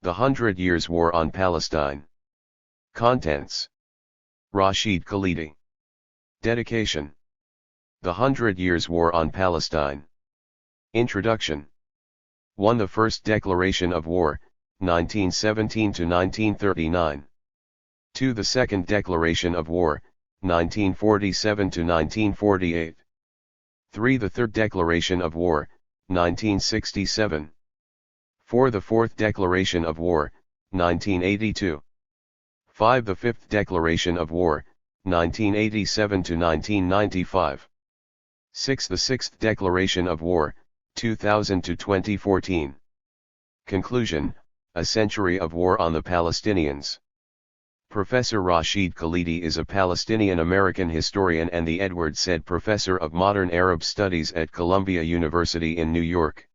The 100 Years' War on Palestine. Contents. Rashid Khalidi. Dedication. The 100 Years' War on Palestine. Introduction. 1. The first declaration of war, 1917 to 1939. 2. The second declaration of war, 1947 to 1948. 3. The third declaration of war, 1967. 4. The fourth declaration of war, 1982. 5. The fifth declaration of war, 1987 to 1995. 6. The sixth declaration of war, 2000 to 2014. Conclusion, a century of war on the Palestinians. Professor Rashid Khalidi is a Palestinian-American historian and the Edward Said Professor of Modern Arab Studies at Columbia University in New York.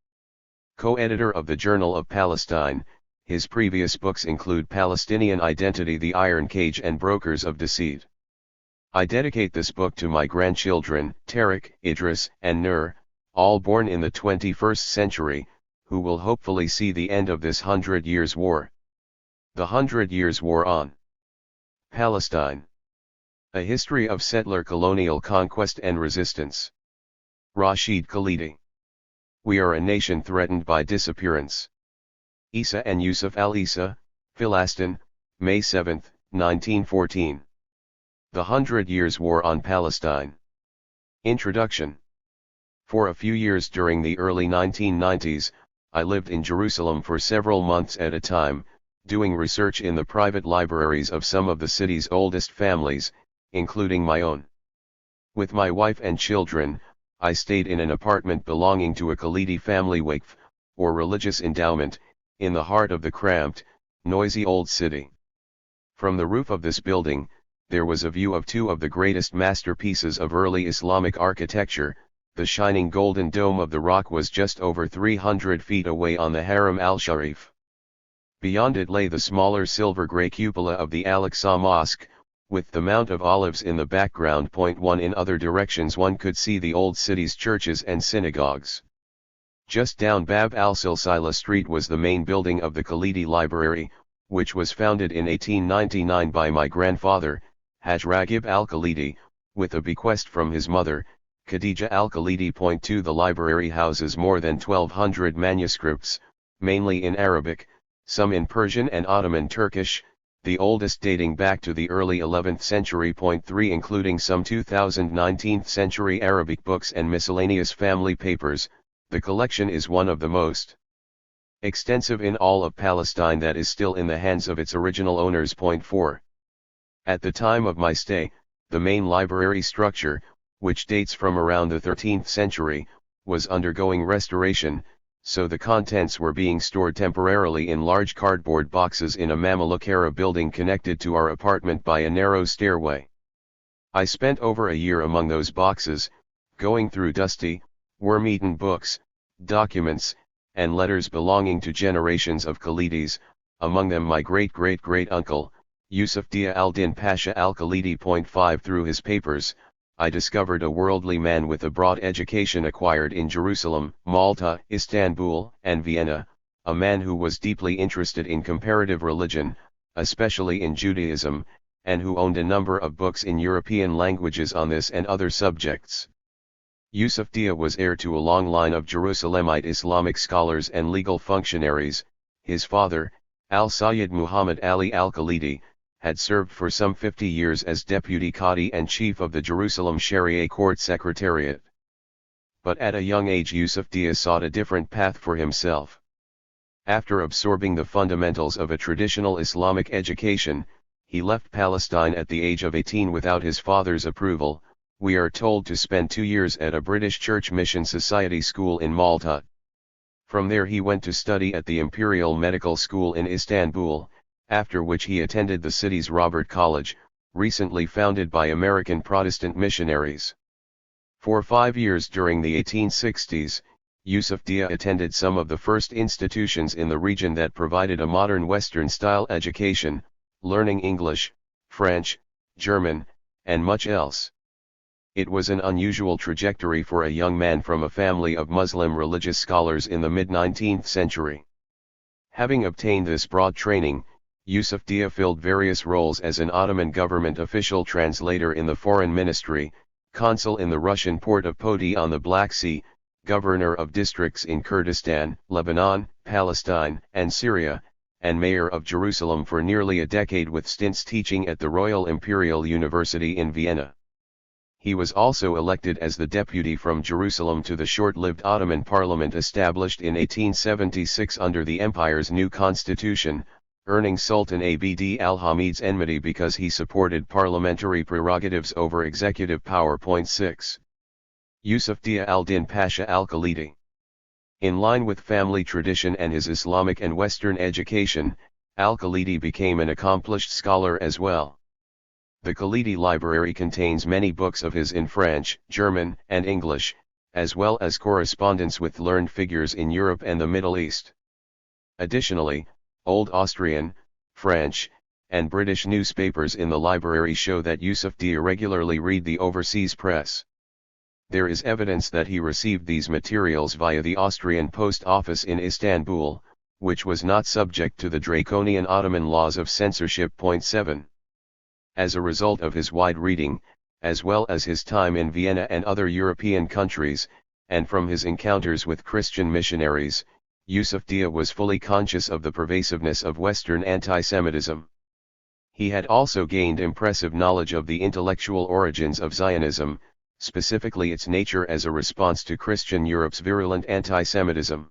Co-editor of the Journal of Palestine, his previous books include Palestinian Identity, The Iron Cage and Brokers of Deceit. I dedicate this book to my grandchildren, Tariq, Idris, and Nur, all born in the 21st century, who will hopefully see the end of this 100 Years' War. The 100 Years' War on Palestine. A history of settler colonial conquest and resistance. Rashid Khalidi. We are a nation threatened by disappearance. Isa and Yusuf al-Isa, Palestine, May 7, 1914. The 100 Years' War on Palestine. Introduction. For a few years during the early 1990s, I lived in Jerusalem for several months at a time, doing research in the private libraries of some of the city's oldest families, including my own. With my wife and children, I stayed in an apartment belonging to a Khalidi family waqf, or religious endowment, in the heart of the cramped, noisy old city. From the roof of this building, there was a view of two of the greatest masterpieces of early Islamic architecture. The shining golden dome of the rock was just over 300 feet away on the Haram al-Sharif. Beyond it lay the smaller silver-gray cupola of the Al-Aqsa Mosque, with the Mount of Olives in the background. 1. In other directions one could see the old city's churches and synagogues. Just down Bab al-Silsila Street was the main building of the Khalidi Library, which was founded in 1899 by my grandfather, Haj Raghib al-Khalidi, with a bequest from his mother, Khadija al-Khalidi. 2. The library houses more than 1,200 manuscripts, mainly in Arabic, some in Persian and Ottoman Turkish, the oldest dating back to the early 11th century. 3. Including some 2,000 19th century Arabic books and miscellaneous family papers, the collection is one of the most extensive in all of Palestine that is still in the hands of its original owners. 4. At the time of my stay, the main library structure, which dates from around the 13th century, was undergoing restoration, so the contents were being stored temporarily in large cardboard boxes in a Mamluk-era building connected to our apartment by a narrow stairway. I spent over a year among those boxes, going through dusty, worm-eaten books, documents, and letters belonging to generations of Khalidis, among them my great-great-great-uncle, Yusuf Dia al-Din Pasha al-Khalidi. 5. Through his papers, I discovered a worldly man with a broad education acquired in Jerusalem, Malta, Istanbul, and Vienna, a man who was deeply interested in comparative religion, especially in Judaism, and who owned a number of books in European languages on this and other subjects. Yusuf Dia was heir to a long line of Jerusalemite Islamic scholars and legal functionaries. His father, Al-Sayyid Muhammad Ali al-Khalidi, had served for some 50 years as deputy Qadi and chief of the Jerusalem Sharia Court Secretariat. But at a young age Yusuf Dia sought a different path for himself. After absorbing the fundamentals of a traditional Islamic education, he left Palestine at the age of 18 without his father's approval, we are told, to spend 2 years at a British Church Mission Society school in Malta. From there he went to study at the Imperial Medical School in Istanbul, after which he attended the city's Robert College, recently founded by American Protestant missionaries. For 5 years during the 1860s, Yusuf Dia attended some of the first institutions in the region that provided a modern Western-style education, learning English, French, German, and much else. It was an unusual trajectory for a young man from a family of Muslim religious scholars in the mid-19th century. Having obtained this broad training, Yusuf Dia filled various roles as an Ottoman government official, translator in the foreign ministry, consul in the Russian port of Poti on the Black Sea, governor of districts in Kurdistan, Lebanon, Palestine, and Syria, and mayor of Jerusalem for nearly a decade, with stints teaching at the Royal Imperial University in Vienna. He was also elected as the deputy from Jerusalem to the short-lived Ottoman parliament established in 1876 under the empire's new constitution, earning Sultan Abd al-Hamid's enmity because he supported parliamentary prerogatives over executive power. 6. Yusuf Dia al-Din Pasha al-Khalidi. In line with family tradition and his Islamic and Western education, al-Khalidi became an accomplished scholar as well. The Khalidi library contains many books of his in French, German, and English, as well as correspondence with learned figures in Europe and the Middle East. Additionally, Old Austrian, French, and British newspapers in the library show that Yusuf Dia regularly read the overseas press. There is evidence that he received these materials via the Austrian post office in Istanbul, which was not subject to the draconian Ottoman laws of censorship. 7. As a result of his wide reading, as well as his time in Vienna and other European countries, and from his encounters with Christian missionaries, Yusuf Dia was fully conscious of the pervasiveness of Western anti-Semitism. He had also gained impressive knowledge of the intellectual origins of Zionism, specifically its nature as a response to Christian Europe's virulent anti-Semitism.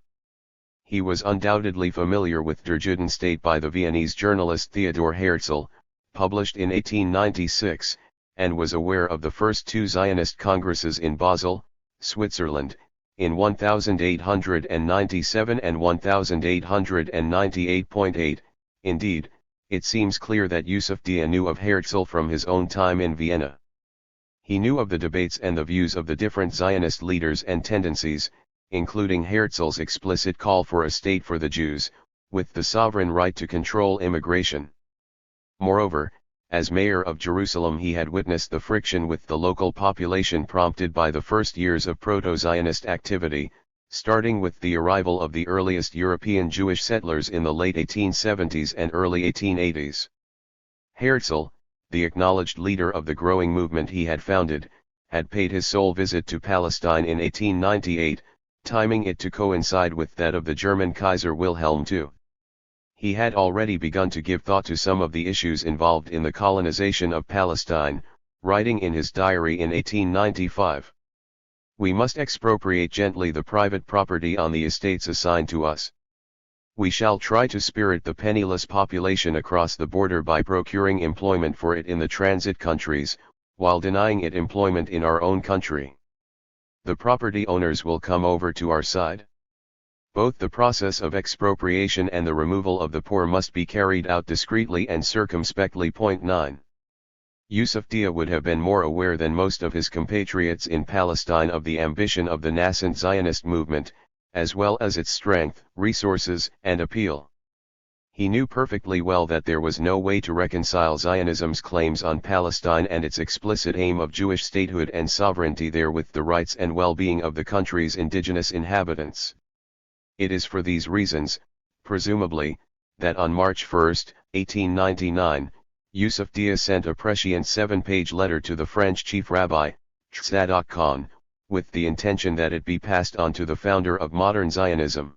He was undoubtedly familiar with Der Judenstaat by the Viennese journalist Theodor Herzl, published in 1896, and was aware of the first two Zionist congresses in Basel, Switzerland, in 1897 and 1898. Indeed, it seems clear that Yusuf Dia knew of Herzl from his own time in Vienna. He knew of the debates and the views of the different Zionist leaders and tendencies, including Herzl's explicit call for a state for the Jews, with the sovereign right to control immigration. Moreover, as mayor of Jerusalem, he had witnessed the friction with the local population prompted by the first years of proto-Zionist activity, starting with the arrival of the earliest European Jewish settlers in the late 1870s and early 1880s. Herzl, the acknowledged leader of the growing movement he had founded, had paid his sole visit to Palestine in 1898, timing it to coincide with that of the German Kaiser Wilhelm II. He had already begun to give thought to some of the issues involved in the colonization of Palestine, writing in his diary in 1895. "We must expropriate gently the private property on the estates assigned to us. We shall try to spirit the penniless population across the border by procuring employment for it in the transit countries, while denying it employment in our own country. The property owners will come over to our side. Both the process of expropriation and the removal of the poor must be carried out discreetly and circumspectly." 9. Yusuf Dia would have been more aware than most of his compatriots in Palestine of the ambition of the nascent Zionist movement, as well as its strength, resources, and appeal. He knew perfectly well that there was no way to reconcile Zionism's claims on Palestine and its explicit aim of Jewish statehood and sovereignty there with the rights and well-being of the country's indigenous inhabitants. It is for these reasons, presumably, that on March 1, 1899, Yusuf Dia sent a prescient 7-page letter to the French chief rabbi, Tzadok Khan, with the intention that it be passed on to the founder of modern Zionism.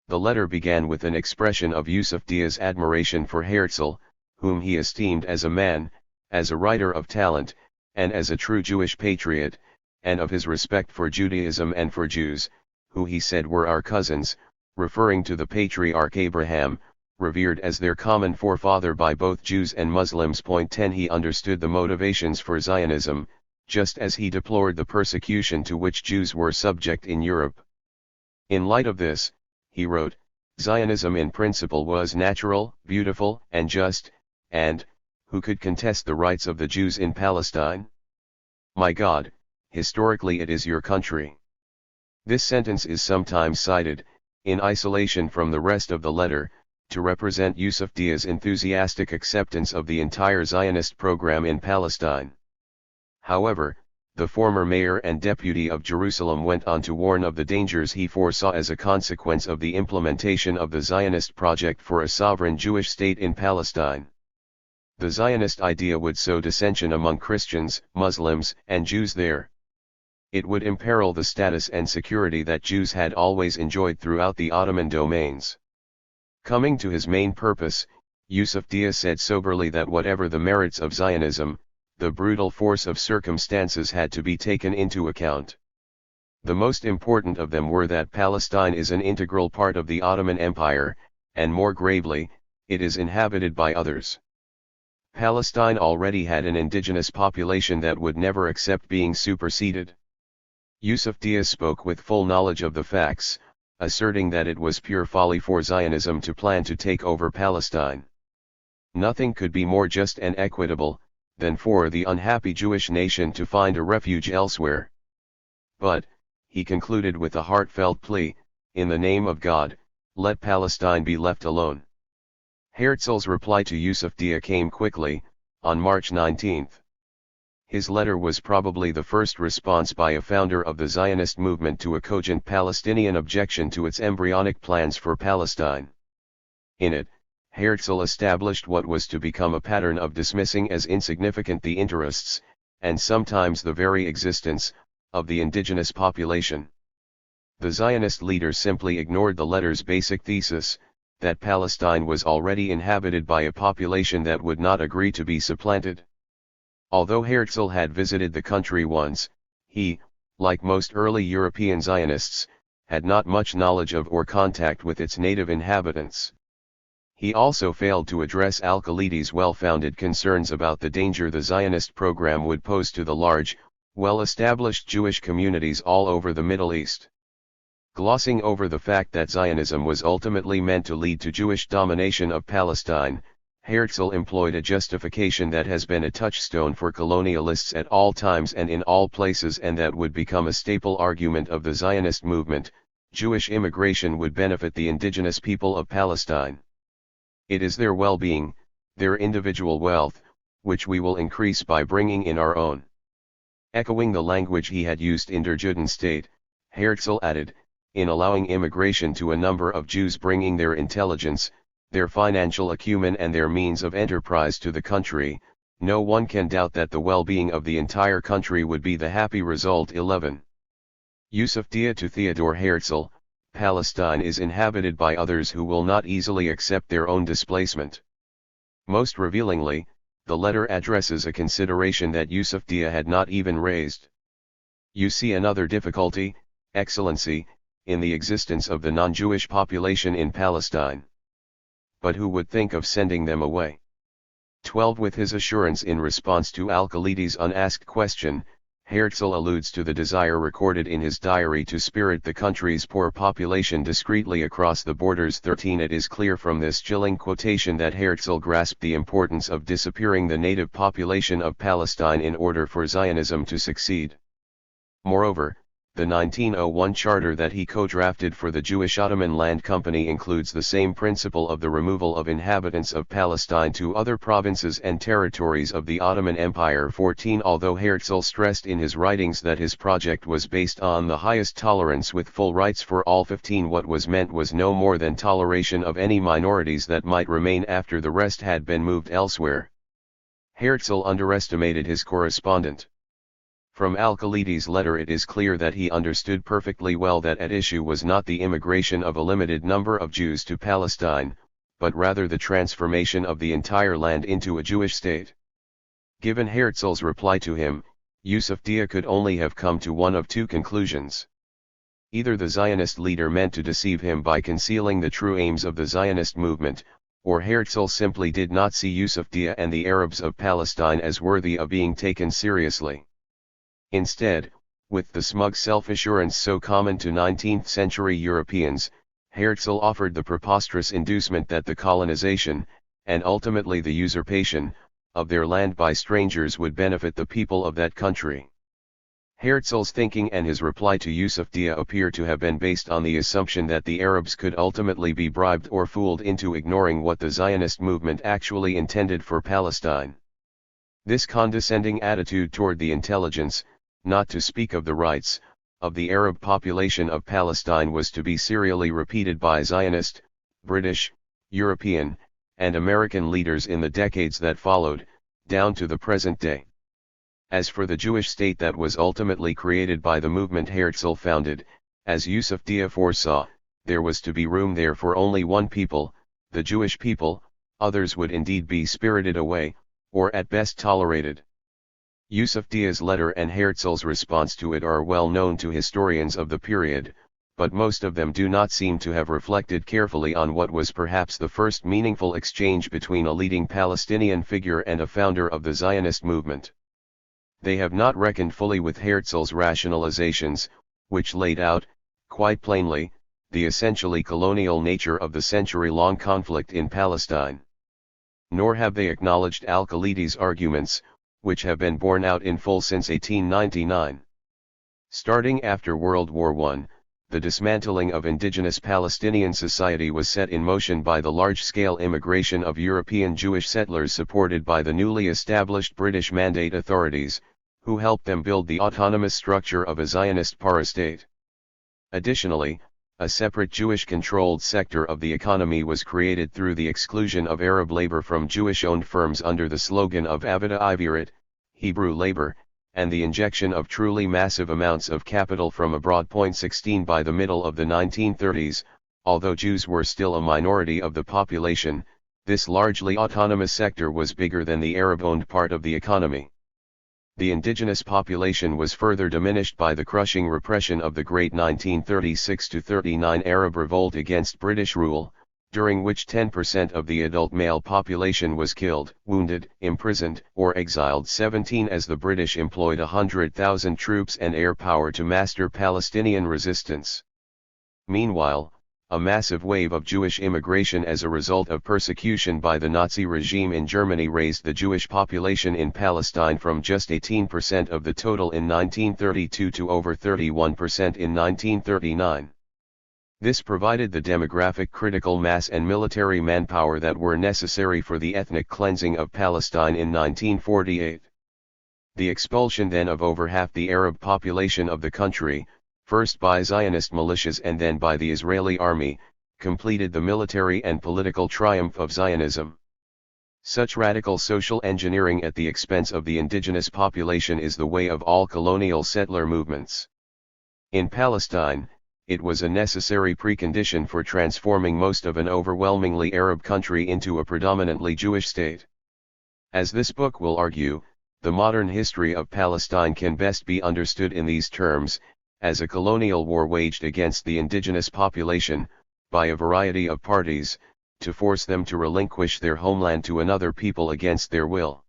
The letter began with an expression of Yusuf Dia's admiration for Herzl, whom he esteemed as a man, as a writer of talent, and as a true Jewish patriot, and of his respect for Judaism and for Jews, who he said were our cousins, referring to the patriarch Abraham, revered as their common forefather by both Jews and Muslims. 10 He understood the motivations for Zionism, just as he deplored the persecution to which Jews were subject in Europe. In light of this, he wrote, Zionism in principle was natural, beautiful, and just, and, who could contest the rights of the Jews in Palestine? My God, historically it is your country. This sentence is sometimes cited, in isolation from the rest of the letter, to represent Yusuf Dia's enthusiastic acceptance of the entire Zionist program in Palestine. However, the former mayor and deputy of Jerusalem, went on to warn of the dangers he foresaw as a consequence of the implementation of the Zionist project for a sovereign Jewish state in Palestine. The Zionist idea would sow dissension among Christians, Muslims, and Jews there. It would imperil the status and security that Jews had always enjoyed throughout the Ottoman domains. Coming to his main purpose, Yusuf Dia said soberly that whatever the merits of Zionism, the brutal force of circumstances had to be taken into account. The most important of them were that Palestine is an integral part of the Ottoman Empire, and more gravely, it is inhabited by others. Palestine already had an indigenous population that would never accept being superseded. Yusuf Dia spoke with full knowledge of the facts, asserting that it was pure folly for Zionism to plan to take over Palestine. Nothing could be more just and equitable than for the unhappy Jewish nation to find a refuge elsewhere. But, he concluded with a heartfelt plea, in the name of God, let Palestine be left alone. Herzl's reply to Yusuf Dia came quickly, on March 19. His letter was probably the first response by a founder of the Zionist movement to a cogent Palestinian objection to its embryonic plans for Palestine. In it, Herzl established what was to become a pattern of dismissing as insignificant the interests, and sometimes the very existence, of the indigenous population. The Zionist leader simply ignored the letter's basic thesis, that Palestine was already inhabited by a population that would not agree to be supplanted. Although Herzl had visited the country once, he, like most early European Zionists, had not much knowledge of or contact with its native inhabitants. He also failed to address Al-Khalidi's well-founded concerns about the danger the Zionist program would pose to the large, well-established Jewish communities all over the Middle East. Glossing over the fact that Zionism was ultimately meant to lead to Jewish domination of Palestine, Herzl employed a justification that has been a touchstone for colonialists at all times and in all places, and that would become a staple argument of the Zionist movement: Jewish immigration would benefit the indigenous people of Palestine. It is their well-being, their individual wealth, which we will increase by bringing in our own. Echoing the language he had used in Der Judenstate, Herzl added, in allowing immigration to a number of Jews bringing their intelligence, their financial acumen and their means of enterprise to the country, no one can doubt that the well-being of the entire country would be the happy result. 11. Yusuf Dia to Theodor Herzl: Palestine is inhabited by others who will not easily accept their own displacement. Most revealingly, the letter addresses a consideration that Yusuf Dia had not even raised. You see another difficulty, Excellency, in the existence of the non-Jewish population in Palestine. But who would think of sending them away? 12. With his assurance in response to Al-Khalidi's unasked question, Herzl alludes to the desire recorded in his diary to spirit the country's poor population discreetly across the borders. 13. It is clear from this chilling quotation that Herzl grasped the importance of disappearing the native population of Palestine in order for Zionism to succeed. Moreover, the 1901 charter that he co-drafted for the Jewish Ottoman Land Company includes the same principle of the removal of inhabitants of Palestine to other provinces and territories of the Ottoman Empire. 14. Although Herzl stressed in his writings that his project was based on the highest tolerance with full rights for all, 15, what was meant was no more than toleration of any minorities that might remain after the rest had been moved elsewhere. Herzl underestimated his correspondent. From Al-Khalidi's letter it is clear that he understood perfectly well that at issue was not the immigration of a limited number of Jews to Palestine, but rather the transformation of the entire land into a Jewish state. Given Herzl's reply to him, Yusuf Dia could only have come to one of two conclusions. Either the Zionist leader meant to deceive him by concealing the true aims of the Zionist movement, or Herzl simply did not see Yusuf Dia and the Arabs of Palestine as worthy of being taken seriously. Instead, with the smug self-assurance so common to 19th-century Europeans, Herzl offered the preposterous inducement that the colonization, and ultimately the usurpation, of their land by strangers would benefit the people of that country. Herzl's thinking and his reply to Yusuf Dia appear to have been based on the assumption that the Arabs could ultimately be bribed or fooled into ignoring what the Zionist movement actually intended for Palestine. This condescending attitude toward the intelligence, not to speak of the rights, of the Arab population of Palestine was to be serially repeated by Zionist, British, European, and American leaders in the decades that followed, down to the present day. As for the Jewish state that was ultimately created by the movement Herzl founded, as Yusuf Dia foresaw, there was to be room there for only one people, the Jewish people, others would indeed be spirited away, or at best tolerated. Yusuf Dia's letter and Herzl's response to it are well known to historians of the period, but most of them do not seem to have reflected carefully on what was perhaps the first meaningful exchange between a leading Palestinian figure and a founder of the Zionist movement. They have not reckoned fully with Herzl's rationalizations, which laid out, quite plainly, the essentially colonial nature of the century-long conflict in Palestine. Nor have they acknowledged al-Khalidi's arguments, which have been borne out in full since 1899. Starting after World War I, the dismantling of indigenous Palestinian society was set in motion by the large-scale immigration of European Jewish settlers supported by the newly established British Mandate authorities, who helped them build the autonomous structure of a Zionist parastate. Additionally, a separate Jewish-controlled sector of the economy was created through the exclusion of Arab labor from Jewish-owned firms under the slogan of Avodah Ivirit, Hebrew labor, and the injection of truly massive amounts of capital from abroad. 16 By the middle of the 1930s, although Jews were still a minority of the population, this largely autonomous sector was bigger than the Arab-owned part of the economy. The indigenous population was further diminished by the crushing repression of the great 1936-39 Arab revolt against British rule, during which 10% of the adult male population was killed, wounded, imprisoned, or exiled. 17 As the British employed 100,000 troops and air power to master Palestinian resistance. Meanwhile, a massive wave of Jewish immigration as a result of persecution by the Nazi regime in Germany raised the Jewish population in Palestine from just 18% of the total in 1932 to over 31% in 1939. This provided the demographic critical mass and military manpower that were necessary for the ethnic cleansing of Palestine in 1948. The expulsion then of over half the Arab population of the country, first by Zionist militias and then by the Israeli army, completed the military and political triumph of Zionism. Such radical social engineering at the expense of the indigenous population is the way of all colonial settler movements. In Palestine, it was a necessary precondition for transforming most of an overwhelmingly Arab country into a predominantly Jewish state. As this book will argue, the modern history of Palestine can best be understood in these terms, as a colonial war waged against the indigenous population, by a variety of parties, to force them to relinquish their homeland to another people against their will.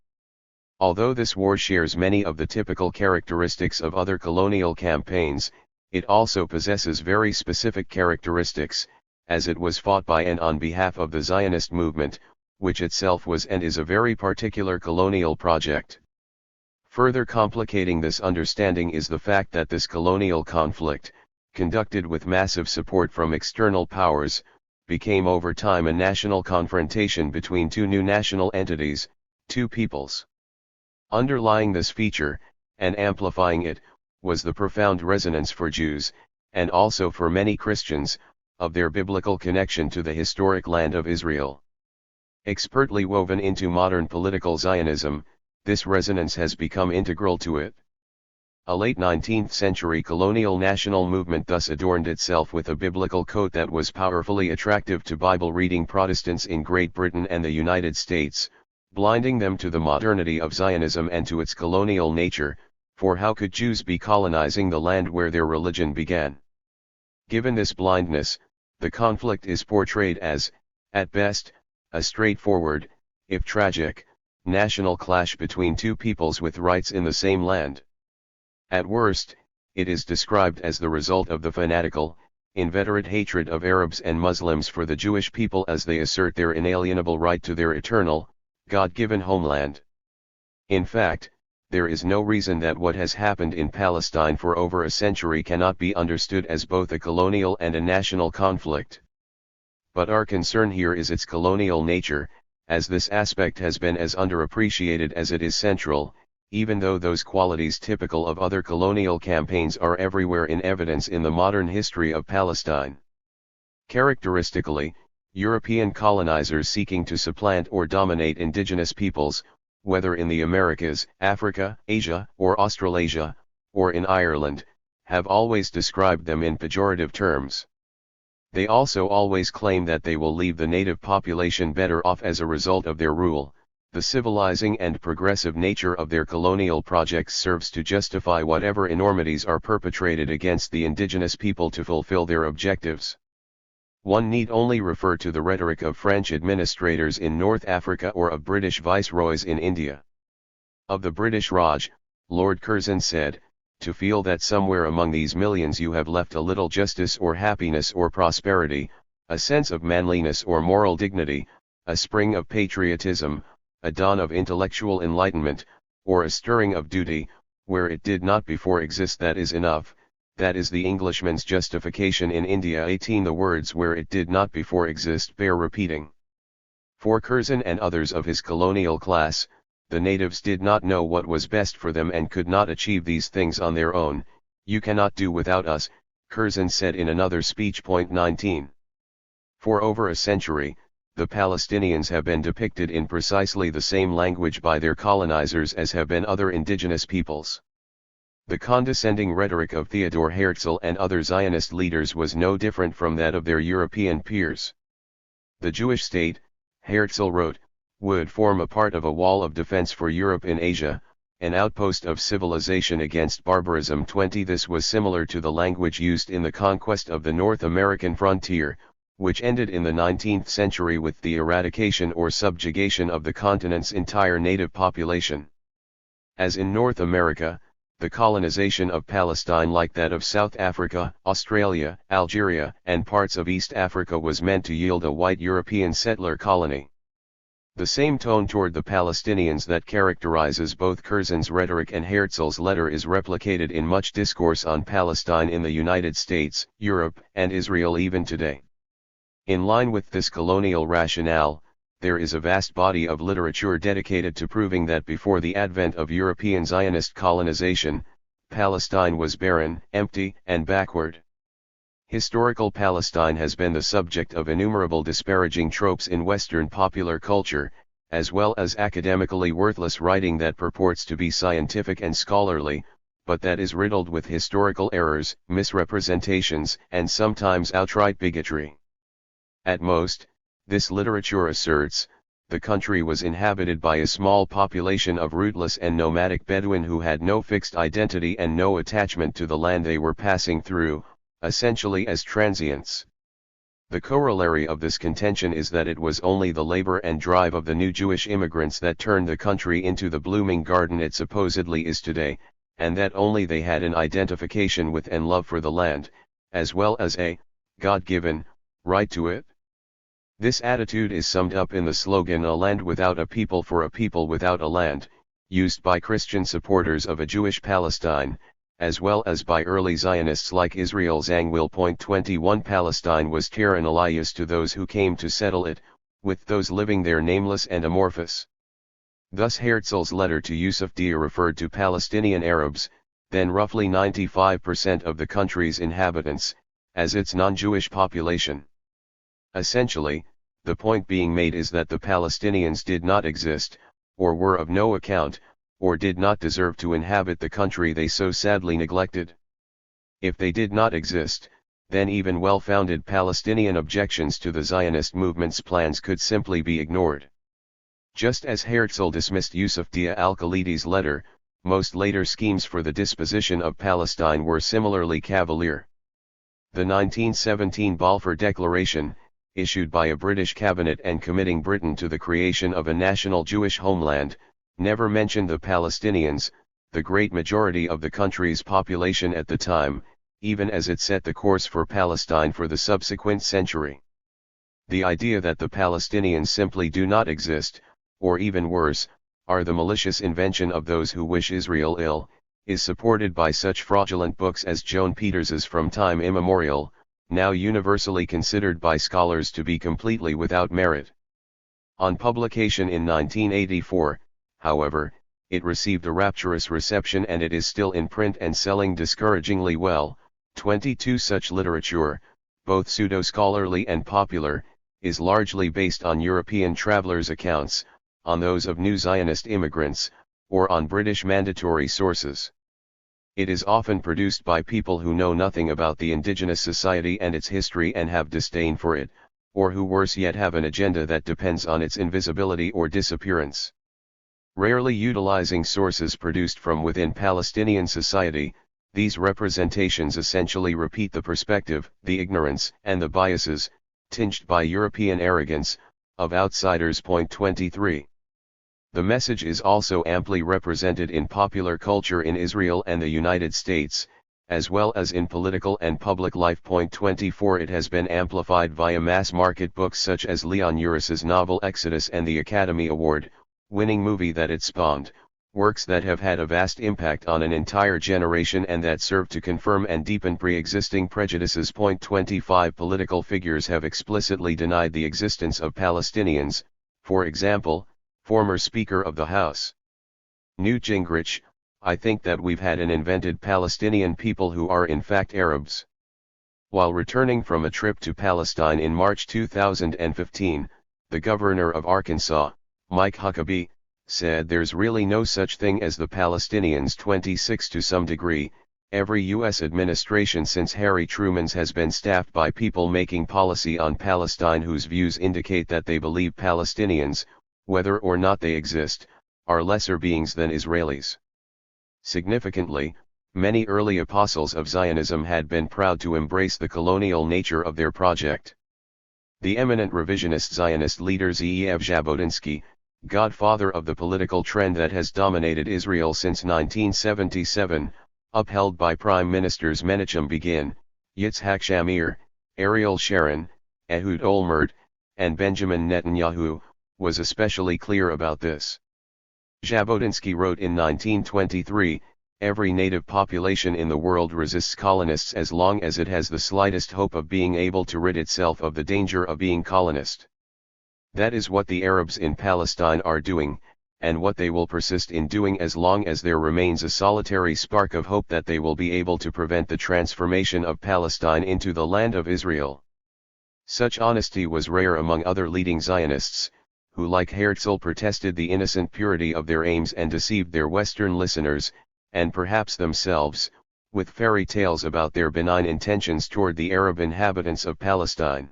Although this war shares many of the typical characteristics of other colonial campaigns, it also possesses very specific characteristics, as it was fought by and on behalf of the Zionist movement, which itself was and is a very particular colonial project. Further complicating this understanding is the fact that this colonial conflict, conducted with massive support from external powers, became over time a national confrontation between two new national entities, two peoples. Underlying this feature, and amplifying it, was the profound resonance for Jews, and also for many Christians, of their biblical connection to the historic land of Israel. Expertly woven into modern political Zionism, this resonance has become integral to it. A late 19th century colonial national movement thus adorned itself with a biblical coat that was powerfully attractive to Bible-reading Protestants in Great Britain and the United States, blinding them to the modernity of Zionism and to its colonial nature, for how could Jews be colonizing the land where their religion began? Given this blindness, the conflict is portrayed as, at best, a straightforward, if tragic, national clash between two peoples with rights in the same land. At worst, it is described as the result of the fanatical, inveterate hatred of Arabs and Muslims for the Jewish people as they assert their inalienable right to their eternal, God-given homeland. In fact, there is no reason that what has happened in Palestine for over a century cannot be understood as both a colonial and a national conflict. But our concern here is its colonial nature, as this aspect has been as underappreciated as it is central, even though those qualities typical of other colonial campaigns are everywhere in evidence in the modern history of Palestine. Characteristically, European colonizers seeking to supplant or dominate indigenous peoples, whether in the Americas, Africa, Asia, or Australasia, or in Ireland, have always described them in pejorative terms. They also always claim that they will leave the native population better off as a result of their rule. The civilizing and progressive nature of their colonial projects serves to justify whatever enormities are perpetrated against the indigenous people to fulfill their objectives. One need only refer to the rhetoric of French administrators in North Africa or of British viceroys in India. Of the British Raj, Lord Curzon said, "To feel that somewhere among these millions you have left a little justice or happiness or prosperity, a sense of manliness or moral dignity, a spring of patriotism, a dawn of intellectual enlightenment, or a stirring of duty, where it did not before exist, that is enough." That is the Englishman's justification in India. 18 The words "where it did not before exist" bear repeating. For Curzon and others of his colonial class, the natives did not know what was best for them and could not achieve these things on their own. "You cannot do without us," Curzon said in another speech. 19. For over a century, the Palestinians have been depicted in precisely the same language by their colonizers as have been other indigenous peoples. The condescending rhetoric of Theodor Herzl and other Zionist leaders was no different from that of their European peers. The Jewish state, Herzl wrote, would form a part of a wall of defense for Europe in Asia, an outpost of civilization against barbarism. 20 This was similar to the language used in the conquest of the North American frontier, which ended in the 19th century with the eradication or subjugation of the continent's entire native population. As in North America, the colonization of Palestine, like that of South Africa, Australia, Algeria, and parts of East Africa, was meant to yield a white European settler colony. The same tone toward the Palestinians that characterizes both Curzon's rhetoric and Herzl's letter is replicated in much discourse on Palestine in the United States, Europe, and Israel even today. In line with this colonial rationale, there is a vast body of literature dedicated to proving that before the advent of European Zionist colonization, Palestine was barren, empty, and backward. Historical Palestine has been the subject of innumerable disparaging tropes in Western popular culture, as well as academically worthless writing that purports to be scientific and scholarly, but that is riddled with historical errors, misrepresentations, and sometimes outright bigotry. At most, this literature asserts, the country was inhabited by a small population of rootless and nomadic Bedouin who had no fixed identity and no attachment to the land they were passing through, essentially as transients. The corollary of this contention is that it was only the labor and drive of the new Jewish immigrants that turned the country into the blooming garden it supposedly is today, and that only they had an identification with and love for the land, as well as a God-given right to it. This attitude is summed up in the slogan "A land without a people for a people without a land," used by Christian supporters of a Jewish Palestine, as well as by early Zionists like Israel Zangwill. 21 Palestine was terra nullius to those who came to settle it, with those living there nameless and amorphous. Thus Herzl's letter to Yusuf Dia referred to Palestinian Arabs, then roughly 95% of the country's inhabitants, as its non-Jewish population. Essentially, the point being made is that the Palestinians did not exist, or were of no account, or did not deserve to inhabit the country they so sadly neglected. If they did not exist, then even well-founded Palestinian objections to the Zionist movement's plans could simply be ignored. Just as Herzl dismissed Yusuf Dia al-Khalidi's letter, most later schemes for the disposition of Palestine were similarly cavalier. The 1917 Balfour Declaration, issued by a British cabinet and committing Britain to the creation of a national Jewish homeland, never mentioned the Palestinians, the great majority of the country's population at the time, even as it set the course for Palestine for the subsequent century. The idea that the Palestinians simply do not exist, or even worse, are the malicious invention of those who wish Israel ill, is supported by such fraudulent books as Joan Peters's From Time Immemorial, now universally considered by scholars to be completely without merit. On publication in 1984, however, it received a rapturous reception and it is still in print and selling discouragingly well. 22 Such literature, both pseudo-scholarly and popular, is largely based on European travelers' accounts, on those of new Zionist immigrants, or on British mandatory sources. It is often produced by people who know nothing about the indigenous society and its history and have disdain for it, or who worse yet have an agenda that depends on its invisibility or disappearance. Rarely utilizing sources produced from within Palestinian society, these representations essentially repeat the perspective, the ignorance, and the biases, tinged by European arrogance, of outsiders. 23. The message is also amply represented in popular culture in Israel and the United States, as well as in political and public life. 24. It has been amplified via mass-market books such as Leon Uris's novel Exodus and the Academy Award-winning movie that it spawned, works that have had a vast impact on an entire generation and that serve to confirm and deepen pre-existing prejudices. 25. Political figures have explicitly denied the existence of Palestinians, for example, former Speaker of the House Newt Gingrich, "I think that we've had an invented Palestinian people who are in fact Arabs." While returning from a trip to Palestine in March 2015, the governor of Arkansas, Mike Huckabee, said there's really no such thing as the Palestinians. 26. To some degree, every U.S. administration since Harry Truman's has been staffed by people making policy on Palestine whose views indicate that they believe Palestinians, whether or not they exist, are lesser beings than Israelis. Significantly, many early apostles of Zionism had been proud to embrace the colonial nature of their project. The eminent revisionist Zionist leader Zeev Jabotinsky, godfather of the political trend that has dominated Israel since 1977, upheld by Prime Ministers Menachem Begin, Yitzhak Shamir, Ariel Sharon, Ehud Olmert, and Benjamin Netanyahu, was especially clear about this. Jabotinsky wrote in 1923, "Every native population in the world resists colonists as long as it has the slightest hope of being able to rid itself of the danger of being colonist. That is what the Arabs in Palestine are doing, and what they will persist in doing as long as there remains a solitary spark of hope that they will be able to prevent the transformation of Palestine into the land of Israel." Such honesty was rare among other leading Zionists, who like Herzl protested the innocent purity of their aims and deceived their Western listeners, and perhaps themselves, with fairy tales about their benign intentions toward the Arab inhabitants of Palestine.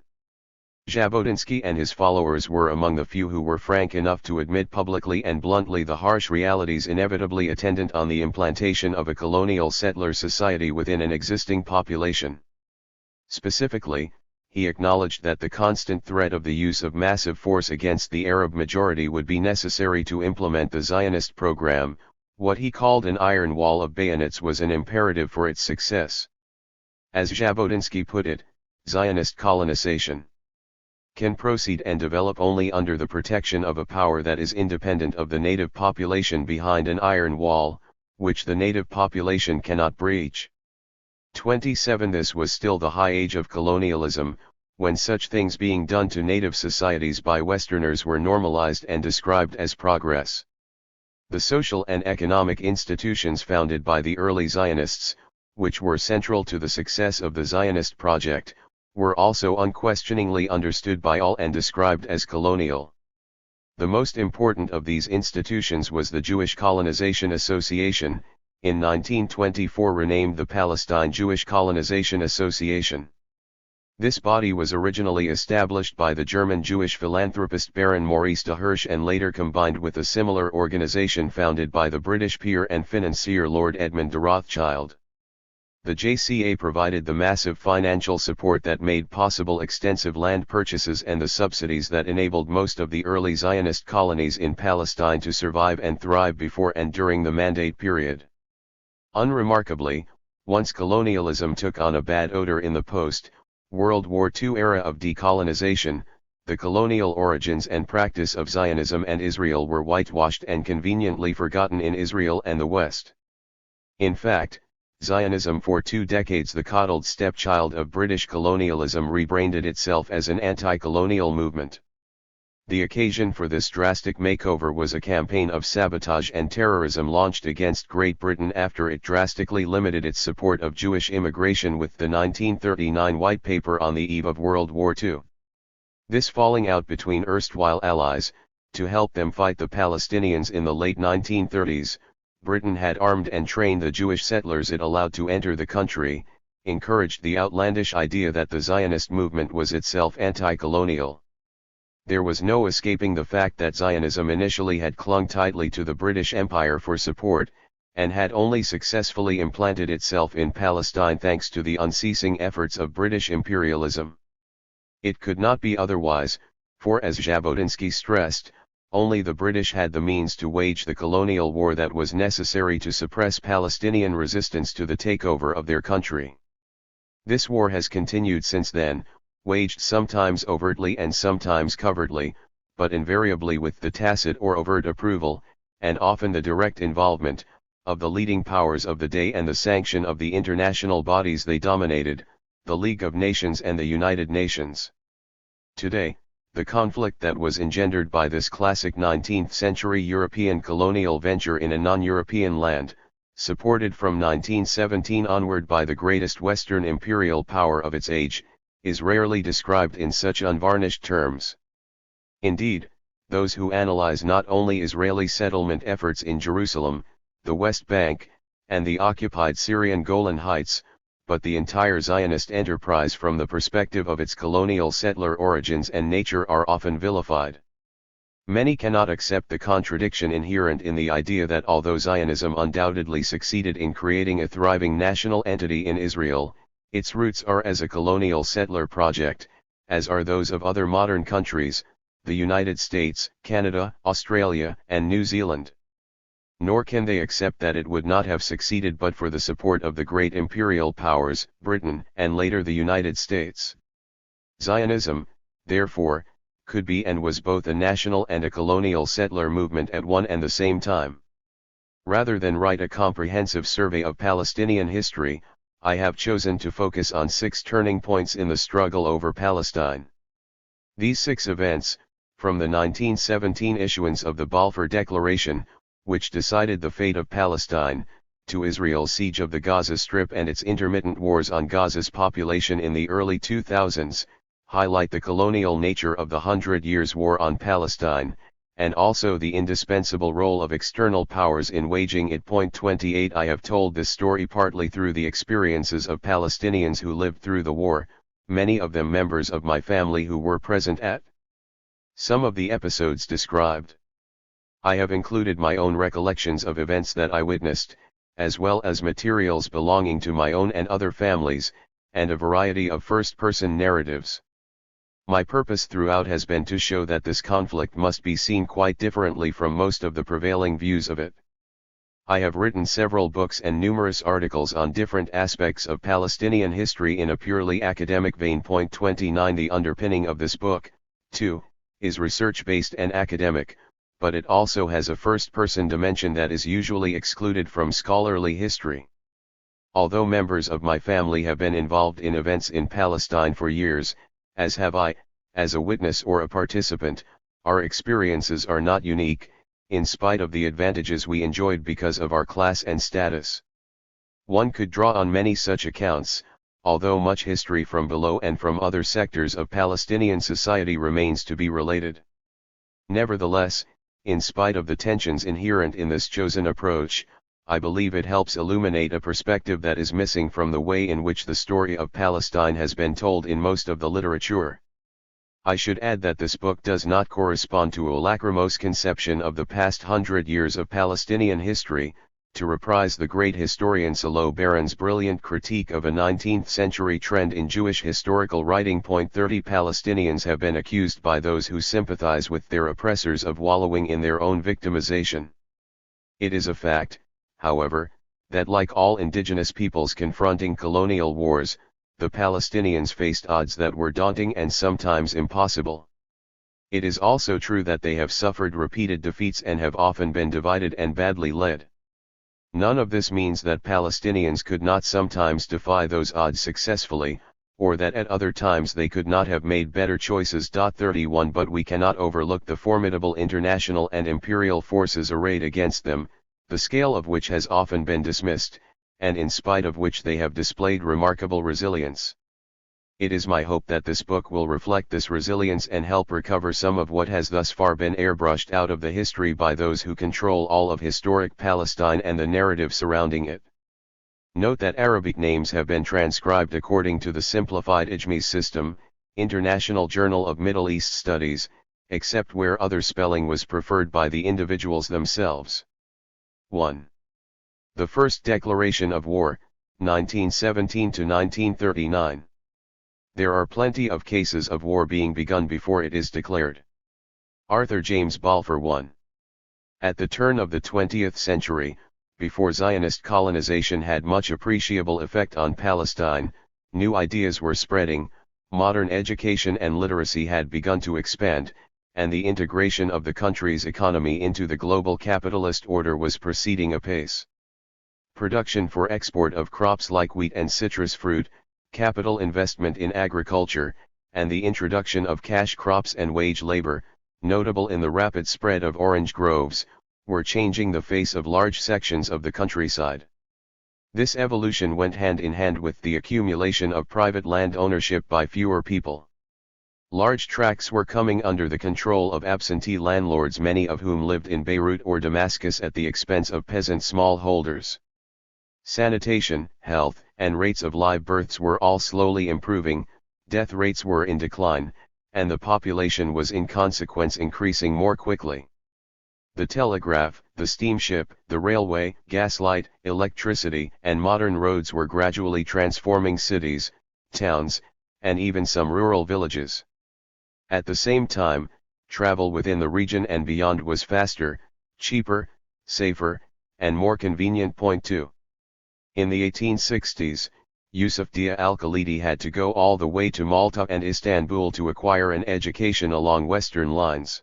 Jabotinsky and his followers were among the few who were frank enough to admit publicly and bluntly the harsh realities inevitably attendant on the implantation of a colonial settler society within an existing population. Specifically, he acknowledged that the constant threat of the use of massive force against the Arab majority would be necessary to implement the Zionist program. What he called an iron wall of bayonets was an imperative for its success. As Jabotinsky put it, Zionist colonization can proceed and develop only under the protection of a power that is independent of the native population behind an iron wall, which the native population cannot breach. 27. This was still the high age of colonialism, when such things being done to native societies by Westerners were normalized and described as progress. The social and economic institutions founded by the early Zionists, which were central to the success of the Zionist project, were also unquestioningly understood by all and described as colonial. The most important of these institutions was the Jewish Colonization Association, in 1924 renamed the Palestine Jewish Colonization Association. This body was originally established by the German Jewish philanthropist Baron Maurice de Hirsch and later combined with a similar organization founded by the British peer and financier Lord Edmund de Rothschild. The JCA provided the massive financial support that made possible extensive land purchases and the subsidies that enabled most of the early Zionist colonies in Palestine to survive and thrive before and during the Mandate period. Unremarkably, once colonialism took on a bad odor in the post-World War II era of decolonization, the colonial origins and practice of Zionism and Israel were whitewashed and conveniently forgotten in Israel and the West. In fact, Zionism, for 2 decades the coddled stepchild of British colonialism, rebranded itself as an anti-colonial movement. The occasion for this drastic makeover was a campaign of sabotage and terrorism launched against Great Britain after it drastically limited its support of Jewish immigration with the 1939 White Paper on the eve of World War II. This falling out between erstwhile allies, to help them fight the Palestinians in the late 1930s, Britain had armed and trained the Jewish settlers it allowed to enter the country, encouraged the outlandish idea that the Zionist movement was itself anti-colonial. There was no escaping the fact that Zionism initially had clung tightly to the British Empire for support, and had only successfully implanted itself in Palestine thanks to the unceasing efforts of British imperialism. It could not be otherwise, for as Jabotinsky stressed, only the British had the means to wage the colonial war that was necessary to suppress Palestinian resistance to the takeover of their country. This war has continued since then, waged sometimes overtly and sometimes covertly, but invariably with the tacit or overt approval, and often the direct involvement, of the leading powers of the day and the sanction of the international bodies they dominated, the League of Nations and the United Nations. Today, the conflict that was engendered by this classic 19th-century European colonial venture in a non-European land, supported from 1917 onward by the greatest Western imperial power of its age, is rarely described in such unvarnished terms. Indeed, those who analyze not only Israeli settlement efforts in Jerusalem, the West Bank, and the occupied Syrian Golan Heights, but the entire Zionist enterprise from the perspective of its colonial settler origins and nature are often vilified. Many cannot accept the contradiction inherent in the idea that although Zionism undoubtedly succeeded in creating a thriving national entity in Israel, its roots are as a colonial settler project, as are those of other modern countries, the United States, Canada, Australia, and New Zealand. Nor can they accept that it would not have succeeded but for the support of the great imperial powers, Britain, and later the United States. Zionism, therefore, could be and was both a national and a colonial settler movement at one and the same time. Rather than write a comprehensive survey of Palestinian history, I have chosen to focus on 6 turning points in the struggle over Palestine. These 6 events, from the 1917 issuance of the Balfour Declaration, which decided the fate of Palestine, to Israel's siege of the Gaza Strip and its intermittent wars on Gaza's population in the early 2000s, highlight the colonial nature of the 100 Years' War on Palestine, and also the indispensable role of external powers in waging it. 28 I have told this story partly through the experiences of Palestinians who lived through the war, many of them members of my family who were present at some of the episodes described. I have included my own recollections of events that I witnessed, as well as materials belonging to my own and other families, and a variety of first-person narratives. My purpose throughout has been to show that this conflict must be seen quite differently from most of the prevailing views of it. I have written several books and numerous articles on different aspects of Palestinian history in a purely academic vein. 29 The underpinning of this book, too, is research-based and academic, but it also has a first-person dimension that is usually excluded from scholarly history. Although members of my family have been involved in events in Palestine for years, as have I, as a witness or a participant, our experiences are not unique, in spite of the advantages we enjoyed because of our class and status. One could draw on many such accounts, although much history from below and from other sectors of Palestinian society remains to be related. Nevertheless, in spite of the tensions inherent in this chosen approach, I believe it helps illuminate a perspective that is missing from the way in which the story of Palestine has been told in most of the literature. I should add that this book does not correspond to a lachrymose conception of the past 100 years of Palestinian history, to reprise the great historian Salo Baron's brilliant critique of a 19th-century trend in Jewish historical writing. 30 Palestinians have been accused by those who sympathize with their oppressors of wallowing in their own victimization. It is a fact, however, that like all indigenous peoples confronting colonial wars, the Palestinians faced odds that were daunting and sometimes impossible. It is also true that they have suffered repeated defeats and have often been divided and badly led. None of this means that Palestinians could not sometimes defy those odds successfully, or that at other times they could not have made better choices. 31 But we cannot overlook the formidable international and imperial forces arrayed against them, the scale of which has often been dismissed, and in spite of which they have displayed remarkable resilience. It is my hope that this book will reflect this resilience and help recover some of what has thus far been airbrushed out of the history by those who control all of historic Palestine and the narrative surrounding it. Note that Arabic names have been transcribed according to the simplified Ijmi system, International Journal of Middle East Studies, except where other spelling was preferred by the individuals themselves. 1. The First Declaration of War, 1917 to 1939. There are plenty of cases of war being begun before it is declared. Arthur James Balfour 1. At the turn of the 20th century, before Zionist colonization had much appreciable effect on Palestine, new ideas were spreading, modern education and literacy had begun to expand, and the integration of the country's economy into the global capitalist order was proceeding apace. Production for export of crops like wheat and citrus fruit, capital investment in agriculture, and the introduction of cash crops and wage labor, notable in the rapid spread of orange groves, were changing the face of large sections of the countryside. This evolution went hand in hand with the accumulation of private land ownership by fewer people. Large tracts were coming under the control of absentee landlords, many of whom lived in Beirut or Damascus at the expense of peasant smallholders. Sanitation, health, and rates of live births were all slowly improving, death rates were in decline, and the population was in consequence increasing more quickly. The telegraph, the steamship, the railway, gaslight, electricity, and modern roads were gradually transforming cities, towns, and even some rural villages. At the same time, travel within the region and beyond was faster, cheaper, safer, and more convenient. Point 2. In the 1860s, Yusuf Dia al-Khalidi had to go all the way to Malta and Istanbul to acquire an education along Western lines.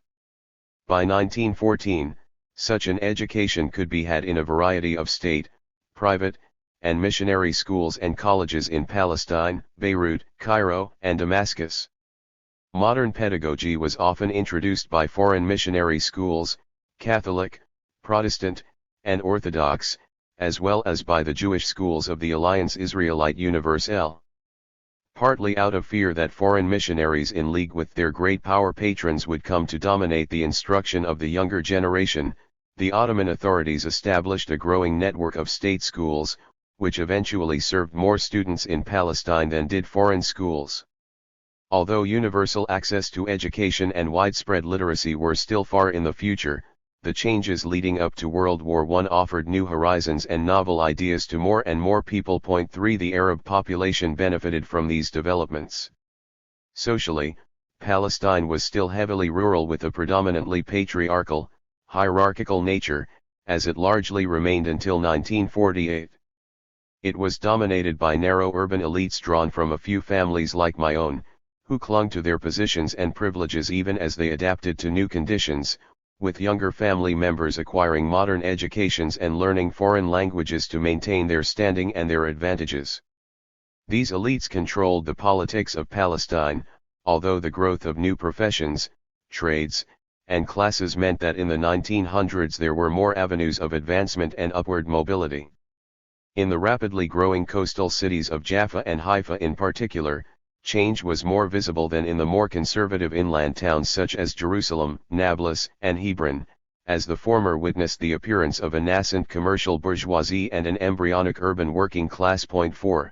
By 1914, such an education could be had in a variety of state, private, and missionary schools and colleges in Palestine, Beirut, Cairo, and Damascus. Modern pedagogy was often introduced by foreign missionary schools, Catholic, Protestant, and Orthodox, as well as by the Jewish schools of the Alliance Israelite Universelle. Partly out of fear that foreign missionaries in league with their great power patrons would come to dominate the instruction of the younger generation, the Ottoman authorities established a growing network of state schools, which eventually served more students in Palestine than did foreign schools. Although universal access to education and widespread literacy were still far in the future, the changes leading up to World War I offered new horizons and novel ideas to more and more people. Point 3. The Arab population benefited from these developments. Socially, Palestine was still heavily rural with a predominantly patriarchal, hierarchical nature, as it largely remained until 1948. It was dominated by narrow urban elites drawn from a few families like my own, who clung to their positions and privileges even as they adapted to new conditions, with younger family members acquiring modern educations and learning foreign languages to maintain their standing and their advantages. These elites controlled the politics of Palestine, although the growth of new professions, trades, and classes meant that in the 1900s there were more avenues of advancement and upward mobility. In the rapidly growing coastal cities of Jaffa and Haifa in particular, change was more visible than in the more conservative inland towns such as Jerusalem, Nablus, and Hebron, as the former witnessed the appearance of a nascent commercial bourgeoisie and an embryonic urban working class. Point 4.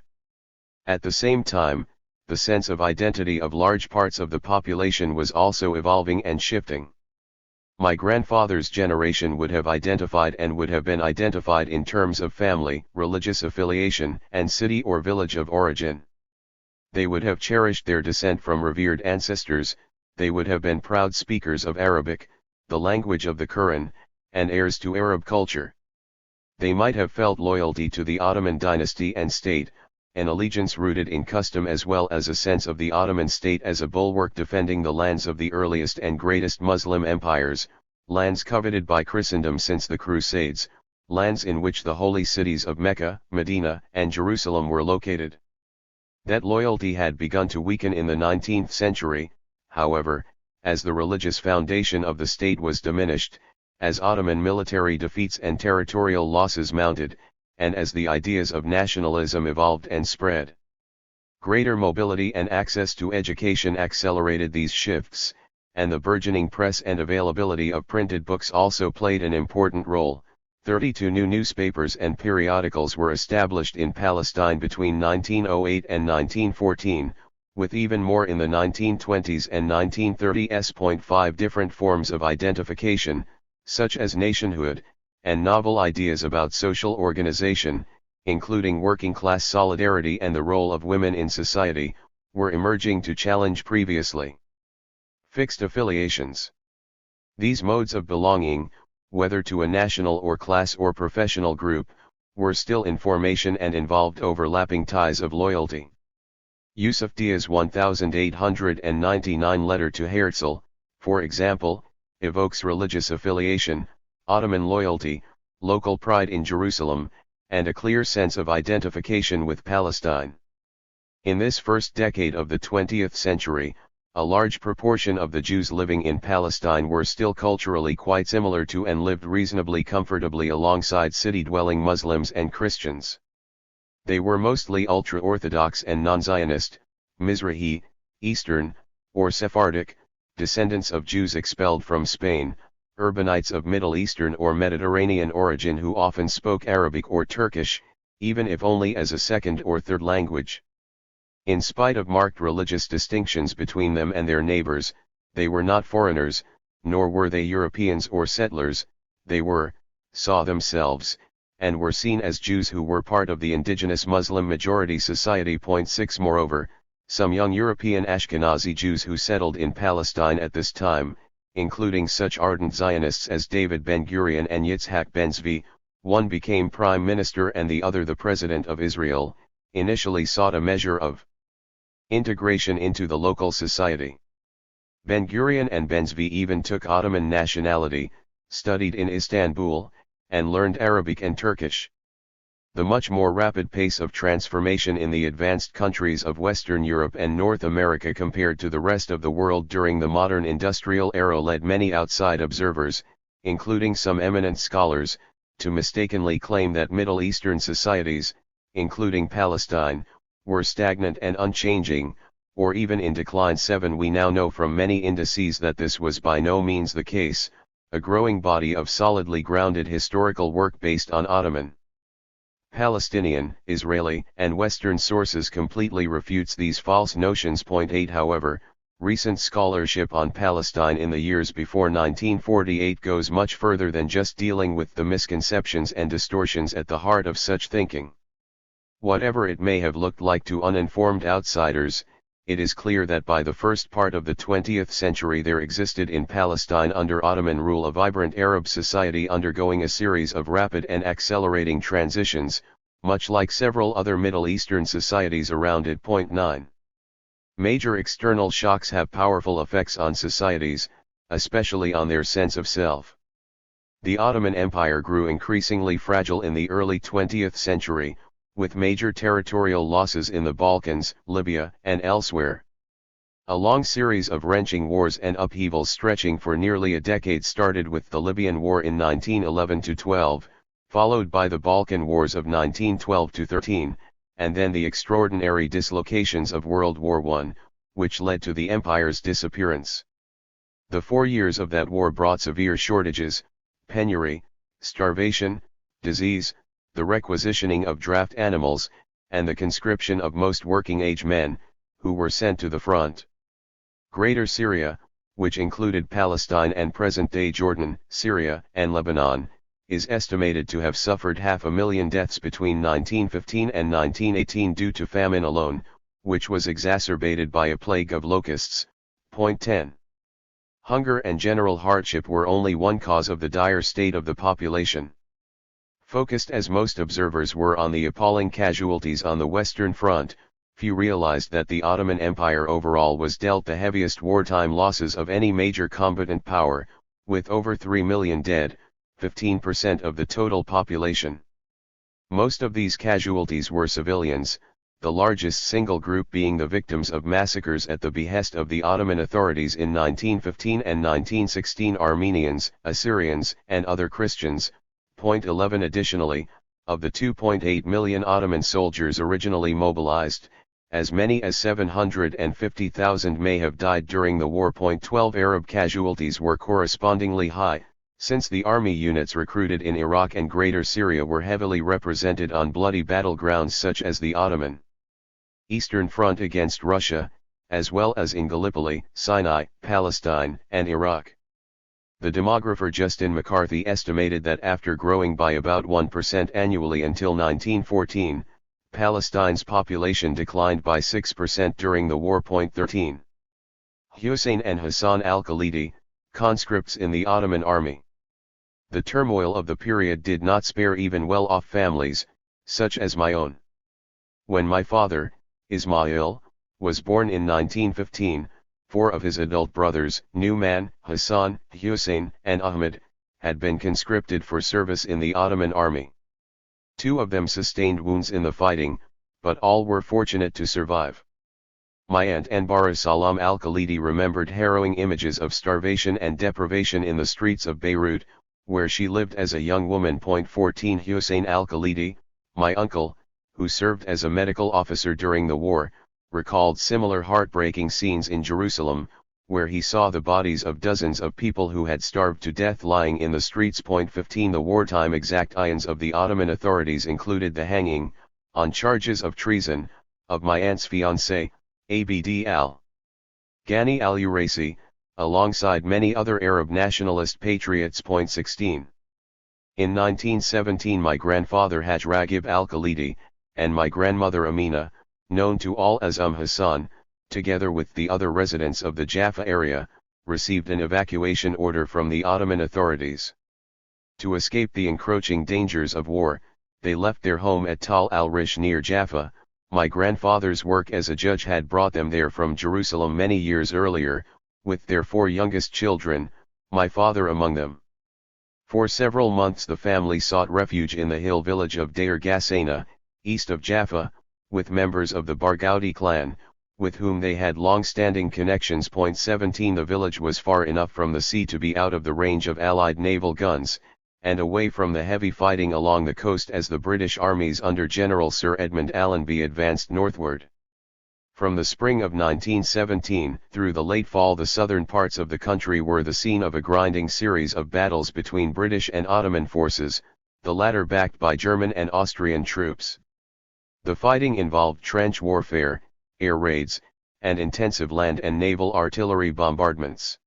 At the same time, the sense of identity of large parts of the population was also evolving and shifting. My grandfather's generation would have identified and would have been identified in terms of family, religious affiliation, and city or village of origin. They would have cherished their descent from revered ancestors, they would have been proud speakers of Arabic, the language of the Quran, and heirs to Arab culture. They might have felt loyalty to the Ottoman dynasty and state, an allegiance rooted in custom as well as a sense of the Ottoman state as a bulwark defending the lands of the earliest and greatest Muslim empires, lands coveted by Christendom since the Crusades, lands in which the holy cities of Mecca, Medina, and Jerusalem were located. That loyalty had begun to weaken in the 19th century, however, as the religious foundation of the state was diminished, as Ottoman military defeats and territorial losses mounted, and as the ideas of nationalism evolved and spread. Greater mobility and access to education accelerated these shifts, and the burgeoning press and availability of printed books also played an important role. 32 new newspapers and periodicals were established in Palestine between 1908 and 1914, with even more in the 1920s and 1930s. 5 different forms of identification, such as nationhood, and novel ideas about social organization, including working-class solidarity and the role of women in society, were emerging to challenge previously fixed affiliations. These modes of belonging, whether to a national or class or professional group, were still in formation and involved overlapping ties of loyalty. Yusuf Dia's 1899 letter to Herzl, for example, evokes religious affiliation, Ottoman loyalty, local pride in Jerusalem, and a clear sense of identification with Palestine. In this first decade of the 20th century, a large proportion of the Jews living in Palestine were still culturally quite similar to and lived reasonably comfortably alongside city-dwelling Muslims and Christians. They were mostly ultra-Orthodox and non-Zionist, Mizrahi, Eastern, or Sephardic, descendants of Jews expelled from Spain, urbanites of Middle Eastern or Mediterranean origin who often spoke Arabic or Turkish, even if only as a second or third language. In spite of marked religious distinctions between them and their neighbors, they were not foreigners, nor were they Europeans or settlers. They saw themselves, and were seen as Jews who were part of the indigenous Muslim majority society. 6 Moreover, some young European Ashkenazi Jews who settled in Palestine at this time, including such ardent Zionists as David Ben-Gurion and Yitzhak Ben-Zvi, one became prime minister and the other the president of Israel, initially sought a measure of integration into the local society. Ben-Gurion and Ben-Zvi even took Ottoman nationality, studied in Istanbul, and learned Arabic and Turkish. The much more rapid pace of transformation in the advanced countries of Western Europe and North America compared to the rest of the world during the modern industrial era led many outside observers, including some eminent scholars, to mistakenly claim that Middle Eastern societies, including Palestine, were stagnant and unchanging, or even in decline. 7 We now know from many indices that this was by no means the case. A growing body of solidly grounded historical work based on Ottoman, Palestinian, Israeli, and Western sources completely refutes these false notions. 8 However, recent scholarship on Palestine in the years before 1948 goes much further than just dealing with the misconceptions and distortions at the heart of such thinking. Whatever it may have looked like to uninformed outsiders, it is clear that by the first part of the 20th century there existed in Palestine under Ottoman rule a vibrant Arab society undergoing a series of rapid and accelerating transitions, much like several other Middle Eastern societies around it. 9. Major external shocks have powerful effects on societies, especially on their sense of self. The Ottoman Empire grew increasingly fragile in the early 20th century, with major territorial losses in the Balkans, Libya, and elsewhere. A long series of wrenching wars and upheavals stretching for nearly a decade started with the Libyan War in 1911-12, followed by the Balkan Wars of 1912-13, and then the extraordinary dislocations of World War I, which led to the empire's disappearance. The 4 years of that war brought severe shortages, penury, starvation, disease, the requisitioning of draft animals, and the conscription of most working-age men, who were sent to the front. Greater Syria, which included Palestine and present-day Jordan, Syria, and Lebanon, is estimated to have suffered 500,000 deaths between 1915 and 1918 due to famine alone, which was exacerbated by a plague of locusts. 10. Hunger and general hardship were only one cause of the dire state of the population. Focused as most observers were on the appalling casualties on the Western Front, few realized that the Ottoman Empire overall was dealt the heaviest wartime losses of any major combatant power, with over 3 million dead, 15% of the total population. Most of these casualties were civilians, the largest single group being the victims of massacres at the behest of the Ottoman authorities in 1915 and 1916 Armenians, Assyrians, and other Christians. 11 Additionally, of the 2.8 million Ottoman soldiers originally mobilized, as many as 750,000 may have died during the war. 12 Arab casualties were correspondingly high, since the army units recruited in Iraq and Greater Syria were heavily represented on bloody battlegrounds such as the Ottoman Eastern Front against Russia, as well as in Gallipoli, Sinai, Palestine, and Iraq. The demographer Justin McCarthy estimated that after growing by about 1% annually until 1914, Palestine's population declined by 6% during the war. 13. Hussein and Hassan al-Khalidi, conscripts in the Ottoman army. The turmoil of the period did not spare even well-off families, such as my own. When my father, Ismail, was born in 1915, 4 of his adult brothers, Numan, Hassan, Hussein, and Ahmed, had been conscripted for service in the Ottoman army. 2 of them sustained wounds in the fighting, but all were fortunate to survive. My aunt Anbara Salam al-Khalidi remembered harrowing images of starvation and deprivation in the streets of Beirut, where she lived as a young woman. 14 Hussein al-Khalidi, my uncle, who served as a medical officer during the war, recalled similar heartbreaking scenes in Jerusalem, where he saw the bodies of dozens of people who had starved to death lying in the streets. 15 The wartime exactions of the Ottoman authorities included the hanging, on charges of treason, of my aunt's fiancé, Abd al-Ghani al-Uraisi, alongside many other Arab nationalist patriots. 16 In 1917 my grandfather Haj Raghib al-Khalidi, and my grandmother Amina, known to all as Hassan, together with the other residents of the Jaffa area, received an evacuation order from the Ottoman authorities. To escape the encroaching dangers of war, they left their home at Tal al-Rish near Jaffa. My grandfather's work as a judge had brought them there from Jerusalem many years earlier, with their 4 youngest children, my father among them. For several months the family sought refuge in the hill village of Deir Ghassaina, east of Jaffa, with members of the Barghouti clan, with whom they had long-standing connections. 17 The village was far enough from the sea to be out of the range of Allied naval guns, and away from the heavy fighting along the coast as the British armies under General Sir Edmund Allenby advanced northward. From the spring of 1917 through the late fall the southern parts of the country were the scene of a grinding series of battles between British and Ottoman forces, the latter backed by German and Austrian troops. The fighting involved trench warfare, air raids, and intensive land and naval artillery bombardments.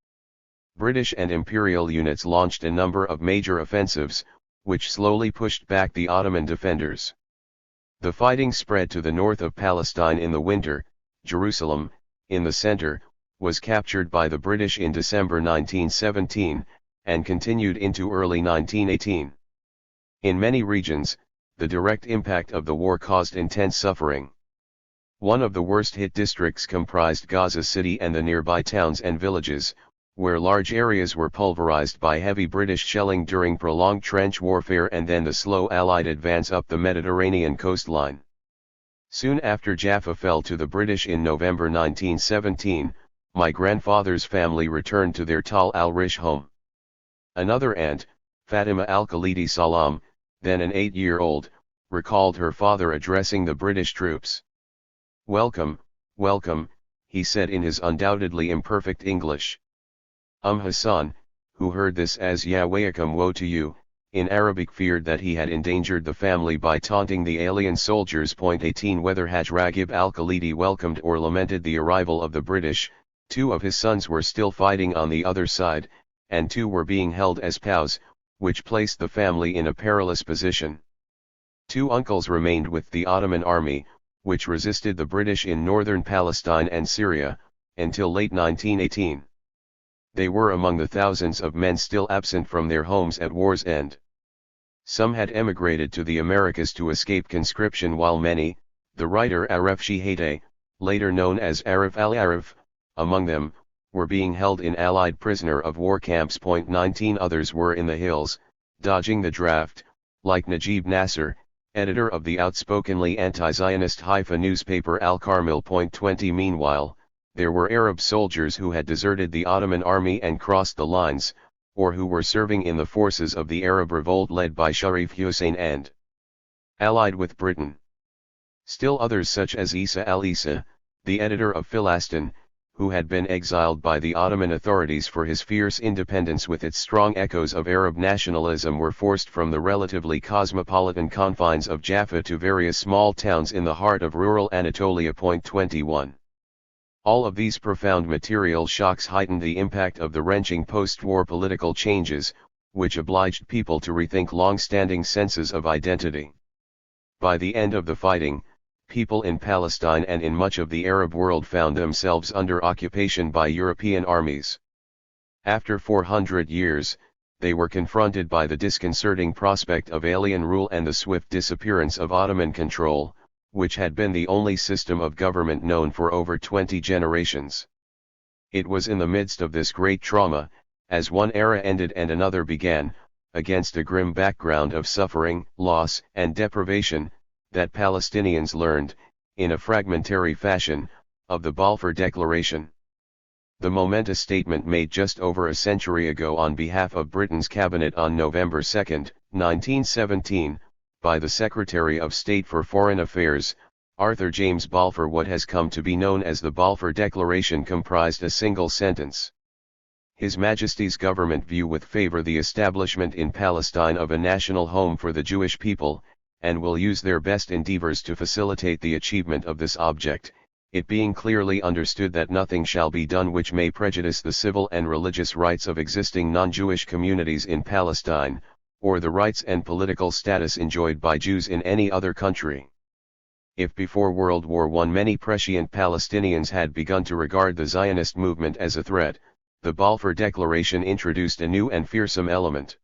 British and Imperial units launched a number of major offensives, which slowly pushed back the Ottoman defenders. The fighting spread to the north of Palestine in the winter. Jerusalem, in the center, was captured by the British in December 1917, and continued into early 1918. In many regions, the direct impact of the war caused intense suffering. One of the worst-hit districts comprised Gaza City and the nearby towns and villages, where large areas were pulverized by heavy British shelling during prolonged trench warfare and then the slow Allied advance up the Mediterranean coastline. Soon after Jaffa fell to the British in November 1917, my grandfather's family returned to their Tal al-Rish home. Another aunt, Fatima al-Khalidi Salam, then an 8-year-old, recalled her father addressing the British troops. "Welcome, welcome," he said in his undoubtedly imperfect English. Hassan, who heard this as Yahwehacum woe to you, in Arabic feared that he had endangered the family by taunting the alien soldiers. 18 Whether Haj Raghib al-Khalidi welcomed or lamented the arrival of the British, 2 of his sons were still fighting on the other side, and 2 were being held as POWs, which placed the family in a perilous position. 2 uncles remained with the Ottoman army, which resisted the British in northern Palestine and Syria, until late 1918. They were among the thousands of men still absent from their homes at war's end. Some had emigrated to the Americas to escape conscription while many, the writer Arif Shihete, later known as Arif al-Arif, among them, were being held in Allied prisoner of war camps. 19 Others were in the hills, dodging the draft, like Najib Nasser, editor of the outspokenly anti-Zionist Haifa newspaper Al-Carmel. 20 Meanwhile, there were Arab soldiers who had deserted the Ottoman army and crossed the lines, or who were serving in the forces of the Arab revolt led by Sharif Hussein and allied with Britain. Still others such as Isa al-Isa, the editor of Philastin, who had been exiled by the Ottoman authorities for his fierce independence with its strong echoes of Arab nationalism, were forced from the relatively cosmopolitan confines of Jaffa to various small towns in the heart of rural Anatolia. 21. All of these profound material shocks heightened the impact of the wrenching post-war political changes, which obliged people to rethink long-standing senses of identity. By the end of the fighting, people in Palestine and in much of the Arab world found themselves under occupation by European armies. After 400 years, they were confronted by the disconcerting prospect of alien rule and the swift disappearance of Ottoman control, which had been the only system of government known for over 20 generations. It was in the midst of this great trauma, as one era ended and another began, against a grim background of suffering, loss, and deprivation, that Palestinians learned, in a fragmentary fashion, of the Balfour Declaration. The momentous statement made just over a century ago on behalf of Britain's cabinet on November 2, 1917, by the Secretary of State for Foreign Affairs, Arthur James Balfour. What has come to be known as the Balfour Declaration comprised a single sentence. His Majesty's government view with favour the establishment in Palestine of a national home for the Jewish people, and will use their best endeavours to facilitate the achievement of this object, it being clearly understood that nothing shall be done which may prejudice the civil and religious rights of existing non-Jewish communities in Palestine, or the rights and political status enjoyed by Jews in any other country. If before World War I many prescient Palestinians had begun to regard the Zionist movement as a threat, the Balfour Declaration introduced a new and fearsome element.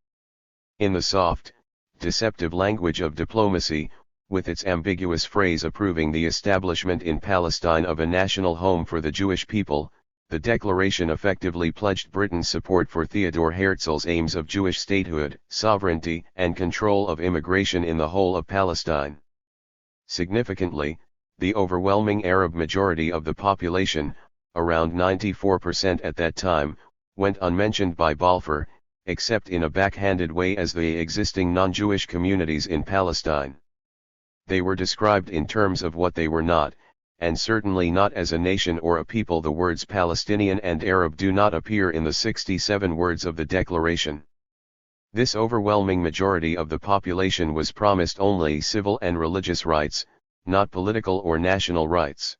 In the soft, deceptive language of diplomacy, with its ambiguous phrase approving the establishment in Palestine of a national home for the Jewish people, the declaration effectively pledged Britain's support for Theodor Herzl's aims of Jewish statehood, sovereignty, and control of immigration in the whole of Palestine. Significantly, the overwhelming Arab majority of the population, around 94% at that time, went unmentioned by Balfour, except in a backhanded way as the existing non-Jewish communities in Palestine. They were described in terms of what they were not, and certainly not as a nation or a people. The words Palestinian and Arab do not appear in the 67 words of the declaration. This overwhelming majority of the population was promised only civil and religious rights, not political or national rights.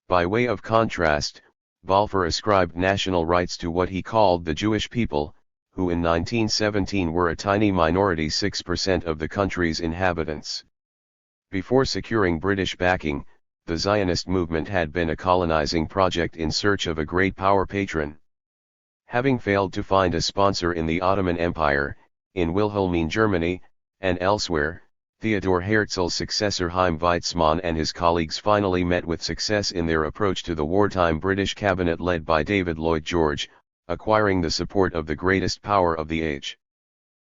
By way of contrast, Balfour ascribed national rights to what he called the Jewish people, who in 1917 were a tiny minority, 6% of the country's inhabitants. Before securing British backing, the Zionist movement had been a colonizing project in search of a great power patron. Having failed to find a sponsor in the Ottoman Empire, in Wilhelmine Germany, and elsewhere, Theodor Herzl's successor Chaim Weizmann and his colleagues finally met with success in their approach to the wartime British cabinet led by David Lloyd George, acquiring the support of the greatest power of the age.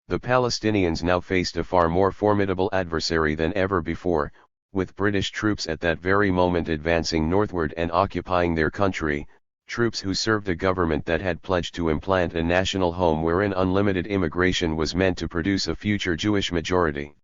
The Palestinians now faced a far more formidable adversary than ever before, with British troops at that very moment advancing northward and occupying their country, troops who served a government that had pledged to implant a national home wherein unlimited immigration was meant to produce a future Jewish majority.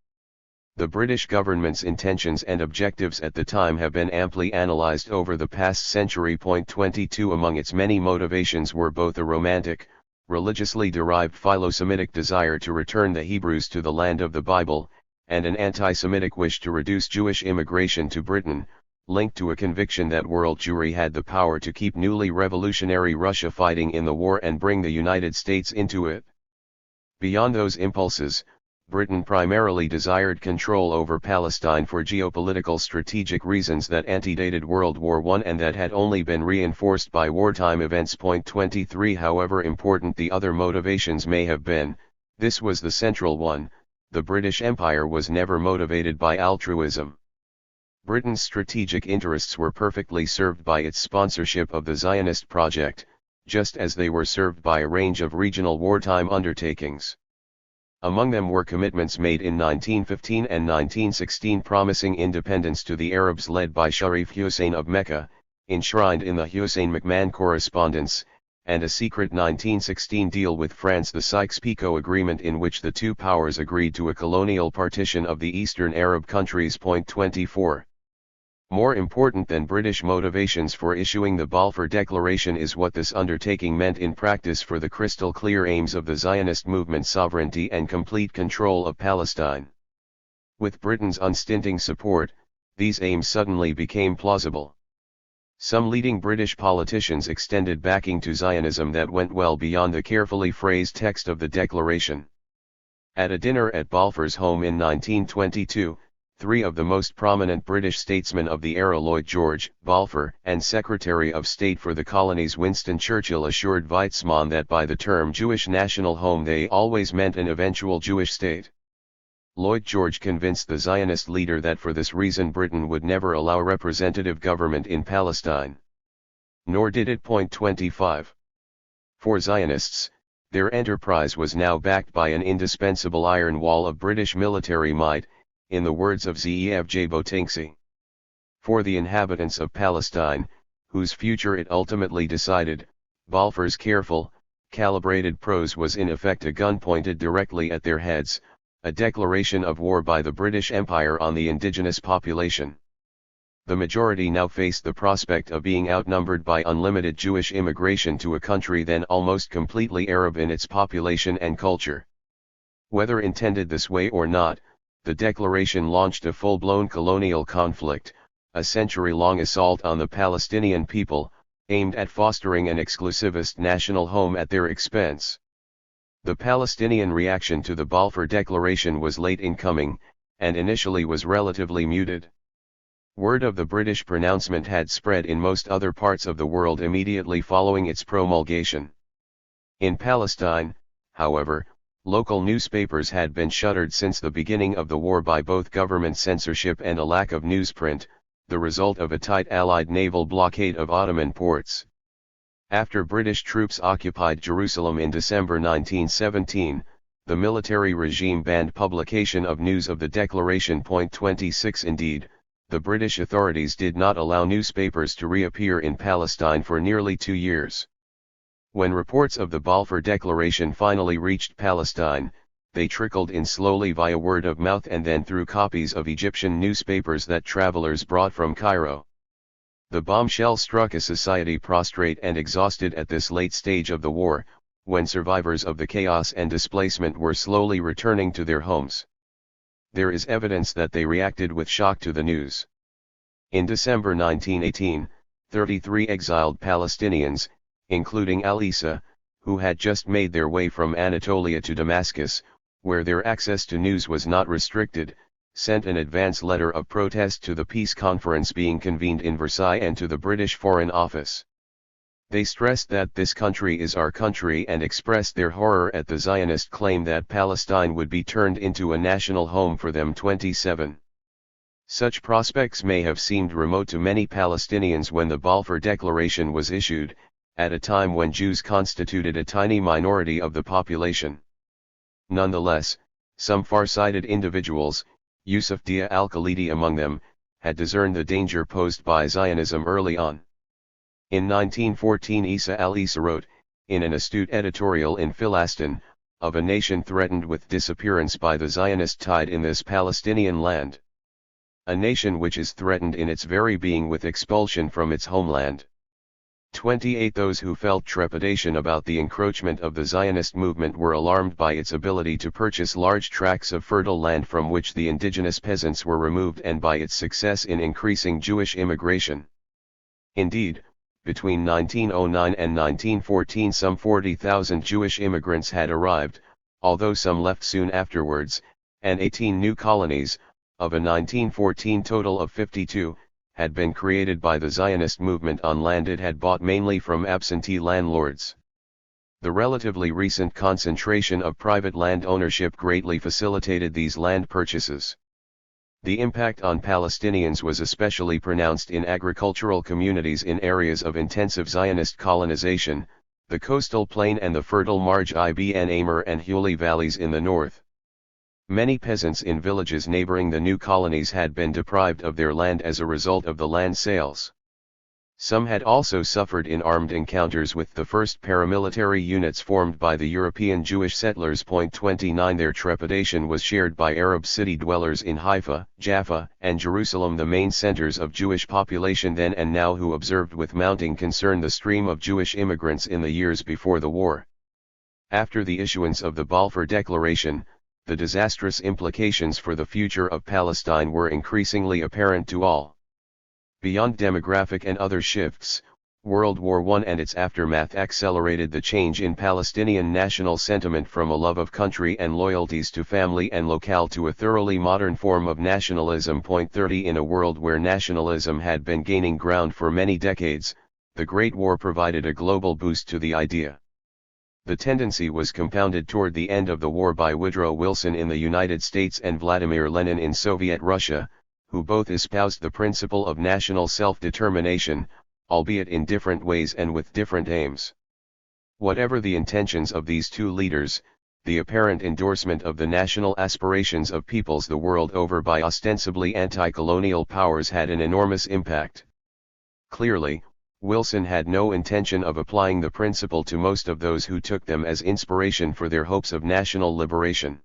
The British government's intentions and objectives at the time have been amply analysed over the past century. 22 Among its many motivations were both a romantic, religiously derived philo-Semitic desire to return the Hebrews to the land of the Bible, and an anti-Semitic wish to reduce Jewish immigration to Britain, linked to a conviction that world Jewry had the power to keep newly revolutionary Russia fighting in the war and bring the United States into it. Beyond those impulses, Britain primarily desired control over Palestine for geopolitical strategic reasons that antedated World War I and that had only been reinforced by wartime events. 23 However important the other motivations may have been, this was the central one: the British Empire was never motivated by altruism. Britain's strategic interests were perfectly served by its sponsorship of the Zionist project, just as they were served by a range of regional wartime undertakings. Among them were commitments made in 1915 and 1916 promising independence to the Arabs led by Sharif Hussein of Mecca, enshrined in the Hussein-McMahon Correspondence, and a secret 1916 deal with France, the Sykes-Picot Agreement, in which the two powers agreed to a colonial partition of the Eastern Arab countries. 24. More important than British motivations for issuing the Balfour Declaration is what this undertaking meant in practice for the crystal-clear aims of the Zionist movement: sovereignty and complete control of Palestine. With Britain's unstinting support, these aims suddenly became plausible. Some leading British politicians extended backing to Zionism that went well beyond the carefully phrased text of the declaration. At a dinner at Balfour's home in 1922, three of the most prominent British statesmen of the era, Lloyd George, Balfour, and Secretary of State for the Colonies Winston Churchill, assured Weizmann that by the term Jewish national home they always meant an eventual Jewish state. Lloyd George convinced the Zionist leader that for this reason Britain would never allow representative government in Palestine. Nor did it. 25. For Zionists, their enterprise was now backed by an indispensable iron wall of British military might, in the words of Zeev Jabotinsky. For the inhabitants of Palestine, whose future it ultimately decided, Balfour's careful, calibrated prose was in effect a gun pointed directly at their heads, a declaration of war by the British Empire on the indigenous population. The majority now faced the prospect of being outnumbered by unlimited Jewish immigration to a country then almost completely Arab in its population and culture. Whether intended this way or not, the declaration launched a full-blown colonial conflict, a century-long assault on the Palestinian people, aimed at fostering an exclusivist national home at their expense. The Palestinian reaction to the Balfour Declaration was late in coming, and initially was relatively muted. Word of the British pronouncement had spread in most other parts of the world immediately following its promulgation. In Palestine, however, local newspapers had been shuttered since the beginning of the war by both government censorship and a lack of newsprint, the result of a tight Allied naval blockade of Ottoman ports. After British troops occupied Jerusalem in December 1917, the military regime banned publication of news of the declaration. 26. Indeed, the British authorities did not allow newspapers to reappear in Palestine for nearly 2 years. When reports of the Balfour Declaration finally reached Palestine, they trickled in slowly via word of mouth and then through copies of Egyptian newspapers that travelers brought from Cairo. The bombshell struck a society prostrate and exhausted at this late stage of the war, when survivors of the chaos and displacement were slowly returning to their homes. There is evidence that they reacted with shock to the news. In December 1918, 33 exiled Palestinians, including Al-Isa, who had just made their way from Anatolia to Damascus, where their access to news was not restricted, sent an advance letter of protest to the peace conference being convened in Versailles and to the British Foreign Office. They stressed that this country is our country and expressed their horror at the Zionist claim that Palestine would be turned into a national home for them. 27. Such prospects may have seemed remote to many Palestinians when the Balfour Declaration was issued, at a time when Jews constituted a tiny minority of the population. Nonetheless, some far-sighted individuals, Yusuf Dia al-Khalidi among them, had discerned the danger posed by Zionism early on. In 1914 Isa al-Isa wrote, in an astute editorial in Philastin, of a nation threatened with disappearance by the Zionist tide in this Palestinian land. A nation which is threatened in its very being with expulsion from its homeland. 28. Those who felt trepidation about the encroachment of the Zionist movement were alarmed by its ability to purchase large tracts of fertile land from which the indigenous peasants were removed and by its success in increasing Jewish immigration. Indeed, between 1909 and 1914 some 40,000 Jewish immigrants had arrived, although some left soon afterwards, and 18 new colonies, of a 1914 total of 52, had been created by the Zionist movement on land it had bought mainly from absentee landlords. The relatively recent concentration of private land ownership greatly facilitated these land purchases. The impact on Palestinians was especially pronounced in agricultural communities in areas of intensive Zionist colonization, the coastal plain and the fertile Marj ibn Amr and Huli valleys in the north. Many peasants in villages neighboring the new colonies had been deprived of their land as a result of the land sales. Some had also suffered in armed encounters with the first paramilitary units formed by the European Jewish settlers. 29 Their trepidation was shared by Arab city dwellers in Haifa, Jaffa, and Jerusalem, the main centers of Jewish population then and now, who observed with mounting concern the stream of Jewish immigrants in the years before the war. After the issuance of the Balfour Declaration, the disastrous implications for the future of Palestine were increasingly apparent to all. Beyond demographic and other shifts, World War I and its aftermath accelerated the change in Palestinian national sentiment from a love of country and loyalties to family and locale to a thoroughly modern form of nationalism. 30 In a world where nationalism had been gaining ground for many decades, the Great War provided a global boost to the idea. The tendency was compounded toward the end of the war by Woodrow Wilson in the United States and Vladimir Lenin in Soviet Russia, who both espoused the principle of national self-determination, albeit in different ways and with different aims. Whatever the intentions of these two leaders, the apparent endorsement of the national aspirations of peoples the world over by ostensibly anti-colonial powers had an enormous impact. Clearly, Wilson had no intention of applying the principle to most of those who took them as inspiration for their hopes of national liberation.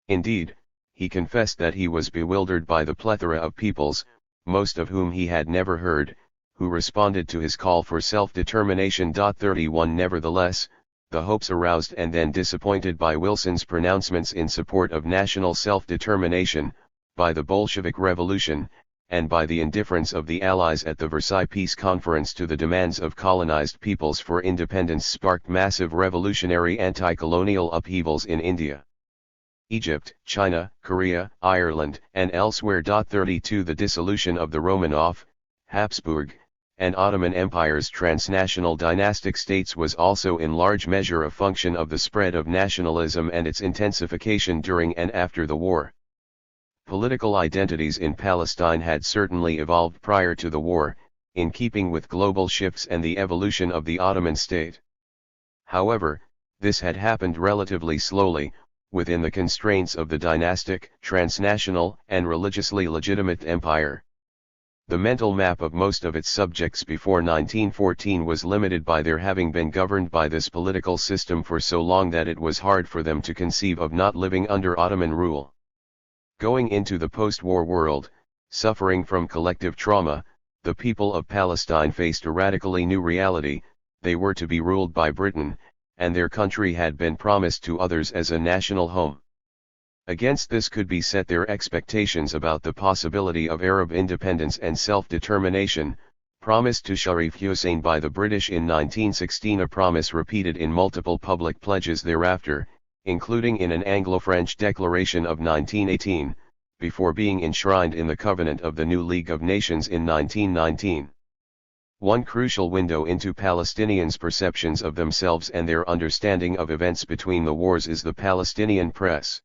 Indeed, he confessed that he was bewildered by the plethora of peoples, most of whom he had never heard, who responded to his call for self-determination. 31 Nevertheless, the hopes aroused and then disappointed by Wilson's pronouncements in support of national self-determination, by the Bolshevik Revolution, and by the indifference of the Allies at the Versailles Peace Conference to the demands of colonized peoples for independence sparked massive revolutionary anti-colonial upheavals in India, Egypt, China, Korea, Ireland, and elsewhere. 32 The dissolution of the Romanov, Habsburg, and Ottoman empires' transnational dynastic states was also in large measure a function of the spread of nationalism and its intensification during and after the war. Political identities in Palestine had certainly evolved prior to the war, in keeping with global shifts and the evolution of the Ottoman state. However, this had happened relatively slowly, within the constraints of the dynastic, transnational, and religiously legitimate empire. The mental map of most of its subjects before 1914 was limited by their having been governed by this political system for so long that it was hard for them to conceive of not living under Ottoman rule. Going into the post-war world, suffering from collective trauma, the people of Palestine faced a radically new reality: they were to be ruled by Britain, and their country had been promised to others as a national home. Against this could be set their expectations about the possibility of Arab independence and self-determination, promised to Sharif Hussein by the British in 1916, a promise repeated in multiple public pledges thereafter, including in an Anglo-French declaration of 1918, before being enshrined in the Covenant of the new League of Nations in 1919. One crucial window into Palestinians' perceptions of themselves and their understanding of events between the wars is the Palestinian press.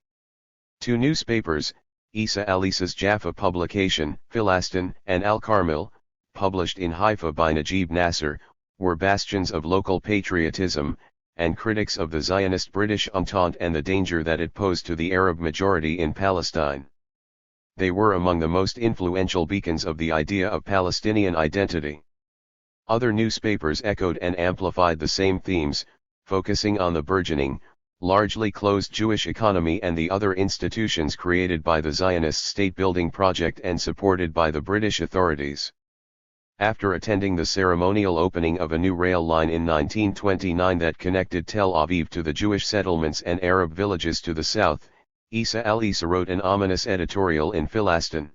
Two newspapers, Isa Alisa's Jaffa publication, Philastin, and Al-Carmel, published in Haifa by Najib Nasser, were bastions of local patriotism, and critics of the Zionist British Entente and the danger that it posed to the Arab majority in Palestine. They were among the most influential beacons of the idea of Palestinian identity. Other newspapers echoed and amplified the same themes, focusing on the burgeoning, largely closed Jewish economy and the other institutions created by the Zionist state-building project and supported by the British authorities. After attending the ceremonial opening of a new rail line in 1929 that connected Tel Aviv to the Jewish settlements and Arab villages to the south, Isa Alisa wrote an ominous editorial in Philastin.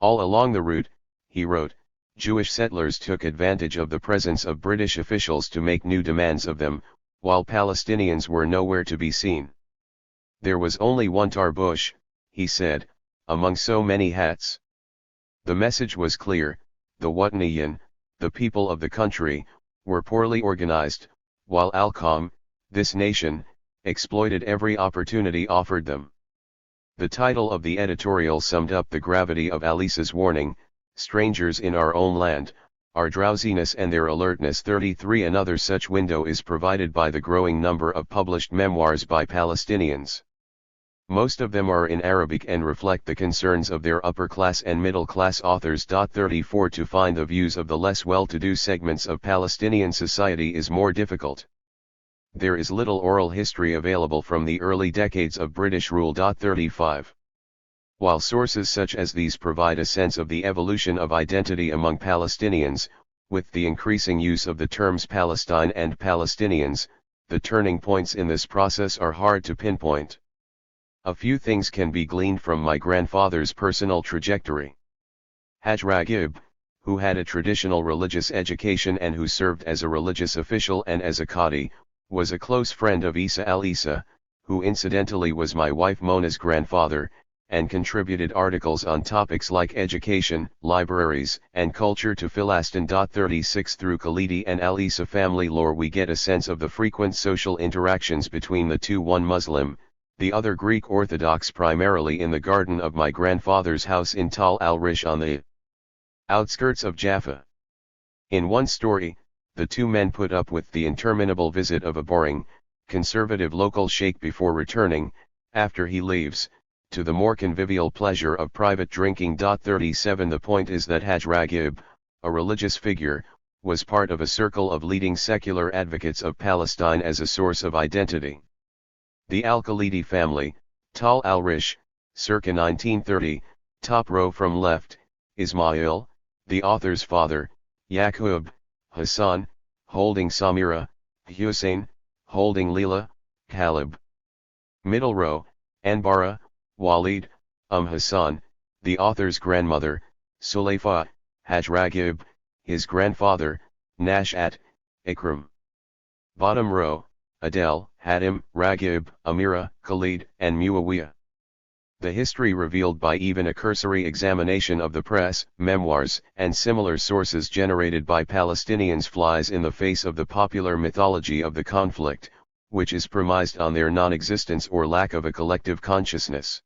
All along the route, he wrote, Jewish settlers took advantage of the presence of British officials to make new demands of them, while Palestinians were nowhere to be seen. There was only one tarbush, he said, among so many hats. The message was clear: the Wataniyan, the people of the country, were poorly organized, while Al-Qam, this nation, exploited every opportunity offered them. The title of the editorial summed up the gravity of Alisa's warning: strangers in our own land, our drowsiness and their alertness. 33 Another such window is provided by the growing number of published memoirs by Palestinians. Most of them are in Arabic and reflect the concerns of their upper-class and middle-class authors. 34 To find the views of the less well-to-do segments of Palestinian society is more difficult. There is little oral history available from the early decades of British rule. 35 While sources such as these provide a sense of the evolution of identity among Palestinians, with the increasing use of the terms Palestine and Palestinians, the turning points in this process are hard to pinpoint. A few things can be gleaned from my grandfather's personal trajectory. Haj Raghib, who had a traditional religious education and who served as a religious official and as a qadi, was a close friend of Isa al-Isa, who incidentally was my wife Mona's grandfather, and contributed articles on topics like education, libraries, and culture to Philastin. 36 Through Khalidi and al-Isa family lore we get a sense of the frequent social interactions between the two, one Muslim, the other Greek Orthodox, primarily in the garden of my grandfather's house in Tal al-Rish on the outskirts of Jaffa. In one story, the two men put up with the interminable visit of a boring, conservative local sheikh before returning, after he leaves, to the more convivial pleasure of private drinking. 37 The point is that Haj Raghib, a religious figure, was part of a circle of leading secular advocates of Palestine as a source of identity. The Al-Khalidi family, Tal al-Rish, circa 1930, top row from left, Ismail, the author's father, Yaqub, Hassan, holding Samira, Hussein, holding Leela, Kalib. Middle row, Anbara, Walid, Hassan, the author's grandmother, Sulayfa, Haj Raghib, his grandfather, Nashat, Ikram. Bottom row, Adel, Hadim, Raghib, Amira, Khalid, and Muawiyah. The history revealed by even a cursory examination of the press, memoirs, and similar sources generated by Palestinians flies in the face of the popular mythology of the conflict, which is premised on their non-existence or lack of a collective consciousness.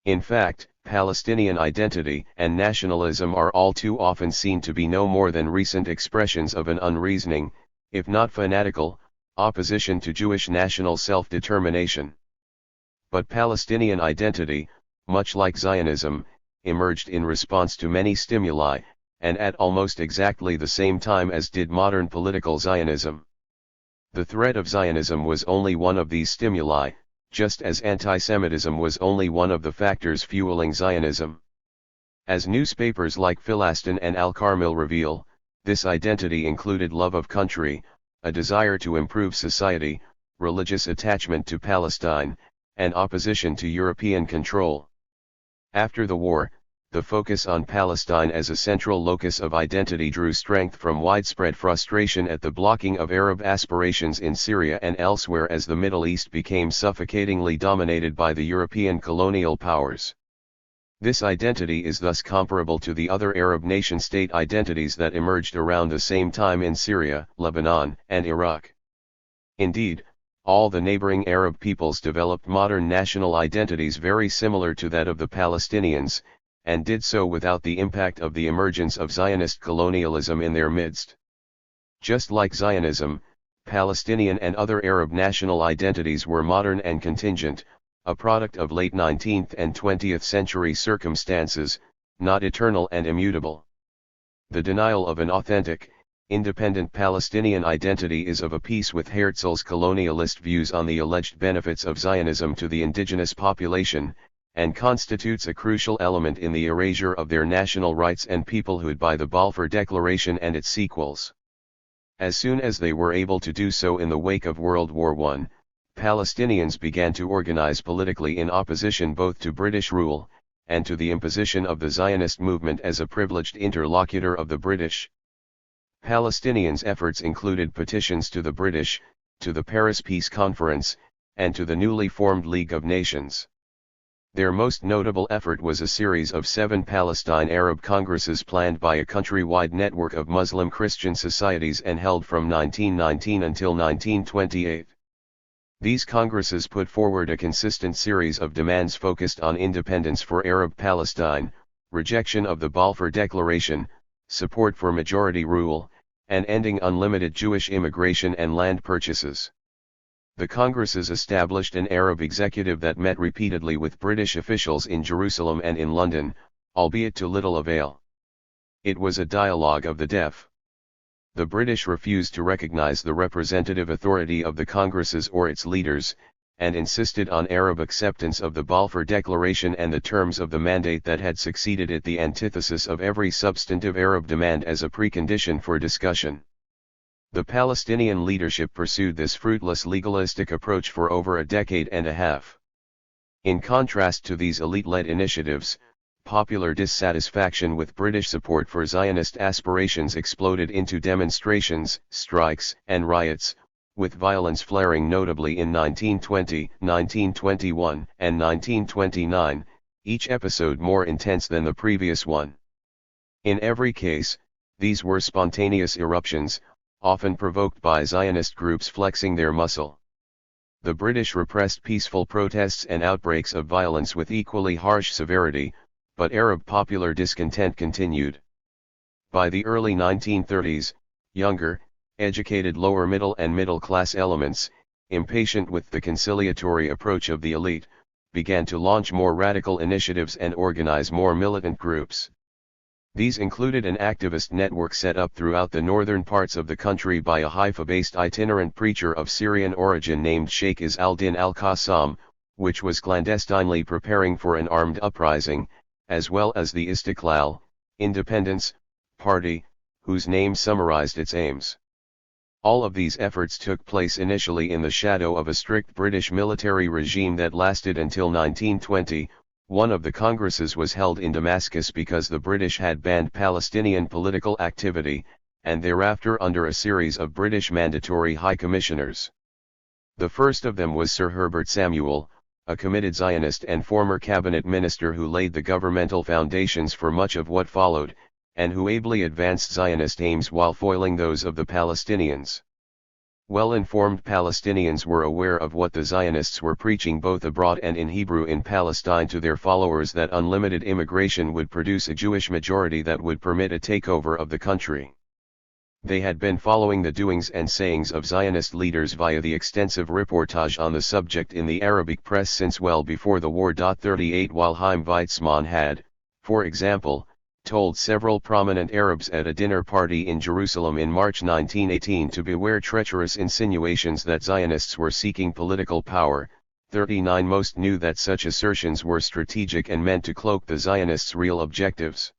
In fact, Palestinian identity and nationalism are all too often seen to be no more than recent expressions of an unreasoning, if not fanatical, opposition to Jewish national self-determination. But Palestinian identity, much like Zionism, emerged in response to many stimuli, and at almost exactly the same time as did modern political Zionism. The threat of Zionism was only one of these stimuli, just as anti-Semitism was only one of the factors fueling Zionism. As newspapers like Philastin and Al-Carmel reveal, this identity included love of country, a desire to improve society, religious attachment to Palestine, and opposition to European control. After the war, the focus on Palestine as a central locus of identity drew strength from widespread frustration at the blocking of Arab aspirations in Syria and elsewhere as the Middle East became suffocatingly dominated by the European colonial powers. This identity is thus comparable to the other Arab nation-state identities that emerged around the same time in Syria, Lebanon, and Iraq. Indeed, all the neighboring Arab peoples developed modern national identities very similar to that of the Palestinians, and did so without the impact of the emergence of Zionist colonialism in their midst. Just like Zionism, Palestinian and other Arab national identities were modern and contingent, a product of late 19th and 20th century circumstances, not eternal and immutable. The denial of an authentic, independent Palestinian identity is of a piece with Herzl's colonialist views on the alleged benefits of Zionism to the indigenous population, and constitutes a crucial element in the erasure of their national rights and peoplehood by the Balfour Declaration and its sequels. As soon as they were able to do so in the wake of World War I, Palestinians began to organize politically in opposition both to British rule, and to the imposition of the Zionist movement as a privileged interlocutor of the British. Palestinians' efforts included petitions to the British, to the Paris Peace Conference, and to the newly formed League of Nations. Their most notable effort was a series of 7 Palestine Arab Congresses planned by a countrywide network of Muslim Christian societies and held from 1919 until 1928. These congresses put forward a consistent series of demands focused on independence for Arab Palestine, rejection of the Balfour Declaration, support for majority rule, and ending unlimited Jewish immigration and land purchases. The Congresses established an Arab executive that met repeatedly with British officials in Jerusalem and in London, albeit to little avail. It was a dialogue of the deaf. The British refused to recognize the representative authority of the Congresses or its leaders, and insisted on Arab acceptance of the Balfour Declaration and the terms of the mandate that had succeeded it, the antithesis of every substantive Arab demand, as a precondition for discussion. The Palestinian leadership pursued this fruitless legalistic approach for over a decade and a half. In contrast to these elite-led initiatives, popular dissatisfaction with British support for Zionist aspirations exploded into demonstrations, strikes, and riots, with violence flaring notably in 1920, 1921, and 1929, each episode more intense than the previous one. In every case, these were spontaneous eruptions, often provoked by Zionist groups flexing their muscle. The British repressed peaceful protests and outbreaks of violence with equally harsh severity, but Arab popular discontent continued. By the early 1930s, younger, educated lower middle and middle-class elements, impatient with the conciliatory approach of the elite, began to launch more radical initiatives and organize more militant groups. These included an activist network set up throughout the northern parts of the country by a Haifa-based itinerant preacher of Syrian origin named Sheikh Izz al-Din al-Qassam, which was clandestinely preparing for an armed uprising, as well as the Istiqlal, Independence, Party, whose name summarized its aims. All of these efforts took place initially in the shadow of a strict British military regime that lasted until 1920. One of the Congresses was held in Damascus because the British had banned Palestinian political activity, and thereafter under a series of British mandatory high commissioners. The first of them was Sir Herbert Samuel, a committed Zionist and former cabinet minister who laid the governmental foundations for much of what followed, and who ably advanced Zionist aims while foiling those of the Palestinians. Well-informed Palestinians were aware of what the Zionists were preaching both abroad and in Hebrew in Palestine to their followers, that unlimited immigration would produce a Jewish majority that would permit a takeover of the country. They had been following the doings and sayings of Zionist leaders via the extensive reportage on the subject in the Arabic press since well before the war. 38 While Chaim Weizmann had, for example, told several prominent Arabs at a dinner party in Jerusalem in March 1918 to beware treacherous insinuations that Zionists were seeking political power. 39 Most knew that such assertions were strategic and meant to cloak the Zionists' real objectives.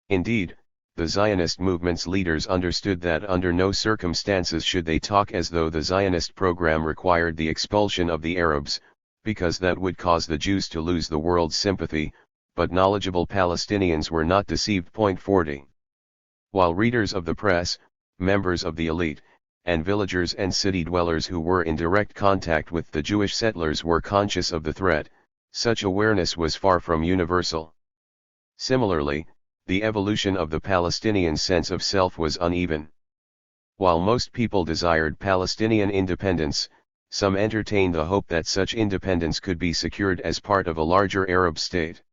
Indeed, the Zionist movement's leaders understood that under no circumstances should they talk as though the Zionist program required the expulsion of the Arabs, because that would cause the Jews to lose the world's sympathy, but knowledgeable Palestinians were not deceived. 40. While readers of the press, members of the elite, and villagers and city dwellers who were in direct contact with the Jewish settlers were conscious of the threat, such awareness was far from universal. Similarly, the evolution of the Palestinian sense of self was uneven. While most people desired Palestinian independence, some entertained the hope that such independence could be secured as part of a larger Arab state.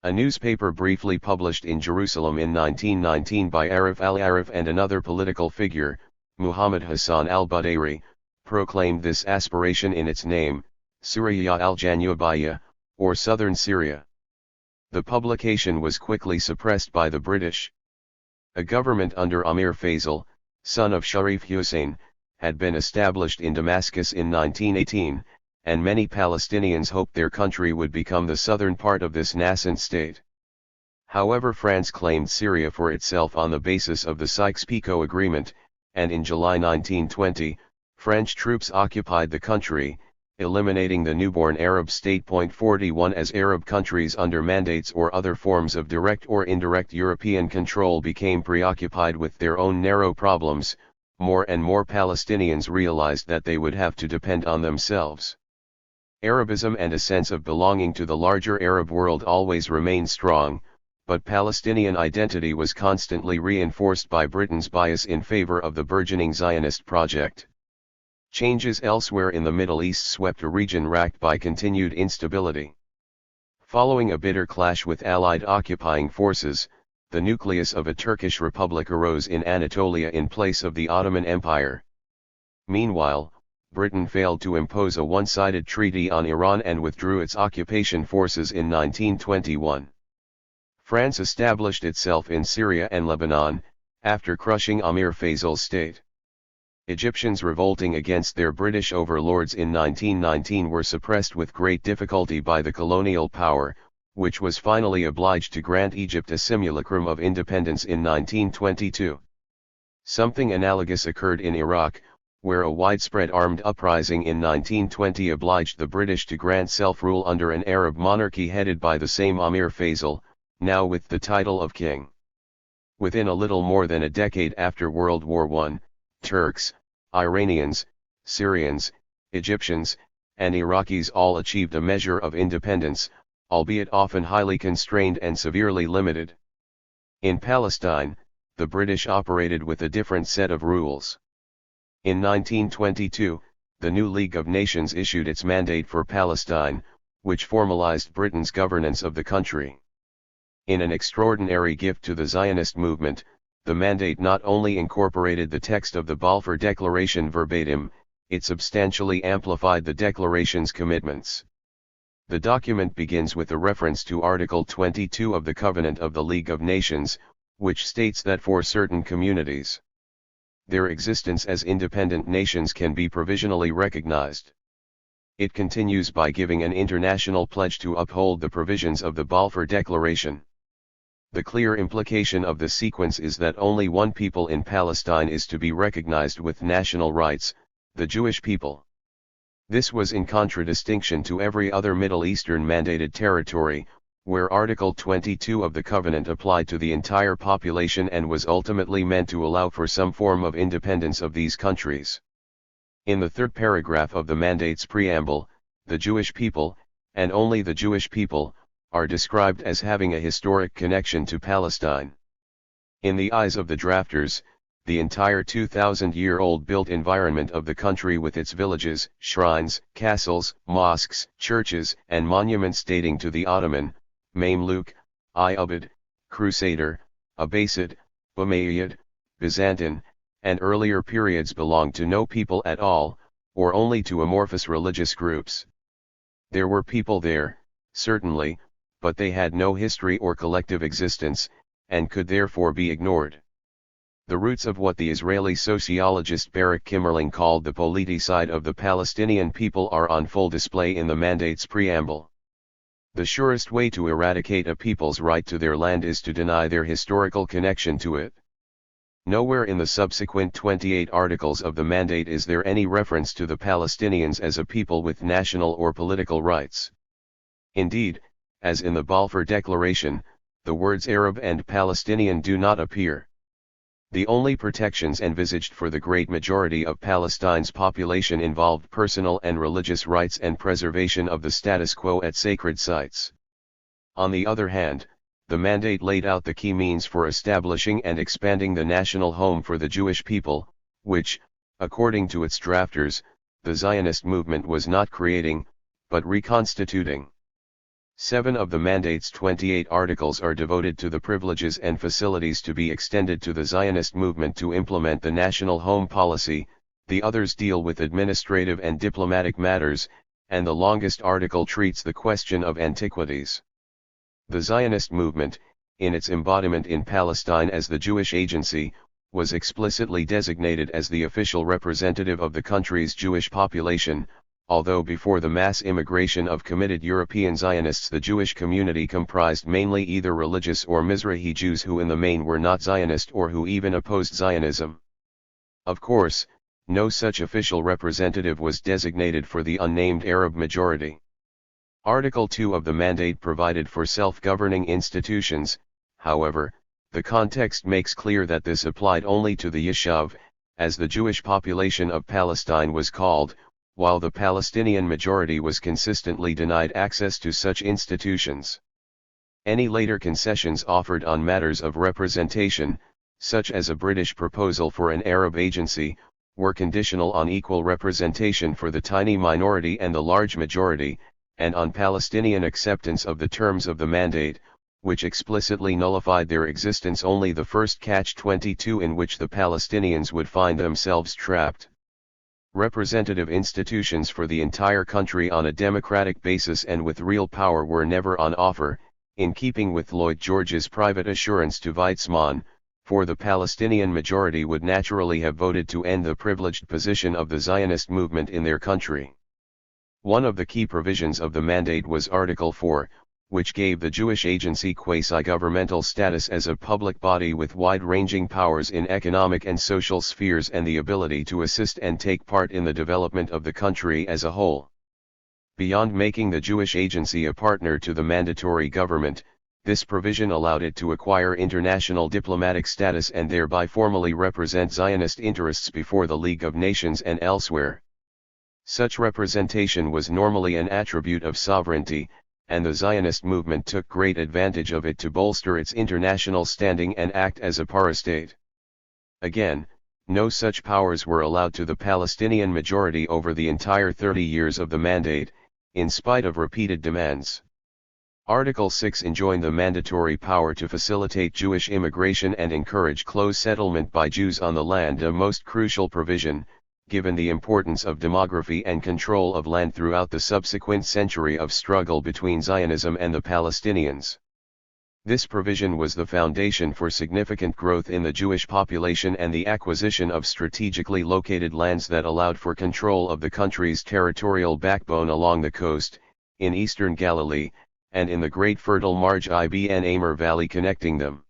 A newspaper briefly published in Jerusalem in 1919 by Arif al-Arif and another political figure, Muhammad Hassan al-Badari, proclaimed this aspiration in its name, Suriyya al-Janubiyya, or Southern Syria. The publication was quickly suppressed by the British. A government under Amir Faisal, son of Sharif Hussein, had been established in Damascus in 1918, and many Palestinians hoped their country would become the southern part of this nascent state. However, France claimed Syria for itself on the basis of the Sykes-Picot Agreement, and in July 1920, French troops occupied the country, eliminating the newborn Arab state. 41 As Arab countries under mandates or other forms of direct or indirect European control became preoccupied with their own narrow problems, more and more Palestinians realized that they would have to depend on themselves. Arabism and a sense of belonging to the larger Arab world always remained strong, but Palestinian identity was constantly reinforced by Britain's bias in favor of the burgeoning Zionist project. Changes elsewhere in the Middle East swept a region racked by continued instability. Following a bitter clash with Allied occupying forces, the nucleus of a Turkish republic arose in Anatolia in place of the Ottoman Empire. Meanwhile, Britain failed to impose a one-sided treaty on Iran and withdrew its occupation forces in 1921. France established itself in Syria and Lebanon, after crushing Amir Faisal's state. Egyptians revolting against their British overlords in 1919 were suppressed with great difficulty by the colonial power, which was finally obliged to grant Egypt a simulacrum of independence in 1922. Something analogous occurred in Iraq, where a widespread armed uprising in 1920 obliged the British to grant self-rule under an Arab monarchy headed by the same Amir Faisal, now with the title of king. Within a little more than a decade after World War I, Turks, Iranians, Syrians, Egyptians, and Iraqis all achieved a measure of independence, albeit often highly constrained and severely limited. In Palestine, the British operated with a different set of rules. In 1922, the new League of Nations issued its mandate for Palestine, which formalized Britain's governance of the country. In an extraordinary gift to the Zionist movement, the mandate not only incorporated the text of the Balfour Declaration verbatim, it substantially amplified the declaration's commitments. The document begins with a reference to Article 22 of the Covenant of the League of Nations, which states that for certain communities, their existence as independent nations can be provisionally recognized. It continues by giving an international pledge to uphold the provisions of the Balfour Declaration. The clear implication of the sequence is that only one people in Palestine is to be recognized with national rights, the Jewish people. This was in contradistinction to every other Middle Eastern mandated territory, where Article 22 of the Covenant applied to the entire population and was ultimately meant to allow for some form of independence of these countries. In the third paragraph of the mandate's preamble, the Jewish people, and only the Jewish people, are described as having a historic connection to Palestine. In the eyes of the drafters, the entire 2,000-year-old built environment of the country with its villages, shrines, castles, mosques, churches, and monuments dating to the Ottoman, Mamluk, Ayyubid, Crusader, Abbasid, Umayyad, Byzantine, and earlier periods belonged to no people at all, or only to amorphous religious groups. There were people there, certainly, but they had no history or collective existence, and could therefore be ignored. The roots of what the Israeli sociologist Barak Kimmerling called the politicide of the Palestinian people are on full display in the mandate's preamble. The surest way to eradicate a people's right to their land is to deny their historical connection to it. Nowhere in the subsequent 28 articles of the mandate is there any reference to the Palestinians as a people with national or political rights. Indeed, as in the Balfour Declaration, the words Arab and Palestinian do not appear. The only protections envisaged for the great majority of Palestine's population involved personal and religious rights and preservation of the status quo at sacred sites. On the other hand, the mandate laid out the key means for establishing and expanding the national home for the Jewish people, which, according to its drafters, the Zionist movement was not creating, but reconstituting. 7 of the mandate's 28 articles are devoted to the privileges and facilities to be extended to the Zionist movement to implement the national home policy, the others deal with administrative and diplomatic matters, and the longest article treats the question of antiquities. The Zionist movement, in its embodiment in Palestine as the Jewish Agency, was explicitly designated as the official representative of the country's Jewish population, although before the mass immigration of committed European Zionists the Jewish community comprised mainly either religious or Mizrahi Jews who in the main were not Zionist or who even opposed Zionism. Of course, no such official representative was designated for the unnamed Arab majority. Article 2 of the mandate provided for self-governing institutions, however, the context makes clear that this applied only to the Yishuv, as the Jewish population of Palestine was called, while the Palestinian majority was consistently denied access to such institutions. Any later concessions offered on matters of representation, such as a British proposal for an Arab agency, were conditional on equal representation for the tiny minority and the large majority, and on Palestinian acceptance of the terms of the mandate, which explicitly nullified their existence, only the first catch-22 in which the Palestinians would find themselves trapped. Representative institutions for the entire country on a democratic basis and with real power were never on offer, in keeping with Lloyd George's private assurance to Weizmann, for the Palestinian majority would naturally have voted to end the privileged position of the Zionist movement in their country. One of the key provisions of the mandate was Article 4, which gave the Jewish Agency quasi-governmental status as a public body with wide-ranging powers in economic and social spheres and the ability to assist and take part in the development of the country as a whole. Beyond making the Jewish Agency a partner to the mandatory government, this provision allowed it to acquire international diplomatic status and thereby formally represent Zionist interests before the League of Nations and elsewhere. Such representation was normally an attribute of sovereignty, and the Zionist movement took great advantage of it to bolster its international standing and act as a parastate. Again, no such powers were allowed to the Palestinian majority over the entire 30 years of the mandate, in spite of repeated demands. Article 6 enjoined the mandatory power to facilitate Jewish immigration and encourage close settlement by Jews on the land, a most crucial provision, given the importance of demography and control of land throughout the subsequent century of struggle between Zionism and the Palestinians. This provision was the foundation for significant growth in the Jewish population and the acquisition of strategically located lands that allowed for control of the country's territorial backbone along the coast, in eastern Galilee, and in the Great Fertile Marj ibn Amr Valley connecting them.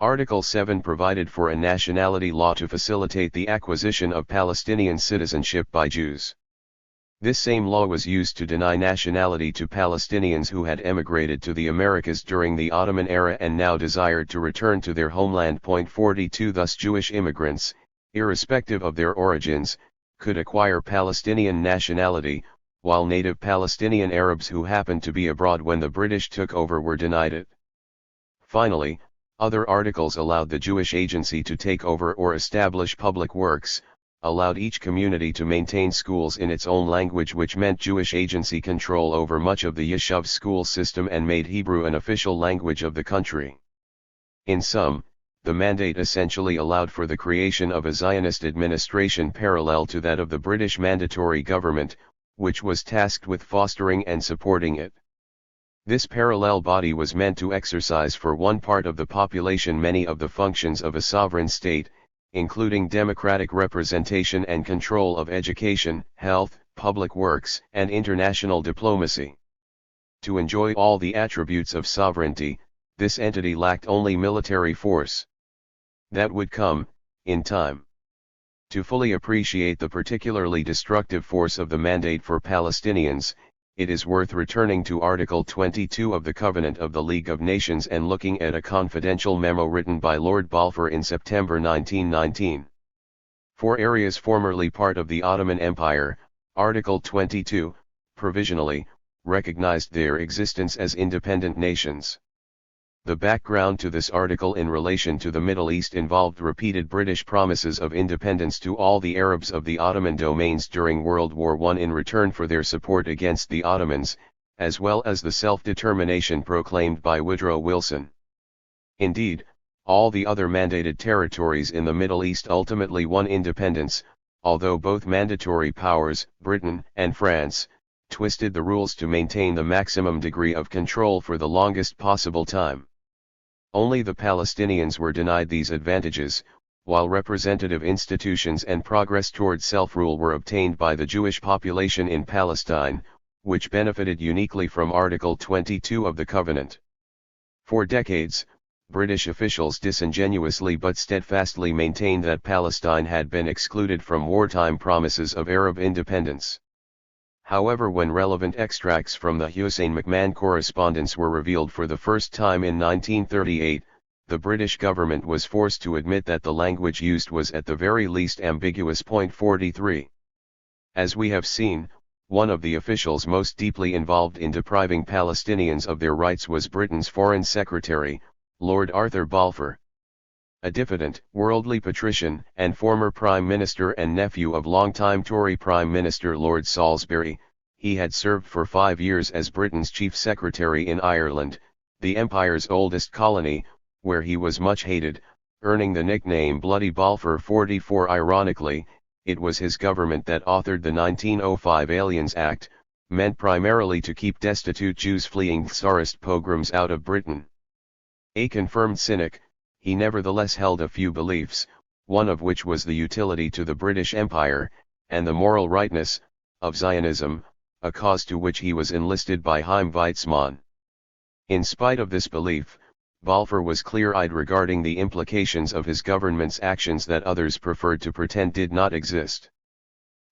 Article 7 provided for a nationality law to facilitate the acquisition of Palestinian citizenship by Jews. This same law was used to deny nationality to Palestinians who had emigrated to the Americas during the Ottoman era and now desired to return to their homeland. 42 Thus Jewish immigrants, irrespective of their origins, could acquire Palestinian nationality, while native Palestinian Arabs who happened to be abroad when the British took over were denied it. Finally, other articles allowed the Jewish Agency to take over or establish public works, allowed each community to maintain schools in its own language, which meant Jewish Agency control over much of the Yeshuv school system and made Hebrew an official language of the country. In sum, the mandate essentially allowed for the creation of a Zionist administration parallel to that of the British Mandatory Government, which was tasked with fostering and supporting it. This parallel body was meant to exercise for one part of the population many of the functions of a sovereign state, including democratic representation and control of education, health, public works, and international diplomacy. To enjoy all the attributes of sovereignty, this entity lacked only military force. That would come, in time. To fully appreciate the particularly destructive force of the mandate for Palestinians, it is worth returning to Article 22 of the Covenant of the League of Nations and looking at a confidential memo written by Lord Balfour in September 1919. For areas formerly part of the Ottoman Empire, Article 22, provisionally, recognized their existence as independent nations. The background to this article in relation to the Middle East involved repeated British promises of independence to all the Arabs of the Ottoman domains during World War I in return for their support against the Ottomans, as well as the self-determination proclaimed by Woodrow Wilson. Indeed, all the other mandated territories in the Middle East ultimately won independence, although both mandatory powers, Britain and France, twisted the rules to maintain the maximum degree of control for the longest possible time. Only the Palestinians were denied these advantages, while representative institutions and progress toward self-rule were obtained by the Jewish population in Palestine, which benefited uniquely from Article 22 of the Covenant. For decades, British officials disingenuously but steadfastly maintained that Palestine had been excluded from wartime promises of Arab independence. However, when relevant extracts from the Hussein McMahon correspondence were revealed for the first time in 1938, the British government was forced to admit that the language used was at the very least ambiguous. 43. As we have seen, one of the officials most deeply involved in depriving Palestinians of their rights was Britain's Foreign Secretary, Lord Arthur Balfour. A diffident, worldly patrician, and former Prime Minister and nephew of longtime Tory Prime Minister Lord Salisbury, he had served for 5 years as Britain's Chief Secretary in Ireland, the Empire's oldest colony, where he was much hated, earning the nickname Bloody Balfour. 44. Ironically, it was his government that authored the 1905 Aliens Act, meant primarily to keep destitute Jews fleeing Tsarist pogroms out of Britain. A confirmed cynic, he nevertheless held a few beliefs, one of which was the utility to the British Empire, and the moral rightness, of Zionism, a cause to which he was enlisted by Chaim Weizmann. In spite of this belief, Balfour was clear-eyed regarding the implications of his government's actions that others preferred to pretend did not exist.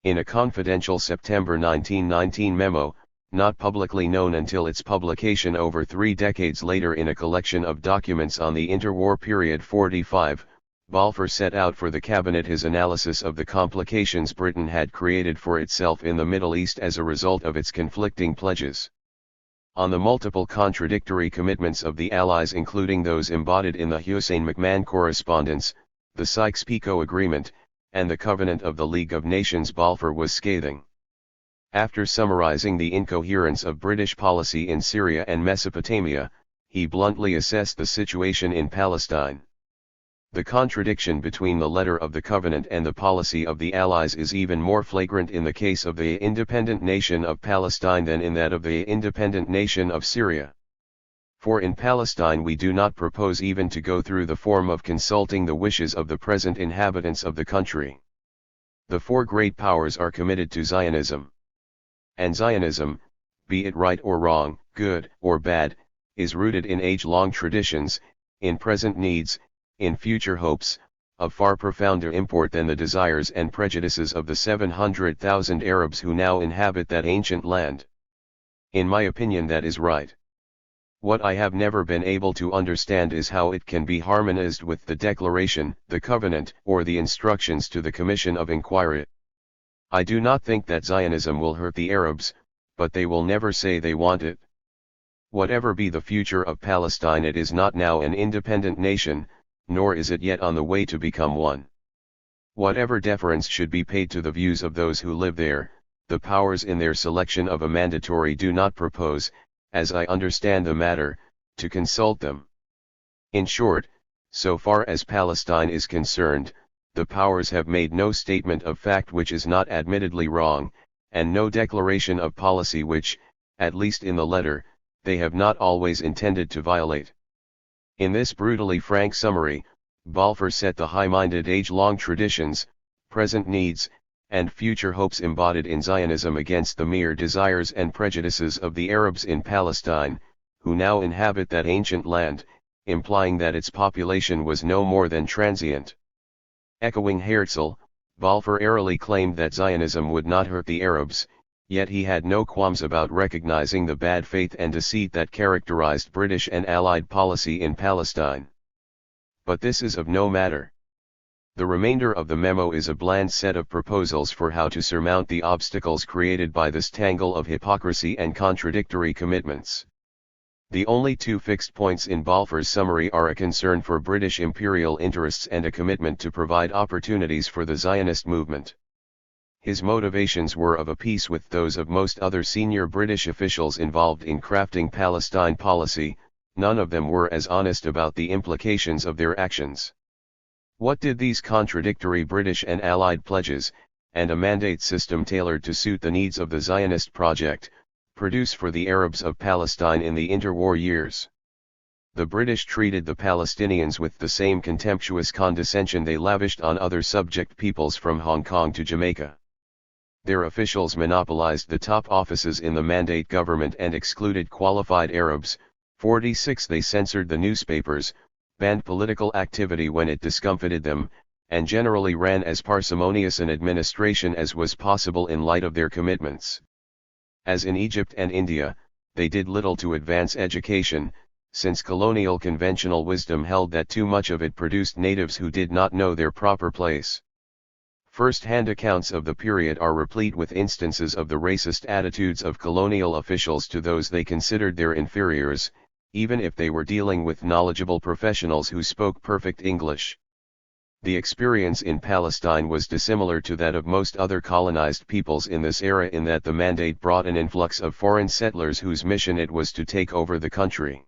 In a confidential September 1919 memo, not publicly known until its publication over 3 decades later in a collection of documents on the interwar period 45, Balfour set out for the cabinet his analysis of the complications Britain had created for itself in the Middle East as a result of its conflicting pledges. On the multiple contradictory commitments of the Allies, including those embodied in the Hussein McMahon Correspondence, the Sykes-Picot Agreement, and the Covenant of the League of Nations, Balfour was scathing. After summarizing the incoherence of British policy in Syria and Mesopotamia, he bluntly assessed the situation in Palestine. The contradiction between the letter of the Covenant and the policy of the Allies is even more flagrant in the case of the independent nation of Palestine than in that of the independent nation of Syria. For in Palestine we do not propose even to go through the form of consulting the wishes of the present inhabitants of the country. The 4 great powers are committed to Zionism. And Zionism, be it right or wrong, good or bad, is rooted in age-long traditions, in present needs, in future hopes, of far profounder import than the desires and prejudices of the 700,000 Arabs who now inhabit that ancient land. In my opinion, that is right. What I have never been able to understand is how it can be harmonized with the Declaration, the Covenant, or the instructions to the Commission of Inquiry. I do not think that Zionism will hurt the Arabs, but they will never say they want it. Whatever be the future of Palestine, it is not now an independent nation, nor is it yet on the way to become one. Whatever deference should be paid to the views of those who live there, the powers in their selection of a mandatory do not propose, as I understand the matter, to consult them. In short, so far as Palestine is concerned, the powers have made no statement of fact which is not admittedly wrong, and no declaration of policy which, at least in the letter, they have not always intended to violate. In this brutally frank summary, Balfour set the high-minded age-long traditions, present needs, and future hopes embodied in Zionism against the mere desires and prejudices of the Arabs in Palestine, who now inhabit that ancient land, implying that its population was no more than transient. Echoing Herzl, Balfour airily claimed that Zionism would not hurt the Arabs, yet he had no qualms about recognizing the bad faith and deceit that characterized British and Allied policy in Palestine. But this is of no matter. The remainder of the memo is a bland set of proposals for how to surmount the obstacles created by this tangle of hypocrisy and contradictory commitments. The only 2 fixed points in Balfour's summary are a concern for British imperial interests and a commitment to provide opportunities for the Zionist movement. His motivations were of a piece with those of most other senior British officials involved in crafting Palestine policy. None of them were as honest about the implications of their actions. What did these contradictory British and Allied pledges, and a mandate system tailored to suit the needs of the Zionist project, produce for the Arabs of Palestine in the interwar years? The British treated the Palestinians with the same contemptuous condescension they lavished on other subject peoples from Hong Kong to Jamaica. Their officials monopolized the top offices in the Mandate government and excluded qualified Arabs. 46 They censored the newspapers, banned political activity when it discomfited them, and generally ran as parsimonious an administration as was possible in light of their commitments. As in Egypt and India, they did little to advance education, since colonial conventional wisdom held that too much of it produced natives who did not know their proper place. First-hand accounts of the period are replete with instances of the racist attitudes of colonial officials to those they considered their inferiors, even if they were dealing with knowledgeable professionals who spoke perfect English. The experience in Palestine was dissimilar to that of most other colonized peoples in this era in that the Mandate brought an influx of foreign settlers whose mission it was to take over the country.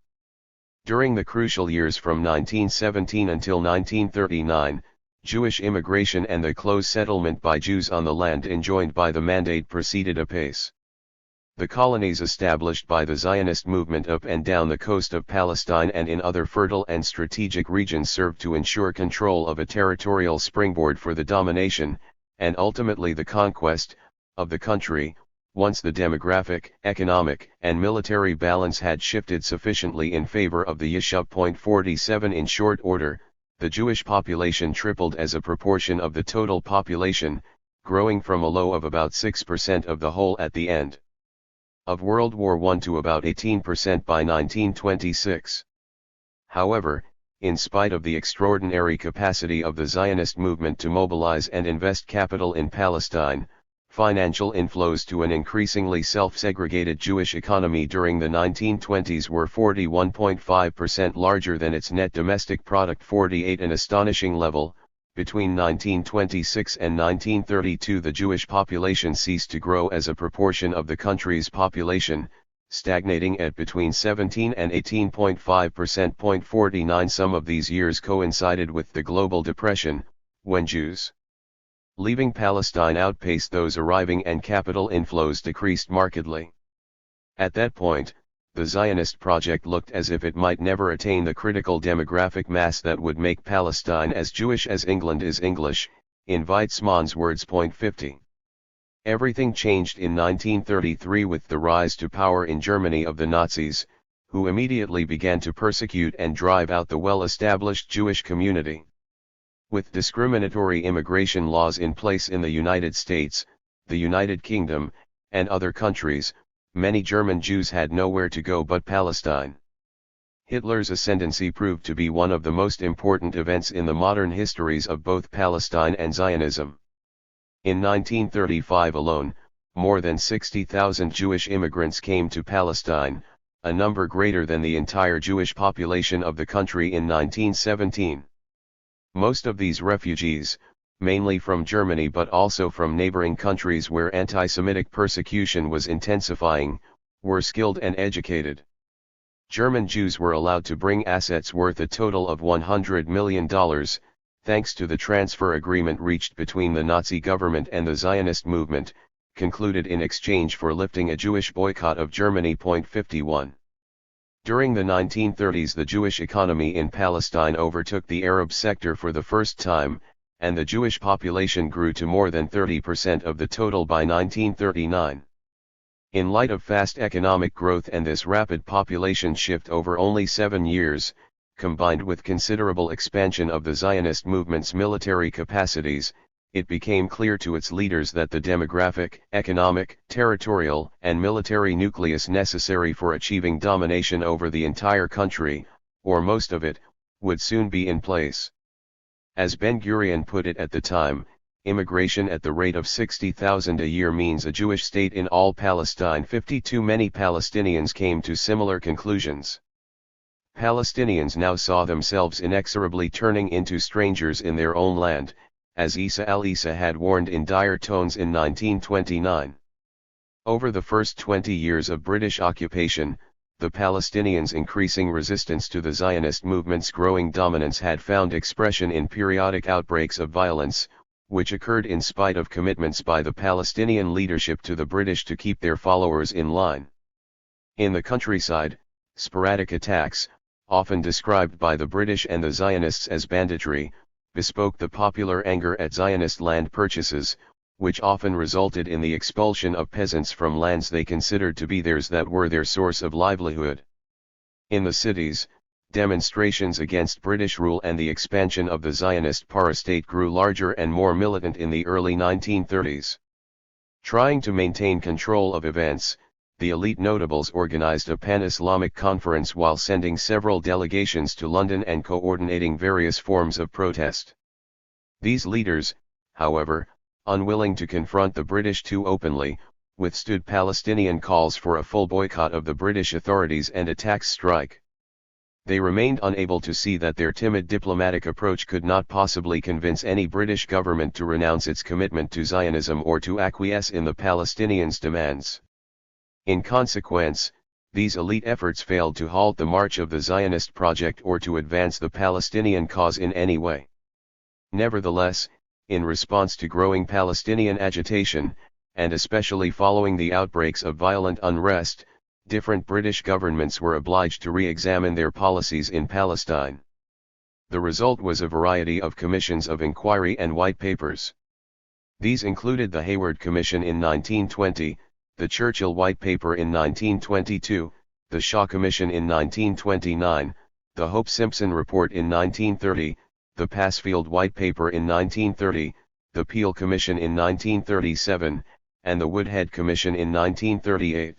During the crucial years from 1917 until 1939, Jewish immigration and the close settlement by Jews on the land enjoined by the Mandate proceeded apace. The colonies established by the Zionist movement up and down the coast of Palestine and in other fertile and strategic regions served to ensure control of a territorial springboard for the domination, and ultimately the conquest, of the country. Once the demographic, economic, and military balance had shifted sufficiently in favor of the Yishuv. 47 in short order, the Jewish population tripled as a proportion of the total population, growing from a low of about 6% of the whole at the end of World War I to about 18% by 1926. However, in spite of the extraordinary capacity of the Zionist movement to mobilize and invest capital in Palestine, financial inflows to an increasingly self-segregated Jewish economy during the 1920s were 41.5% larger than its net domestic product, 48, an astonishing level. Between 1926 and 1932 the Jewish population ceased to grow as a proportion of the country's population, stagnating at between 17 and 18.5%. 49 Some of these years coincided with the global depression, when Jews leaving Palestine outpaced those arriving and capital inflows decreased markedly. At that point, the Zionist project looked as if it might never attain the critical demographic mass that would make Palestine as Jewish as England is English, in Weizmann's words. 50. Everything changed in 1933 with the rise to power in Germany of the Nazis, who immediately began to persecute and drive out the well-established Jewish community. With discriminatory immigration laws in place in the United States, the United Kingdom, and other countries, many German Jews had nowhere to go but Palestine. Hitler's ascendancy proved to be one of the most important events in the modern histories of both Palestine and Zionism. In 1935 alone, more than 60,000 Jewish immigrants came to Palestine, a number greater than the entire Jewish population of the country in 1917. Most of these refugees, mainly from Germany but also from neighboring countries where anti-Semitic persecution was intensifying, were skilled and educated. German Jews were allowed to bring assets worth a total of $100 million, thanks to the transfer agreement reached between the Nazi government and the Zionist movement, concluded in exchange for lifting a Jewish boycott of Germany. 51. During the 1930s the Jewish economy in Palestine overtook the Arab sector for the first time, and the Jewish population grew to more than 30% of the total by 1939. In light of fast economic growth and this rapid population shift over only 7 years, combined with considerable expansion of the Zionist movement's military capacities, it became clear to its leaders that the demographic, economic, territorial, and military nucleus necessary for achieving domination over the entire country, or most of it, would soon be in place. As Ben-Gurion put it at the time, immigration at the rate of 60,000 a year means a Jewish state in all Palestine. 52 Many Palestinians came to similar conclusions. Palestinians now saw themselves inexorably turning into strangers in their own land, as Isa al-Isa had warned in dire tones in 1929. Over the first 20 years of British occupation, the Palestinians' increasing resistance to the Zionist movement's growing dominance had found expression in periodic outbreaks of violence, which occurred in spite of commitments by the Palestinian leadership to the British to keep their followers in line. In the countryside, sporadic attacks, often described by the British and the Zionists as banditry, bespoke the popular anger at Zionist land purchases, which often resulted in the expulsion of peasants from lands they considered to be theirs that were their source of livelihood. In the cities, demonstrations against British rule and the expansion of the Zionist parastate grew larger and more militant in the early 1930s. Trying to maintain control of events, the elite notables organized a pan-Islamic conference while sending several delegations to London and coordinating various forms of protest. These leaders, however, unwilling to confront the British too openly, withstood Palestinian calls for a full boycott of the British authorities and a tax strike. They remained unable to see that their timid diplomatic approach could not possibly convince any British government to renounce its commitment to Zionism or to acquiesce in the Palestinians' demands. In consequence, these elite efforts failed to halt the march of the Zionist project or to advance the Palestinian cause in any way. Nevertheless, in response to growing Palestinian agitation, and especially following the outbreaks of violent unrest, different British governments were obliged to re-examine their policies in Palestine. The result was a variety of commissions of inquiry and white papers. These included the Hayward Commission in 1920, the Churchill White Paper in 1922, the Shaw Commission in 1929, the Hope-Simpson Report in 1930, the Passfield White Paper in 1930, the Peel Commission in 1937, and the Woodhead Commission in 1938.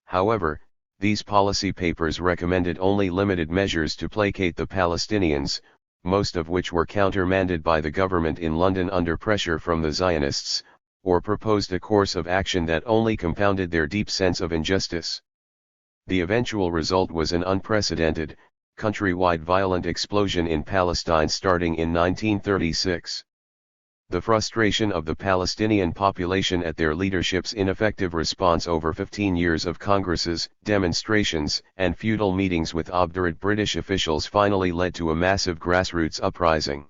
However, these policy papers recommended only limited measures to placate the Palestinians, most of which were countermanded by the government in London under pressure from the Zionists, or proposed a course of action that only compounded their deep sense of injustice. The eventual result was an unprecedented, countrywide violent explosion in Palestine starting in 1936. The frustration of the Palestinian population at their leadership's ineffective response over 15 years of congresses, demonstrations, and futile meetings with obdurate British officials finally led to a massive grassroots uprising.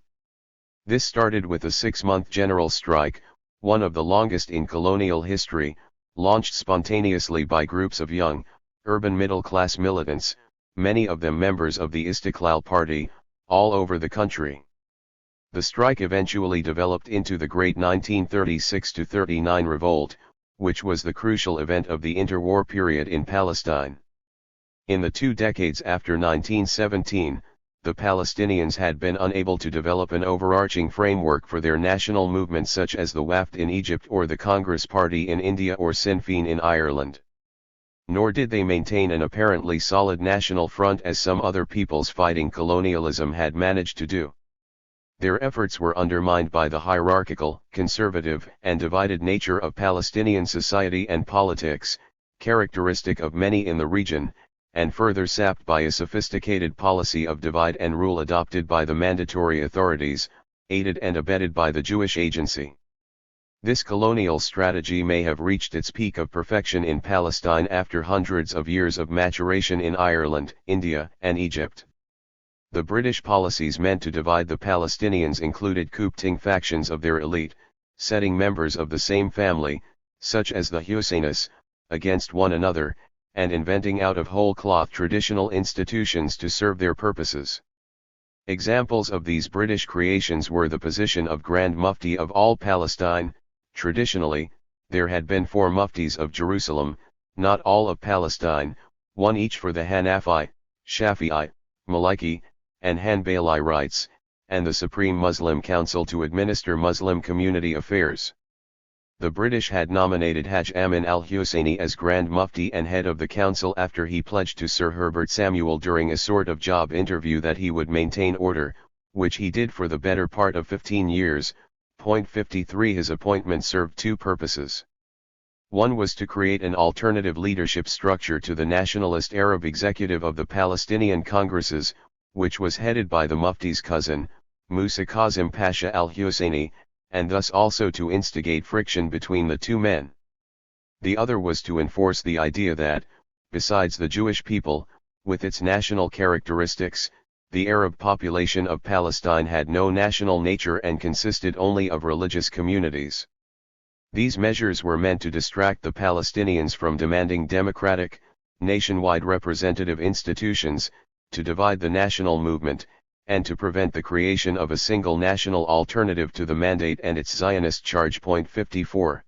This started with a 6-month general strike, one of the longest in colonial history, launched spontaneously by groups of young, urban middle-class militants, many of them members of the Istiqlal Party, all over the country. The strike eventually developed into the Great 1936-39 Revolt, which was the crucial event of the interwar period in Palestine. In the 2 decades after 1917, the Palestinians had been unable to develop an overarching framework for their national movement such as the Wafd in Egypt or the Congress Party in India or Sinn Féin in Ireland. Nor did they maintain an apparently solid national front as some other peoples fighting colonialism had managed to do. Their efforts were undermined by the hierarchical, conservative, and divided nature of Palestinian society and politics, characteristic of many in the region, and further sapped by a sophisticated policy of divide and rule adopted by the mandatory authorities, aided and abetted by the Jewish Agency. This colonial strategy may have reached its peak of perfection in Palestine after hundreds of years of maturation in Ireland, India, and Egypt. The British policies meant to divide the Palestinians included coopting factions of their elite, setting members of the same family, such as the Husseinis, against one another, and inventing out of whole cloth traditional institutions to serve their purposes. Examples of these British creations were the position of Grand Mufti of all Palestine. Traditionally, there had been 4 muftis of Jerusalem, not all of Palestine, one each for the Hanafi, Shafi'i, Maliki, and Hanbali rites, and the Supreme Muslim Council to administer Muslim community affairs. The British had nominated Haj Amin al-Husseini as Grand Mufti and head of the council after he pledged to Sir Herbert Samuel during a sort of job interview that he would maintain order, which he did for the better part of 15 years. Point 53 His appointment served 2 purposes. One was to create an alternative leadership structure to the nationalist Arab executive of the Palestinian Congresses, which was headed by the Mufti's cousin, Musa Kazim Pasha al-Husseini, and thus also to instigate friction between the 2 men. The other was to enforce the idea that, besides the Jewish people, with its national characteristics, the Arab population of Palestine had no national nature and consisted only of religious communities. These measures were meant to distract the Palestinians from demanding democratic, nationwide representative institutions, to divide the national movement, and to prevent the creation of a single national alternative to the mandate and its Zionist charge. Point 54.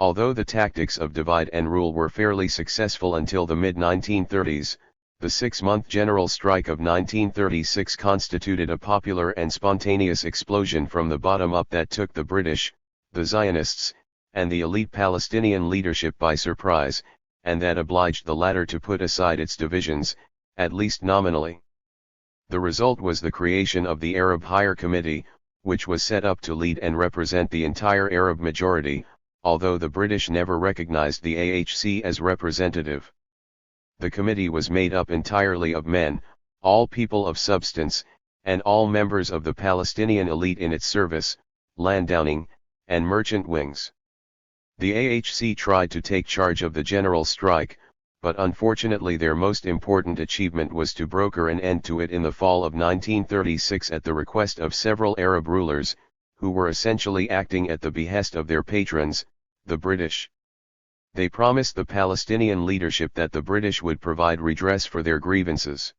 Although the tactics of divide and rule were fairly successful until the mid-1930s, the 6-month general strike of 1936 constituted a popular and spontaneous explosion from the bottom up that took the British, the Zionists, and the elite Palestinian leadership by surprise, and that obliged the latter to put aside its divisions, at least nominally. The result was the creation of the Arab Higher Committee, which was set up to lead and represent the entire Arab majority, although the British never recognized the AHC as representative. The committee was made up entirely of men, all people of substance, and all members of the Palestinian elite in its service, landowning, and merchant wings. The AHC tried to take charge of the general strike, but unfortunately their most important achievement was to broker an end to it in the fall of 1936 at the request of several Arab rulers, who were essentially acting at the behest of their patrons, the British. They promised the Palestinian leadership that the British would provide redress for their grievances.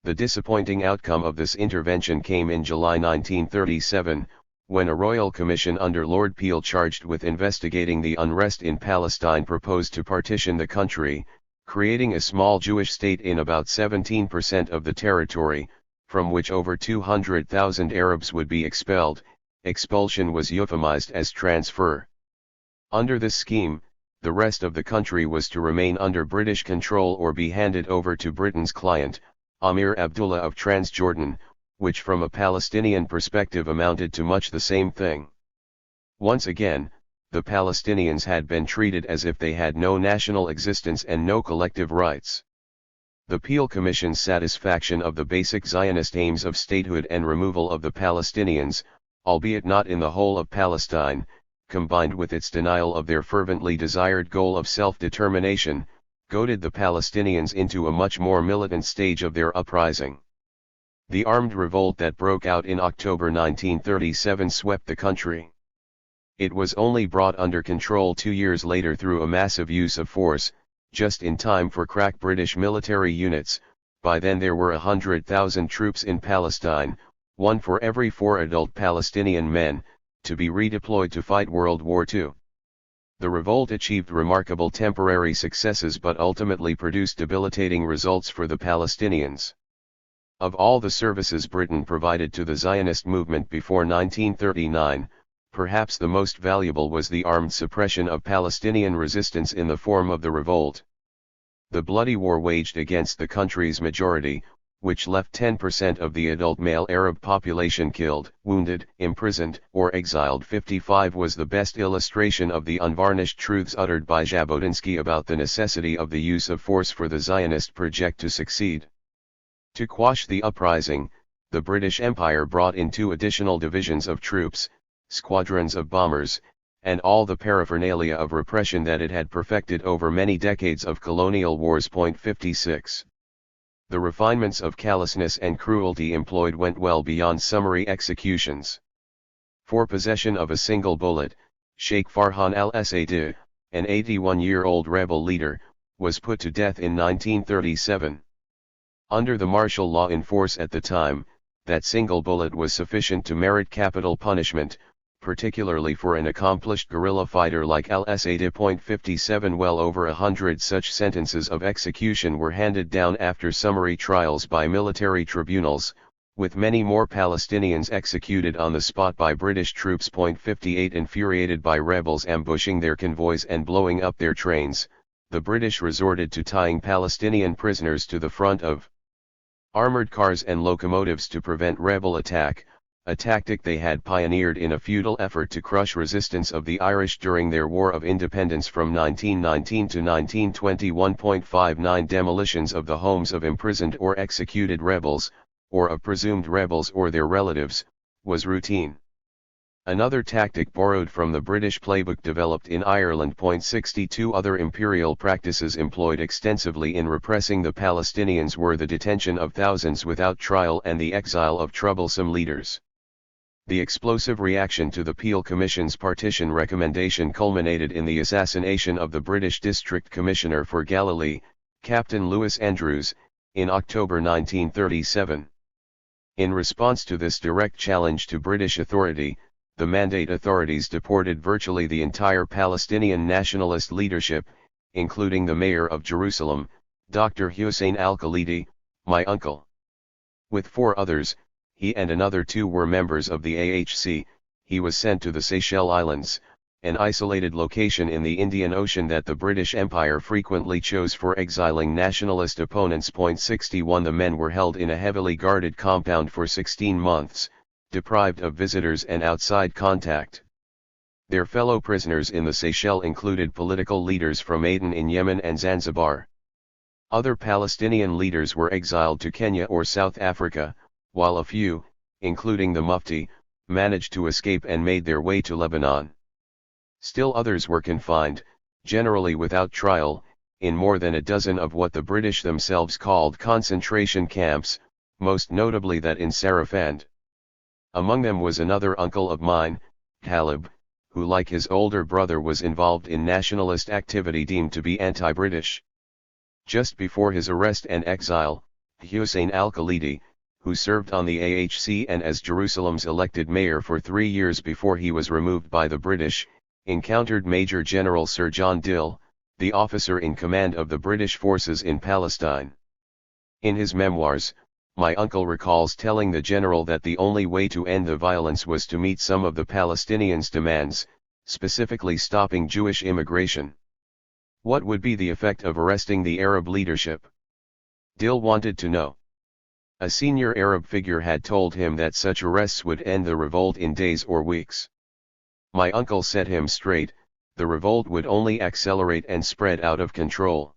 The disappointing outcome of this intervention came in July 1937, when a royal commission under Lord Peel charged with investigating the unrest in Palestine proposed to partition the country, creating a small Jewish state in about 17% of the territory, from which over 200,000 Arabs would be expelled. Expulsion was euphemized as transfer. Under this scheme, the rest of the country was to remain under British control or be handed over to Britain's client, Amir Abdullah of Transjordan, which from a Palestinian perspective amounted to much the same thing. Once again, the Palestinians had been treated as if they had no national existence and no collective rights. The Peel Commission's satisfaction of the basic Zionist aims of statehood and removal of the Palestinians, albeit not in the whole of Palestine, combined with its denial of their fervently desired goal of self-determination, goaded the Palestinians into a much more militant stage of their uprising. The armed revolt that broke out in October 1937 swept the country. It was only brought under control 2 years later through a massive use of force, just in time for crack British military units. By then there were 100,000 troops in Palestine, 1 for every 4 adult Palestinian men, to be redeployed to fight World War II. The revolt achieved remarkable temporary successes but ultimately produced debilitating results for the Palestinians. Of all the services Britain provided to the Zionist movement before 1939, perhaps the most valuable was the armed suppression of Palestinian resistance in the form of the revolt. The bloody war waged against the country's majority, which left 10% of the adult male Arab population killed, wounded, imprisoned, or exiled. 55 was the best illustration of the unvarnished truths uttered by Jabotinsky about the necessity of the use of force for the Zionist project to succeed. To quash the uprising, the British Empire brought in 2 additional divisions of troops, squadrons of bombers, and all the paraphernalia of repression that it had perfected over many decades of colonial wars. 56. The refinements of callousness and cruelty employed went well beyond summary executions. For possession of a single bullet, Sheikh Farhan al-Asadi, an 81-year-old rebel leader, was put to death in 1937. Under the martial law in force at the time, that single bullet was sufficient to merit capital punishment, particularly for an accomplished guerrilla fighter like al-Asadi. 57 Well over 100 such sentences of execution were handed down after summary trials by military tribunals, with many more Palestinians executed on the spot by British troops. 58 Infuriated by rebels ambushing their convoys and blowing up their trains, the British resorted to tying Palestinian prisoners to the front of armored cars and locomotives to prevent rebel attack, a tactic they had pioneered in a futile effort to crush resistance of the Irish during their War of Independence from 1919 to 1921. 59 Demolitions of the homes of imprisoned or executed rebels, or of presumed rebels or their relatives, was routine. Another tactic borrowed from the British playbook developed in Ireland. 62 Other imperial practices employed extensively in repressing the Palestinians were the detention of thousands without trial and the exile of troublesome leaders. The explosive reaction to the Peel Commission's partition recommendation culminated in the assassination of the British District Commissioner for Galilee, Captain Lewis Andrews, in October 1937. In response to this direct challenge to British authority, the Mandate authorities deported virtually the entire Palestinian nationalist leadership, including the mayor of Jerusalem, Dr. Hussein al-Khalidi, my uncle. With 4 others, he and another 2 were members of the AHC. He was sent to the Seychelles Islands, an isolated location in the Indian Ocean that the British Empire frequently chose for exiling nationalist opponents. 61 The men were held in a heavily guarded compound for 16 months, deprived of visitors and outside contact. Their fellow prisoners in the Seychelles included political leaders from Aden in Yemen and Zanzibar. Other Palestinian leaders were exiled to Kenya or South Africa, while a few, including the Mufti, managed to escape and made their way to Lebanon. Still others were confined, generally without trial, in more than a dozen of what the British themselves called concentration camps, most notably that in Sarafand. Among them was another uncle of mine, Khalid, who like his older brother was involved in nationalist activity deemed to be anti-British. Just before his arrest and exile, Hussein al-Khalidi, who served on the AHC and as Jerusalem's elected mayor for 3 years before he was removed by the British, encountered Major General Sir John Dill, the officer in command of the British forces in Palestine. In his memoirs, my uncle recalls telling the general that the only way to end the violence was to meet some of the Palestinians' demands, specifically stopping Jewish immigration. What would be the effect of arresting the Arab leadership? Dill wanted to know. A senior Arab figure had told him that such arrests would end the revolt in days or weeks. My uncle set him straight, the revolt would only accelerate and spread out of control.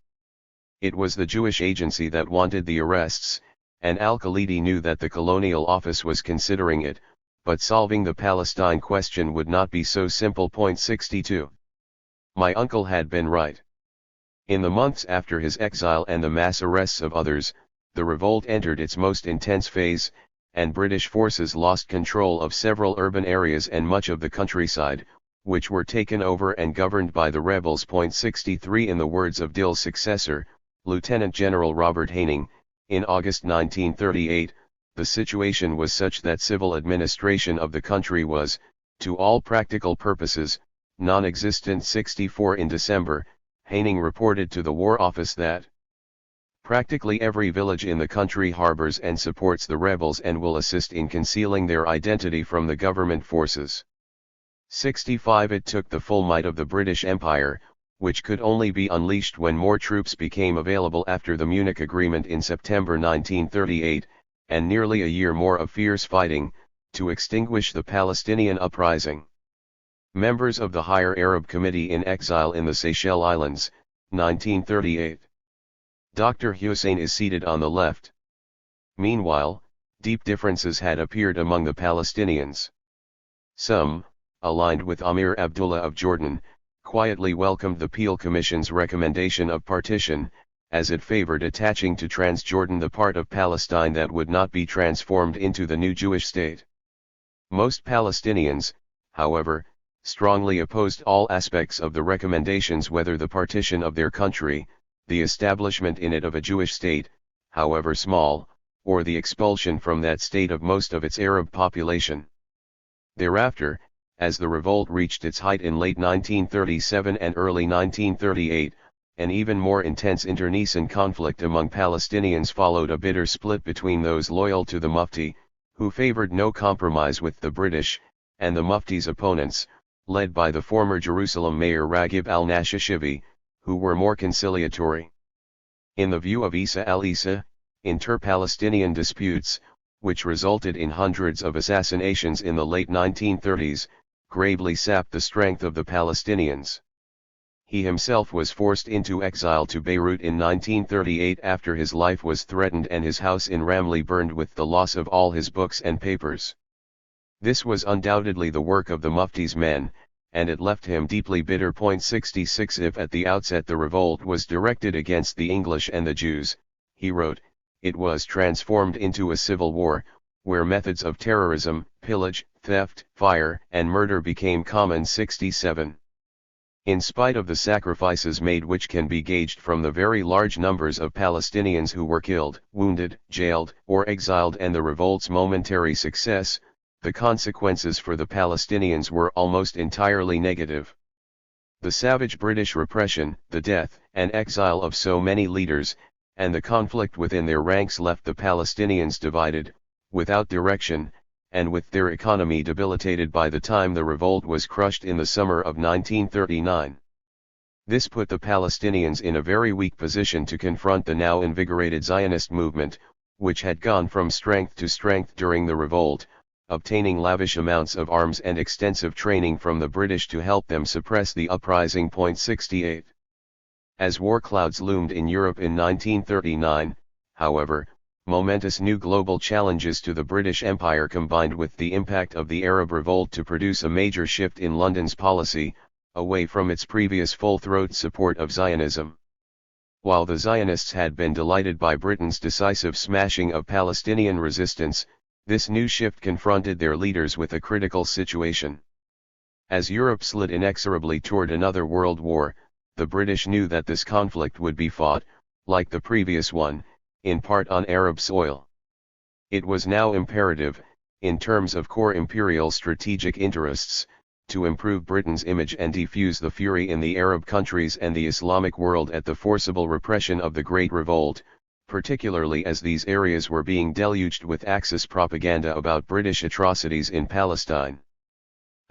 It was the Jewish agency that wanted the arrests, and al-Khalidi knew that the Colonial Office was considering it, but solving the Palestine question would not be so simple. 62. My uncle had been right. In the months after his exile and the mass arrests of others, the revolt entered its most intense phase, and British forces lost control of several urban areas and much of the countryside, which were taken over and governed by the rebels. 63. In the words of Dill's successor, Lieutenant General Robert Haining, in August 1938, the situation was such that civil administration of the country was, to all practical purposes, non-existent. 64. In December, Haining reported to the War Office that practically every village in the country harbors and supports the rebels and will assist in concealing their identity from the government forces. 65. It took the full might of the British Empire, which could only be unleashed when more troops became available after the Munich Agreement in September 1938, and nearly a year more of fierce fighting, to extinguish the Palestinian uprising. Members of the Higher Arab Committee in Exile in the Seychelles Islands, 1938. Dr. Hussein is seated on the left. Meanwhile, deep differences had appeared among the Palestinians. Some, aligned with Amir Abdullah of Jordan, quietly welcomed the Peel Commission's recommendation of partition, as it favored attaching to Transjordan the part of Palestine that would not be transformed into the new Jewish state. Most Palestinians, however, strongly opposed all aspects of the recommendations, whether the partition of their country, the establishment in it of a Jewish state, however small, or the expulsion from that state of most of its Arab population. Thereafter, as the revolt reached its height in late 1937 and early 1938, an even more intense internecine conflict among Palestinians followed. A bitter split between those loyal to the Mufti, who favored no compromise with the British, and the Mufti's opponents, led by the former Jerusalem mayor Raghib al-Nashashibi, who were more conciliatory. In the view of Isa al-Isa, inter-Palestinian disputes, which resulted in hundreds of assassinations in the late 1930s, gravely sapped the strength of the Palestinians. He himself was forced into exile to Beirut in 1938 after his life was threatened and his house in Ramleh burned with the loss of all his books and papers. This was undoubtedly the work of the Mufti's men, and it left him deeply bitter. 66. If at the outset the revolt was directed against the English and the Jews, he wrote, it was transformed into a civil war, where methods of terrorism, pillage, theft, fire, and murder became common. 67. In spite of the sacrifices made, which can be gauged from the very large numbers of Palestinians who were killed, wounded, jailed, or exiled, and the revolt's momentary success, the consequences for the Palestinians were almost entirely negative. The savage British repression, the death and exile of so many leaders, and the conflict within their ranks left the Palestinians divided, without direction, and with their economy debilitated by the time the revolt was crushed in the summer of 1939. This put the Palestinians in a very weak position to confront the now invigorated Zionist movement, which had gone from strength to strength during the revolt, obtaining lavish amounts of arms and extensive training from the British to help them suppress the uprising. 68. As war clouds loomed in Europe in 1939, however, momentous new global challenges to the British Empire combined with the impact of the Arab Revolt to produce a major shift in London's policy, away from its previous full-throat support of Zionism. While the Zionists had been delighted by Britain's decisive smashing of Palestinian resistance, this new shift confronted their leaders with a critical situation. As Europe slid inexorably toward another world war, the British knew that this conflict would be fought, like the previous one, in part on Arab soil. It was now imperative, in terms of core imperial strategic interests, to improve Britain's image and defuse the fury in the Arab countries and the Islamic world at the forcible repression of the Great Revolt, particularly as these areas were being deluged with Axis propaganda about British atrocities in Palestine.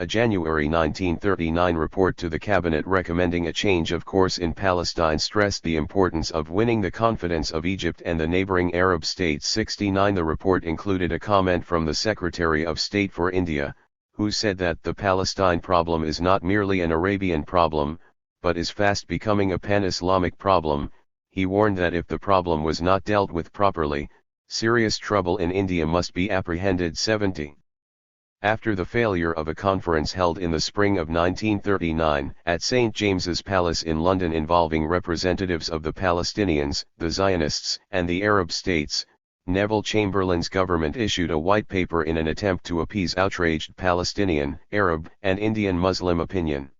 A January 1939 report to the cabinet recommending a change of course in Palestine stressed the importance of winning the confidence of Egypt and the neighboring Arab states. 69 The report included a comment from the Secretary of State for India, who said that the Palestine problem is not merely an Arabian problem, but is fast becoming a pan-Islamic problem. He warned that if the problem was not dealt with properly, serious trouble in India must be apprehended. 70. After the failure of a conference held in the spring of 1939 at St. James's Palace in London involving representatives of the Palestinians, the Zionists, and the Arab states, Neville Chamberlain's government issued a white paper in an attempt to appease outraged Palestinian, Arab, and Indian Muslim opinion.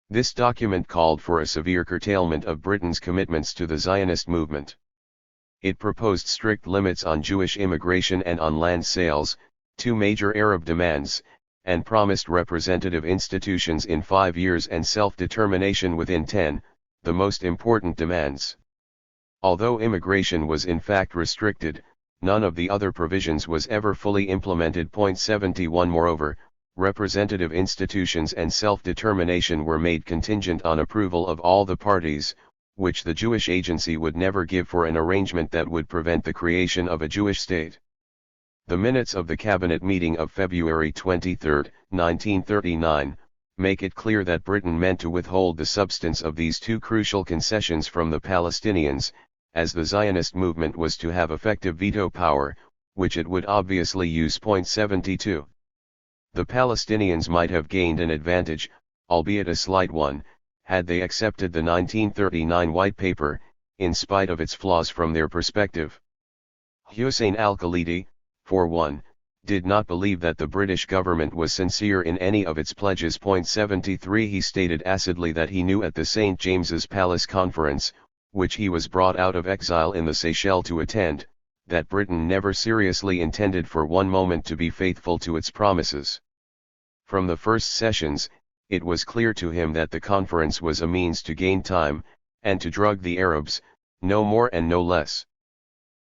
This document called for a severe curtailment of Britain's commitments to the Zionist movement. It proposed strict limits on Jewish immigration and on land sales, two major Arab demands, and promised representative institutions in 5 years and self-determination within 10, the most important demands. Although immigration was in fact restricted, none of the other provisions was ever fully implemented. 71 Moreover, representative institutions and self-determination were made contingent on approval of all the parties, which the Jewish Agency would never give for an arrangement that would prevent the creation of a Jewish state. The minutes of the cabinet meeting of February 23, 1939, make it clear that Britain meant to withhold the substance of these two crucial concessions from the Palestinians, as the Zionist movement was to have effective veto power, which it would obviously use. 72. The Palestinians might have gained an advantage, albeit a slight one, had they accepted the 1939 White Paper, in spite of its flaws from their perspective. Hussein al-Khalidi, for one, did not believe that the British government was sincere in any of its pledges. 73 He stated acidly that he knew at the St. James's Palace Conference, which he was brought out of exile in the Seychelles to attend, that Britain never seriously intended for one moment to be faithful to its promises. From the first sessions, it was clear to him that the conference was a means to gain time, and to drug the Arabs, no more and no less.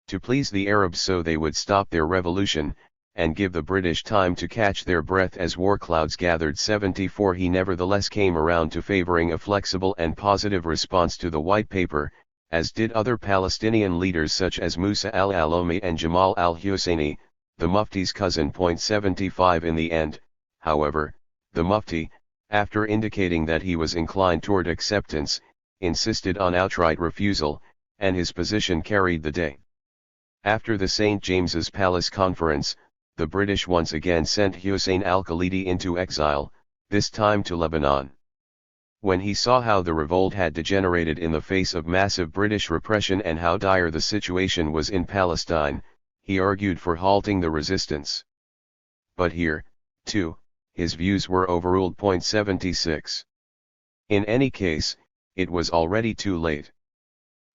To please the Arabs so they would stop their revolution, and give the British time to catch their breath as war clouds gathered. 74 He nevertheless came around to favoring a flexible and positive response to the White Paper, as did other Palestinian leaders such as Musa al-Alomi and Jamal al-Husseini, the Mufti's cousin. 75 In the end, however, the Mufti, after indicating that he was inclined toward acceptance, insisted on outright refusal, and his position carried the day. After the St. James's Palace Conference, the British once again sent Hussein al-Khalidi into exile, this time to Lebanon. When he saw how the revolt had degenerated in the face of massive British repression and how dire the situation was in Palestine, he argued for halting the resistance. But here, too, his views were overruled. 76. In any case, it was already too late.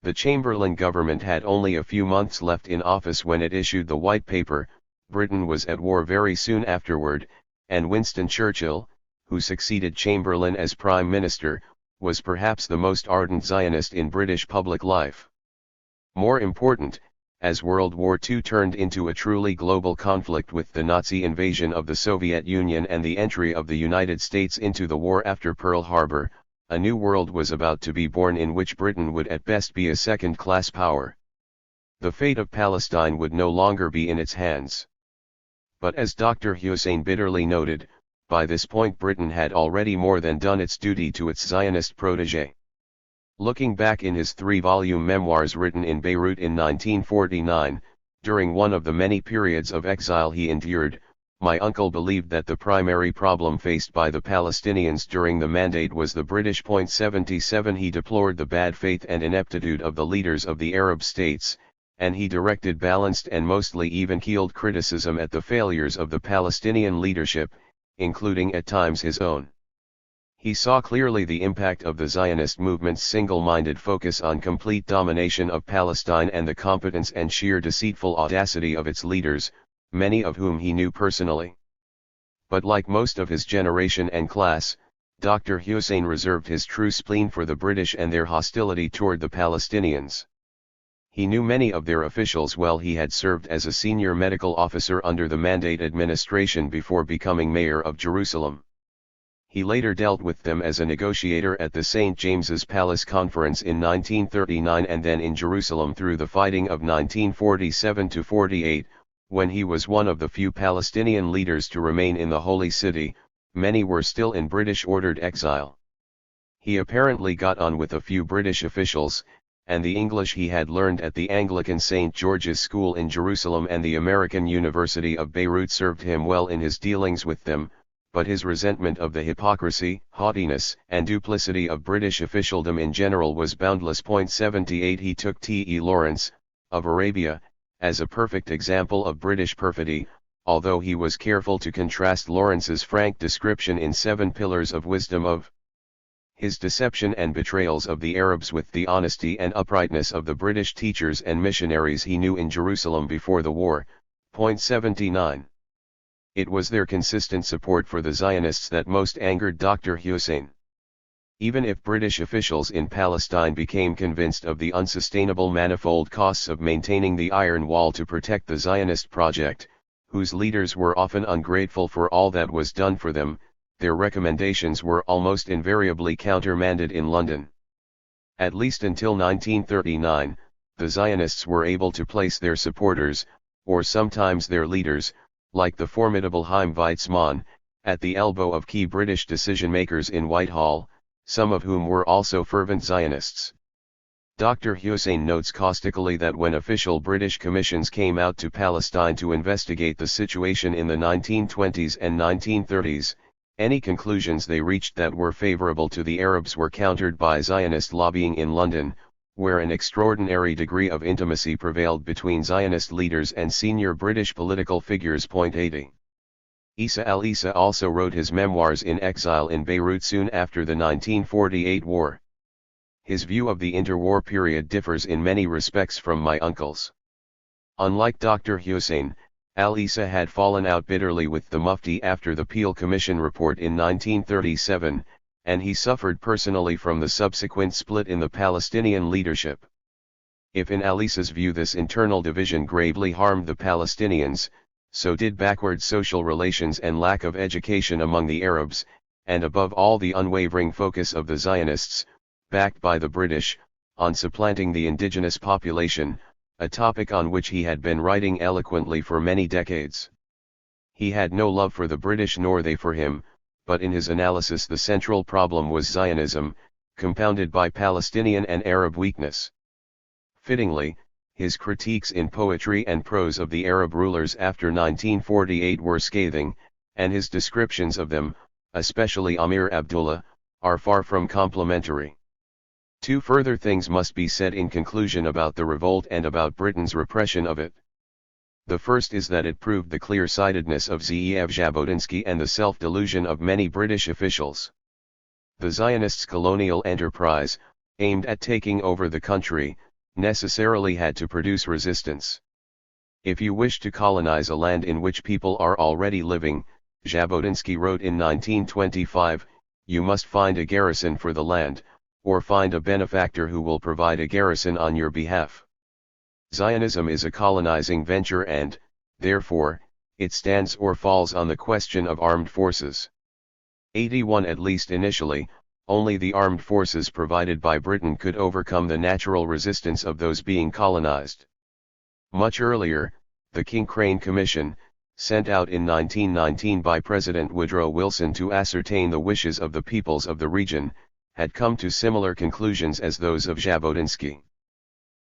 The Chamberlain government had only a few months left in office when it issued the White Paper. Britain was at war very soon afterward, and Winston Churchill, who succeeded Chamberlain as Prime Minister, was perhaps the most ardent Zionist in British public life. More important, as World War II turned into a truly global conflict with the Nazi invasion of the Soviet Union and the entry of the United States into the war after Pearl Harbor, a new world was about to be born in which Britain would at best be a second-class power. The fate of Palestine would no longer be in its hands. But as Dr. Hussein bitterly noted, by this point Britain had already more than done its duty to its Zionist protégé. Looking back in his 3-volume memoirs written in Beirut in 1949, during one of the many periods of exile he endured, My uncle believed that the primary problem faced by the Palestinians during the mandate was the British. 77 He deplored the bad faith and ineptitude of the leaders of the Arab states, and he directed balanced and mostly even-keeled criticism at the failures of the Palestinian leadership, including at times his own. He saw clearly the impact of the Zionist movement's single-minded focus on complete domination of Palestine and the competence and sheer deceitful audacity of its leaders, many of whom he knew personally. But like most of his generation and class, Dr. Hussein reserved his true spleen for the British and their hostility toward the Palestinians. He knew many of their officials well. He had served as a senior medical officer under the Mandate administration before becoming mayor of Jerusalem. He later dealt with them as a negotiator at the St. James's Palace Conference in 1939 and then in Jerusalem through the fighting of 1947–48, when he was one of the few Palestinian leaders to remain in the Holy City. Many were still in British-ordered exile. He apparently got on with a few British officials, and the English he had learned at the Anglican St. George's School in Jerusalem and the American University of Beirut served him well in his dealings with them, but his resentment of the hypocrisy, haughtiness, and duplicity of British officialdom in general was boundless. 78 He took T. E. Lawrence, of Arabia, as a perfect example of British perfidy, although he was careful to contrast Lawrence's frank description in 7 Pillars of Wisdom of his deception and betrayals of the Arabs with the honesty and uprightness of the British teachers and missionaries he knew in Jerusalem before the war. 79. It was their consistent support for the Zionists that most angered Dr. Hussein. Even if British officials in Palestine became convinced of the unsustainable manifold costs of maintaining the Iron Wall to protect the Zionist project, whose leaders were often ungrateful for all that was done for them, their recommendations were almost invariably countermanded in London. At least until 1939, the Zionists were able to place their supporters, or sometimes their leaders, like the formidable Chaim Weizmann, at the elbow of key British decision-makers in Whitehall, some of whom were also fervent Zionists. Dr. Hussein notes caustically that when official British commissions came out to Palestine to investigate the situation in the 1920s and 1930s, any conclusions they reached that were favorable to the Arabs were countered by Zionist lobbying in London, where an extraordinary degree of intimacy prevailed between Zionist leaders and senior British political figures. 80. Isa al-Isa also wrote his memoirs in exile in Beirut soon after the 1948 war. His view of the interwar period differs in many respects from my uncle's. Unlike Dr. Hussein, al-Isa had fallen out bitterly with the Mufti after the Peel Commission report in 1937, and he suffered personally from the subsequent split in the Palestinian leadership. If in al-Isa's view this internal division gravely harmed the Palestinians, so did backward social relations and lack of education among the Arabs, and above all the unwavering focus of the Zionists, backed by the British, on supplanting the indigenous population, a topic on which he had been writing eloquently for many decades. He had no love for the British nor they for him, but in his analysis the central problem was Zionism, compounded by Palestinian and Arab weakness. Fittingly, his critiques in poetry and prose of the Arab rulers after 1948 were scathing, and his descriptions of them, especially Amir Abdullah, are far from complimentary. 2 further things must be said in conclusion about the revolt and about Britain's repression of it. The first is that it proved the clear-sightedness of Zeev Jabotinsky and the self-delusion of many British officials. The Zionists' colonial enterprise, aimed at taking over the country, necessarily had to produce resistance. If you wish to colonize a land in which people are already living, Jabotinsky wrote in 1925, you must find a garrison for the land, or find a benefactor who will provide a garrison on your behalf. Zionism is a colonizing venture and, therefore, it stands or falls on the question of armed forces. 81 At least initially, only the armed forces provided by Britain could overcome the natural resistance of those being colonized. Much earlier, the King Crane Commission, sent out in 1919 by President Woodrow Wilson to ascertain the wishes of the peoples of the region, had come to similar conclusions as those of Jabotinsky.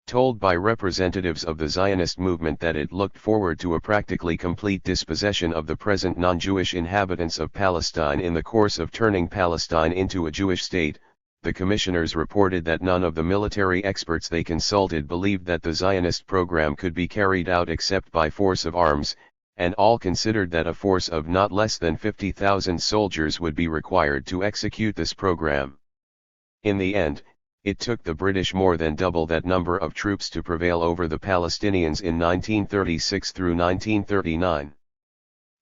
told by representatives of the Zionist movement that it looked forward to a practically complete dispossession of the present non-Jewish inhabitants of Palestine in the course of turning Palestine into a Jewish state. The commissioners reported that none of the military experts they consulted believed that the Zionist program could be carried out except by force of arms, and all considered that a force of not less than 50,000 soldiers would be required to execute this program. In the end, it took the British more than double that number of troops to prevail over the Palestinians in 1936 through 1939.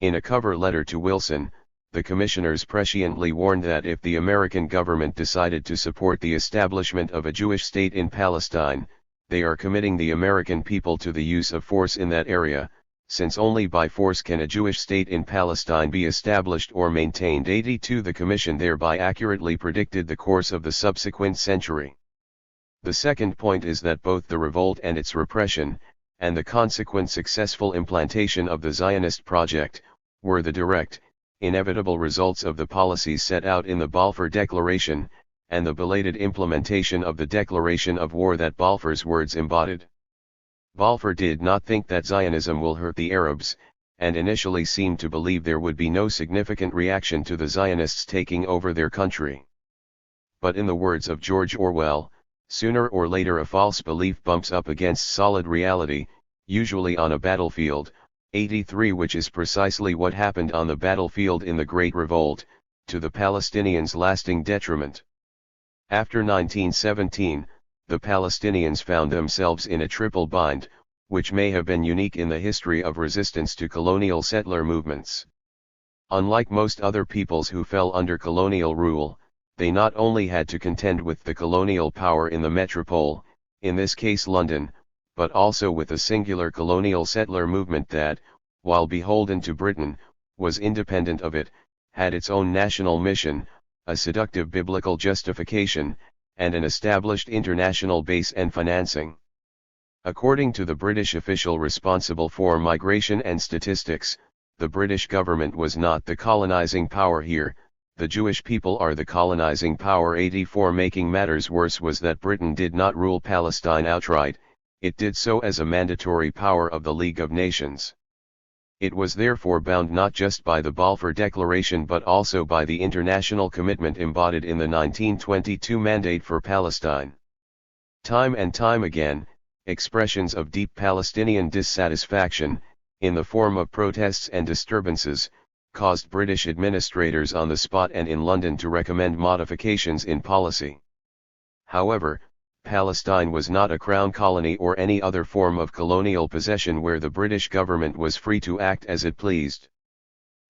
In a cover letter to Wilson, the commissioners presciently warned that if the American government decided to support the establishment of a Jewish state in Palestine, they are committing the American people to the use of force in that area, since only by force can a Jewish state in Palestine be established or maintained. 82 The Commission thereby accurately predicted the course of the subsequent century. The second point is that both the revolt and its repression, and the consequent successful implantation of the Zionist project, were the direct, inevitable results of the policies set out in the Balfour Declaration, and the belated implementation of the declaration of war that Balfour's words embodied. Balfour did not think that Zionism will hurt the Arabs, and initially seemed to believe there would be no significant reaction to the Zionists taking over their country. But in the words of George Orwell, sooner or later a false belief bumps up against solid reality, usually on a battlefield. 83 Which is precisely what happened on the battlefield in the Great Revolt, to the Palestinians' lasting detriment. After 1917, the Palestinians found themselves in a triple bind, which may have been unique in the history of resistance to colonial settler movements. Unlike most other peoples who fell under colonial rule, they not only had to contend with the colonial power in the metropole, in this case London, but also with a singular colonial settler movement that, while beholden to Britain, was independent of it, had its own national mission, a seductive biblical justification, and an established international base and financing. According to the British official responsible for migration and statistics, the British government was not the colonizing power here, the Jewish people are the colonizing power. 84 Making matters worse was that Britain did not rule Palestine outright, it did so as a mandatory power of the League of Nations. It was therefore bound not just by the Balfour Declaration but also by the international commitment embodied in the 1922 Mandate for Palestine. Time and time again, expressions of deep Palestinian dissatisfaction, in the form of protests and disturbances, caused British administrators on the spot and in London to recommend modifications in policy. However, Palestine was not a crown colony or any other form of colonial possession where the British government was free to act as it pleased.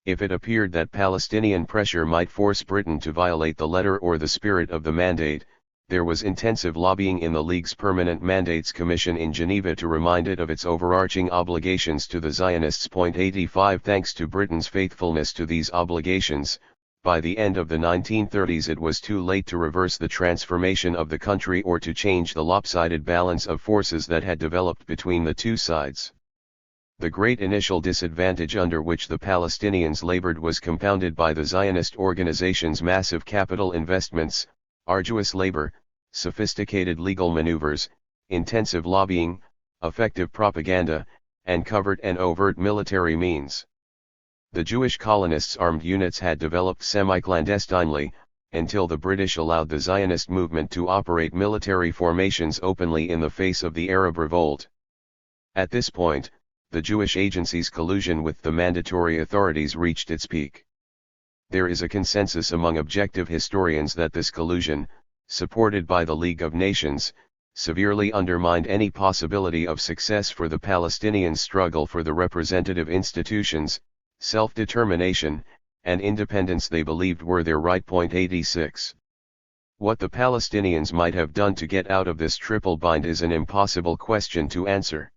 If it appeared that Palestinian pressure might force Britain to violate the letter or the spirit of the mandate, there was intensive lobbying in the League's Permanent Mandates Commission in Geneva to remind it of its overarching obligations to the Zionists. 85 Thanks to Britain's faithfulness to these obligations, by the end of the 1930s it was too late to reverse the transformation of the country or to change the lopsided balance of forces that had developed between the two sides. The great initial disadvantage under which the Palestinians labored was compounded by the Zionist organization's massive capital investments, arduous labor, sophisticated legal maneuvers, intensive lobbying, effective propaganda, and covert and overt military means. The Jewish colonists' armed units had developed semi-clandestinely, until the British allowed the Zionist movement to operate military formations openly in the face of the Arab revolt. At this point, the Jewish agency's collusion with the mandatory authorities reached its peak. There is a consensus among objective historians that this collusion, supported by the League of Nations, severely undermined any possibility of success for the Palestinian struggle for the representative institutions, self-determination, and independence they believed were their right. 86. What the Palestinians might have done to get out of this triple bind is an impossible question to answer.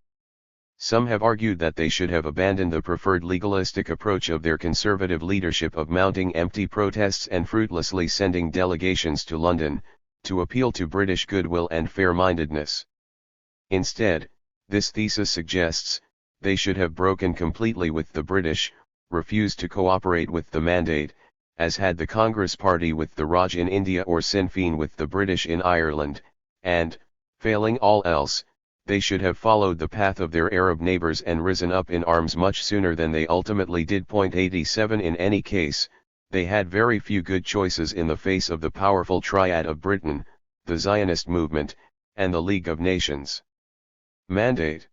Some have argued that they should have abandoned the preferred legalistic approach of their conservative leadership of mounting empty protests and fruitlessly sending delegations to London, to appeal to British goodwill and fair-mindedness. Instead, this thesis suggests, they should have broken completely with the British, refused to cooperate with the mandate, as had the Congress Party with the Raj in India or Sinn Féin with the British in Ireland, and, failing all else, they should have followed the path of their Arab neighbors and risen up in arms much sooner than they ultimately did. 87 In any case, they had very few good choices in the face of the powerful triad of Britain, the Zionist movement, and the League of Nations. Mandate.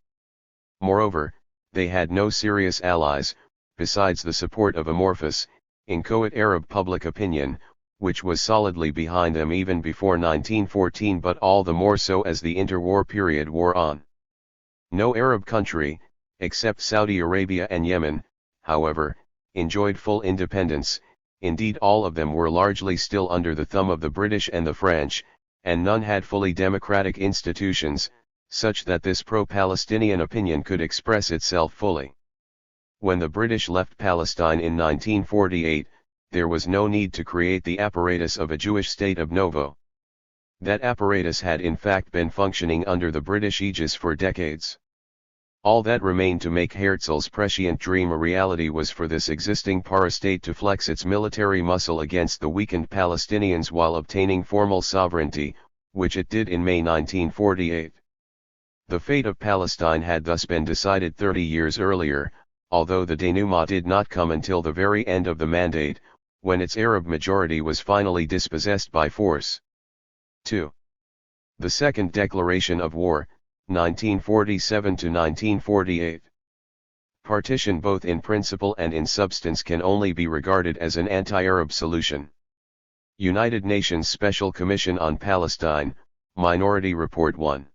Moreover, they had no serious allies, besides the support of amorphous, inchoate Arab public opinion, which was solidly behind them even before 1914, but all the more so as the interwar period wore on. No Arab country, except Saudi Arabia and Yemen, however, enjoyed full independence. Indeed, all of them were largely still under the thumb of the British and the French, and none had fully democratic institutions, such that this pro-Palestinian opinion could express itself fully. When the British left Palestine in 1948, there was no need to create the apparatus of a Jewish state ab novo. That apparatus had in fact been functioning under the British aegis for decades. All that remained to make Herzl's prescient dream a reality was for this existing parastate to flex its military muscle against the weakened Palestinians while obtaining formal sovereignty, which it did in May 1948. The fate of Palestine had thus been decided 30 years earlier, although the denouement did not come until the very end of the mandate, when its Arab majority was finally dispossessed by force. 2. The Second Declaration of War, 1947 to 1948. Partition both in principle and in substance can only be regarded as an anti-Arab solution. United Nations Special Commission on Palestine, Minority Report 1.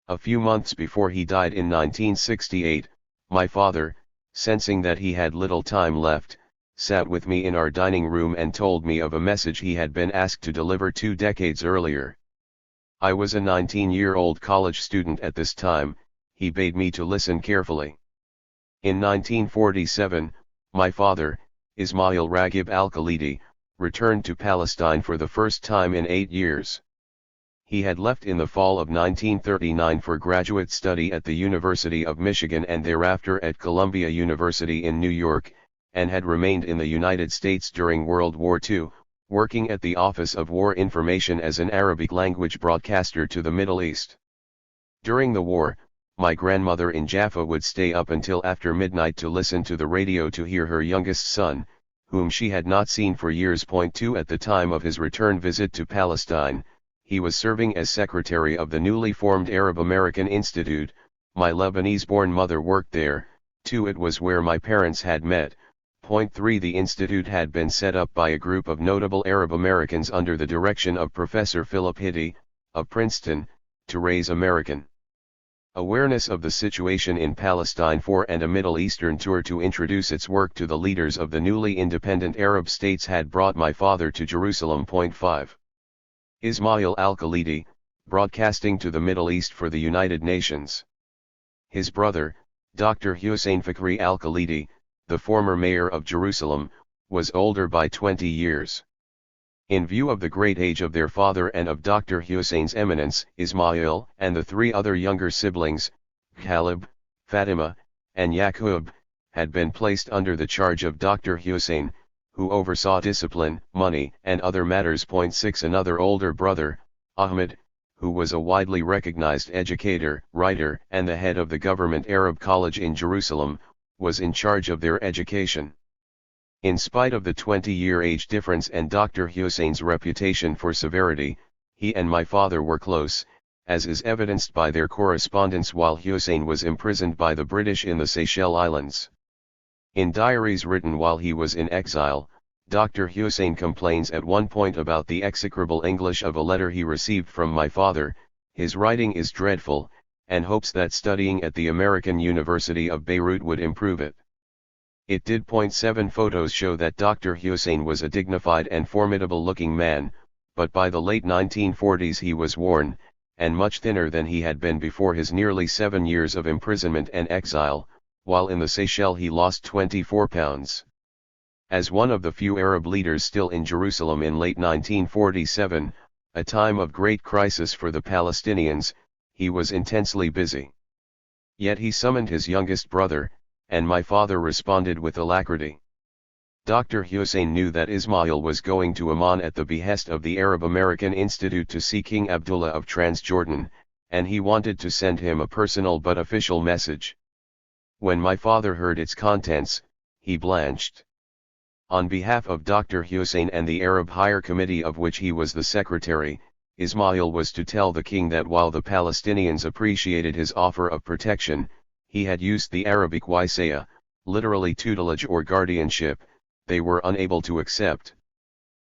A few months before he died in 1968, my father, sensing that he had little time left, sat with me in our dining room and told me of a message he had been asked to deliver 2 decades earlier. I was a 19-year-old college student at this time. He bade me to listen carefully. In 1947, my father, Ismail Raghib al-Khalidi, returned to Palestine for the first time in 8 years. He had left in the fall of 1939 for graduate study at the University of Michigan and thereafter at Columbia University in New York, and had remained in the United States during World War II, working at the Office of War Information as an Arabic-language broadcaster to the Middle East. During the war, my grandmother in Jaffa would stay up until after midnight to listen to the radio to hear her youngest son, whom she had not seen for years. 2 At the time of his return visit to Palestine, he was serving as secretary of the newly formed Arab American Institute. My Lebanese-born mother worked there. 2 It was where my parents had met. 3 The institute had been set up by a group of notable Arab Americans under the direction of Professor Philip Hitty, of Princeton, to raise American awareness of the situation in Palestine for and a Middle Eastern tour to introduce its work to the leaders of the newly independent Arab states had brought my father to Jerusalem. 5 Ismail al-Khalidi, broadcasting to the Middle East for the United Nations. His brother, Dr. Hussein Fakhri al-Khalidi, the former mayor of Jerusalem, was older by 20 years. In view of the great age of their father and of Dr. Hussein's eminence, Ismail and the 3 other younger siblings, Khalib, Fatima, and Yaqub, had been placed under the charge of Dr. Hussein, who oversaw discipline, money, and other matters. 6 Another older brother, Ahmed, who was a widely recognized educator, writer, and the head of the government Arab College in Jerusalem, was in charge of their education. In spite of the 20-year age difference and Dr. Hussein's reputation for severity, he and my father were close, as is evidenced by their correspondence while Hussein was imprisoned by the British in the Seychelles Islands. In diaries written while he was in exile, Dr. Hussein complains at one point about the execrable English of a letter he received from my father. His writing is dreadful, and hopes that studying at the American University of Beirut would improve it. It did. 7 Photos show that Dr. Hussein was a dignified and formidable-looking man, but by the late 1940s he was worn, and much thinner than he had been before his nearly 7 years of imprisonment and exile, while in the Seychelles he lost 24 pounds. As one of the few Arab leaders still in Jerusalem in late 1947, a time of great crisis for the Palestinians, he was intensely busy. Yet he summoned his youngest brother, and my father responded with alacrity. Dr. Hussein knew that Ismail was going to Amman at the behest of the Arab American Institute to see King Abdullah of Transjordan, and he wanted to send him a personal but official message. When my father heard its contents, he blanched. On behalf of Dr. Hussein and the Arab Higher Committee of which he was the secretary, Ismail was to tell the king that while the Palestinians appreciated his offer of protection, he had used the Arabic waisaya, literally tutelage or guardianship, they were unable to accept.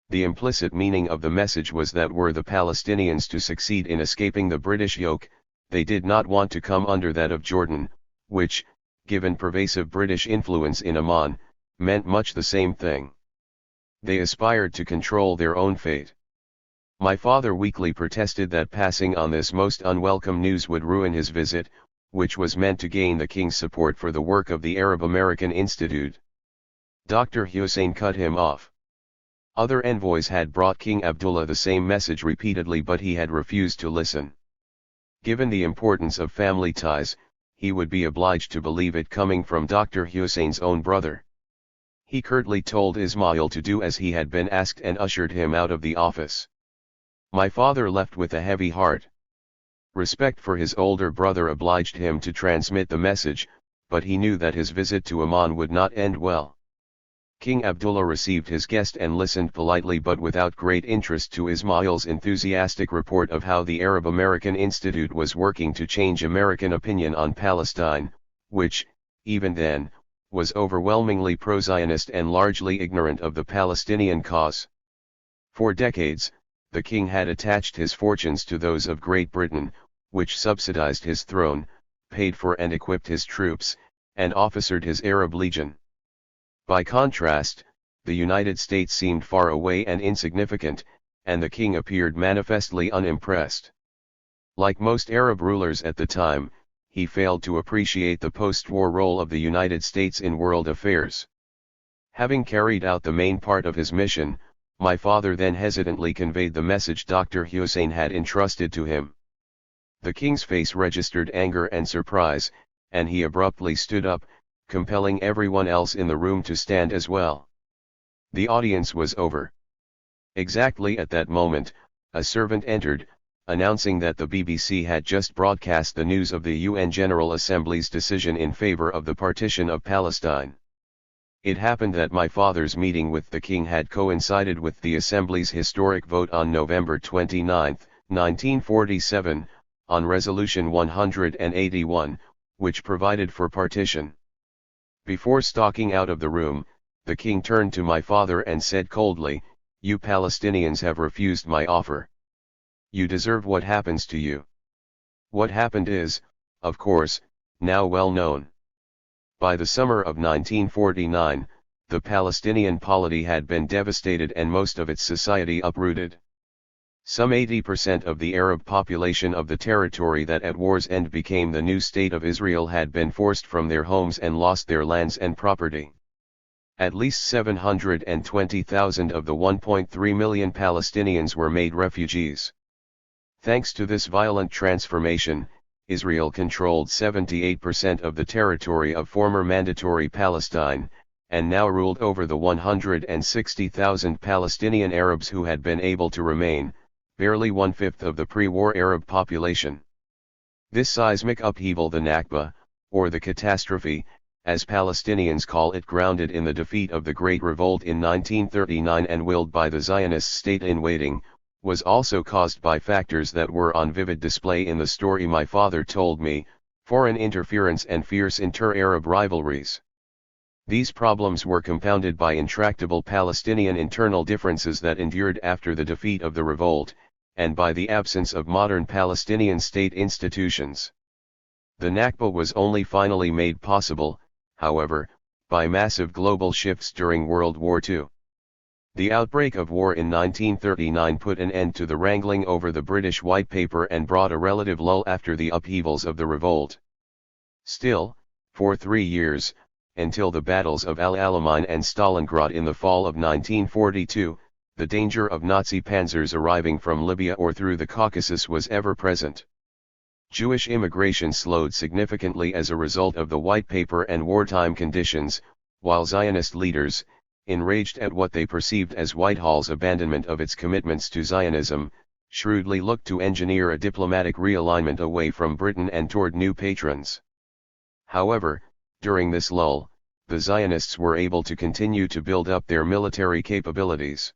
The implicit meaning of the message was that were the Palestinians to succeed in escaping the British yoke, they did not want to come under that of Jordan, which, given pervasive British influence in Amman, meant much the same thing. They aspired to control their own fate. My father weakly protested that passing on this most unwelcome news would ruin his visit, which was meant to gain the king's support for the work of the Arab American Institute. Dr. Hussein cut him off. Other envoys had brought King Abdullah the same message repeatedly, but he had refused to listen. Given the importance of family ties, he would be obliged to believe it coming from Dr. Hussein's own brother. He curtly told Ismail to do as he had been asked and ushered him out of the office. My father left with a heavy heart. Respect for his older brother obliged him to transmit the message, but he knew that his visit to Amman would not end well. King Abdullah received his guest and listened politely but without great interest to Ismail's enthusiastic report of how the Arab American Institute was working to change American opinion on Palestine, which, even then, was overwhelmingly pro-Zionist and largely ignorant of the Palestinian cause. For decades, the king had attached his fortunes to those of Great Britain, which subsidized his throne, paid for and equipped his troops, and officered his Arab Legion. By contrast, the United States seemed far away and insignificant, and the king appeared manifestly unimpressed. Like most Arab rulers at the time, he failed to appreciate the post-war role of the United States in world affairs. Having carried out the main part of his mission, my father then hesitantly conveyed the message Dr. Hussein had entrusted to him. The king's face registered anger and surprise, and he abruptly stood up, compelling everyone else in the room to stand as well. The audience was over. Exactly at that moment, a servant entered, announcing that the BBC had just broadcast the news of the UN General Assembly's decision in favor of the partition of Palestine. It happened that my father's meeting with the king had coincided with the Assembly's historic vote on November 29, 1947, on Resolution 181, which provided for partition. Before stalking out of the room, the king turned to my father and said coldly, "You Palestinians have refused my offer. You deserve what happens to you." What happened is, of course, now well known. By the summer of 1949, the Palestinian polity had been devastated and most of its society uprooted. Some 80% of the Arab population of the territory that at war's end became the new state of Israel had been forced from their homes and lost their lands and property. At least 720,000 of the 1.3 million Palestinians were made refugees. Thanks to this violent transformation, Israel controlled 78% of the territory of former Mandatory Palestine, and now ruled over the 160,000 Palestinian Arabs who had been able to remain, barely one-fifth of the pre-war Arab population. This seismic upheaval, the Nakba, or the catastrophe, as Palestinians call it, grounded in the defeat of the Great Revolt in 1939 and willed by the Zionist state in waiting, was also caused by factors that were on vivid display in the story my father told me: foreign interference and fierce inter-Arab rivalries. These problems were compounded by intractable Palestinian internal differences that endured after the defeat of the revolt, and by the absence of modern Palestinian state institutions. The Nakba was only finally made possible, however, by massive global shifts during World War II. The outbreak of war in 1939 put an end to the wrangling over the British White Paper and brought a relative lull after the upheavals of the revolt. Still, for 3 years, until the battles of Al Alamein and Stalingrad in the fall of 1942, the danger of Nazi panzers arriving from Libya or through the Caucasus was ever present. Jewish immigration slowed significantly as a result of the White Paper and wartime conditions, while Zionist leaders, enraged at what they perceived as Whitehall's abandonment of its commitments to Zionism, shrewdly looked to engineer a diplomatic realignment away from Britain and toward new patrons. However, during this lull, the Zionists were able to continue to build up their military capabilities.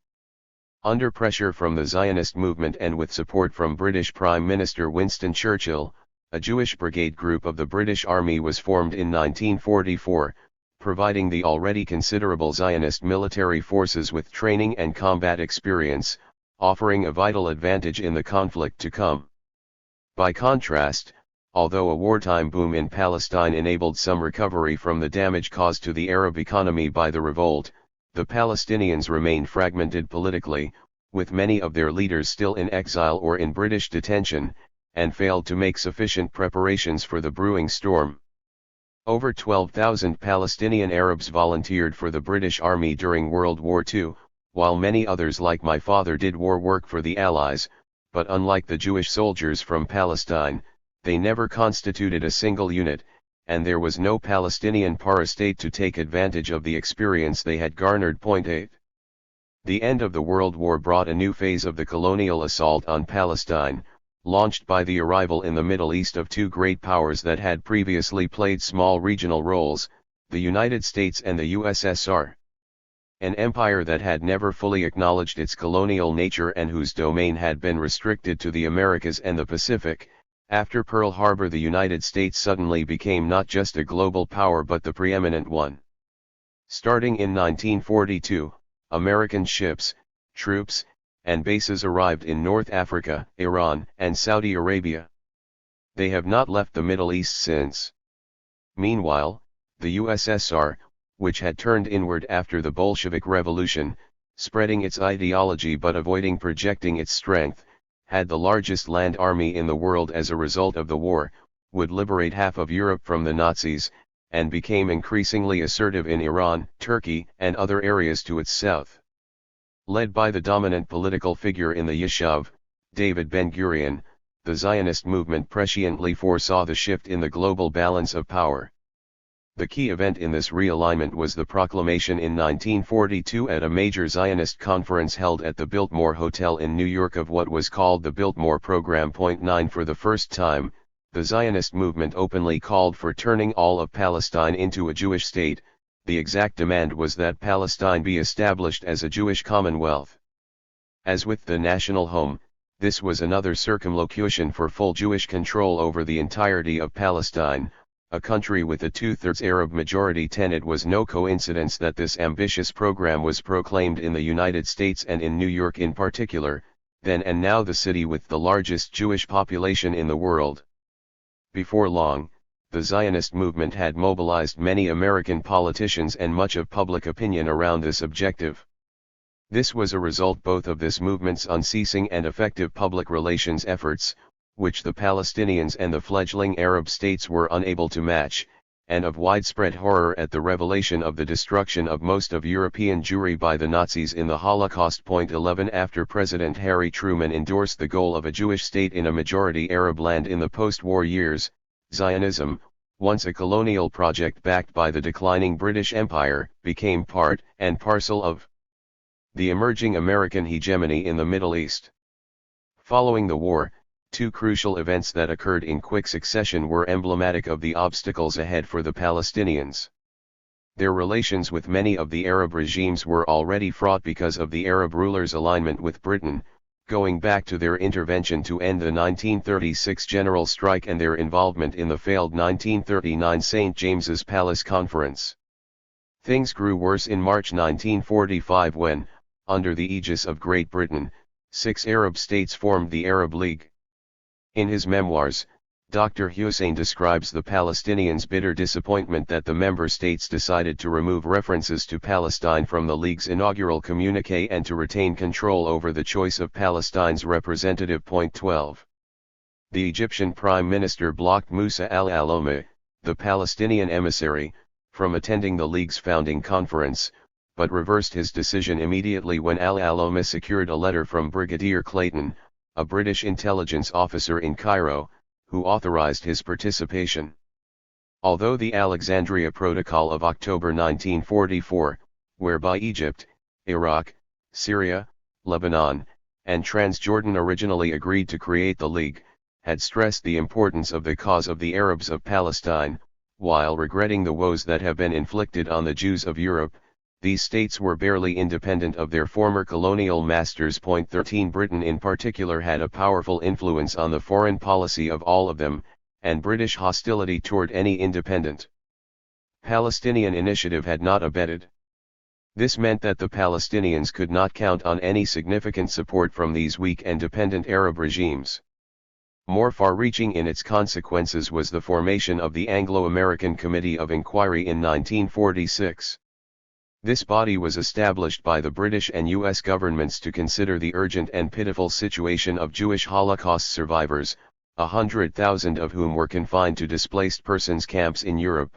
Under pressure from the Zionist movement and with support from British Prime Minister Winston Churchill, a Jewish brigade group of the British Army was formed in 1944, providing the already considerable Zionist military forces with training and combat experience, offering a vital advantage in the conflict to come. By contrast, although a wartime boom in Palestine enabled some recovery from the damage caused to the Arab economy by the revolt, the Palestinians remained fragmented politically, with many of their leaders still in exile or in British detention, and failed to make sufficient preparations for the brewing storm. Over 12,000 Palestinian Arabs volunteered for the British Army during World War II, while many others like my father did war work for the Allies, but unlike the Jewish soldiers from Palestine, they never constituted a single unit, and there was no Palestinian para-state to take advantage of the experience they had garnered. 8. The end of the World War brought a new phase of the colonial assault on Palestine, launched by the arrival in the Middle East of two great powers that had previously played small regional roles, the United States and the USSR. An empire that had never fully acknowledged its colonial nature and whose domain had been restricted to the Americas and the Pacific. After Pearl Harbor, the United States suddenly became not just a global power but the preeminent one. Starting in 1942, American ships, troops, and bases arrived in North Africa, Iran, and Saudi Arabia. They have not left the Middle East since. Meanwhile, the USSR, which had turned inward after the Bolshevik Revolution, spreading its ideology but avoiding projecting its strength, had the largest land army in the world as a result of the war, would liberate half of Europe from the Nazis, and became increasingly assertive in Iran, Turkey, and other areas to its south. Led by the dominant political figure in the Yishuv, David Ben-Gurion, the Zionist movement presciently foresaw the shift in the global balance of power. The key event in this realignment was the proclamation in 1942 at a major Zionist conference held at the Biltmore Hotel in New York of what was called the Biltmore Program. 9 For the first time, the Zionist movement openly called for turning all of Palestine into a Jewish state. The exact demand was that Palestine be established as a Jewish commonwealth. As with the national home, this was another circumlocution for full Jewish control over the entirety of Palestine, a country with a two-thirds Arab majority. It was no coincidence that this ambitious program was proclaimed in the United States and in New York in particular, then and now the city with the largest Jewish population in the world. Before long, the Zionist movement had mobilized many American politicians and much of public opinion around this objective. This was a result both of this movement's unceasing and effective public relations efforts, which the Palestinians and the fledgling Arab states were unable to match, and of widespread horror at the revelation of the destruction of most of European Jewry by the Nazis in the Holocaust. 11 After President Harry Truman endorsed the goal of a Jewish state in a majority Arab land in the post-war years, Zionism, once a colonial project backed by the declining British Empire, became part and parcel of the emerging American hegemony in the Middle East. Following the war, two crucial events that occurred in quick succession were emblematic of the obstacles ahead for the Palestinians. Their relations with many of the Arab regimes were already fraught because of the Arab rulers' alignment with Britain, going back to their intervention to end the 1936 general strike and their involvement in the failed 1939 St. James's Palace Conference. Things grew worse in March 1945 when, under the aegis of Great Britain, 6 Arab states formed the Arab League. In his memoirs, Dr. Hussein describes the Palestinians' bitter disappointment that the member states decided to remove references to Palestine from the League's inaugural communique and to retain control over the choice of Palestine's representative. 12. The Egyptian Prime Minister blocked Musa al-Aloma, the Palestinian emissary, from attending the League's founding conference, but reversed his decision immediately when al-Aloma secured a letter from Brigadier Clayton, a British intelligence officer in Cairo, who authorized his participation. Although the Alexandria Protocol of October 1944, whereby Egypt, Iraq, Syria, Lebanon, and Transjordan originally agreed to create the League, had stressed the importance of the cause of the Arabs of Palestine, while regretting the woes that have been inflicted on the Jews of Europe. These states were barely independent of their former colonial masters. 13 Britain in particular had a powerful influence on the foreign policy of all of them, and British hostility toward any independent Palestinian initiative had not abated. This meant that the Palestinians could not count on any significant support from these weak and dependent Arab regimes. More far-reaching in its consequences was the formation of the Anglo-American Committee of Inquiry in 1946. This body was established by the British and U.S. governments to consider the urgent and pitiful situation of Jewish Holocaust survivors, 100,000 of whom were confined to displaced persons camps in Europe.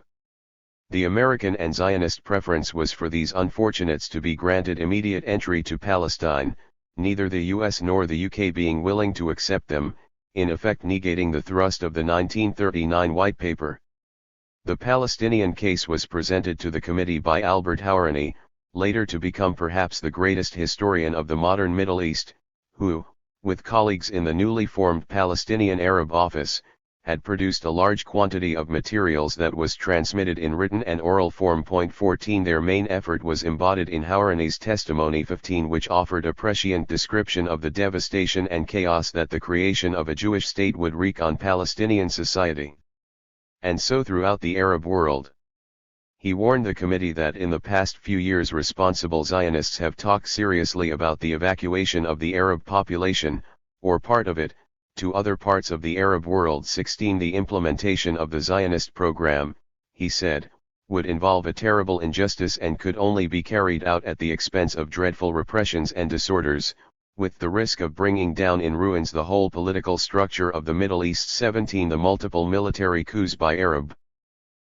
The American and Zionist preference was for these unfortunates to be granted immediate entry to Palestine, neither the US nor the UK being willing to accept them, in effect negating the thrust of the 1939 White Paper. The Palestinian case was presented to the committee by Albert Hourani, later to become perhaps the greatest historian of the modern Middle East, who, with colleagues in the newly formed Palestinian Arab Office, had produced a large quantity of materials that was transmitted in written and oral form. 14 Their main effort was embodied in Hourani's testimony 15, which offered a prescient description of the devastation and chaos that the creation of a Jewish state would wreak on Palestinian society, and so throughout the Arab world. He warned the committee that in the past few years responsible Zionists have talked seriously about the evacuation of the Arab population, or part of it, to other parts of the Arab world. 16 The implementation of the Zionist program, he said, would involve a terrible injustice and could only be carried out at the expense of dreadful repressions and disorders, with the risk of bringing down in ruins the whole political structure of the Middle East. 17 The multiple military coups by Arab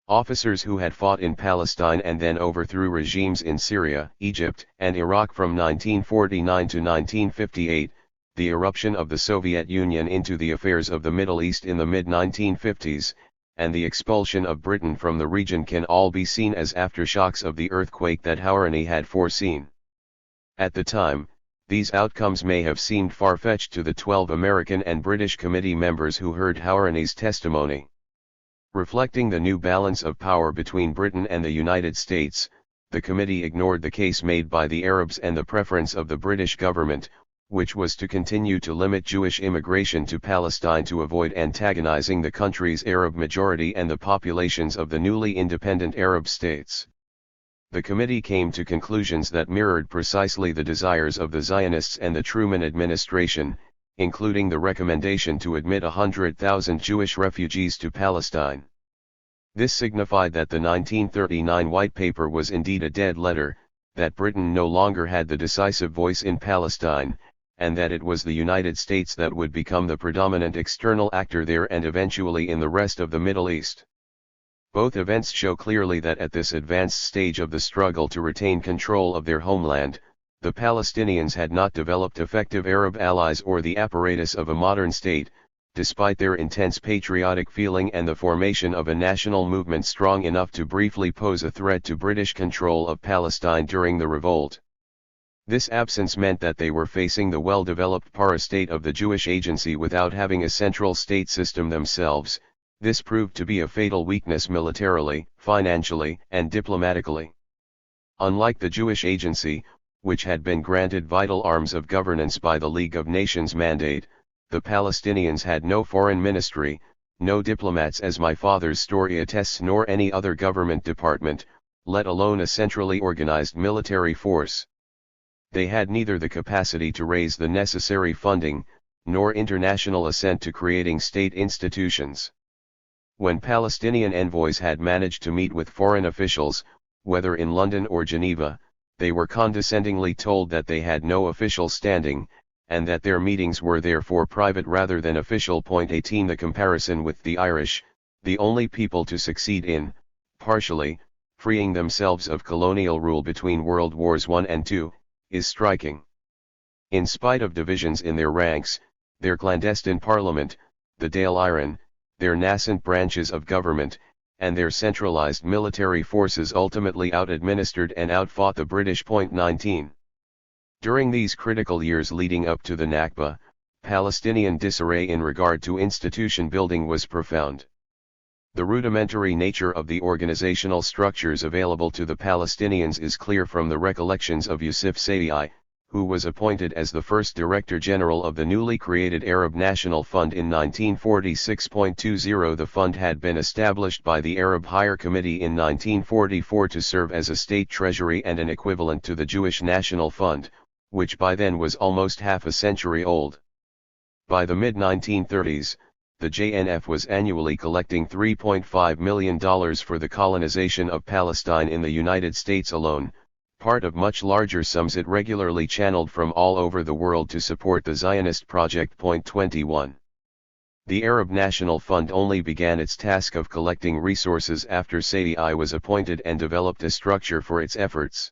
officers who had fought in Palestine and then overthrew regimes in Syria, Egypt, and Iraq from 1949 to 1958, the eruption of the Soviet Union into the affairs of the Middle East in the mid-1950s, and the expulsion of Britain from the region can all be seen as aftershocks of the earthquake that Hourani had foreseen. At the time, these outcomes may have seemed far-fetched to the 12 American and British committee members who heard Hourani's testimony. Reflecting the new balance of power between Britain and the United States, the committee ignored the case made by the Arabs and the preference of the British government, which was to continue to limit Jewish immigration to Palestine to avoid antagonizing the country's Arab majority and the populations of the newly independent Arab states. The committee came to conclusions that mirrored precisely the desires of the Zionists and the Truman administration, including the recommendation to admit 100,000 Jewish refugees to Palestine. This signified that the 1939 White Paper was indeed a dead letter, that Britain no longer had the decisive voice in Palestine, and that it was the United States that would become the predominant external actor there and eventually in the rest of the Middle East. Both events show clearly that at this advanced stage of the struggle to retain control of their homeland, the Palestinians had not developed effective Arab allies or the apparatus of a modern state, despite their intense patriotic feeling and the formation of a national movement strong enough to briefly pose a threat to British control of Palestine during the revolt. This absence meant that they were facing the well-developed parastate of the Jewish Agency without having a central state system themselves. This proved to be a fatal weakness militarily, financially, and diplomatically. Unlike the Jewish Agency, which had been granted vital arms of governance by the League of Nations mandate, the Palestinians had no foreign ministry, no diplomats as my father's story attests, nor any other government department, let alone a centrally organized military force. They had neither the capacity to raise the necessary funding, nor international assent to creating state institutions. When Palestinian envoys had managed to meet with foreign officials, whether in London or Geneva, they were condescendingly told that they had no official standing, and that their meetings were therefore private rather than official. 18 The comparison with the Irish, the only people to succeed in, partially, freeing themselves of colonial rule between World Wars I and II, is striking. In spite of divisions in their ranks, their clandestine parliament, the Dáil Éireann, their nascent branches of government, and their centralized military forces ultimately out-administered and outfought the British. 19. During these critical years leading up to the Nakba, Palestinian disarray in regard to institution building was profound. The rudimentary nature of the organizational structures available to the Palestinians is clear from the recollections of Yusuf Saidi, who was appointed as the first Director General of the newly created Arab National Fund in 1946.20. The fund had been established by the Arab Higher Committee in 1944 to serve as a state treasury and an equivalent to the Jewish National Fund, which by then was almost half a century old. By the mid-1930s, the JNF was annually collecting $3.5 million for the colonization of Palestine in the United States alone, part of much larger sums it regularly channeled from all over the world to support the Zionist Project. 21. The Arab National Fund only began its task of collecting resources after Saidi was appointed and developed a structure for its efforts.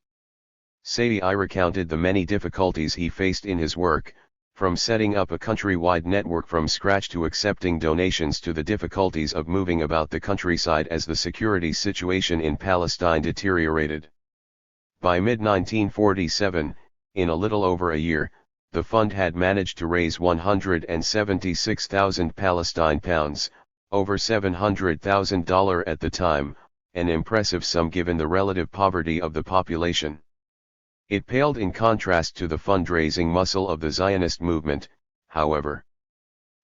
Saidi recounted the many difficulties he faced in his work, from setting up a countrywide network from scratch to accepting donations to the difficulties of moving about the countryside as the security situation in Palestine deteriorated. By mid-1947, in a little over a year, the fund had managed to raise 176,000 Palestine pounds, over $700,000 at the time, an impressive sum given the relative poverty of the population. It paled in contrast to the fundraising muscle of the Zionist movement, however.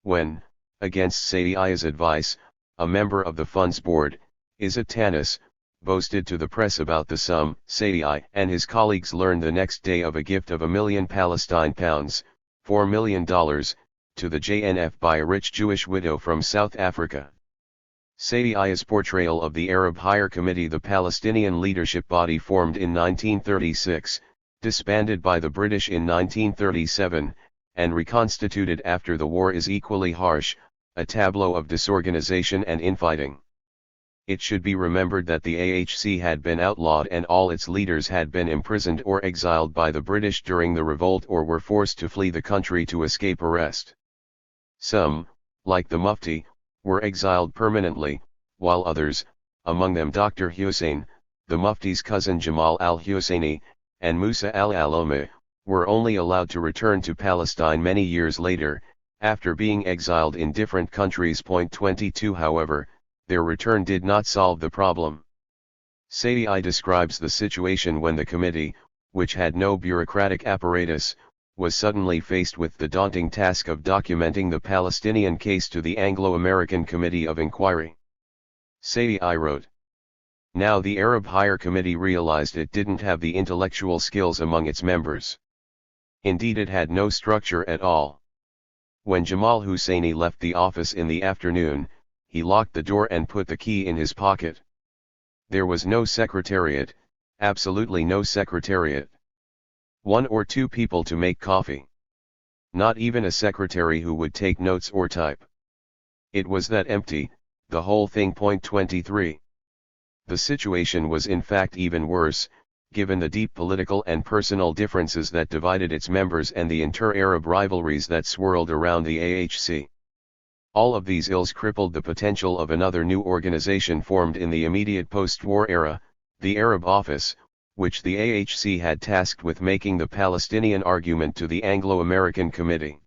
When, against Saidi's advice, a member of the fund's board, Izzat Tanis, boasted to the press about the sum, Saidi and his colleagues learned the next day of a gift of £1 million Palestine pounds, $4 million, to the JNF by a rich Jewish widow from South Africa. Saidi's portrayal of the Arab Higher Committee, the Palestinian leadership body formed in 1936, disbanded by the British in 1937, and reconstituted after the war, is equally harsh, a tableau of disorganization and infighting. It should be remembered that the AHC had been outlawed and all its leaders had been imprisoned or exiled by the British during the revolt or were forced to flee the country to escape arrest. Some, like the Mufti, were exiled permanently, while others, among them Dr. Hussein, the Mufti's cousin Jamal al-Husseini, and Musa al-Alami, were only allowed to return to Palestine many years later, after being exiled in different countries. 22. However, their return did not solve the problem. Saidi describes the situation when the committee, which had no bureaucratic apparatus, was suddenly faced with the daunting task of documenting the Palestinian case to the Anglo-American Committee of Inquiry. Saidi wrote, "Now the Arab Higher Committee realized it didn't have the intellectual skills among its members. Indeed, it had no structure at all. When Jamal Husseini left the office in the afternoon, he locked the door and put the key in his pocket. There was no secretariat, absolutely no secretariat. 1 or 2 people to make coffee. Not even a secretary who would take notes or type. It was that empty, the whole thing. 23. The situation was in fact even worse, given the deep political and personal differences that divided its members and the inter-Arab rivalries that swirled around the AHC. All of these ills crippled the potential of another new organization formed in the immediate post-war era, the Arab Office, which the AHC had tasked with making the Palestinian argument to the Anglo-American Committee.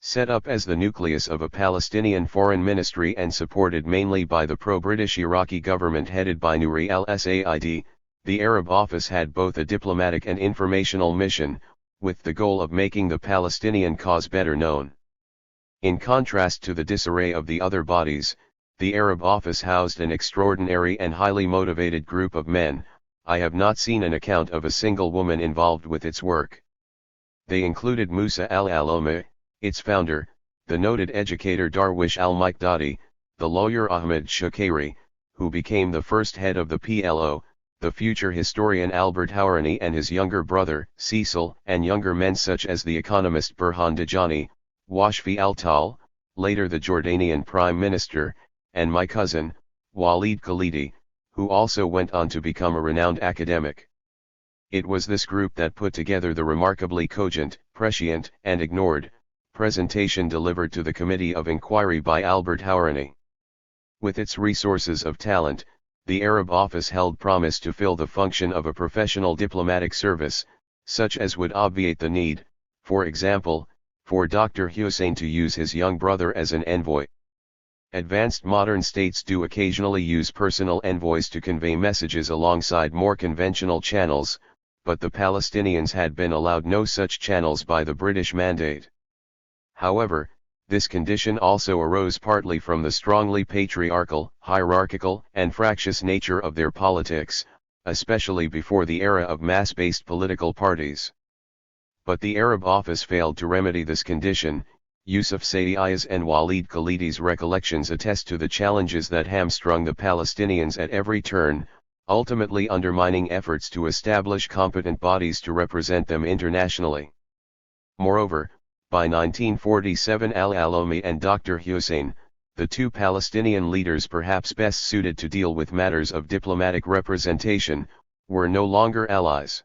Set up as the nucleus of a Palestinian foreign ministry and supported mainly by the pro-British Iraqi government headed by Nouri al-Said, the Arab Office had both a diplomatic and informational mission, with the goal of making the Palestinian cause better known. In contrast to the disarray of the other bodies, the Arab Office housed an extraordinary and highly motivated group of men. I have not seen an account of a single woman involved with its work. They included Musa al-Alami, its founder, the noted educator Darwish al-Mikdadi, the lawyer Ahmed Shakiri, who became the first head of the PLO, the future historian Albert Hourani and his younger brother, Cecil, and younger men such as the economist Burhan Dajani, Washfi al-Tal, later the Jordanian Prime Minister, and my cousin, Walid Khalidi, who also went on to become a renowned academic. It was this group that put together the remarkably cogent, prescient, and ignored presentation delivered to the Committee of Inquiry by Albert Hourani. With its resources of talent, the Arab Office held promise to fill the function of a professional diplomatic service, such as would obviate the need, for example, for Dr. Hussein to use his young brother as an envoy. Advanced modern states do occasionally use personal envoys to convey messages alongside more conventional channels, but the Palestinians had been allowed no such channels by the British mandate. However, this condition also arose partly from the strongly patriarchal, hierarchical, and fractious nature of their politics, especially before the era of mass-based political parties. But the Arab office failed to remedy this condition. Yusuf Sayyid's and Walid Khalidi's recollections attest to the challenges that hamstrung the Palestinians at every turn, ultimately undermining efforts to establish competent bodies to represent them internationally. Moreover, by 1947 al-Alami and Dr. Hussein, the two Palestinian leaders perhaps best suited to deal with matters of diplomatic representation, were no longer allies.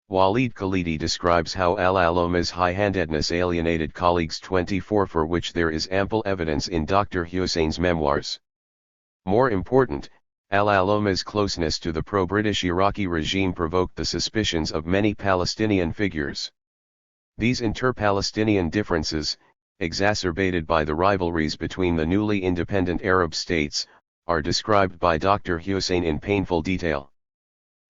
Walid Khalidi describes how al-Alami's high-handedness alienated colleagues 24, for which there is ample evidence in Dr. Hussein's memoirs. More important, al-Alami's closeness to the pro-British Iraqi regime provoked the suspicions of many Palestinian figures. These inter-Palestinian differences, exacerbated by the rivalries between the newly independent Arab states, are described by Dr. Hussein in painful detail.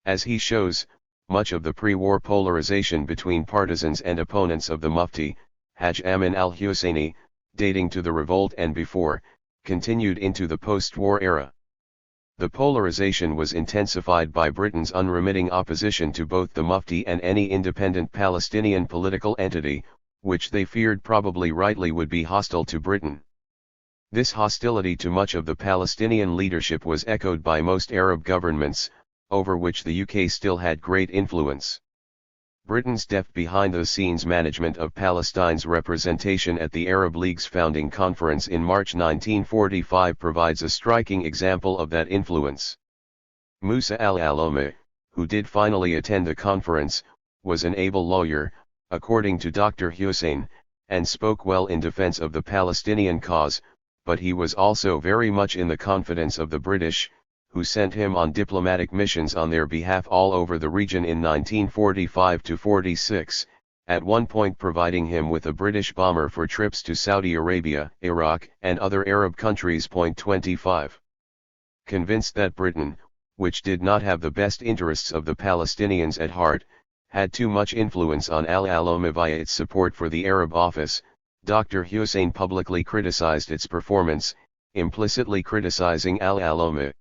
As he shows, much of the pre-war polarization between partisans and opponents of the Mufti, Haj Amin al-Husseini, dating to the revolt and before, continued into the post-war era. The polarization was intensified by Britain's unremitting opposition to both the Mufti and any independent Palestinian political entity, which they feared probably rightly would be hostile to Britain. This hostility to much of the Palestinian leadership was echoed by most Arab governments, over which the UK still had great influence. Britain's deft behind-the-scenes management of Palestine's representation at the Arab League's founding conference in March 1945 provides a striking example of that influence. Musa al-Alami, who did finally attend the conference, was an able lawyer, according to Dr. Hussein, and spoke well in defense of the Palestinian cause, but he was also very much in the confidence of the British, who sent him on diplomatic missions on their behalf all over the region in 1945–46, at one point providing him with a British bomber for trips to Saudi Arabia, Iraq, and other Arab countries. 25. Convinced that Britain, which did not have the best interests of the Palestinians at heart, had too much influence on al-Alami via its support for the Arab office, Dr. Hussein publicly criticized its performance, implicitly criticizing al-Alami.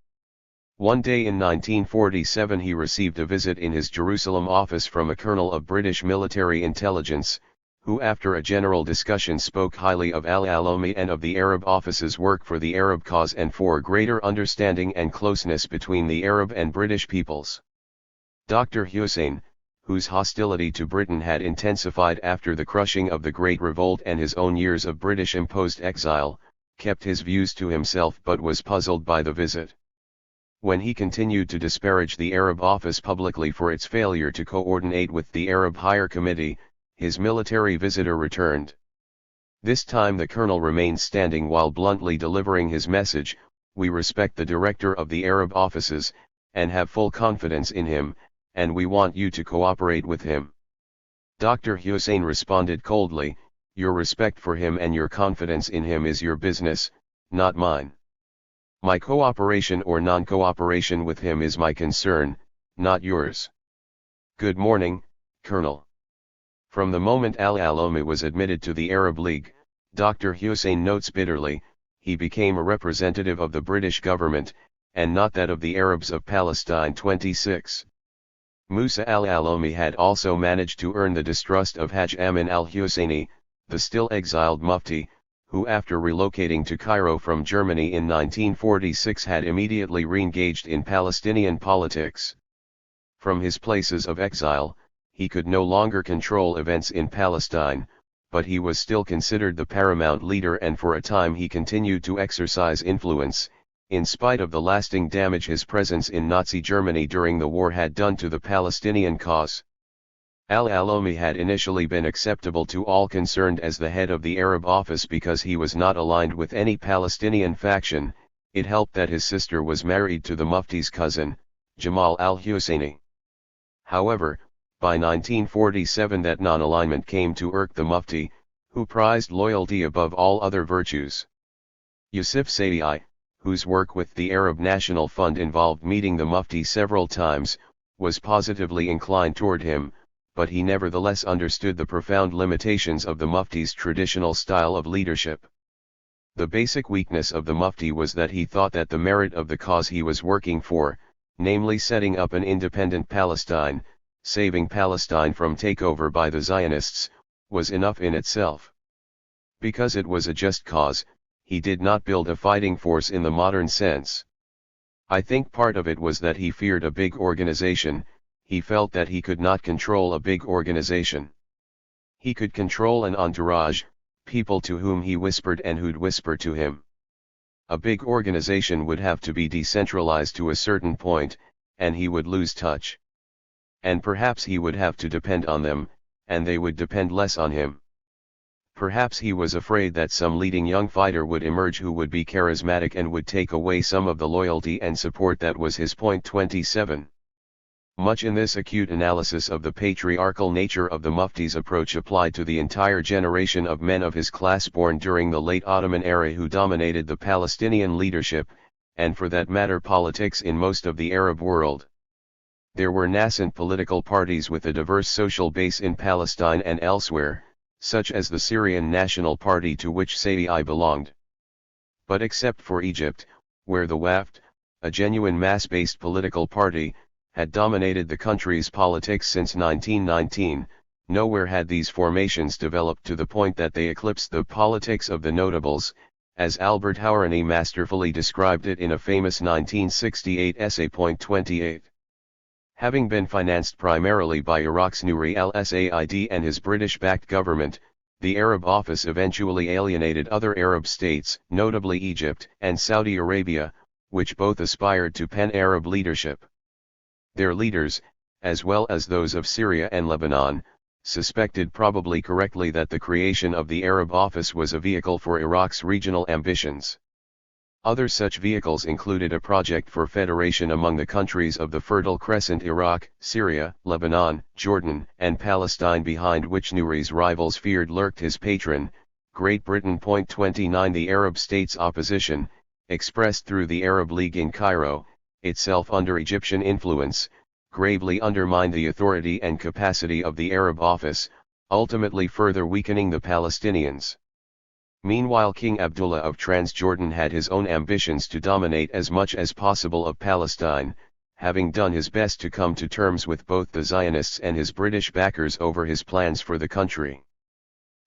One day in 1947 he received a visit in his Jerusalem office from a colonel of British military intelligence, who after a general discussion spoke highly of al-Alami and of the Arab office's work for the Arab cause and for greater understanding and closeness between the Arab and British peoples. Dr. Hussein, whose hostility to Britain had intensified after the crushing of the Great Revolt and his own years of British-imposed exile, kept his views to himself but was puzzled by the visit. When he continued to disparage the Arab office publicly for its failure to coordinate with the Arab Higher Committee, his military visitor returned. This time the colonel remained standing while bluntly delivering his message: "We respect the director of the Arab offices, and have full confidence in him, and we want you to cooperate with him." Dr. Hussein responded coldly, "Your respect for him and your confidence in him is your business, not mine. My cooperation or non-cooperation with him is my concern, not yours." Good morning, Colonel. From the moment al-Alami was admitted to the Arab League, Dr. Hussein notes bitterly, he became a representative of the British government, and not that of the Arabs of Palestine. 26. Musa al-Alami had also managed to earn the distrust of Haj Amin al-Husseini, the still exiled Mufti, who after relocating to Cairo from Germany in 1946 had immediately re-engaged in Palestinian politics. From his places of exile, he could no longer control events in Palestine, but he was still considered the paramount leader, and for a time he continued to exercise influence, in spite of the lasting damage his presence in Nazi Germany during the war had done to the Palestinian cause. Al-Alami had initially been acceptable to all concerned as the head of the Arab office because he was not aligned with any Palestinian faction. It helped that his sister was married to the Mufti's cousin, Jamal al-Husseini. However, By 1947 that non-alignment came to irk the Mufti, who prized loyalty above all other virtues. Yusuf Saidi, whose work with the Arab National Fund involved meeting the Mufti several times, was positively inclined toward him, but he nevertheless understood the profound limitations of the Mufti's traditional style of leadership. The basic weakness of the Mufti was that he thought that the merit of the cause he was working for, namely setting up an independent Palestine, saving Palestine from takeover by the Zionists, was enough in itself. Because it was a just cause, he did not build a fighting force in the modern sense. I think part of it was that he feared a big organization. He felt that he could not control a big organization. He could control an entourage, people to whom he whispered and who'd whisper to him. A big organization would have to be decentralized to a certain point, and he would lose touch. And perhaps he would have to depend on them, and they would depend less on him. Perhaps he was afraid that some leading young fighter would emerge who would be charismatic and would take away some of the loyalty and support that was his. 27. Much in this acute analysis of the patriarchal nature of the Mufti's approach applied to the entire generation of men of his class born during the late Ottoman era who dominated the Palestinian leadership, and for that matter politics in most of the Arab world. There were nascent political parties with a diverse social base in Palestine and elsewhere, such as the Syrian National Party to which Saidi belonged. But except for Egypt, where the Wafd, a genuine mass-based political party, had dominated the country's politics since 1919, nowhere had these formations developed to the point that they eclipsed the politics of the notables, as Albert Hourani masterfully described it in a famous 1968 essay. 28. Having been financed primarily by Iraq's Nouri al-Said and his British-backed government, the Arab Office eventually alienated other Arab states, notably Egypt and Saudi Arabia, which both aspired to pan-Arab leadership. Their leaders, as well as those of Syria and Lebanon, suspected probably correctly that the creation of the Arab Office was a vehicle for Iraq's regional ambitions. Other such vehicles included a project for federation among the countries of the Fertile Crescent: Iraq, Syria, Lebanon, Jordan, and Palestine, behind which Nouri's rivals feared lurked his patron, Great Britain. 29. The Arab states' opposition, expressed through the Arab League in Cairo, itself under Egyptian influence, gravely undermined the authority and capacity of the Arab Office, ultimately further weakening the Palestinians. Meanwhile, King Abdullah of Transjordan had his own ambitions to dominate as much as possible of Palestine, having done his best to come to terms with both the Zionists and his British backers over his plans for the country.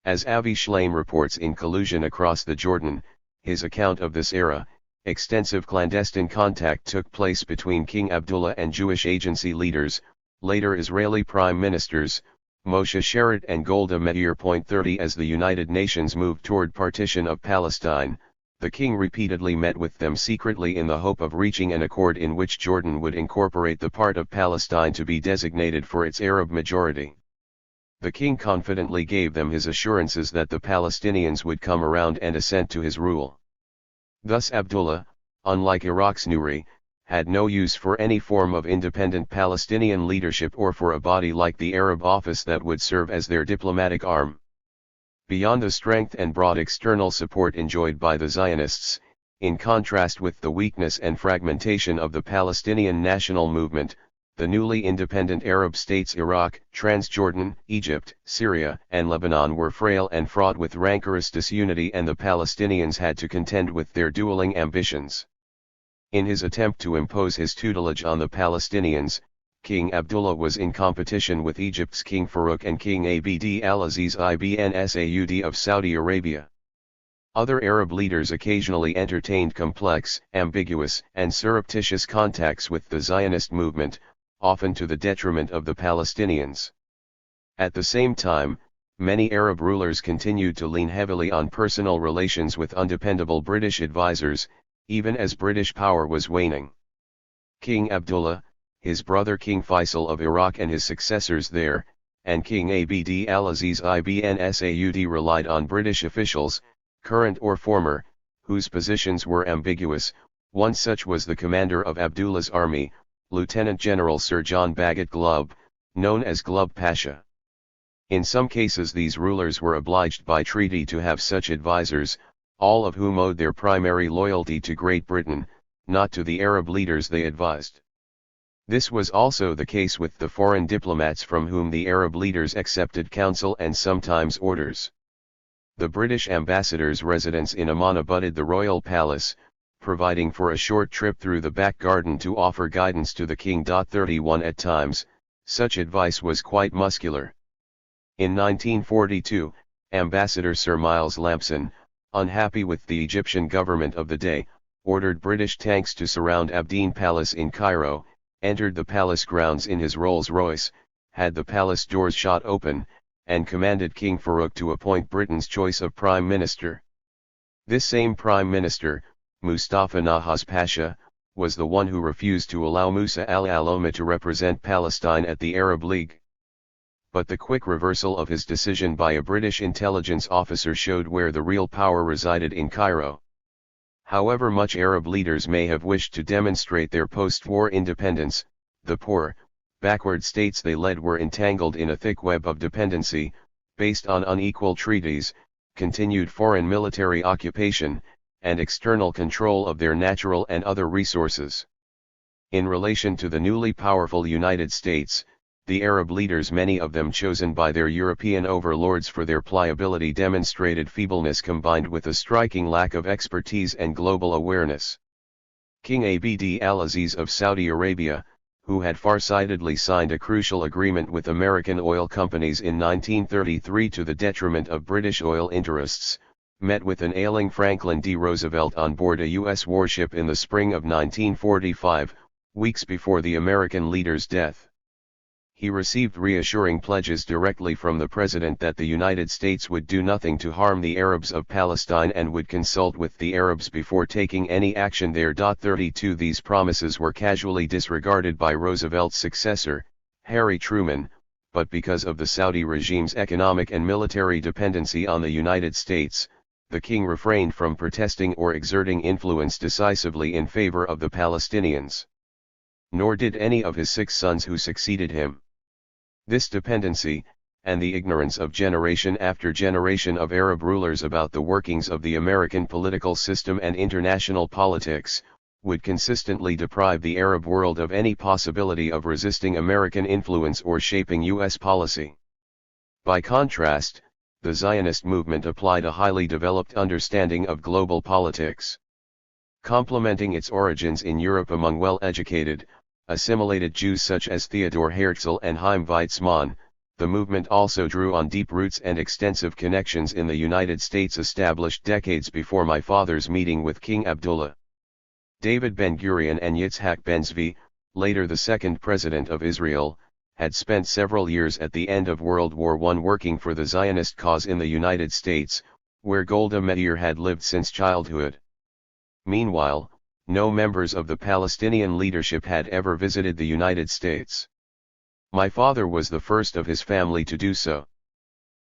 As Avi Shlaim reports in Collusion Across the Jordan, his account of this era, extensive clandestine contact took place between King Abdullah and Jewish agency leaders, later Israeli prime ministers, Moshe Sharett and Golda Meir. 30. As the United Nations moved toward partition of Palestine, the king repeatedly met with them secretly in the hope of reaching an accord in which Jordan would incorporate the part of Palestine to be designated for its Arab majority. The king confidently gave them his assurances that the Palestinians would come around and assent to his rule. Thus Abdullah, unlike Iraq's Nouri, had no use for any form of independent Palestinian leadership or for a body like the Arab Office that would serve as their diplomatic arm. Beyond the strength and broad external support enjoyed by the Zionists, in contrast with the weakness and fragmentation of the Palestinian national movement, the newly independent Arab states Iraq, Transjordan, Egypt, Syria, and Lebanon were frail and fraught with rancorous disunity, and the Palestinians had to contend with their dueling ambitions. In his attempt to impose his tutelage on the Palestinians, King Abdullah was in competition with Egypt's King Farouk and King Abd al-Aziz ibn Saud of Saudi Arabia. Other Arab leaders occasionally entertained complex, ambiguous, and surreptitious contacts with the Zionist movement, often to the detriment of the Palestinians. At the same time, many Arab rulers continued to lean heavily on personal relations with undependable British advisors, even as British power was waning. King Abdullah, his brother King Faisal of Iraq and his successors there, and King Abd al-Aziz ibn Saud relied on British officials, current or former, whose positions were ambiguous. One such was the commander of Abdullah's army, Lieutenant General Sir John Bagot Glubb, known as Glub Pasha. In some cases these rulers were obliged by treaty to have such advisors, all of whom owed their primary loyalty to Great Britain, not to the Arab leaders they advised. This was also the case with the foreign diplomats from whom the Arab leaders accepted counsel and sometimes orders. The British ambassador's residence in Amman abutted the royal palace, providing for a short trip through the back garden to offer guidance to the king. 31 At times, such advice was quite muscular. In 1942, Ambassador Sir Miles Lampson, unhappy with the Egyptian government of the day, ordered British tanks to surround Abdeen Palace in Cairo, entered the palace grounds in his Rolls-Royce, had the palace doors shot open, and commanded King Farouk to appoint Britain's choice of Prime Minister. This same Prime Minister, Mustafa Nahas Pasha, was the one who refused to allow Musa al-Aloma to represent Palestine at the Arab League. But the quick reversal of his decision by a British intelligence officer showed where the real power resided: in Cairo. However much Arab leaders may have wished to demonstrate their post-war independence, the poor, backward states they led were entangled in a thick web of dependency, based on unequal treaties, continued foreign military occupation, and external control of their natural and other resources. In relation to the newly powerful United States, the Arab leaders, many of them chosen by their European overlords for their pliability, demonstrated feebleness combined with a striking lack of expertise and global awareness. King Abd al-Aziz of Saudi Arabia, who had farsightedly signed a crucial agreement with American oil companies in 1933 to the detriment of British oil interests, met with an ailing Franklin D. Roosevelt on board a U.S. warship in the spring of 1945, weeks before the American leader's death. He received reassuring pledges directly from the president that the United States would do nothing to harm the Arabs of Palestine and would consult with the Arabs before taking any action there. 32 These promises were casually disregarded by Roosevelt's successor, Harry Truman, but because of the Saudi regime's economic and military dependency on the United States, the king refrained from protesting or exerting influence decisively in favor of the Palestinians. Nor did any of his 6 sons who succeeded him. This dependency, and the ignorance of generation after generation of Arab rulers about the workings of the American political system and international politics, would consistently deprive the Arab world of any possibility of resisting American influence or shaping U.S. policy. By contrast, the Zionist movement applied a highly developed understanding of global politics. Complementing its origins in Europe among well-educated, assimilated Jews such as Theodor Herzl and Chaim Weizmann, the movement also drew on deep roots and extensive connections in the United States established decades before my father's meeting with King Abdullah. David Ben-Gurion and Yitzhak Ben-Zvi, later the second president of Israel, had spent several years at the end of World War I working for the Zionist cause in the United States, where Golda Meir had lived since childhood. Meanwhile, no members of the Palestinian leadership had ever visited the United States. My father was the first of his family to do so.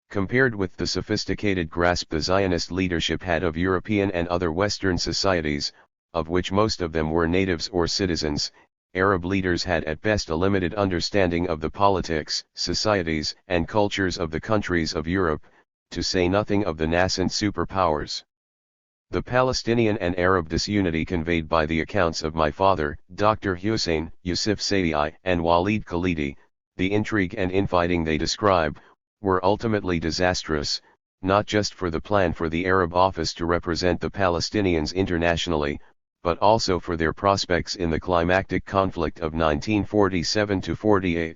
Compared with the sophisticated grasp the Zionist leadership had of European and other Western societies, of which most of them were natives or citizens, Arab leaders had at best a limited understanding of the politics, societies, and cultures of the countries of Europe, to say nothing of the nascent superpowers. The Palestinian and Arab disunity conveyed by the accounts of my father, Dr. Hussein, Yusuf Sayyai, and Walid Khalidi, the intrigue and infighting they describe, were ultimately disastrous, not just for the plan for the Arab office to represent the Palestinians internationally, but also for their prospects in the climactic conflict of 1947–48.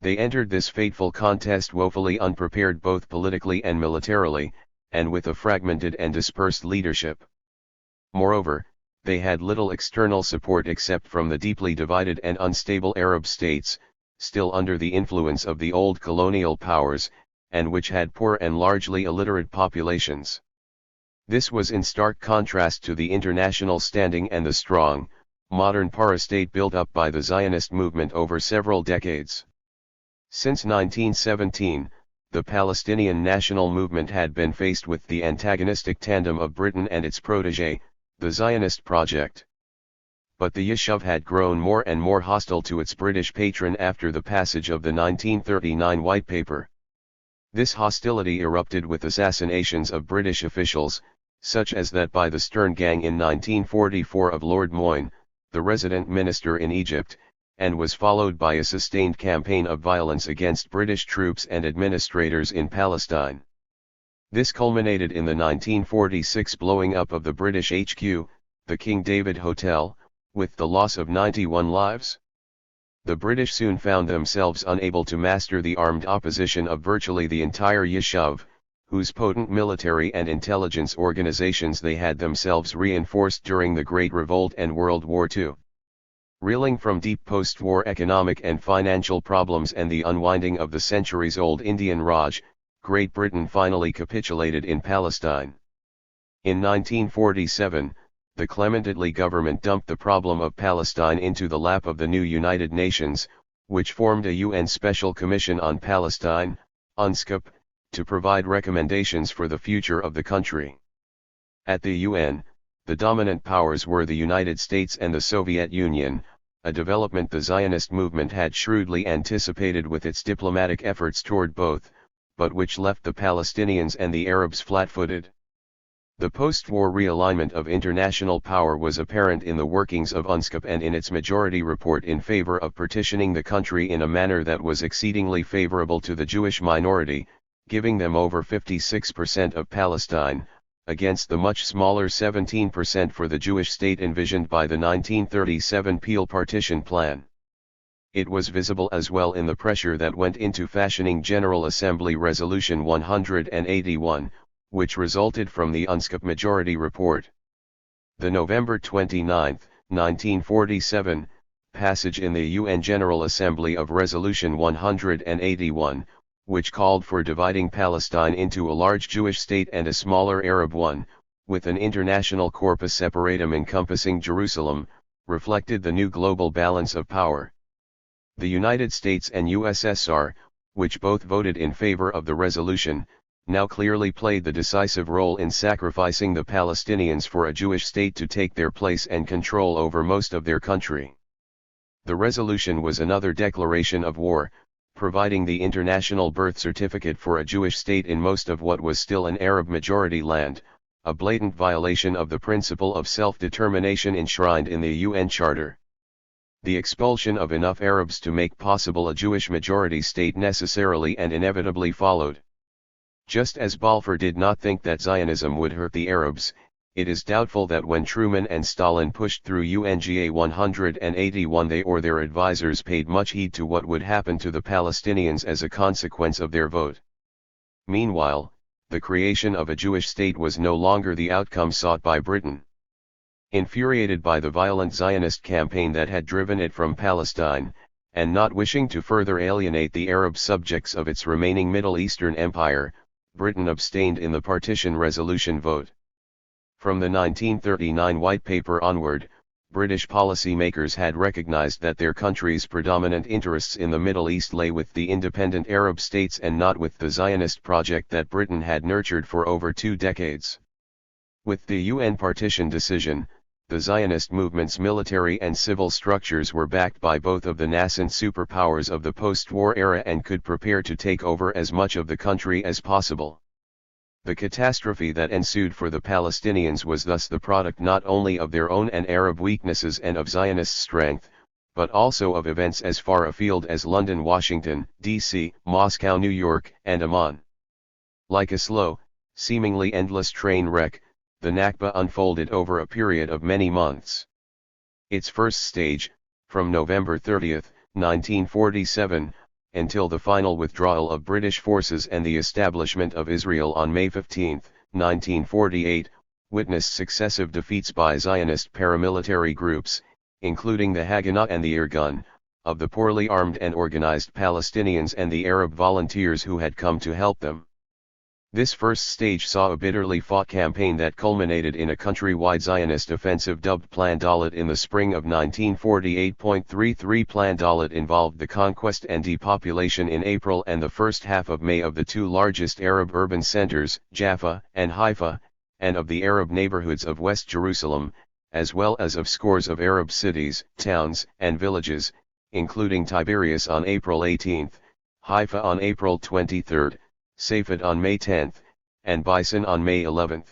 They entered this fateful contest woefully unprepared both politically and militarily, and with a fragmented and dispersed leadership. Moreover, they had little external support except from the deeply divided and unstable Arab states, still under the influence of the old colonial powers, and which had poor and largely illiterate populations. This was in stark contrast to the international standing and the strong, modern parastate built up by the Zionist movement over several decades. Since 1917, the Palestinian national movement had been faced with the antagonistic tandem of Britain and its protégé, the Zionist project. but the Yishuv had grown more and more hostile to its British patron after the passage of the 1939 White Paper. This hostility erupted with assassinations of British officials, such as that by the Stern Gang in 1944 of Lord Moyne, the resident minister in Egypt, and was followed by a sustained campaign of violence against British troops and administrators in Palestine. This culminated in the 1946 blowing up of the British HQ, the King David Hotel, with the loss of 91 lives. The British soon found themselves unable to master the armed opposition of virtually the entire Yishuv, whose potent military and intelligence organizations they had themselves reinforced during the Great Revolt and World War II. Reeling from deep post-war economic and financial problems and the unwinding of the centuries-old Indian Raj, Great Britain finally capitulated in Palestine. In 1947, the Clement Attlee government dumped the problem of Palestine into the lap of the new United Nations, which formed a UN Special Commission on Palestine, UNSCOP, to provide recommendations for the future of the country. At the UN, the dominant powers were the United States and the Soviet Union, a development the Zionist movement had shrewdly anticipated with its diplomatic efforts toward both, but which left the Palestinians and the Arabs flat-footed. The post-war realignment of international power was apparent in the workings of UNSCOP and in its majority report in favor of partitioning the country in a manner that was exceedingly favorable to the Jewish minority, giving them over 56% of Palestine, against the much smaller 17% for the Jewish state envisioned by the 1937 Peel Partition Plan. It was visible as well in the pressure that went into fashioning General Assembly Resolution 181, which resulted from the UNSCOP Majority Report. The November 29, 1947, passage in the UN General Assembly of Resolution 181, which called for dividing Palestine into a large Jewish state and a smaller Arab one, with an international corpus separatum encompassing Jerusalem, reflected the new global balance of power. The United States and USSR, which both voted in favor of the resolution, now clearly played the decisive role in sacrificing the Palestinians for a Jewish state to take their place and control over most of their country. The resolution was another declaration of war, providing the international birth certificate for a Jewish state in most of what was still an Arab-majority land, a blatant violation of the principle of self-determination enshrined in the UN Charter. The expulsion of enough Arabs to make possible a Jewish majority state necessarily and inevitably followed. Just as Balfour did not think that Zionism would hurt the Arabs, it is doubtful that when Truman and Stalin pushed through UNGA 181 they or their advisors paid much heed to what would happen to the Palestinians as a consequence of their vote. Meanwhile, the creation of a Jewish state was no longer the outcome sought by Britain. Infuriated by the violent Zionist campaign that had driven it from Palestine, and not wishing to further alienate the Arab subjects of its remaining Middle Eastern empire, Britain abstained in the partition resolution vote. From the 1939 White Paper onward, British policymakers had recognized that their country's predominant interests in the Middle East lay with the independent Arab states and not with the Zionist project that Britain had nurtured for over 2 decades. With the UN partition decision, the Zionist movement's military and civil structures were backed by both of the nascent superpowers of the post-war era and could prepare to take over as much of the country as possible. The catastrophe that ensued for the Palestinians was thus the product not only of their own and Arab weaknesses and of Zionist strength, but also of events as far afield as London, Washington, D.C., Moscow, New York, and Amman. Like a slow, seemingly endless train wreck, the Nakba unfolded over a period of many months. Its first stage, from November 30, 1947, until the final withdrawal of British forces and the establishment of Israel on May 15, 1948, witnessed successive defeats by Zionist paramilitary groups, including the Haganah and the Irgun, of the poorly armed and organized Palestinians and the Arab volunteers who had come to help them. This first stage saw a bitterly fought campaign that culminated in a countrywide Zionist offensive dubbed Plan Dalet in the spring of 1948.33. Plan Dalet involved the conquest and depopulation in April and the first half of May of the 2 largest Arab urban centers, Jaffa and Haifa, and of the Arab neighborhoods of West Jerusalem, as well as of scores of Arab cities, towns, and villages, including Tiberias on April 18, Haifa on April 23, Safed on May 10, and Bison on May 11.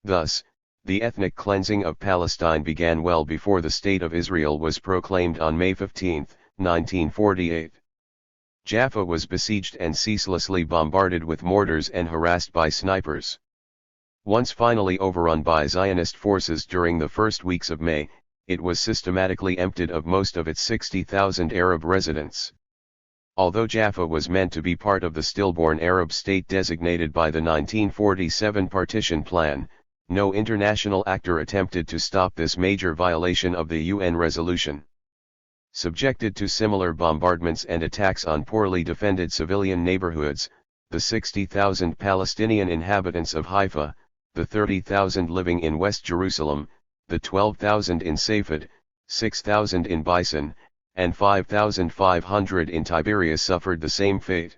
Thus, the ethnic cleansing of Palestine began well before the State of Israel was proclaimed on May 15, 1948. Jaffa was besieged and ceaselessly bombarded with mortars and harassed by snipers. Once finally overrun by Zionist forces during the first weeks of May, it was systematically emptied of most of its 60,000 Arab residents. Although Jaffa was meant to be part of the stillborn Arab state designated by the 1947 partition plan, no international actor attempted to stop this major violation of the UN resolution. Subjected to similar bombardments and attacks on poorly defended civilian neighborhoods, the 60,000 Palestinian inhabitants of Haifa, the 30,000 living in West Jerusalem, the 12,000 in Safed, 6,000 in Bison, and 5,500 in Tiberias suffered the same fate.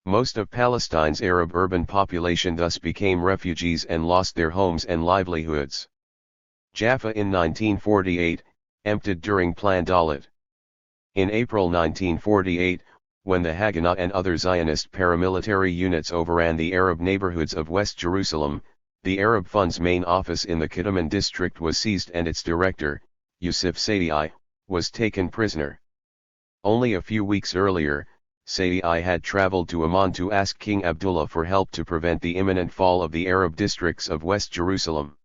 Most of Palestine's Arab urban population thus became refugees and lost their homes and livelihoods. Jaffa in 1948, emptied during Plan Dalit. In April 1948, when the Haganah and other Zionist paramilitary units overran the Arab neighborhoods of West Jerusalem, the Arab Fund's main office in the Kidman district was seized and its director, Yusuf Saidi, was taken prisoner. Only a few weeks earlier, Saidi had traveled to Amman to ask King Abdullah for help to prevent the imminent fall of the Arab districts of West Jerusalem.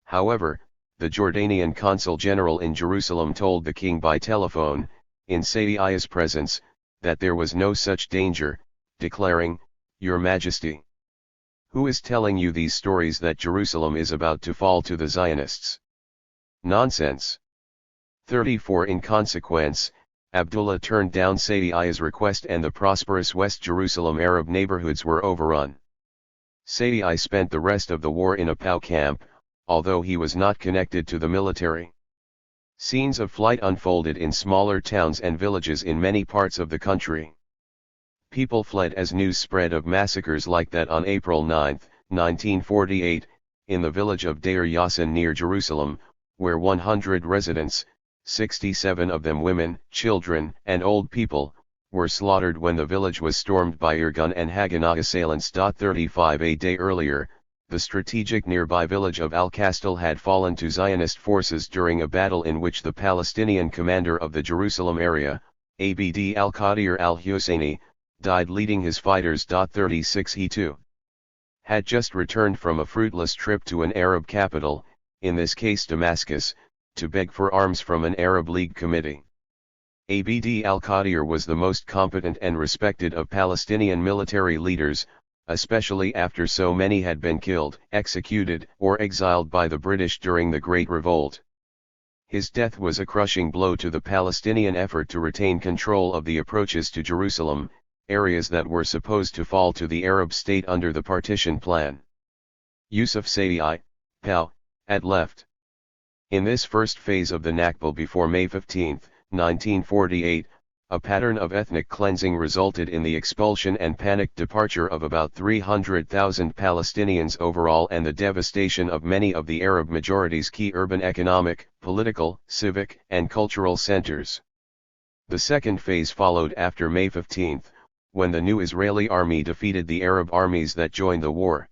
However, the Jordanian consul general in Jerusalem told the king by telephone, in Saidi's presence, that there was no such danger, declaring, "Your Majesty, who is telling you these stories that Jerusalem is about to fall to the Zionists? Nonsense." 34 In consequence, Abdullah turned down Saidi's request and the prosperous West Jerusalem Arab neighborhoods were overrun. Saidi spent the rest of the war in a POW camp, although he was not connected to the military. Scenes of flight unfolded in smaller towns and villages in many parts of the country. People fled as news spread of massacres like that on April 9, 1948, in the village of Deir Yassin near Jerusalem, where 100 residents, 67 of them women, children, and old people, were slaughtered when the village was stormed by Irgun and Haganah assailants. 35 A day earlier, the strategic nearby village of Al-Kastal had fallen to Zionist forces during a battle in which the Palestinian commander of the Jerusalem area, Abd al-Qadir al-Husseini, died leading his fighters. 36 He too had just returned from a fruitless trip to an Arab capital, in this case Damascus, to beg for arms from an Arab League committee. Abd al-Qadir was the most competent and respected of Palestinian military leaders, especially after so many had been killed, executed, or exiled by the British during the Great Revolt. His death was a crushing blow to the Palestinian effort to retain control of the approaches to Jerusalem, areas that were supposed to fall to the Arab state under the partition plan. Yusuf Saidi, POW, had left. In this first phase of the Nakba before May 15, 1948, a pattern of ethnic cleansing resulted in the expulsion and panicked departure of about 300,000 Palestinians overall and the devastation of many of the Arab majority's key urban economic, political, civic, and cultural centers. The second phase followed after May 15, when the new Israeli army defeated the Arab armies that joined the war.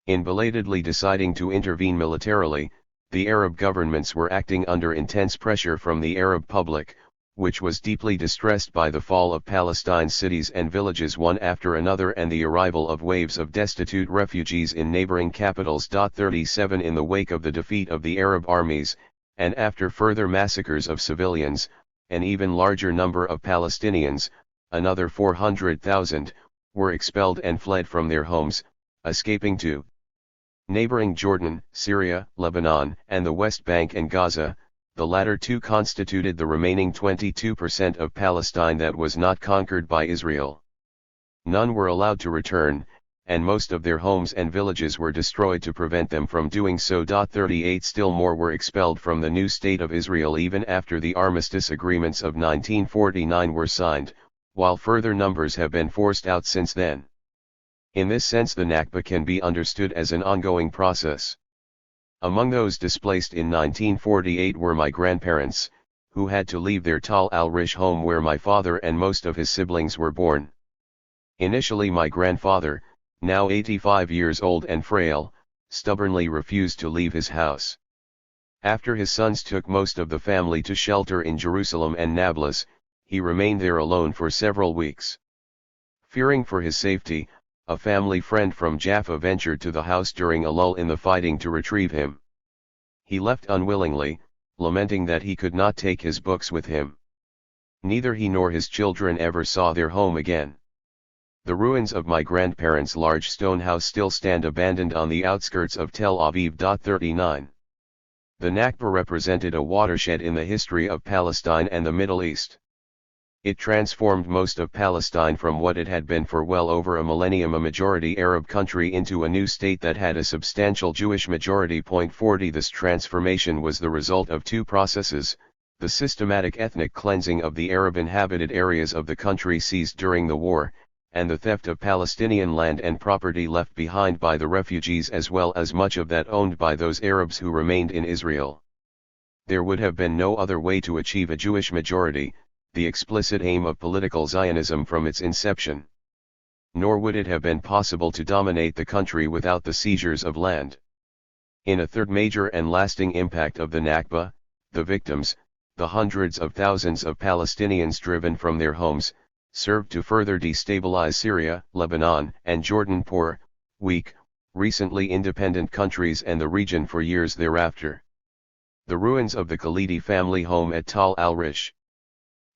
In belatedly deciding to intervene militarily, the Arab governments were acting under intense pressure from the Arab public, which was deeply distressed by the fall of Palestine's cities and villages one after another and the arrival of waves of destitute refugees in neighboring capitals. 37 In the wake of the defeat of the Arab armies, and after further massacres of civilians, an even larger number of Palestinians, another 400,000, were expelled and fled from their homes, escaping to neighboring Jordan, Syria, Lebanon, and the West Bank and Gaza. The latter two constituted the remaining 22% of Palestine that was not conquered by Israel. None were allowed to return, and most of their homes and villages were destroyed to prevent them from doing so. 38 Still more were expelled from the new state of Israel even after the armistice agreements of 1949 were signed, while further numbers have been forced out since then. In this sense the Nakba can be understood as an ongoing process. Among those displaced in 1948 were my grandparents, who had to leave their Tal al-Rish home where my father and most of his siblings were born. Initially my grandfather, now 85 years old and frail, stubbornly refused to leave his house. After his sons took most of the family to shelter in Jerusalem and Nablus, he remained there alone for several weeks. Fearing for his safety, a family friend from Jaffa ventured to the house during a lull in the fighting to retrieve him. He left unwillingly, lamenting that he could not take his books with him. Neither he nor his children ever saw their home again. The ruins of my grandparents' large stone house still stand abandoned on the outskirts of Tel Aviv. 39. The Nakba represented a watershed in the history of Palestine and the Middle East. It transformed most of Palestine from what it had been for well over a millennium, a majority Arab country, into a new state that had a substantial Jewish majority. 40. This transformation was the result of two processes: the systematic ethnic cleansing of the Arab inhabited areas of the country seized during the war, and the theft of Palestinian land and property left behind by the refugees, as well as much of that owned by those Arabs who remained in Israel. There would have been no other way to achieve a Jewish majority, the explicit aim of political Zionism from its inception. Nor would it have been possible to dominate the country without the seizures of land. In a third major and lasting impact of the Nakba, the victims, the hundreds of thousands of Palestinians driven from their homes, served to further destabilize Syria, Lebanon, and Jordan, poor, weak, recently independent countries, and the region for years thereafter. The ruins of the Khalidi family home at Tal al-Rish.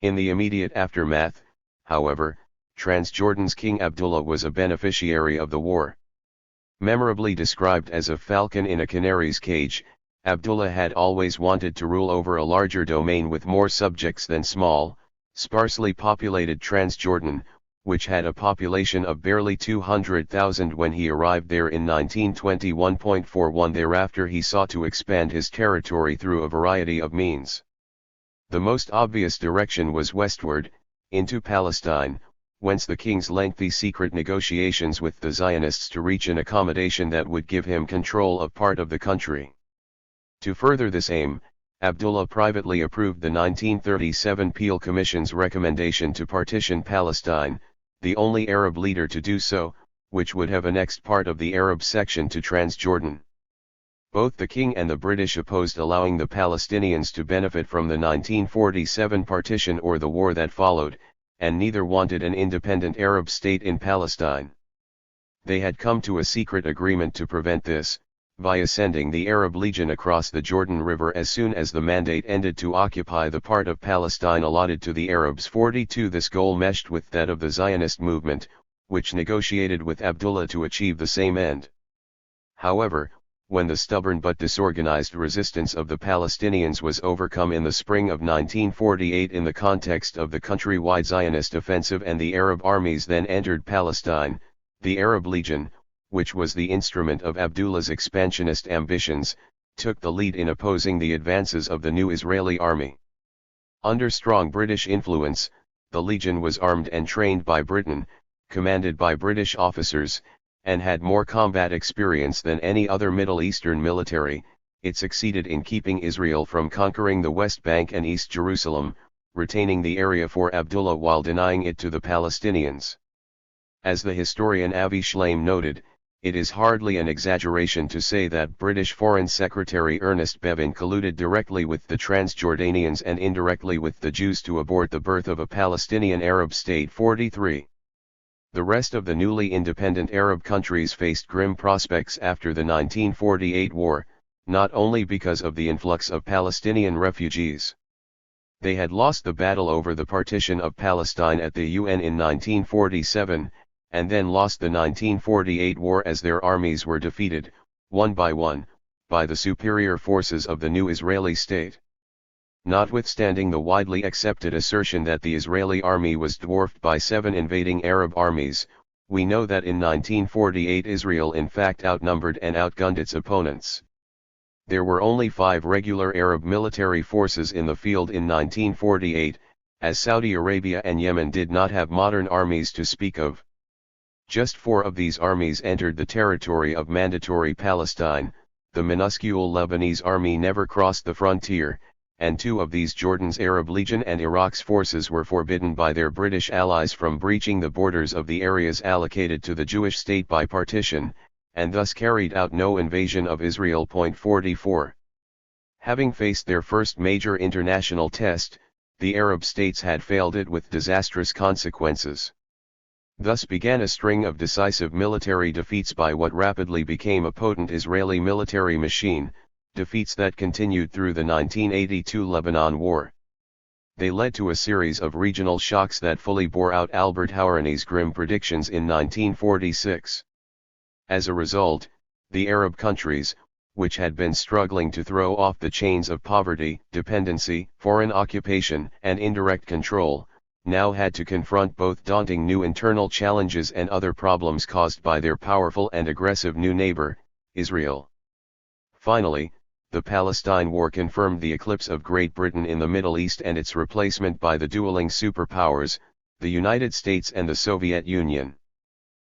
In the immediate aftermath, however, Transjordan's King Abdullah was a beneficiary of the war. Memorably described as a falcon in a canary's cage, Abdullah had always wanted to rule over a larger domain with more subjects than small, sparsely populated Transjordan, which had a population of barely 200,000 when he arrived there in 1921.41. Thereafter he sought to expand his territory through a variety of means. The most obvious direction was westward, into Palestine, whence the king's lengthy secret negotiations with the Zionists to reach an accommodation that would give him control of part of the country. To further this aim, Abdullah privately approved the 1937 Peel Commission's recommendation to partition Palestine, the only Arab leader to do so, which would have annexed part of the Arab section to Transjordan. Both the king and the British opposed allowing the Palestinians to benefit from the 1947 partition or the war that followed, and neither wanted an independent Arab state in Palestine. They had come to a secret agreement to prevent this, via sending the Arab Legion across the Jordan River as soon as the mandate ended to occupy the part of Palestine allotted to the Arabs. 42. This goal meshed with that of the Zionist movement, which negotiated with Abdullah to achieve the same end. However, when the stubborn but disorganized resistance of the Palestinians was overcome in the spring of 1948 in the context of the countrywide Zionist offensive and the Arab armies then entered Palestine, the Arab Legion, which was the instrument of Abdullah's expansionist ambitions, took the lead in opposing the advances of the new Israeli army. Under strong British influence, the Legion was armed and trained by Britain, commanded by British officers, and had more combat experience than any other Middle Eastern military. It succeeded in keeping Israel from conquering the West Bank and East Jerusalem, retaining the area for Abdullah while denying it to the Palestinians. As the historian Avi Shlaim noted, it is hardly an exaggeration to say that British Foreign Secretary Ernest Bevin colluded directly with the Transjordanians and indirectly with the Jews to abort the birth of a Palestinian Arab state. 43. The rest of the newly independent Arab countries faced grim prospects after the 1948 war, not only because of the influx of Palestinian refugees. They had lost the battle over the partition of Palestine at the UN in 1947, and then lost the 1948 war as their armies were defeated, one, by the superior forces of the new Israeli state. Notwithstanding the widely accepted assertion that the Israeli army was dwarfed by 7 invading Arab armies, we know that in 1948 Israel in fact outnumbered and outgunned its opponents. There were only 5 regular Arab military forces in the field in 1948, as Saudi Arabia and Yemen did not have modern armies to speak of. Just 4 of these armies entered the territory of Mandatory Palestine, the minuscule Lebanese army never crossed the frontier, and two of these, Jordan's Arab Legion and Iraq's forces, were forbidden by their British allies from breaching the borders of the areas allocated to the Jewish state by partition, and thus carried out no invasion of Israel. 44. Having faced their first major international test, the Arab states had failed it with disastrous consequences. Thus began a string of decisive military defeats by what rapidly became a potent Israeli military machine, defeats that continued through the 1982 Lebanon War. They led to a series of regional shocks that fully bore out Albert Hourani's grim predictions in 1946. As a result, the Arab countries, which had been struggling to throw off the chains of poverty, dependency, foreign occupation, and indirect control, now had to confront both daunting new internal challenges and other problems caused by their powerful and aggressive new neighbor, Israel. Finally, the Palestine War confirmed the eclipse of Great Britain in the Middle East and its replacement by the dueling superpowers, the United States and the Soviet Union.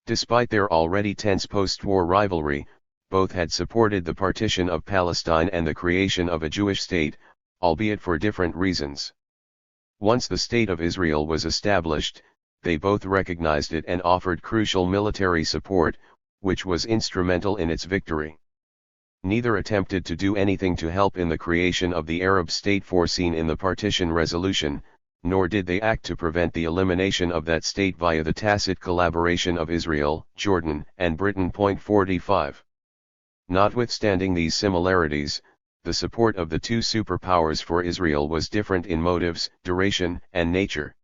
Despite their already tense post-war rivalry, both had supported the partition of Palestine and the creation of a Jewish state, albeit for different reasons. Once the State of Israel was established, they both recognized it and offered crucial military support, which was instrumental in its victory. Neither attempted to do anything to help in the creation of the Arab state foreseen in the partition resolution, nor did they act to prevent the elimination of that state via the tacit collaboration of Israel, Jordan, and Britain. 45. Notwithstanding these similarities, the support of the two superpowers for Israel was different in motives, duration, and nature.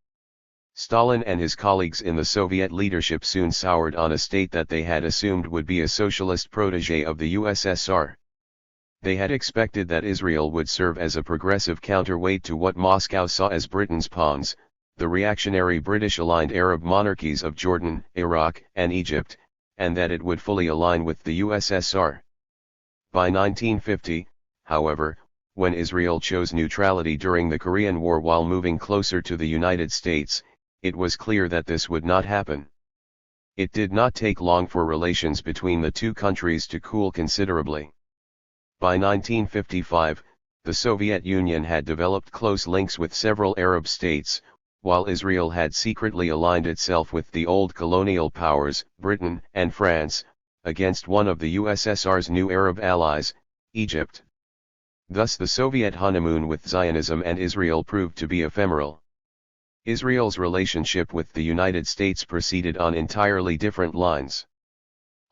Stalin and his colleagues in the Soviet leadership soon soured on a state that they had assumed would be a socialist protégé of the USSR. They had expected that Israel would serve as a progressive counterweight to what Moscow saw as Britain's pawns, the reactionary British-aligned Arab monarchies of Jordan, Iraq, and Egypt, and that it would fully align with the USSR. By 1950, however, when Israel chose neutrality during the Korean War while moving closer to the United States, it was clear that this would not happen. It did not take long for relations between the two countries to cool considerably. By 1955, the Soviet Union had developed close links with several Arab states, while Israel had secretly aligned itself with the old colonial powers, Britain and France, against one of the USSR's new Arab allies, Egypt. Thus the Soviet honeymoon with Zionism and Israel proved to be ephemeral. Israel's relationship with the United States proceeded on entirely different lines.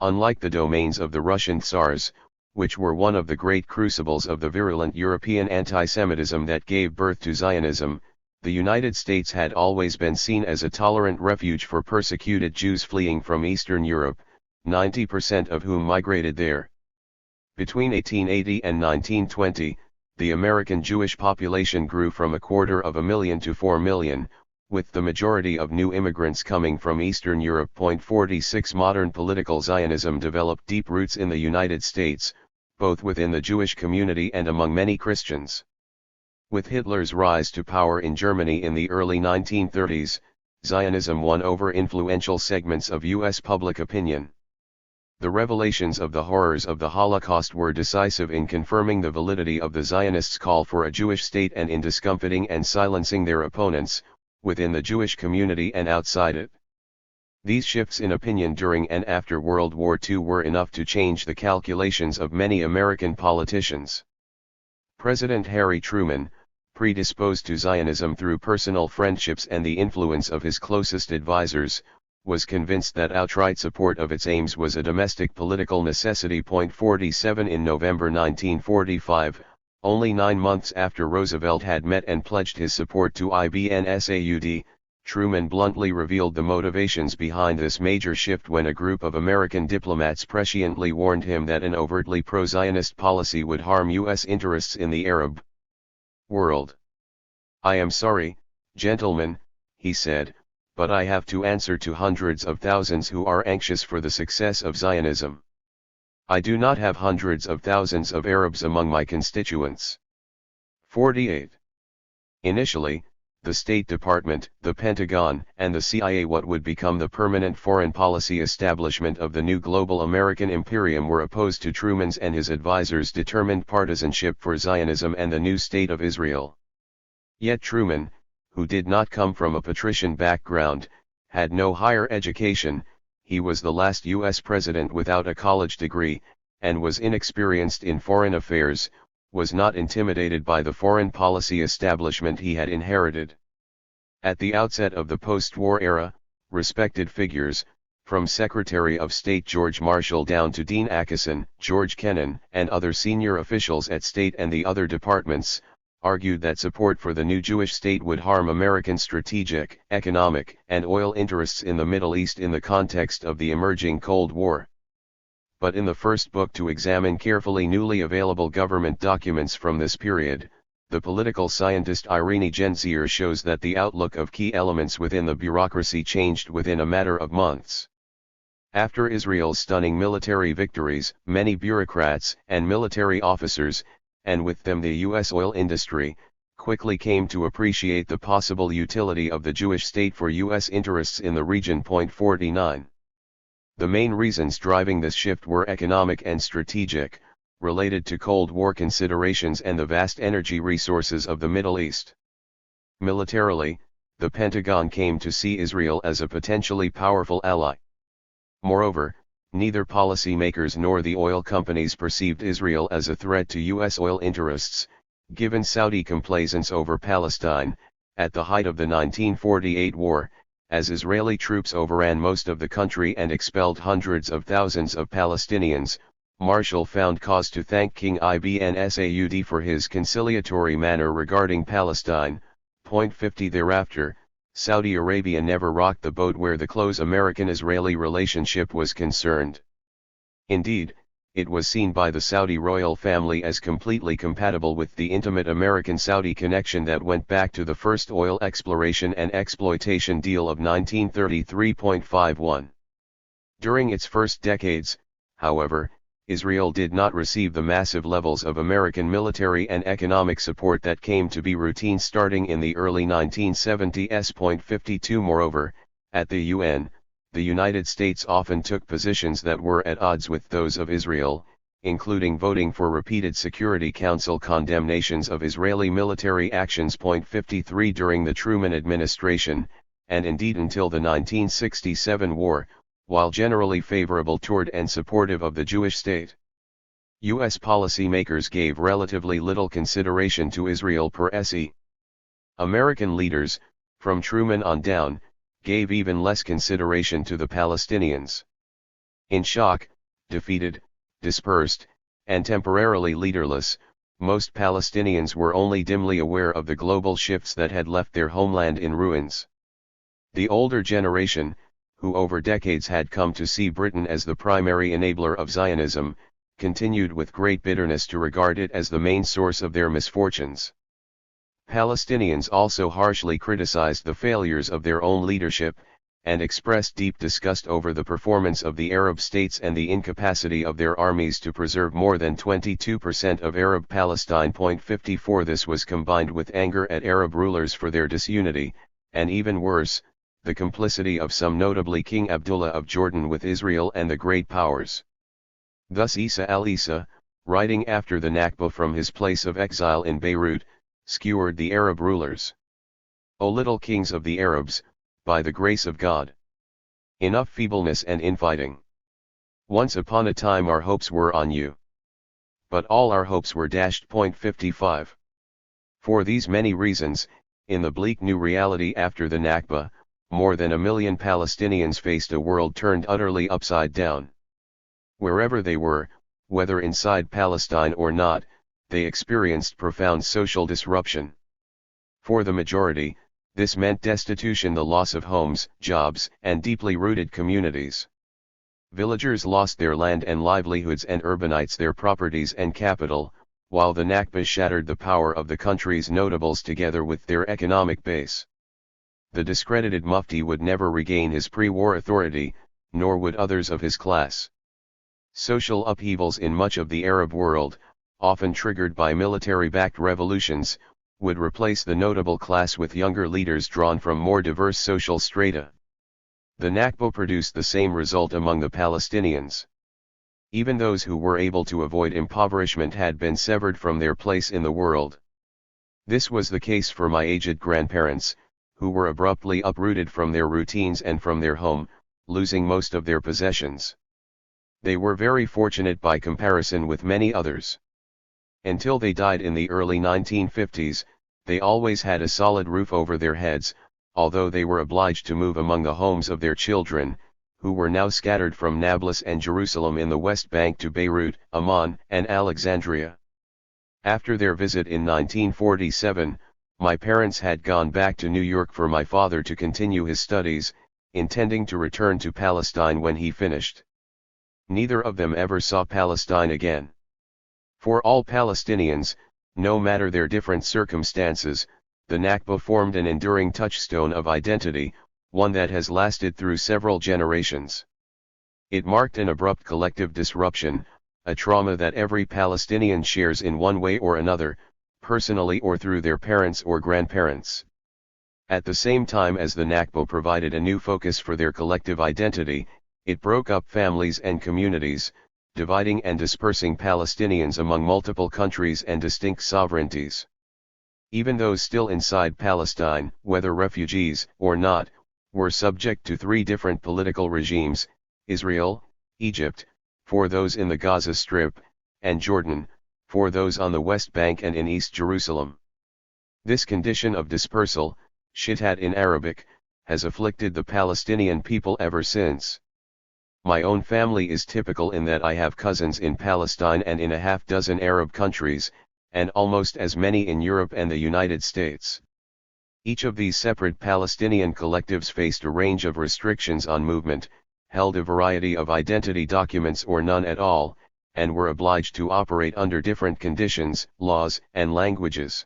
Unlike the domains of the Russian Tsars, which were one of the great crucibles of the virulent European anti-Semitism that gave birth to Zionism, the United States had always been seen as a tolerant refuge for persecuted Jews fleeing from Eastern Europe, 90% of whom migrated there. Between 1880 and 1920, the American Jewish population grew from 250,000 to 4 million, with the majority of new immigrants coming from Eastern Europe. 46 Modern political Zionism developed deep roots in the United States, both within the Jewish community and among many Christians. With Hitler's rise to power in Germany in the early 1930s, Zionism won over influential segments of U.S. public opinion. The revelations of the horrors of the Holocaust were decisive in confirming the validity of the Zionists' call for a Jewish state and in discomfiting and silencing their opponents, within the Jewish community and outside it. These shifts in opinion during and after World War II were enough to change the calculations of many American politicians. President Harry Truman, predisposed to Zionism through personal friendships and the influence of his closest advisors, was convinced that outright support of its aims was a domestic political necessity. 47 In November 1945, only 9 months after Roosevelt had met and pledged his support to Ibn Saud, Truman bluntly revealed the motivations behind this major shift when a group of American diplomats presciently warned him that an overtly pro-Zionist policy would harm U.S. interests in the Arab world. "I am sorry, gentlemen," he said, "but I have to answer to hundreds of thousands who are anxious for the success of Zionism. I do not have hundreds of thousands of Arabs among my constituents." 48. Initially, the State Department, the Pentagon, and the CIA, what would become the permanent foreign policy establishment of the new global American imperium, were opposed to Truman's and his advisors' determined partisanship for Zionism and the new state of Israel. Yet Truman, who did not come from a patrician background, had no higher education, he was the last U.S. president without a college degree, and was inexperienced in foreign affairs, was not intimidated by the foreign policy establishment he had inherited. At the outset of the post-war era, respected figures, from Secretary of State George Marshall down to Dean Acheson, George Kennan, and other senior officials at State and the other departments, argued that support for the new Jewish state would harm American strategic, economic, and oil interests in the Middle East in the context of the emerging Cold War. But in the first book to examine carefully newly available government documents from this period, the political scientist Irene Genzier shows that the outlook of key elements within the bureaucracy changed within a matter of months. After Israel's stunning military victories, many bureaucrats and military officers, and with them the U.S. oil industry, quickly came to appreciate the possible utility of the Jewish state for U.S. interests in the region. 49. The main reasons driving this shift were economic and strategic, related to Cold War considerations and the vast energy resources of the Middle East. Militarily, the Pentagon came to see Israel as a potentially powerful ally. Moreover, neither policymakers nor the oil companies perceived Israel as a threat to U.S. oil interests, given Saudi complaisance over Palestine. At the height of the 1948 war, as Israeli troops overran most of the country and expelled hundreds of thousands of Palestinians, Marshall found cause to thank King Ibn Saud for his conciliatory manner regarding Palestine. 50 Thereafter, Saudi Arabia never rocked the boat where the close American-Israeli relationship was concerned. Indeed, it was seen by the Saudi royal family as completely compatible with the intimate American-Saudi connection that went back to the first oil exploration and exploitation deal of 1933.51. During its first decades, however, Israel did not receive the massive levels of American military and economic support that came to be routine starting in the early 1970s. 52 Moreover, at the UN, the United States often took positions that were at odds with those of Israel, including voting for repeated Security Council condemnations of Israeli military actions. 53 During the Truman administration, and indeed until the 1967 war, while generally favorable toward and supportive of the Jewish state, U.S. policymakers gave relatively little consideration to Israel per se. American leaders, from Truman on down, gave even less consideration to the Palestinians. In shock, defeated, dispersed, and temporarily leaderless, most Palestinians were only dimly aware of the global shifts that had left their homeland in ruins. The older generation, who over decades had come to see Britain as the primary enabler of Zionism, continued with great bitterness to regard it as the main source of their misfortunes. Palestinians also harshly criticized the failures of their own leadership, and expressed deep disgust over the performance of the Arab states and the incapacity of their armies to preserve more than 22% of Arab Palestine. 54 This was combined with anger at Arab rulers for their disunity, and even worse, the complicity of some, notably King Abdullah of Jordan, with Israel and the great powers. Thus Isa al-Isa, writing after the Nakba from his place of exile in Beirut, skewered the Arab rulers. O little kings of the Arabs, by the grace of God, enough feebleness and infighting. Once upon a time our hopes were on you. But all our hopes were dashed. 55. For these many reasons, in the bleak new reality after the Nakba, more than 1 million Palestinians faced a world turned utterly upside down. Wherever they were, whether inside Palestine or not, they experienced profound social disruption. For the majority, this meant destitution, the loss of homes, jobs, and deeply rooted communities. Villagers lost their land and livelihoods, and urbanites their properties and capital, while the Nakba shattered the power of the country's notables together with their economic base. The discredited Mufti would never regain his pre-war authority, nor would others of his class. Social upheavals in much of the Arab world, often triggered by military-backed revolutions, would replace the notable class with younger leaders drawn from more diverse social strata. The Nakba produced the same result among the Palestinians. Even those who were able to avoid impoverishment had been severed from their place in the world. This was the case for my aged grandparents, who were abruptly uprooted from their routines and from their home, losing most of their possessions. They were very fortunate by comparison with many others. Until they died in the early 1950s, they always had a solid roof over their heads, although they were obliged to move among the homes of their children, who were now scattered from Nablus and Jerusalem in the West Bank to Beirut, Amman, and Alexandria. After their visit in 1947, my parents had gone back to New York for my father to continue his studies, intending to return to Palestine when he finished. Neither of them ever saw Palestine again. For all Palestinians, no matter their different circumstances, the Nakba formed an enduring touchstone of identity, one that has lasted through several generations. It marked an abrupt collective disruption, a trauma that every Palestinian shares in one way or another, personally or through their parents or grandparents. At the same time as the Nakba provided a new focus for their collective identity, it broke up families and communities, dividing and dispersing Palestinians among multiple countries and distinct sovereignties. Even those still inside Palestine, whether refugees or not, were subject to three different political regimes: Israel, Egypt, for those in the Gaza Strip, and Jordan, for those on the West Bank and in East Jerusalem. This condition of dispersal, shithat in Arabic, has afflicted the Palestinian people ever since. My own family is typical in that I have cousins in Palestine and in a half-dozen Arab countries, and almost as many in Europe and the United States. Each of these separate Palestinian collectives faced a range of restrictions on movement, held a variety of identity documents or none at all, and were obliged to operate under different conditions, laws, and languages.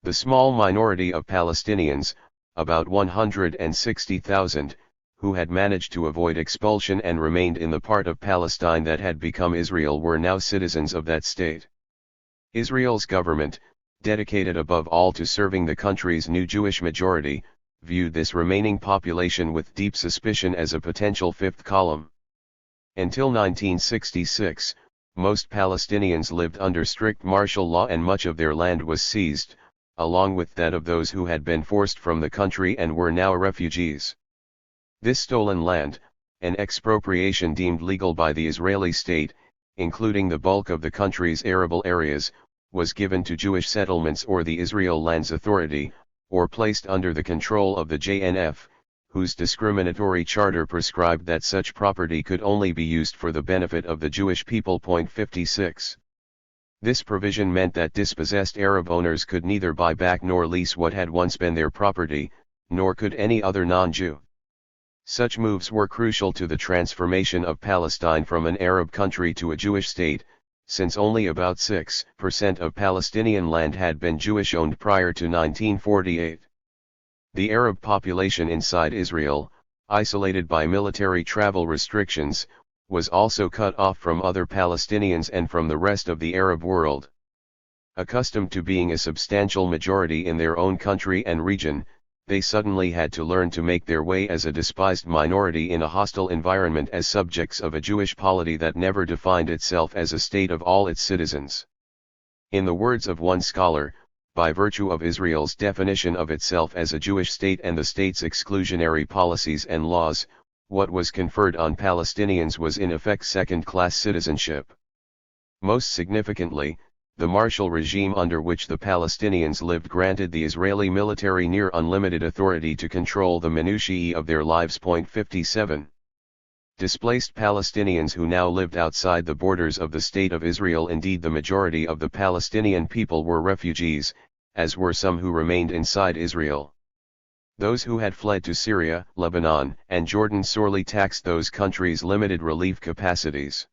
The small minority of Palestinians, about 160,000, who had managed to avoid expulsion and remained in the part of Palestine that had become Israel, were now citizens of that state. Israel's government, dedicated above all to serving the country's new Jewish majority, viewed this remaining population with deep suspicion as a potential fifth column. Until 1966, most Palestinians lived under strict martial law and much of their land was seized, along with that of those who had been forced from the country and were now refugees. This stolen land, an expropriation deemed legal by the Israeli state, including the bulk of the country's arable areas, was given to Jewish settlements or the Israel Lands Authority, or placed under the control of the JNF, whose discriminatory charter prescribed that such property could only be used for the benefit of the Jewish people. 56. This provision meant that dispossessed Arab owners could neither buy back nor lease what had once been their property, nor could any other non-Jew. Such moves were crucial to the transformation of Palestine from an Arab country to a Jewish state, since only about 6% of Palestinian land had been Jewish-owned prior to 1948. The Arab population inside Israel, isolated by military travel restrictions, was also cut off from other Palestinians and from the rest of the Arab world. Accustomed to being a substantial majority in their own country and region, they suddenly had to learn to make their way as a despised minority in a hostile environment as subjects of a Jewish polity that never defined itself as a state of all its citizens. In the words of one scholar, by virtue of Israel's definition of itself as a Jewish state and the state's exclusionary policies and laws, what was conferred on Palestinians was in effect second-class citizenship. Most significantly, the martial regime under which the Palestinians lived granted the Israeli military near unlimited authority to control the minutiae of their lives. 57. Displaced Palestinians who now lived outside the borders of the State of Israel, indeed the majority of the Palestinian people, were refugees, as were some who remained inside Israel. Those who had fled to Syria, Lebanon, and Jordan sorely taxed those countries' limited relief capacities.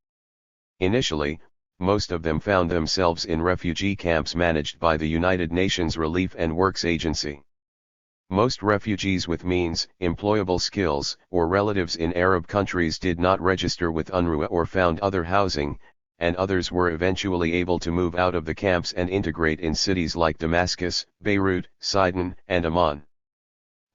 Initially, most of them found themselves in refugee camps managed by the United Nations Relief and Works Agency. Most refugees with means, employable skills, or relatives in Arab countries did not register with UNRWA or found other housing, and others were eventually able to move out of the camps and integrate in cities like Damascus, Beirut, Sidon, and Amman.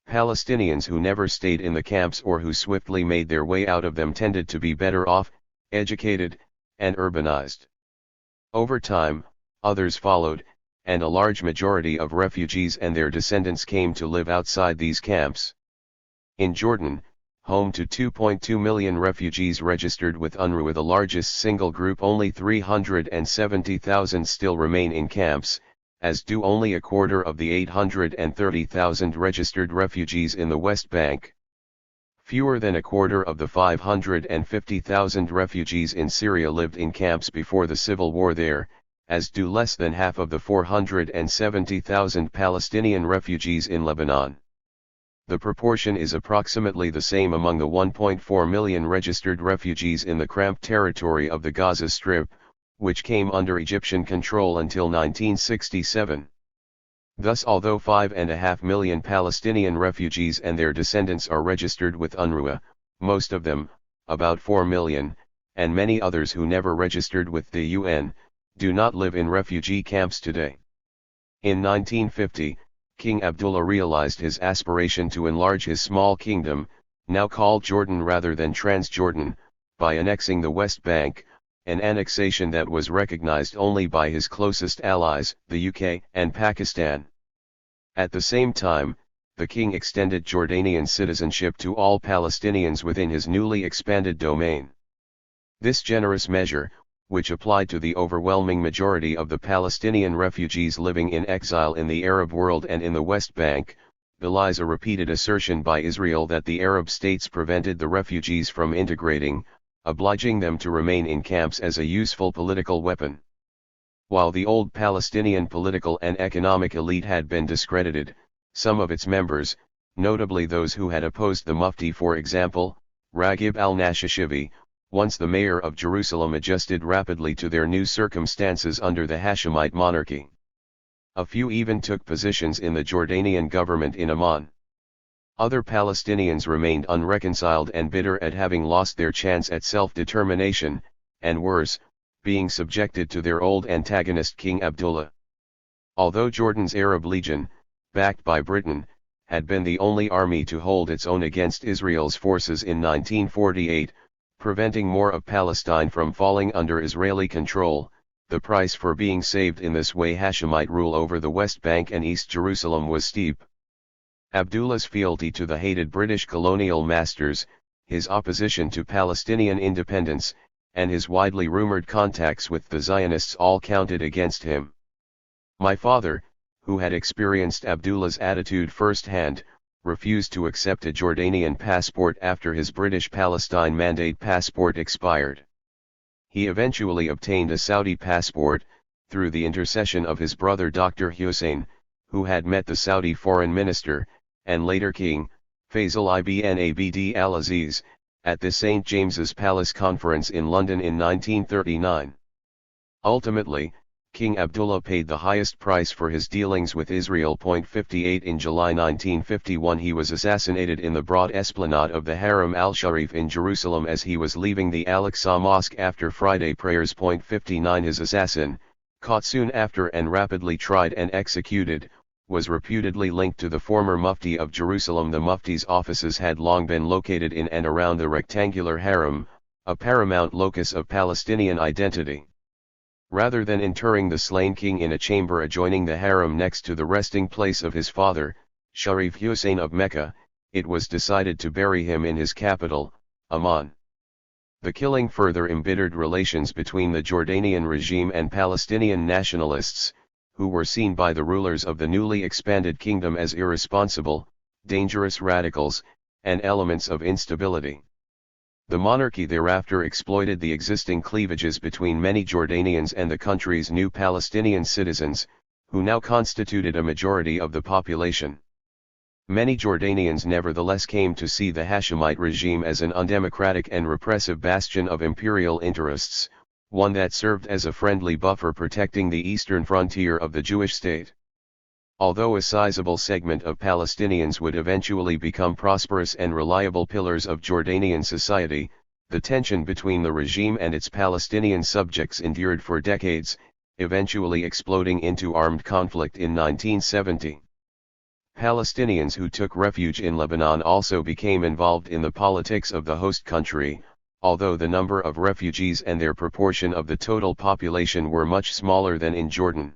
Palestinians who never stayed in the camps or who swiftly made their way out of them tended to be better off, educated, and urbanized. Over time, others followed, and a large majority of refugees and their descendants came to live outside these camps. In Jordan, home to 2.2 million refugees registered with UNRWA, the largest single group, only 370,000 still remain in camps, as do only a quarter of the 830,000 registered refugees in the West Bank. Fewer than a quarter of the 550,000 refugees in Syria lived in camps before the civil war there, as do less than half of the 470,000 Palestinian refugees in Lebanon. The proportion is approximately the same among the 1.4 million registered refugees in the cramped territory of the Gaza Strip, which came under Egyptian control until 1967. Thus, although 5.5 million Palestinian refugees and their descendants are registered with UNRWA, most of them, about 4 million, and many others who never registered with the UN, do not live in refugee camps today. In 1950, King Abdullah realized his aspiration to enlarge his small kingdom, now called Jordan rather than Transjordan, by annexing the West Bank, an annexation that was recognized only by his closest allies, the UK and Pakistan. At the same time, the king extended Jordanian citizenship to all Palestinians within his newly expanded domain. This generous measure, which applied to the overwhelming majority of the Palestinian refugees living in exile in the Arab world and in the West Bank, belies a repeated assertion by Israel that the Arab states prevented the refugees from integrating, obliging them to remain in camps as a useful political weapon. While the old Palestinian political and economic elite had been discredited, some of its members, notably those who had opposed the Mufti, for example, Raghib al-Nashashivi, once the mayor of Jerusalem, adjusted rapidly to their new circumstances under the Hashemite monarchy. A few even took positions in the Jordanian government in Amman. Other Palestinians remained unreconciled and bitter at having lost their chance at self-determination, and worse, being subjected to their old antagonist King Abdullah. Although Jordan's Arab Legion, backed by Britain, had been the only army to hold its own against Israel's forces in 1948, preventing more of Palestine from falling under Israeli control, the price for being saved in this way Hashemite rule over the West Bank and East Jerusalem was steep. Abdullah's fealty to the hated British colonial masters, his opposition to Palestinian independence, and his widely rumored contacts with the Zionists all counted against him. My father, who had experienced Abdullah's attitude firsthand, refused to accept a Jordanian passport after his British Palestine Mandate passport expired. He eventually obtained a Saudi passport, through the intercession of his brother Dr. Hussein, who had met the Saudi foreign minister, and later King, Faisal ibn Abd al-Aziz, at the St. James's Palace Conference in London in 1939. Ultimately, King Abdullah paid the highest price for his dealings with Israel. 58 In July 1951 he was assassinated in the broad esplanade of the Haram al-Sharif in Jerusalem as he was leaving the Al-Aqsa Mosque after Friday prayers. 59 His assassin, caught soon after and rapidly tried and executed, was reputedly linked to the former Mufti of Jerusalem. The Mufti's offices had long been located in and around the rectangular Haram, a paramount locus of Palestinian identity. Rather than interring the slain king in a chamber adjoining the Haram next to the resting place of his father, Sharif Hussein of Mecca, it was decided to bury him in his capital, Amman. The killing further embittered relations between the Jordanian regime and Palestinian nationalists, who were seen by the rulers of the newly expanded kingdom as irresponsible, dangerous radicals, and elements of instability. The monarchy thereafter exploited the existing cleavages between many Jordanians and the country's new Palestinian citizens, who now constituted a majority of the population. Many Jordanians nevertheless came to see the Hashemite regime as an undemocratic and repressive bastion of imperial interests, one that served as a friendly buffer protecting the eastern frontier of the Jewish state. Although a sizable segment of Palestinians would eventually become prosperous and reliable pillars of Jordanian society, The tension between the regime and its Palestinian subjects endured for decades, eventually exploding into armed conflict in 1970. Palestinians who took refuge in Lebanon also became involved in the politics of the host country, although the number of refugees and their proportion of the total population were much smaller than in Jordan.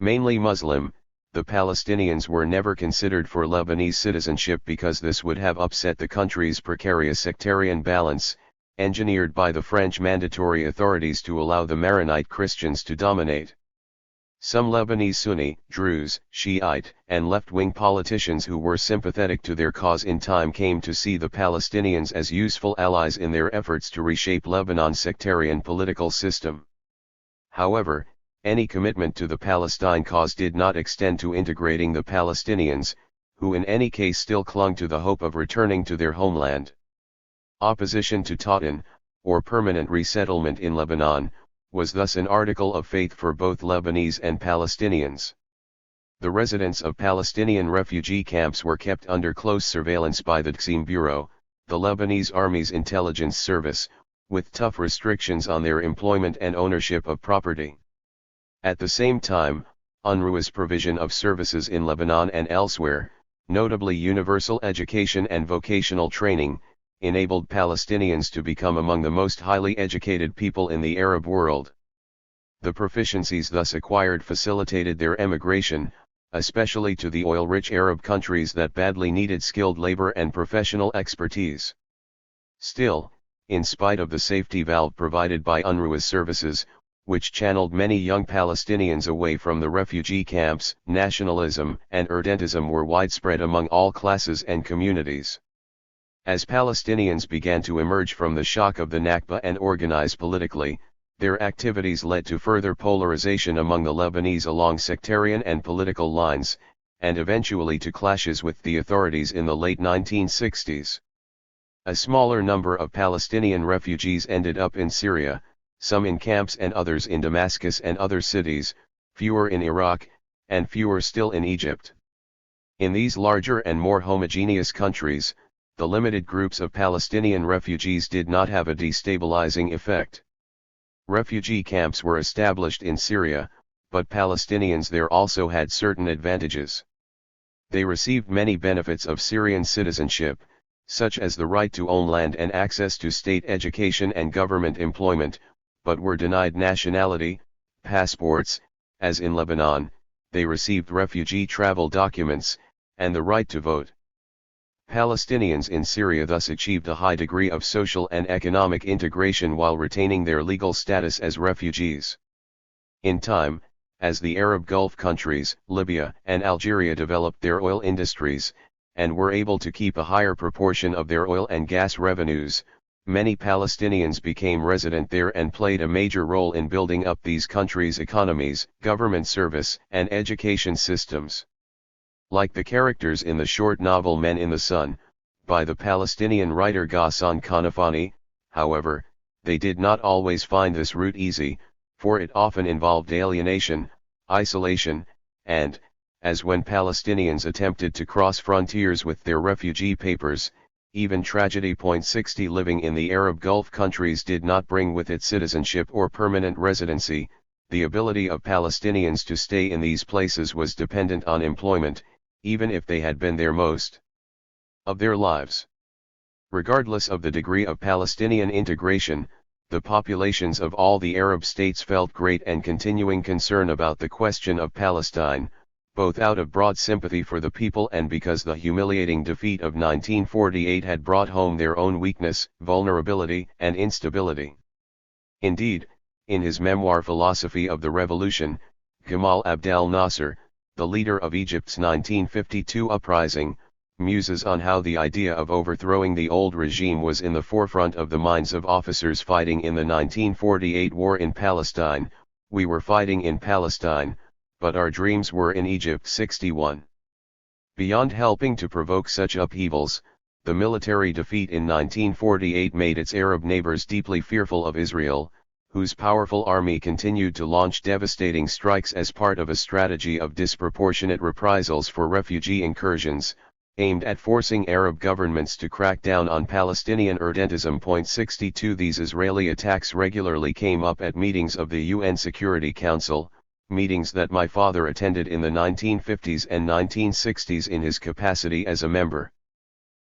Mainly Muslim, the Palestinians were never considered for Lebanese citizenship because this would have upset the country's precarious sectarian balance, engineered by the French mandatory authorities to allow the Maronite Christians to dominate. Some Lebanese Sunni, Druze, Shiite, and left-wing politicians who were sympathetic to their cause in time came to see the Palestinians as useful allies in their efforts to reshape Lebanon's sectarian political system. However, any commitment to the Palestine cause did not extend to integrating the Palestinians, who in any case still clung to the hope of returning to their homeland. Opposition to Tautan, or permanent resettlement in Lebanon, was thus an article of faith for both Lebanese and Palestinians. The residents of Palestinian refugee camps were kept under close surveillance by the Qsim Bureau, the Lebanese Army's intelligence service, with tough restrictions on their employment and ownership of property. At the same time, UNRWA's provision of services in Lebanon and elsewhere, notably universal education and vocational training, enabled Palestinians to become among the most highly educated people in the Arab world. The proficiencies thus acquired facilitated their emigration, especially to the oil-rich Arab countries that badly needed skilled labor and professional expertise. Still, in spite of the safety valve provided by UNRWA's services, which channeled many young Palestinians away from the refugee camps, nationalism and irredentism were widespread among all classes and communities. As Palestinians began to emerge from the shock of the Nakba and organize politically, their activities led to further polarization among the Lebanese along sectarian and political lines, and eventually to clashes with the authorities in the late 1960s. A smaller number of Palestinian refugees ended up in Syria, some in camps and others in Damascus and other cities, fewer in Iraq, and fewer still in Egypt. In these larger and more homogeneous countries, the limited groups of Palestinian refugees did not have a destabilizing effect. Refugee camps were established in Syria, but Palestinians there also had certain advantages. They received many benefits of Syrian citizenship, such as the right to own land and access to state education and government employment, but were denied nationality, passports, as in Lebanon. They received refugee travel documents, and the right to vote. Palestinians in Syria thus achieved a high degree of social and economic integration while retaining their legal status as refugees. In time, as the Arab Gulf countries, Libya and Algeria developed their oil industries, and were able to keep a higher proportion of their oil and gas revenues, many Palestinians became resident there and played a major role in building up these countries' economies, government service, and education systems. Like the characters in the short novel Men in the Sun, by the Palestinian writer Ghassan Kanafani, however, they did not always find this route easy, for it often involved alienation, isolation, and, as when Palestinians attempted to cross frontiers with their refugee papers, even tragedy. 60 Living in the Arab Gulf countries did not bring with it citizenship or permanent residency. The ability of Palestinians to stay in these places was dependent on employment, even if they had been there most of their lives. Regardless of the degree of Palestinian integration, the populations of all the Arab states felt great and continuing concern about the question of Palestine, both out of broad sympathy for the people and because the humiliating defeat of 1948 had brought home their own weakness, vulnerability, and instability. Indeed, in his memoir Philosophy of the Revolution, Gamal Abdel Nasser, the leader of Egypt's 1952 uprising, muses on how the idea of overthrowing the old regime was in the forefront of the minds of officers fighting in the 1948 war in Palestine. We were fighting in Palestine, but our dreams were in Egypt. 61. Beyond helping to provoke such upheavals, the military defeat in 1948 made its Arab neighbors deeply fearful of Israel, whose powerful army continued to launch devastating strikes as part of a strategy of disproportionate reprisals for refugee incursions, aimed at forcing Arab governments to crack down on Palestinian irredentism. 62 These Israeli attacks regularly came up at meetings of the UN Security Council, meetings that my father attended in the 1950s and 1960s in his capacity as a member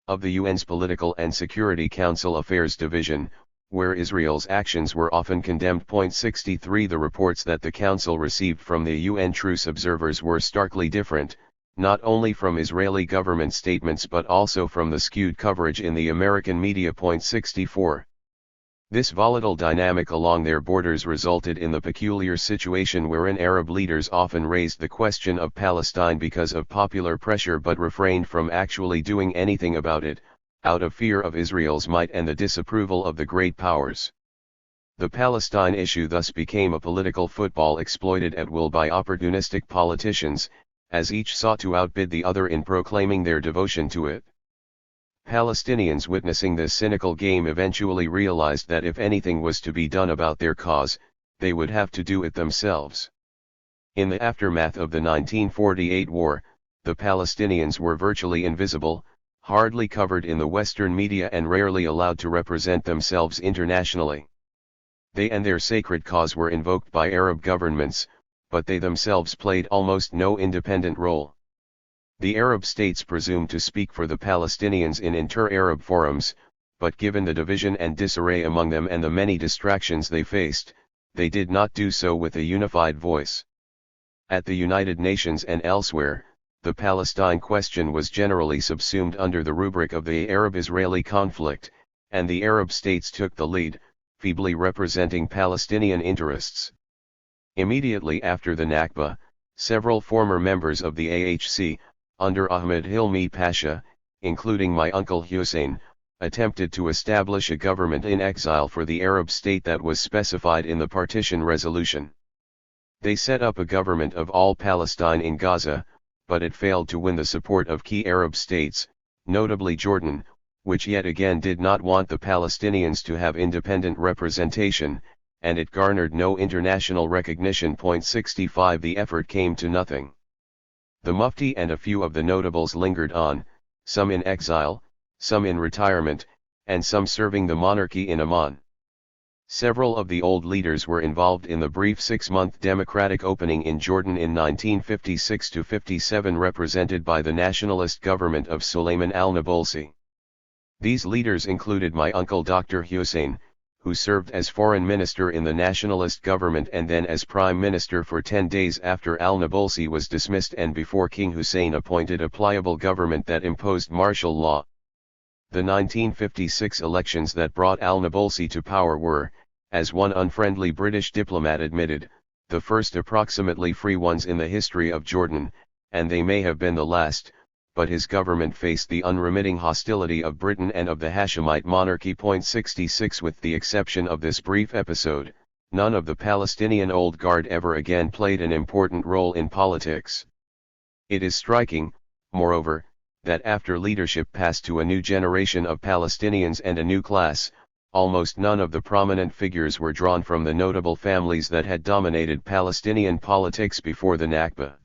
of the UN's Political and Security Council Affairs Division, where Israel's actions were often condemned. 63 The reports that the Council received from the UN truce observers were starkly different, not only from Israeli government statements but also from the skewed coverage in the American media. 64 This volatile dynamic along their borders resulted in the peculiar situation wherein Arab leaders often raised the question of Palestine because of popular pressure but refrained from actually doing anything about it, out of fear of Israel's might and the disapproval of the great powers. The Palestine issue thus became a political football exploited at will by opportunistic politicians, as each sought to outbid the other in proclaiming their devotion to it. Palestinians witnessing this cynical game eventually realized that if anything was to be done about their cause, they would have to do it themselves. In the aftermath of the 1948 war, the Palestinians were virtually invisible, hardly covered in the Western media and rarely allowed to represent themselves internationally. They and their sacred cause were invoked by Arab governments, but they themselves played almost no independent role. The Arab states presumed to speak for the Palestinians in inter-Arab forums, but given the division and disarray among them and the many distractions they faced, they did not do so with a unified voice. At the United Nations and elsewhere, the Palestine question was generally subsumed under the rubric of the Arab-Israeli conflict, and the Arab states took the lead, feebly representing Palestinian interests. Immediately after the Nakba, several former members of the AHC, under Ahmed Hilmi Pasha, including my uncle Hussein, attempted to establish a government in exile for the Arab state that was specified in the partition resolution. They set up a government of all Palestine in Gaza, but it failed to win the support of key Arab states, notably Jordan, which yet again did not want the Palestinians to have independent representation, and it garnered no international recognition. 65 The effort came to nothing. The Mufti and a few of the notables lingered on, some in exile, some in retirement, and some serving the monarchy in Amman. Several of the old leaders were involved in the brief 6-month democratic opening in Jordan in 1956-57 represented by the nationalist government of Suleiman al-Nabulsi. These leaders included my uncle Dr. Hussein, who served as foreign minister in the nationalist government and then as prime minister for 10 days after al-Nabulsi was dismissed and before King Hussein appointed a pliable government that imposed martial law. The 1956 elections that brought al-Nabulsi to power were, as one unfriendly British diplomat admitted, the first approximately free ones in the history of Jordan, and they may have been the last, but his government faced the unremitting hostility of Britain and of the Hashemite monarchy. 66 With the exception of this brief episode, none of the Palestinian old guard ever again played an important role in politics. It is striking, moreover, that after leadership passed to a new generation of Palestinians and a new class, almost none of the prominent figures were drawn from the notable families that had dominated Palestinian politics before the Nakba.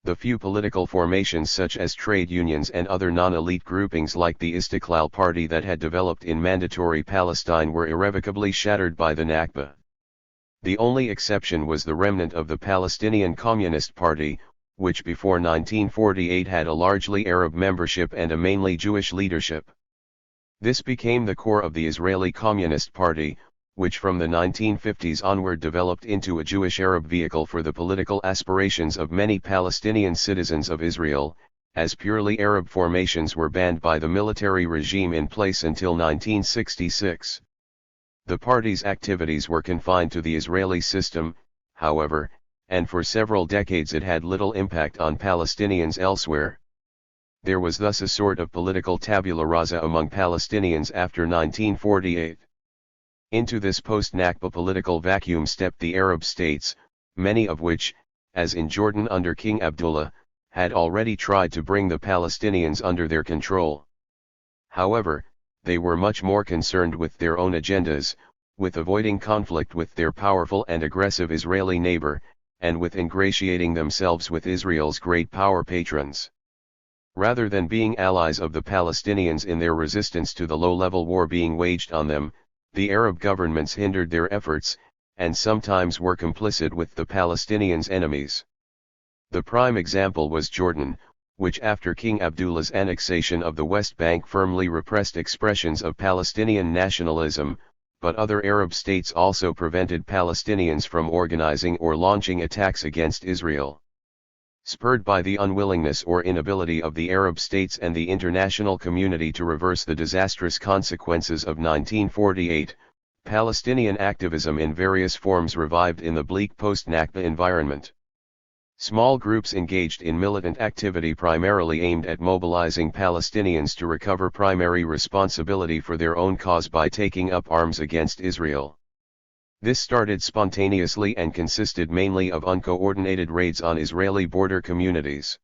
The few political formations such as trade unions and other non-elite groupings like the Istiqlal Party that had developed in Mandatory Palestine were irrevocably shattered by the Nakba. The only exception was the remnant of the Palestinian Communist Party, which before 1948 had a largely Arab membership and a mainly Jewish leadership. This became the core of the Israeli Communist Party, which from the 1950s onward developed into a Jewish-Arab vehicle for the political aspirations of many Palestinian citizens of Israel, as purely Arab formations were banned by the military regime in place until 1966. The party's activities were confined to the Israeli system, however, and for several decades it had little impact on Palestinians elsewhere. There was thus a sort of political tabula rasa among Palestinians after 1948. Into this post-Nakba political vacuum stepped the Arab states, many of which, as in Jordan under King Abdullah, had already tried to bring the Palestinians under their control. However, they were much more concerned with their own agendas, with avoiding conflict with their powerful and aggressive Israeli neighbor, and with ingratiating themselves with Israel's great power patrons. Rather than being allies of the Palestinians in their resistance to the low-level war being waged on them, the Arab governments hindered their efforts, and sometimes were complicit with the Palestinians' enemies. The prime example was Jordan, which after King Abdullah's annexation of the West Bank firmly repressed expressions of Palestinian nationalism, but other Arab states also prevented Palestinians from organizing or launching attacks against Israel. Spurred by the unwillingness or inability of the Arab states and the international community to reverse the disastrous consequences of 1948, Palestinian activism in various forms revived in the bleak post-Nakba environment. Small groups engaged in militant activity primarily aimed at mobilizing Palestinians to recover primary responsibility for their own cause by taking up arms against Israel. This started spontaneously and consisted mainly of uncoordinated raids on Israeli border communities.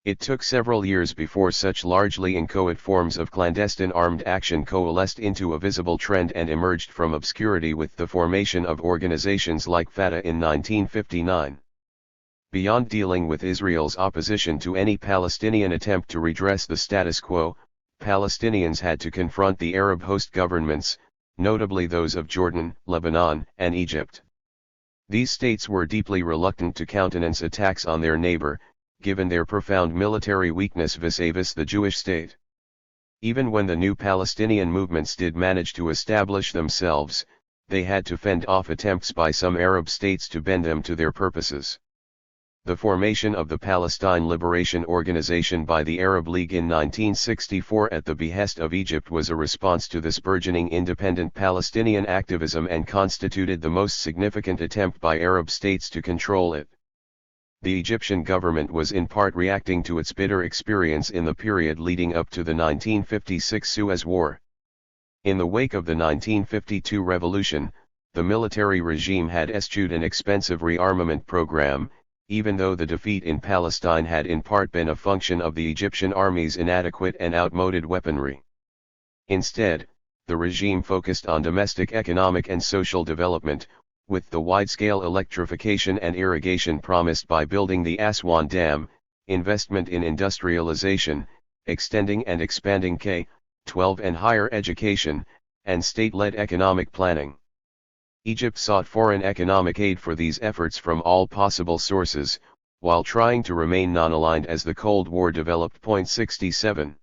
It took several years before such largely inchoate forms of clandestine armed action coalesced into a visible trend and emerged from obscurity with the formation of organizations like Fatah in 1959. Beyond dealing with Israel's opposition to any Palestinian attempt to redress the status quo, Palestinians had to confront the Arab host governments, notably those of Jordan, Lebanon, and Egypt. These states were deeply reluctant to countenance attacks on their neighbor, given their profound military weakness vis-a-vis the Jewish state. Even when the new Palestinian movements did manage to establish themselves, they had to fend off attempts by some Arab states to bend them to their purposes. The formation of the Palestine Liberation Organization by the Arab League in 1964 at the behest of Egypt was a response to this burgeoning independent Palestinian activism and constituted the most significant attempt by Arab states to control it. The Egyptian government was in part reacting to its bitter experience in the period leading up to the 1956 Suez War. In the wake of the 1952 revolution, the military regime had eschewed an expensive rearmament program, even though the defeat in Palestine had in part been a function of the Egyptian army's inadequate and outmoded weaponry. Instead, the regime focused on domestic economic and social development, with the wide-scale electrification and irrigation promised by building the Aswan Dam, investment in industrialization, extending and expanding K-12 and higher education, and state-led economic planning. Egypt sought foreign economic aid for these efforts from all possible sources, while trying to remain non-aligned as the Cold War developed. 67.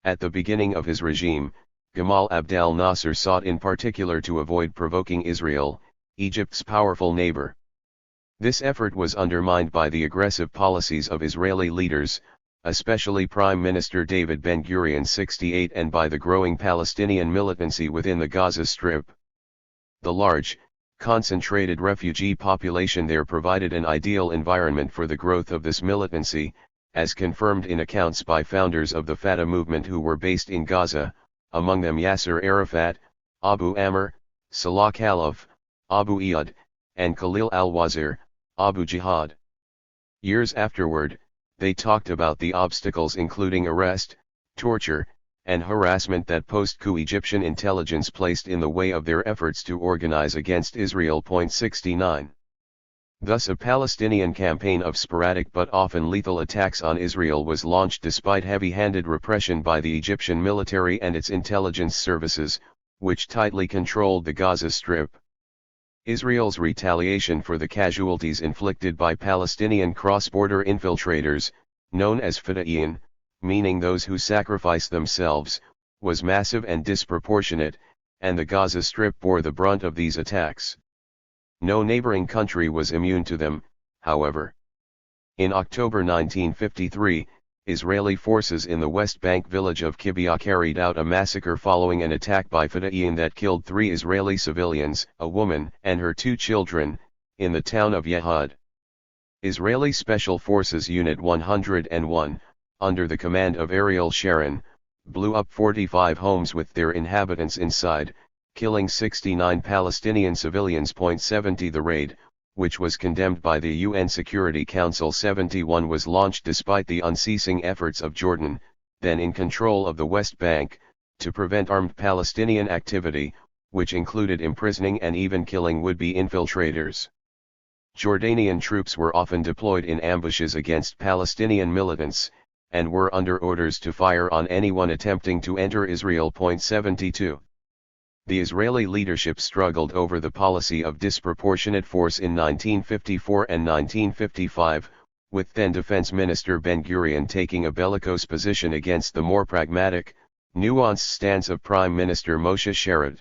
At the beginning of his regime, Gamal Abdel Nasser sought in particular to avoid provoking Israel, Egypt's powerful neighbor. This effort was undermined by the aggressive policies of Israeli leaders, especially Prime Minister David Ben-Gurion 68, and by the growing Palestinian militancy within the Gaza Strip. The large, concentrated refugee population there provided an ideal environment for the growth of this militancy, as confirmed in accounts by founders of the Fatah movement who were based in Gaza, among them Yasser Arafat, Abu Amr, Salah Khalaf, Abu Iyad, and Khalil al-Wazir, Abu Jihad. Years afterward, they talked about the obstacles including arrest, torture, and harassment that post-coup Egyptian intelligence placed in the way of their efforts to organize against Israel. 69. Thus a Palestinian campaign of sporadic but often lethal attacks on Israel was launched despite heavy-handed repression by the Egyptian military and its intelligence services, which tightly controlled the Gaza Strip. Israel's retaliation for the casualties inflicted by Palestinian cross-border infiltrators, known as Fidaiyin, meaning those who sacrifice themselves, was massive and disproportionate, and the Gaza Strip bore the brunt of these attacks. No neighboring country was immune to them, however. In October 1953, Israeli forces in the West Bank village of Kibbutz carried out a massacre following an attack by Fidaiyin that killed 3 Israeli civilians, a woman and her 2 children, in the town of Yehud. Israeli Special Forces Unit 101, under the command of Ariel Sharon, blew up 45 homes with their inhabitants inside, killing 69 Palestinian civilians. 70 The raid, which was condemned by the UN Security Council 71, was launched despite the unceasing efforts of Jordan, then in control of the West Bank, to prevent armed Palestinian activity, which included imprisoning and even killing would-be infiltrators. Jordanian troops were often deployed in ambushes against Palestinian militants, and were under orders to fire on anyone attempting to enter Israel. 72. The Israeli leadership struggled over the policy of disproportionate force in 1954 and 1955, with then Defense Minister Ben-Gurion taking a bellicose position against the more pragmatic, nuanced stance of Prime Minister Moshe Sharad.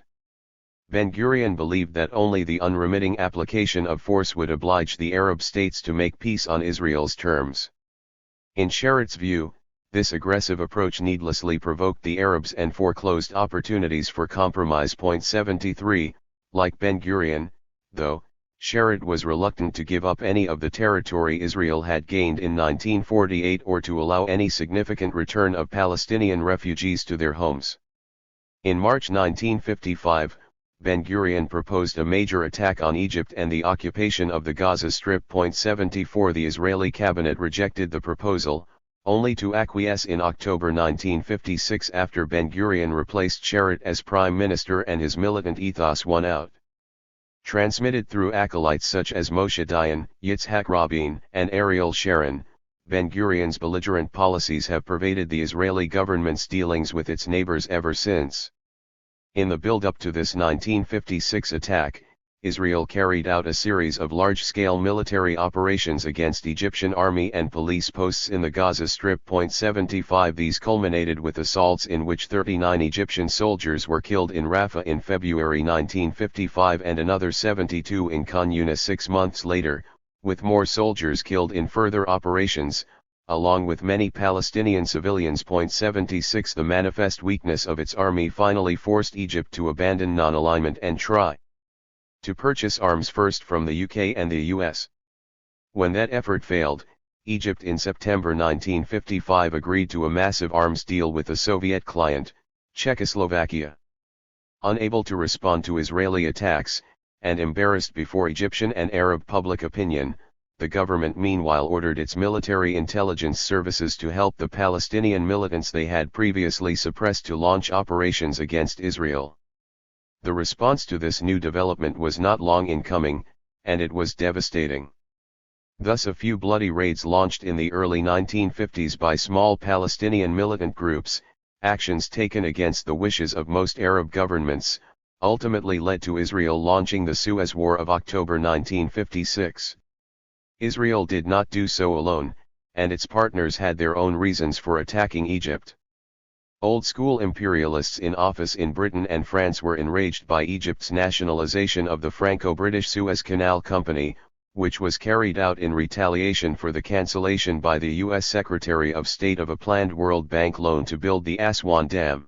Ben-Gurion believed that only the unremitting application of force would oblige the Arab states to make peace on Israel's terms. In Sharad's view, this aggressive approach needlessly provoked the Arabs and foreclosed opportunities for compromise. 73. Like Ben-Gurion, though, Sharad was reluctant to give up any of the territory Israel had gained in 1948 or to allow any significant return of Palestinian refugees to their homes. In March 1955, Ben-Gurion proposed a major attack on Egypt and the occupation of the Gaza Strip. 74. The Israeli cabinet rejected the proposal, only to acquiesce in October 1956 after Ben-Gurion replaced Sharad as prime minister and his militant ethos won out. Transmitted through acolytes such as Moshe Dayan, Yitzhak Rabin, and Ariel Sharon, Ben-Gurion's belligerent policies have pervaded the Israeli government's dealings with its neighbors ever since. In the build-up to this 1956 attack, Israel carried out a series of large-scale military operations against Egyptian army and police posts in the Gaza Strip. 75. These culminated with assaults in which 39 Egyptian soldiers were killed in Rafah in February 1955 and another 72 in Khan Yunis 6 months later, with more soldiers killed in further operations, along with many Palestinian civilians. 76. The manifest weakness of its army finally forced Egypt to abandon non-alignment and try to purchase arms first from the UK and the US. When that effort failed, Egypt in September 1955 agreed to a massive arms deal with the Soviet client, Czechoslovakia. Unable to respond to Israeli attacks, and embarrassed before Egyptian and Arab public opinion, the government meanwhile ordered its military intelligence services to help the Palestinian militants they had previously suppressed to launch operations against Israel. The response to this new development was not long in coming, and it was devastating. Thus a few bloody raids launched in the early 1950s by small Palestinian militant groups, actions taken against the wishes of most Arab governments, ultimately led to Israel launching the Suez War of October 1956. Israel did not do so alone, and its partners had their own reasons for attacking Egypt. Old-school imperialists in office in Britain and France were enraged by Egypt's nationalization of the Franco-British Suez Canal Company, which was carried out in retaliation for the cancellation by the U.S. Secretary of State of a planned World Bank loan to build the Aswan Dam.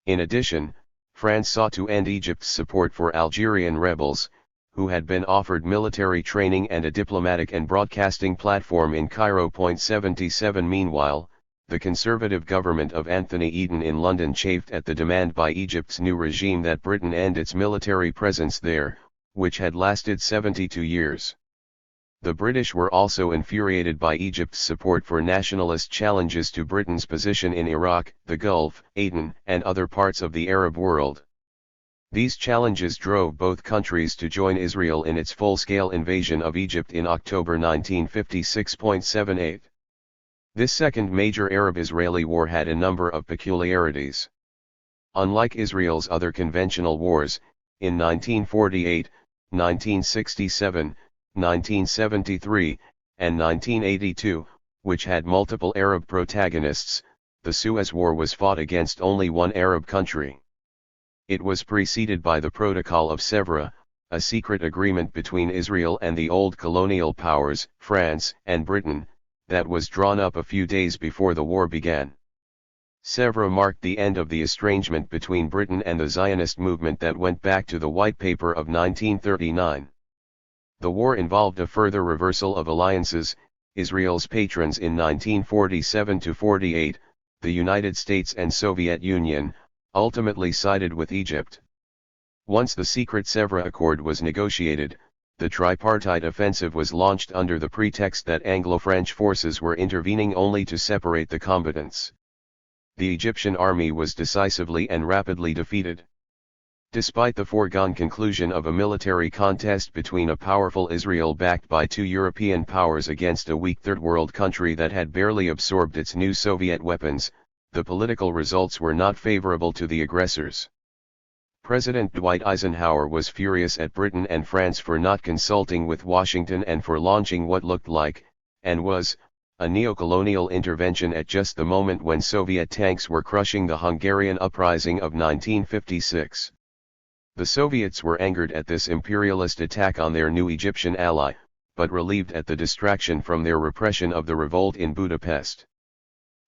In addition, France sought to end Egypt's support for Algerian rebels, who had been offered military training and a diplomatic and broadcasting platform in Cairo. 77. Meanwhile, the conservative government of Anthony Eden in London chafed at the demand by Egypt's new regime that Britain end its military presence there, which had lasted 72 years. The British were also infuriated by Egypt's support for nationalist challenges to Britain's position in Iraq, the Gulf, Aden, and other parts of the Arab world. These challenges drove both countries to join Israel in its full-scale invasion of Egypt in October 1956. 78. This second major Arab-Israeli war had a number of peculiarities. Unlike Israel's other conventional wars, in 1948, 1967, 1973, and 1982, which had multiple Arab protagonists, the Suez War was fought against only one Arab country. It was preceded by the Protocol of Sèvres, a secret agreement between Israel and the old colonial powers, France and Britain, that was drawn up a few days before the war began. Sèvres marked the end of the estrangement between Britain and the Zionist movement that went back to the White Paper of 1939. The war involved a further reversal of alliances. Israel's patrons in 1947–48, the United States and Soviet Union, ultimately sided with Egypt. Once the secret Sèvres Accord was negotiated, the tripartite offensive was launched under the pretext that Anglo-French forces were intervening only to separate the combatants. The Egyptian army was decisively and rapidly defeated. Despite the foregone conclusion of a military contest between a powerful Israel backed by two European powers against a weak third world country that had barely absorbed its new Soviet weapons, the political results were not favorable to the aggressors. President Dwight Eisenhower was furious at Britain and France for not consulting with Washington and for launching what looked like, and was, a neo-colonial intervention at just the moment when Soviet tanks were crushing the Hungarian uprising of 1956. The Soviets were angered at this imperialist attack on their new Egyptian ally, but relieved at the distraction from their repression of the revolt in Budapest.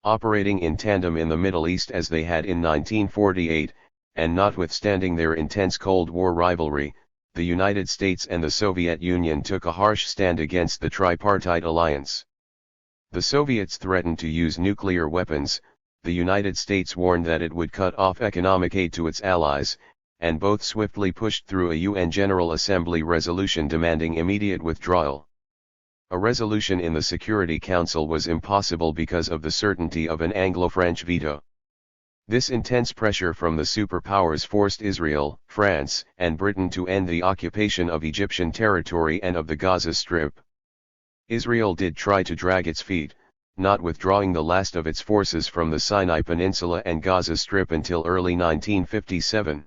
Operating in tandem in the Middle East as they had in 1948, and notwithstanding their intense Cold War rivalry, the United States and the Soviet Union took a harsh stand against the tripartite alliance. The Soviets threatened to use nuclear weapons, the United States warned that it would cut off economic aid to its allies, and both swiftly pushed through a UN General Assembly resolution demanding immediate withdrawal. A resolution in the Security Council was impossible because of the certainty of an Anglo-French veto. This intense pressure from the superpowers forced Israel, France, and Britain to end the occupation of Egyptian territory and of the Gaza Strip. Israel did try to drag its feet, not withdrawing the last of its forces from the Sinai Peninsula and Gaza Strip until early 1957.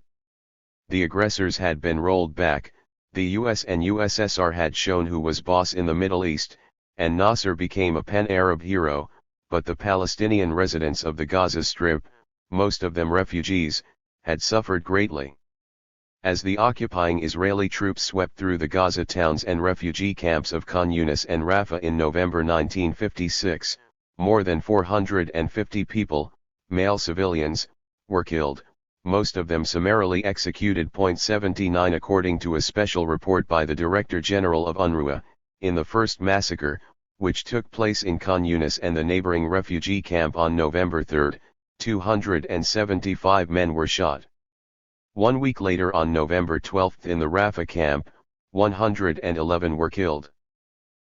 The aggressors had been rolled back, the US and USSR had shown who was boss in the Middle East, and Nasser became a pan-Arab hero, but the Palestinian residents of the Gaza Strip, most of them refugees, had suffered greatly. As the occupying Israeli troops swept through the Gaza towns and refugee camps of Khan Yunis and Rafah in November 1956, more than 450 people, male civilians, were killed, most of them summarily executed. 79 According to a special report by the Director General of UNRWA, in the first massacre, which took place in Khan Yunis and the neighboring refugee camp on November 3, 275 men were shot. 1 week later on November 12 in the Rafah camp, 111 were killed.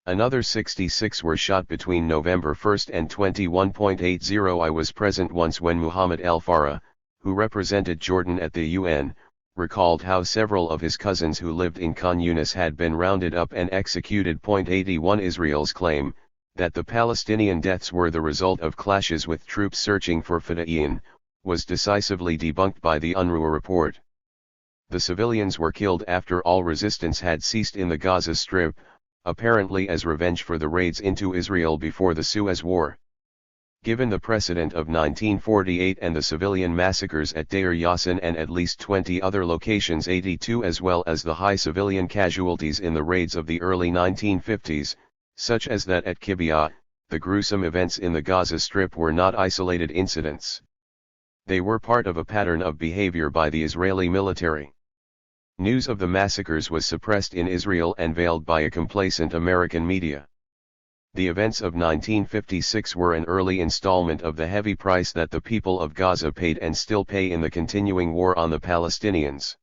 Another 66 were shot between November 1 and 21.80. I was present once when Muhammad El Farah, who represented Jordan at the UN, recalled how several of his cousins who lived in Khan Yunis had been rounded up and executed. 81 Israel's claim, that the Palestinian deaths were the result of clashes with troops searching for Fedayeen, was decisively debunked by the UNRWA report. The civilians were killed after all resistance had ceased in the Gaza Strip, apparently as revenge for the raids into Israel before the Suez War. Given the precedent of 1948 and the civilian massacres at Deir Yassin and at least 20 other locations 82 as well as the high civilian casualties in the raids of the early 1950s, such as that at Kibbutz, the gruesome events in the Gaza Strip were not isolated incidents. They were part of a pattern of behavior by the Israeli military. News of the massacres was suppressed in Israel and veiled by a complacent American media. The events of 1956 were an early installment of the heavy price that the people of Gaza paid and still pay in the continuing war on the Palestinians.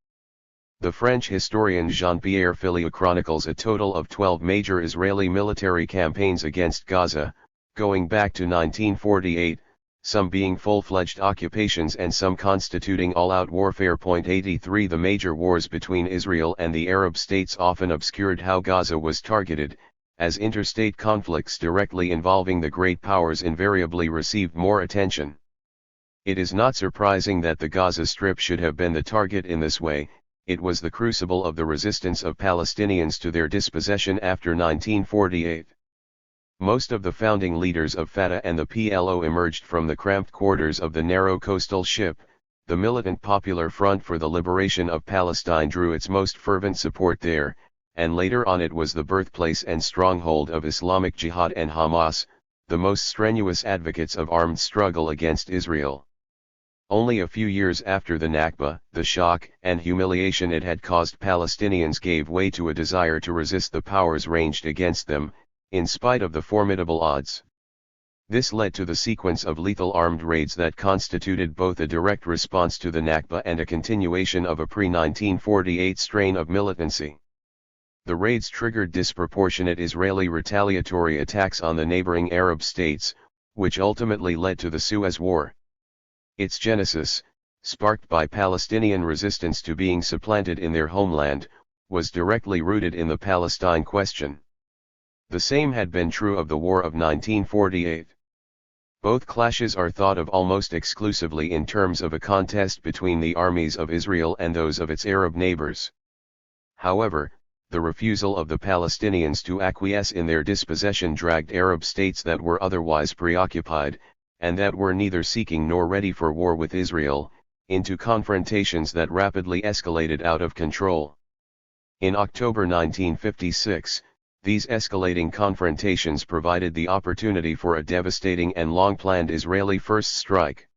The French historian Jean-Pierre Filliot chronicles a total of 12 major Israeli military campaigns against Gaza, going back to 1948, some being full-fledged occupations and some constituting all-out warfare. 83 The major wars between Israel and the Arab states often obscured how Gaza was targeted, as interstate conflicts directly involving the great powers invariably received more attention. It is not surprising that the Gaza Strip should have been the target in this way. It was the crucible of the resistance of Palestinians to their dispossession after 1948. Most of the founding leaders of Fatah and the PLO emerged from the cramped quarters of the narrow coastal ship. The militant Popular Front for the Liberation of Palestine drew its most fervent support there, and later on it was the birthplace and stronghold of Islamic Jihad and Hamas, the most strenuous advocates of armed struggle against Israel. Only a few years after the Nakba, the shock and humiliation it had caused Palestinians gave way to a desire to resist the powers ranged against them, in spite of the formidable odds. This led to the sequence of lethal armed raids that constituted both a direct response to the Nakba and a continuation of a pre-1948 strain of militancy. The raids triggered disproportionate Israeli retaliatory attacks on the neighboring Arab states, which ultimately led to the Suez War. Its genesis, sparked by Palestinian resistance to being supplanted in their homeland, was directly rooted in the Palestine question. The same had been true of the War of 1948. Both clashes are thought of almost exclusively in terms of a contest between the armies of Israel and those of its Arab neighbors. However, the refusal of the Palestinians to acquiesce in their dispossession dragged Arab states that were otherwise preoccupied, and that were neither seeking nor ready for war with Israel, into confrontations that rapidly escalated out of control. In October 1956, these escalating confrontations provided the opportunity for a devastating and long-planned Israeli first strike.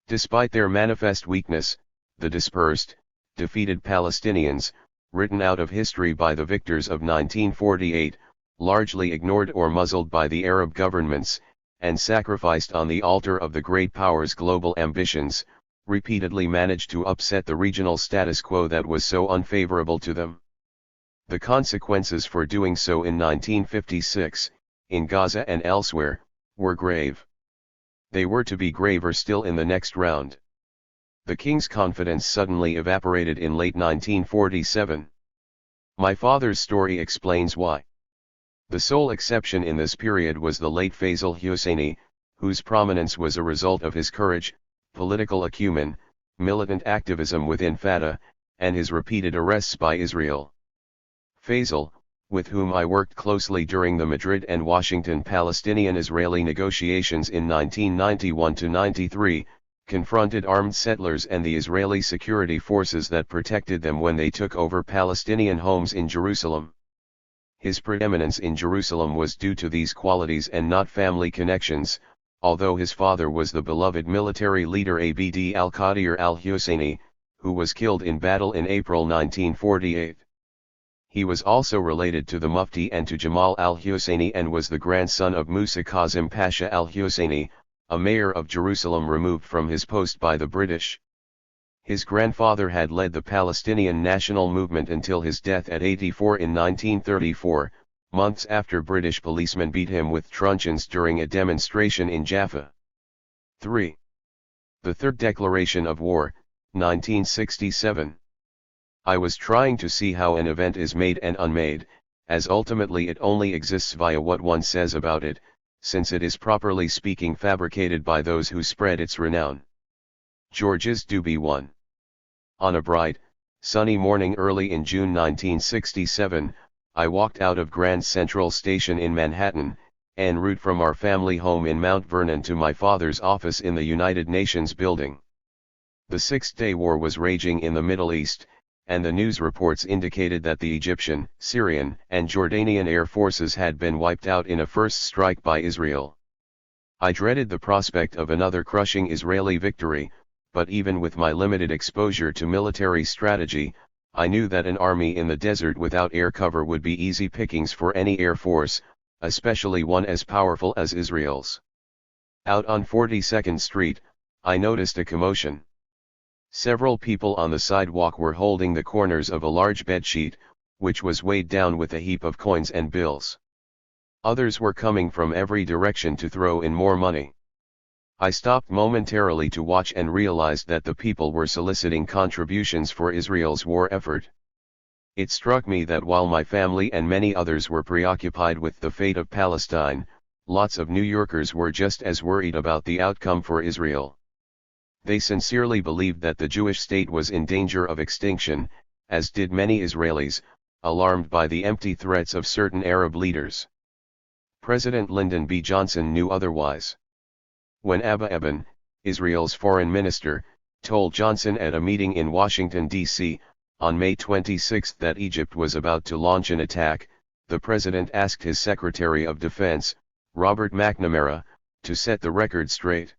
Despite their manifest weakness, the dispersed, defeated Palestinians, written out of history by the victors of 1948, largely ignored or muzzled by the Arab governments, and sacrificed on the altar of the great powers' global ambitions, repeatedly managed to upset the regional status quo that was so unfavorable to them. The consequences for doing so in 1956, in Gaza and elsewhere, were grave. They were to be graver still in the next round. The king's confidence suddenly evaporated in late 1947. My father's story explains why. The sole exception in this period was the late Faisal Husseini, whose prominence was a result of his courage, political acumen, militant activism within Fatah, and his repeated arrests by Israel. Faisal, with whom I worked closely during the Madrid and Washington Palestinian-Israeli negotiations in 1991–93, confronted armed settlers and the Israeli security forces that protected them when they took over Palestinian homes in Jerusalem. His preeminence in Jerusalem was due to these qualities and not family connections, although his father was the beloved military leader Abd al-Qadir al-Husseini, who was killed in battle in April 1948. He was also related to the Mufti and to Jamal al-Husseini and was the grandson of Musa Kazim Pasha al-Husseini, a mayor of Jerusalem removed from his post by the British. His grandfather had led the Palestinian national movement until his death at 84 in 1934, months after British policemen beat him with truncheons during a demonstration in Jaffa. 3. The Third Declaration of War, 1967. I was trying to see how an event is made and unmade, as ultimately it only exists via what one says about it, since it is properly speaking fabricated by those who spread its renown. Georges Duby 1. On a bright, sunny morning early in June 1967, I walked out of Grand Central Station in Manhattan, en route from our family home in Mount Vernon to my father's office in the United Nations building. The Six-Day War was raging in the Middle East, and the news reports indicated that the Egyptian, Syrian, and Jordanian air forces had been wiped out in a first strike by Israel. I dreaded the prospect of another crushing Israeli victory, but even with my limited exposure to military strategy, I knew that an army in the desert without air cover would be easy pickings for any air force, especially one as powerful as Israel's. Out on 42nd Street, I noticed a commotion. Several people on the sidewalk were holding the corners of a large bedsheet, which was weighed down with a heap of coins and bills. Others were coming from every direction to throw in more money. I stopped momentarily to watch and realized that the people were soliciting contributions for Israel's war effort. It struck me that while my family and many others were preoccupied with the fate of Palestine, lots of New Yorkers were just as worried about the outcome for Israel. They sincerely believed that the Jewish state was in danger of extinction, as did many Israelis, alarmed by the empty threats of certain Arab leaders. President Lyndon B. Johnson knew otherwise. When Abba Eban, Israel's foreign minister, told Johnson at a meeting in Washington, D.C., on May 26 that Egypt was about to launch an attack, the president asked his Secretary of Defense, Robert McNamara, to set the record straight.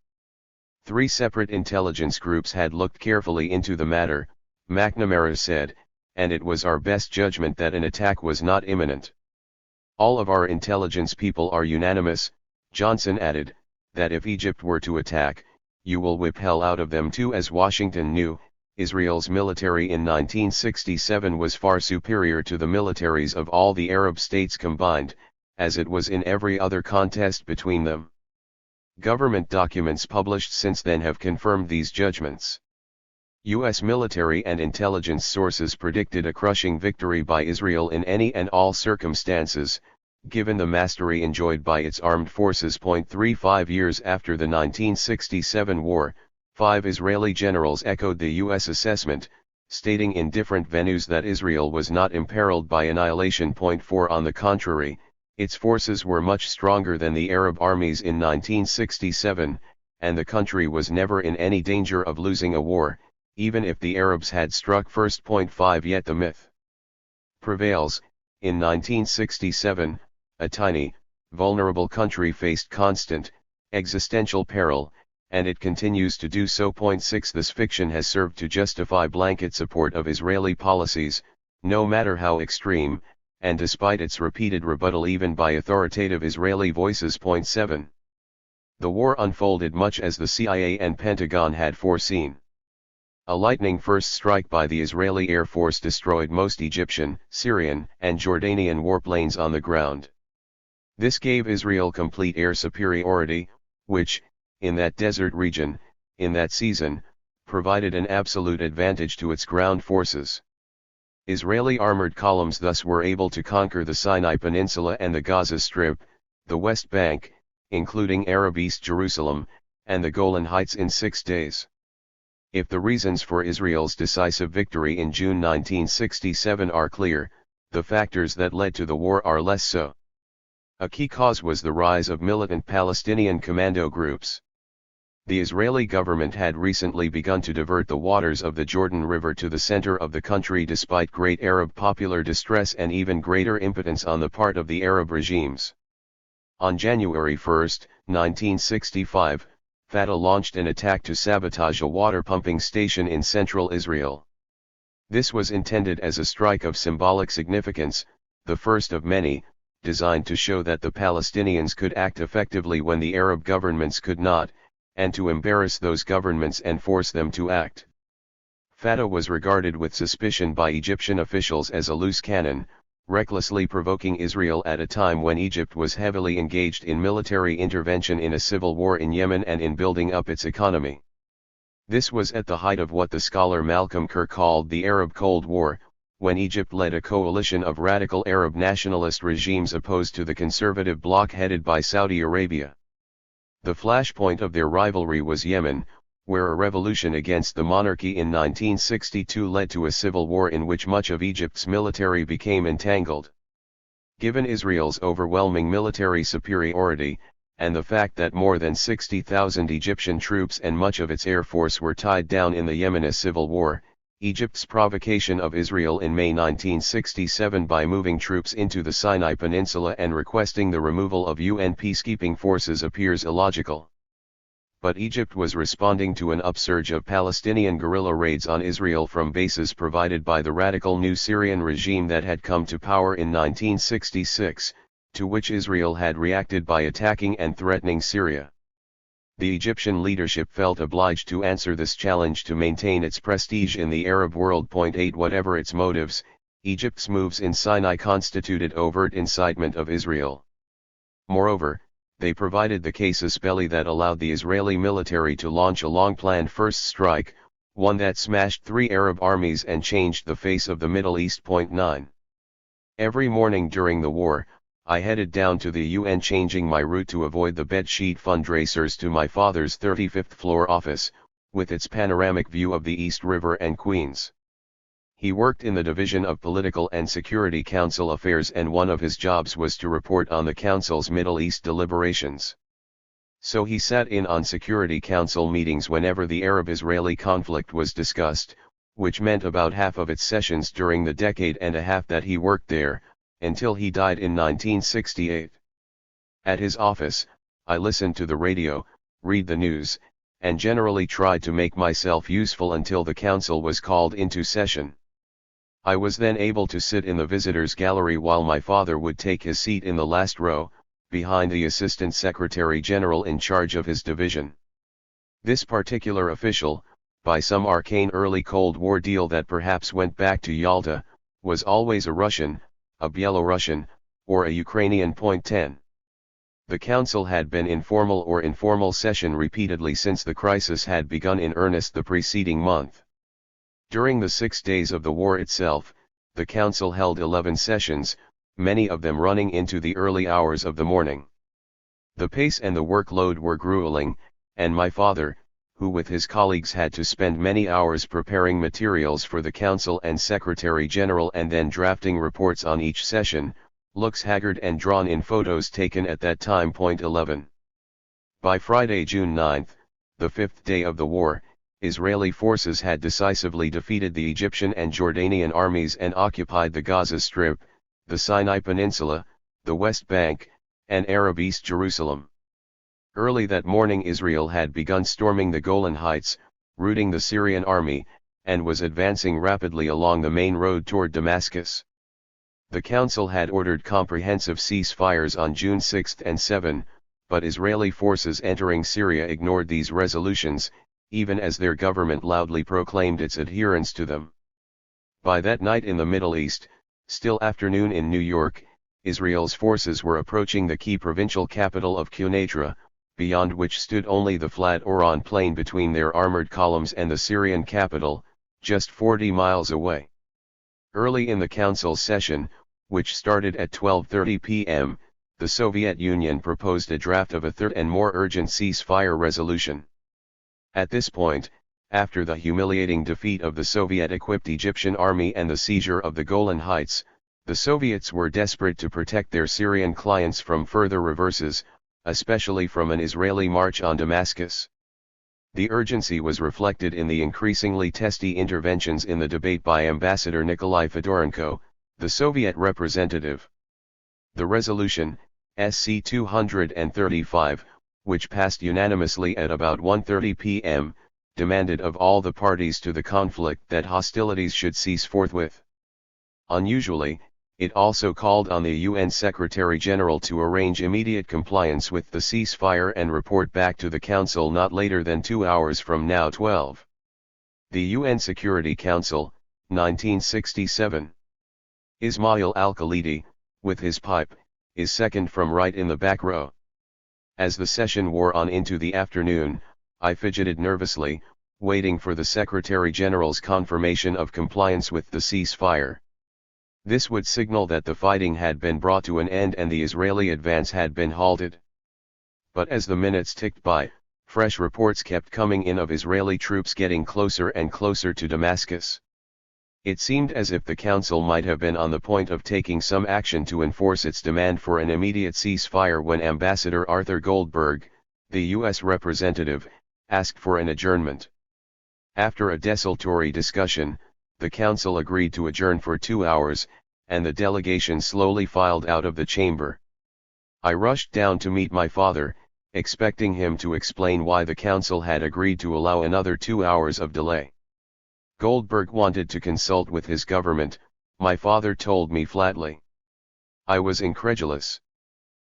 3 separate intelligence groups had looked carefully into the matter, McNamara said, and it was our best judgment that an attack was not imminent. All of our intelligence people are unanimous, Johnson added, that if Egypt were to attack, you will whip hell out of them too. As Washington knew, Israel's military in 1967 was far superior to the militaries of all the Arab states combined, as it was in every other contest between them. Government documents published since then have confirmed these judgments. U.S. military and intelligence sources predicted a crushing victory by Israel in any and all circumstances, given the mastery enjoyed by its armed forces. 35 years after the 1967 war, 5 Israeli generals echoed the U.S. assessment, stating in different venues that Israel was not imperiled by annihilation. 4 On the contrary, its forces were much stronger than the Arab armies in 1967, and the country was never in any danger of losing a war, even if the Arabs had struck first. 5 Yet the myth prevails. In 1967, a tiny, vulnerable country faced constant, existential peril, and it continues to do so. 6 This fiction has served to justify blanket support of Israeli policies, no matter how extreme, and despite its repeated rebuttal even by authoritative Israeli voices. 7 The war unfolded much as the CIA and Pentagon had foreseen. A lightning-first strike by the Israeli Air Force destroyed most Egyptian, Syrian, and Jordanian warplanes on the ground. This gave Israel complete air superiority, which, in that desert region, in that season, provided an absolute advantage to its ground forces. Israeli armored columns thus were able to conquer the Sinai Peninsula and the Gaza Strip, the West Bank, including Arab East Jerusalem, and the Golan Heights in 6 days. If the reasons for Israel's decisive victory in June 1967 are clear, the factors that led to the war are less so. A key cause was the rise of militant Palestinian commando groups. The Israeli government had recently begun to divert the waters of the Jordan River to the center of the country despite great Arab popular distress and even greater impotence on the part of the Arab regimes. On January 1, 1965, Fatah launched an attack to sabotage a water pumping station in central Israel. This was intended as a strike of symbolic significance, the first of many, designed to show that the Palestinians could act effectively when the Arab governments could not, and to embarrass those governments and force them to act. Fatah was regarded with suspicion by Egyptian officials as a loose cannon, recklessly provoking Israel at a time when Egypt was heavily engaged in military intervention in a civil war in Yemen and in building up its economy. This was at the height of what the scholar Malcolm Kerr called the Arab Cold War, when Egypt led a coalition of radical Arab nationalist regimes opposed to the conservative bloc headed by Saudi Arabia. The flashpoint of their rivalry was Yemen, where a revolution against the monarchy in 1962 led to a civil war in which much of Egypt's military became entangled. Given Israel's overwhelming military superiority, and the fact that more than 60,000 Egyptian troops and much of its air force were tied down in the Yemeni civil war, Egypt's provocation of Israel in May 1967 by moving troops into the Sinai Peninsula and requesting the removal of UN peacekeeping forces appears illogical. But Egypt was responding to an upsurge of Palestinian guerrilla raids on Israel from bases provided by the radical new Syrian regime that had come to power in 1966, to which Israel had reacted by attacking and threatening Syria. The Egyptian leadership felt obliged to answer this challenge to maintain its prestige in the Arab world. 8 Whatever its motives, Egypt's moves in Sinai constituted overt incitement of Israel. Moreover, they provided the casus belli that allowed the Israeli military to launch a long-planned first strike, one that smashed 3 Arab armies and changed the face of the Middle East. 9 Every morning during the war, I headed down to the UN, changing my route to avoid the bedsheet fundraisers to my father's 35th floor office, with its panoramic view of the East River and Queens. He worked in the Division of Political and Security Council Affairs, and one of his jobs was to report on the Council's Middle East deliberations. So he sat in on Security Council meetings whenever the Arab-Israeli conflict was discussed, which meant about half of its sessions during the decade and a half that he worked there, until he died in 1968. At his office, I listened to the radio, read the news, and generally tried to make myself useful until the council was called into session. I was then able to sit in the visitors' gallery while my father would take his seat in the last row, behind the Assistant Secretary General in charge of his division. This particular official, by some arcane early Cold War deal that perhaps went back to Yalta, was always a Russian, a Byelorussian, or a Ukrainian. 10 The council had been in formal or informal session repeatedly since the crisis had begun in earnest the preceding month. During the 6 days of the war itself, the council held 11 sessions, many of them running into the early hours of the morning. The pace and the workload were grueling, and my father, who with his colleagues had to spend many hours preparing materials for the council and secretary general and then drafting reports on each session, looks haggard and drawn in photos taken at that time. 11. By Friday, June 9, the 5th day of the war, Israeli forces had decisively defeated the Egyptian and Jordanian armies and occupied the Gaza Strip, the Sinai Peninsula, the West Bank, and Arab East Jerusalem. Early that morning Israel had begun storming the Golan Heights, routing the Syrian army, and was advancing rapidly along the main road toward Damascus. The council had ordered comprehensive ceasefires on June 6 and 7, but Israeli forces entering Syria ignored these resolutions, even as their government loudly proclaimed its adherence to them. By that night in the Middle East, still afternoon in New York, Israel's forces were approaching the key provincial capital of Quneitra, beyond which stood only the flat Oron plain between their armored columns and the Syrian capital, just 40 miles away. Early in the council session, which started at 12:30 p.m., the Soviet Union proposed a draft of a third and more urgent ceasefire resolution. At this point, after the humiliating defeat of the Soviet-equipped Egyptian army and the seizure of the Golan Heights, the Soviets were desperate to protect their Syrian clients from further reverses, especially from an Israeli march on Damascus. The urgency was reflected in the increasingly testy interventions in the debate by Ambassador Nikolai Fedorenko, the Soviet representative. The resolution, SC 235, which passed unanimously at about 1:30 p.m., demanded of all the parties to the conflict that hostilities should cease forthwith. Unusually, it also called on the UN Secretary-General to arrange immediate compliance with the ceasefire and report back to the Council not later than 2 hours from now. 12. The UN Security Council, 1967. Ismail al-Khalidi, with his pipe, is second from right in the back row. As the session wore on into the afternoon, I fidgeted nervously, waiting for the Secretary-General's confirmation of compliance with the ceasefire. This would signal that the fighting had been brought to an end and the Israeli advance had been halted. But as the minutes ticked by, fresh reports kept coming in of Israeli troops getting closer and closer to Damascus. It seemed as if the Council might have been on the point of taking some action to enforce its demand for an immediate ceasefire when Ambassador Arthur Goldberg, the U.S. representative, asked for an adjournment. After a desultory discussion, the Council agreed to adjourn for 2 hours, and the delegation slowly filed out of the chamber. I rushed down to meet my father, expecting him to explain why the Council had agreed to allow another 2 hours of delay. Goldberg wanted to consult with his government, my father told me flatly. I was incredulous.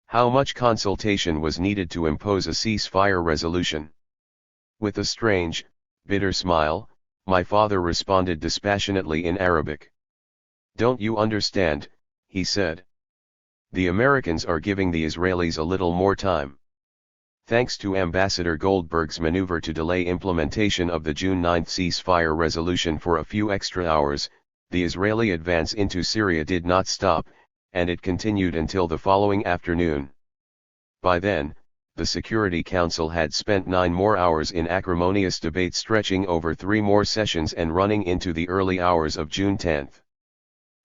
How much consultation was needed to impose a ceasefire resolution? With a strange, bitter smile, my father responded dispassionately in Arabic. Don't you understand, he said. The Americans are giving the Israelis a little more time. Thanks to Ambassador Goldberg's maneuver to delay implementation of the June 9 ceasefire resolution for a few extra hours, the Israeli advance into Syria did not stop, and it continued until the following afternoon. By then, the Security Council had spent 9 more hours in acrimonious debate stretching over 3 more sessions and running into the early hours of June 10.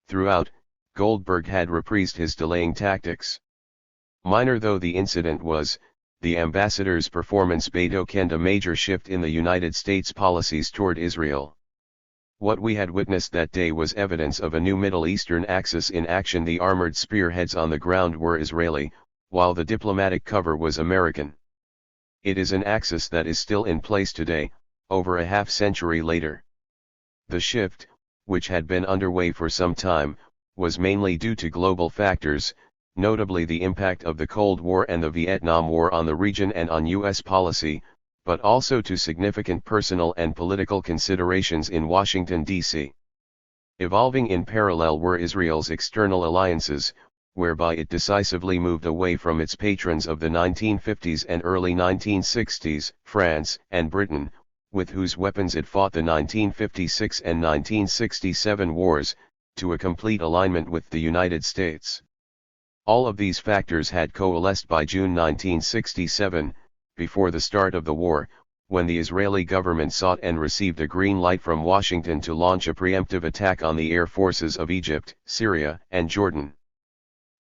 Throughout, Goldberg had reprised his delaying tactics. Minor though the incident was, the ambassador's performance betokened a major shift in the United States policies toward Israel. What we had witnessed that day was evidence of a new Middle Eastern axis in action. The armored spearheads on the ground were Israeli, while the diplomatic cover was American. It is an axis that is still in place today, over a half-century later. The shift, which had been underway for some time, was mainly due to global factors, notably the impact of the Cold War and the Vietnam War on the region and on U.S. policy, but also to significant personal and political considerations in Washington, D.C. Evolving in parallel were Israel's external alliances, whereby it decisively moved away from its patrons of the 1950s and early 1960s, France and Britain, with whose weapons it fought the 1956 and 1967 wars, to a complete alignment with the United States. All of these factors had coalesced by June 1967, before the start of the war, when the Israeli government sought and received a green light from Washington to launch a preemptive attack on the air forces of Egypt, Syria, and Jordan.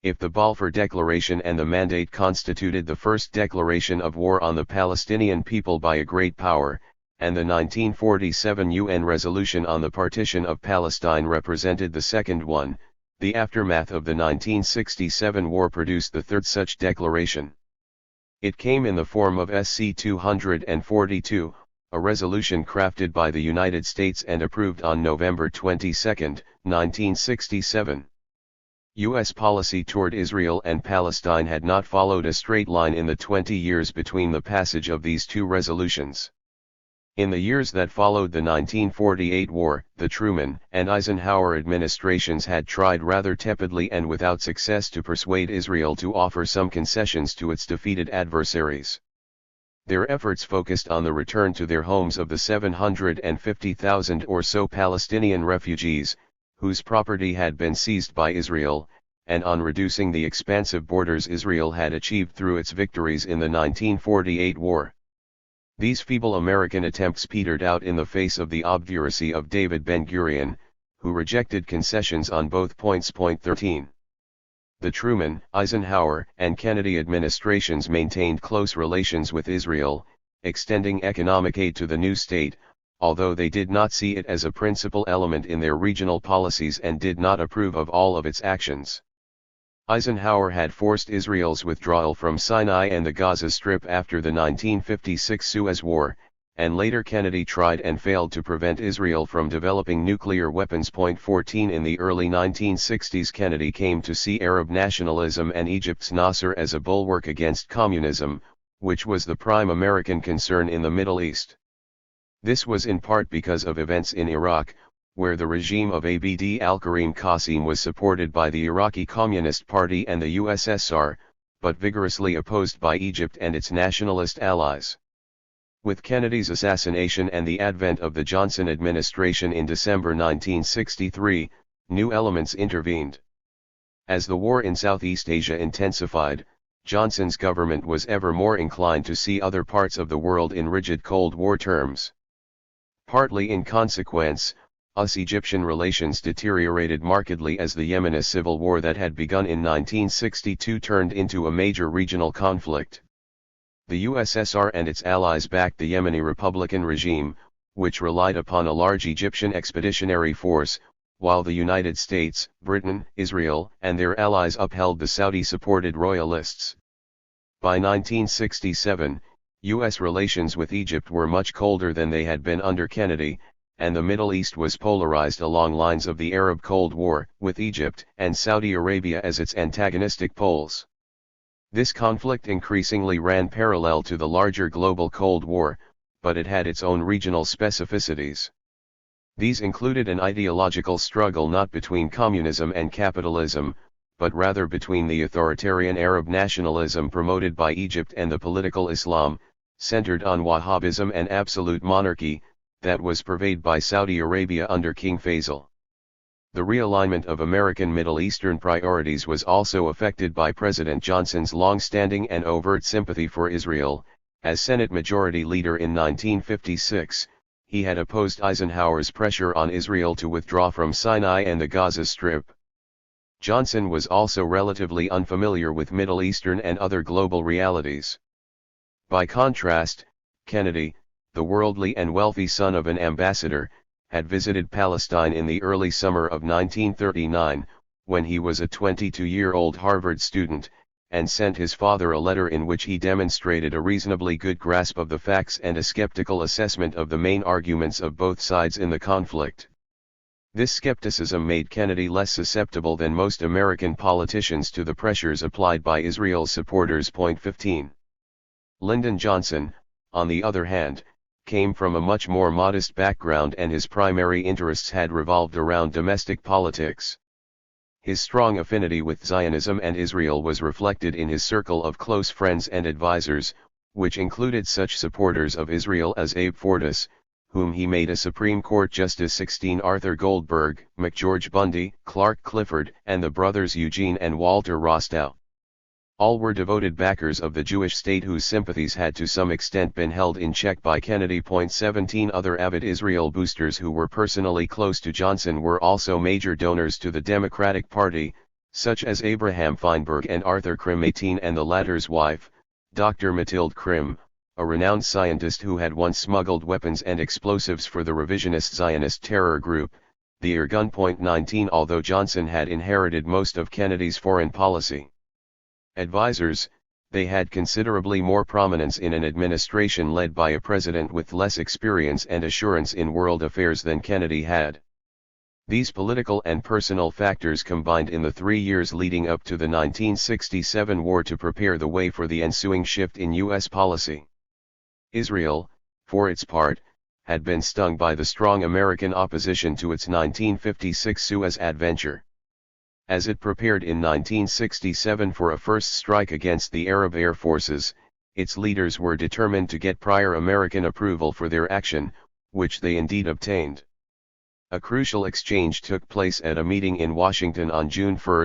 If the Balfour Declaration and the Mandate constituted the first declaration of war on the Palestinian people by a great power, and the 1947 UN resolution on the partition of Palestine represented the second one, the aftermath of the 1967 war produced the third such declaration. It came in the form of SC 242, a resolution crafted by the United States and approved on November 22, 1967. U.S. policy toward Israel and Palestine had not followed a straight line in the 20 years between the passage of these two resolutions. In the years that followed the 1948 war, the Truman and Eisenhower administrations had tried rather tepidly and without success to persuade Israel to offer some concessions to its defeated adversaries. Their efforts focused on the return to their homes of the 750,000 or so Palestinian refugees, whose property had been seized by Israel, and on reducing the expansive borders Israel had achieved through its victories in the 1948 war. These feeble American attempts petered out in the face of the obduracy of David Ben-Gurion, who rejected concessions on both points. 13. The Truman, Eisenhower, and Kennedy administrations maintained close relations with Israel, extending economic aid to the new state, although they did not see it as a principal element in their regional policies and did not approve of all of its actions. Eisenhower had forced Israel's withdrawal from Sinai and the Gaza Strip after the 1956 Suez War, and later Kennedy tried and failed to prevent Israel from developing nuclear weapons. 14. In the early 1960s, Kennedy came to see Arab nationalism and Egypt's Nasser as a bulwark against communism, which was the prime American concern in the Middle East. This was in part because of events in Iraq, where the regime of Abd al-Karim Qasim was supported by the Iraqi Communist Party and the USSR, but vigorously opposed by Egypt and its nationalist allies. With Kennedy's assassination and the advent of the Johnson administration in December 1963, new elements intervened. As the war in Southeast Asia intensified, Johnson's government was ever more inclined to see other parts of the world in rigid Cold War terms. Partly in consequence, US-Egyptian relations deteriorated markedly as the Yemeni civil war that had begun in 1962 turned into a major regional conflict. The USSR and its allies backed the Yemeni Republican regime, which relied upon a large Egyptian expeditionary force, while the United States, Britain, Israel, and their allies upheld the Saudi-supported royalists. By 1967, U.S. relations with Egypt were much colder than they had been under Kennedy, and the Middle East was polarized along lines of the Arab Cold War, with Egypt and Saudi Arabia as its antagonistic poles. This conflict increasingly ran parallel to the larger global Cold War, but it had its own regional specificities. These included an ideological struggle not between communism and capitalism, but rather between the authoritarian Arab nationalism promoted by Egypt and the political Islam, centered on Wahhabism and absolute monarchy, that was purveyed by Saudi Arabia under King Faisal. The realignment of American Middle Eastern priorities was also affected by President Johnson's long-standing and overt sympathy for Israel. As Senate Majority Leader in 1956, he had opposed Eisenhower's pressure on Israel to withdraw from Sinai and the Gaza Strip. Johnson was also relatively unfamiliar with Middle Eastern and other global realities. By contrast, Kennedy, the worldly and wealthy son of an ambassador, had visited Palestine in the early summer of 1939, when he was a 22-year-old Harvard student, and sent his father a letter in which he demonstrated a reasonably good grasp of the facts and a skeptical assessment of the main arguments of both sides in the conflict. This skepticism made Kennedy less susceptible than most American politicians to the pressures applied by Israel's supporters. 15. Lyndon Johnson, on the other hand, came from a much more modest background and his primary interests had revolved around domestic politics. His strong affinity with Zionism and Israel was reflected in his circle of close friends and advisors, which included such supporters of Israel as Abe Fortas, whom he made a Supreme Court Justice 16 Arthur Goldberg, McGeorge Bundy, Clark Clifford, and the brothers Eugene and Walter Rostow. All were devoted backers of the Jewish state whose sympathies had to some extent been held in check by Kennedy. 17 Other avid Israel boosters who were personally close to Johnson were also major donors to the Democratic Party, such as Abraham Feinberg and Arthur Krim 18 and the latter's wife, Dr. Mathilde Krim, a renowned scientist who had once smuggled weapons and explosives for the revisionist Zionist terror group, the Irgun. 19 Although Johnson had inherited most of Kennedy's foreign policy advisors, they had considerably more prominence in an administration led by a president with less experience and assurance in world affairs than Kennedy had. These political and personal factors combined in the 3 years leading up to the 1967 war to prepare the way for the ensuing shift in U.S. policy. Israel, for its part, had been stung by the strong American opposition to its 1956 Suez adventure. As it prepared in 1967 for a first strike against the Arab air forces, its leaders were determined to get prior American approval for their action, which they indeed obtained. A crucial exchange took place at a meeting in Washington on June 1,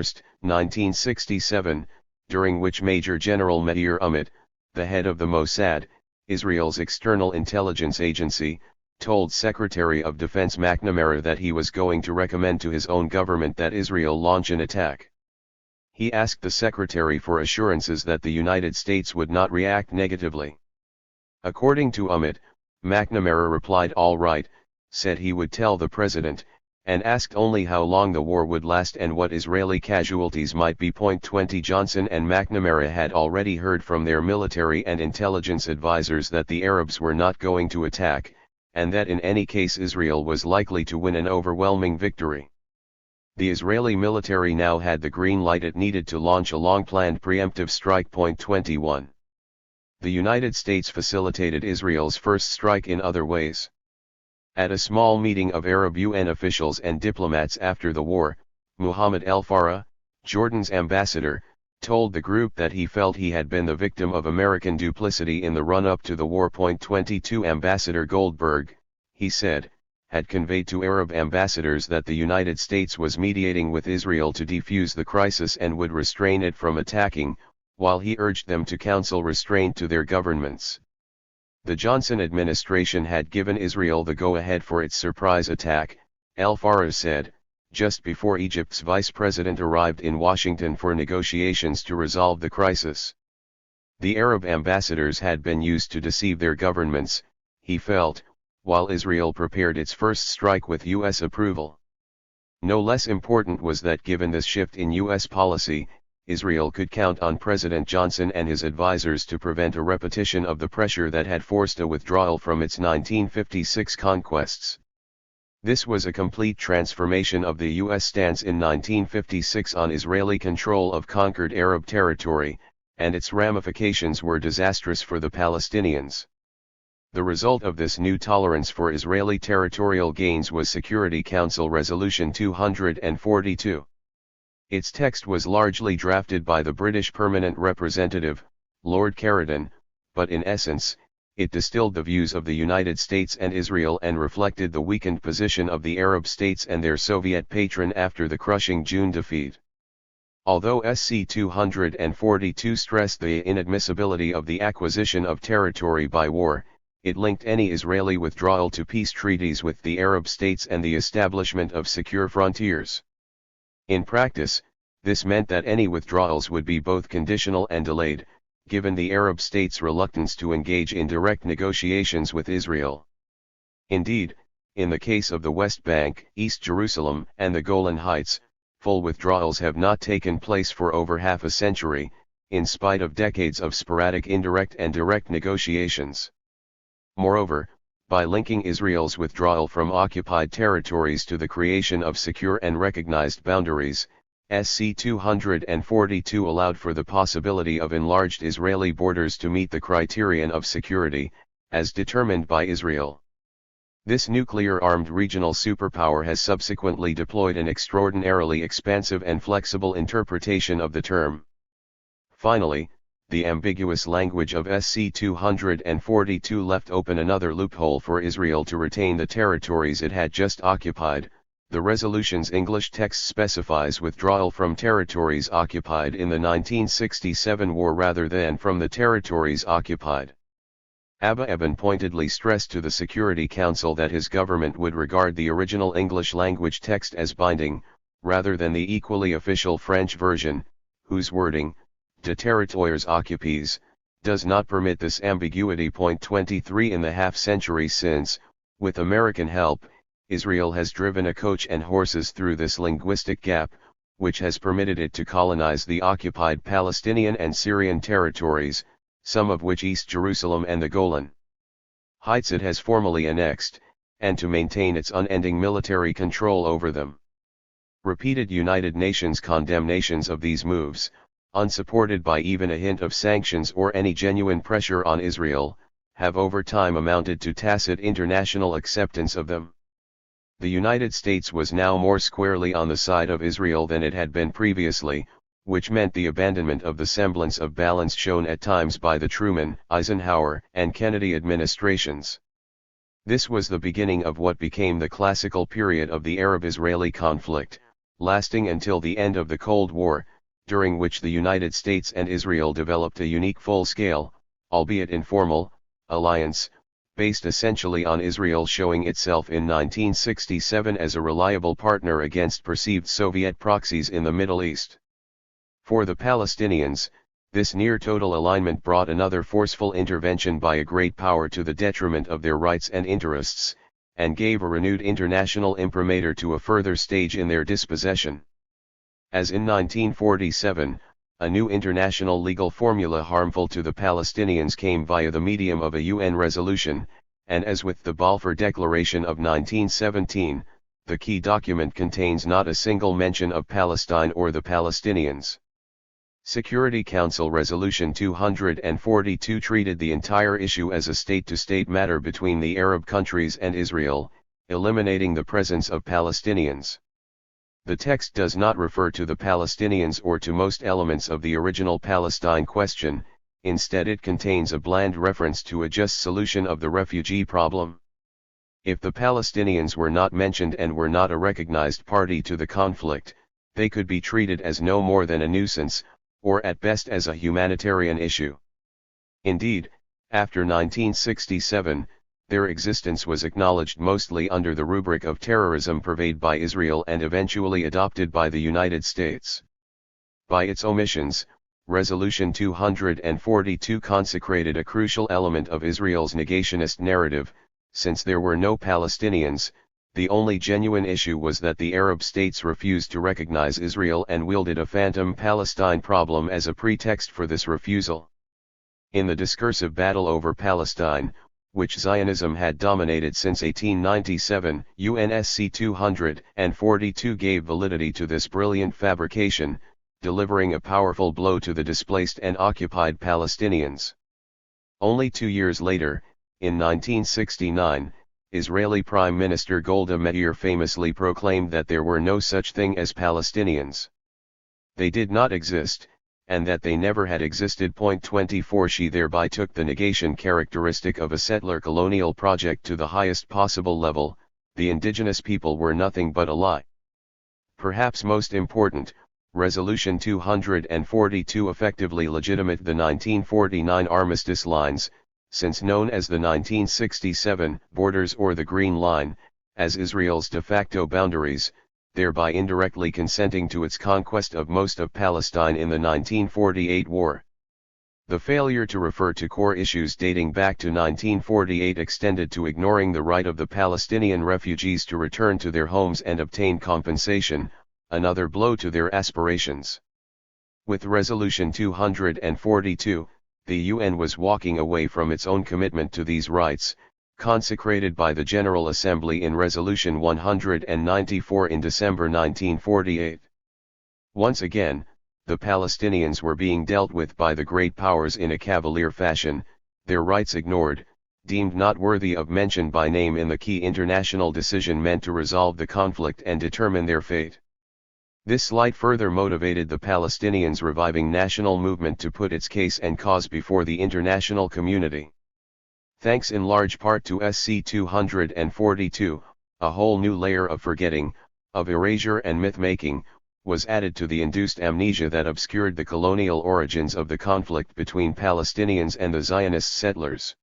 1967, during which Major General Meir Umit, the head of the Mossad, Israel's external intelligence agency, told Secretary of Defense McNamara that he was going to recommend to his own government that Israel launch an attack. He asked the Secretary for assurances that the United States would not react negatively. According to Umit, McNamara replied all right, said he would tell the President, and asked only how long the war would last and what Israeli casualties might be. 20 Johnson and McNamara had already heard from their military and intelligence advisors that the Arabs were not going to attack, and that in any case Israel was likely to win an overwhelming victory. The Israeli military now had the green light it needed to launch a long-planned preemptive strike. 21. The United States facilitated Israel's first strike in other ways. At a small meeting of Arab UN officials and diplomats after the war, Mohammed El Farah, Jordan's ambassador, told the group that he felt he had been the victim of American duplicity in the run-up to the war. 22 Ambassador Goldberg, he said, had conveyed to Arab ambassadors that the United States was mediating with Israel to defuse the crisis and would restrain it from attacking, while he urged them to counsel restraint to their governments. The Johnson administration had given Israel the go-ahead for its surprise attack, El Farah said, just before Egypt's vice president arrived in Washington for negotiations to resolve the crisis. The Arab ambassadors had been used to deceive their governments, he felt, while Israel prepared its first strike with U.S. approval. No less important was that given this shift in U.S. policy, Israel could count on President Johnson and his advisors to prevent a repetition of the pressure that had forced a withdrawal from its 1956 conquests. This was a complete transformation of the U.S. stance in 1956 on Israeli control of conquered Arab territory, and its ramifications were disastrous for the Palestinians. The result of this new tolerance for Israeli territorial gains was Security Council Resolution 242. Its text was largely drafted by the British Permanent Representative, Lord Caradon, but in essence, it distilled the views of the United States and Israel and reflected the weakened position of the Arab states and their Soviet patron after the crushing June defeat. Although SC 242 stressed the inadmissibility of the acquisition of territory by war, it linked any Israeli withdrawal to peace treaties with the Arab states and the establishment of secure frontiers. In practice, this meant that any withdrawals would be both conditional and delayed, given the Arab states' reluctance to engage in direct negotiations with Israel. Indeed, in the case of the West Bank, East Jerusalem, and the Golan Heights, full withdrawals have not taken place for over half a century, in spite of decades of sporadic indirect and direct negotiations. Moreover, by linking Israel's withdrawal from occupied territories to the creation of secure and recognized boundaries, SC 242 allowed for the possibility of enlarged Israeli borders to meet the criterion of security, as determined by Israel. This nuclear-armed regional superpower has subsequently deployed an extraordinarily expansive and flexible interpretation of the term. Finally, the ambiguous language of SC 242 left open another loophole for Israel to retain the territories it had just occupied. The resolution's English text specifies withdrawal from territories occupied in the 1967 war rather than from the territories occupied. Abba Eban pointedly stressed to the Security Council that his government would regard the original English language text as binding, rather than the equally official French version, whose wording, de territoires occupés, does not permit this ambiguity. 23 In the half-century since, with American help, Israel has driven a coach and horses through this linguistic gap, which has permitted it to colonize the occupied Palestinian and Syrian territories, some of which East Jerusalem and the Golan Heights it has formally annexed, and to maintain its unending military control over them. Repeated United Nations condemnations of these moves, unsupported by even a hint of sanctions or any genuine pressure on Israel, have over time amounted to tacit international acceptance of them. The United States was now more squarely on the side of Israel than it had been previously, which meant the abandonment of the semblance of balance shown at times by the Truman, Eisenhower, and Kennedy administrations. This was the beginning of what became the classical period of the Arab-Israeli conflict, lasting until the end of the Cold War, during which the United States and Israel developed a unique full-scale, albeit informal, alliance, based essentially on Israel showing itself in 1967 as a reliable partner against perceived Soviet proxies in the Middle East. For the Palestinians, this near-total alignment brought another forceful intervention by a great power to the detriment of their rights and interests, and gave a renewed international imprimatur to a further stage in their dispossession. As in 1947, a new international legal formula harmful to the Palestinians came via the medium of a UN resolution, and as with the Balfour Declaration of 1917, the key document contains not a single mention of Palestine or the Palestinians. Security Council Resolution 242 treated the entire issue as a state-to-state matter between the Arab countries and Israel, eliminating the presence of Palestinians. The text does not refer to the Palestinians or to most elements of the original Palestine question, instead it contains a bland reference to a just solution of the refugee problem. If the Palestinians were not mentioned and were not a recognized party to the conflict, they could be treated as no more than a nuisance, or at best as a humanitarian issue. Indeed, after 1967, their existence was acknowledged mostly under the rubric of terrorism purveyed by Israel and eventually adopted by the United States. By its omissions, Resolution 242 consecrated a crucial element of Israel's negationist narrative. Since there were no Palestinians, the only genuine issue was that the Arab states refused to recognize Israel and wielded a phantom Palestine problem as a pretext for this refusal. In the discursive battle over Palestine, which Zionism had dominated since 1897, UNSC 242 gave validity to this brilliant fabrication, delivering a powerful blow to the displaced and occupied Palestinians. Only 2 years later, in 1969, Israeli Prime Minister Golda Meir famously proclaimed that there were no such thing as Palestinians. They did not exist, and that they never had existed. 24 She thereby took the negation characteristic of a settler colonial project to the highest possible level. The indigenous people were nothing but a lie. Perhaps most important, Resolution 242 effectively legitimated the 1949 armistice lines, since known as the 1967 borders or the Green Line, as Israel's de facto boundaries, thereby indirectly consenting to its conquest of most of Palestine in the 1948 war. The failure to refer to core issues dating back to 1948 extended to ignoring the right of the Palestinian refugees to return to their homes and obtain compensation, another blow to their aspirations. With Resolution 242, the UN was walking away from its own commitment to these rights, consecrated by the General Assembly in Resolution 194 in December 1948. Once again, the Palestinians were being dealt with by the great powers in a cavalier fashion, their rights ignored, deemed not worthy of mention by name in the key international decision meant to resolve the conflict and determine their fate. This slight further motivated the Palestinians' reviving national movement to put its case and cause before the international community. Thanks in large part to SC 242, a whole new layer of forgetting, of erasure and myth-making, was added to the induced amnesia that obscured the colonial origins of the conflict between Palestinians and the Zionist settlers.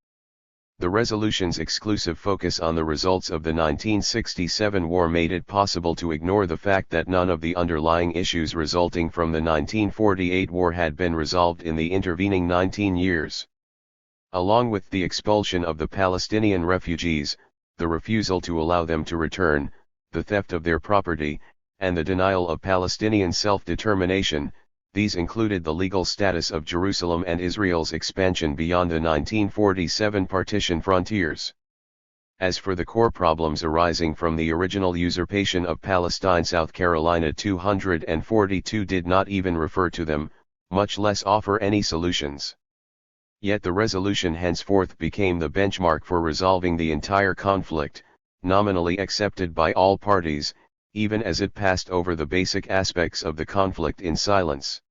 The resolution's exclusive focus on the results of the 1967 war made it possible to ignore the fact that none of the underlying issues resulting from the 1948 war had been resolved in the intervening 19 years. Along with the expulsion of the Palestinian refugees, the refusal to allow them to return, the theft of their property, and the denial of Palestinian self-determination, these included the legal status of Jerusalem and Israel's expansion beyond the 1947 partition frontiers. As for the core problems arising from the original usurpation of Palestine, South Carolina 242 did not even refer to them, much less offer any solutions. Yet the resolution henceforth became the benchmark for resolving the entire conflict, nominally accepted by all parties, even as it passed over the basic aspects of the conflict in silence.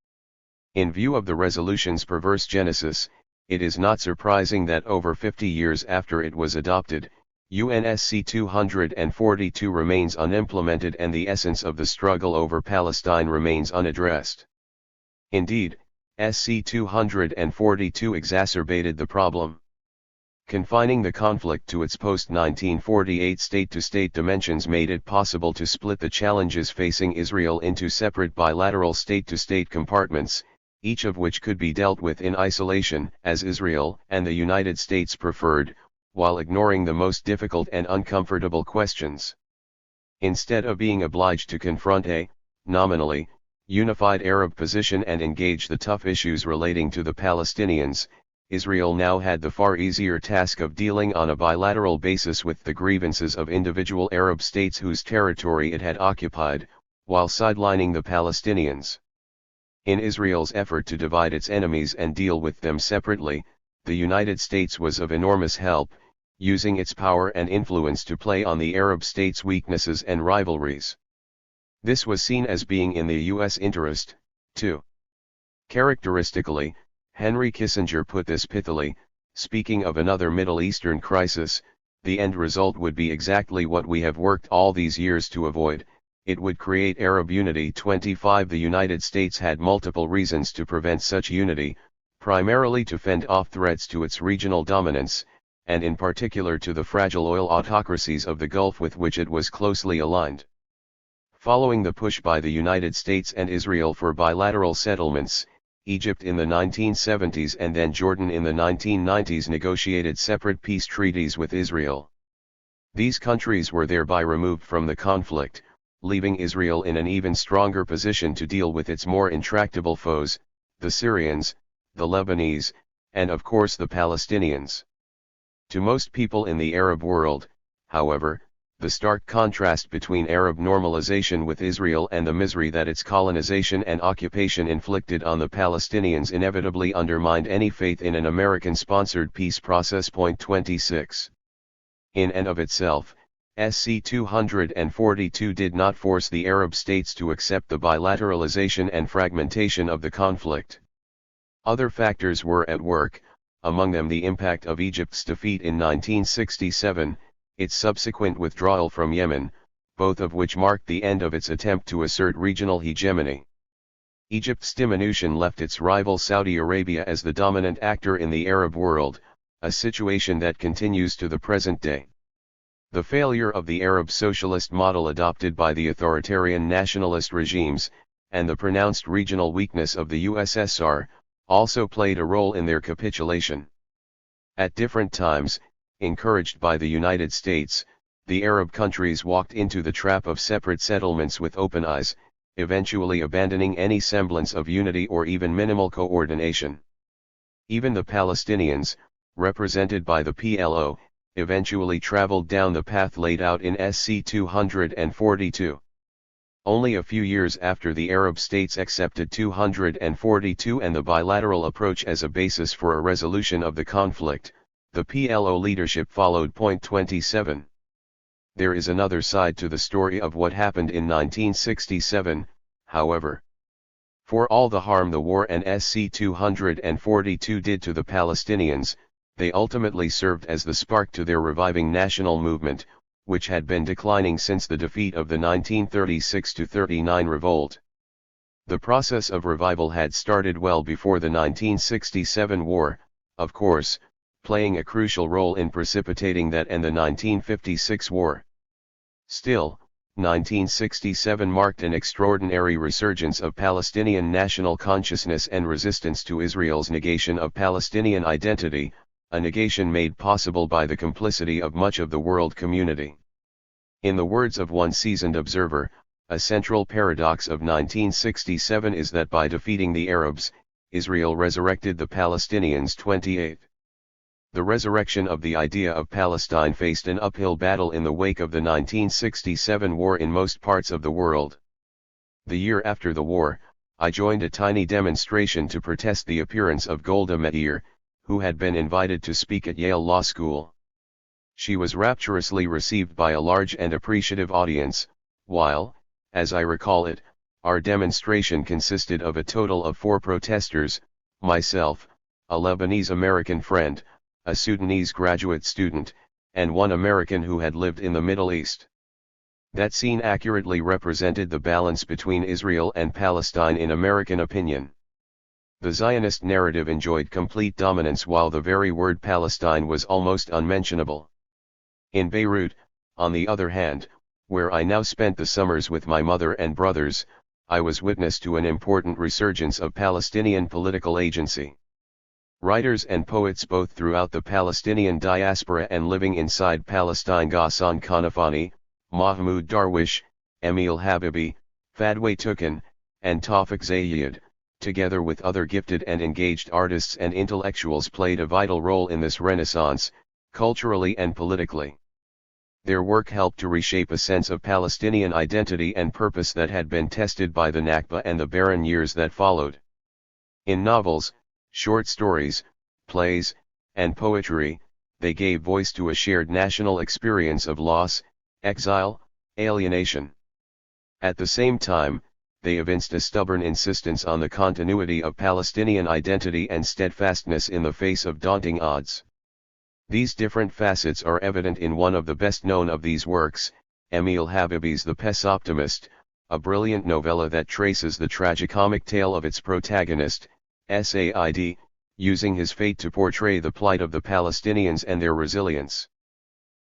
In view of the resolution's perverse genesis, it is not surprising that over 50 years after it was adopted, UNSC 242 remains unimplemented and the essence of the struggle over Palestine remains unaddressed. Indeed, SC 242 exacerbated the problem. Confining the conflict to its post-1948 state-to-state dimensions made it possible to split the challenges facing Israel into separate bilateral state-to-state compartments, each of which could be dealt with in isolation, as Israel and the United States preferred, while ignoring the most difficult and uncomfortable questions. Instead of being obliged to confront a, nominally, unified Arab position and engage the tough issues relating to the Palestinians, Israel now had the far easier task of dealing on a bilateral basis with the grievances of individual Arab states whose territory it had occupied, while sidelining the Palestinians. In Israel's effort to divide its enemies and deal with them separately, the United States was of enormous help, using its power and influence to play on the Arab states' weaknesses and rivalries. This was seen as being in the U.S. interest, too. Characteristically, Henry Kissinger put this pithily, speaking of another Middle Eastern crisis, the end result would be exactly what we have worked all these years to avoid. It would create Arab unity. 25 The United States had multiple reasons to prevent such unity, primarily to fend off threats to its regional dominance, and in particular to the fragile oil autocracies of the Gulf with which it was closely aligned. Following the push by the United States and Israel for bilateral settlements, Egypt in the 1970s and then Jordan in the 1990s negotiated separate peace treaties with Israel. These countries were thereby removed from the conflict, leaving Israel in an even stronger position to deal with its more intractable foes, the Syrians, the Lebanese, and of course the Palestinians. To most people in the Arab world, however, the stark contrast between Arab normalization with Israel and the misery that its colonization and occupation inflicted on the Palestinians inevitably undermined any faith in an American-sponsored peace process. 26. In and of itself, SC 242 did not force the Arab states to accept the bilateralization and fragmentation of the conflict. Other factors were at work, among them the impact of Egypt's defeat in 1967, its subsequent withdrawal from Yemen, both of which marked the end of its attempt to assert regional hegemony. Egypt's diminution left its rival Saudi Arabia as the dominant actor in the Arab world, a situation that continues to the present day. The failure of the Arab socialist model adopted by the authoritarian nationalist regimes, and the pronounced regional weakness of the USSR, also played a role in their capitulation. At different times, encouraged by the United States, the Arab countries walked into the trap of separate settlements with open eyes, eventually abandoning any semblance of unity or even minimal coordination. Even the Palestinians, represented by the PLO, eventually traveled down the path laid out in SC 242. Only a few years after the Arab states accepted 242 and the bilateral approach as a basis for a resolution of the conflict, the PLO leadership followed. 27. There is another side to the story of what happened in 1967, however. For all the harm the war and SC-242 did to the Palestinians, they ultimately served as the spark to their reviving national movement, which had been declining since the defeat of the 1936-39 revolt. The process of revival had started well before the 1967 war, of course, playing a crucial role in precipitating that and the 1956 war. Still, 1967 marked an extraordinary resurgence of Palestinian national consciousness and resistance to Israel's negation of Palestinian identity, a negation made possible by the complicity of much of the world community. In the words of one seasoned observer, a central paradox of 1967 is that by defeating the Arabs, Israel resurrected the Palestinians. 28. The resurrection of the idea of Palestine faced an uphill battle in the wake of the 1967 war in most parts of the world. The year after the war, I joined a tiny demonstration to protest the appearance of Golda Meir, who had been invited to speak at Yale Law School. She was rapturously received by a large and appreciative audience, while, as I recall it, our demonstration consisted of a total of 4 protesters, myself, a Lebanese-American friend, a Sudanese graduate student, and one American who had lived in the Middle East. That scene accurately represented the balance between Israel and Palestine in American opinion. The Zionist narrative enjoyed complete dominance while the very word Palestine was almost unmentionable. In Beirut, on the other hand, where I now spent the summers with my mother and brothers, I was witness to an important resurgence of Palestinian political agency. Writers and poets both throughout the Palestinian diaspora and living inside Palestine, Ghassan Kanafani, Mahmoud Darwish, Emil Habibi, Fadwe Tukin, and Tawfiq Zayyad, together with other gifted and engaged artists and intellectuals, played a vital role in this renaissance, culturally and politically. Their work helped to reshape a sense of Palestinian identity and purpose that had been tested by the Nakba and the barren years that followed. In novels, short stories, plays, and poetry, they gave voice to a shared national experience of loss, exile, alienation. At the same time, they evinced a stubborn insistence on the continuity of Palestinian identity and steadfastness in the face of daunting odds. These different facets are evident in one of the best known of these works, Emil Habibi's The Pessimist, a brilliant novella that traces the tragicomic tale of its protagonist, Said, using his fate to portray the plight of the Palestinians and their resilience.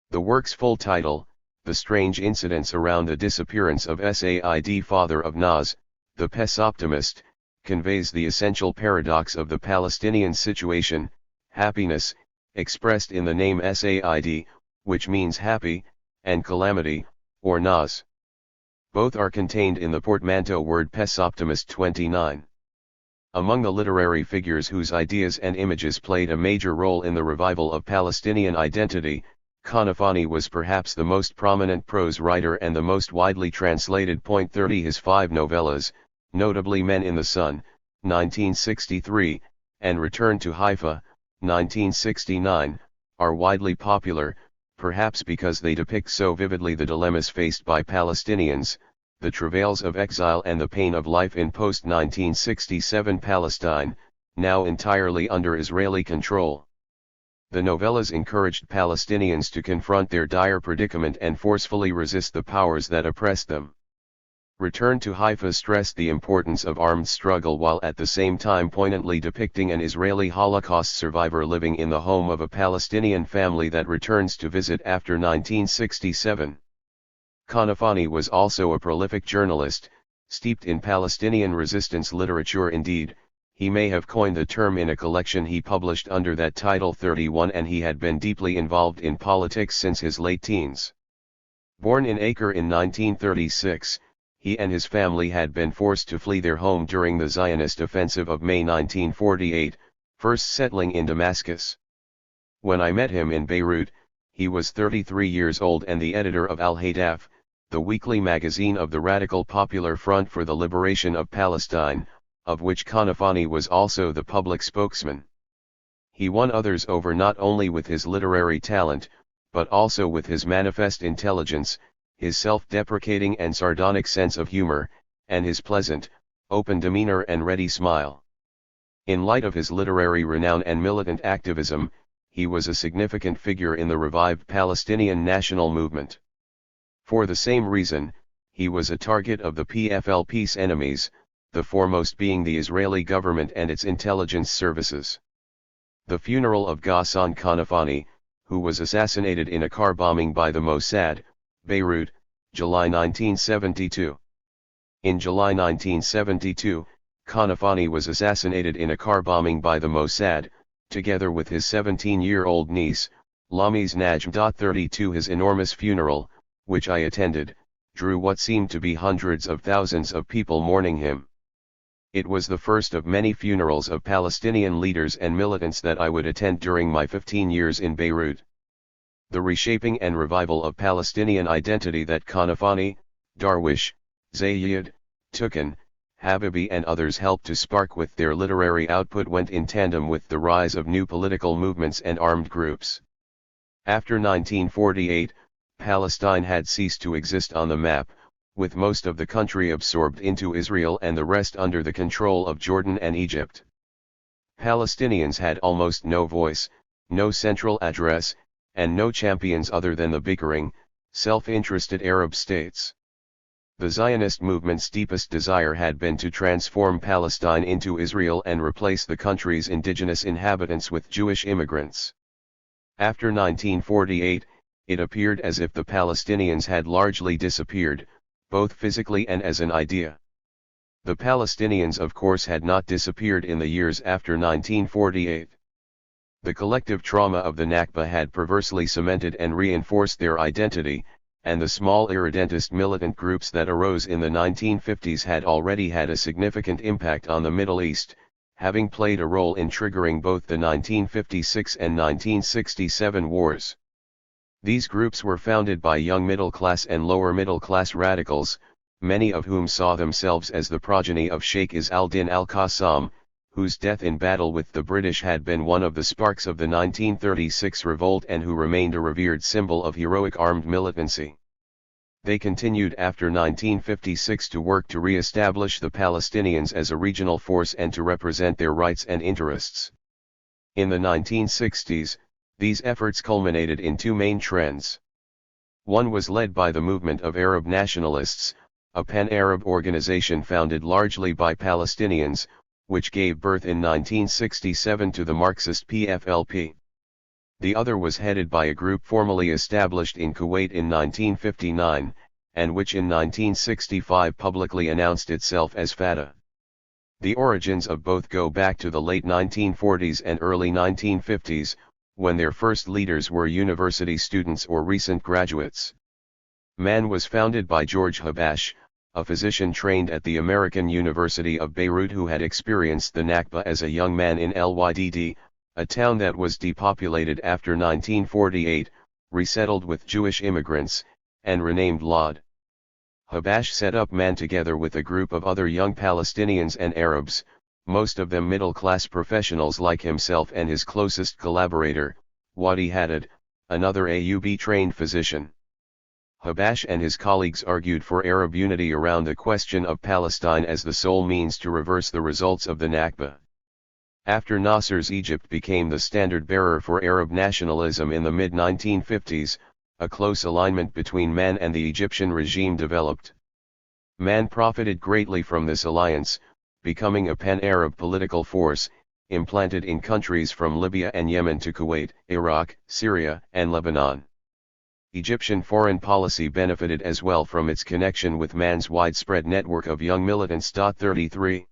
The work's full title, The Strange Incidents Around the Disappearance of Said, Father of Naz, the Pessimist, conveys the essential paradox of the Palestinian situation, happiness, expressed in the name Said, which means happy, and calamity, or Naz. Both are contained in the portmanteau word Pessimist. 29. Among the literary figures whose ideas and images played a major role in the revival of Palestinian identity, Kanafani was perhaps the most prominent prose writer and the most widely translated. 30 His 5 novellas, notably Men in the Sun, 1963, and Return to Haifa, 1969, are widely popular, perhaps because they depict so vividly the dilemmas faced by Palestinians, the travails of exile and the pain of life in post-1967 Palestine, now entirely under Israeli control. The novellas encouraged Palestinians to confront their dire predicament and forcefully resist the powers that oppressed them. Return to Haifa stressed the importance of armed struggle while at the same time poignantly depicting an Israeli Holocaust survivor living in the home of a Palestinian family that returns to visit after 1967. Kanafani was also a prolific journalist, steeped in Palestinian resistance literature. Indeed, he may have coined the term in a collection he published under that title 31, and he had been deeply involved in politics since his late teens. Born in Acre in 1936, he and his family had been forced to flee their home during the Zionist offensive of May 1948, first settling in Damascus. When I met him in Beirut, he was 33 years old and the editor of Al-Hadaf, the weekly magazine of the Radical Popular Front for the Liberation of Palestine, of which Kanafani was also the public spokesman. He won others over not only with his literary talent, but also with his manifest intelligence, his self-deprecating and sardonic sense of humor, and his pleasant, open demeanor and ready smile. In light of his literary renown and militant activism, he was a significant figure in the revived Palestinian national movement. For the same reason, he was a target of the PFLP's enemies, the foremost being the Israeli government and its intelligence services. The funeral of Ghassan Kanafani, who was assassinated in a car bombing by the Mossad, Beirut, July 1972. In July 1972, Kanafani was assassinated in a car bombing by the Mossad, together with his 17-year-old niece, Lamiz Najm. 32. His enormous funeral, which I attended, drew what seemed to be hundreds of thousands of people mourning him. It was the first of many funerals of Palestinian leaders and militants that I would attend during my 15 years in Beirut. The reshaping and revival of Palestinian identity that Kanafani, Darwish, Zayyad, Tukan, Habibi and others helped to spark with their literary output went in tandem with the rise of new political movements and armed groups. After 1948, Palestine had ceased to exist on the map, with most of the country absorbed into Israel and the rest under the control of Jordan and Egypt. Palestinians had almost no voice, no central address, and no champions other than the bickering, self-interested Arab states. The Zionist movement's deepest desire had been to transform Palestine into Israel and replace the country's indigenous inhabitants with Jewish immigrants. After 1948, it appeared as if the Palestinians had largely disappeared, both physically and as an idea. The Palestinians of course had not disappeared in the years after 1948. The collective trauma of the Nakba had perversely cemented and reinforced their identity, and the small irredentist militant groups that arose in the 1950s had already had a significant impact on the Middle East, having played a role in triggering both the 1956 and 1967 wars. These groups were founded by young middle-class and lower-middle-class radicals, many of whom saw themselves as the progeny of Sheikh Izz al-Din al-Qassam, whose death in battle with the British had been one of the sparks of the 1936 revolt and who remained a revered symbol of heroic armed militancy. They continued after 1956 to work to re-establish the Palestinians as a regional force and to represent their rights and interests. In the 1960s, these efforts culminated in two main trends. One was led by the movement of Arab nationalists, a pan-Arab organization founded largely by Palestinians, which gave birth in 1967 to the Marxist PFLP. The other was headed by a group formally established in Kuwait in 1959, and which in 1965 publicly announced itself as Fatah. The origins of both go back to the late 1940s and early 1950s, when their first leaders were university students or recent graduates. MAN was founded by George Habash, a physician trained at the American University of Beirut who had experienced the Nakba as a young man in Lydd, a town that was depopulated after 1948, resettled with Jewish immigrants, and renamed Lod. Habash set up MAN together with a group of other young Palestinians and Arabs, most of them middle-class professionals like himself and his closest collaborator, Wadi Haddad, another AUB-trained physician. Habash and his colleagues argued for Arab unity around the question of Palestine as the sole means to reverse the results of the Nakba. After Nasser's Egypt became the standard-bearer for Arab nationalism in the mid-1950s, a close alignment between MAN and the Egyptian regime developed. MAN profited greatly from this alliance, becoming a pan-Arab political force, implanted in countries from Libya and Yemen to Kuwait, Iraq, Syria, and Lebanon. Egyptian foreign policy benefited as well from its connection with MAN's widespread network of young militants. 33.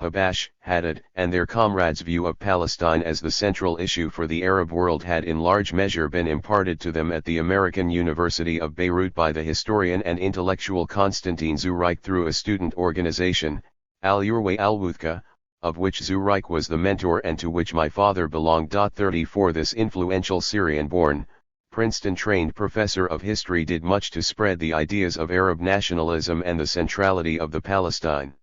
Habash, Haddad, and their comrades' view of Palestine as the central issue for the Arab world had in large measure been imparted to them at the American University of Beirut by the historian and intellectual Constantine Zurich through a student organization, Al-Urwa al-Wuthqa, of which Zurich was the mentor and to which my father belonged. 34. This influential Syrian-born, Princeton-trained professor of history did much to spread the ideas of Arab nationalism and the centrality of the Palestine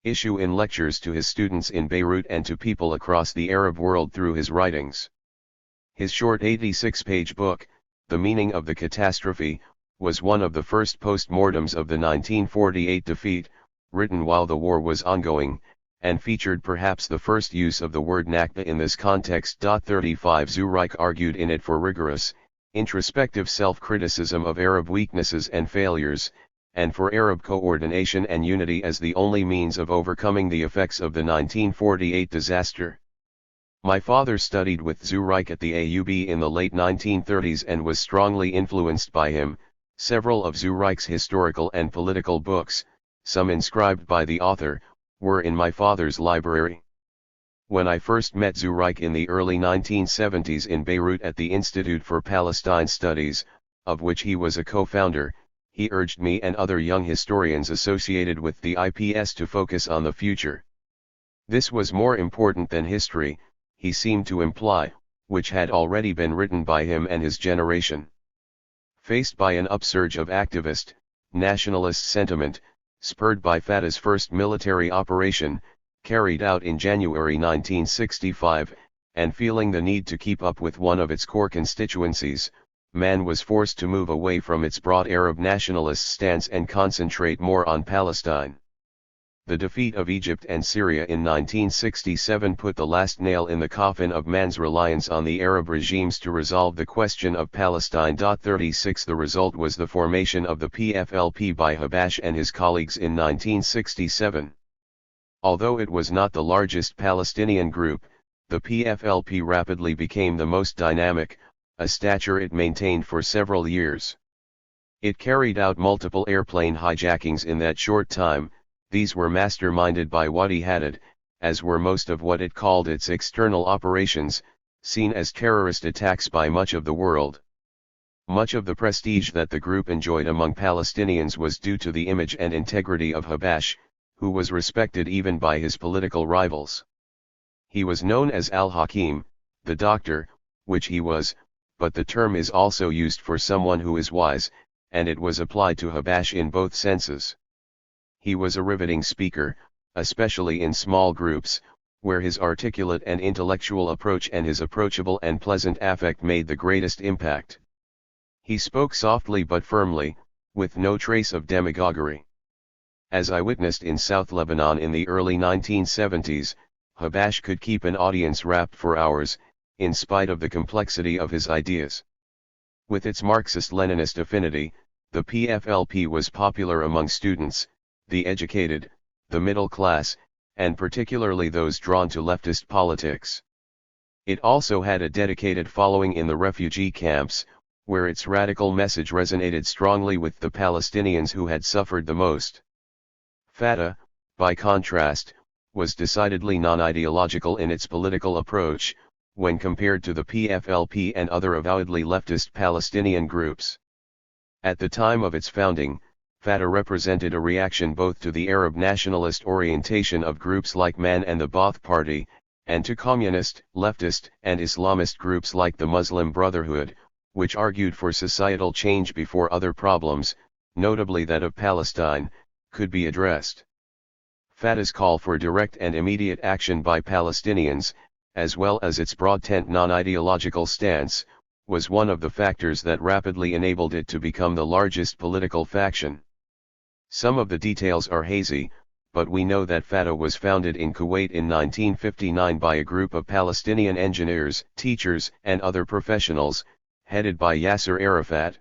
issue in lectures to his students in Beirut and to people across the Arab world through his writings. His short 86-page book, The Meaning of the Catastrophe, was one of the first postmortems of the 1948 defeat, written while the war was ongoing, and featured perhaps the first use of the word Nakba in this context. 35 Zurich argued in it for rigorous, introspective self-criticism of Arab weaknesses and failures, and for Arab coordination and unity as the only means of overcoming the effects of the 1948 disaster. My father studied with Zurich at the AUB in the late 1930s and was strongly influenced by him. Several of Zurich's historical and political books, some inscribed by the author, were in my father's library. When I first met Zurich in the early 1970s in Beirut at the Institute for Palestine Studies, of which he was a co-founder, he urged me and other young historians associated with the IPS to focus on the future. This was more important than history, he seemed to imply, which had already been written by him and his generation. Faced by an upsurge of activist, nationalist sentiment, spurred by Fatah's first military operation, carried out in January 1965, and feeling the need to keep up with one of its core constituencies, man was forced to move away from its broad Arab nationalist stance and concentrate more on Palestine. The defeat of Egypt and Syria in 1967 put the last nail in the coffin of man's reliance on the Arab regimes to resolve the question of Palestine. 36 The result was the formation of the PFLP by Habash and his colleagues in 1967. Although it was not the largest Palestinian group, the PFLP rapidly became the most dynamic, a stature it maintained for several years. It carried out multiple airplane hijackings in that short time. These were masterminded by Wadi Haddad, as were most of what it called its external operations, seen as terrorist attacks by much of the world. Much of the prestige that the group enjoyed among Palestinians was due to the image and integrity of Habash, who was respected even by his political rivals. He was known as Al-Hakim, the doctor, which he was, but the term is also used for someone who is wise, and it was applied to Habash in both senses. He was a riveting speaker, especially in small groups, where his articulate and intellectual approach and his approachable and pleasant affect made the greatest impact. He spoke softly but firmly, with no trace of demagoguery. As I witnessed in South Lebanon in the early 1970s, Habash could keep an audience rapt for hours, in spite of the complexity of his ideas. With its Marxist-Leninist affinity, the PFLP was popular among students, the educated, the middle class, and particularly those drawn to leftist politics. It also had a dedicated following in the refugee camps, where its radical message resonated strongly with the Palestinians who had suffered the most. Fatah, by contrast, was decidedly non-ideological in its political approach, when compared to the PFLP and other avowedly leftist Palestinian groups. At the time of its founding, Fatah represented a reaction both to the Arab nationalist orientation of groups like MAN and the Ba'ath Party, and to communist, leftist, and Islamist groups like the Muslim Brotherhood, which argued for societal change before other problems, notably that of Palestine, could be addressed. Fatah's call for direct and immediate action by Palestinians, as well as its broad-tent non-ideological stance, was one of the factors that rapidly enabled it to become the largest political faction. Some of the details are hazy, but we know that Fatah was founded in Kuwait in 1959 by a group of Palestinian engineers, teachers, and other professionals, headed by Yasser Arafat.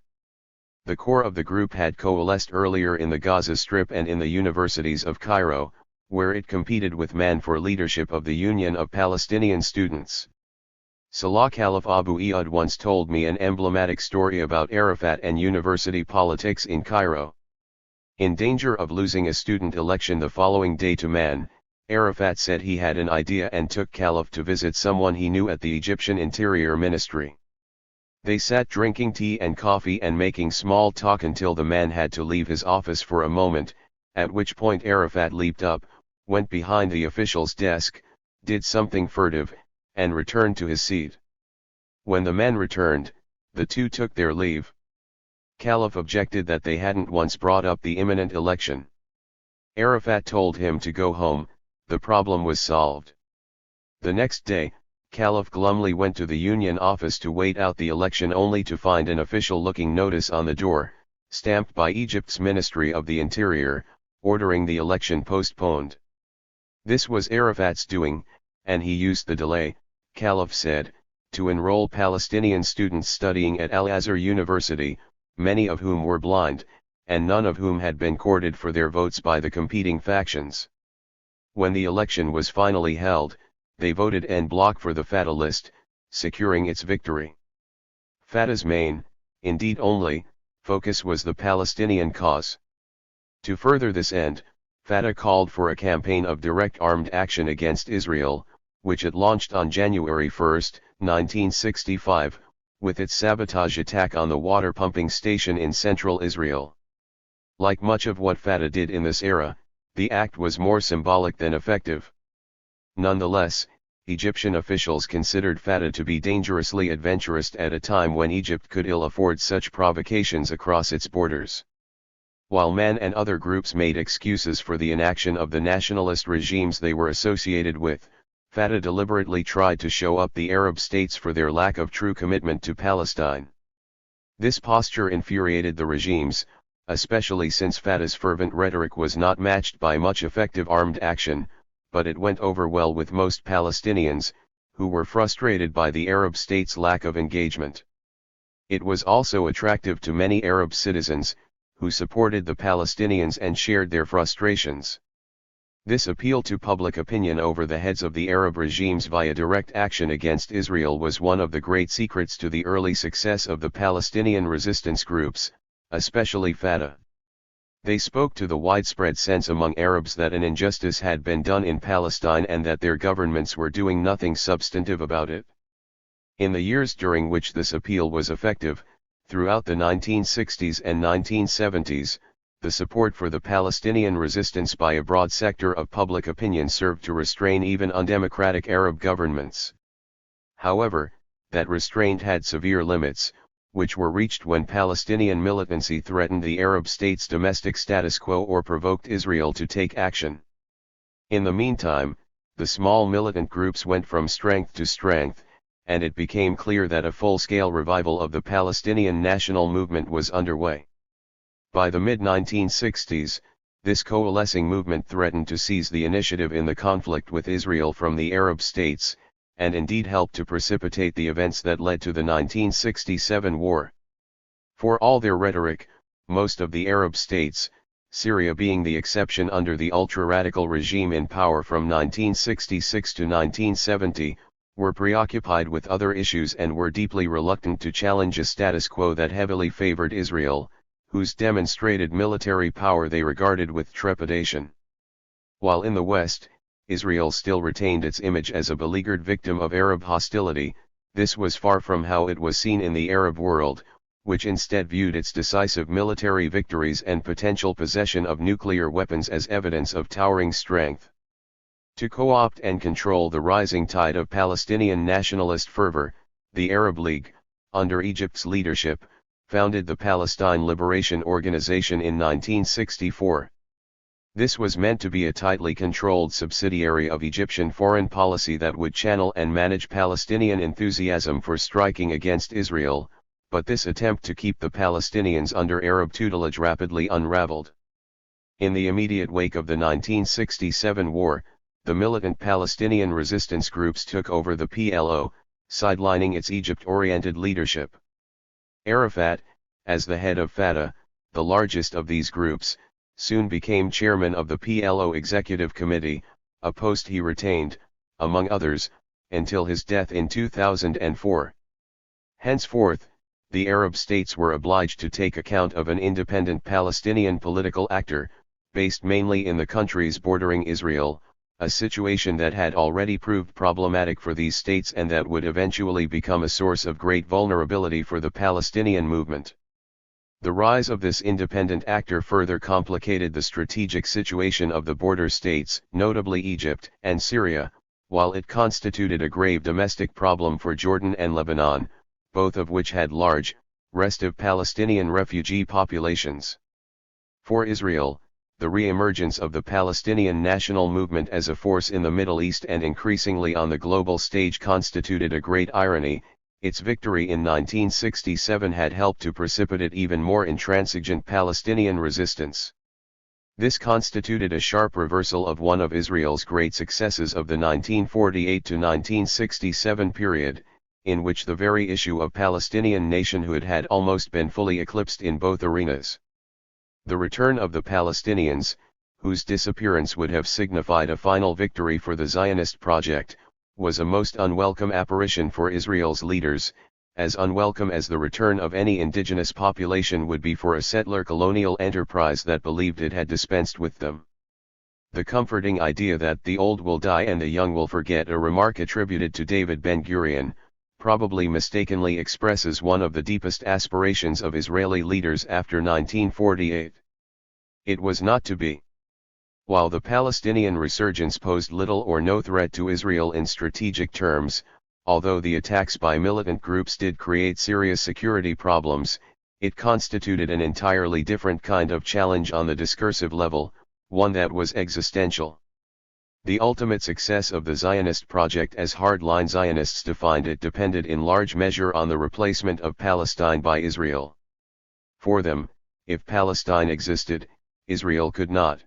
The core of the group had coalesced earlier in the Gaza Strip and in the universities of Cairo, where it competed with MAN for leadership of the Union of Palestinian Students. Salah Khalif Abu Iyad once told me an emblematic story about Arafat and university politics in Cairo. In danger of losing a student election the following day to MAN, Arafat said he had an idea and took Khalif to visit someone he knew at the Egyptian Interior Ministry. They sat drinking tea and coffee and making small talk until the man had to leave his office for a moment, at which point Arafat leaped up, went behind the official's desk, did something furtive, and returned to his seat. When the man returned, the two took their leave. Khalif objected that they hadn't once brought up the imminent election. Arafat told him to go home, the problem was solved. The next day, Khalif glumly went to the union office to wait out the election only to find an official-looking notice on the door, stamped by Egypt's Ministry of the Interior, ordering the election postponed. This was Arafat's doing, and he used the delay, Khalif said, to enroll Palestinian students studying at Al-Azhar University, many of whom were blind, and none of whom had been courted for their votes by the competing factions. When the election was finally held, they voted en bloc for the Fatah list, securing its victory. Fatah's main, indeed only, focus was the Palestinian cause. To further this end, Fatah called for a campaign of direct armed action against Israel, which it launched on January 1, 1965, with its sabotage attack on the water pumping station in central Israel. Like much of what Fatah did in this era, the act was more symbolic than effective. Nonetheless, Egyptian officials considered Fatah to be dangerously adventurous at a time when Egypt could ill afford such provocations across its borders. While MAN and other groups made excuses for the inaction of the nationalist regimes they were associated with, Fatah deliberately tried to show up the Arab states for their lack of true commitment to Palestine. This posture infuriated the regimes, especially since Fatah's fervent rhetoric was not matched by much effective armed action, but it went over well with most Palestinians, who were frustrated by the Arab states' lack of engagement. It was also attractive to many Arab citizens, who supported the Palestinians and shared their frustrations. This appeal to public opinion over the heads of the Arab regimes via direct action against Israel was one of the great secrets to the early success of the Palestinian resistance groups, especially Fatah. They spoke to the widespread sense among Arabs that an injustice had been done in Palestine and that their governments were doing nothing substantive about it. In the years during which this appeal was effective, throughout the 1960s and 1970s, the support for the Palestinian resistance by a broad sector of public opinion served to restrain even undemocratic Arab governments. However, that restraint had severe limits, which were reached when Palestinian militancy threatened the Arab states' domestic status quo or provoked Israel to take action. In the meantime, the small militant groups went from strength to strength, and it became clear that a full-scale revival of the Palestinian national movement was underway. By the mid-1960s, this coalescing movement threatened to seize the initiative in the conflict with Israel from the Arab states, and indeed helped to precipitate the events that led to the 1967 war. For all their rhetoric, most of the Arab states, Syria being the exception under the ultra-radical regime in power from 1966 to 1970, were preoccupied with other issues and were deeply reluctant to challenge a status quo that heavily favored Israel, whose demonstrated military power they regarded with trepidation. While in the West, Israel still retained its image as a beleaguered victim of Arab hostility, this was far from how it was seen in the Arab world, which instead viewed its decisive military victories and potential possession of nuclear weapons as evidence of towering strength. To co-opt and control the rising tide of Palestinian nationalist fervor, the Arab League, under Egypt's leadership, founded the Palestine Liberation Organization in 1964. This was meant to be a tightly controlled subsidiary of Egyptian foreign policy that would channel and manage Palestinian enthusiasm for striking against Israel, but this attempt to keep the Palestinians under Arab tutelage rapidly unraveled. In the immediate wake of the 1967 war, the militant Palestinian resistance groups took over the PLO, sidelining its Egypt-oriented leadership. Arafat, as the head of Fatah, the largest of these groups, soon became chairman of the PLO Executive Committee, a post he retained, among others, until his death in 2004. Henceforth, the Arab states were obliged to take account of an independent Palestinian political actor, based mainly in the countries bordering Israel, a situation that had already proved problematic for these states and that would eventually become a source of great vulnerability for the Palestinian movement. The rise of this independent actor further complicated the strategic situation of the border states, notably Egypt and Syria, while it constituted a grave domestic problem for Jordan and Lebanon, both of which had large, restive Palestinian refugee populations. For Israel, the re-emergence of the Palestinian national movement as a force in the Middle East and increasingly on the global stage constituted a great irony, its victory in 1967 had helped to precipitate even more intransigent Palestinian resistance. This constituted a sharp reversal of one of Israel's great successes of the 1948 to 1967 period, in which the very issue of Palestinian nationhood had almost been fully eclipsed in both arenas. The return of the Palestinians, whose disappearance would have signified a final victory for the Zionist project, was a most unwelcome apparition for Israel's leaders, as unwelcome as the return of any indigenous population would be for a settler colonial enterprise that believed it had dispensed with them. The comforting idea that the old will die and the young will forget, a remark attributed to David Ben-Gurion, probably mistakenly expresses one of the deepest aspirations of Israeli leaders after 1948. It was not to be. While the Palestinian resurgence posed little or no threat to Israel in strategic terms, although the attacks by militant groups did create serious security problems, it constituted an entirely different kind of challenge on the discursive level, one that was existential. The ultimate success of the Zionist project as hardline Zionists defined it depended in large measure on the replacement of Palestine by Israel. For them, if Palestine existed, Israel could not.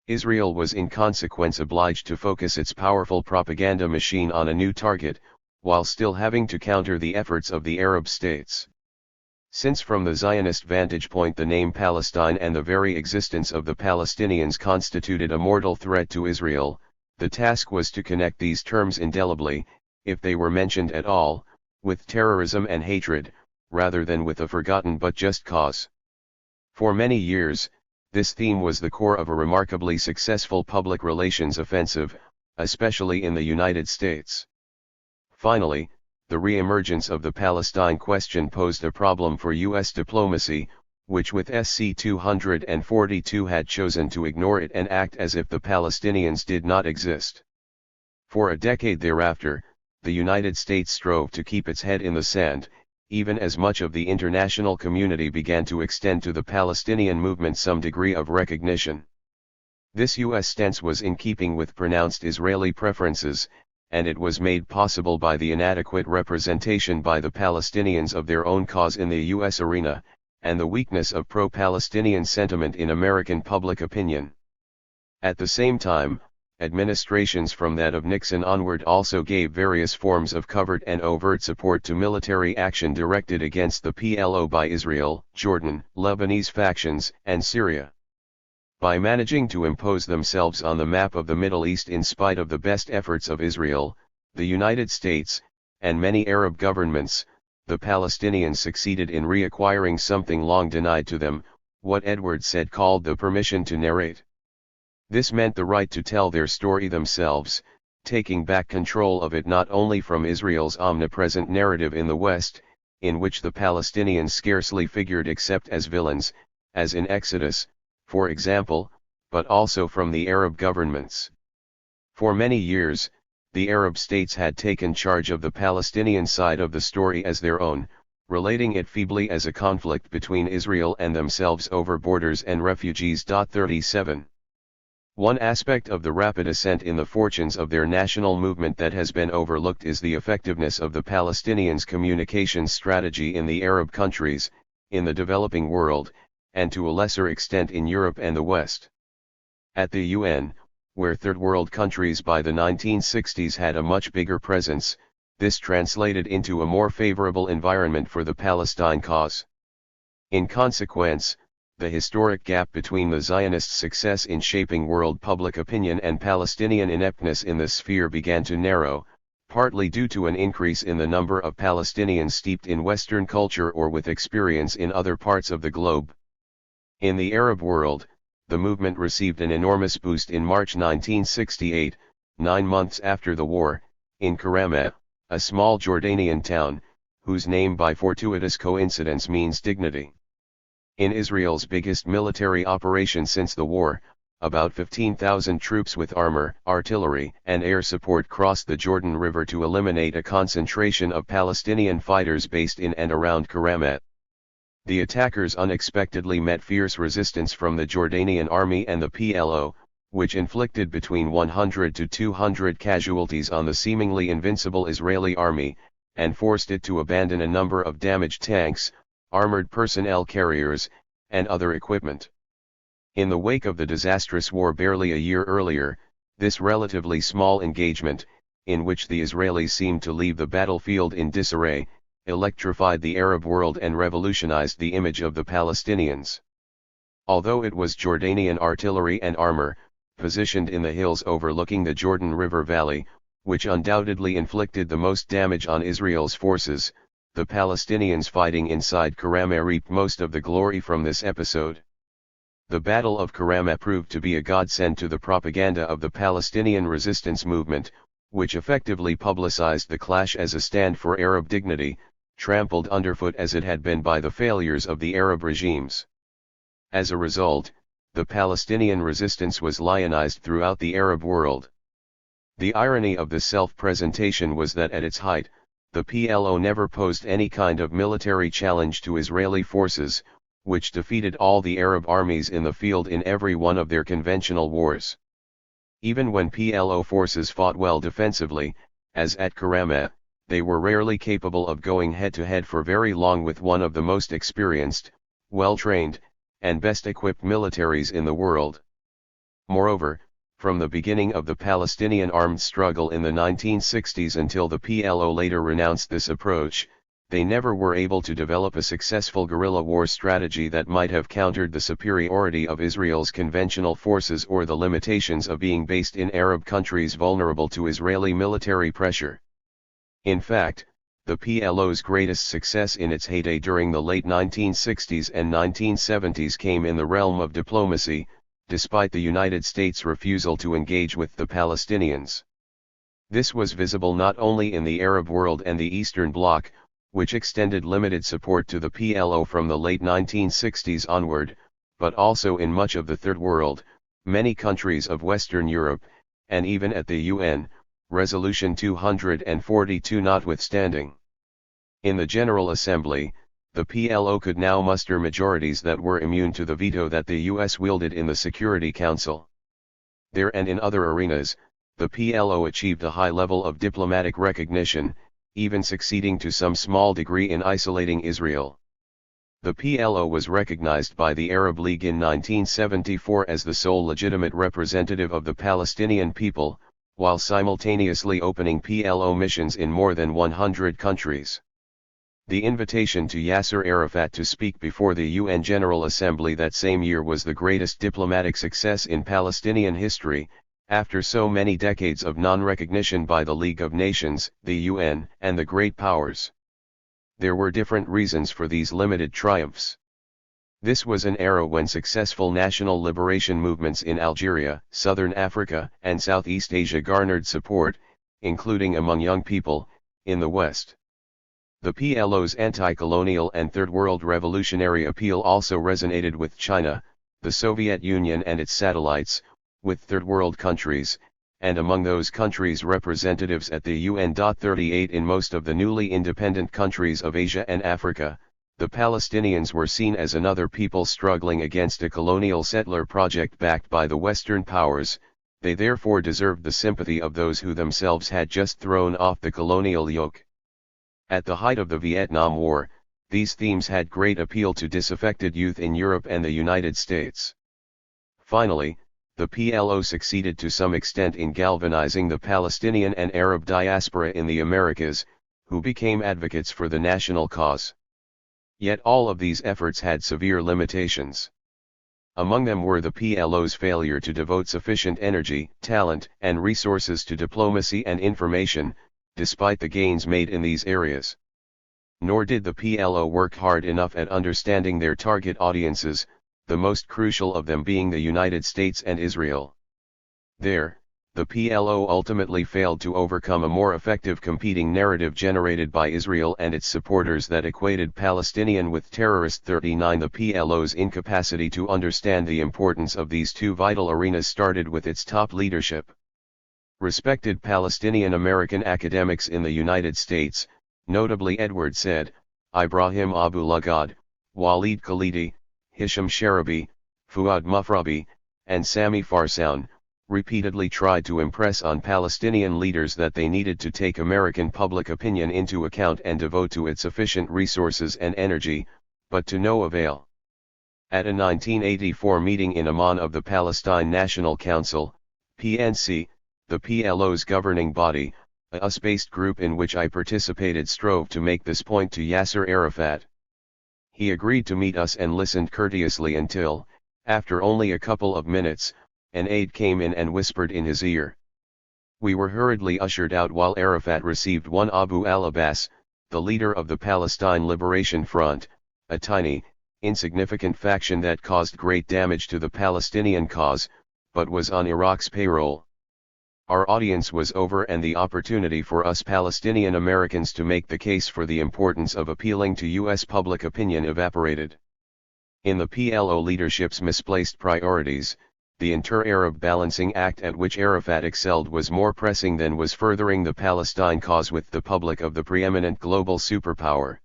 Israel was in consequence obliged to focus its powerful propaganda machine on a new target, while still having to counter the efforts of the Arab states. Since from the Zionist vantage point the name Palestine and the very existence of the Palestinians constituted a mortal threat to Israel, the task was to connect these terms indelibly, if they were mentioned at all, with terrorism and hatred, rather than with a forgotten but just cause. For many years, this theme was the core of a remarkably successful public relations offensive, especially in the United States. Finally, the re-emergence of the Palestine question posed a problem for U.S. diplomacy, which with SC 242 had chosen to ignore it and act as if the Palestinians did not exist. For a decade thereafter, the United States strove to keep its head in the sand, even as much of the international community began to extend to the Palestinian movement some degree of recognition. This U.S. stance was in keeping with pronounced Israeli preferences, and it was made possible by the inadequate representation by the Palestinians of their own cause in the U.S. arena, and the weakness of pro-Palestinian sentiment in American public opinion. At the same time, administrations from that of Nixon onward also gave various forms of covert and overt support to military action directed against the PLO by Israel, Jordan, Lebanese factions, and Syria. By managing to impose themselves on the map of the Middle East in spite of the best efforts of Israel, the United States, and many Arab governments, the Palestinians succeeded in reacquiring something long denied to them, what Edward Said called the permission to narrate. This meant the right to tell their story themselves, taking back control of it not only from Israel's omnipresent narrative in the West, in which the Palestinians scarcely figured except as villains, as in Exodus, for example, but also from the Arab governments. For many years, the Arab states had taken charge of the Palestinian side of the story as their own, relating it feebly as a conflict between Israel and themselves over borders and refugees. 37. One aspect of the rapid ascent in the fortunes of their national movement that has been overlooked is the effectiveness of the Palestinians' communications strategy in the Arab countries, in the developing world, and to a lesser extent in Europe and the West. At the UN, where third world countries by the 1960s had a much bigger presence, this translated into a more favorable environment for the Palestine cause. In consequence, the historic gap between the Zionists' success in shaping world public opinion and Palestinian ineptness in this sphere began to narrow, partly due to an increase in the number of Palestinians steeped in Western culture or with experience in other parts of the globe. In the Arab world, the movement received an enormous boost in March 1968, 9 months after the war, in Karamat, a small Jordanian town, whose name by fortuitous coincidence means dignity. In Israel's biggest military operation since the war, about 15,000 troops with armor, artillery, and air support crossed the Jordan River to eliminate a concentration of Palestinian fighters based in and around Karamat. The attackers unexpectedly met fierce resistance from the Jordanian army and the PLO, which inflicted between 100 to 200 casualties on the seemingly invincible Israeli army, and forced it to abandon a number of damaged tanks, armored personnel carriers, and other equipment. In the wake of the disastrous war barely a year earlier, this relatively small engagement, in which the Israelis seemed to leave the battlefield in disarray, electrified the Arab world and revolutionized the image of the Palestinians. Although it was Jordanian artillery and armor, positioned in the hills overlooking the Jordan River Valley, which undoubtedly inflicted the most damage on Israel's forces, the Palestinians fighting inside Karama reaped most of the glory from this episode. The Battle of Karama proved to be a godsend to the propaganda of the Palestinian resistance movement, which effectively publicized the clash as a stand for Arab dignity, trampled underfoot as it had been by the failures of the Arab regimes. As a result, the Palestinian resistance was lionized throughout the Arab world. The irony of this self-presentation was that at its height, the PLO never posed any kind of military challenge to Israeli forces, which defeated all the Arab armies in the field in every one of their conventional wars. Even when PLO forces fought well defensively, as at Karama, they were rarely capable of going head-to-head for very long with one of the most experienced, well-trained, and best-equipped militaries in the world. Moreover, from the beginning of the Palestinian armed struggle in the 1960s until the PLO later renounced this approach, they never were able to develop a successful guerrilla war strategy that might have countered the superiority of Israel's conventional forces or the limitations of being based in Arab countries vulnerable to Israeli military pressure. In fact, the PLO's greatest success in its heyday during the late 1960s and 1970s came in the realm of diplomacy, despite the United States' refusal to engage with the Palestinians. This was visible not only in the Arab world and the Eastern Bloc, which extended limited support to the PLO from the late 1960s onward, but also in much of the Third World, many countries of Western Europe, and even at the UN, Resolution 242 notwithstanding. In the General Assembly, the PLO could now muster majorities that were immune to the veto that the US wielded in the Security Council. There and in other arenas, the PLO achieved a high level of diplomatic recognition, even succeeding to some small degree in isolating Israel. The PLO was recognized by the Arab League in 1974 as the sole legitimate representative of the Palestinian people, while simultaneously opening PLO missions in more than 100 countries. The invitation to Yasser Arafat to speak before the UN General Assembly that same year was the greatest diplomatic success in Palestinian history, after so many decades of non-recognition by the League of Nations, the UN, and the great powers. There were different reasons for these limited triumphs. This was an era when successful national liberation movements in Algeria, Southern Africa, and Southeast Asia garnered support, including among young people, in the West. The PLO's anti-colonial and Third World revolutionary appeal also resonated with China, the Soviet Union and its satellites, with Third World countries, and among those countries representatives at the UN. 38 In most of the newly independent countries of Asia and Africa, the Palestinians were seen as another people struggling against a colonial settler project backed by the Western powers. They therefore deserved the sympathy of those who themselves had just thrown off the colonial yoke. At the height of the Vietnam War, these themes had great appeal to disaffected youth in Europe and the United States. Finally, the PLO succeeded to some extent in galvanizing the Palestinian and Arab diaspora in the Americas, who became advocates for the national cause. Yet all of these efforts had severe limitations. Among them were the PLO's failure to devote sufficient energy, talent, and resources to diplomacy and information, despite the gains made in these areas. Nor did the PLO work hard enough at understanding their target audiences, the most crucial of them being the United States and Israel. There, the PLO ultimately failed to overcome a more effective competing narrative generated by Israel and its supporters that equated Palestinian with terrorist. 39 The PLO's incapacity to understand the importance of these two vital arenas started with its top leadership. Respected Palestinian American academics in the United States, notably Edward Said, Ibrahim Abu Lughod, Walid Khalidi, Hisham Sharabi, Fuad Mufrabi, and Sami Farsoun, repeatedly tried to impress on Palestinian leaders that they needed to take American public opinion into account and devote to it sufficient resources and energy, but to no avail. At a 1984 meeting in Amman of the Palestine National Council, PNC, the PLO's governing body, a US-based group in which I participated strove to make this point to Yasser Arafat. He agreed to meet us and listened courteously until, after only a couple of minutes, an aide came in and whispered in his ear. We were hurriedly ushered out while Arafat received one Abu al-Abbas, the leader of the Palestine Liberation Front, a tiny, insignificant faction that caused great damage to the Palestinian cause, but was on Iraq's payroll. Our audience was over and the opportunity for us Palestinian Americans to make the case for the importance of appealing to U.S. public opinion evaporated. In the PLO leadership's misplaced priorities, the inter-Arab balancing act at which Arafat excelled was more pressing than was furthering the Palestine cause with the public of the preeminent global superpower.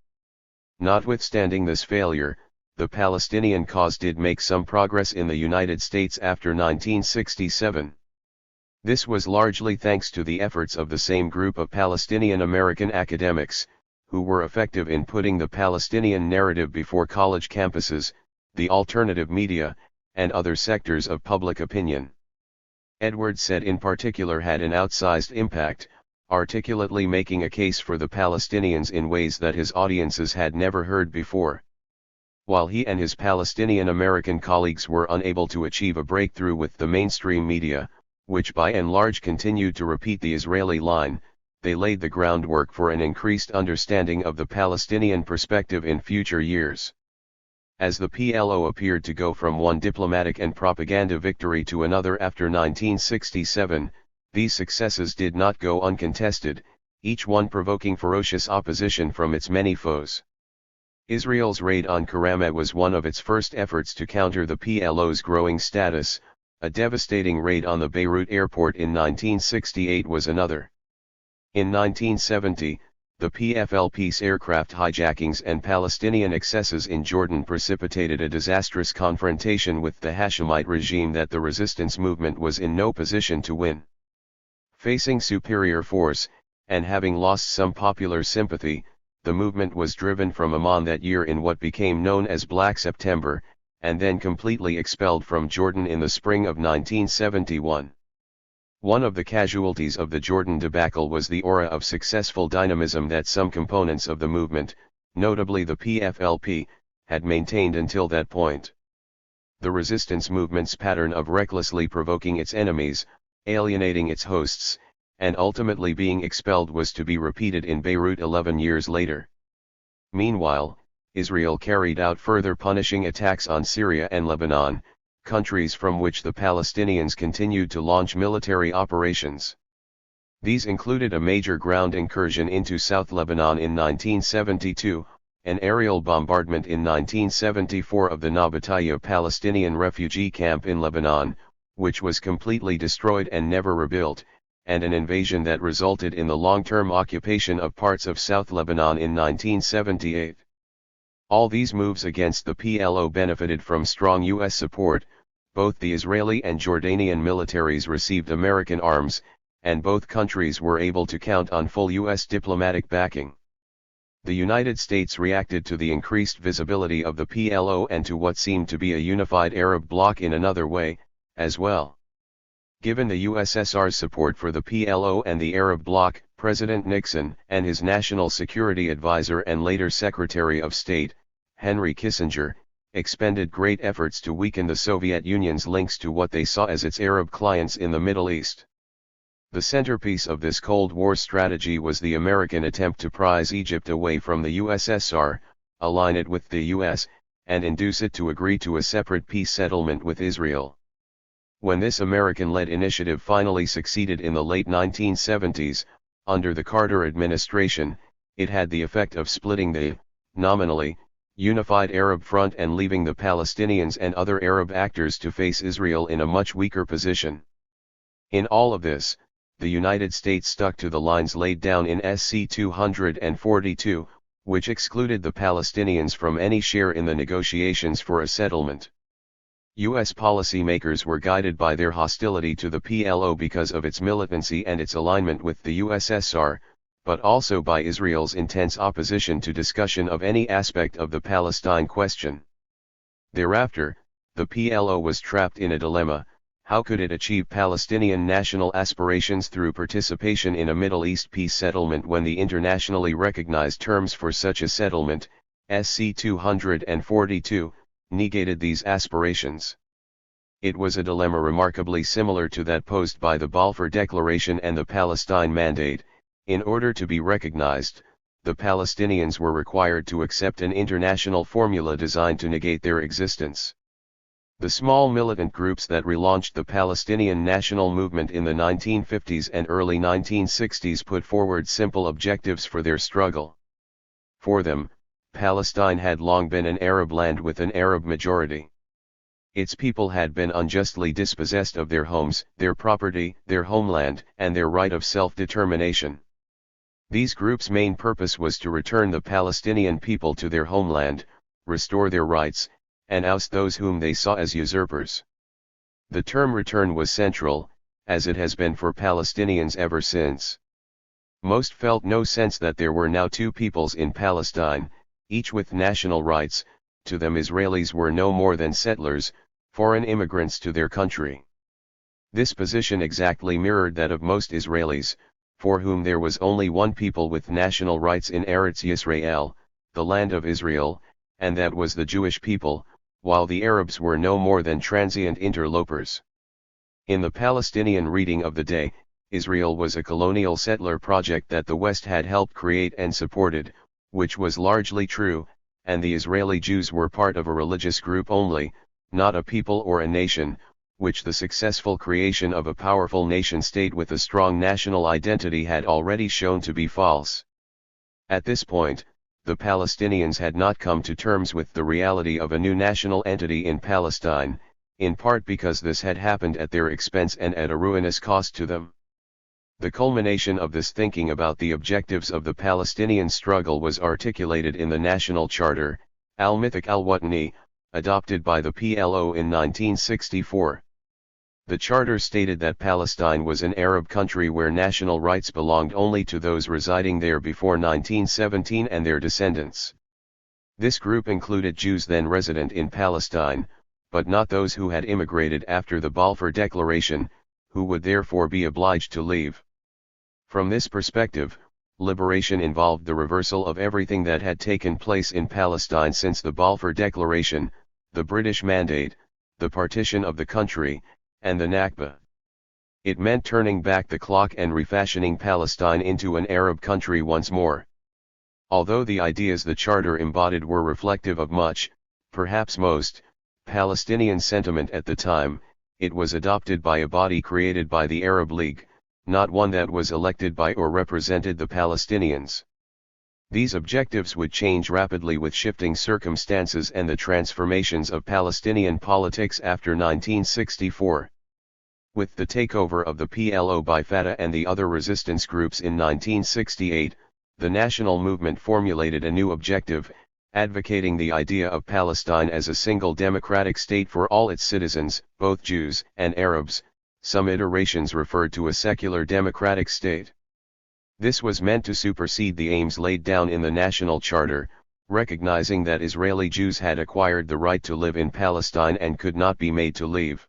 Notwithstanding this failure, the Palestinian cause did make some progress in the United States after 1967. This was largely thanks to the efforts of the same group of Palestinian American academics, who were effective in putting the Palestinian narrative before college campuses, the alternative media, and other sectors of public opinion. Edward Said in particular had an outsized impact, articulately making a case for the Palestinians in ways that his audiences had never heard before. While he and his Palestinian American colleagues were unable to achieve a breakthrough with the mainstream media, which by and large continued to repeat the Israeli line, they laid the groundwork for an increased understanding of the Palestinian perspective in future years. As the PLO appeared to go from one diplomatic and propaganda victory to another after 1967, these successes did not go uncontested, each one provoking ferocious opposition from its many foes. Israel's raid on Karamat was one of its first efforts to counter the PLO's growing status. A devastating raid on the Beirut airport in 1968 was another. In 1970, the PFLP's aircraft hijackings and Palestinian excesses in Jordan precipitated a disastrous confrontation with the Hashemite regime that the resistance movement was in no position to win. Facing superior force, and having lost some popular sympathy, the movement was driven from Amman that year in what became known as Black September, and then completely expelled from Jordan in the spring of 1971. One of the casualties of the Jordan debacle was the aura of successful dynamism that some components of the movement, notably the PFLP, had maintained until that point. The resistance movement's pattern of recklessly provoking its enemies, alienating its hosts, and ultimately being expelled was to be repeated in Beirut 11 years later. Meanwhile, Israel carried out further punishing attacks on Syria and Lebanon, countries from which the Palestinians continued to launch military operations. These included a major ground incursion into South Lebanon in 1972, an aerial bombardment in 1974 of the Nabataya Palestinian refugee camp in Lebanon, which was completely destroyed and never rebuilt, and an invasion that resulted in the long-term occupation of parts of South Lebanon in 1978. All these moves against the PLO benefited from strong U.S. support. Both the Israeli and Jordanian militaries received American arms, and both countries were able to count on full U.S. diplomatic backing. The United States reacted to the increased visibility of the PLO and to what seemed to be a unified Arab bloc in another way, as well. Given the USSR's support for the PLO and the Arab bloc, President Nixon and his National Security Advisor and later Secretary of State, Henry Kissinger, expended great efforts to weaken the Soviet Union's links to what they saw as its Arab clients in the Middle East. The centerpiece of this Cold War strategy was the American attempt to prize Egypt away from the USSR, align it with the US, and induce it to agree to a separate peace settlement with Israel. When this American-led initiative finally succeeded in the late 1970s, under the Carter administration, it had the effect of splitting the, nominally, unified Arab front and leaving the Palestinians and other Arab actors to face Israel in a much weaker position. In all of this, the United States stuck to the lines laid down in SC 242, which excluded the Palestinians from any share in the negotiations for a settlement. U.S. policymakers were guided by their hostility to the PLO because of its militancy and its alignment with the USSR, but also by Israel's intense opposition to discussion of any aspect of the Palestine question. Thereafter, the PLO was trapped in a dilemma: how could it achieve Palestinian national aspirations through participation in a Middle East peace settlement when the internationally recognized terms for such a settlement, SC 242, negated these aspirations? It was a dilemma remarkably similar to that posed by the Balfour Declaration and the Palestine Mandate. In order to be recognized, the Palestinians were required to accept an international formula designed to negate their existence. The small militant groups that relaunched the Palestinian national movement in the 1950s and early 1960s put forward simple objectives for their struggle. For them, Palestine had long been an Arab land with an Arab majority. Its people had been unjustly dispossessed of their homes, their property, their homeland, and their right of self-determination. These groups' main purpose was to return the Palestinian people to their homeland, restore their rights, and oust those whom they saw as usurpers. The term return was central, as it has been for Palestinians ever since. Most felt no sense that there were now two peoples in Palestine, each with national rights. To them Israelis were no more than settlers, foreign immigrants to their country. This position exactly mirrored that of most Israelis, for whom there was only one people with national rights in Eretz Yisrael, the land of Israel, and that was the Jewish people, while the Arabs were no more than transient interlopers. In the Palestinian reading of the day, Israel was a colonial settler project that the West had helped create and supported, which was largely true, and the Israeli Jews were part of a religious group only, not a people or a nation, which the successful creation of a powerful nation-state with a strong national identity had already shown to be false. At this point, the Palestinians had not come to terms with the reality of a new national entity in Palestine, in part because this had happened at their expense and at a ruinous cost to them. The culmination of this thinking about the objectives of the Palestinian struggle was articulated in the National Charter, al-Mithaq al-Watani, adopted by the PLO in 1964. The charter stated that Palestine was an Arab country where national rights belonged only to those residing there before 1917 and their descendants. This group included Jews then resident in Palestine, but not those who had immigrated after the Balfour Declaration, who would therefore be obliged to leave. From this perspective, liberation involved the reversal of everything that had taken place in Palestine since the Balfour Declaration, the British Mandate, the partition of the country, and the Nakba. It meant turning back the clock and refashioning Palestine into an Arab country once more. Although the ideas the Charter embodied were reflective of much, perhaps most, Palestinian sentiment at the time, it was adopted by a body created by the Arab League, not one that was elected by or represented the Palestinians. These objectives would change rapidly with shifting circumstances and the transformations of Palestinian politics after 1964. With the takeover of the PLO by Fatah and the other resistance groups in 1968, the national movement formulated a new objective, advocating the idea of Palestine as a single democratic state for all its citizens, both Jews and Arabs. Some iterations referred to a secular democratic state. This was meant to supersede the aims laid down in the National Charter, recognizing that Israeli Jews had acquired the right to live in Palestine and could not be made to leave.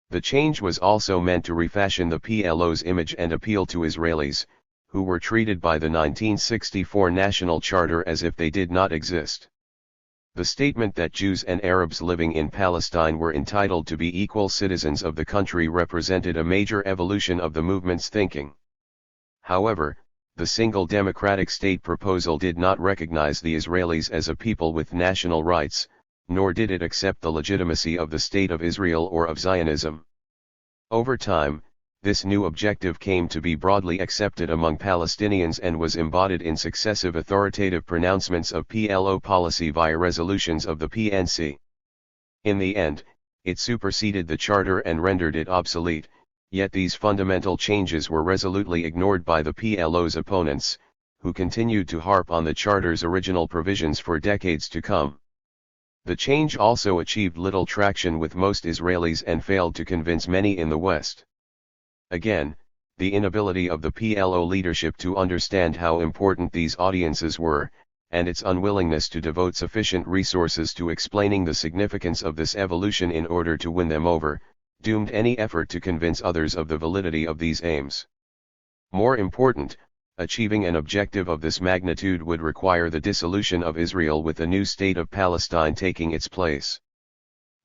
The change was also meant to refashion the PLO's image and appeal to Israelis, who were treated by the 1964 National Charter as if they did not exist. The statement that Jews and Arabs living in Palestine were entitled to be equal citizens of the country represented a major evolution of the movement's thinking. However, the single democratic state proposal did not recognize the Israelis as a people with national rights, nor did it accept the legitimacy of the State of Israel or of Zionism. Over time, this new objective came to be broadly accepted among Palestinians and was embodied in successive authoritative pronouncements of PLO policy via resolutions of the PNC. In the end, it superseded the charter and rendered it obsolete, yet these fundamental changes were resolutely ignored by the PLO's opponents, who continued to harp on the charter's original provisions for decades to come. The change also achieved little traction with most Israelis and failed to convince many in the West. Again, the inability of the PLO leadership to understand how important these audiences were, and its unwillingness to devote sufficient resources to explaining the significance of this evolution in order to win them over, doomed any effort to convince others of the validity of these aims. More important, achieving an objective of this magnitude would require the dissolution of Israel with a new state of Palestine taking its place.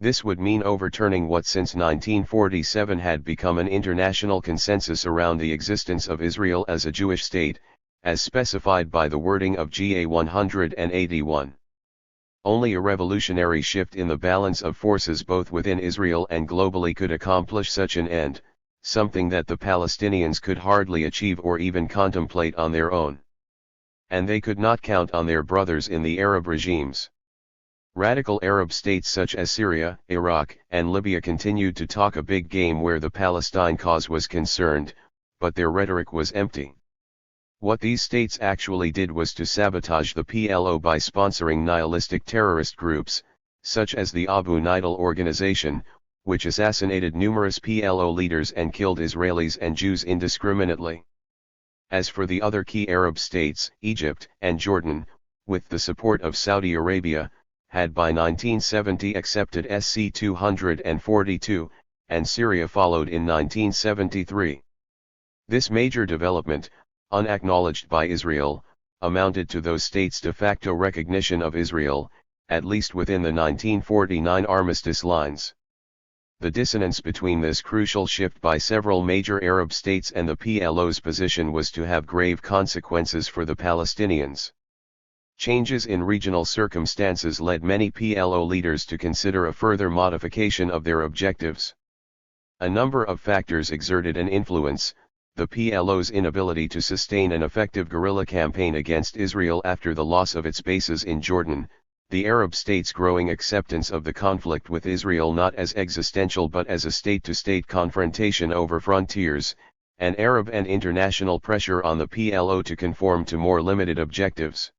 This would mean overturning what since 1947 had become an international consensus around the existence of Israel as a Jewish state, as specified by the wording of GA 181. Only a revolutionary shift in the balance of forces both within Israel and globally could accomplish such an end, something that the Palestinians could hardly achieve or even contemplate on their own. And they could not count on their brothers in the Arab regimes. Radical Arab states such as Syria, Iraq, and Libya continued to talk a big game where the Palestine cause was concerned, but their rhetoric was empty. What these states actually did was to sabotage the PLO by sponsoring nihilistic terrorist groups, such as the Abu Nidal organization, which assassinated numerous PLO leaders and killed Israelis and Jews indiscriminately. As for the other key Arab states, Egypt and Jordan, with the support of Saudi Arabia, had by 1970 accepted SC 242, and Syria followed in 1973. This major development, unacknowledged by Israel, amounted to those states' de facto recognition of Israel, at least within the 1949 armistice lines. The dissonance between this crucial shift by several major Arab states and the PLO's position was to have grave consequences for the Palestinians. Changes in regional circumstances led many PLO leaders to consider a further modification of their objectives. A number of factors exerted an influence: the PLO's inability to sustain an effective guerrilla campaign against Israel after the loss of its bases in Jordan, the Arab states' growing acceptance of the conflict with Israel not as existential but as a state-to-state confrontation over frontiers, and Arab and international pressure on the PLO to conform to more limited objectives.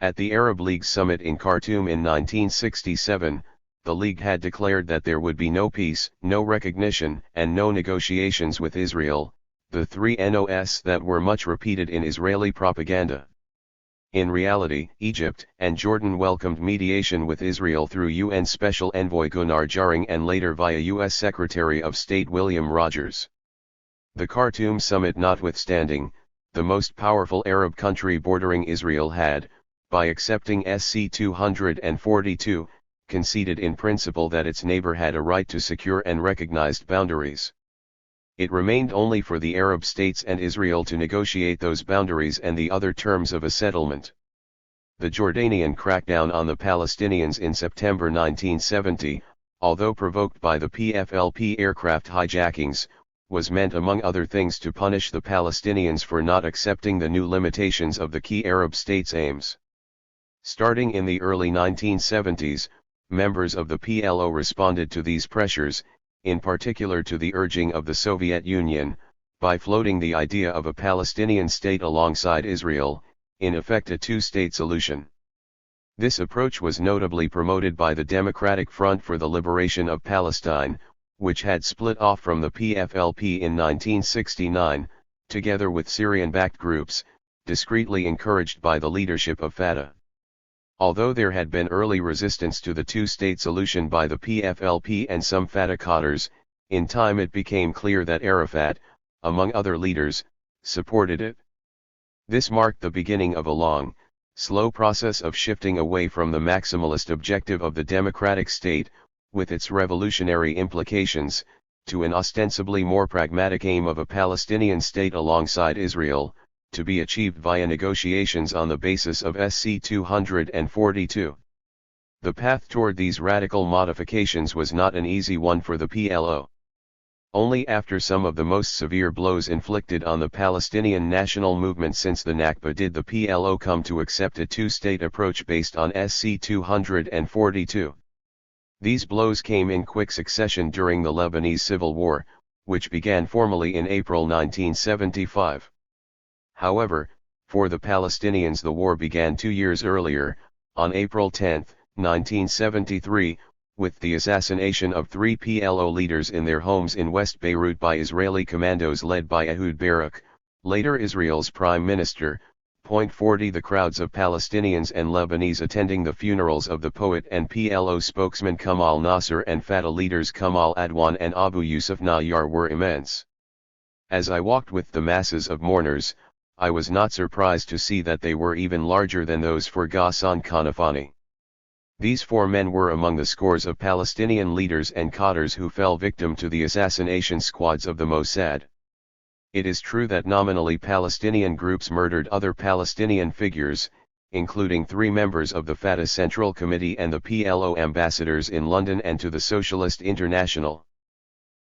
At the Arab League summit in Khartoum in 1967, the League had declared that there would be no peace, no recognition, and no negotiations with Israel, the three NOS that were much repeated in Israeli propaganda. In reality, Egypt and Jordan welcomed mediation with Israel through UN Special Envoy Gunnar Jarring and later via U.S. Secretary of State William Rogers. The Khartoum summit notwithstanding, the most powerful Arab country bordering Israel had, by accepting SC 242, conceded in principle that its neighbor had a right to secure and recognized boundaries. It remained only for the Arab states and Israel to negotiate those boundaries and the other terms of a settlement. The Jordanian crackdown on the Palestinians in September 1970, although provoked by the PFLP aircraft hijackings, was meant among other things to punish the Palestinians for not accepting the new limitations of the key Arab states' aims. Starting in the early 1970s, members of the PLO responded to these pressures, in particular to the urging of the Soviet Union, by floating the idea of a Palestinian state alongside Israel, in effect a two-state solution. This approach was notably promoted by the Democratic Front for the Liberation of Palestine, which had split off from the PFLP in 1969, together with Syrian-backed groups, discreetly encouraged by the leadership of Fatah. Although there had been early resistance to the two-state solution by the PFLP and some Fatah cadres, in time it became clear that Arafat, among other leaders, supported it. This marked the beginning of a long, slow process of shifting away from the maximalist objective of the democratic state, with its revolutionary implications, to an ostensibly more pragmatic aim of a Palestinian state alongside Israel, to be achieved via negotiations on the basis of SC 242. The path toward these radical modifications was not an easy one for the PLO. Only after some of the most severe blows inflicted on the Palestinian national movement since the Nakba did the PLO come to accept a two-state approach based on SC 242. These blows came in quick succession during the Lebanese Civil War, which began formally in April 1975. However, for the Palestinians the war began 2 years earlier, on April 10, 1973, with the assassination of 3 PLO leaders in their homes in West Beirut by Israeli commandos led by Ehud Barak, later Israel's prime minister. 40 The crowds of Palestinians and Lebanese attending the funerals of the poet and PLO spokesman Kamal Nasser and Fatah leaders Kamal Adwan and Abu Yusuf Nayyar were immense. As I walked with the masses of mourners, I was not surprised to see that they were even larger than those for Ghassan Kanafani. These 4 men were among the scores of Palestinian leaders and cadres who fell victim to the assassination squads of the Mossad. It is true that nominally Palestinian groups murdered other Palestinian figures, including 3 members of the Fatah Central Committee and the PLO ambassadors in London and to the Socialist International.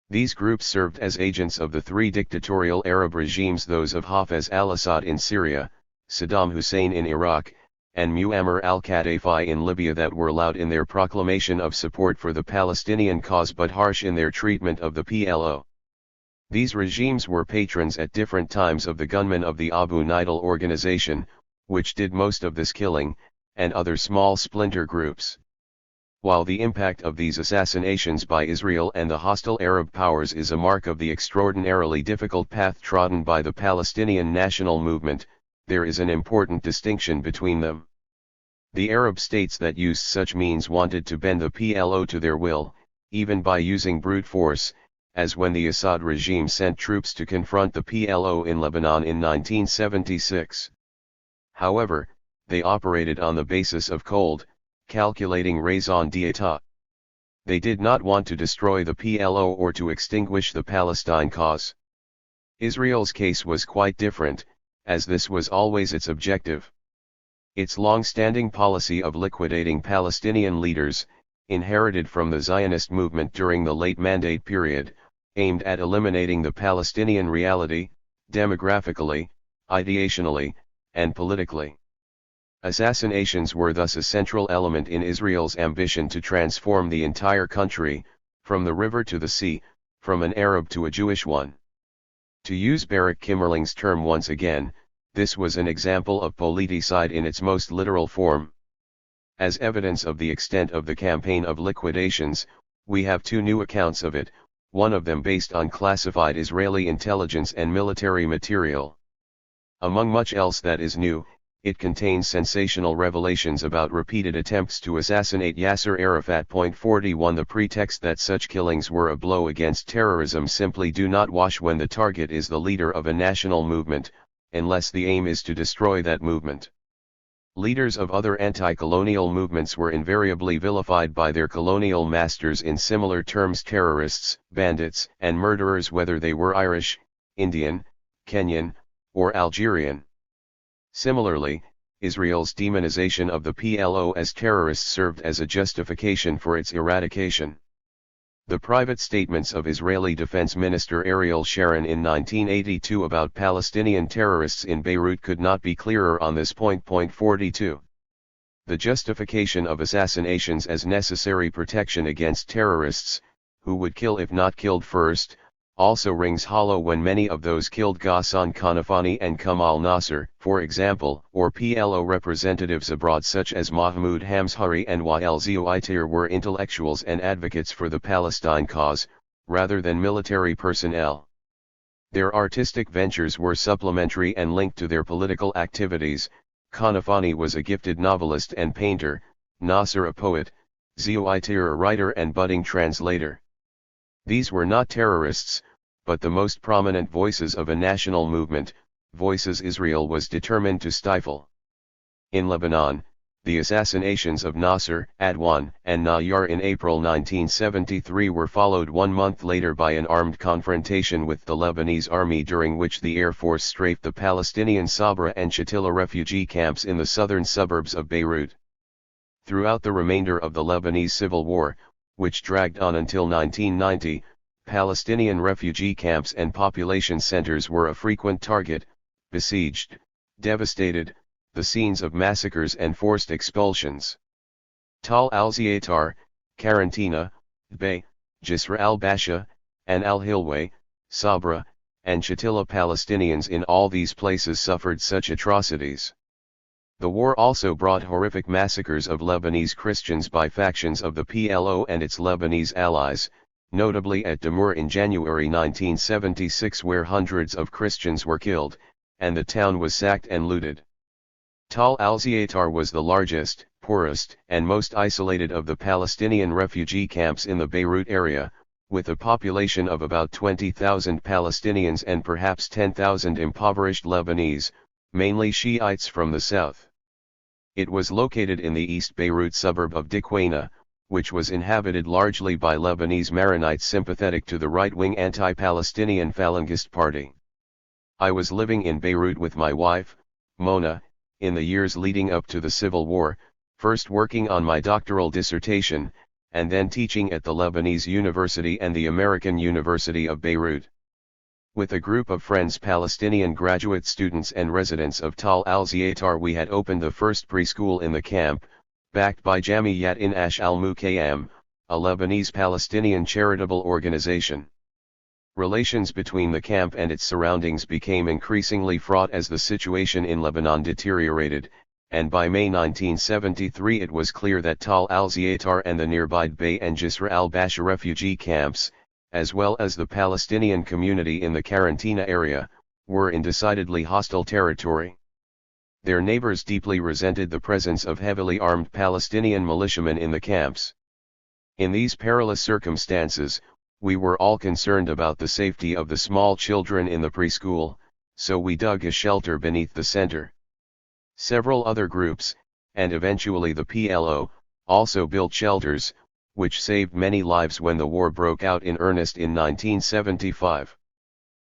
These groups served as agents of the 3 dictatorial Arab regimes, those of Hafez al-Assad in Syria, Saddam Hussein in Iraq, and Muammar al-Qaddafi in Libya, that were loud in their proclamation of support for the Palestinian cause but harsh in their treatment of the PLO. These regimes were patrons at different times of the gunmen of the Abu Nidal organization, which did most of this killing, and other small splinter groups. While the impact of these assassinations by Israel and the hostile Arab powers is a mark of the extraordinarily difficult path trodden by the Palestinian national movement, there is an important distinction between them. The Arab states that used such means wanted to bend the PLO to their will, even by using brute force, as when the Assad regime sent troops to confront the PLO in Lebanon in 1976. However, they operated on the basis of cold, calculating raison d'etat. They did not want to destroy the PLO or to extinguish the Palestine cause. Israel's case was quite different, as this was always its objective. Its long-standing policy of liquidating Palestinian leaders, inherited from the Zionist movement during the late Mandate period, aimed at eliminating the Palestinian reality, demographically, ideationally, and politically. Assassinations were thus a central element in Israel's ambition to transform the entire country, from the river to the sea, from an Arab to a Jewish one. To use Barak Kimmerling's term once again, this was an example of politicide in its most literal form. As evidence of the extent of the campaign of liquidations, we have 2 new accounts of it, one of them based on classified Israeli intelligence and military material. Among much else that is new, it contains sensational revelations about repeated attempts to assassinate Yasser Arafat. 41 The pretext that such killings were a blow against terrorism simply do not wash when the target is the leader of a national movement, unless the aim is to destroy that movement. Leaders of other anti-colonial movements were invariably vilified by their colonial masters in similar terms: terrorists, bandits, and murderers, whether they were Irish, Indian, Kenyan, or Algerian. Similarly, Israel's demonization of the PLO as terrorists served as a justification for its eradication. The private statements of Israeli Defense Minister Ariel Sharon in 1982 about Palestinian terrorists in Beirut could not be clearer on this point. 42. The justification of assassinations as necessary protection against terrorists, who would kill if not killed first, also rings hollow when many of those killed Ghassan Kanafani and Kamal Nasser, for example, or PLO representatives abroad such as Mahmoud Hamshari and Wael Zouaitir were intellectuals and advocates for the Palestine cause, rather than military personnel. Their artistic ventures were supplementary and linked to their political activities. Kanafani was a gifted novelist and painter, Nasser a poet, Zouaitir a writer and budding translator. These were not terrorists, but the most prominent voices of a national movement, voices Israel was determined to stifle. In Lebanon, the assassinations of Nasser, Adwan, and Nayyar in April 1973 were followed 1 month later by an armed confrontation with the Lebanese army, during which the Air Force strafed the Palestinian Sabra and Shatila refugee camps in the southern suburbs of Beirut. Throughout the remainder of the Lebanese Civil War, which dragged on until 1990, Palestinian refugee camps and population centers were a frequent target, besieged, devastated, the scenes of massacres and forced expulsions. Tal al-Ziyaitar, Karantina, Bay, Jisr al-Basha, and al-Hilway, Sabra, and Shatila Palestinians in all these places suffered such atrocities. The war also brought horrific massacres of Lebanese Christians by factions of the PLO and its Lebanese allies, notably at Damour in January 1976, where hundreds of Christians were killed, and the town was sacked and looted. Tal al-Ziyaatar was the largest, poorest, and most isolated of the Palestinian refugee camps in the Beirut area, with a population of about 20,000 Palestinians and perhaps 10,000 impoverished Lebanese, mainly Shiites from the south. It was located in the East Beirut suburb of Dikwana, which was inhabited largely by Lebanese Maronites sympathetic to the right-wing anti-Palestinian Falangist party. I was living in Beirut with my wife, Mona, in the years leading up to the Civil War, first working on my doctoral dissertation, and then teaching at the Lebanese University and the American University of Beirut. With a group of friends, Palestinian graduate students and residents of Tal al-Ziyaatar, we had opened the first preschool in the camp, backed by Jamiyat in Ash al-Mukayyam, a Lebanese Palestinian charitable organization. Relations between the camp and its surroundings became increasingly fraught as the situation in Lebanon deteriorated, and by May 1973 it was clear that Tal al-Ziyaatar and the nearby Bay and Jisr al-Basha refugee camps, as well as the Palestinian community in the Quarantina area, were in decidedly hostile territory. Their neighbors deeply resented the presence of heavily armed Palestinian militiamen in the camps. In these perilous circumstances, we were all concerned about the safety of the small children in the preschool, so we dug a shelter beneath the center. Several other groups, and eventually the PLO, also built shelters, which saved many lives when the war broke out in earnest in 1975.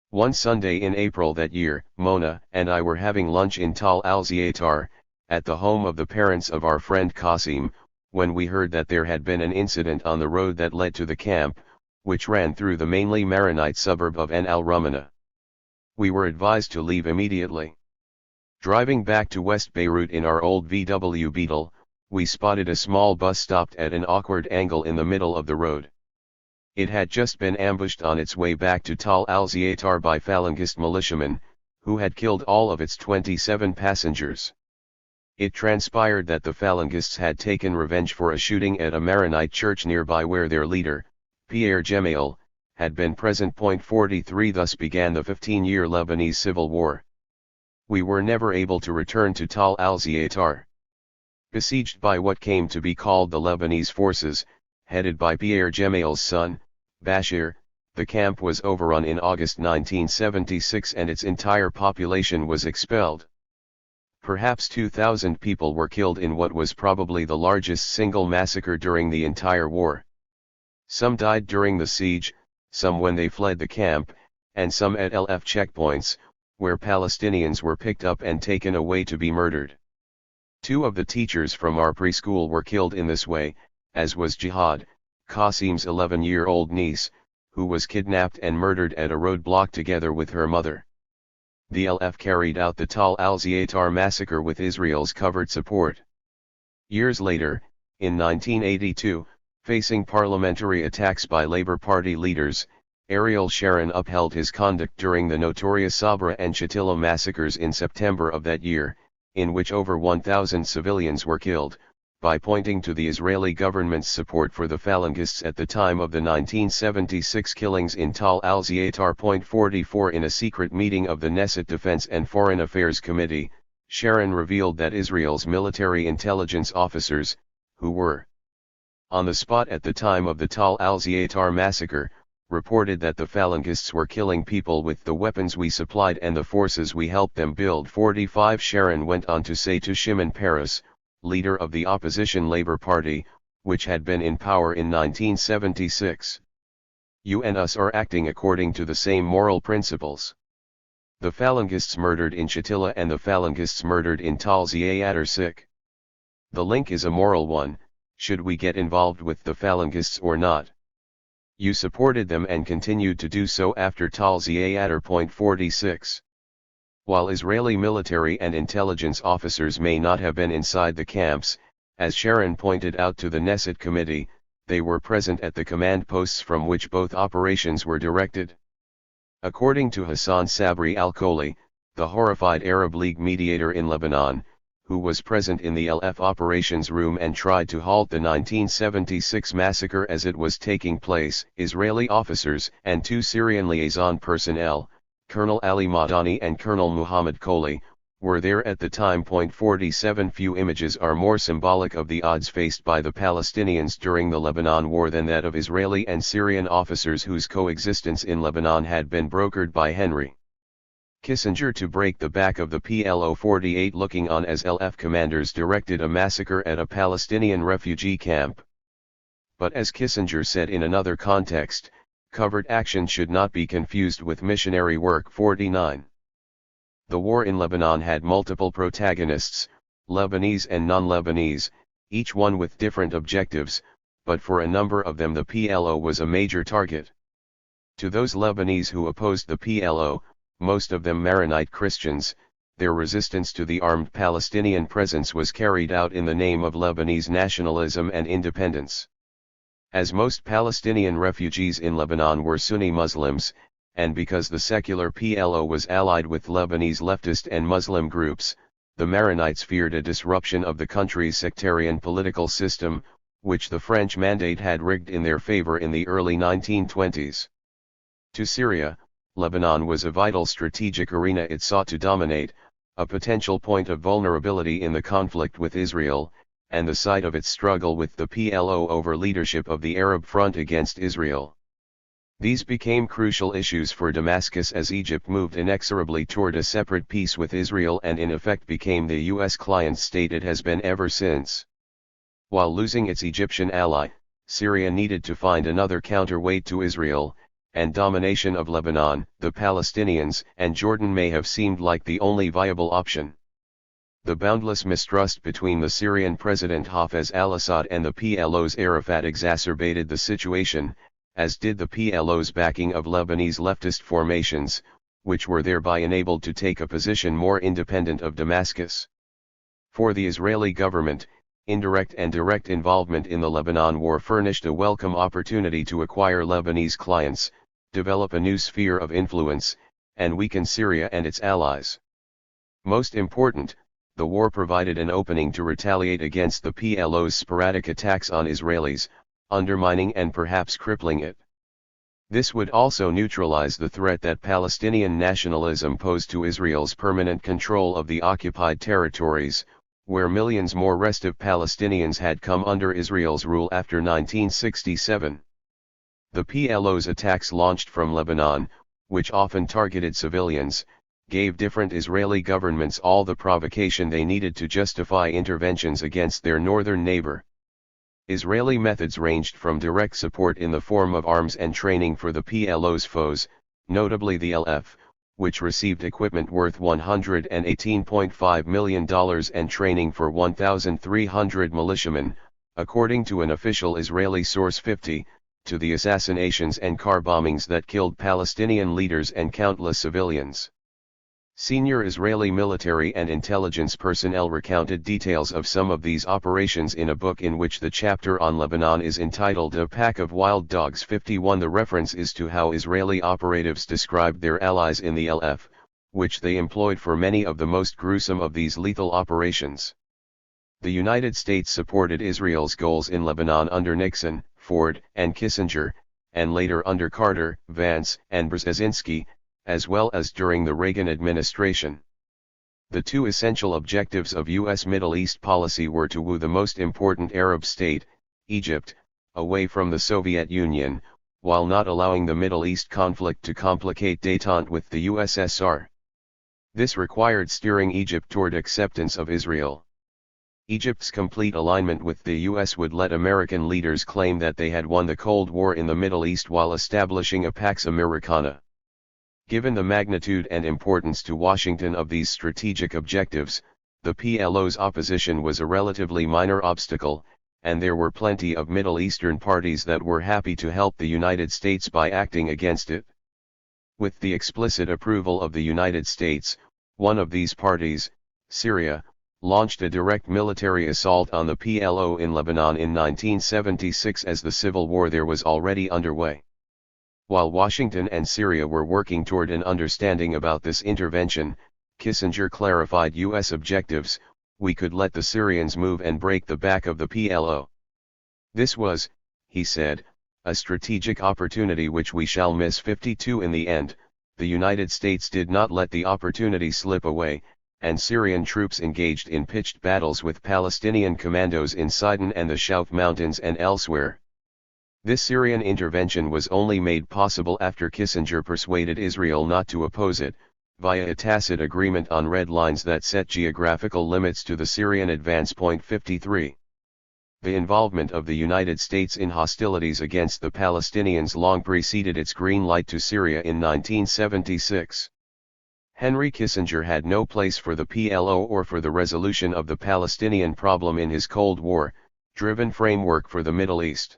One Sunday in April that year, Mona and I were having lunch in Tal al-Ziyaatar, at the home of the parents of our friend Qasim, when we heard that there had been an incident on the road that led to the camp, which ran through the mainly Maronite suburb of En al-Rumana. We were advised to leave immediately. Driving back to West Beirut in our old VW Beetle, we spotted a small bus stopped at an awkward angle in the middle of the road. It had just been ambushed on its way back to Tal al-Ziyaatar by Falangist militiamen, who had killed all of its 27 passengers. It transpired that the Falangists had taken revenge for a shooting at a Maronite church nearby where their leader, Pierre Gemayel, had been present. 43 Thus began the 15-year Lebanese Civil War. We were never able to return to Tal al-Ziyaatar. Besieged by what came to be called the Lebanese forces, headed by Pierre Gemayel's son, Bashir, the camp was overrun in August 1976 and its entire population was expelled. Perhaps 2,000 people were killed in what was probably the largest single massacre during the entire war. Some died during the siege, some when they fled the camp, and some at LF checkpoints, where Palestinians were picked up and taken away to be murdered. 2 of the teachers from our preschool were killed in this way, as was Jihad, Qasim's 11-year-old niece, who was kidnapped and murdered at a roadblock together with her mother. The LF carried out the Tal al-Ziyaatar massacre with Israel's covert support. Years later, in 1982, facing parliamentary attacks by Labour Party leaders, Ariel Sharon upheld his conduct during the notorious Sabra and Shatila massacres in September of that year, in which over 1,000 civilians were killed, by pointing to the Israeli government's support for the Falangists at the time of the 1976 killings in Tal al-Ziyaatar. 44 In a secret meeting of the Knesset Defense and Foreign Affairs Committee, Sharon revealed that Israel's military intelligence officers, who were on the spot at the time of the Tal al-Ziyaatar massacre, reported that the Falangists were killing people with the weapons we supplied and the forces we helped them build. 45 Sharon went on to say to Shimon Peres, leader of the opposition Labour Party, which had been in power in 1976. You and us are acting according to the same moral principles. The Falangists murdered in Shatila and the Falangists murdered in Tal Ziyaatar. The link is a moral one. Should we get involved with the Falangists or not? You supported them and continued to do so after Tal Ziyaatar. 46. While Israeli military and intelligence officers may not have been inside the camps, as Sharon pointed out to the Knesset Committee, they were present at the command posts from which both operations were directed. According to Hassan Sabri al-Kholi, the horrified Arab League mediator in Lebanon, who was present in the LF operations room and tried to halt the 1976 massacre as it was taking place. Israeli officers and two Syrian liaison personnel, Colonel Ali Madani and Colonel Muhammad Kohli, were there at the time. 47 Few images are more symbolic of the odds faced by the Palestinians during the Lebanon War than that of Israeli and Syrian officers whose coexistence in Lebanon had been brokered by Henry Kissinger to break the back of the PLO. 48 Looking on as LF commanders directed a massacre at a Palestinian refugee camp. But as Kissinger said in another context, covert action should not be confused with missionary work. 49 The war in Lebanon had multiple protagonists, Lebanese and non-Lebanese, each one with different objectives, but for a number of them the PLO was a major target. To those Lebanese who opposed the PLO, most of them Maronite Christians, their resistance to the armed Palestinian presence was carried out in the name of Lebanese nationalism and independence. As most Palestinian refugees in Lebanon were Sunni Muslims, and because the secular PLO was allied with Lebanese leftist and Muslim groups, the Maronites feared a disruption of the country's sectarian political system, which the French Mandate had rigged in their favor in the early 1920s. To Syria, Lebanon was a vital strategic arena it sought to dominate, a potential point of vulnerability in the conflict with Israel, and the site of its struggle with the PLO over leadership of the Arab Front against Israel. These became crucial issues for Damascus as Egypt moved inexorably toward a separate peace with Israel and in effect became the U.S. client state it has been ever since. While losing its Egyptian ally, Syria needed to find another counterweight to Israel, and domination of Lebanon, the Palestinians and Jordan may have seemed like the only viable option. The boundless mistrust between the Syrian President Hafez al-Assad and the PLO's Arafat exacerbated the situation, as did the PLO's backing of Lebanese leftist formations, which were thereby enabled to take a position more independent of Damascus. For the Israeli government, indirect and direct involvement in the Lebanon war furnished a welcome opportunity to acquire Lebanese clients, develop a new sphere of influence, and weaken Syria and its allies. Most important, the war provided an opening to retaliate against the PLO's sporadic attacks on Israelis, undermining and perhaps crippling it. This would also neutralize the threat that Palestinian nationalism posed to Israel's permanent control of the occupied territories, where millions more restive Palestinians had come under Israel's rule after 1967. The PLO's attacks launched from Lebanon, which often targeted civilians, gave different Israeli governments all the provocation they needed to justify interventions against their northern neighbor. Israeli methods ranged from direct support in the form of arms and training for the PLO's foes, notably the LF, which received equipment worth $118.5 million and training for 1,300 militiamen, according to an official Israeli source 50, to the assassinations and car bombings that killed Palestinian leaders and countless civilians. Senior Israeli military and intelligence personnel recounted details of some of these operations in a book in which the chapter on Lebanon is entitled A Pack of Wild Dogs. 51 The reference is to how Israeli operatives described their allies in the LF, which they employed for many of the most gruesome of these lethal operations. The United States supported Israel's goals in Lebanon under Nixon, Ford, and Kissinger, and later under Carter, Vance, and Brzezinski, as well as during the Reagan administration. The two essential objectives of U.S. Middle East policy were to woo the most important Arab state, Egypt, away from the Soviet Union, while not allowing the Middle East conflict to complicate détente with the USSR. This required steering Egypt toward acceptance of Israel. Egypt's complete alignment with the U.S. would let American leaders claim that they had won the Cold War in the Middle East while establishing a Pax Americana. Given the magnitude and importance to Washington of these strategic objectives, the PLO's opposition was a relatively minor obstacle, and there were plenty of Middle Eastern parties that were happy to help the United States by acting against it. With the explicit approval of the United States, one of these parties, Syria, launched a direct military assault on the PLO in Lebanon in 1976 as the civil war there was already underway. While Washington and Syria were working toward an understanding about this intervention, Kissinger clarified U.S. objectives, we could let the Syrians move and break the back of the PLO. This was, he said, a strategic opportunity which we shall miss. 52 In the end, the United States did not let the opportunity slip away, and Syrian troops engaged in pitched battles with Palestinian commandos in Sidon and the Shouf Mountains and elsewhere. This Syrian intervention was only made possible after Kissinger persuaded Israel not to oppose it, via a tacit agreement on red lines that set geographical limits to the Syrian advance. 53. The involvement of the United States in hostilities against the Palestinians long preceded its green light to Syria in 1976. Henry Kissinger had no place for the PLO or for the resolution of the Palestinian problem in his Cold War-driven framework for the Middle East.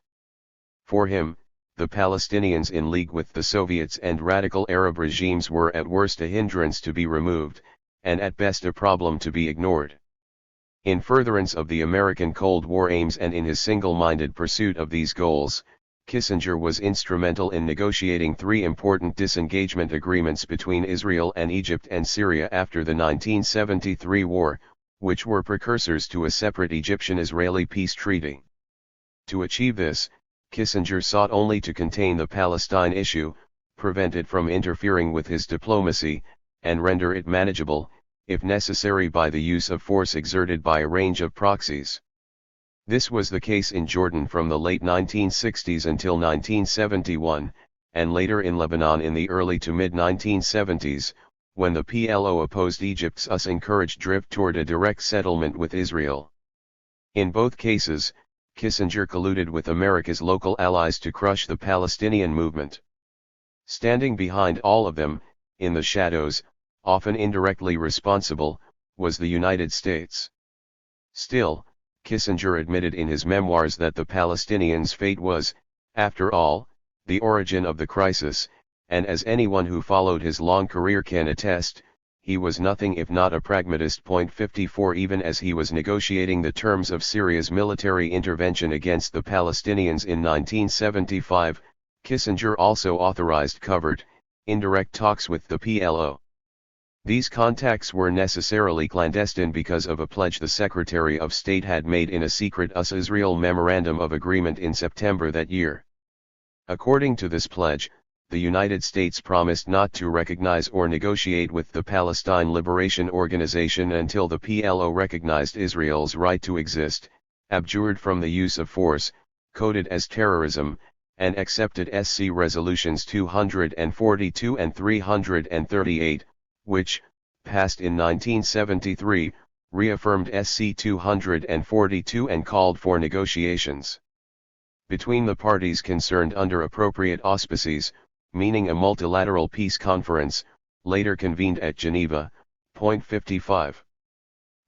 For him, the Palestinians in league with the Soviets and radical Arab regimes were at worst a hindrance to be removed, and at best a problem to be ignored. In furtherance of the American Cold War aims and in his single-minded pursuit of these goals, Kissinger was instrumental in negotiating three important disengagement agreements between Israel and Egypt and Syria after the 1973 war, which were precursors to a separate Egyptian-Israeli peace treaty. To achieve this, Kissinger sought only to contain the Palestine issue, prevent it from interfering with his diplomacy, and render it manageable, if necessary by the use of force exerted by a range of proxies. This was the case in Jordan from the late 1960s until 1971, and later in Lebanon in the early to mid-1970s, when the PLO opposed Egypt's encouraged drift toward a direct settlement with Israel. In both cases, Kissinger colluded with America's local allies to crush the Palestinian movement. Standing behind all of them, in the shadows, often indirectly responsible, was the United States. Still, Kissinger admitted in his memoirs that the Palestinians' fate was, after all, the origin of the crisis, and as anyone who followed his long career can attest, he was nothing if not a pragmatist. 54 Even as he was negotiating the terms of Syria's military intervention against the Palestinians in 1975, Kissinger also authorized covert, indirect talks with the PLO. These contacts were necessarily clandestine because of a pledge the Secretary of State had made in a secret US-Israel Memorandum of Agreement in September that year. According to this pledge, the United States promised not to recognize or negotiate with the Palestine Liberation Organization until the PLO recognized Israel's right to exist, abjured from the use of force, coded as terrorism, and accepted SC Resolutions 242 and 338, which, passed in 1973, reaffirmed SC 242 and called for negotiations between the parties concerned under appropriate auspices, meaning a multilateral peace conference, later convened at Geneva. 55.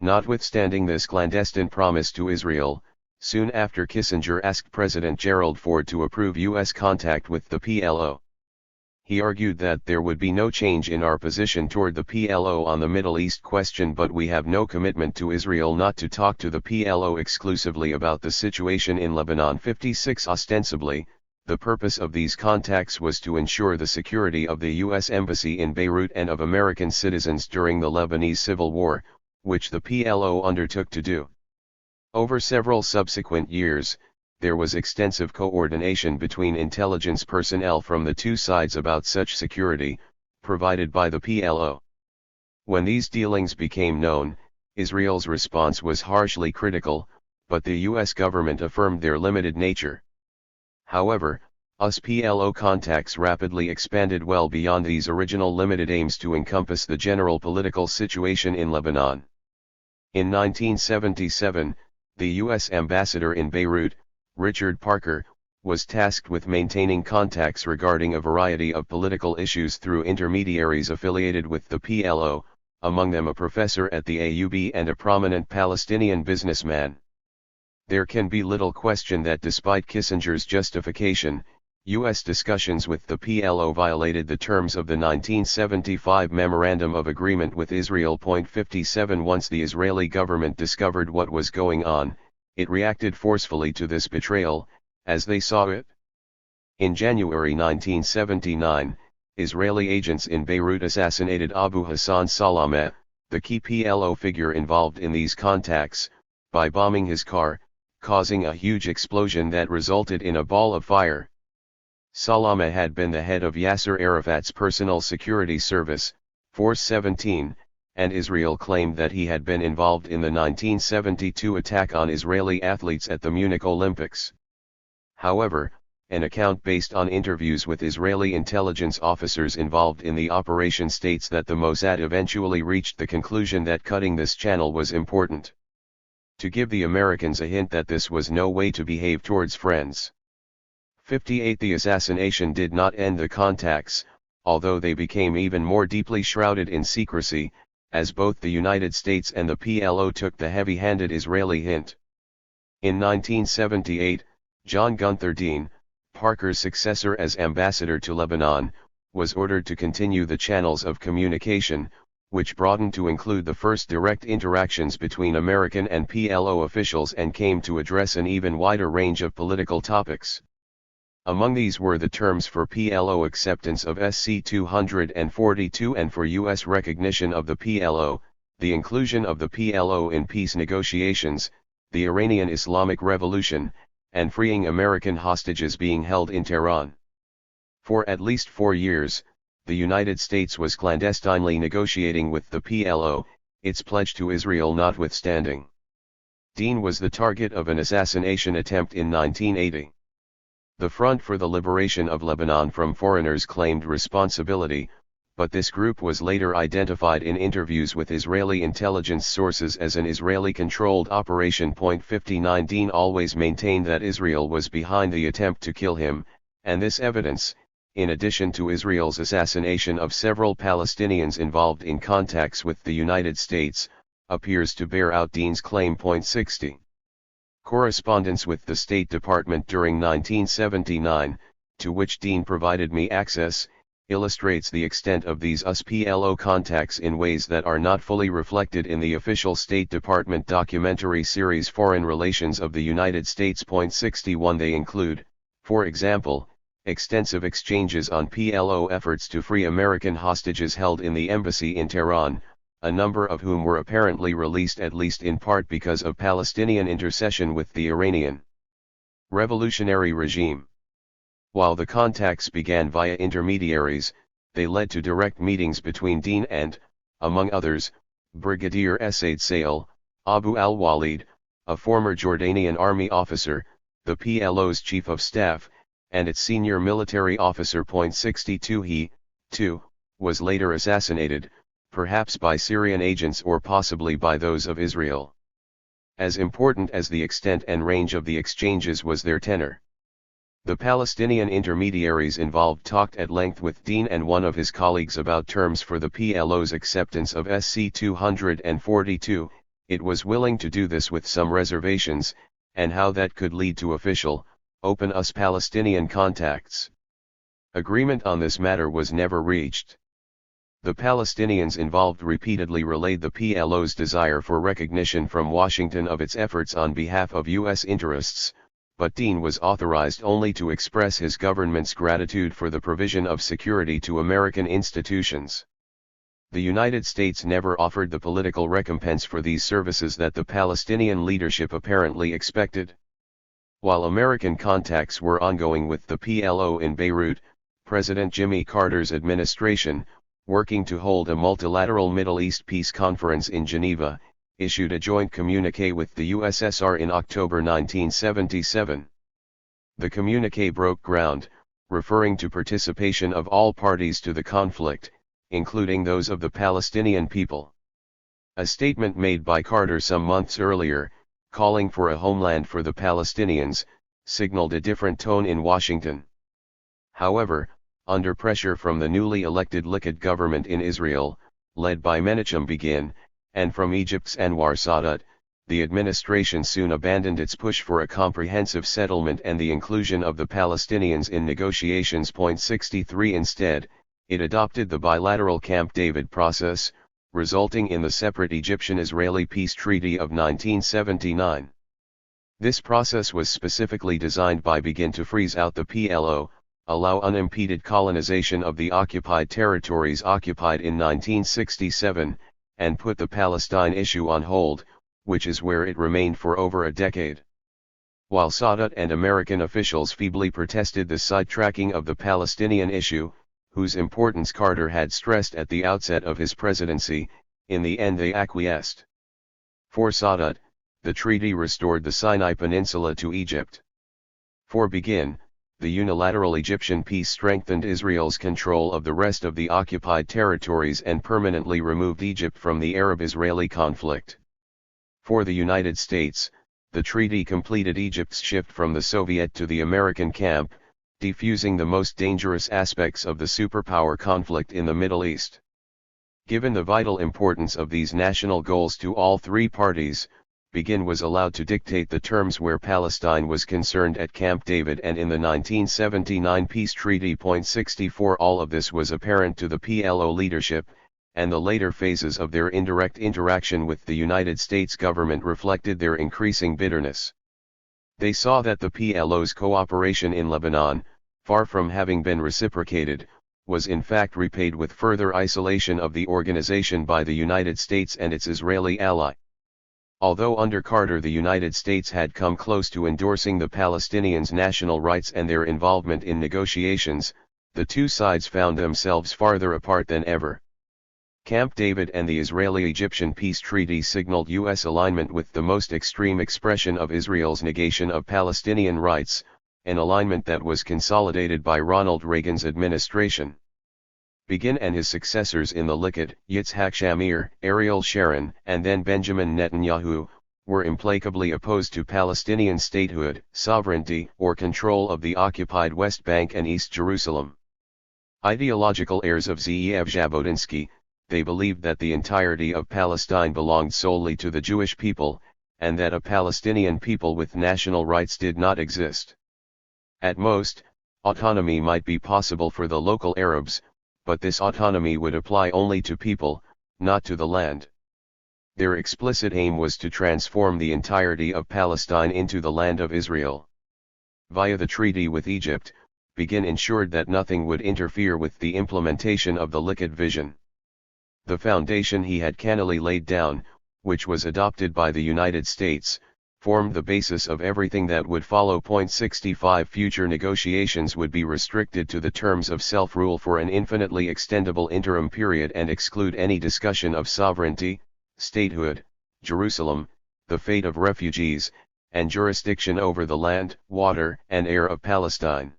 Notwithstanding this clandestine promise to Israel, soon after Kissinger asked President Gerald Ford to approve U.S. contact with the PLO. He argued that there would be no change in our position toward the PLO on the Middle East question, but we have no commitment to Israel not to talk to the PLO exclusively about the situation in Lebanon. 56 Ostensibly, the purpose of these contacts was to ensure the security of the U.S. Embassy in Beirut and of American citizens during the Lebanese Civil War, which the PLO undertook to do. Over several subsequent years, there was extensive coordination between intelligence personnel from the two sides about such security, provided by the PLO. When these dealings became known, Israel's response was harshly critical, but the U.S. government affirmed their limited nature. However, US-PLO contacts rapidly expanded well beyond these original limited aims to encompass the general political situation in Lebanon. In 1977, the U.S. ambassador in Beirut, Richard Parker, was tasked with maintaining contacts regarding a variety of political issues through intermediaries affiliated with the PLO, among them a professor at the AUB and a prominent Palestinian businessman. There can be little question that despite Kissinger's justification, U.S. discussions with the PLO violated the terms of the 1975 Memorandum of Agreement with Israel. 57 Once the Israeli government discovered what was going on, it reacted forcefully to this betrayal, as they saw it. In January 1979, Israeli agents in Beirut assassinated Abu Hassan Salameh, the key PLO figure involved in these contacts, by bombing his car, causing a huge explosion that resulted in a ball of fire. Salama had been the head of Yasser Arafat's personal security service, Force 17, and Israel claimed that he had been involved in the 1972 attack on Israeli athletes at the Munich Olympics. However, an account based on interviews with Israeli intelligence officers involved in the operation states that the Mossad eventually reached the conclusion that cutting this channel was important. To give the Americans a hint that this was no way to behave towards friends. 58 The assassination did not end the contacts, although they became even more deeply shrouded in secrecy, as both the United States and the PLO took the heavy-handed Israeli hint. In 1978, John Gunther Dean, Parker's successor as ambassador to Lebanon, was ordered to continue the channels of communication, which broadened to include the first direct interactions between American and PLO officials and came to address an even wider range of political topics. Among these were the terms for PLO acceptance of SC-242 and for U.S. recognition of the PLO, the inclusion of the PLO in peace negotiations, the Iranian Islamic Revolution, and freeing American hostages being held in Tehran. For at least 4 years, the United States was clandestinely negotiating with the PLO, its pledge to Israel notwithstanding. Dean was the target of an assassination attempt in 1980. The Front for the Liberation of Lebanon from Foreigners claimed responsibility, but this group was later identified in interviews with Israeli intelligence sources as an Israeli-controlled operation. 59 Dean always maintained that Israel was behind the attempt to kill him, and this evidence, in addition to Israel's assassination of several Palestinians involved in contacts with the United States, appears to bear out Dean's claim. 60. Correspondence with the State Department during 1979, to which Dean provided me access, illustrates the extent of these US-PLO contacts in ways that are not fully reflected in the official State Department documentary series Foreign Relations of the United States. 61 They include, for example, extensive exchanges on PLO efforts to free American hostages held in the embassy in Tehran, a number of whom were apparently released at least in part because of Palestinian intercession with the Iranian revolutionary regime. While the contacts began via intermediaries, they led to direct meetings between Dean and, among others, Brigadier Said Sail, Abu al-Walid, a former Jordanian army officer, the PLO's chief of staff, and its senior military officer. 62 He, too, was later assassinated, perhaps by Syrian agents or possibly by those of Israel. As important as the extent and range of the exchanges was their tenor. The Palestinian intermediaries involved talked at length with Dean and one of his colleagues about terms for the PLO's acceptance of SC-242, it was willing to do this with some reservations, and how that could lead to official, open US-Palestinian contacts. Agreement on this matter was never reached. The Palestinians involved repeatedly relayed the PLO's desire for recognition from Washington of its efforts on behalf of U.S. interests, but Dean was authorized only to express his government's gratitude for the provision of security to American institutions. The United States never offered the political recompense for these services that the Palestinian leadership apparently expected. While American contacts were ongoing with the PLO in Beirut, President Jimmy Carter's administration, working to hold a multilateral Middle East peace conference in Geneva, issued a joint communiqué with the USSR in October 1977. The communiqué broke ground, referring to participation of all parties to the conflict, including those of the Palestinian people. A statement made by Carter some months earlier, calling for a homeland for the Palestinians, signaled a different tone in Washington. However, under pressure from the newly elected Likud government in Israel, led by Menachem Begin, and from Egypt's Anwar Sadat, the administration soon abandoned its push for a comprehensive settlement and the inclusion of the Palestinians in negotiations. 63 Instead, it adopted the bilateral Camp David process, resulting in the separate Egyptian-Israeli peace treaty of 1979. This process was specifically designed by Begin to freeze out the PLO, allow unimpeded colonization of the occupied territories occupied in 1967, and put the Palestine issue on hold, which is where it remained for over a decade. While Sadat and American officials feebly protested the sidetracking of the Palestinian issue, whose importance Carter had stressed at the outset of his presidency, in the end they acquiesced. For Sadat, the treaty restored the Sinai Peninsula to Egypt. For Begin, the unilateral Egyptian peace strengthened Israel's control of the rest of the occupied territories and permanently removed Egypt from the Arab-Israeli conflict. For the United States, the treaty completed Egypt's shift from the Soviet to the American camp, defusing the most dangerous aspects of the superpower conflict in the Middle East. Given the vital importance of these national goals to all three parties, Begin was allowed to dictate the terms where Palestine was concerned at Camp David and in the 1979 peace treaty. 64 All of this was apparent to the PLO leadership, and the later phases of their indirect interaction with the United States government reflected their increasing bitterness. They saw that the PLO's cooperation in Lebanon, far from having been reciprocated, was in fact repaid with further isolation of the organization by the United States and its Israeli ally. Although under Carter the United States had come close to endorsing the Palestinians' national rights and their involvement in negotiations, the two sides found themselves farther apart than ever. Camp David and the Israeli-Egyptian peace treaty signaled U.S. alignment with the most extreme expression of Israel's negation of Palestinian rights, an alignment that was consolidated by Ronald Reagan's administration. Begin and his successors in the Likud, Yitzhak Shamir, Ariel Sharon, and then Benjamin Netanyahu, were implacably opposed to Palestinian statehood, sovereignty, or control of the occupied West Bank and East Jerusalem. Ideological heirs of Ze'ev Jabotinsky, they believed that the entirety of Palestine belonged solely to the Jewish people, and that a Palestinian people with national rights did not exist. At most, autonomy might be possible for the local Arabs, but this autonomy would apply only to people, not to the land. Their explicit aim was to transform the entirety of Palestine into the land of Israel. Via the treaty with Egypt, Begin ensured that nothing would interfere with the implementation of the Likud vision. The foundation he had cannily laid down, which was adopted by the United States, formed the basis of everything that would follow. 65 Future negotiations would be restricted to the terms of self-rule for an infinitely extendable interim period and exclude any discussion of sovereignty, statehood, Jerusalem, the fate of refugees, and jurisdiction over the land, water, and air of Palestine.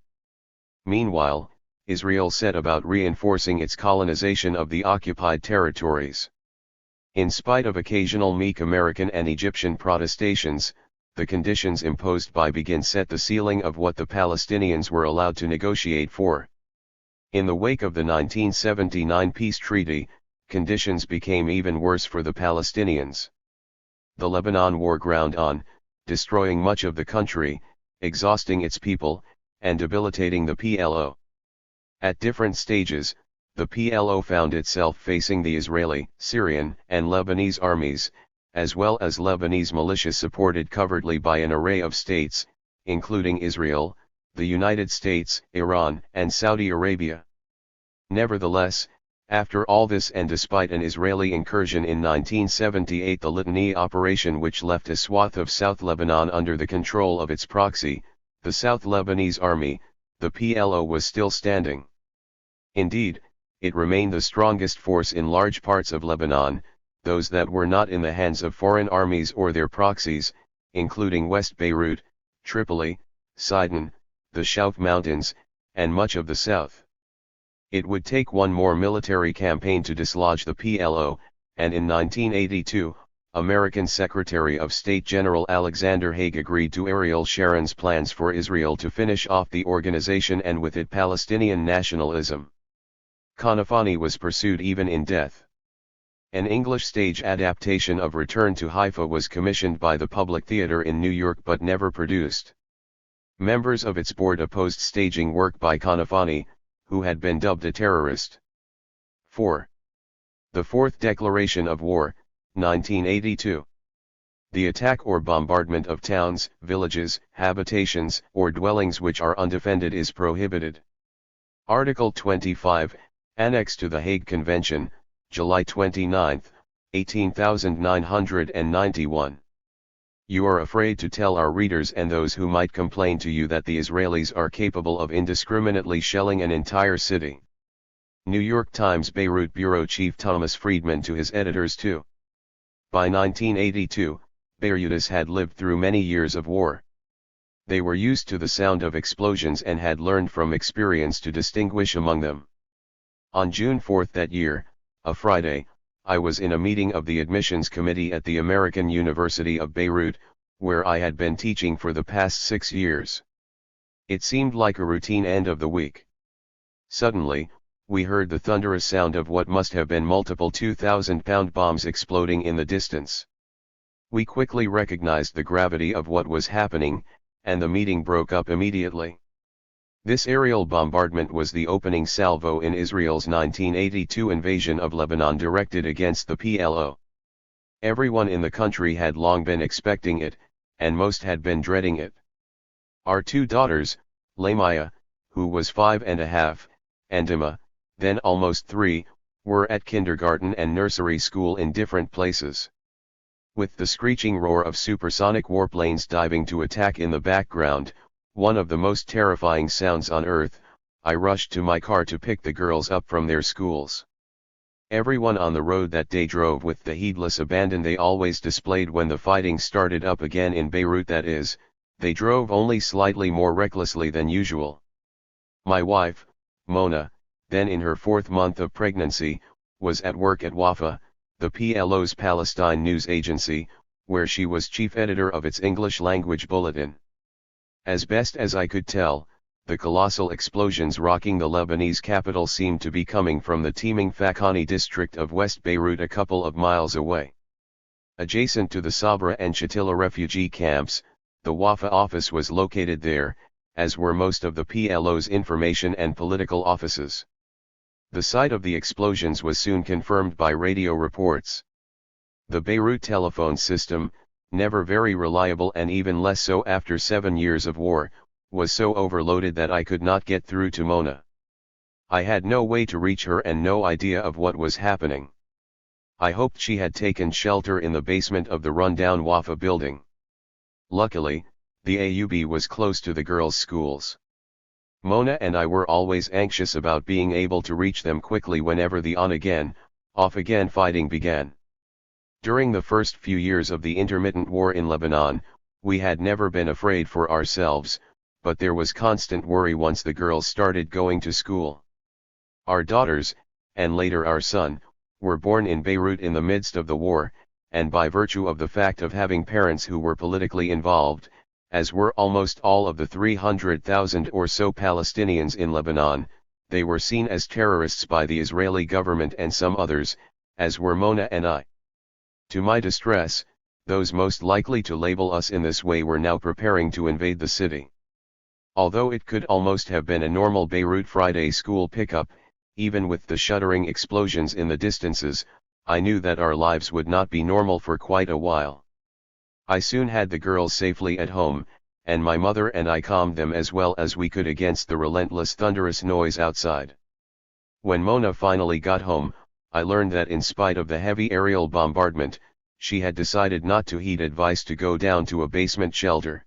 Meanwhile, Israel set about reinforcing its colonization of the occupied territories. In spite of occasional meek American and Egyptian protestations, the conditions imposed by Begin set the ceiling of what the Palestinians were allowed to negotiate for. In the wake of the 1979 peace treaty, conditions became even worse for the Palestinians. The Lebanon war ground on, destroying much of the country, exhausting its people, and debilitating the PLO. At different stages, the PLO found itself facing the Israeli, Syrian, and Lebanese armies, as well as Lebanese militias supported covertly by an array of states, including Israel, the United States, Iran, and Saudi Arabia. Nevertheless, after all this and despite an Israeli incursion in 1978, the Litani operation, which left a swath of South Lebanon under the control of its proxy, the South Lebanese Army, the PLO was still standing. Indeed, it remained the strongest force in large parts of Lebanon, those that were not in the hands of foreign armies or their proxies, including West Beirut, Tripoli, Sidon, the Shouf Mountains, and much of the south. It would take one more military campaign to dislodge the PLO, and in 1982, American Secretary of State General Alexander Haig agreed to Ariel Sharon's plans for Israel to finish off the organization and with it Palestinian nationalism. Kanafani was pursued even in death. An English stage adaptation of Return to Haifa was commissioned by the Public Theater in New York but never produced. Members of its board opposed staging work by Kanafani, who had been dubbed a terrorist. 4. The Fourth Declaration of War, 1982. The attack or bombardment of towns, villages, habitations, or dwellings which are undefended is prohibited. Article 25, Annex to the Hague Convention, July 29, 18,991. You are afraid to tell our readers and those who might complain to you that the Israelis are capable of indiscriminately shelling an entire city. New York Times Beirut Bureau Chief Thomas Friedman to his editors too. By 1982, Beirutis had lived through many years of war. They were used to the sound of explosions and had learned from experience to distinguish among them. On June 4 that year, a Friday, I was in a meeting of the admissions committee at the American University of Beirut, where I had been teaching for the past 6 years. It seemed like a routine end of the week. Suddenly, we heard the thunderous sound of what must have been multiple 2,000-pound bombs exploding in the distance. We quickly recognized the gravity of what was happening, and the meeting broke up immediately. This aerial bombardment was the opening salvo in Israel's 1982 invasion of Lebanon directed against the PLO. Everyone in the country had long been expecting it, and most had been dreading it. Our 2 daughters, Lamaya, who was 5.5, and Dima, then almost 3, were at kindergarten and nursery school in different places. With the screeching roar of supersonic warplanes diving to attack in the background, one of the most terrifying sounds on earth, I rushed to my car to pick the girls up from their schools. Everyone on the road that day drove with the heedless abandon they always displayed when the fighting started up again in Beirut, that is, they drove only slightly more recklessly than usual. My wife, Mona, then in her 4th month of pregnancy, was at work at Wafa, the PLO's Palestine news agency, where she was chief editor of its English-language bulletin. As best as I could tell, the colossal explosions rocking the Lebanese capital seemed to be coming from the teeming Fakhani district of West Beirut a couple of miles away. Adjacent to the Sabra and Shatila refugee camps, the Wafa office was located there, as were most of the PLO's information and political offices. The site of the explosions was soon confirmed by radio reports. The Beirut telephone system, never very reliable and even less so after 7 years of war, was so overloaded that I could not get through to Mona. I had no way to reach her and no idea of what was happening. I hoped she had taken shelter in the basement of the run-down Wafa building. Luckily, the AUB was close to the girls' schools. Mona and I were always anxious about being able to reach them quickly whenever the on-again, off-again fighting began. During the first few years of the intermittent war in Lebanon, we had never been afraid for ourselves, but there was constant worry once the girls started going to school. Our daughters, and later our son, were born in Beirut in the midst of the war, and by virtue of the fact of having parents who were politically involved, as were almost all of the 300,000 or so Palestinians in Lebanon, they were seen as terrorists by the Israeli government and some others, as were Mona and I. To my distress, those most likely to label us in this way were now preparing to invade the city. Although it could almost have been a normal Beirut Friday school pickup, even with the shuddering explosions in the distances, I knew that our lives would not be normal for quite a while. I soon had the girls safely at home, and my mother and I calmed them as well as we could against the relentless thunderous noise outside. When Mona finally got home, I learned that in spite of the heavy aerial bombardment, she had decided not to heed advice to go down to a basement shelter.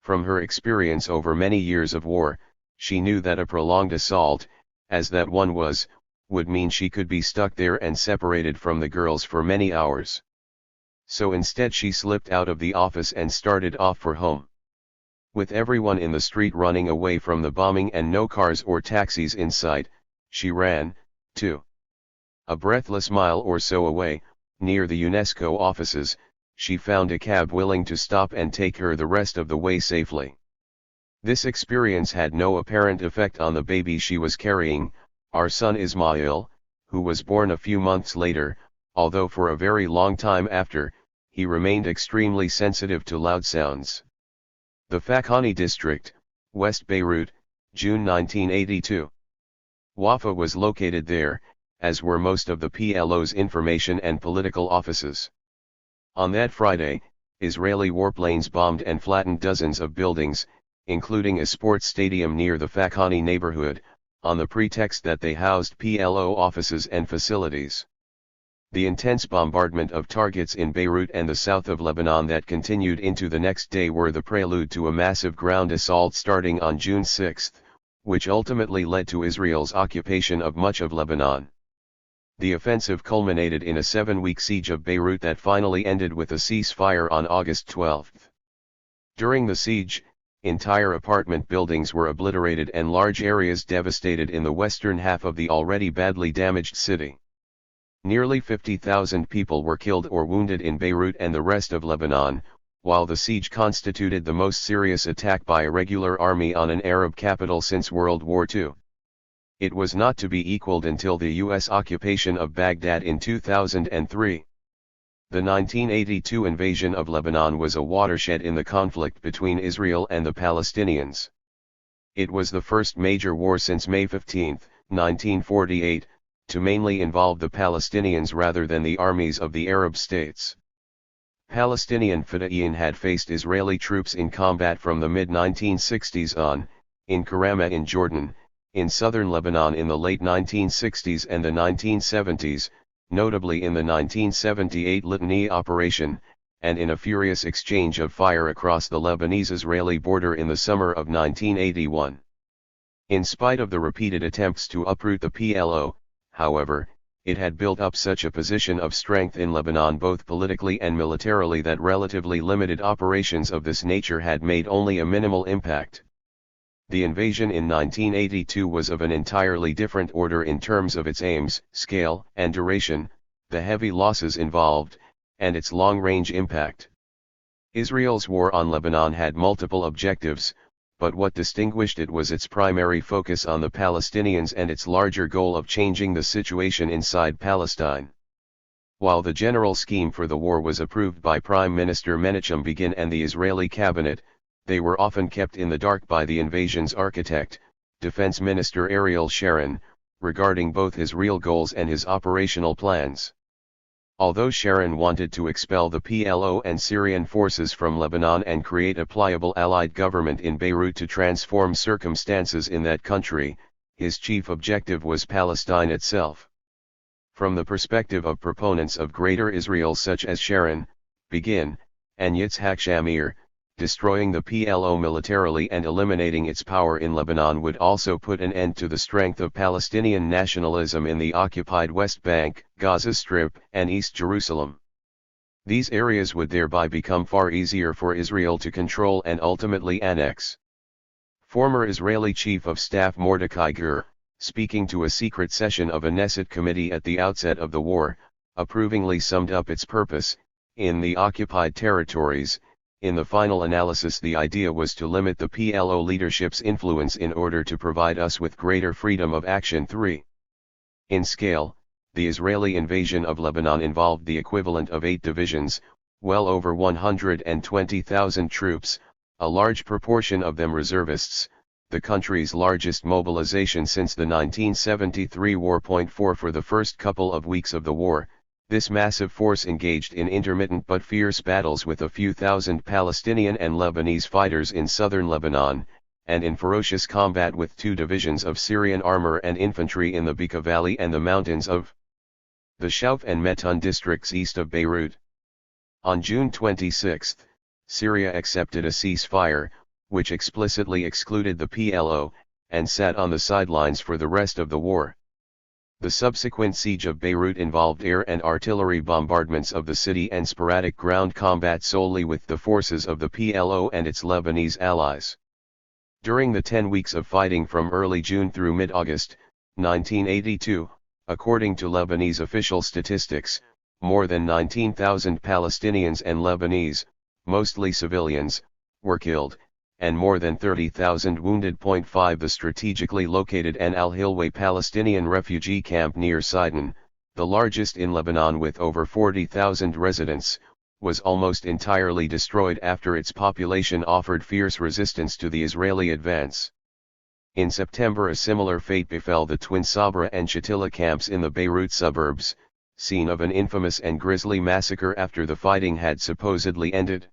From her experience over many years of war, she knew that a prolonged assault, as that one was, would mean she could be stuck there and separated from the girls for many hours. So instead she slipped out of the office and started off for home. With everyone in the street running away from the bombing and no cars or taxis in sight, she ran, too. A breathless mile or so away, near the UNESCO offices, she found a cab willing to stop and take her the rest of the way safely. This experience had no apparent effect on the baby she was carrying, our son Ismail, who was born a few months later, although for a very long time after, he remained extremely sensitive to loud sounds. The Fakhani district, West Beirut, June 1982. Wafa was located there, as were most of the PLO's information and political offices. On that Friday, Israeli warplanes bombed and flattened dozens of buildings, including a sports stadium near the Fakhani neighborhood, on the pretext that they housed PLO offices and facilities. The intense bombardment of targets in Beirut and the south of Lebanon that continued into the next day were the prelude to a massive ground assault starting on June 6, which ultimately led to Israel's occupation of much of Lebanon. The offensive culminated in a 7-week siege of Beirut that finally ended with a ceasefire on August 12. During the siege, entire apartment buildings were obliterated and large areas devastated in the western half of the already badly damaged city. Nearly 50,000 people were killed or wounded in Beirut and the rest of Lebanon, while the siege constituted the most serious attack by a regular army on an Arab capital since World War II. It was not to be equaled until the U.S. occupation of Baghdad in 2003. The 1982 invasion of Lebanon was a watershed in the conflict between Israel and the Palestinians. It was the first major war since May 15, 1948, to mainly involve the Palestinians rather than the armies of the Arab states. Palestinian Fedayeen had faced Israeli troops in combat from the mid-1960s on, in Karama in Jordan, in southern Lebanon in the late 1960s and the 1970s, notably in the 1978 Litani operation, and in a furious exchange of fire across the Lebanese-Israeli border in the summer of 1981. In spite of the repeated attempts to uproot the PLO, however, it had built up such a position of strength in Lebanon both politically and militarily that relatively limited operations of this nature had made only a minimal impact. The invasion in 1982 was of an entirely different order in terms of its aims, scale, and duration, the heavy losses involved, and its long-range impact. Israel's war on Lebanon had multiple objectives, but what distinguished it was its primary focus on the Palestinians and its larger goal of changing the situation inside Palestine. While the general scheme for the war was approved by Prime Minister Menachem Begin and the Israeli cabinet, they were often kept in the dark by the invasion's architect, Defense Minister Ariel Sharon, regarding both his real goals and his operational plans. Although Sharon wanted to expel the PLO and Syrian forces from Lebanon and create a pliable allied government in Beirut to transform circumstances in that country, his chief objective was Palestine itself. From the perspective of proponents of Greater Israel such as Sharon, Begin, and Yitzhak Shamir, destroying the PLO militarily and eliminating its power in Lebanon would also put an end to the strength of Palestinian nationalism in the occupied West Bank, Gaza Strip, and East Jerusalem. These areas would thereby become far easier for Israel to control and ultimately annex. Former Israeli Chief of Staff Mordechai Gur, speaking to a secret session of a Knesset committee at the outset of the war, approvingly summed up its purpose: in the occupied territories, in the final analysis the idea was to limit the PLO leadership's influence in order to provide us with greater freedom of action. 3. In scale, the Israeli invasion of Lebanon involved the equivalent of 8 divisions, well over 120,000 troops, a large proportion of them reservists, the country's largest mobilization since the 1973 war. 4 For the first couple of weeks of the war, this massive force engaged in intermittent but fierce battles with a few thousand Palestinian and Lebanese fighters in southern Lebanon, and in ferocious combat with 2 divisions of Syrian armor and infantry in the Bekaa Valley and the mountains of the Shauf and Metun districts east of Beirut. On June 26, Syria accepted a ceasefire, which explicitly excluded the PLO, and sat on the sidelines for the rest of the war. The subsequent siege of Beirut involved air and artillery bombardments of the city and sporadic ground combat solely with the forces of the PLO and its Lebanese allies. During the 10 weeks of fighting from early June through mid-August, 1982, according to Lebanese official statistics, more than 19,000 Palestinians and Lebanese, mostly civilians, were killed, and more than 30,000 wounded. 5 The strategically located En al-Hilway Palestinian refugee camp near Sidon, the largest in Lebanon with over 40,000 residents, was almost entirely destroyed after its population offered fierce resistance to the Israeli advance. In September a similar fate befell the twin Sabra and Shatila camps in the Beirut suburbs, scene of an infamous and grisly massacre after the fighting had supposedly ended.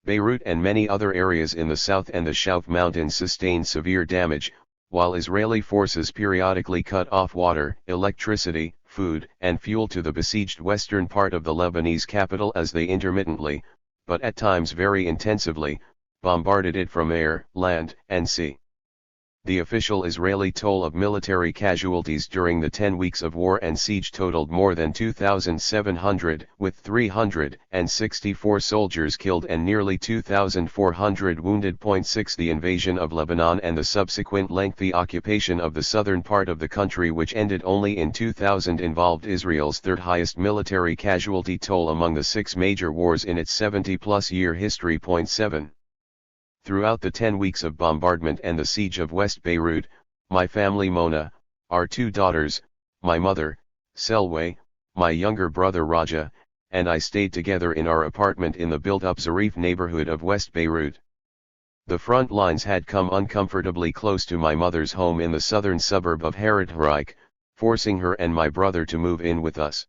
Beirut and many other areas in the south and the Shauf Mountains sustained severe damage, while Israeli forces periodically cut off water, electricity, food and fuel to the besieged western part of the Lebanese capital as they intermittently, but at times very intensively, bombarded it from air, land, and sea. The official Israeli toll of military casualties during the 10 weeks of war and siege totaled more than 2,700, with 364 soldiers killed and nearly 2,400 wounded. 6 The invasion of Lebanon and the subsequent lengthy occupation of the southern part of the country, which ended only in 2000, involved Israel's third highest military casualty toll among the 6 major wars in its 70-plus year history. 7 Throughout the 10 weeks of bombardment and the siege of West Beirut, my family Mona, our 2 daughters, my mother, Selway, my younger brother Raja, and I stayed together in our apartment in the built-up Zarif neighborhood of West Beirut. The front lines had come uncomfortably close to my mother's home in the southern suburb of Haradhraik, forcing her and my brother to move in with us.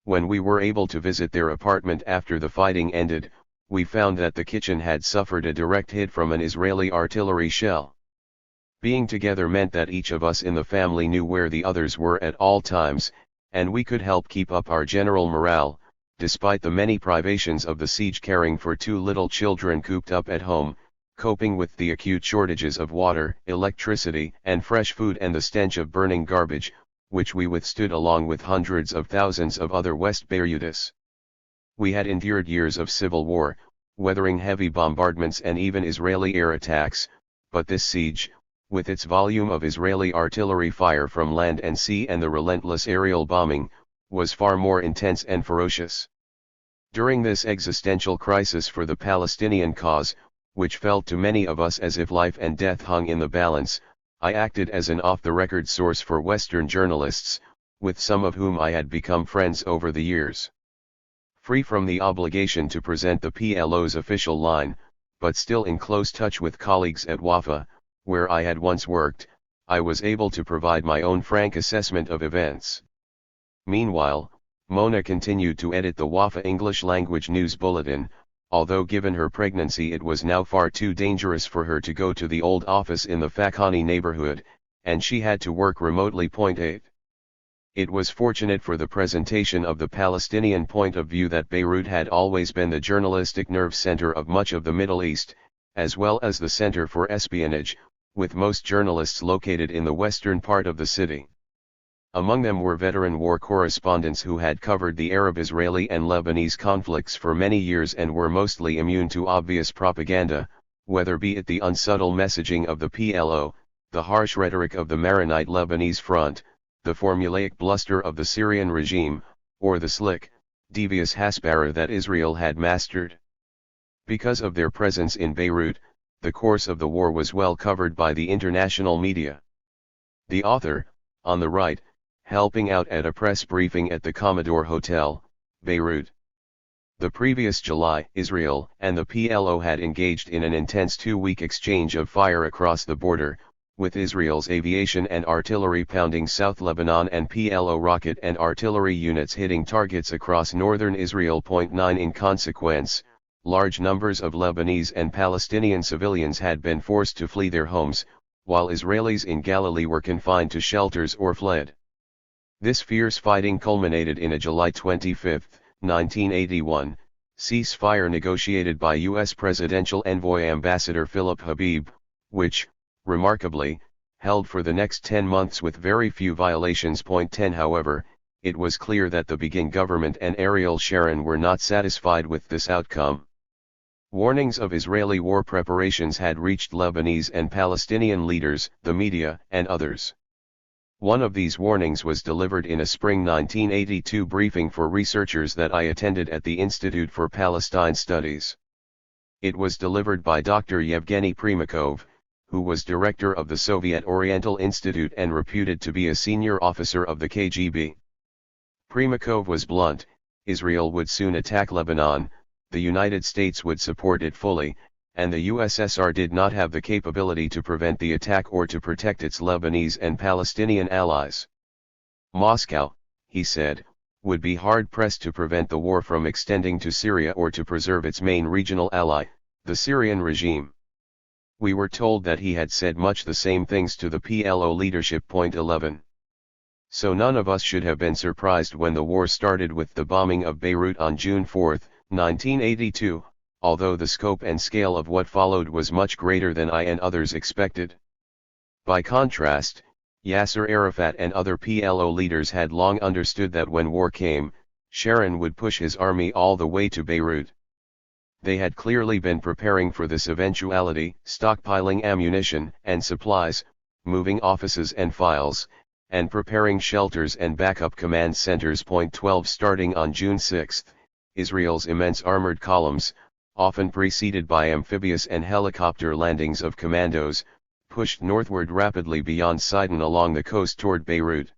When we were able to visit their apartment after the fighting ended, we found that the kitchen had suffered a direct hit from an Israeli artillery shell. Being together meant that each of us in the family knew where the others were at all times, and we could help keep up our general morale, despite the many privations of the siege, caring for 2 little children cooped up at home, coping with the acute shortages of water, electricity, and fresh food, and the stench of burning garbage, which we withstood along with hundreds of thousands of other West Beirutis. We had endured years of civil war, weathering heavy bombardments and even Israeli air attacks, but this siege, with its volume of Israeli artillery fire from land and sea and the relentless aerial bombing, was far more intense and ferocious. During this existential crisis for the Palestinian cause, which felt to many of us as if life and death hung in the balance, I acted as an off-the-record source for Western journalists, with some of whom I had become friends over the years. Free from the obligation to present the PLO's official line, but still in close touch with colleagues at Wafa, where I had once worked, I was able to provide my own frank assessment of events. Meanwhile, Mona continued to edit the Wafa English-language news bulletin, although given her pregnancy it was now far too dangerous for her to go to the old office in the Fakhani neighborhood, and she had to work remotely. 8. It was fortunate for the presentation of the Palestinian point of view that Beirut had always been the journalistic nerve center of much of the Middle East, as well as the center for espionage, with most journalists located in the western part of the city. Among them were veteran war correspondents who had covered the Arab-Israeli and Lebanese conflicts for many years and were mostly immune to obvious propaganda, whether be it the unsubtle messaging of the PLO, the harsh rhetoric of the Maronite Lebanese Front, the formulaic bluster of the Syrian regime, or the slick, devious Hasbara that Israel had mastered. Because of their presence in Beirut, the course of the war was well covered by the international media. The author, on the right, helping out at a press briefing at the Commodore Hotel, Beirut. The previous July, Israel and the PLO had engaged in an intense 2-week exchange of fire across the border, with Israel's aviation and artillery pounding South Lebanon and PLO rocket and artillery units hitting targets across northern Israel. 9 In consequence, large numbers of Lebanese and Palestinian civilians had been forced to flee their homes, while Israelis in Galilee were confined to shelters or fled. This fierce fighting culminated in a July 25, 1981, ceasefire negotiated by U.S. Presidential Envoy Ambassador Philip Habib, which, remarkably, held for the next 10 months with very few violations. 10 However, it was clear that the Begin government and Ariel Sharon were not satisfied with this outcome. Warnings of Israeli war preparations had reached Lebanese and Palestinian leaders, the media, and others. One of these warnings was delivered in a spring 1982 briefing for researchers that I attended at the Institute for Palestine Studies. It was delivered by Dr. Yevgeny Primakov, who was director of the Soviet Oriental Institute and reputed to be a senior officer of the KGB. Primakov was blunt: Israel would soon attack Lebanon, the United States would support it fully, and the USSR did not have the capability to prevent the attack or to protect its Lebanese and Palestinian allies. Moscow, he said, would be hard-pressed to prevent the war from extending to Syria or to preserve its main regional ally, the Syrian regime. We were told that he had said much the same things to the PLO leadership. 11. So none of us should have been surprised when the war started with the bombing of Beirut on June 4, 1982, although the scope and scale of what followed was much greater than I and others expected. By contrast, Yasser Arafat and other PLO leaders had long understood that when war came, Sharon would push his army all the way to Beirut. They had clearly been preparing for this eventuality, stockpiling ammunition and supplies, moving offices and files, and preparing shelters and backup command centers. 12 Starting on June 6, Israel's immense armored columns, often preceded by amphibious and helicopter landings of commandos, pushed northward rapidly beyond Sidon along the coast toward Beirut.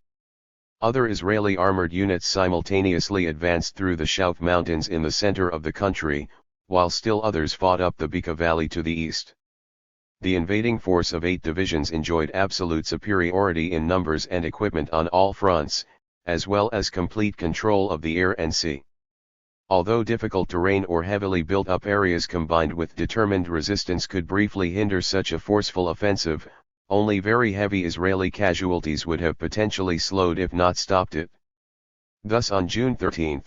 Other Israeli armored units simultaneously advanced through the Shouf Mountains in the center of the country, while still others fought up the Bekaa Valley to the east. The invading force of 8 divisions enjoyed absolute superiority in numbers and equipment on all fronts, as well as complete control of the air and sea. Although difficult terrain or heavily built-up areas combined with determined resistance could briefly hinder such a forceful offensive, only very heavy Israeli casualties would have potentially slowed if not stopped it. Thus on June 13,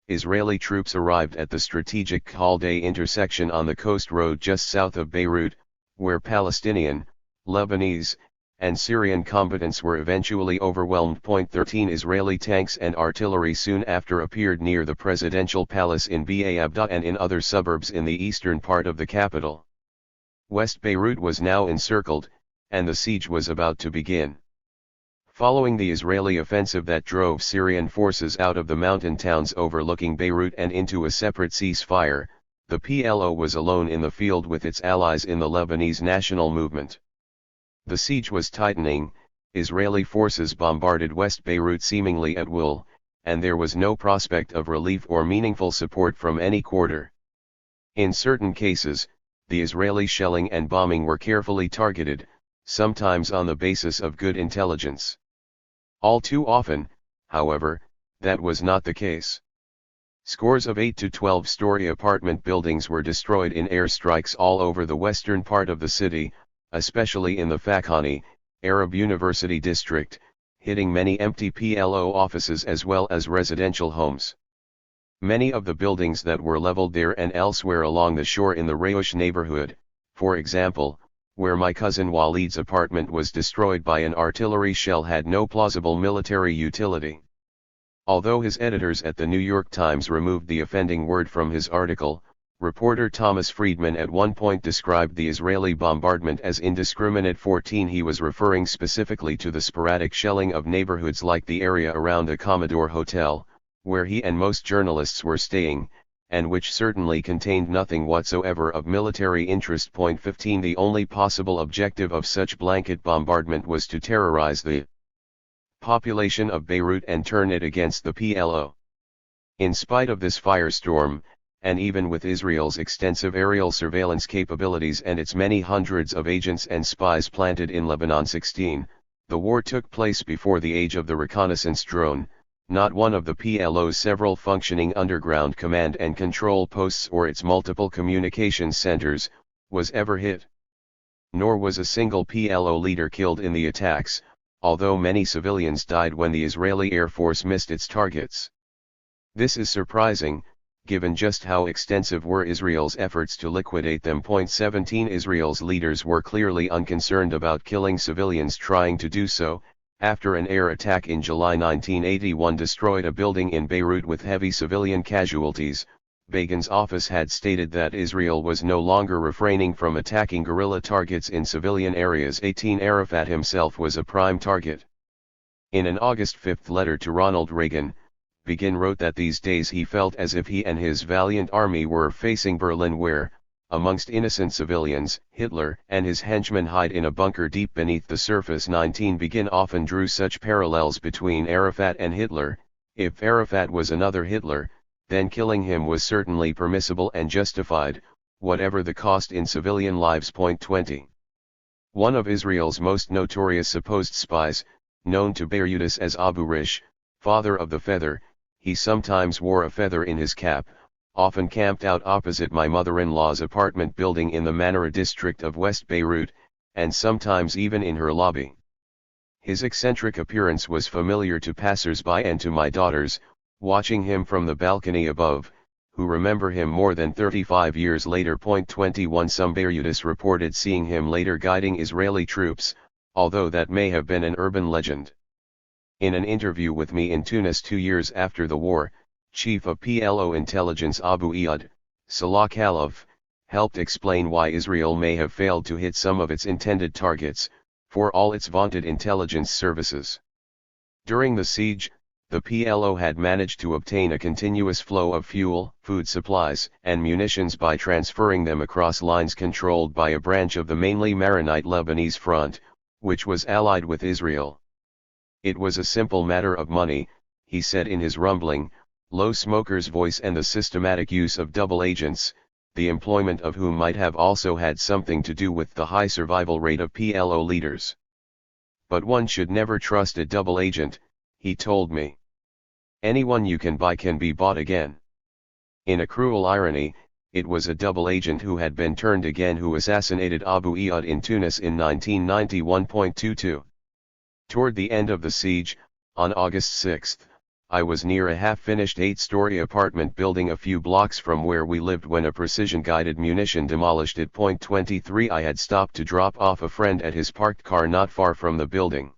Israeli troops arrived at the strategic Khalidi intersection on the coast road just south of Beirut, where Palestinian, Lebanese, and Syrian combatants were eventually overwhelmed. 13 Israeli tanks and artillery soon after appeared near the presidential palace in Ba Abda and in other suburbs in the eastern part of the capital. West Beirut was now encircled, and the siege was about to begin. Following the Israeli offensive that drove Syrian forces out of the mountain towns overlooking Beirut and into a separate ceasefire, the PLO was alone in the field with its allies in the Lebanese national movement. The siege was tightening, Israeli forces bombarded West Beirut seemingly at will, and there was no prospect of relief or meaningful support from any quarter. In certain cases, the Israeli shelling and bombing were carefully targeted, sometimes on the basis of good intelligence. All too often, however, that was not the case. Scores of 8 to 12-story apartment buildings were destroyed in airstrikes all over the western part of the city, especially in the Fakhani, Arab University district, hitting many empty PLO offices as well as residential homes. Many of the buildings that were leveled there and elsewhere along the shore in the Rayush neighborhood, for example, where my cousin Walid's apartment was destroyed by an artillery shell, had no plausible military utility. Although his editors at the New York Times removed the offending word from his article, reporter Thomas Friedman at one point described the Israeli bombardment as indiscriminate. 14 He was referring specifically to the sporadic shelling of neighborhoods like the area around the Commodore Hotel, where he and most journalists were staying, and which certainly contained nothing whatsoever of military interest. 15 The only possible objective of such blanket bombardment was to terrorize the population of Beirut and turn it against the PLO. In spite of this firestorm, and even with Israel's extensive aerial surveillance capabilities and its many hundreds of agents and spies planted in Lebanon. 16 The war took place before the age of the reconnaissance drone. Not one of the PLO's several functioning underground command and control posts or its multiple communications centers was ever hit. Nor was a single PLO leader killed in the attacks, although many civilians died when the Israeli Air Force missed its targets. This is surprising, given just how extensive were Israel's efforts to liquidate them. 17 Israel's leaders were clearly unconcerned about killing civilians trying to do so, after an air attack in July 1981 destroyed a building in Beirut with heavy civilian casualties. Begin's office had stated that Israel was no longer refraining from attacking guerrilla targets in civilian areas. 18 Arafat himself was a prime target. In an August 5 letter to Ronald Reagan, Begin wrote that these days he felt as if he and his valiant army were facing Berlin, where, amongst innocent civilians, Hitler and his henchmen hide in a bunker deep beneath the surface. 19 Begin often drew such parallels between Arafat and Hitler. If Arafat was another Hitler, then killing him was certainly permissible and justified, whatever the cost in civilian lives. 20 One of Israel's most notorious supposed spies, known to Beirutis as Abu Rish, father of the feather, he sometimes wore a feather in his cap, often camped out opposite my mother-in-law's apartment building in the Manara district of West Beirut, and sometimes even in her lobby. His eccentric appearance was familiar to passers-by and to my daughters, watching him from the balcony above, who remember him more than 35 years later. 21 Some Beirutists reported seeing him later guiding Israeli troops, although that may have been an urban legend. In an interview with me in Tunis 2 years after the war, Chief of PLO Intelligence Abu Iyad, Salah Khalaf, helped explain why Israel may have failed to hit some of its intended targets, for all its vaunted intelligence services. During the siege, the PLO had managed to obtain a continuous flow of fuel, food supplies, and munitions by transferring them across lines controlled by a branch of the mainly Maronite Lebanese front, which was allied with Israel. It was a simple matter of money, he said in his rumbling, low smoker's voice, and the systematic use of double agents, the employment of whom might have also had something to do with the high survival rate of PLO leaders. But one should never trust a double agent, he told me. Anyone you can buy can be bought again. In a cruel irony, it was a double agent who had been turned again who assassinated Abu Iyad in Tunis in 1991. Toward the end of the siege, on August 6, I was near a half-finished 8-story apartment building a few blocks from where we lived when a precision-guided munition demolished it. 23 I had stopped to drop off a friend at his parked car not far from the building.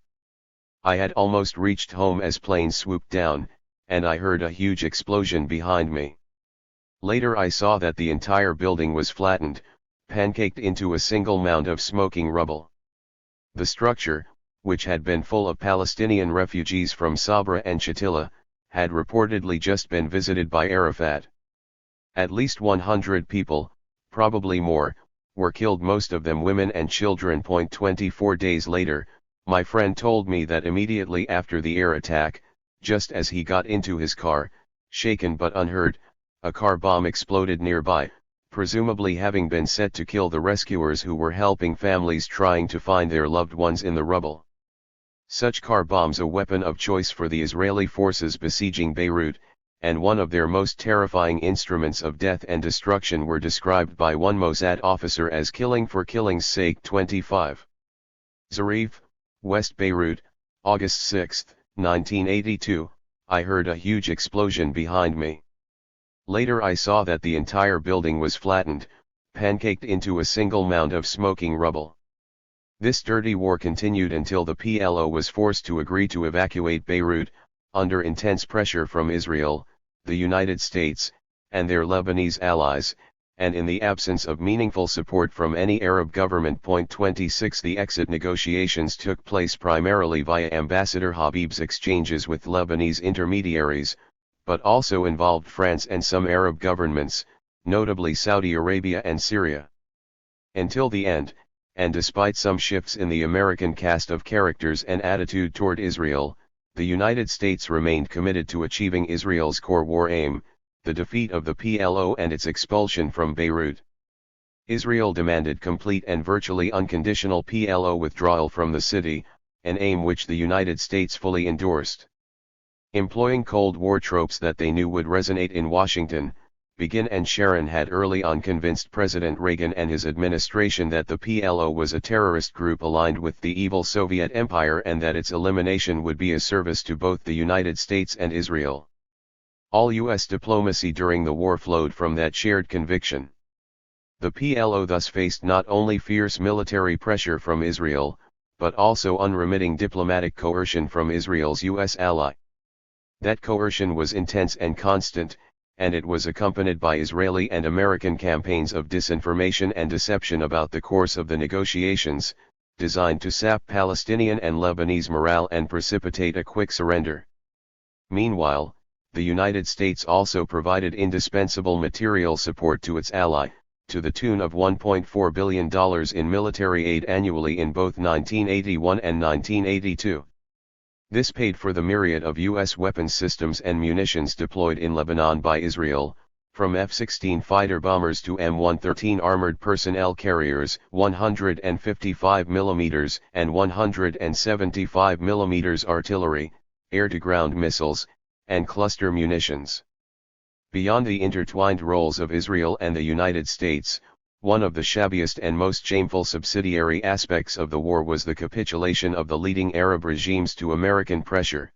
I had almost reached home as planes swooped down, and I heard a huge explosion behind me. Later I saw that the entire building was flattened, pancaked into a single mound of smoking rubble. The structure, which had been full of Palestinian refugees from Sabra and Shatila, had reportedly just been visited by Arafat. At least 100 people, probably more, were killed, most of them women and children. 24 days later, my friend told me that immediately after the air attack, just as he got into his car, shaken but unhurt, a car bomb exploded nearby, presumably having been set to kill the rescuers who were helping families trying to find their loved ones in the rubble. Such car bombs, a weapon of choice for the Israeli forces besieging Beirut, and one of their most terrifying instruments of death and destruction, were described by one Mossad officer as killing for killing's sake. 25. Zarif, West Beirut, August 6, 1982, I heard a huge explosion behind me. Later I saw that the entire building was flattened, pancaked into a single mound of smoking rubble. This dirty war continued until the PLO was forced to agree to evacuate Beirut, under intense pressure from Israel, the United States, and their Lebanese allies, and in the absence of meaningful support from any Arab government. 26 The exit negotiations took place primarily via Ambassador Habib's exchanges with Lebanese intermediaries, but also involved France and some Arab governments, notably Saudi Arabia and Syria. Until the end, and despite some shifts in the American cast of characters and attitude toward Israel, the United States remained committed to achieving Israel's core war aim, the defeat of the PLO and its expulsion from Beirut. Israel demanded complete and virtually unconditional PLO withdrawal from the city, an aim which the United States fully endorsed. Employing Cold War tropes that they knew would resonate in Washington, Begin and Sharon had early on convinced President Reagan and his administration that the PLO was a terrorist group aligned with the evil Soviet Empire and that its elimination would be a service to both the United States and Israel. All U.S. diplomacy during the war flowed from that shared conviction. The PLO thus faced not only fierce military pressure from Israel, but also unremitting diplomatic coercion from Israel's U.S. ally. That coercion was intense and constant, and it was accompanied by Israeli and American campaigns of disinformation and deception about the course of the negotiations, designed to sap Palestinian and Lebanese morale and precipitate a quick surrender. Meanwhile, the United States also provided indispensable material support to its ally, to the tune of $1.4 billion in military aid annually in both 1981 and 1982. This paid for the myriad of U.S. weapons systems and munitions deployed in Lebanon by Israel, from F-16 fighter bombers to M113 armored personnel carriers, 155 mm and 175 mm artillery, air-to-ground missiles, and cluster munitions. Beyond the intertwined roles of Israel and the United States, One of the shabbiest and most shameful subsidiary aspects of the war was the capitulation of the leading Arab regimes to American pressure.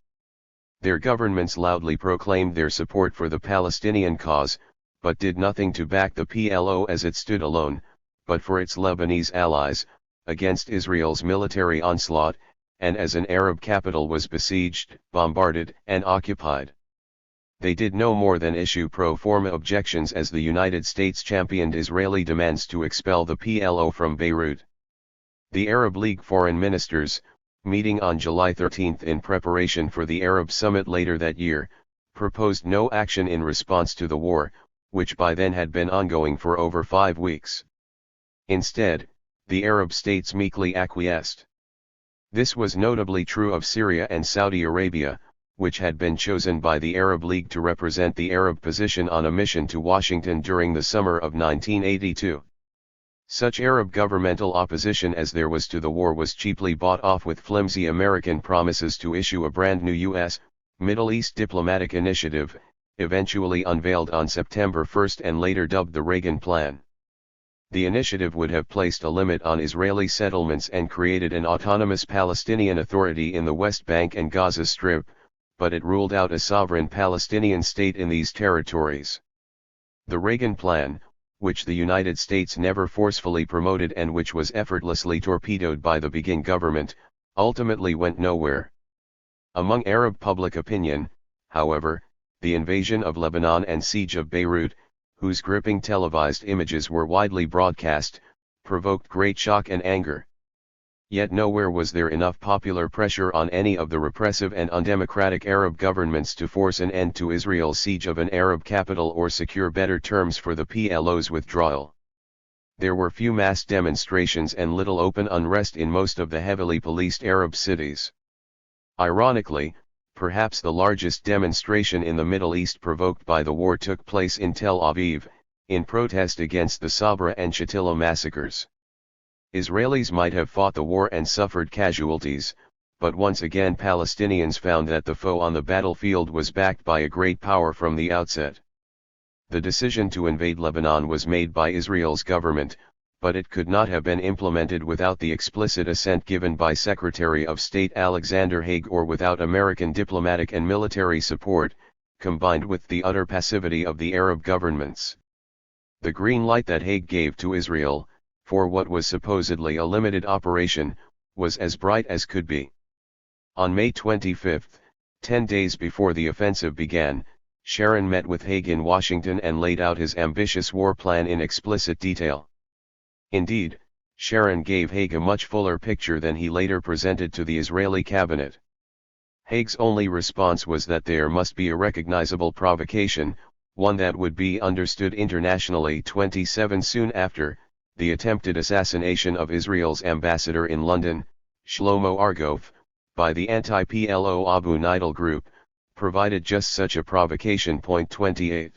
Their governments loudly proclaimed their support for the Palestinian cause, but did nothing to back the PLO as it stood alone, but for its Lebanese allies, against Israel's military onslaught, and as an Arab capital was besieged, bombarded, and occupied. They did no more than issue pro forma objections as the United States championed Israeli demands to expel the PLO from Beirut. The Arab League foreign ministers, meeting on July 13 in preparation for the Arab summit later that year, proposed no action in response to the war, which by then had been ongoing for over 5 weeks. Instead, the Arab states meekly acquiesced. This was notably true of Syria and Saudi Arabia, which had been chosen by the Arab League to represent the Arab position on a mission to Washington during the summer of 1982. Such Arab governmental opposition as there was to the war was cheaply bought off with flimsy American promises to issue a brand new U.S. Middle East diplomatic initiative, eventually unveiled on September 1 and later dubbed the Reagan Plan. The initiative would have placed a limit on Israeli settlements and created an autonomous Palestinian Authority in the West Bank and Gaza Strip, but it ruled out a sovereign Palestinian state in these territories. The Reagan Plan, which the United States never forcefully promoted and which was effortlessly torpedoed by the Begin government, ultimately went nowhere. Among Arab public opinion, however, the invasion of Lebanon and siege of Beirut, whose gripping televised images were widely broadcast, provoked great shock and anger. Yet nowhere was there enough popular pressure on any of the repressive and undemocratic Arab governments to force an end to Israel's siege of an Arab capital or secure better terms for the PLO's withdrawal. There were few mass demonstrations and little open unrest in most of the heavily policed Arab cities. Ironically, perhaps the largest demonstration in the Middle East provoked by the war took place in Tel Aviv, in protest against the Sabra and Shatila massacres. Israelis might have fought the war and suffered casualties, but once again Palestinians found that the foe on the battlefield was backed by a great power from the outset. The decision to invade Lebanon was made by Israel's government, but it could not have been implemented without the explicit assent given by Secretary of State Alexander Haig or without American diplomatic and military support, combined with the utter passivity of the Arab governments. The green light that Haig gave to Israel, for what was supposedly a limited operation, was as bright as could be. On May 25, 10 days before the offensive began, Sharon met with Haig in Washington and laid out his ambitious war plan in explicit detail. Indeed, Sharon gave Haig a much fuller picture than he later presented to the Israeli cabinet. Haig's only response was that there must be a recognizable provocation, one that would be understood internationally. 27 Soon after, the attempted assassination of Israel's ambassador in London, Shlomo Argov, by the anti-PLO Abu Nidal group, provided just such a provocation. 28.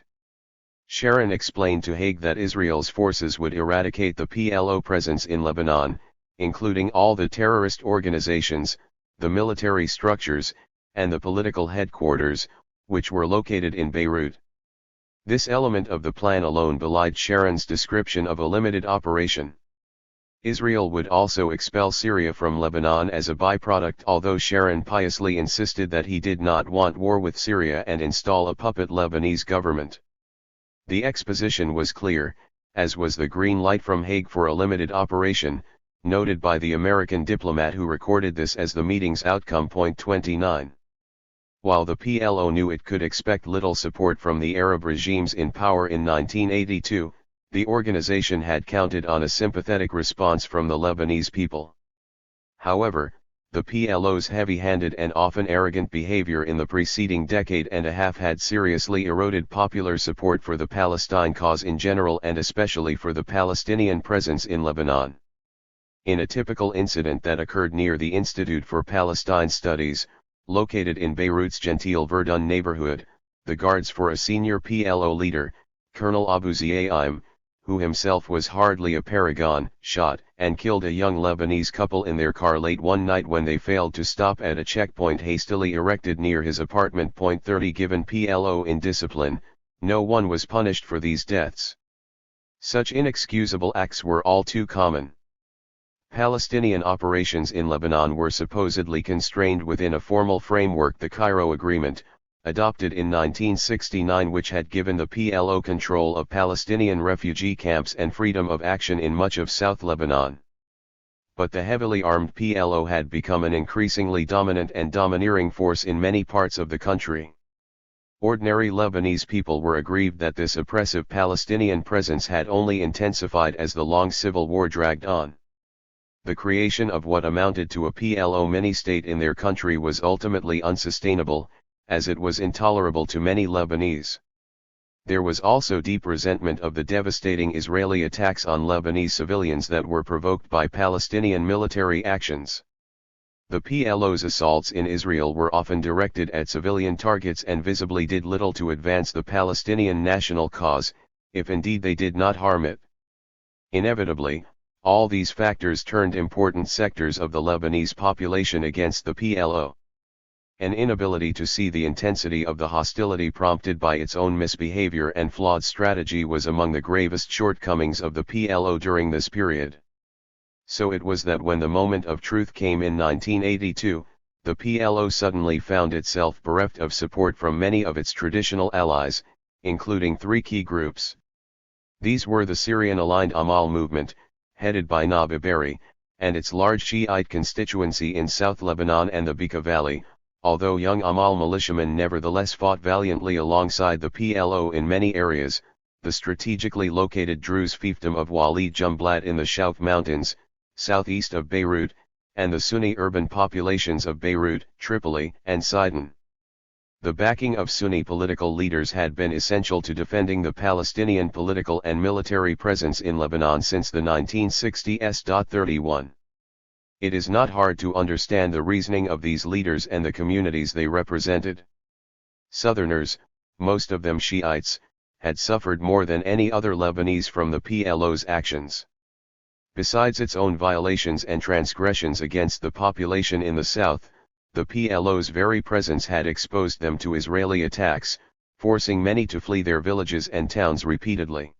Sharon explained to Haig that Israel's forces would eradicate the PLO presence in Lebanon, including all the terrorist organizations, the military structures, and the political headquarters, which were located in Beirut. This element of the plan alone belied Sharon's description of a limited operation. Israel would also expel Syria from Lebanon as a byproduct, although Sharon piously insisted that he did not want war with Syria and install a puppet Lebanese government. The exposition was clear, as was the green light from Haig for a limited operation, noted by the American diplomat who recorded this as the meeting's outcome. 29. While the PLO knew it could expect little support from the Arab regimes in power in 1982, the organization had counted on a sympathetic response from the Lebanese people. However, the PLO's heavy-handed and often arrogant behavior in the preceding decade and a half had seriously eroded popular support for the Palestine cause in general and especially for the Palestinian presence in Lebanon. In a typical incident that occurred near the Institute for Palestine Studies, located in Beirut's Gentile Verdun neighborhood, the guards for a senior PLO leader, Colonel Abu Ziaim, who himself was hardly a paragon, shot and killed a young Lebanese couple in their car late one night when they failed to stop at a checkpoint hastily erected near his apartment. 30 Given PLO indiscipline, no one was punished for these deaths. Such inexcusable acts were all too common. Palestinian operations in Lebanon were supposedly constrained within a formal framework, the Cairo Agreement, adopted in 1969, which had given the PLO control of Palestinian refugee camps and freedom of action in much of South Lebanon. But the heavily armed PLO had become an increasingly dominant and domineering force in many parts of the country. Ordinary Lebanese people were aggrieved that this oppressive Palestinian presence had only intensified as the long civil war dragged on. The creation of what amounted to a PLO mini-state in their country was ultimately unsustainable, as it was intolerable to many Lebanese. There was also deep resentment of the devastating Israeli attacks on Lebanese civilians that were provoked by Palestinian military actions. The PLO's assaults in Israel were often directed at civilian targets and visibly did little to advance the Palestinian national cause, if indeed they did not harm it. Inevitably, all these factors turned important sectors of the Lebanese population against the PLO. An inability to see the intensity of the hostility prompted by its own misbehavior and flawed strategy was among the gravest shortcomings of the PLO during this period. So it was that when the moment of truth came in 1982, the PLO suddenly found itself bereft of support from many of its traditional allies, including three key groups. These were the Syrian-aligned Amal movement, headed by Nabih Berri, and its large Shiite constituency in South Lebanon and the Bekaa Valley, although young Amal militiamen nevertheless fought valiantly alongside the PLO in many areas, the strategically located Druze fiefdom of Wadi Jumblat in the Shouf Mountains, southeast of Beirut, and the Sunni urban populations of Beirut, Tripoli, and Sidon. The backing of Sunni political leaders had been essential to defending the Palestinian political and military presence in Lebanon since the 1960s. 31. It is not hard to understand the reasoning of these leaders and the communities they represented. Southerners, most of them Shiites, had suffered more than any other Lebanese from the PLO's actions. Besides its own violations and transgressions against the population in the south, the PLO's very presence had exposed them to Israeli attacks, forcing many to flee their villages and towns repeatedly.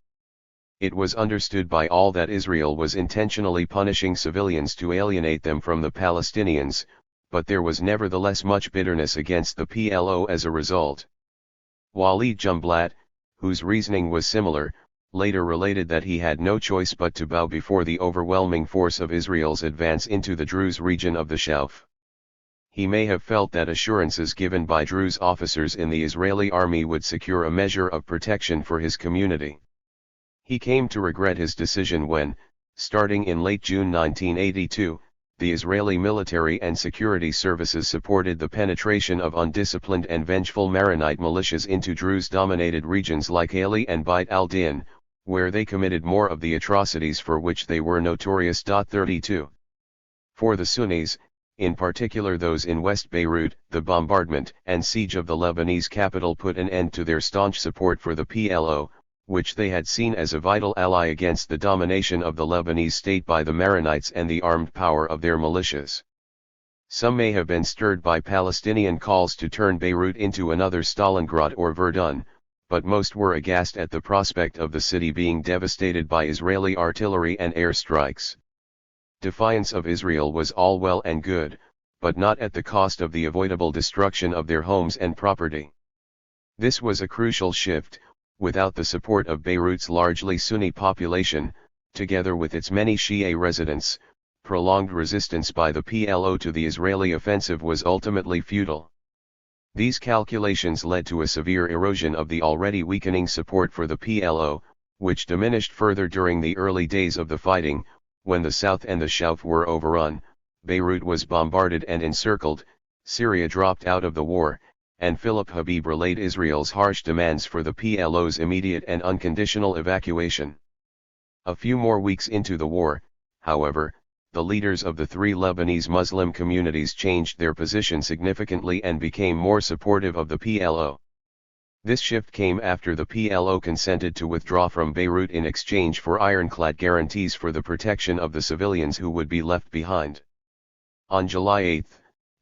It was understood by all that Israel was intentionally punishing civilians to alienate them from the Palestinians, but there was nevertheless much bitterness against the PLO as a result. Wadi Jumblat, whose reasoning was similar, later related that he had no choice but to bow before the overwhelming force of Israel's advance into the Druze region of the Shouf. He may have felt that assurances given by Druze officers in the Israeli army would secure a measure of protection for his community. He came to regret his decision when, starting in late June 1982, the Israeli military and security services supported the penetration of undisciplined and vengeful Maronite militias into Druze-dominated regions like Ali and Beit al-Din, where they committed more of the atrocities for which they were notorious. 32. For the Sunnis, in particular those in West Beirut, the bombardment and siege of the Lebanese capital put an end to their staunch support for the PLO, which they had seen as a vital ally against the domination of the Lebanese state by the Maronites and the armed power of their militias. Some may have been stirred by Palestinian calls to turn Beirut into another Stalingrad or Verdun, but most were aghast at the prospect of the city being devastated by Israeli artillery and airstrikes. Defiance of Israel was all well and good, but not at the cost of the avoidable destruction of their homes and property. This was a crucial shift. Without the support of Beirut's largely Sunni population, together with its many Shia residents, prolonged resistance by the PLO to the Israeli offensive was ultimately futile. These calculations led to a severe erosion of the already weakening support for the PLO, which diminished further during the early days of the fighting, when the south and the Shouf were overrun, Beirut was bombarded and encircled, Syria dropped out of the war, and Philip Habib relayed Israel's harsh demands for the PLO's immediate and unconditional evacuation. A few more weeks into the war, however, the leaders of the three Lebanese Muslim communities changed their position significantly and became more supportive of the PLO. This shift came after the PLO consented to withdraw from Beirut in exchange for ironclad guarantees for the protection of the civilians who would be left behind. On July 8,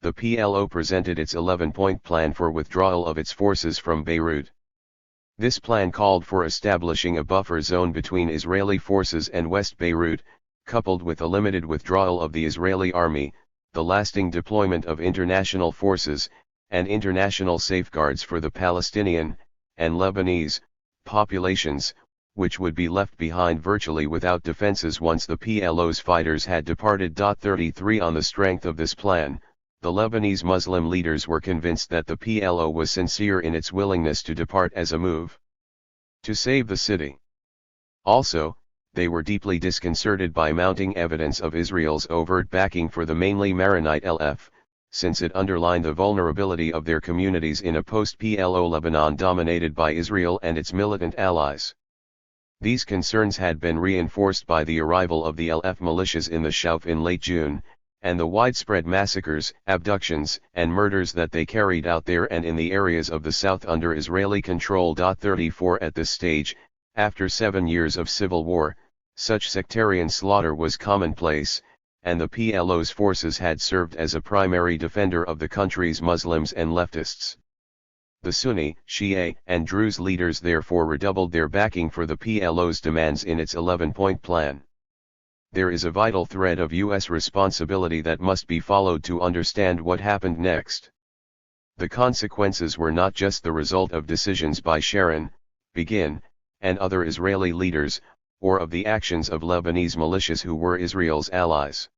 the PLO presented its 11-point plan for withdrawal of its forces from Beirut. This plan called for establishing a buffer zone between Israeli forces and West Beirut, coupled with a limited withdrawal of the Israeli army, the lasting deployment of international forces, and international safeguards for the Palestinian, and Lebanese, populations, which would be left behind virtually without defenses once the PLO's fighters had departed. 33 On the strength of this plan, the Lebanese Muslim leaders were convinced that the PLO was sincere in its willingness to depart as a move to save the city. Also, they were deeply disconcerted by mounting evidence of Israel's overt backing for the mainly Maronite LF, since it underlined the vulnerability of their communities in a post-PLO Lebanon dominated by Israel and its militant allies. These concerns had been reinforced by the arrival of the LF militias in the Shouf in late June, and the widespread massacres, abductions, and murders that they carried out there and in the areas of the south under Israeli control. 34 At this stage, after 7 years of civil war, such sectarian slaughter was commonplace, and the PLO's forces had served as a primary defender of the country's Muslims and leftists. The Sunni, Shia, and Druze leaders therefore redoubled their backing for the PLO's demands in its 11-point plan. There is a vital thread of U.S. responsibility that must be followed to understand what happened next. The consequences were not just the result of decisions by Sharon, Begin, and other Israeli leaders, or of the actions of Lebanese militias who were Israel's allies.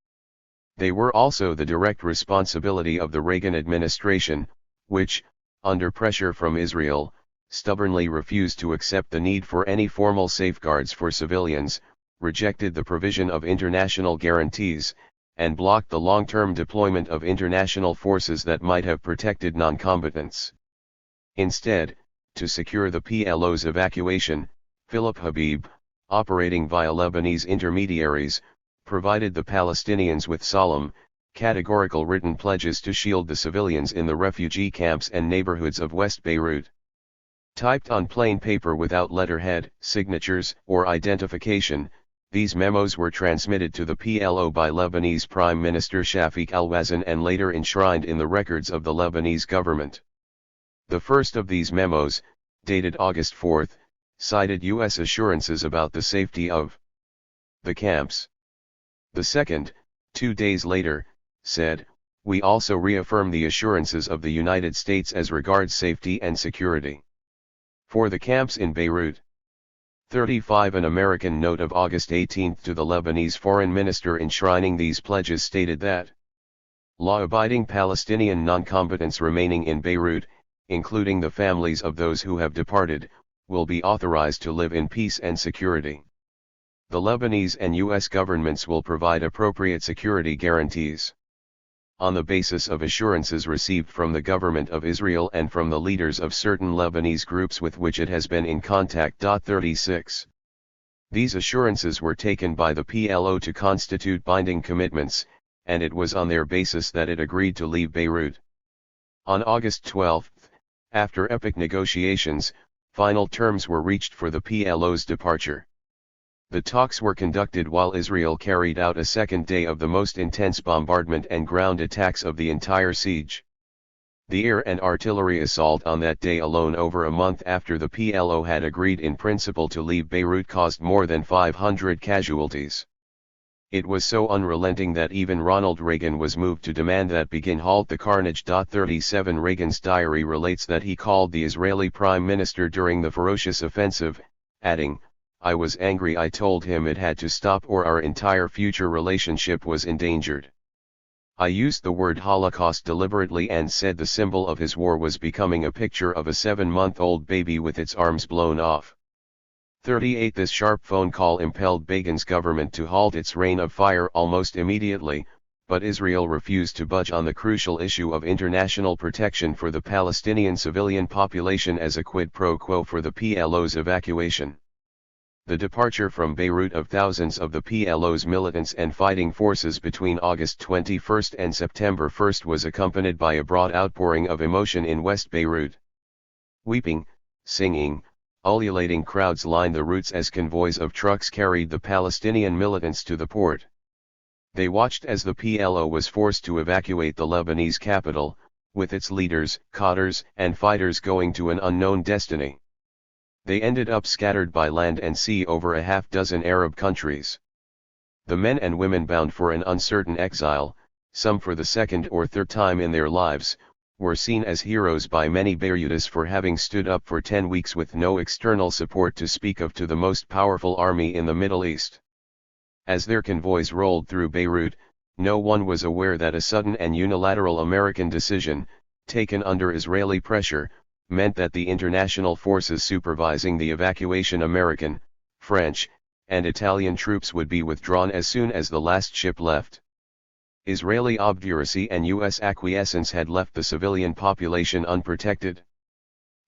They were also the direct responsibility of the Reagan administration, which, under pressure from Israel, stubbornly refused to accept the need for any formal safeguards for civilians, rejected the provision of international guarantees, and blocked the long-term deployment of international forces that might have protected non-combatants. Instead, to secure the PLO's evacuation, Philip Habib, operating via Lebanese intermediaries, provided the Palestinians with solemn, categorical written pledges to shield the civilians in the refugee camps and neighborhoods of West Beirut. Typed on plain paper without letterhead, signatures, or identification, these memos were transmitted to the PLO by Lebanese Prime Minister Shafiq al-Wazn and later enshrined in the records of the Lebanese government. The first of these memos, dated August 4, cited U.S. assurances about the safety of the camps. The second, 2 days later, said, "We also reaffirm the assurances of the United States as regards safety and security for the camps in Beirut." 35 An American note of August 18 to the Lebanese foreign minister enshrining these pledges stated that law-abiding Palestinian non-combatants remaining in Beirut, including the families of those who have departed, will be authorized to live in peace and security. The Lebanese and U.S. governments will provide appropriate security guarantees. On the basis of assurances received from the government of Israel and from the leaders of certain Lebanese groups with which it has been in contact. 36. These assurances were taken by the PLO to constitute binding commitments, and it was on their basis that it agreed to leave Beirut. On August 12, after epic negotiations, final terms were reached for the PLO's departure. The talks were conducted while Israel carried out a second day of the most intense bombardment and ground attacks of the entire siege. The air and artillery assault on that day alone, over a month after the PLO had agreed in principle to leave Beirut, caused more than 500 casualties. It was so unrelenting that even Ronald Reagan was moved to demand that Begin halt the carnage. 37 Reagan's diary relates that he called the Israeli Prime Minister during the ferocious offensive, adding, "I was angry. I told him it had to stop or our entire future relationship was endangered. I used the word Holocaust deliberately and said the symbol of his war was becoming a picture of a 7-month-old baby with its arms blown off." 38 This sharp phone call impelled Begin's government to halt its reign of fire almost immediately, but Israel refused to budge on the crucial issue of international protection for the Palestinian civilian population as a quid pro quo for the PLO's evacuation. The departure from Beirut of thousands of the PLO's militants and fighting forces between August 21 and September 1 was accompanied by a broad outpouring of emotion in West Beirut. Weeping, singing, ululating crowds lined the routes as convoys of trucks carried the Palestinian militants to the port. They watched as the PLO was forced to evacuate the Lebanese capital, with its leaders, cadres, and fighters going to an unknown destiny. They ended up scattered by land and sea over a half-dozen Arab countries. The men and women bound for an uncertain exile, some for the second or third time in their lives, were seen as heroes by many Beirutis for having stood up for 10 weeks with no external support to speak of to the most powerful army in the Middle East. As their convoys rolled through Beirut, no one was aware that a sudden and unilateral American decision, taken under Israeli pressure, meant that the international forces supervising the evacuation American, French, and Italian troops would be withdrawn as soon as the last ship left. Israeli obduracy and U.S. acquiescence had left the civilian population unprotected.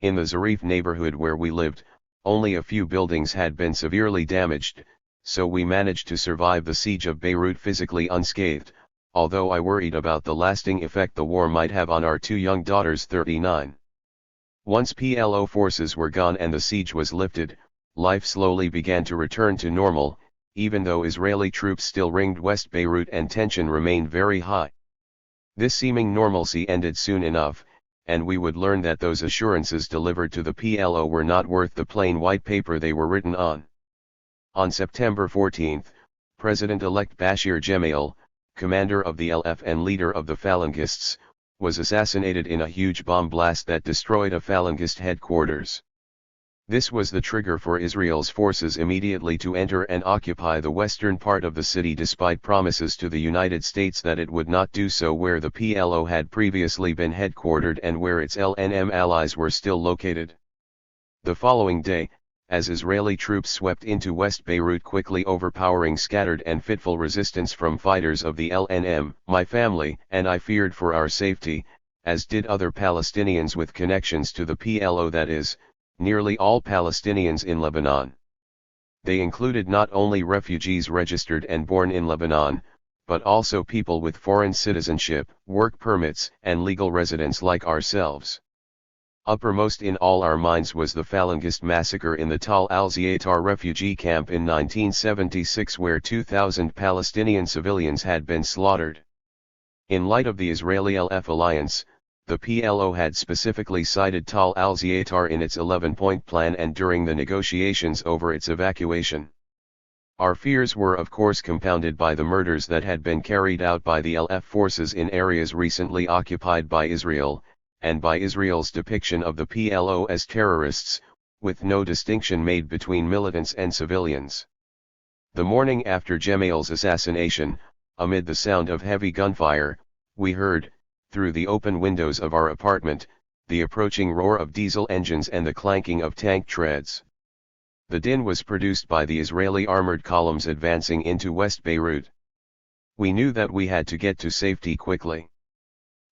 In the Zarif neighborhood where we lived, only a few buildings had been severely damaged, so we managed to survive the siege of Beirut physically unscathed, although I worried about the lasting effect the war might have on our 2 young daughters 39. Once PLO forces were gone and the siege was lifted, life slowly began to return to normal, even though Israeli troops still ringed West Beirut and tension remained very high. This seeming normalcy ended soon enough, and we would learn that those assurances delivered to the PLO were not worth the plain white paper they were written on. On September 14, President-elect Bashir Gemayel, commander of the LF and leader of the Phalangists, was assassinated in a huge bomb blast that destroyed a Phalangist headquarters. This was the trigger for Israel's forces immediately to enter and occupy the western part of the city despite promises to the United States that it would not do so where the PLO had previously been headquartered and where its LNM allies were still located. The following day, as Israeli troops swept into West Beirut quickly overpowering scattered and fitful resistance from fighters of the LNM, my family and I feared for our safety, as did other Palestinians with connections to the PLO, that is, nearly all Palestinians in Lebanon. They included not only refugees registered and born in Lebanon, but also people with foreign citizenship, work permits, and legal residence like ourselves. Uppermost in all our minds was the Phalangist massacre in the Tal al-Ziyaitar refugee camp in 1976 where 2,000 Palestinian civilians had been slaughtered. In light of the Israeli-LF alliance, the PLO had specifically cited Tal al-Ziyaitar in its 11-point plan and during the negotiations over its evacuation. Our fears were of course compounded by the murders that had been carried out by the LF forces in areas recently occupied by Israel, and by Israel's depiction of the PLO as terrorists, with no distinction made between militants and civilians. The morning after Gemayel's assassination, amid the sound of heavy gunfire, we heard, through the open windows of our apartment, the approaching roar of diesel engines and the clanking of tank treads. The din was produced by the Israeli armored columns advancing into West Beirut. We knew that we had to get to safety quickly.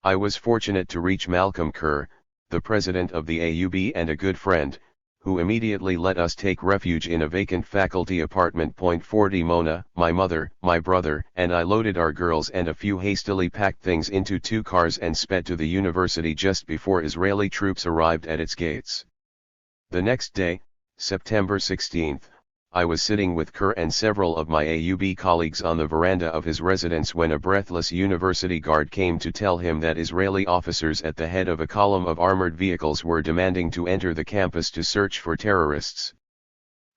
I was fortunate to reach Malcolm Kerr, the president of the AUB and a good friend, who immediately let us take refuge in a vacant faculty apartment. 40 Mona, my mother, my brother, and I loaded our girls and a few hastily packed things into 2 cars and sped to the university just before Israeli troops arrived at its gates. The next day, September 16, I was sitting with Kerr and several of my AUB colleagues on the veranda of his residence when a breathless university guard came to tell him that Israeli officers at the head of a column of armored vehicles were demanding to enter the campus to search for terrorists.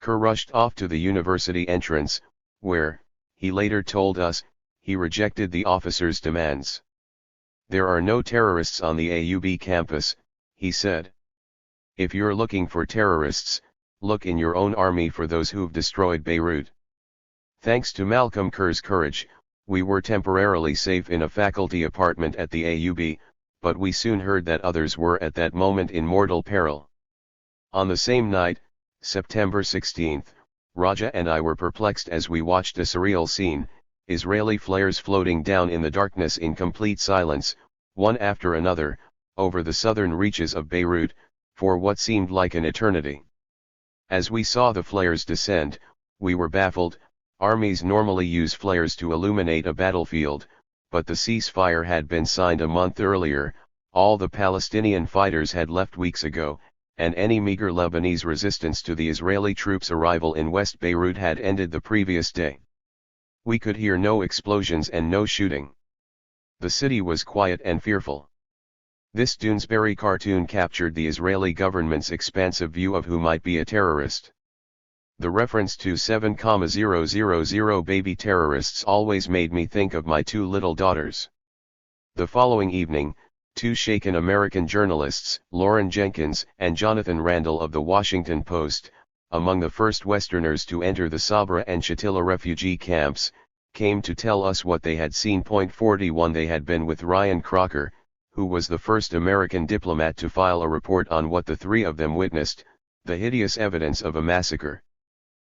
Kerr rushed off to the university entrance, where, he later told us, he rejected the officers' demands. "There are no terrorists on the AUB campus," he said. "If you're looking for terrorists, look in your own army for those who've destroyed Beirut." Thanks to Malcolm Kerr's courage, we were temporarily safe in a faculty apartment at the AUB, but we soon heard that others were at that moment in mortal peril. On the same night, September 16, Raja and I were perplexed as we watched a surreal scene, Israeli flares floating down in the darkness in complete silence, one after another, over the southern reaches of Beirut, for what seemed like an eternity. As we saw the flares descend, we were baffled. Armies normally use flares to illuminate a battlefield, but the ceasefire had been signed a month earlier, all the Palestinian fighters had left weeks ago, and any meager Lebanese resistance to the Israeli troops' arrival in West Beirut had ended the previous day. We could hear no explosions and no shooting. The city was quiet and fearful. This Doonesbury cartoon captured the Israeli government's expansive view of who might be a terrorist. The reference to 7,000 baby terrorists always made me think of my two little daughters. The following evening, two shaken American journalists, Lauren Jenkins and Jonathan Randall of the Washington Post, among the first Westerners to enter the Sabra and Shatila refugee camps, came to tell us what they had seen. 41 They had been with Ryan Crocker, who was the first American diplomat to file a report on what the three of them witnessed, the hideous evidence of a massacre.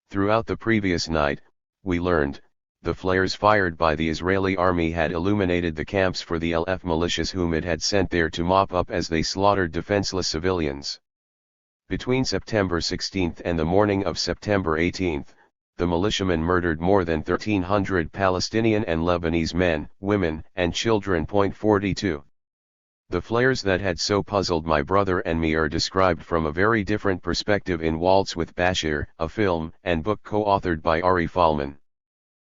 Throughout the previous night, we learned, the flares fired by the Israeli army had illuminated the camps for the LF militias whom it had sent there to mop up as they slaughtered defenseless civilians. Between September 16 and the morning of September 18, the militiamen murdered more than 1,300 Palestinian and Lebanese men, women, and children. 42. The flares that had so puzzled my brother and me are described from a very different perspective in Waltz with Bashir, a film and book co-authored by Ari Folman.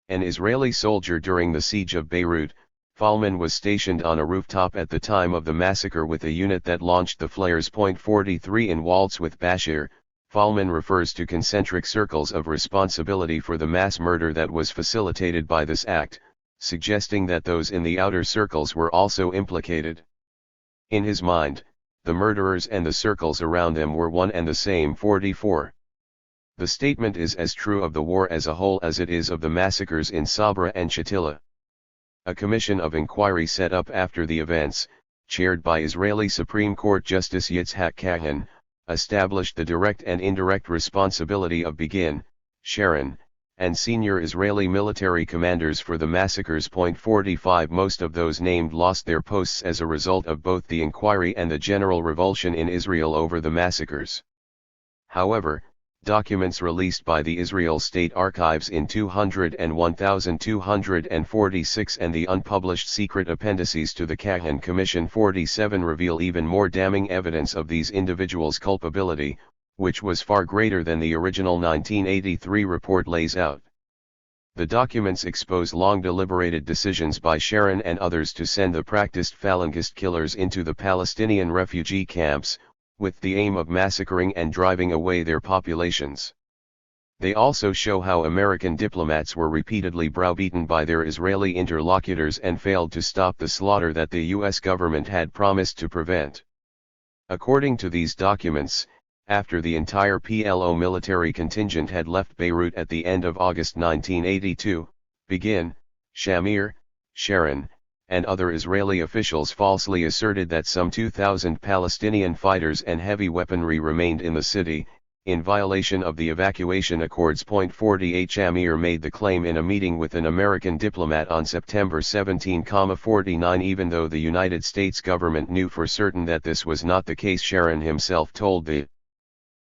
An Israeli soldier during the siege of Beirut, Folman was stationed on a rooftop at the time of the massacre with a unit that launched the flares. 43 In Waltz with Bashir, Folman refers to concentric circles of responsibility for the mass murder that was facilitated by this act, suggesting that those in the outer circles were also implicated. In his mind, the murderers and the circles around them were one and the same. 44. The statement is as true of the war as a whole as it is of the massacres in Sabra and Shatila. A commission of inquiry set up after the events, chaired by Israeli Supreme Court Justice Yitzhak Kahan, established the direct and indirect responsibility of Begin, Sharon, and senior Israeli military commanders for the massacres. 45 Most of those named lost their posts as a result of both the inquiry and the general revulsion in Israel over the massacres. However, documents released by the Israel State Archives in 200 and 1246 and the unpublished secret appendices to the Kahan Commission 47 reveal even more damning evidence of these individuals' culpability, which was far greater than the original 1983 report lays out. The documents expose long deliberated decisions by Sharon and others to send the practiced Falangist killers into the Palestinian refugee camps, with the aim of massacring and driving away their populations. They also show how American diplomats were repeatedly browbeaten by their Israeli interlocutors and failed to stop the slaughter that the U.S. government had promised to prevent. According to these documents, after the entire PLO military contingent had left Beirut at the end of August 1982, Begin, Shamir, Sharon, and other Israeli officials falsely asserted that some 2,000 Palestinian fighters and heavy weaponry remained in the city, in violation of the evacuation accords. 48 Shamir made the claim in a meeting with an American diplomat on September 17, 49 Even though the United States government knew for certain that this was not the case, Sharon himself told the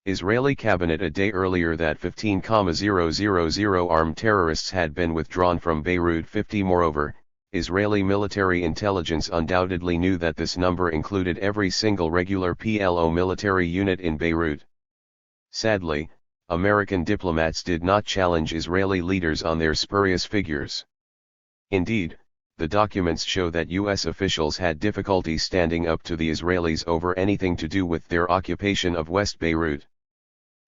Israeli cabinet a day earlier that 15,000 armed terrorists had been withdrawn from Beirut. 50 Moreover, Israeli military intelligence undoubtedly knew that this number included every single regular PLO military unit in Beirut. Sadly, American diplomats did not challenge Israeli leaders on their spurious figures. Indeed, the documents show that U.S. officials had difficulty standing up to the Israelis over anything to do with their occupation of West Beirut.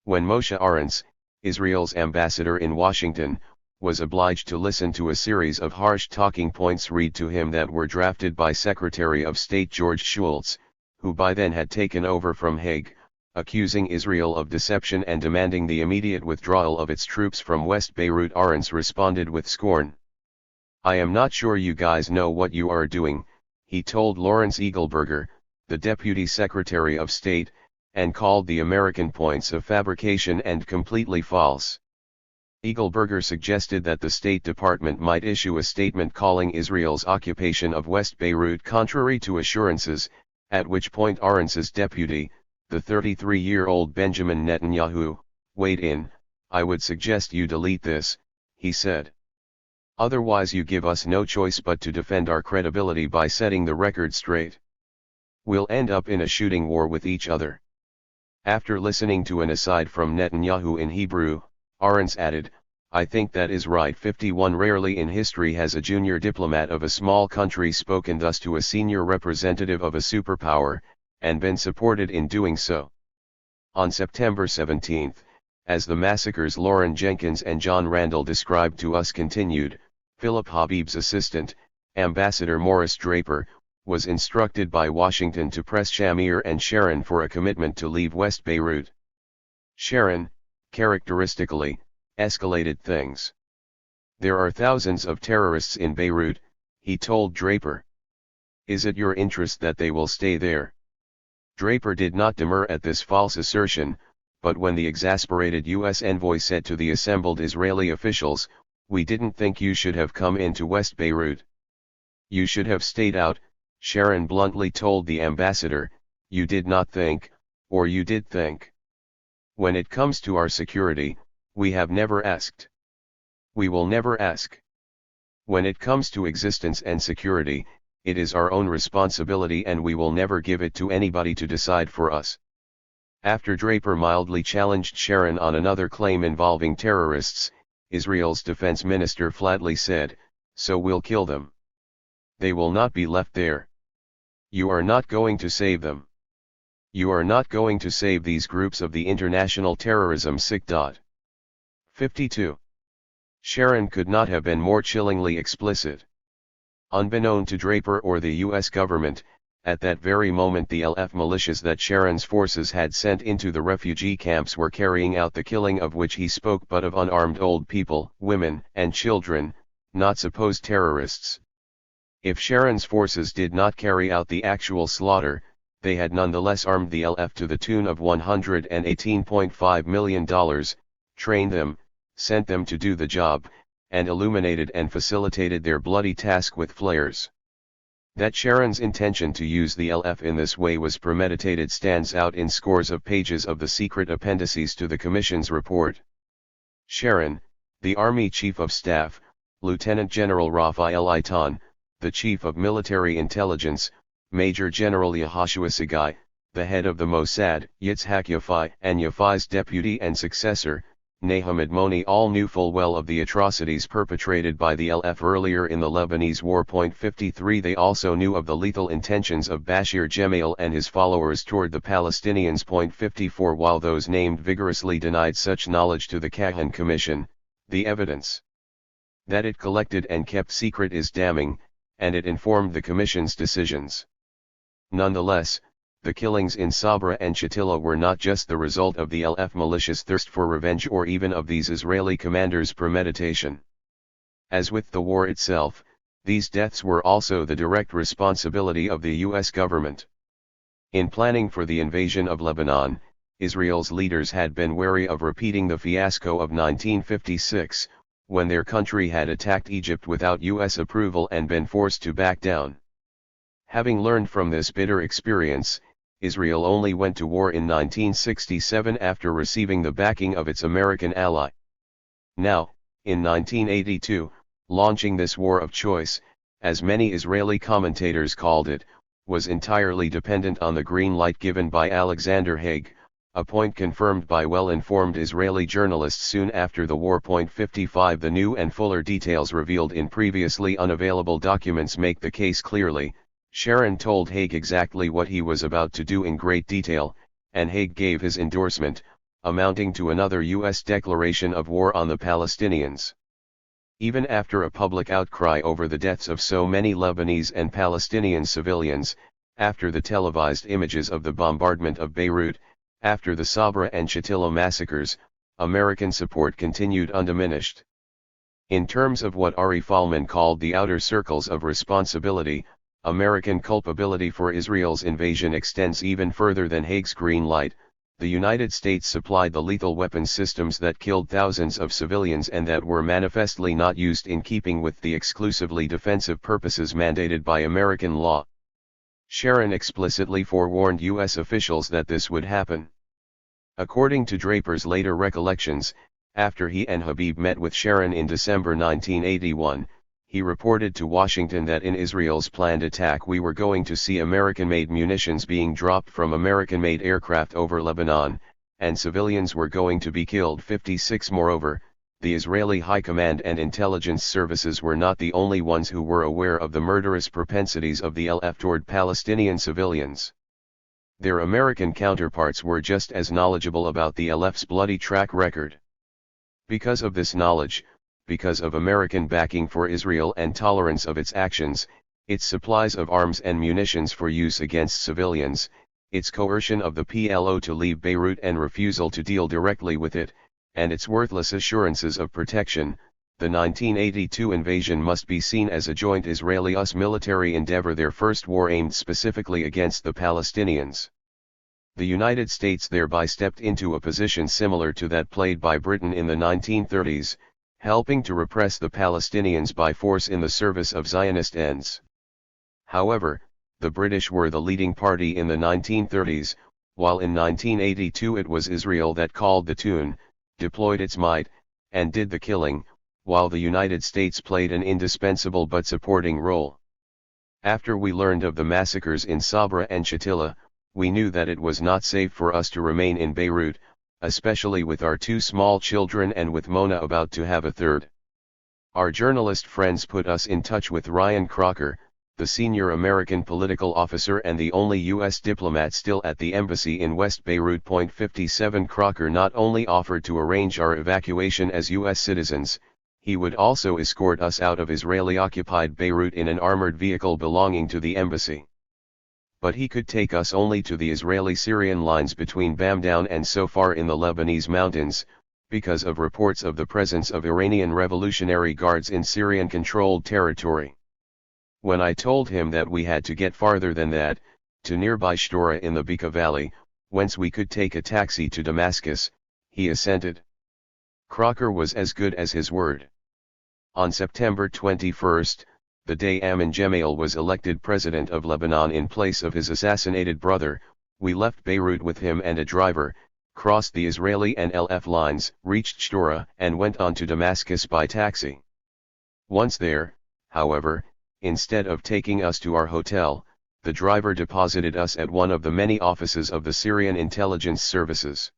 When Moshe Arens, Israel's ambassador in Washington, was obliged to listen to a series of harsh talking points read to him that were drafted by Secretary of State George Shultz, who by then had taken over from Hague, accusing Israel of deception and demanding the immediate withdrawal of its troops from West Beirut, Arens responded with scorn. "I am not sure you guys know what you are doing," he told Lawrence Eagleburger, the Deputy Secretary of State, and called the American points of fabrication and completely false. Eagleburger suggested that the State Department might issue a statement calling Israel's occupation of West Beirut contrary to assurances, at which point Arens's deputy, the 33-year-old Benjamin Netanyahu, weighed in. "I would suggest you delete this," he said. "Otherwise you give us no choice but to defend our credibility by setting the record straight. We'll end up in a shooting war with each other." After listening to an aside from Netanyahu in Hebrew, Arens added, I think that is right. 51 Rarely in history has a junior diplomat of a small country spoken thus to a senior representative of a superpower, and been supported in doing so. On September 17, as the massacres Lauren Jenkins and John Randall described to us continued, Philip Habib's assistant, Ambassador Morris Draper, was instructed by Washington to press Shamir and Sharon for a commitment to leave West Beirut. Sharon, characteristically, escalated things. "There are thousands of terrorists in Beirut," he told Draper. "Is it your interest that they will stay there?" Draper did not demur at this false assertion, but when the exasperated U.S. envoy said to the assembled Israeli officials, "We didn't think you should have come into West Beirut. You should have stayed out," Sharon bluntly told the ambassador, "you did not think, or you did think. When it comes to our security, we have never asked. We will never ask. When it comes to existence and security, it is our own responsibility and we will never give it to anybody to decide for us." After Draper mildly challenged Sharon on another claim involving terrorists, Israel's defense minister flatly said, "So we'll kill them. They will not be left there. You are not going to save them. You are not going to save these groups of the international terrorism." 52. Sharon could not have been more chillingly explicit. Unbeknown to Draper or the U.S. government, at that very moment the LF militias that Sharon's forces had sent into the refugee camps were carrying out the killing of which he spoke, but of unarmed old people, women, and children, not supposed terrorists. If Sharon's forces did not carry out the actual slaughter, they had nonetheless armed the LF to the tune of $118.5 million, trained them, sent them to do the job, and illuminated and facilitated their bloody task with flares. That Sharon's intention to use the LF in this way was premeditated stands out in scores of pages of the secret appendices to the Commission's report. Sharon, the Army Chief of Staff, Lieutenant General Raphael Eitan, the Chief of Military Intelligence, Major General Yehoshua Sagai, the head of the Mossad, Yitzhak Yafai, and Yafai's deputy and successor, Nahum Admoni, all knew full well of the atrocities perpetrated by the LF earlier in the Lebanese War. 53 They also knew of the lethal intentions of Bashir Gemayel and his followers toward the Palestinians. 54 While those named vigorously denied such knowledge to the Kahan Commission, the evidence that it collected and kept secret is damning, and it informed the Commission's decisions. Nonetheless, the killings in Sabra and Shatila were not just the result of the LF militia's thirst for revenge or even of these Israeli commanders' premeditation. As with the war itself, these deaths were also the direct responsibility of the U.S. government. In planning for the invasion of Lebanon, Israel's leaders had been wary of repeating the fiasco of 1956, when their country had attacked Egypt without U.S. approval and been forced to back down. Having learned from this bitter experience, Israel only went to war in 1967 after receiving the backing of its American ally. Now, in 1982, launching this war of choice, as many Israeli commentators called it, was entirely dependent on the green light given by Alexander Haig, a point confirmed by well-informed Israeli journalists soon after the war. 55 The new and fuller details revealed in previously unavailable documents make the case clearly. Sharon told Haig exactly what he was about to do in great detail, and Haig gave his endorsement, amounting to another U.S. declaration of war on the Palestinians. Even after a public outcry over the deaths of so many Lebanese and Palestinian civilians, after the televised images of the bombardment of Beirut, after the Sabra and Shatila massacres, American support continued undiminished. In terms of what Ari Folman called the outer circles of responsibility, American culpability for Israel's invasion extends even further than Haig's green light. The United States supplied the lethal weapons systems that killed thousands of civilians and that were manifestly not used in keeping with the exclusively defensive purposes mandated by American law. Sharon explicitly forewarned U.S. officials that this would happen. According to Draper's later recollections, after he and Habib met with Sharon in December 1981, he reported to Washington that in Israel's planned attack we were going to see American-made munitions being dropped from American-made aircraft over Lebanon, and civilians were going to be killed. 56 Moreover, the Israeli High Command and intelligence services were not the only ones who were aware of the murderous propensities of the LF toward Palestinian civilians. Their American counterparts were just as knowledgeable about the LF's bloody track record. Because of this knowledge, because of American backing for Israel and tolerance of its actions, its supplies of arms and munitions for use against civilians, its coercion of the PLO to leave Beirut and refusal to deal directly with it, and its worthless assurances of protection, the 1982 invasion must be seen as a joint Israeli-US military endeavor, their first war aimed specifically against the Palestinians. The United States thereby stepped into a position similar to that played by Britain in the 1930s, helping to repress the Palestinians by force in the service of Zionist ends. However, the British were the leading party in the 1930s, while in 1982 it was Israel that called the tune, deployed its might, and did the killing, while the United States played an indispensable but supporting role. After we learned of the massacres in Sabra and Shatila, we knew that it was not safe for us to remain in Beirut, especially with our two small children and with Mona about to have a third. Our journalist friends put us in touch with Ryan Crocker, the senior American political officer and the only U.S. diplomat still at the embassy in West Beirut. 57 Crocker not only offered to arrange our evacuation as U.S. citizens, he would also escort us out of Israeli-occupied Beirut in an armored vehicle belonging to the embassy. But he could take us only to the Israeli-Syrian lines between Bamdown and Sofar in the Lebanese mountains, because of reports of the presence of Iranian Revolutionary Guards in Syrian-controlled territory. When I told him that we had to get farther than that, to nearby Shtora in the Bekaa Valley, whence we could take a taxi to Damascus, he assented. Crocker was as good as his word. On September 21, the day Amin Gemayel was elected president of Lebanon in place of his assassinated brother, we left Beirut with him and a driver, crossed the Israeli and LF lines, reached Shtora, and went on to Damascus by taxi. Once there, however, instead of taking us to our hotel, the driver deposited us at one of the many offices of the Syrian intelligence services.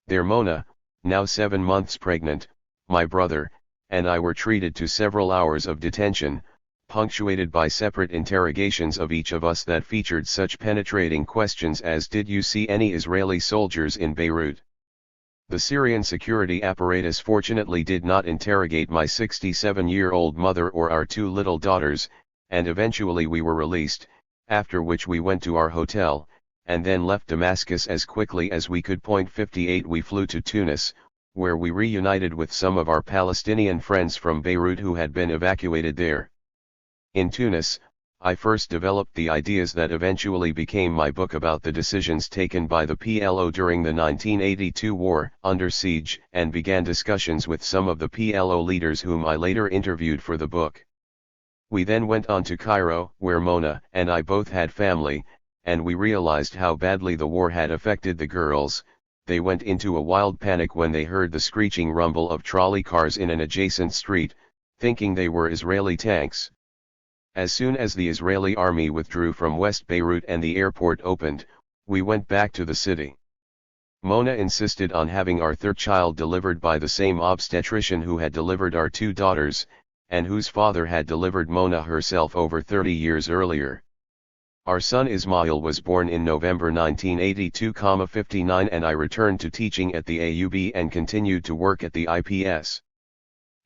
There Mona, now 7 months pregnant, my brother, and I were treated to several hours of detention, punctuated by separate interrogations of each of us that featured such penetrating questions as, "Did you see any Israeli soldiers in Beirut?" The Syrian security apparatus fortunately did not interrogate my 67-year-old mother or our 2 little daughters, and eventually we were released, after which we went to our hotel, and then left Damascus as quickly as we could. 58 We flew to Tunis, where we reunited with some of our Palestinian friends from Beirut who had been evacuated there. In Tunis, I first developed the ideas that eventually became my book about the decisions taken by the PLO during the 1982 war, Under Siege, and began discussions with some of the PLO leaders whom I later interviewed for the book. We then went on to Cairo, where Mona and I both had family, and we realized how badly the war had affected the girls. They went into a wild panic when they heard the screeching rumble of trolley cars in an adjacent street, thinking they were Israeli tanks. As soon as the Israeli army withdrew from West Beirut and the airport opened, we went back to the city. Mona insisted on having our third child delivered by the same obstetrician who had delivered our 2 daughters, and whose father had delivered Mona herself over 30 years earlier. Our son Ismail was born in November 1982-59, and I returned to teaching at the AUB and continued to work at the IPS.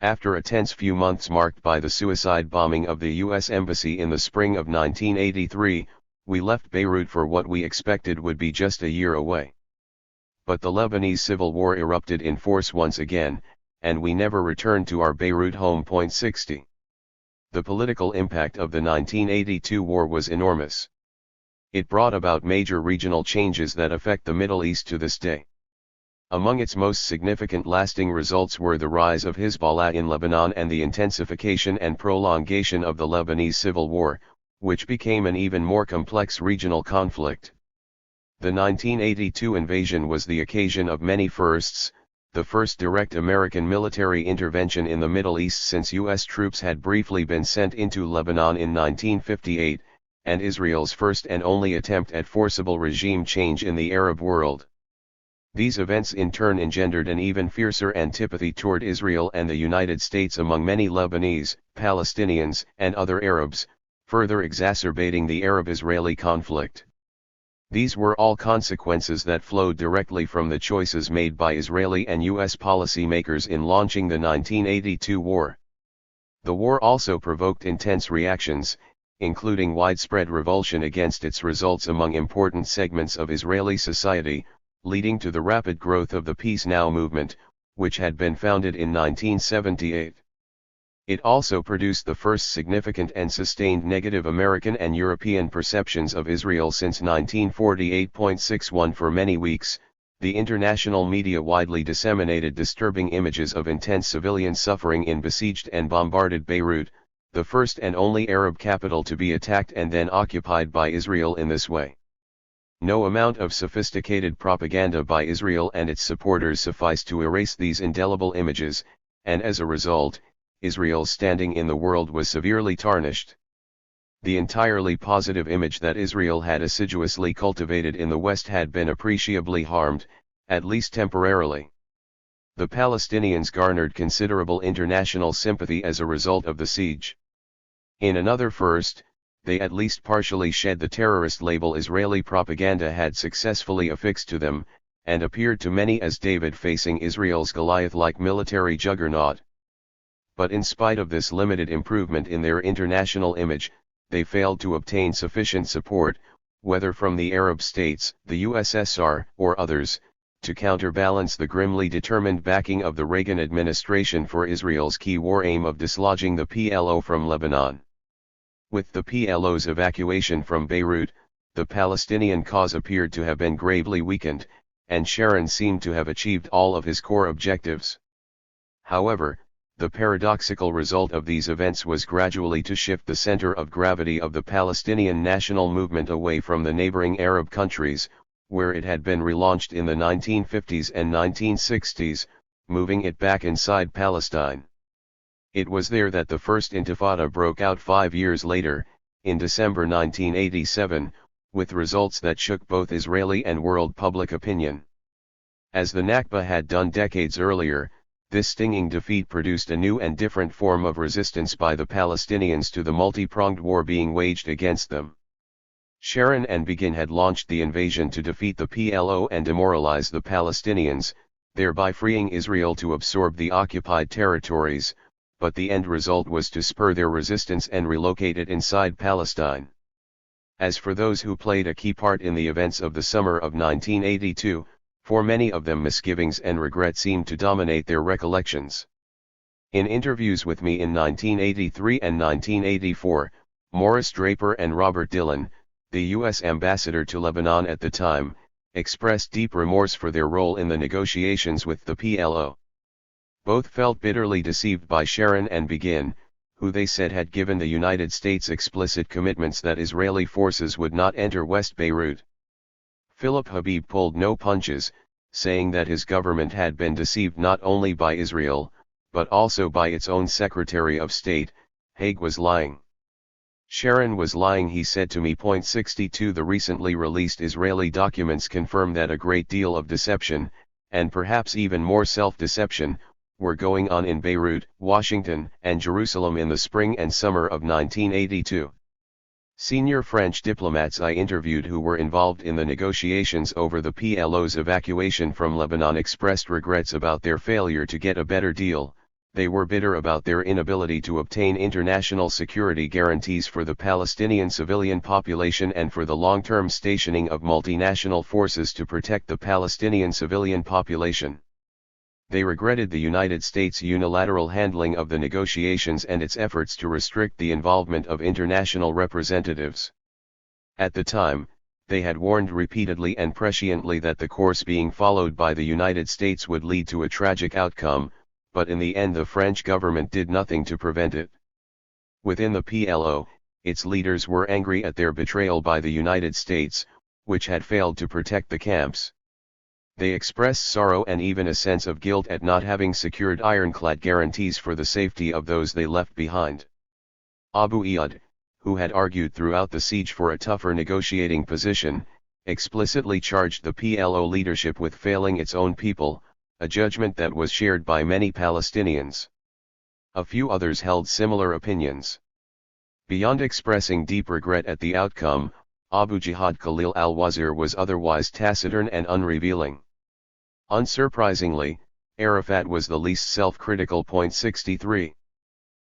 After a tense few months marked by the suicide bombing of the U.S. Embassy in the spring of 1983, we left Beirut for what we expected would be just a year away. But the Lebanese civil war erupted in force once again, and we never returned to our Beirut home. 60. The political impact of the 1982 war was enormous. It brought about major regional changes that affect the Middle East to this day. Among its most significant lasting results were the rise of Hezbollah in Lebanon and the intensification and prolongation of the Lebanese civil war, which became an even more complex regional conflict. The 1982 invasion was the occasion of many firsts, the first direct American military intervention in the Middle East since U.S. troops had briefly been sent into Lebanon in 1958, and Israel's first and only attempt at forcible regime change in the Arab world. These events in turn engendered an even fiercer antipathy toward Israel and the United States among many Lebanese, Palestinians, and other Arabs, further exacerbating the Arab-Israeli conflict. These were all consequences that flowed directly from the choices made by Israeli and U.S. policymakers in launching the 1982 war. The war also provoked intense reactions, including widespread revulsion against its results among important segments of Israeli society, leading to the rapid growth of the Peace Now movement, which had been founded in 1978. It also produced the first significant and sustained negative American and European perceptions of Israel since 1948.61. For many weeks, the international media widely disseminated disturbing images of intense civilian suffering in besieged and bombarded Beirut, the first and only Arab capital to be attacked and then occupied by Israel in this way. No amount of sophisticated propaganda by Israel and its supporters sufficed to erase these indelible images, and as a result, Israel's standing in the world was severely tarnished. The entirely positive image that Israel had assiduously cultivated in the West had been appreciably harmed, at least temporarily. The Palestinians garnered considerable international sympathy as a result of the siege. In another first, they at least partially shed the terrorist label Israeli propaganda had successfully affixed to them, and appeared to many as David facing Israel's Goliath-like military juggernaut. But in spite of this limited improvement in their international image, they failed to obtain sufficient support, whether from the Arab states, the USSR, or others, to counterbalance the grimly determined backing of the Reagan administration for Israel's key war aim of dislodging the PLO from Lebanon. With the PLO's evacuation from Beirut, the Palestinian cause appeared to have been gravely weakened, and Sharon seemed to have achieved all of his core objectives. However, the paradoxical result of these events was gradually to shift the center of gravity of the Palestinian national movement away from the neighboring Arab countries, where it had been relaunched in the 1950s and 1960s, moving it back inside Palestine. It was there that the First Intifada broke out 5 years later, in December 1987, with results that shook both Israeli and world public opinion. As the Nakba had done decades earlier, this stinging defeat produced a new and different form of resistance by the Palestinians to the multi-pronged war being waged against them. Sharon and Begin had launched the invasion to defeat the PLO and demoralize the Palestinians, thereby freeing Israel to absorb the occupied territories, but the end result was to spur their resistance and relocate it inside Palestine. As for those who played a key part in the events of the summer of 1982, for many of them misgivings and regret seemed to dominate their recollections. In interviews with me in 1983 and 1984, Morris Draper and Robert Dillon, the U.S. ambassador to Lebanon at the time, expressed deep remorse for their role in the negotiations with the PLO. Both felt bitterly deceived by Sharon and Begin, who they said had given the United States explicit commitments that Israeli forces would not enter West Beirut. Philip Habib pulled no punches, saying that his government had been deceived not only by Israel, but also by its own Secretary of State. Haig was lying. Sharon was lying, he said to me. 62 The recently released Israeli documents confirm that a great deal of deception, and perhaps even more self-deception, were going on in Beirut, Washington, and Jerusalem in the spring and summer of 1982. Senior French diplomats I interviewed who were involved in the negotiations over the PLO's evacuation from Lebanon expressed regrets about their failure to get a better deal. They were bitter about their inability to obtain international security guarantees for the Palestinian civilian population and for the long-term stationing of multinational forces to protect the Palestinian civilian population. They regretted the United States' unilateral handling of the negotiations and its efforts to restrict the involvement of international representatives. At the time, they had warned repeatedly and presciently that the course being followed by the United States would lead to a tragic outcome, but in the end the French government did nothing to prevent it. Within the PLO, its leaders were angry at their betrayal by the United States, which had failed to protect the camps. They expressed sorrow and even a sense of guilt at not having secured ironclad guarantees for the safety of those they left behind. Abu Iyad, who had argued throughout the siege for a tougher negotiating position, explicitly charged the PLO leadership with failing its own people, a judgment that was shared by many Palestinians. A few others held similar opinions. Beyond expressing deep regret at the outcome, Abu Jihad Khalil al-Wazir was otherwise taciturn and unrevealing. Unsurprisingly, Arafat was the least self-critical. 63.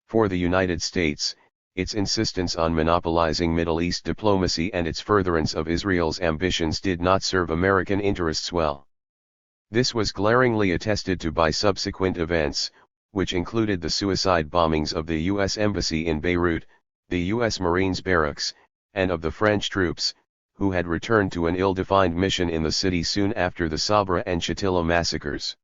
For the United States, its insistence on monopolizing Middle East diplomacy and its furtherance of Israel's ambitions did not serve American interests well. This was glaringly attested to by subsequent events, which included the suicide bombings of the U.S. Embassy in Beirut, the U.S. Marines barracks, and of the French troops, who had returned to an ill-defined mission in the city soon after the Sabra and Shatila massacres.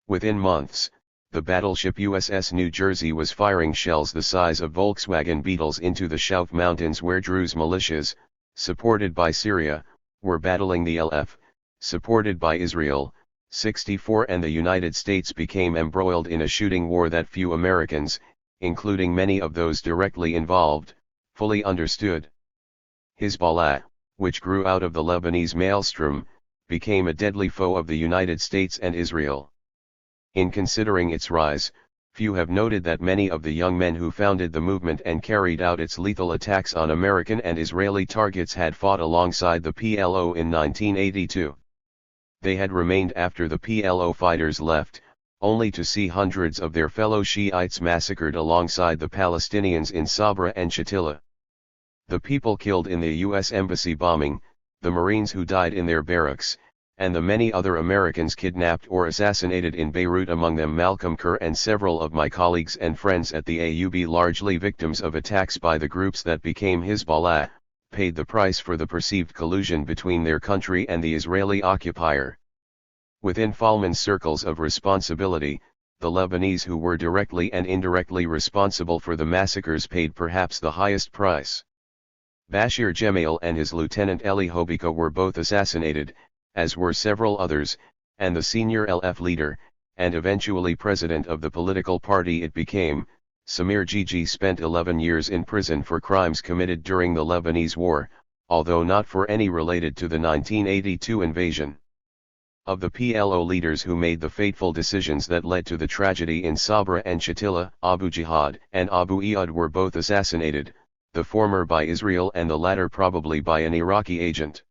Within months, the battleship USS New Jersey was firing shells the size of Volkswagen Beetles into the Shouf Mountains, where Druze militias, supported by Syria, were battling the LF, supported by Israel. 64 And the United States became embroiled in a shooting war that few Americans, including many of those directly involved, fully understood. Hezbollah, which grew out of the Lebanese maelstrom, became a deadly foe of the United States and Israel. In considering its rise, few have noted that many of the young men who founded the movement and carried out its lethal attacks on American and Israeli targets had fought alongside the PLO in 1982. They had remained after the PLO fighters left, only to see hundreds of their fellow Shiites massacred alongside the Palestinians in Sabra and Shatila. The people killed in the U.S. Embassy bombing, the Marines who died in their barracks, and the many other Americans kidnapped or assassinated in Beirut, among them Malcolm Kerr and several of my colleagues and friends at the AUB, largely victims of attacks by the groups that became Hezbollah, paid the price for the perceived collusion between their country and the Israeli occupier. Within Falman's circles of responsibility, the Lebanese who were directly and indirectly responsible for the massacres paid perhaps the highest price. Bashir Gemayel and his lieutenant Eli Hobika were both assassinated, as were several others, and the senior LF leader, and eventually president of the political party it became, Samir Gigi, spent 11 years in prison for crimes committed during the Lebanese War, although not for any related to the 1982 invasion. Of the PLO leaders who made the fateful decisions that led to the tragedy in Sabra and Shatila, Abu Jihad and Abu Iyad were both assassinated, the former by Israel and the latter probably by an Iraqi agent.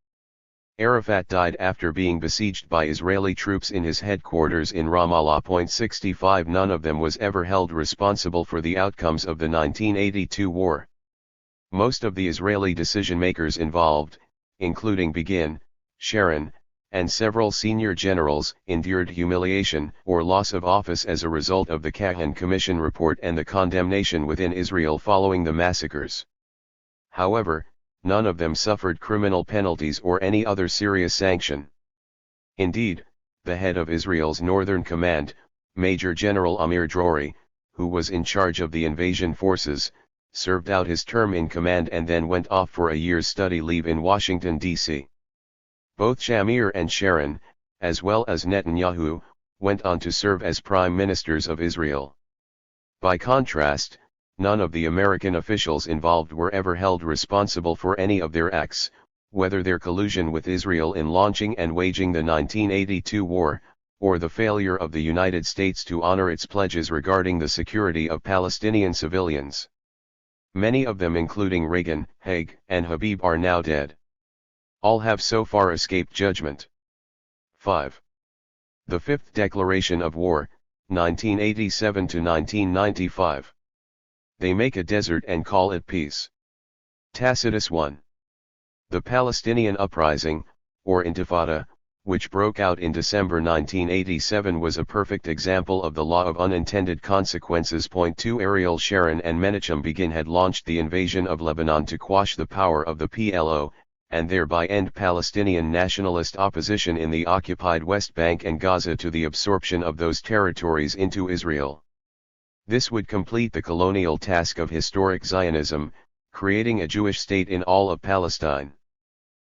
Arafat died after being besieged by Israeli troops in his headquarters in Ramallah. 65 None of them was ever held responsible for the outcomes of the 1982 war. Most of the Israeli decision-makers involved, including Begin, Sharon, and several senior generals, endured humiliation or loss of office as a result of the Kahan Commission report and the condemnation within Israel following the massacres. However, none of them suffered criminal penalties or any other serious sanction. Indeed, the head of Israel's Northern Command, Major General Amir Drori, who was in charge of the invasion forces, served out his term in command and then went off for a year's study leave in Washington, D.C. Both Shamir and Sharon, as well as Netanyahu, went on to serve as prime ministers of Israel. By contrast, none of the American officials involved were ever held responsible for any of their acts, whether their collusion with Israel in launching and waging the 1982 war, or the failure of the United States to honor its pledges regarding the security of Palestinian civilians. Many of them, including Reagan, Haig, and Habib, are now dead. All have so far escaped judgment. 5. The Fifth Declaration of War, 1987 to 1995. They make a desert and call it peace. Tacitus 1. The Palestinian uprising, or Intifada, which broke out in December 1987, was a perfect example of the law of unintended consequences. 2 Ariel Sharon and Menachem Begin had launched the invasion of Lebanon to quash the power of the PLO, and thereby end Palestinian nationalist opposition in the occupied West Bank and Gaza to the absorption of those territories into Israel. This would complete the colonial task of historic Zionism, creating a Jewish state in all of Palestine.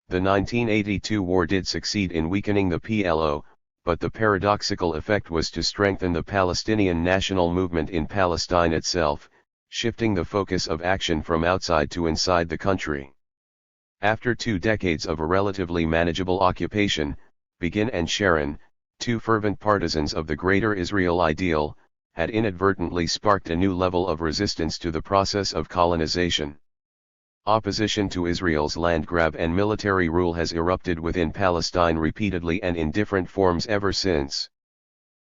The 1982 war did succeed in weakening the PLO, but the paradoxical effect was to strengthen the Palestinian national movement in Palestine itself, shifting the focus of action from outside to inside the country. After 2 decades of a relatively manageable occupation, Begin and Sharon, two fervent partisans of the Greater Israel ideal, had inadvertently sparked a new level of resistance to the process of colonization. Opposition to Israel's land grab and military rule has erupted within Palestine repeatedly and in different forms ever since.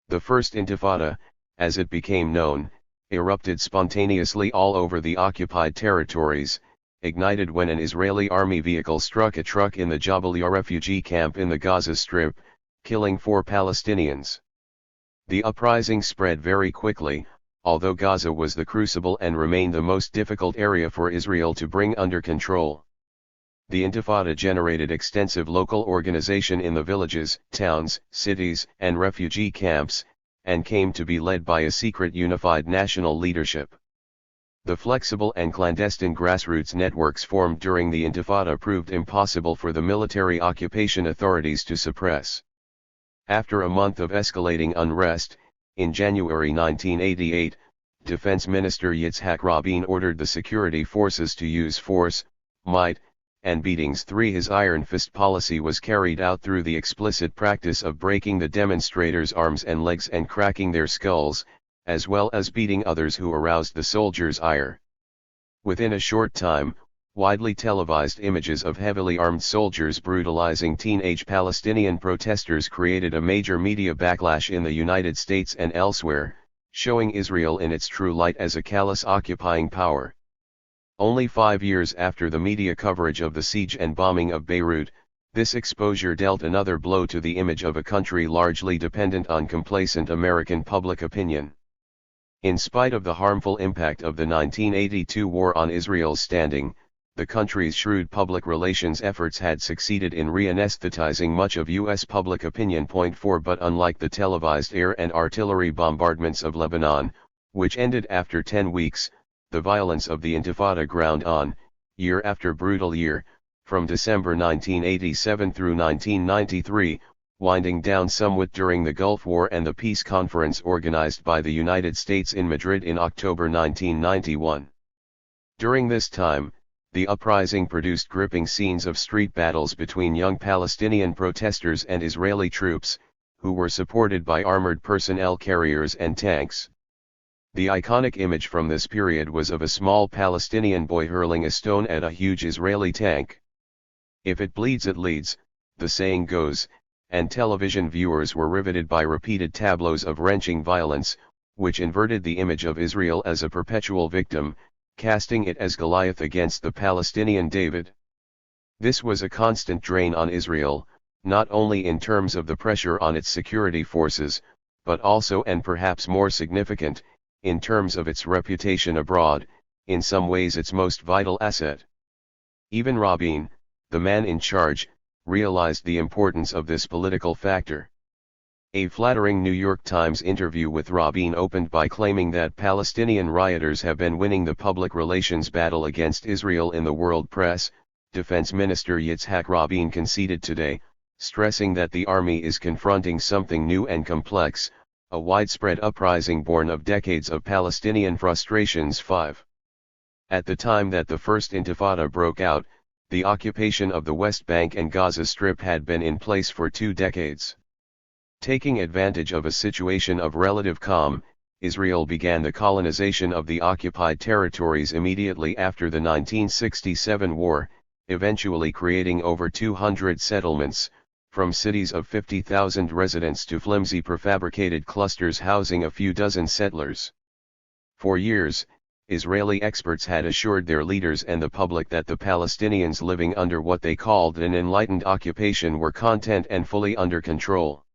The First Intifada, as it became known, erupted spontaneously all over the occupied territories, ignited when an Israeli army vehicle struck a truck in the Jabalia refugee camp in the Gaza Strip, killing 4 Palestinians. The uprising spread very quickly, although Gaza was the crucible and remained the most difficult area for Israel to bring under control. The Intifada generated extensive local organization in the villages, towns, cities, and refugee camps, and came to be led by a secret unified national leadership. The flexible and clandestine grassroots networks formed during the Intifada proved impossible for the military occupation authorities to suppress. After a month of escalating unrest, in January 1988, Defense Minister Yitzhak Rabin ordered the security forces to use force, might, and beatings. His iron fist policy was carried out through the explicit practice of breaking the demonstrators' arms and legs and cracking their skulls, as well as beating others who aroused the soldiers' ire. Within a short time, widely televised images of heavily armed soldiers brutalizing teenage Palestinian protesters created a major media backlash in the United States and elsewhere, showing Israel in its true light as a callous occupying power. Only 5 years after the media coverage of the siege and bombing of Beirut, this exposure dealt another blow to the image of a country largely dependent on complacent American public opinion. In spite of the harmful impact of the 1982 war on Israel's standing, the country's shrewd public relations efforts had succeeded in re-anesthetizing much of U.S. public opinion. 4 But unlike the televised air and artillery bombardments of Lebanon, which ended after 10 weeks, the violence of the Intifada ground on, year after brutal year, from December 1987 through 1993, winding down somewhat during the Gulf War and the peace conference organized by the United States in Madrid in October 1991. During this time, the uprising produced gripping scenes of street battles between young Palestinian protesters and Israeli troops, who were supported by armored personnel carriers and tanks. The iconic image from this period was of a small Palestinian boy hurling a stone at a huge Israeli tank. If it bleeds it leads, the saying goes, and television viewers were riveted by repeated tableaus of wrenching violence, which inverted the image of Israel as a perpetual victim, casting it as Goliath against the Palestinian David. This was a constant drain on Israel, not only in terms of the pressure on its security forces, but also, and perhaps more significant, in terms of its reputation abroad, in some ways its most vital asset. Even Rabin, the man in charge, realized the importance of this political factor. A flattering New York Times interview with Rabin opened by claiming that Palestinian rioters have been winning the public relations battle against Israel in the world press. Defense Minister Yitzhak Rabin conceded today, stressing that the army is confronting something new and complex, a widespread uprising born of decades of Palestinian frustrations. 5. At the time that the First Intifada broke out, the occupation of the West Bank and Gaza Strip had been in place for 2 decades. Taking advantage of a situation of relative calm, Israel began the colonization of the occupied territories immediately after the 1967 war, eventually creating over 200 settlements, from cities of 50,000 residents to flimsy prefabricated clusters housing a few dozen settlers. For years, Israeli experts had assured their leaders and the public that the Palestinians living under what they called an enlightened occupation were content and fully under control.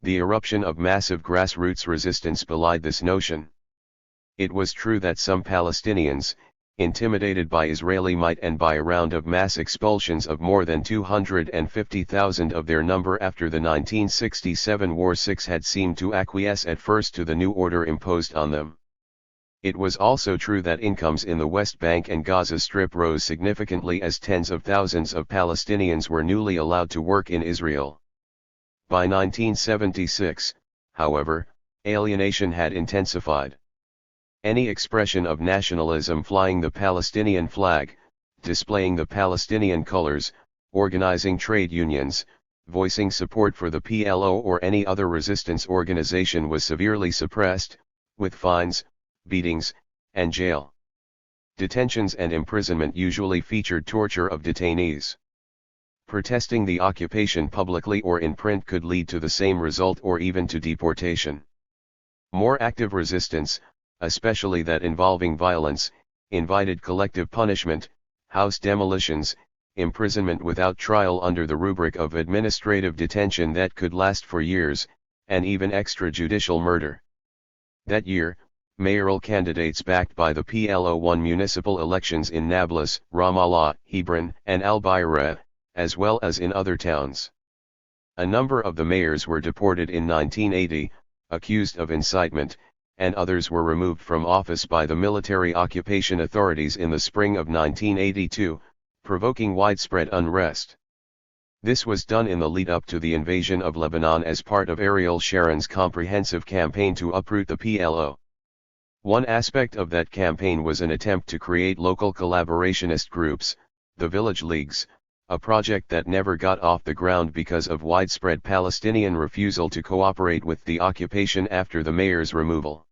The eruption of massive grassroots resistance belied this notion. It was true that some Palestinians, intimidated by Israeli might and by a round of mass expulsions of more than 250,000 of their number after the 1967 war, had seemed to acquiesce at first to the new order imposed on them. It was also true that incomes in the West Bank and Gaza Strip rose significantly as tens of thousands of Palestinians were newly allowed to work in Israel. By 1976, however, alienation had intensified. Any expression of nationalism flying the Palestinian flag, displaying the Palestinian colors, organizing trade unions, voicing support for the PLO or any other resistance organization was severely suppressed, with fines, beatings, and jail. Detentions and imprisonment usually featured torture of detainees. Protesting the occupation publicly or in print could lead to the same result or even to deportation. More active resistance, especially that involving violence, invited collective punishment, house demolitions, imprisonment without trial under the rubric of administrative detention that could last for years, and even extrajudicial murder. That year, mayoral candidates backed by the PLO won municipal elections in Nablus, Ramallah, Hebron, and Al-Bayra, as well as in other towns. A number of the mayors were deported in 1980, accused of incitement, and others were removed from office by the military occupation authorities in the spring of 1982, provoking widespread unrest. This was done in the lead-up to the invasion of Lebanon as part of Ariel Sharon's comprehensive campaign to uproot the PLO. One aspect of that campaign was an attempt to create local collaborationist groups, the Village Leagues, a project that never got off the ground because of widespread Palestinian refusal to cooperate with the occupation after the mayor's removal.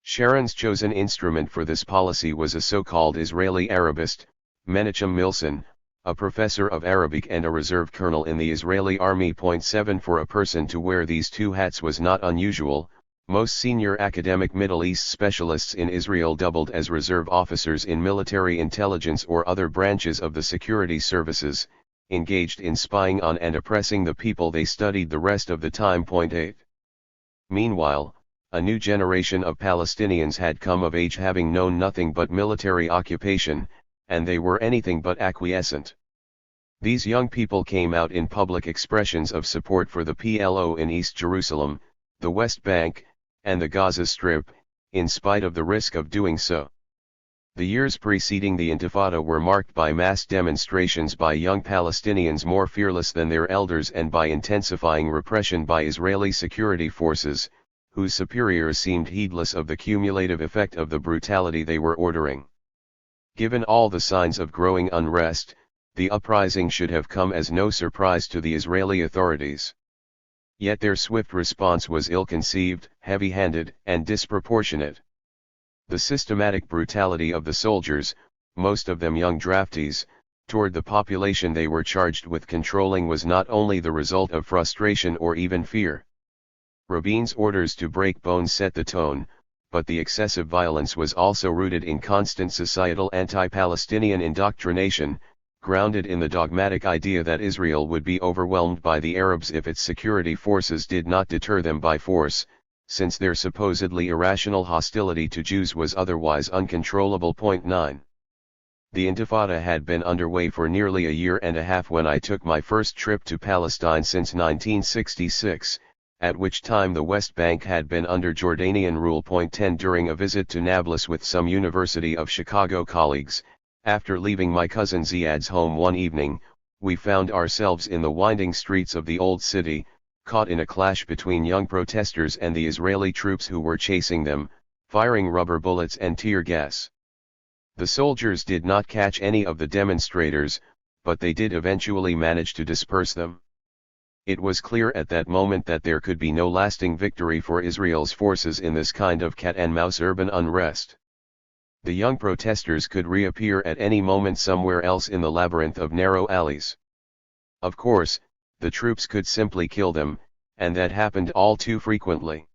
Sharon's chosen instrument for this policy was a so-called Israeli Arabist, Menachem Milson, a professor of Arabic and a reserve colonel in the Israeli Army. 7 For a person to wear these two hats was not unusual. Most senior academic Middle East specialists in Israel doubled as reserve officers in military intelligence or other branches of the security services, engaged in spying on and oppressing the people they studied the rest of the time. 8. Meanwhile, a new generation of Palestinians had come of age having known nothing but military occupation, and they were anything but acquiescent. These young people came out in public expressions of support for the PLO in East Jerusalem, the West Bank, and the Gaza Strip, in spite of the risk of doing so. The years preceding the Intifada were marked by mass demonstrations by young Palestinians more fearless than their elders and by intensifying repression by Israeli security forces, whose superiors seemed heedless of the cumulative effect of the brutality they were ordering. Given all the signs of growing unrest, the uprising should have come as no surprise to the Israeli authorities. Yet their swift response was ill-conceived, heavy-handed, and disproportionate. The systematic brutality of the soldiers, most of them young draftees, toward the population they were charged with controlling was not only the result of frustration or even fear. Rabin's orders to break bones set the tone, but the excessive violence was also rooted in constant societal anti-Palestinian indoctrination, grounded in the dogmatic idea that Israel would be overwhelmed by the Arabs if its security forces did not deter them by force, since their supposedly irrational hostility to Jews was otherwise uncontrollable. 9. The Intifada had been underway for nearly a year and a half when I took my first trip to Palestine since 1966, at which time the West Bank had been under Jordanian rule. 10 During a visit to Nablus with some University of Chicago colleagues, after leaving my cousin Ziad's home one evening, we found ourselves in the winding streets of the old city, caught in a clash between young protesters and the Israeli troops who were chasing them, firing rubber bullets and tear gas. The soldiers did not catch any of the demonstrators, but they did eventually manage to disperse them. It was clear at that moment that there could be no lasting victory for Israel's forces in this kind of cat-and-mouse urban unrest. The young protesters could reappear at any moment somewhere else in the labyrinth of narrow alleys. Of course, the troops could simply kill them, and that happened all too frequently.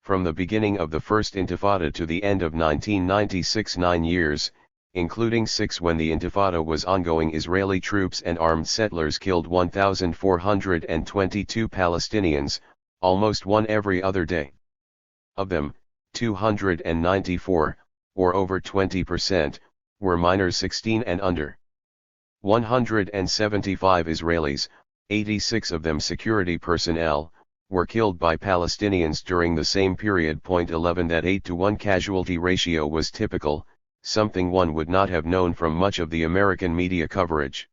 From the beginning of the First Intifada to the end of 1996, 9 years, including 6 when the Intifada was ongoing, Israeli troops and armed settlers killed 1,422 Palestinians, almost one every other day. Of them, 294, or over 20%, were minors 16 and under. 175 Israelis, 86 of them security personnel, were killed by Palestinians during the same period. 11 That 8-to-1 casualty ratio was typical, something one would not have known from much of the American media coverage.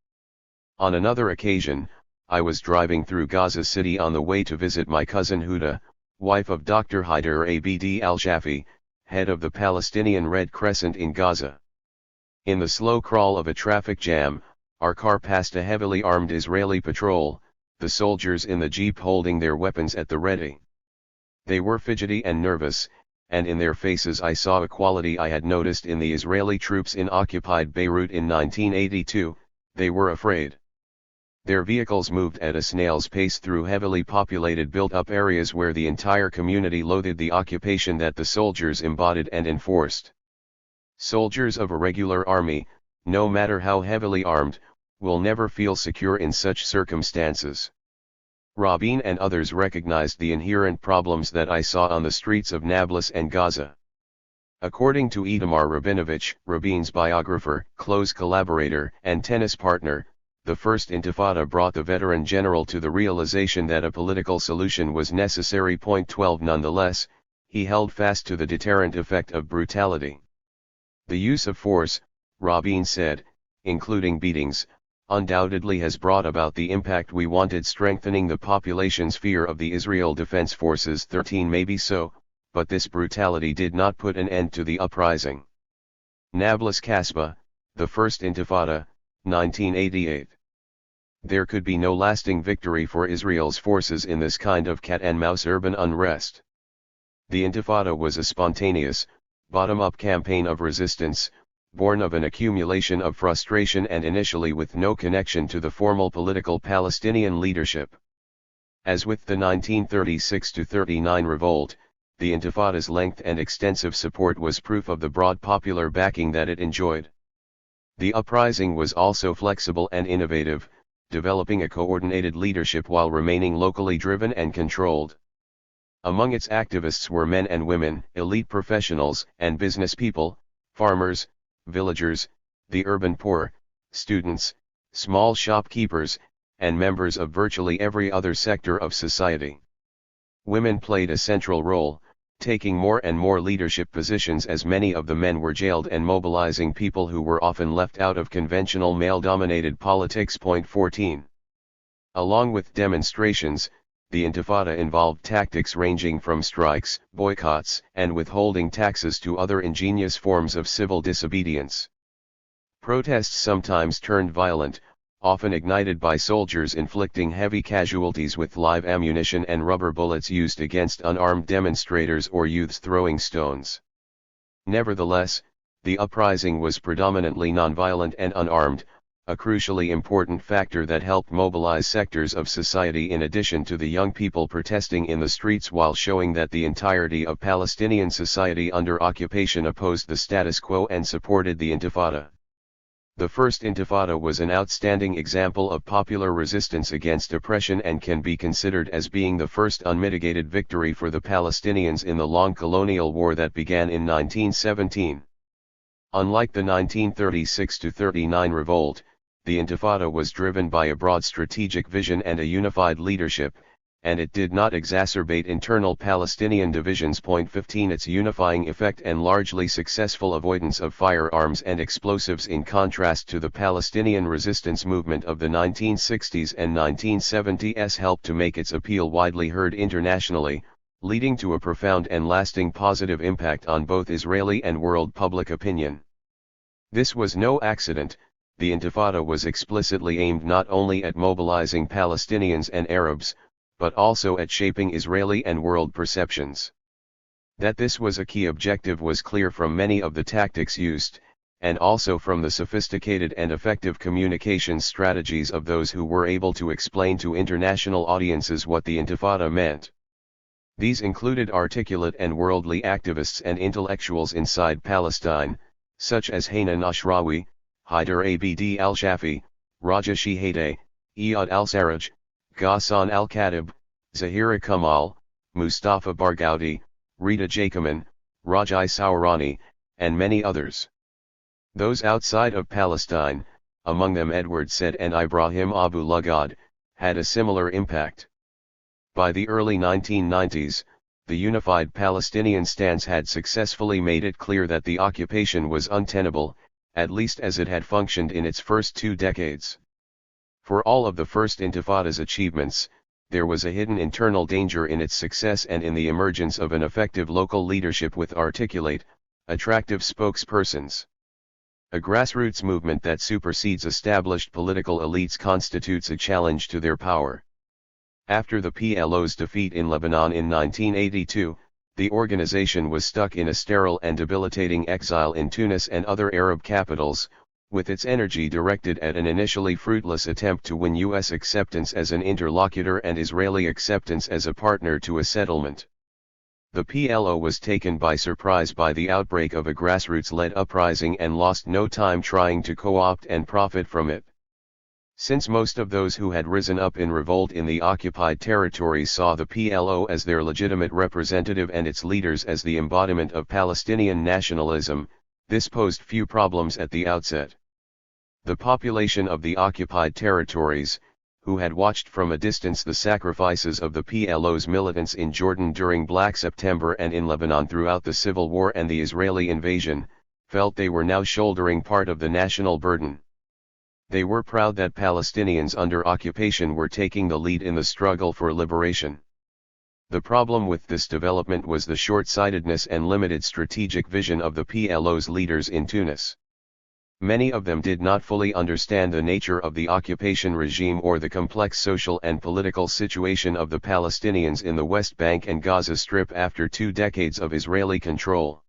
On another occasion, I was driving through Gaza City on the way to visit my cousin Huda, wife of Dr. Haider Abd al-Shafi, head of the Palestinian Red Crescent in Gaza. In the slow crawl of a traffic jam, our car passed a heavily armed Israeli patrol, the soldiers in the jeep holding their weapons at the ready. They were fidgety and nervous, and in their faces I saw a quality I had noticed in the Israeli troops in occupied Beirut in 1982, they were afraid. Their vehicles moved at a snail's pace through heavily populated built-up areas where the entire community loathed the occupation that the soldiers embodied and enforced. Soldiers of a regular army, no matter how heavily armed, will never feel secure in such circumstances. Rabin and others recognized the inherent problems that I saw on the streets of Nablus and Gaza. According to Itamar Rabinovich, Rabin's biographer, close collaborator, and tennis partner, the First Intifada brought the veteran general to the realization that a political solution was necessary. 12 Nonetheless, he held fast to the deterrent effect of brutality. The use of force, Rabin said, including beatings, undoubtedly has brought about the impact we wanted, strengthening the population's fear of the Israel Defense Forces. 13 Maybe so, but this brutality did not put an end to the uprising. Nablus Kasbah, the First Intifada, 1988. There could be no lasting victory for Israel's forces in this kind of cat-and-mouse urban unrest. The Intifada was a spontaneous, bottom-up campaign of resistance, born of an accumulation of frustration and initially with no connection to the formal political Palestinian leadership. As with the 1936-39 revolt, the Intifada's length and extensive support was proof of the broad popular backing that it enjoyed. The uprising was also flexible and innovative, developing a coordinated leadership while remaining locally driven and controlled. Among its activists were men and women, elite professionals and business people, farmers, villagers, the urban poor, students, small shopkeepers, and members of virtually every other sector of society. Women played a central role, taking more and more leadership positions as many of the men were jailed and mobilizing people who were often left out of conventional male-dominated politics. 14. Along with demonstrations, the Intifada involved tactics ranging from strikes, boycotts, and withholding taxes to other ingenious forms of civil disobedience. Protests sometimes turned violent, often ignited by soldiers inflicting heavy casualties with live ammunition and rubber bullets used against unarmed demonstrators or youths throwing stones. Nevertheless, the uprising was predominantly nonviolent and unarmed, a crucially important factor that helped mobilize sectors of society in addition to the young people protesting in the streets, while showing that the entirety of Palestinian society under occupation opposed the status quo and supported the Intifada. The First Intifada was an outstanding example of popular resistance against oppression and can be considered as being the first unmitigated victory for the Palestinians in the long colonial war that began in 1917. Unlike the 1936-39 revolt, the Intifada was driven by a broad strategic vision and a unified leadership, and it did not exacerbate internal Palestinian divisions. 15 Its unifying effect and largely successful avoidance of firearms and explosives, in contrast to the Palestinian resistance movement of the 1960s and 1970s, helped to make its appeal widely heard internationally, leading to a profound and lasting positive impact on both Israeli and world public opinion. This was no accident. The Intifada was explicitly aimed not only at mobilizing Palestinians and Arabs, but also at shaping Israeli and world perceptions. That this was a key objective was clear from many of the tactics used, and also from the sophisticated and effective communications strategies of those who were able to explain to international audiences what the Intifada meant. These included articulate and worldly activists and intellectuals inside Palestine, such as Hanan Ashrawi, Haider Abd al-Shafi, Raja Shihade, Iyad al-Sarraj, Ghassan al-Khatib, Zahira Kamal, Mustafa Barghouti, Rita Jacoman, Rajai Sourani, and many others. Those outside of Palestine, among them Edward Said and Ibrahim Abu Lughod, had a similar impact. By the early 1990s, the unified Palestinian stance had successfully made it clear that the occupation was untenable, at least as it had functioned in its first 2 decades. For all of the First Intifada's achievements, there was a hidden internal danger in its success and in the emergence of an effective local leadership with articulate, attractive spokespersons. A grassroots movement that supersedes established political elites constitutes a challenge to their power. After the PLO's defeat in Lebanon in 1982, the organization was stuck in a sterile and debilitating exile in Tunis and other Arab capitals, with its energy directed at an initially fruitless attempt to win U.S. acceptance as an interlocutor and Israeli acceptance as a partner to a settlement. The PLO was taken by surprise by the outbreak of a grassroots-led uprising and lost no time trying to co-opt and profit from it. Since most of those who had risen up in revolt in the occupied territories saw the PLO as their legitimate representative and its leaders as the embodiment of Palestinian nationalism, this posed few problems at the outset. The population of the occupied territories, who had watched from a distance the sacrifices of the PLO's militants in Jordan during Black September and in Lebanon throughout the civil war and the Israeli invasion, felt they were now shouldering part of the national burden. They were proud that Palestinians under occupation were taking the lead in the struggle for liberation. The problem with this development was the short-sightedness and limited strategic vision of the PLO's leaders in Tunis. Many of them did not fully understand the nature of the occupation regime or the complex social and political situation of the Palestinians in the West Bank and Gaza Strip after 2 decades of Israeli control.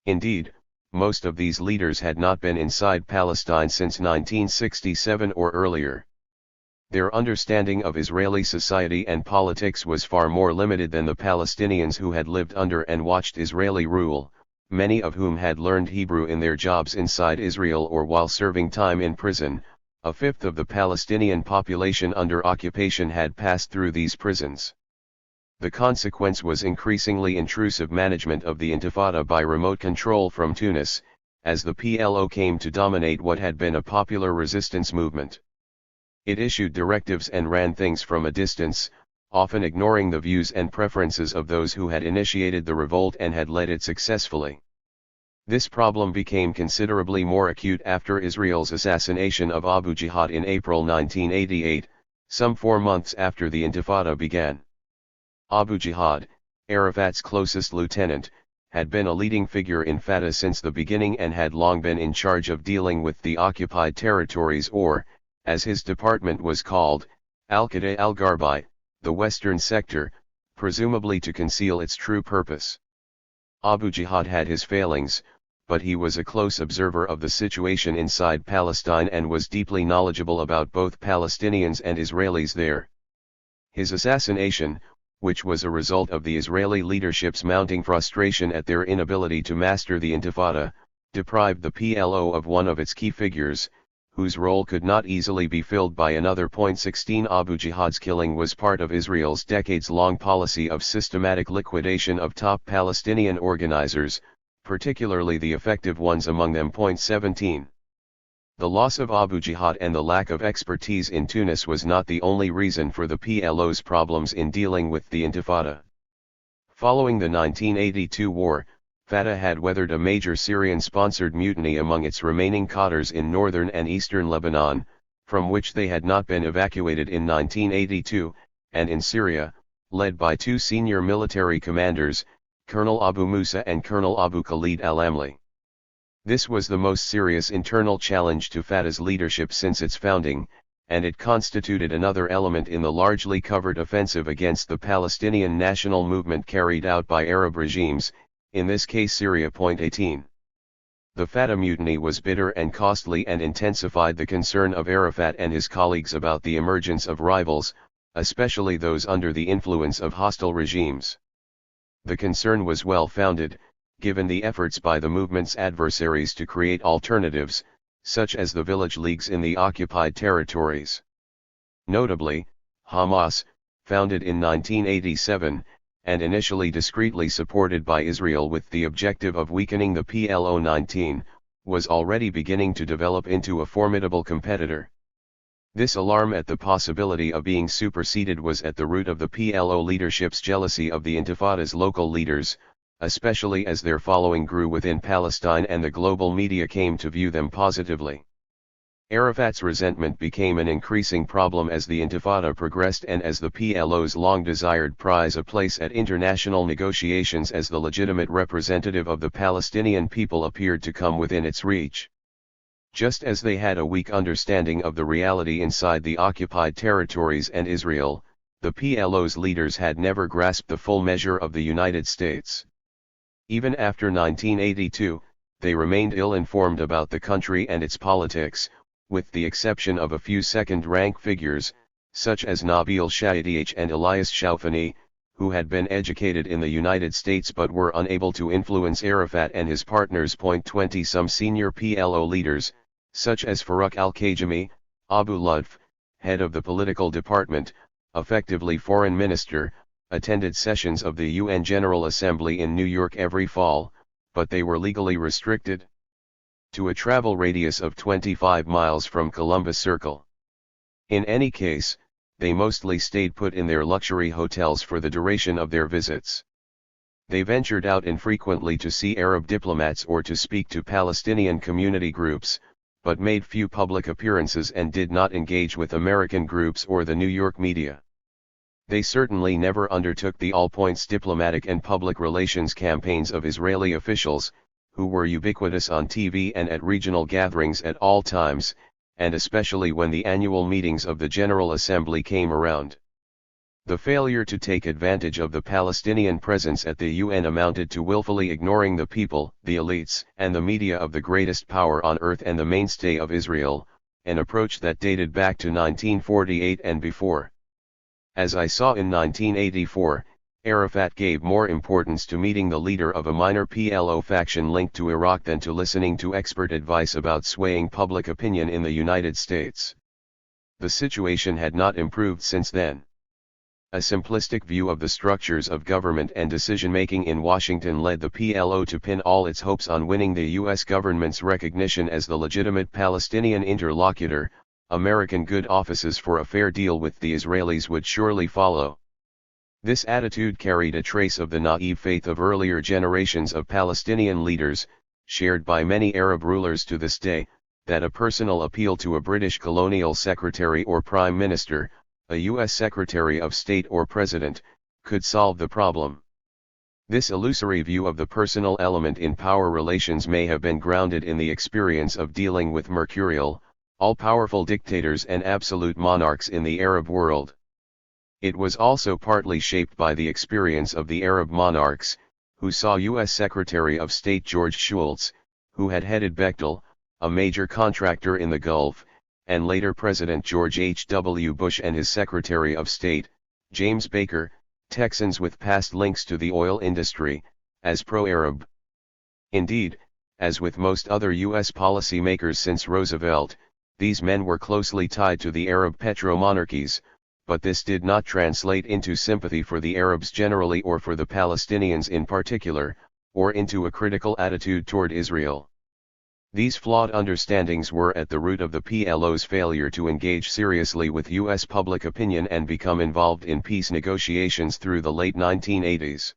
Indeed, most of these leaders had not been inside Palestine since 1967 or earlier. Their understanding of Israeli society and politics was far more limited than the Palestinians who had lived under and watched Israeli rule, many of whom had learned Hebrew in their jobs inside Israel or while serving time in prison. A fifth of the Palestinian population under occupation had passed through these prisons. The consequence was increasingly intrusive management of the Intifada by remote control from Tunis, as the PLO came to dominate what had been a popular resistance movement. It issued directives and ran things from a distance, often ignoring the views and preferences of those who had initiated the revolt and had led it successfully. This problem became considerably more acute after Israel's assassination of Abu Jihad in April 1988, some 4 months after the Intifada began. Abu Jihad, Arafat's closest lieutenant, had been a leading figure in Fatah since the beginning and had long been in charge of dealing with the occupied territories or, as his department was called, Al-Qada al-Gharbi, the western sector, presumably to conceal its true purpose. Abu Jihad had his failings, but he was a close observer of the situation inside Palestine and was deeply knowledgeable about both Palestinians and Israelis there. His assassination, which was a result of the Israeli leadership's mounting frustration at their inability to master the Intifada, deprived the PLO of one of its key figures, whose role could not easily be filled by another. 16 Abu Jihad's killing was part of Israel's decades-long policy of systematic liquidation of top Palestinian organizers, particularly the effective ones among them. 17. The loss of Abu Jihad and the lack of expertise in Tunis was not the only reason for the PLO's problems in dealing with the Intifada. Following the 1982 war, Fatah had weathered a major Syrian-sponsored mutiny among its remaining cadres in northern and eastern Lebanon, from which they had not been evacuated in 1982, and in Syria, led by 2 senior military commanders, Colonel Abu Musa and Colonel Abu Khalid al-Amli. This was the most serious internal challenge to Fatah's leadership since its founding, and it constituted another element in the largely covert offensive against the Palestinian national movement carried out by Arab regimes, in this case Syria. 18. The Fatah mutiny was bitter and costly and intensified the concern of Arafat and his colleagues about the emergence of rivals, especially those under the influence of hostile regimes. The concern was well founded, given the efforts by the movement's adversaries to create alternatives, such as the village leagues in the occupied territories. Notably, Hamas, founded in 1987, and initially discreetly supported by Israel with the objective of weakening the PLO. 19, was already beginning to develop into a formidable competitor. This alarm at the possibility of being superseded was at the root of the PLO leadership's jealousy of the Intifada's local leaders, especially as their following grew within Palestine and the global media came to view them positively. Arafat's resentment became an increasing problem as the Intifada progressed and as the PLO's long-desired prize, a place at international negotiations as the legitimate representative of the Palestinian people, appeared to come within its reach. Just as they had a weak understanding of the reality inside the occupied territories and Israel, the PLO's leaders had never grasped the full measure of the United States. Even after 1982, they remained ill-informed about the country and its politics, with the exception of a few second-rank figures, such as Nabil Shahideh and Elias Shawfani, who had been educated in the United States but were unable to influence Arafat and his partners. 20 Some senior PLO leaders, such as Farouk al-Kajami, Abu Lutf, head of the political department, effectively foreign minister, attended sessions of the UN General Assembly in New York every fall, but they were legally restricted to a travel radius of 25 miles from Columbus Circle. In any case, they mostly stayed put in their luxury hotels for the duration of their visits. They ventured out infrequently to see Arab diplomats or to speak to Palestinian community groups, but made few public appearances and did not engage with American groups or the New York media. They certainly never undertook the all-points diplomatic and public relations campaigns of Israeli officials, who were ubiquitous on TV and at regional gatherings at all times, and especially when the annual meetings of the General Assembly came around. The failure to take advantage of the Palestinian presence at the UN amounted to willfully ignoring the people, the elites, and the media of the greatest power on earth and the mainstay of Israel, an approach that dated back to 1948 and before. As I saw in 1984, Arafat gave more importance to meeting the leader of a minor PLO faction linked to Iraq than to listening to expert advice about swaying public opinion in the United States. The situation had not improved since then. A simplistic view of the structures of government and decision-making in Washington led the PLO to pin all its hopes on winning the U.S. government's recognition as the legitimate Palestinian interlocutor. American good offices for a fair deal with the Israelis would surely follow. This attitude carried a trace of the naive faith of earlier generations of Palestinian leaders, shared by many Arab rulers to this day, that a personal appeal to a British colonial secretary or prime minister, a U.S. Secretary of State or President, could solve the problem. This illusory view of the personal element in power relations may have been grounded in the experience of dealing with mercurial, all-powerful dictators and absolute monarchs in the Arab world. It was also partly shaped by the experience of the Arab monarchs, who saw U.S. Secretary of State George Shultz, who had headed Bechtel, a major contractor in the Gulf, and later President George H.W. Bush and his Secretary of State, James Baker, Texans with past links to the oil industry, as pro-Arab. Indeed, as with most other U.S. policymakers since Roosevelt, these men were closely tied to the Arab petromonarchies, but this did not translate into sympathy for the Arabs generally or for the Palestinians in particular, or into a critical attitude toward Israel. These flawed understandings were at the root of the PLO's failure to engage seriously with U.S. public opinion and become involved in peace negotiations through the late 1980s.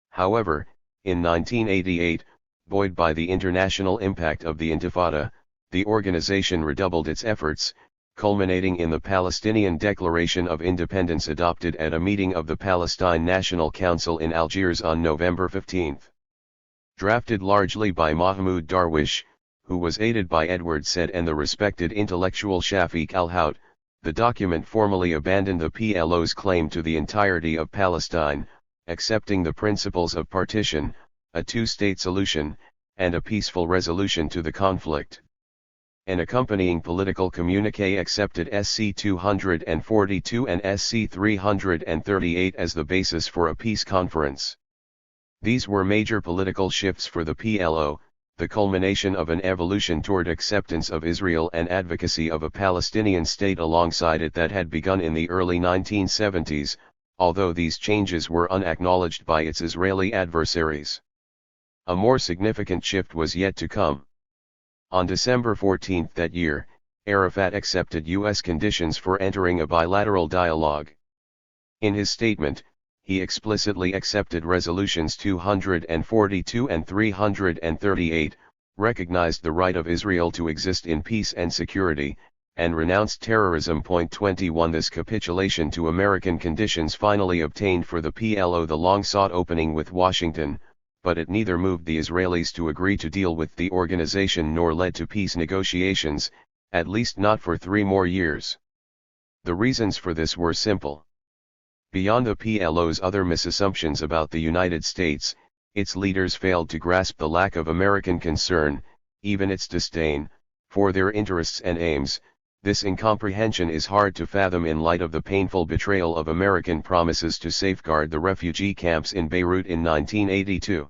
However, in 1988, buoyed by the international impact of the Intifada, the organization redoubled its efforts, culminating in the Palestinian Declaration of Independence adopted at a meeting of the Palestine National Council in Algiers on November 15. Drafted largely by Mahmoud Darwish, who was aided by Edward Said and the respected intellectual Shafiq al-Hout, the document formally abandoned the PLO's claim to the entirety of Palestine, accepting the principles of partition, a two-state solution, and a peaceful resolution to the conflict. An accompanying political communiqué accepted SC 242 and SC 338 as the basis for a peace conference. These were major political shifts for the PLO, the culmination of an evolution toward acceptance of Israel and advocacy of a Palestinian state alongside it that had begun in the early 1970s, although these changes were unacknowledged by its Israeli adversaries. A more significant shift was yet to come. On December 14 that year, Arafat accepted U.S. conditions for entering a bilateral dialogue. In his statement, he explicitly accepted resolutions 242 and 338, recognized the right of Israel to exist in peace and security, and renounced terrorism. 21 This capitulation to American conditions finally obtained for the PLO the long-sought opening with Washington, but it neither moved the Israelis to agree to deal with the organization nor led to peace negotiations, at least not for 3 more years. The reasons for this were simple. Beyond the PLO's other misassumptions about the United States, its leaders failed to grasp the lack of American concern, even its disdain, for their interests and aims. This incomprehension is hard to fathom in light of the painful betrayal of American promises to safeguard the refugee camps in Beirut in 1982.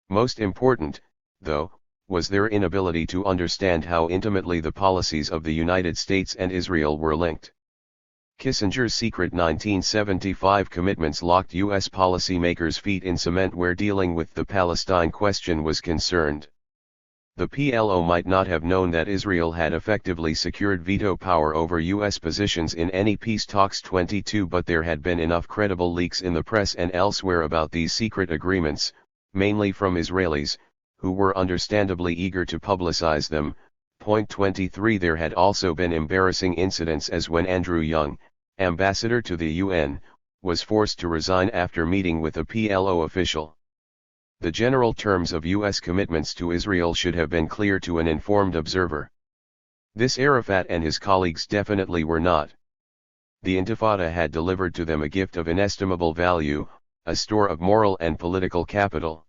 Most important, though, was their inability to understand how intimately the policies of the United States and Israel were linked. Kissinger's secret 1975 commitments locked U.S. policymakers' feet in cement where dealing with the Palestine question was concerned. The PLO might not have known that Israel had effectively secured veto power over U.S. positions in any peace talks 22, but there had been enough credible leaks in the press and elsewhere about these secret agreements, mainly from Israelis, who were understandably eager to publicize them. Point 23 There had also been embarrassing incidents, as when Andrew Young, ambassador to the UN, was forced to resign after meeting with a PLO official. The general terms of U.S. commitments to Israel should have been clear to an informed observer. This Arafat and his colleagues definitely were not. The Intifada had delivered to them a gift of inestimable value, a store of moral and political capital.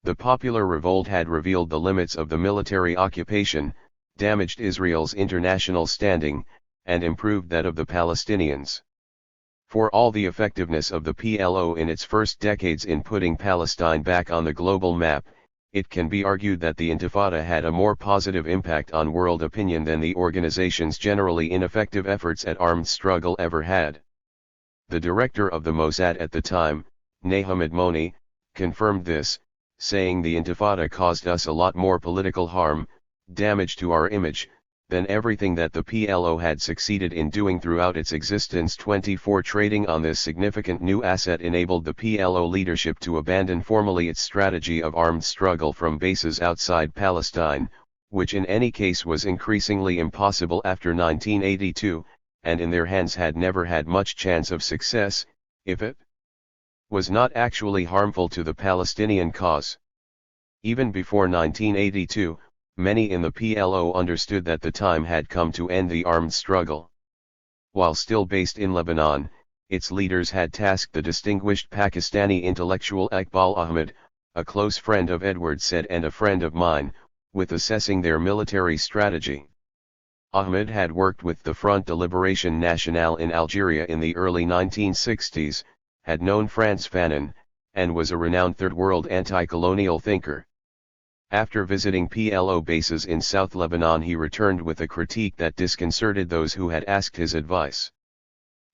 The popular revolt had revealed the limits of the military occupation, damaged Israel's international standing, and improved that of the Palestinians. For all the effectiveness of the PLO in its first decades in putting Palestine back on the global map, it can be argued that the Intifada had a more positive impact on world opinion than the organization's generally ineffective efforts at armed struggle ever had. The director of the Mossad at the time, Nahum Admoni, confirmed this, saying the Intifada caused us a lot more political harm, damage to our image, than everything that the PLO had succeeded in doing throughout its existence. 24 Trading on this significant new asset enabled the PLO leadership to abandon formally its strategy of armed struggle from bases outside Palestine, which in any case was increasingly impossible after 1982, and in their hands had never had much chance of success, if it was not actually harmful to the Palestinian cause. Even before 1982, many in the PLO understood that the time had come to end the armed struggle. While still based in Lebanon, its leaders had tasked the distinguished Pakistani intellectual Iqbal Ahmed, a close friend of Edward Said and a friend of mine, with assessing their military strategy. Ahmed had worked with the Front de Libération Nationale in Algeria in the early 1960s, had known Frantz Fanon, and was a renowned Third World anti-colonial thinker. After visiting PLO bases in South Lebanon, he returned with a critique that disconcerted those who had asked his advice.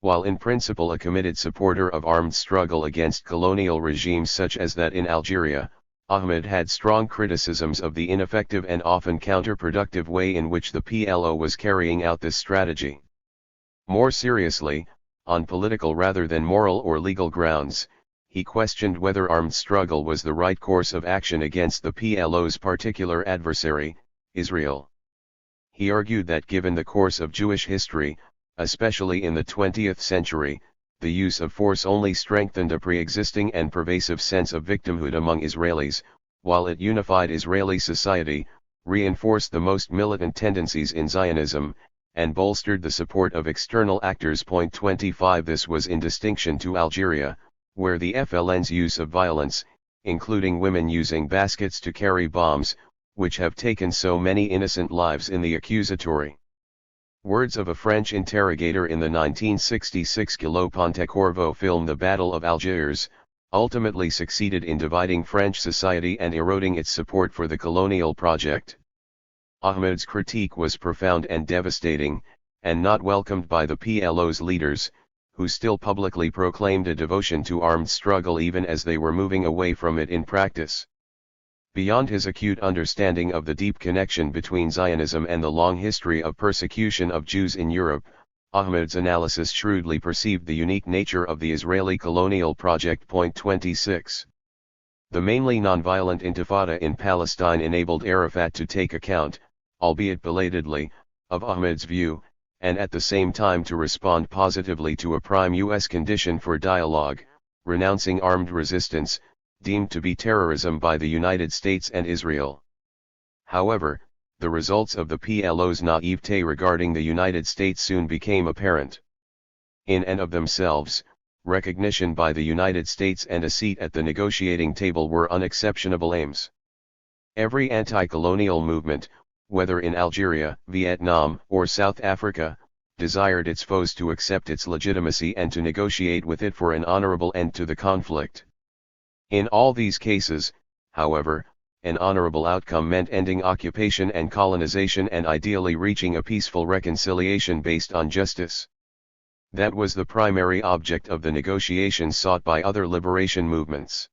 While in principle a committed supporter of armed struggle against colonial regimes such as that in Algeria, Ahmed had strong criticisms of the ineffective and often counterproductive way in which the PLO was carrying out this strategy. More seriously, on political rather than moral or legal grounds, he questioned whether armed struggle was the right course of action against the PLO's particular adversary, Israel. He argued that given the course of Jewish history, especially in the 20th century, the use of force only strengthened a pre-existing and pervasive sense of victimhood among Israelis, while it unified Israeli society, reinforced the most militant tendencies in Zionism, and bolstered the support of external actors. 25 This was in distinction to Algeria, where the FLN's use of violence, including women using baskets to carry bombs, which have taken so many innocent lives in the accusatory words of a French interrogator in the 1966 Guillaume Pontecorvo film The Battle of Algiers, ultimately succeeded in dividing French society and eroding its support for the colonial project. Ahmed's critique was profound and devastating, and not welcomed by the PLO's leaders, who still publicly proclaimed a devotion to armed struggle even as they were moving away from it in practice. Beyond his acute understanding of the deep connection between Zionism and the long history of persecution of Jews in Europe, Ahmed's analysis shrewdly perceived the unique nature of the Israeli colonial project. 26. The mainly nonviolent intifada in Palestine enabled Arafat to take account, albeit belatedly, of Ahmed's view, and at the same time to respond positively to a prime U.S. condition for dialogue, renouncing armed resistance, deemed to be terrorism by the United States and Israel. However, the results of the PLO's naivete regarding the United States soon became apparent. In and of themselves, recognition by the United States and a seat at the negotiating table were unexceptionable aims. Every anti-colonial movement, whether in Algeria, Vietnam, or South Africa, desired its foes to accept its legitimacy and to negotiate with it for an honorable end to the conflict. In all these cases, however, an honorable outcome meant ending occupation and colonization and ideally reaching a peaceful reconciliation based on justice. That was the primary object of the negotiations sought by other liberation movements.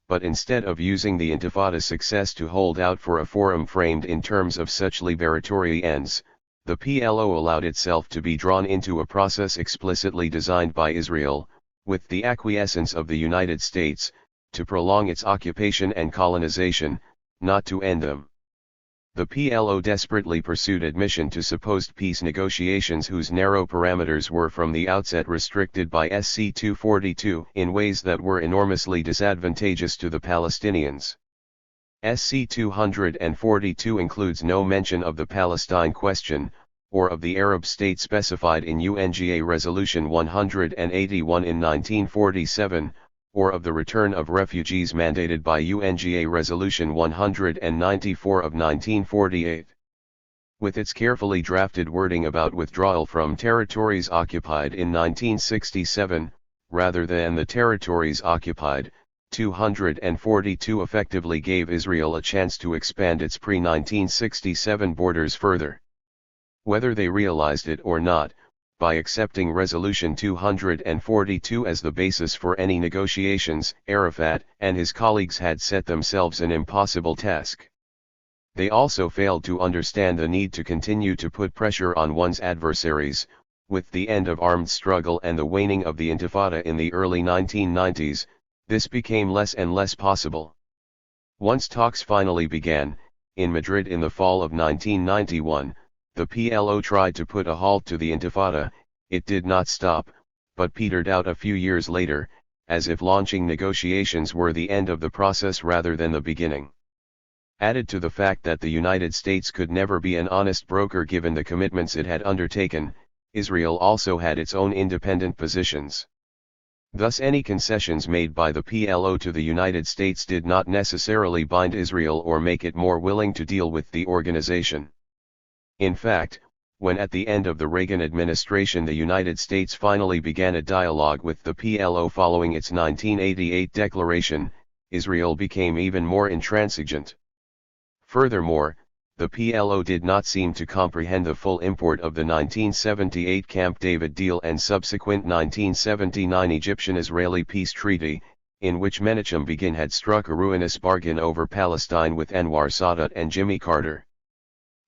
But instead of using the Intifada's success to hold out for a forum framed in terms of such liberatory ends, the PLO allowed itself to be drawn into a process explicitly designed by Israel, with the acquiescence of the United States, to prolong its occupation and colonization, not to end them. The PLO desperately pursued admission to supposed peace negotiations whose narrow parameters were from the outset restricted by SC 242 in ways that were enormously disadvantageous to the Palestinians. SC 242 includes no mention of the Palestine question, or of the Arab state specified in UNGA Resolution 181 in 1947, or of the return of refugees mandated by UNGA Resolution 194 of 1948. With its carefully drafted wording about withdrawal from territories occupied in 1967, rather than the territories occupied, 242 effectively gave Israel a chance to expand its pre-1967 borders further. Whether they realized it or not, by accepting Resolution 242 as the basis for any negotiations, Arafat and his colleagues had set themselves an impossible task. They also failed to understand the need to continue to put pressure on one's adversaries. With the end of armed struggle and the waning of the Intifada in the early 1990s, this became less and less possible. Once talks finally began, in Madrid in the fall of 1991, the PLO tried to put a halt to the Intifada. It did not stop, but petered out a few years later, as if launching negotiations were the end of the process rather than the beginning. Added to the fact that the United States could never be an honest broker given the commitments it had undertaken, Israel also had its own independent positions. Thus any concessions made by the PLO to the United States did not necessarily bind Israel or make it more willing to deal with the organization. In fact, when at the end of the Reagan administration the United States finally began a dialogue with the PLO following its 1988 declaration, Israel became even more intransigent. Furthermore, the PLO did not seem to comprehend the full import of the 1978 Camp David deal and subsequent 1979 Egyptian-Israeli peace treaty, in which Menachem Begin had struck a ruinous bargain over Palestine with Anwar Sadat and Jimmy Carter.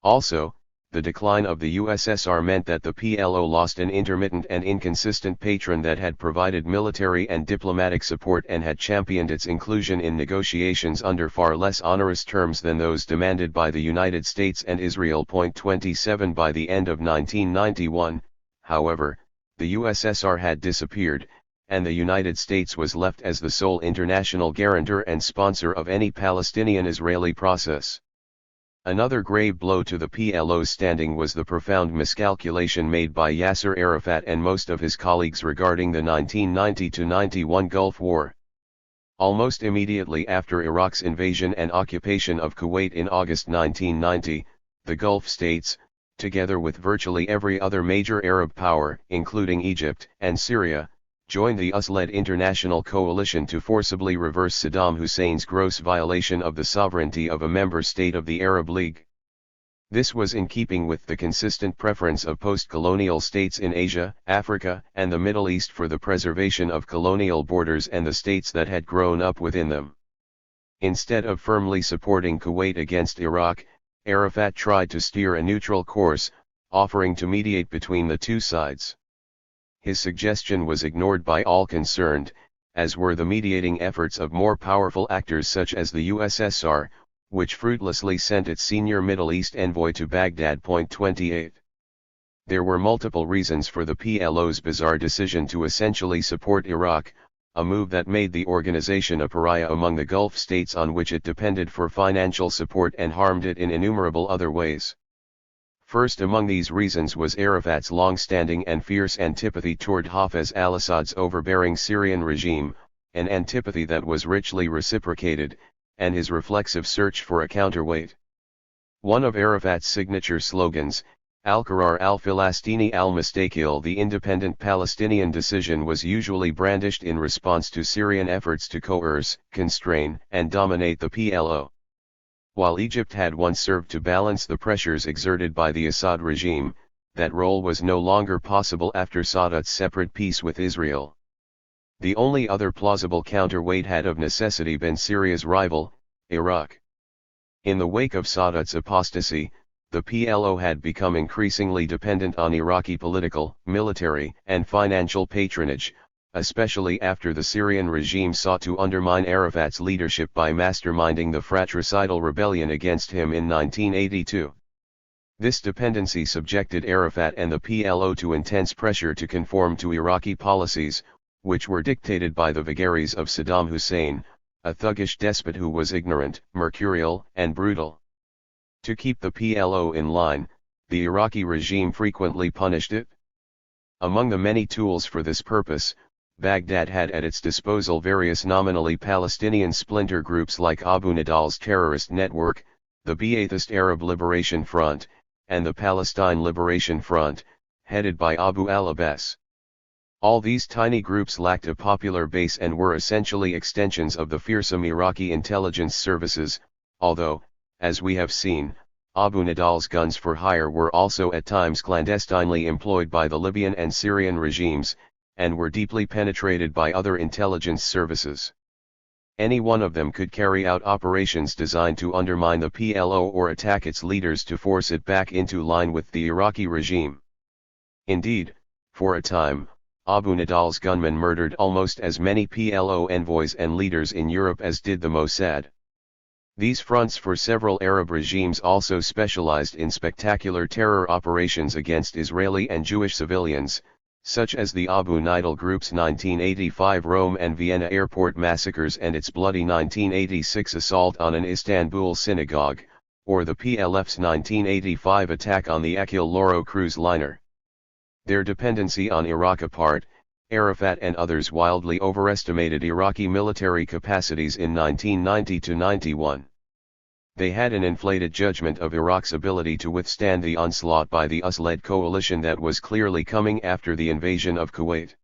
Also, the decline of the USSR meant that the PLO lost an intermittent and inconsistent patron that had provided military and diplomatic support and had championed its inclusion in negotiations under far less onerous terms than those demanded by the United States and Israel. 27 By the end of 1991, however, the USSR had disappeared, and the United States was left as the sole international guarantor and sponsor of any Palestinian-Israeli process. Another grave blow to the PLO's standing was the profound miscalculation made by Yasser Arafat and most of his colleagues regarding the 1990-91 Gulf War. Almost immediately after Iraq's invasion and occupation of Kuwait in August 1990, the Gulf states, together with virtually every other major Arab power, including Egypt and Syria, joined the US-led international coalition to forcibly reverse Saddam Hussein's gross violation of the sovereignty of a member state of the Arab League. This was in keeping with the consistent preference of post-colonial states in Asia, Africa, and the Middle East for the preservation of colonial borders and the states that had grown up within them. Instead of firmly supporting Kuwait against Iraq, Arafat tried to steer a neutral course, offering to mediate between the two sides. His suggestion was ignored by all concerned, as were the mediating efforts of more powerful actors such as the USSR, which fruitlessly sent its senior Middle East envoy to Baghdad. 28. There were multiple reasons for the PLO's bizarre decision to essentially support Iraq, a move that made the organization a pariah among the Gulf states on which it depended for financial support and harmed it in innumerable other ways. First among these reasons was Arafat's long-standing and fierce antipathy toward Hafez al-Assad's overbearing Syrian regime, an antipathy that was richly reciprocated, and his reflexive search for a counterweight. One of Arafat's signature slogans, Al-Qarar al-Filastini al-Mustaqil, the independent Palestinian decision, was usually brandished in response to Syrian efforts to coerce, constrain, and dominate the PLO. While Egypt had once served to balance the pressures exerted by the Assad regime, that role was no longer possible after Sadat's separate peace with Israel. The only other plausible counterweight had of necessity been Syria's rival, Iraq. In the wake of Sadat's apostasy, the PLO had become increasingly dependent on Iraqi political, military, and financial patronage, especially after the Syrian regime sought to undermine Arafat's leadership by masterminding the fratricidal rebellion against him in 1982. This dependency subjected Arafat and the PLO to intense pressure to conform to Iraqi policies, which were dictated by the vagaries of Saddam Hussein, a thuggish despot who was ignorant, mercurial, and brutal. To keep the PLO in line, the Iraqi regime frequently punished it. Among the many tools for this purpose, Baghdad had at its disposal various nominally Palestinian splinter groups like Abu Nidal's terrorist network, the Ba'athist Arab Liberation Front, and the Palestine Liberation Front, headed by Abu al-Abbas. All these tiny groups lacked a popular base and were essentially extensions of the fearsome Iraqi intelligence services, although, as we have seen, Abu Nidal's guns for hire were also at times clandestinely employed by the Libyan and Syrian regimes, and were deeply penetrated by other intelligence services. Any one of them could carry out operations designed to undermine the PLO or attack its leaders to force it back into line with the Iraqi regime. Indeed, for a time, Abu Nidal's gunmen murdered almost as many PLO envoys and leaders in Europe as did the Mossad. These fronts for several Arab regimes also specialized in spectacular terror operations against Israeli and Jewish civilians, such as the Abu Nidal Group's 1985 Rome and Vienna airport massacres and its bloody 1986 assault on an Istanbul synagogue, or the PLF's 1985 attack on the Achille Lauro cruise liner. Their dependency on Iraq apart, Arafat and others wildly overestimated Iraqi military capacities in 1990–91. They had an inflated judgment of Iraq's ability to withstand the onslaught by the US-led coalition that was clearly coming after the invasion of Kuwait.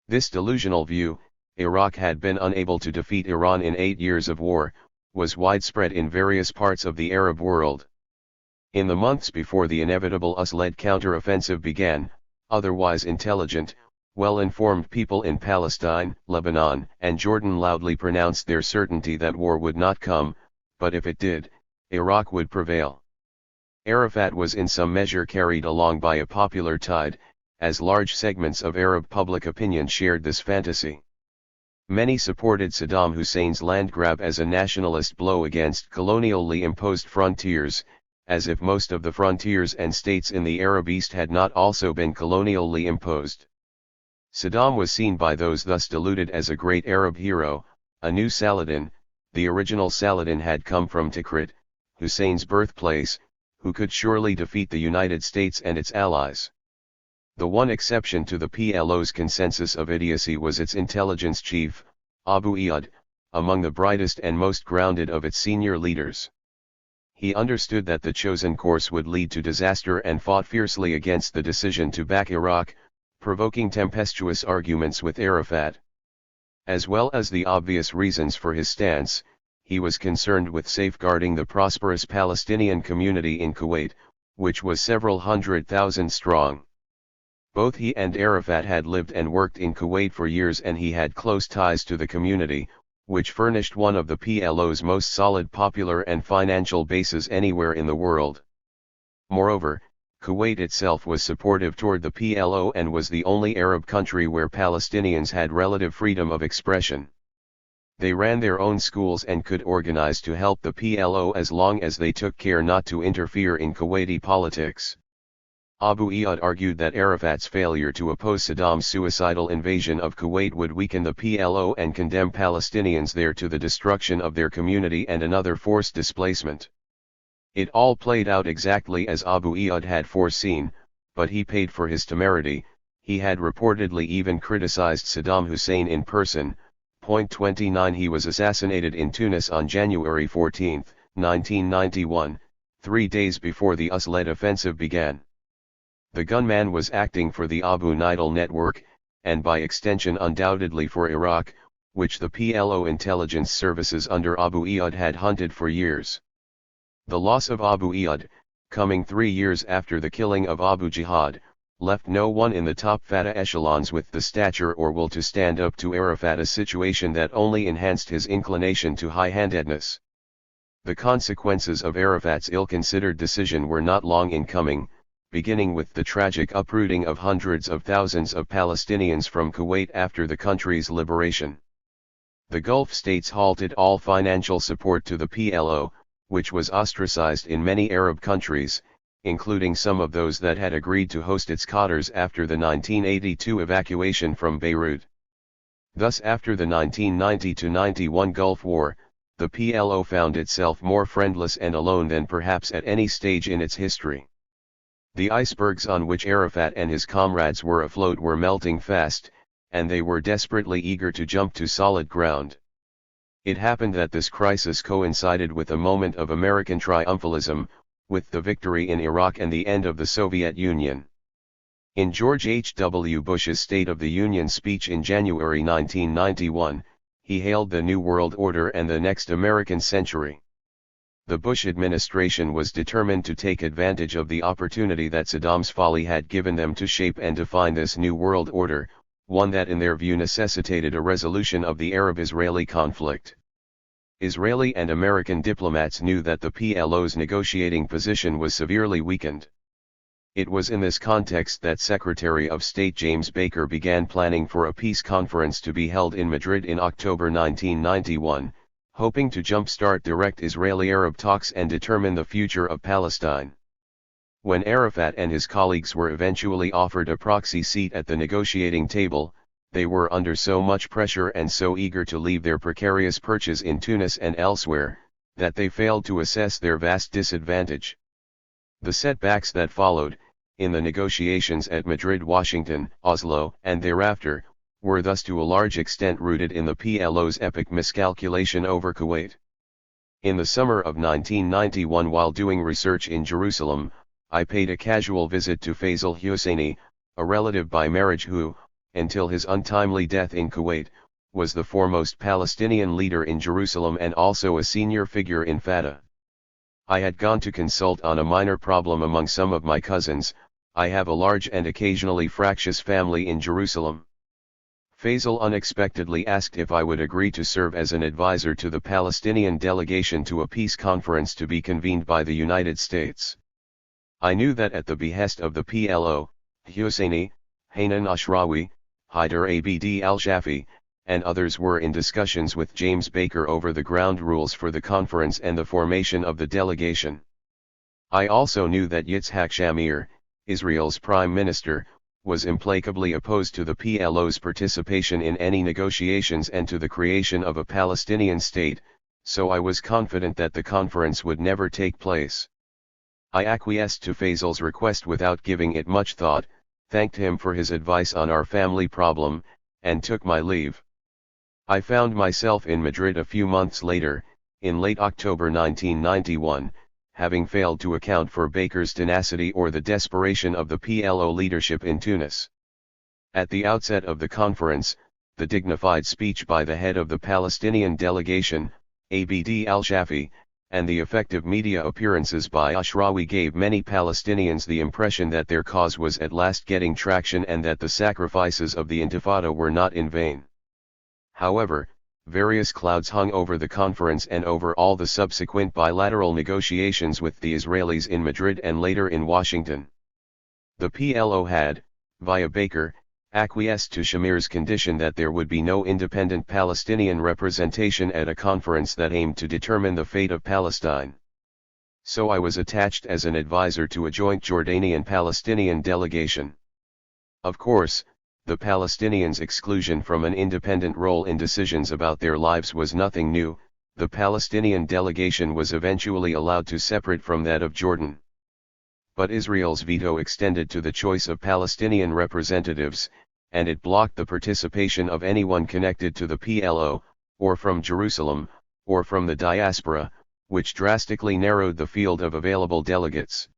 This delusional view, Iraq had been unable to defeat Iran in 8 years of war, was widespread in various parts of the Arab world. In the months before the inevitable US-led counter-offensive began, otherwise intelligent, well-informed people in Palestine, Lebanon, and Jordan loudly pronounced their certainty that war would not come, but if it did, Iraq would prevail. Arafat was in some measure carried along by a popular tide, as large segments of Arab public opinion shared this fantasy. Many supported Saddam Hussein's land grab as a nationalist blow against colonially imposed frontiers, as if most of the frontiers and states in the Arab East had not also been colonially imposed. Saddam was seen by those thus deluded as a great Arab hero, a new Saladin. The original Saladin had come from Tikrit, Hussein's birthplace, who could surely defeat the United States and its allies. The one exception to the PLO's consensus of idiocy was its intelligence chief, Abu Iyad, among the brightest and most grounded of its senior leaders. He understood that the chosen course would lead to disaster and fought fiercely against the decision to back Iraq, provoking tempestuous arguments with Arafat. As well as the obvious reasons for his stance, he was concerned with safeguarding the prosperous Palestinian community in Kuwait, which was several 100,000 strong. Both he and Arafat had lived and worked in Kuwait for years, and he had close ties to the community, which furnished one of the PLO's most solid popular and financial bases anywhere in the world. Moreover, Kuwait itself was supportive toward the PLO and was the only Arab country where Palestinians had relative freedom of expression. They ran their own schools and could organize to help the PLO as long as they took care not to interfere in Kuwaiti politics. Abu Iyad argued that Arafat's failure to oppose Saddam's suicidal invasion of Kuwait would weaken the PLO and condemn Palestinians there to the destruction of their community and another forced displacement. It all played out exactly as Abu Iyad had foreseen, but he paid for his temerity. He had reportedly even criticized Saddam Hussein in person. Point 29 He was assassinated in Tunis on January 14, 1991, 3 days before the US-led offensive began. The gunman was acting for the Abu Nidal network, and by extension undoubtedly for Iraq, which the PLO intelligence services under Abu Iyad had hunted for years. The loss of Abu Iyad, coming 3 years after the killing of Abu Jihad, left no one in the top Fatah echelons with the stature or will to stand up to Arafat, a situation that only enhanced his inclination to high-handedness. The consequences of Arafat's ill-considered decision were not long in coming, beginning with the tragic uprooting of hundreds of thousands of Palestinians from Kuwait after the country's liberation. The Gulf states halted all financial support to the PLO, which was ostracized in many Arab countries, including some of those that had agreed to host its cadres after the 1982 evacuation from Beirut. Thus, after the 1990-91 Gulf War, the PLO found itself more friendless and alone than perhaps at any stage in its history. The icebergs on which Arafat and his comrades were afloat were melting fast, and they were desperately eager to jump to solid ground. It happened that this crisis coincided with a moment of American triumphalism, with the victory in Iraq and the end of the Soviet Union. In George H.W. Bush's State of the Union speech in January 1991, he hailed the New World Order and the next American century. The Bush administration was determined to take advantage of the opportunity that Saddam's folly had given them to shape and define this New World Order, one that in their view necessitated a resolution of the Arab-Israeli conflict. Israeli and American diplomats knew that the PLO's negotiating position was severely weakened. It was in this context that Secretary of State James Baker began planning for a peace conference to be held in Madrid in October 1991, hoping to jumpstart direct Israeli-Arab talks and determine the future of Palestine. When Arafat and his colleagues were eventually offered a proxy seat at the negotiating table, they were under so much pressure and so eager to leave their precarious perches in Tunis and elsewhere, that they failed to assess their vast disadvantage. The setbacks that followed, in the negotiations at Madrid, Washington, Oslo, and thereafter, were thus to a large extent rooted in the PLO's epic miscalculation over Kuwait. In the summer of 1991, while doing research in Jerusalem, I paid a casual visit to Faisal Husseini, a relative by marriage who, until his untimely death in Kuwait, was the foremost Palestinian leader in Jerusalem and also a senior figure in Fatah. I had gone to consult on a minor problem among some of my cousins. I have a large and occasionally fractious family in Jerusalem. Faisal unexpectedly asked if I would agree to serve as an advisor to the Palestinian delegation to a peace conference to be convened by the United States. I knew that at the behest of the PLO, Husseini, Hanan Ashrawi, Haider Abd al-Shafi, and others were in discussions with James Baker over the ground rules for the conference and the formation of the delegation. I also knew that Yitzhak Shamir, Israel's prime minister, was implacably opposed to the PLO's participation in any negotiations and to the creation of a Palestinian state, so I was confident that the conference would never take place. I acquiesced to Faisal's request without giving it much thought, thanked him for his advice on our family problem, and took my leave. I found myself in Madrid a few months later, in late October 1991, having failed to account for Baker's tenacity or the desperation of the PLO leadership in Tunis. At the outset of the conference, the dignified speech by the head of the Palestinian delegation, Abd al-Shafi, and the effective media appearances by Ashrawi gave many Palestinians the impression that their cause was at last getting traction and that the sacrifices of the Intifada were not in vain. However, various clouds hung over the conference and over all the subsequent bilateral negotiations with the Israelis in Madrid and later in Washington. The PLO had, via Baker, acquiesced to Shamir's condition that there would be no independent Palestinian representation at a conference that aimed to determine the fate of Palestine. So I was attached as an advisor to a joint Jordanian-Palestinian delegation. Of course, the Palestinians' exclusion from an independent role in decisions about their lives was nothing new. The Palestinian delegation was eventually allowed to separate from that of Jordan. But Israel's veto extended to the choice of Palestinian representatives, and it blocked the participation of anyone connected to the PLO, or from Jerusalem, or from the diaspora, which drastically narrowed the field of available delegates.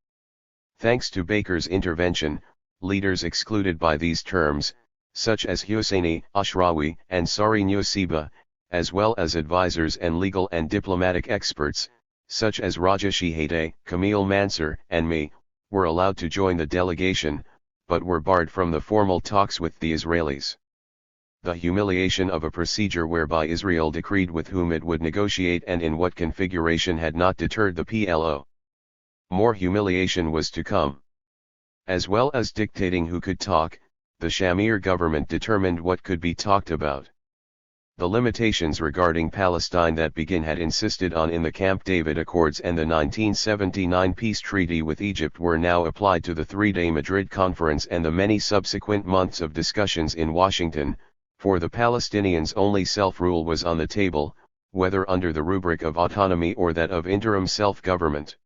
Thanks to Baker's intervention, leaders excluded by these terms, such as Husseini, Ashrawi, and Sari Nusseibeh, as well as advisors and legal and diplomatic experts, such as Raja Shihade, Camille Mansur, and me, were allowed to join the delegation, but were barred from the formal talks with the Israelis. The humiliation of a procedure whereby Israel decreed with whom it would negotiate and in what configuration had not deterred the PLO. More humiliation was to come. As well as dictating who could talk, the Shamir government determined what could be talked about. The limitations regarding Palestine that Begin had insisted on in the Camp David Accords and the 1979 peace treaty with Egypt were now applied to the three-day Madrid conference and the many subsequent months of discussions in Washington. For the Palestinians only self-rule was on the table, whether under the rubric of autonomy or that of interim self-government.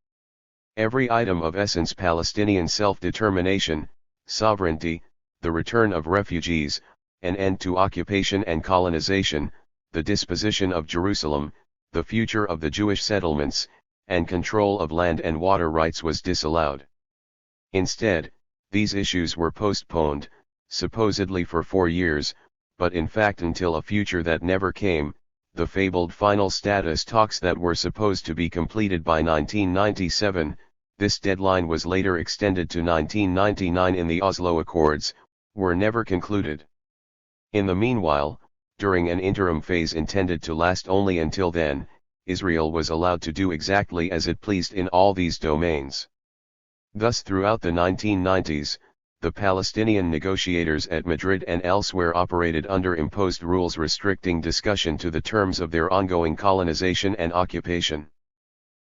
Every item of essence Palestinian self-determination, sovereignty, the return of refugees, an end to occupation and colonization, the disposition of Jerusalem, the future of the Jewish settlements, and control of land and water rights was disallowed. Instead, these issues were postponed, supposedly for 4 years, but in fact until a future that never came, the fabled final status talks that were supposed to be completed by 1997, this deadline was later extended to 1999 in the Oslo Accords, were never concluded. In the meanwhile, during an interim phase intended to last only until then, Israel was allowed to do exactly as it pleased in all these domains. Thus throughout the 1990s, the Palestinian negotiators at Madrid and elsewhere operated under imposed rules restricting discussion to the terms of their ongoing colonization and occupation.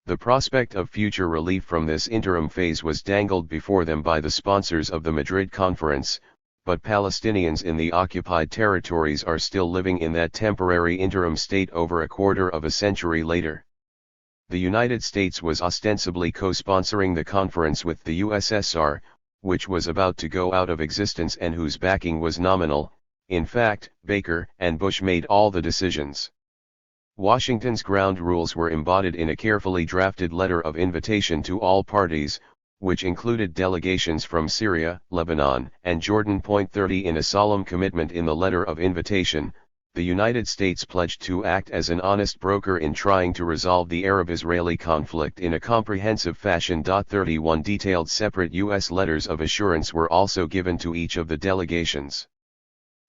The prospect of future relief from this interim phase was dangled before them by the sponsors of the Madrid conference, but Palestinians in the occupied territories are still living in that temporary interim state over a quarter of a century later. The United States was ostensibly co-sponsoring the conference with the USSR, which was about to go out of existence and whose backing was nominal. In fact, Baker and Bush made all the decisions. Washington's ground rules were embodied in a carefully drafted letter of invitation to all parties, which included delegations from Syria, Lebanon, and Jordan. 30 In a solemn commitment in the letter of invitation, the United States pledged to act as an honest broker in trying to resolve the Arab-Israeli conflict in a comprehensive fashion. 31 Detailed separate U.S. letters of assurance were also given to each of the delegations.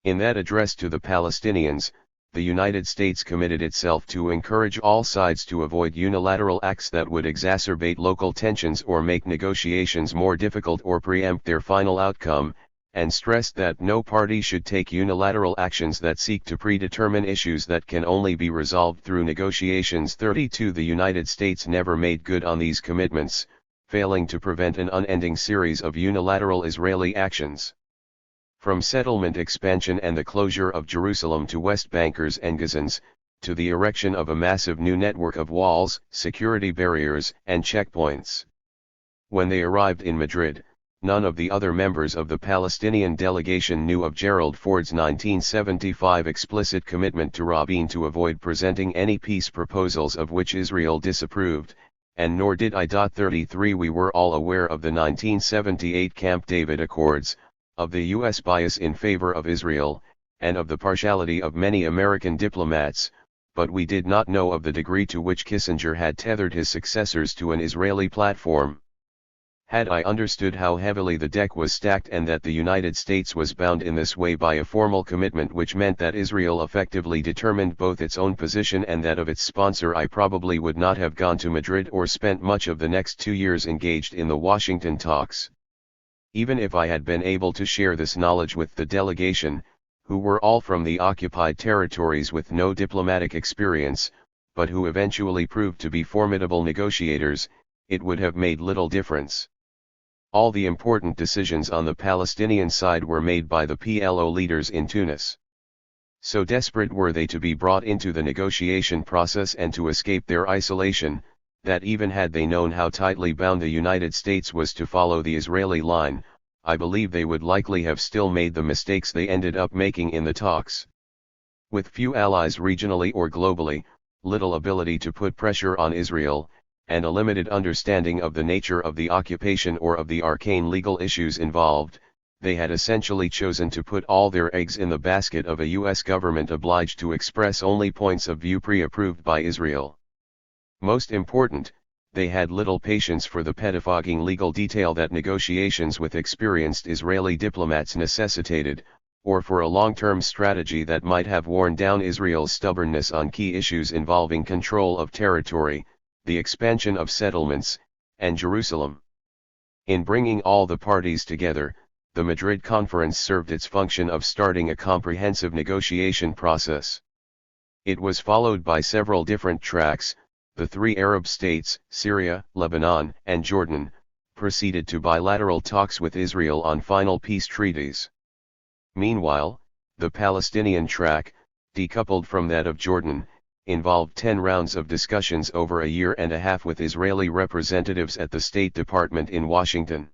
In that address to the Palestinians, the United States committed itself to encourage all sides to avoid unilateral acts that would exacerbate local tensions or make negotiations more difficult or preempt their final outcome, and stressed that no party should take unilateral actions that seek to predetermine issues that can only be resolved through negotiations. 32 The United States never made good on these commitments, failing to prevent an unending series of unilateral Israeli actions. From settlement expansion and the closure of Jerusalem to West Bankers and Gazans, to the erection of a massive new network of walls, security barriers, and checkpoints. When they arrived in Madrid, none of the other members of the Palestinian delegation knew of Gerald Ford's 1975 explicit commitment to Rabin to avoid presenting any peace proposals of which Israel disapproved, and nor did I. 33 We were all aware of the 1978 Camp David Accords, of the U.S. bias in favor of Israel, and of the partiality of many American diplomats, but we did not know of the degree to which Kissinger had tethered his successors to an Israeli platform. Had I understood how heavily the deck was stacked and that the United States was bound in this way by a formal commitment which meant that Israel effectively determined both its own position and that of its sponsor, I probably would not have gone to Madrid or spent much of the next 2 years engaged in the Washington talks. Even if I had been able to share this knowledge with the delegation, who were all from the occupied territories with no diplomatic experience, but who eventually proved to be formidable negotiators, it would have made little difference. All the important decisions on the Palestinian side were made by the PLO leaders in Tunis. So desperate were they to be brought into the negotiation process and to escape their isolation, that even had they known how tightly bound the United States was to follow the Israeli line, I believe they would likely have still made the mistakes they ended up making in the talks. With few allies regionally or globally, little ability to put pressure on Israel, and a limited understanding of the nature of the occupation or of the arcane legal issues involved, they had essentially chosen to put all their eggs in the basket of a U.S. government obliged to express only points of view pre-approved by Israel. Most important, they had little patience for the pettifogging legal detail that negotiations with experienced Israeli diplomats necessitated, or for a long-term strategy that might have worn down Israel's stubbornness on key issues involving control of territory, the expansion of settlements, and Jerusalem. In bringing all the parties together, the Madrid Conference served its function of starting a comprehensive negotiation process. It was followed by several different tracks. The three Arab states, Syria, Lebanon, and Jordan, proceeded to bilateral talks with Israel on final peace treaties. Meanwhile, the Palestinian track, decoupled from that of Jordan, involved 10 rounds of discussions over a year and a half with Israeli representatives at the State Department in Washington.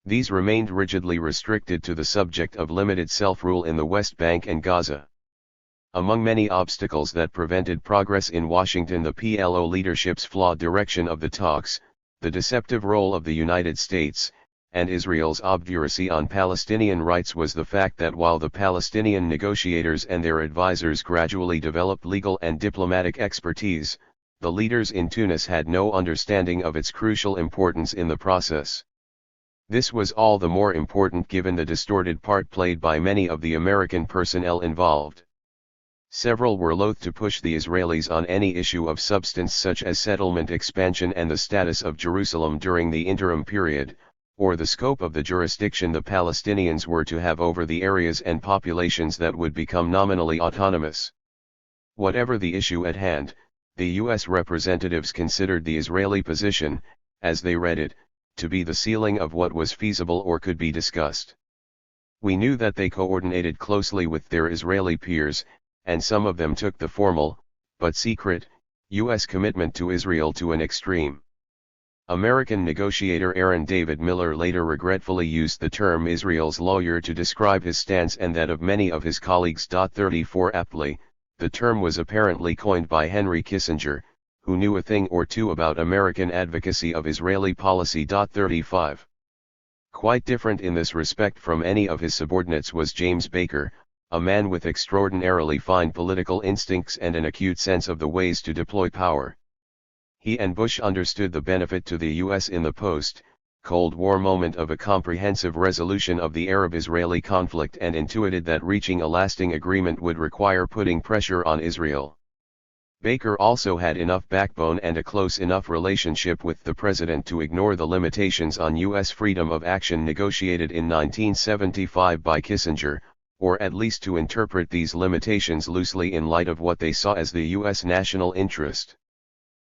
These remained rigidly restricted to the subject of limited self-rule in the West Bank and Gaza. Among many obstacles that prevented progress in Washington, the PLO leadership's flawed direction of the talks, the deceptive role of the United States, and Israel's obduracy on Palestinian rights was the fact that while the Palestinian negotiators and their advisors gradually developed legal and diplomatic expertise, the leaders in Tunis had no understanding of its crucial importance in the process. This was all the more important given the distorted part played by many of the American personnel involved. Several were loath to push the Israelis on any issue of substance such as settlement expansion and the status of Jerusalem during the interim period, or the scope of the jurisdiction the Palestinians were to have over the areas and populations that would become nominally autonomous. Whatever the issue at hand, the U.S. representatives considered the Israeli position, as they read it, to be the ceiling of what was feasible or could be discussed. We knew that they coordinated closely with their Israeli peers, and some of them took the formal, but secret, U.S. commitment to Israel to an extreme. American negotiator Aaron David Miller later regretfully used the term Israel's lawyer to describe his stance and that of many of his colleagues. 34 Aptly, the term was apparently coined by Henry Kissinger, who knew a thing or two about American advocacy of Israeli policy. 35. Quite different in this respect from any of his subordinates was James Baker, a man with extraordinarily fine political instincts and an acute sense of the ways to deploy power. He and Bush understood the benefit to the U.S. in the post-Cold War moment of a comprehensive resolution of the Arab-Israeli conflict and intuited that reaching a lasting agreement would require putting pressure on Israel. Baker also had enough backbone and a close enough relationship with the president to ignore the limitations on U.S. freedom of action negotiated in 1975 by Kissinger, or at least to interpret these limitations loosely in light of what they saw as the U.S. national interest.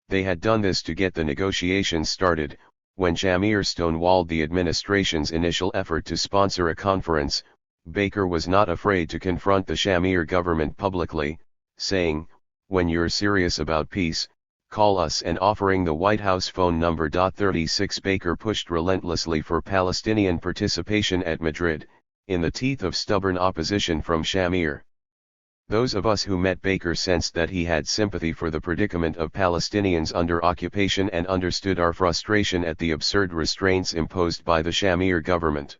They had done this to get the negotiations started. When Shamir stonewalled the administration's initial effort to sponsor a conference, Baker was not afraid to confront the Shamir government publicly, saying, "When you're serious about peace, call us," and offering the White House phone number. 36 Baker pushed relentlessly for Palestinian participation at Madrid, in the teeth of stubborn opposition from Shamir. Those of us who met Baker sensed that he had sympathy for the predicament of Palestinians under occupation and understood our frustration at the absurd restraints imposed by the Shamir government.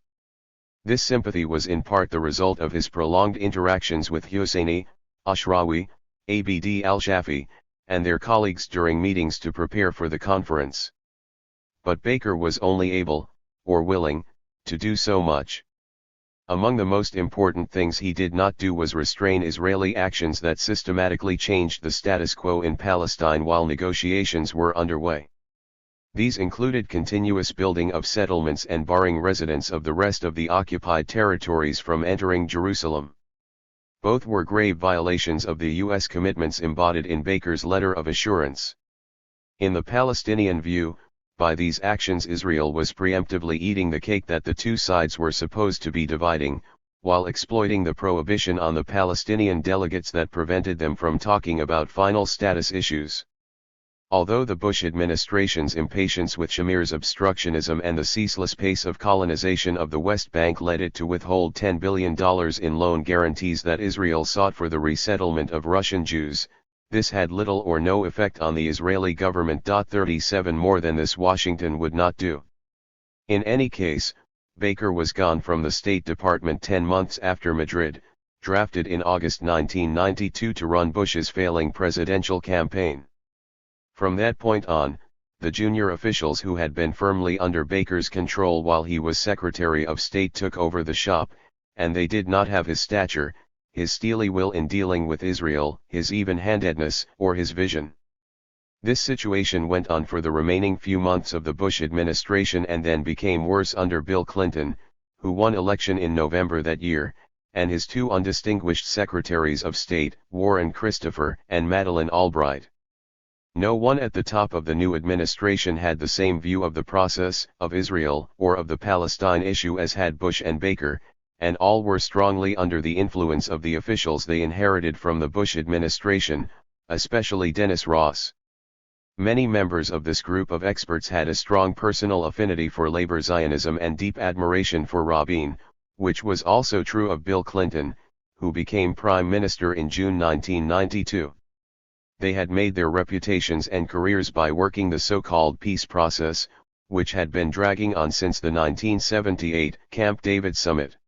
This sympathy was in part the result of his prolonged interactions with Husseini, Ashrawi, Abd al-Shafi, and their colleagues during meetings to prepare for the conference. But Baker was only able, or willing, to do so much. Among the most important things he did not do was restrain Israeli actions that systematically changed the status quo in Palestine while negotiations were underway. These included continuous building of settlements and barring residents of the rest of the occupied territories from entering Jerusalem. Both were grave violations of the U.S. commitments embodied in Baker's letter of assurance. In the Palestinian view, By these actions Israel was preemptively eating the cake that the two sides were supposed to be dividing, while exploiting the prohibition on the Palestinian delegates that prevented them from talking about final status issues. Although the Bush administration's impatience with Shamir's obstructionism and the ceaseless pace of colonization of the West Bank led it to withhold $10 billion in loan guarantees that Israel sought for the resettlement of Russian Jews, this had little or no effect on the Israeli government. 37 More than this Washington would not do. In any case, Baker was gone from the State Department 10 months after Madrid, drafted in August 1992 to run Bush's failing presidential campaign. From that point on, the junior officials who had been firmly under Baker's control while he was Secretary of State took over the shop, and they did not have his stature, his steely will in dealing with Israel, his even-handedness, or his vision. This situation went on for the remaining few months of the Bush administration and then became worse under Bill Clinton, who won election in November that year, and his two undistinguished Secretaries of State, Warren Christopher and Madeleine Albright. No one at the top of the new administration had the same view of the process, of Israel, or of the Palestine issue as had Bush and Baker, and all were strongly under the influence of the officials they inherited from the Bush administration, especially Dennis Ross. Many members of this group of experts had a strong personal affinity for labor Zionism and deep admiration for Rabin, which was also true of Bill Clinton, who became Prime Minister in June 1992. They had made their reputations and careers by working the so-called peace process, which had been dragging on since the 1978 Camp David summit.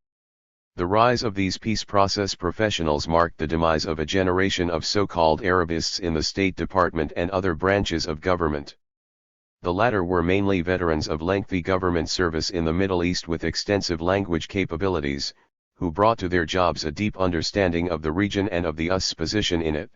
The rise of these peace process professionals marked the demise of a generation of so-called Arabists in the State Department and other branches of government. The latter were mainly veterans of lengthy government service in the Middle East with extensive language capabilities, who brought to their jobs a deep understanding of the region and of the US's position in it.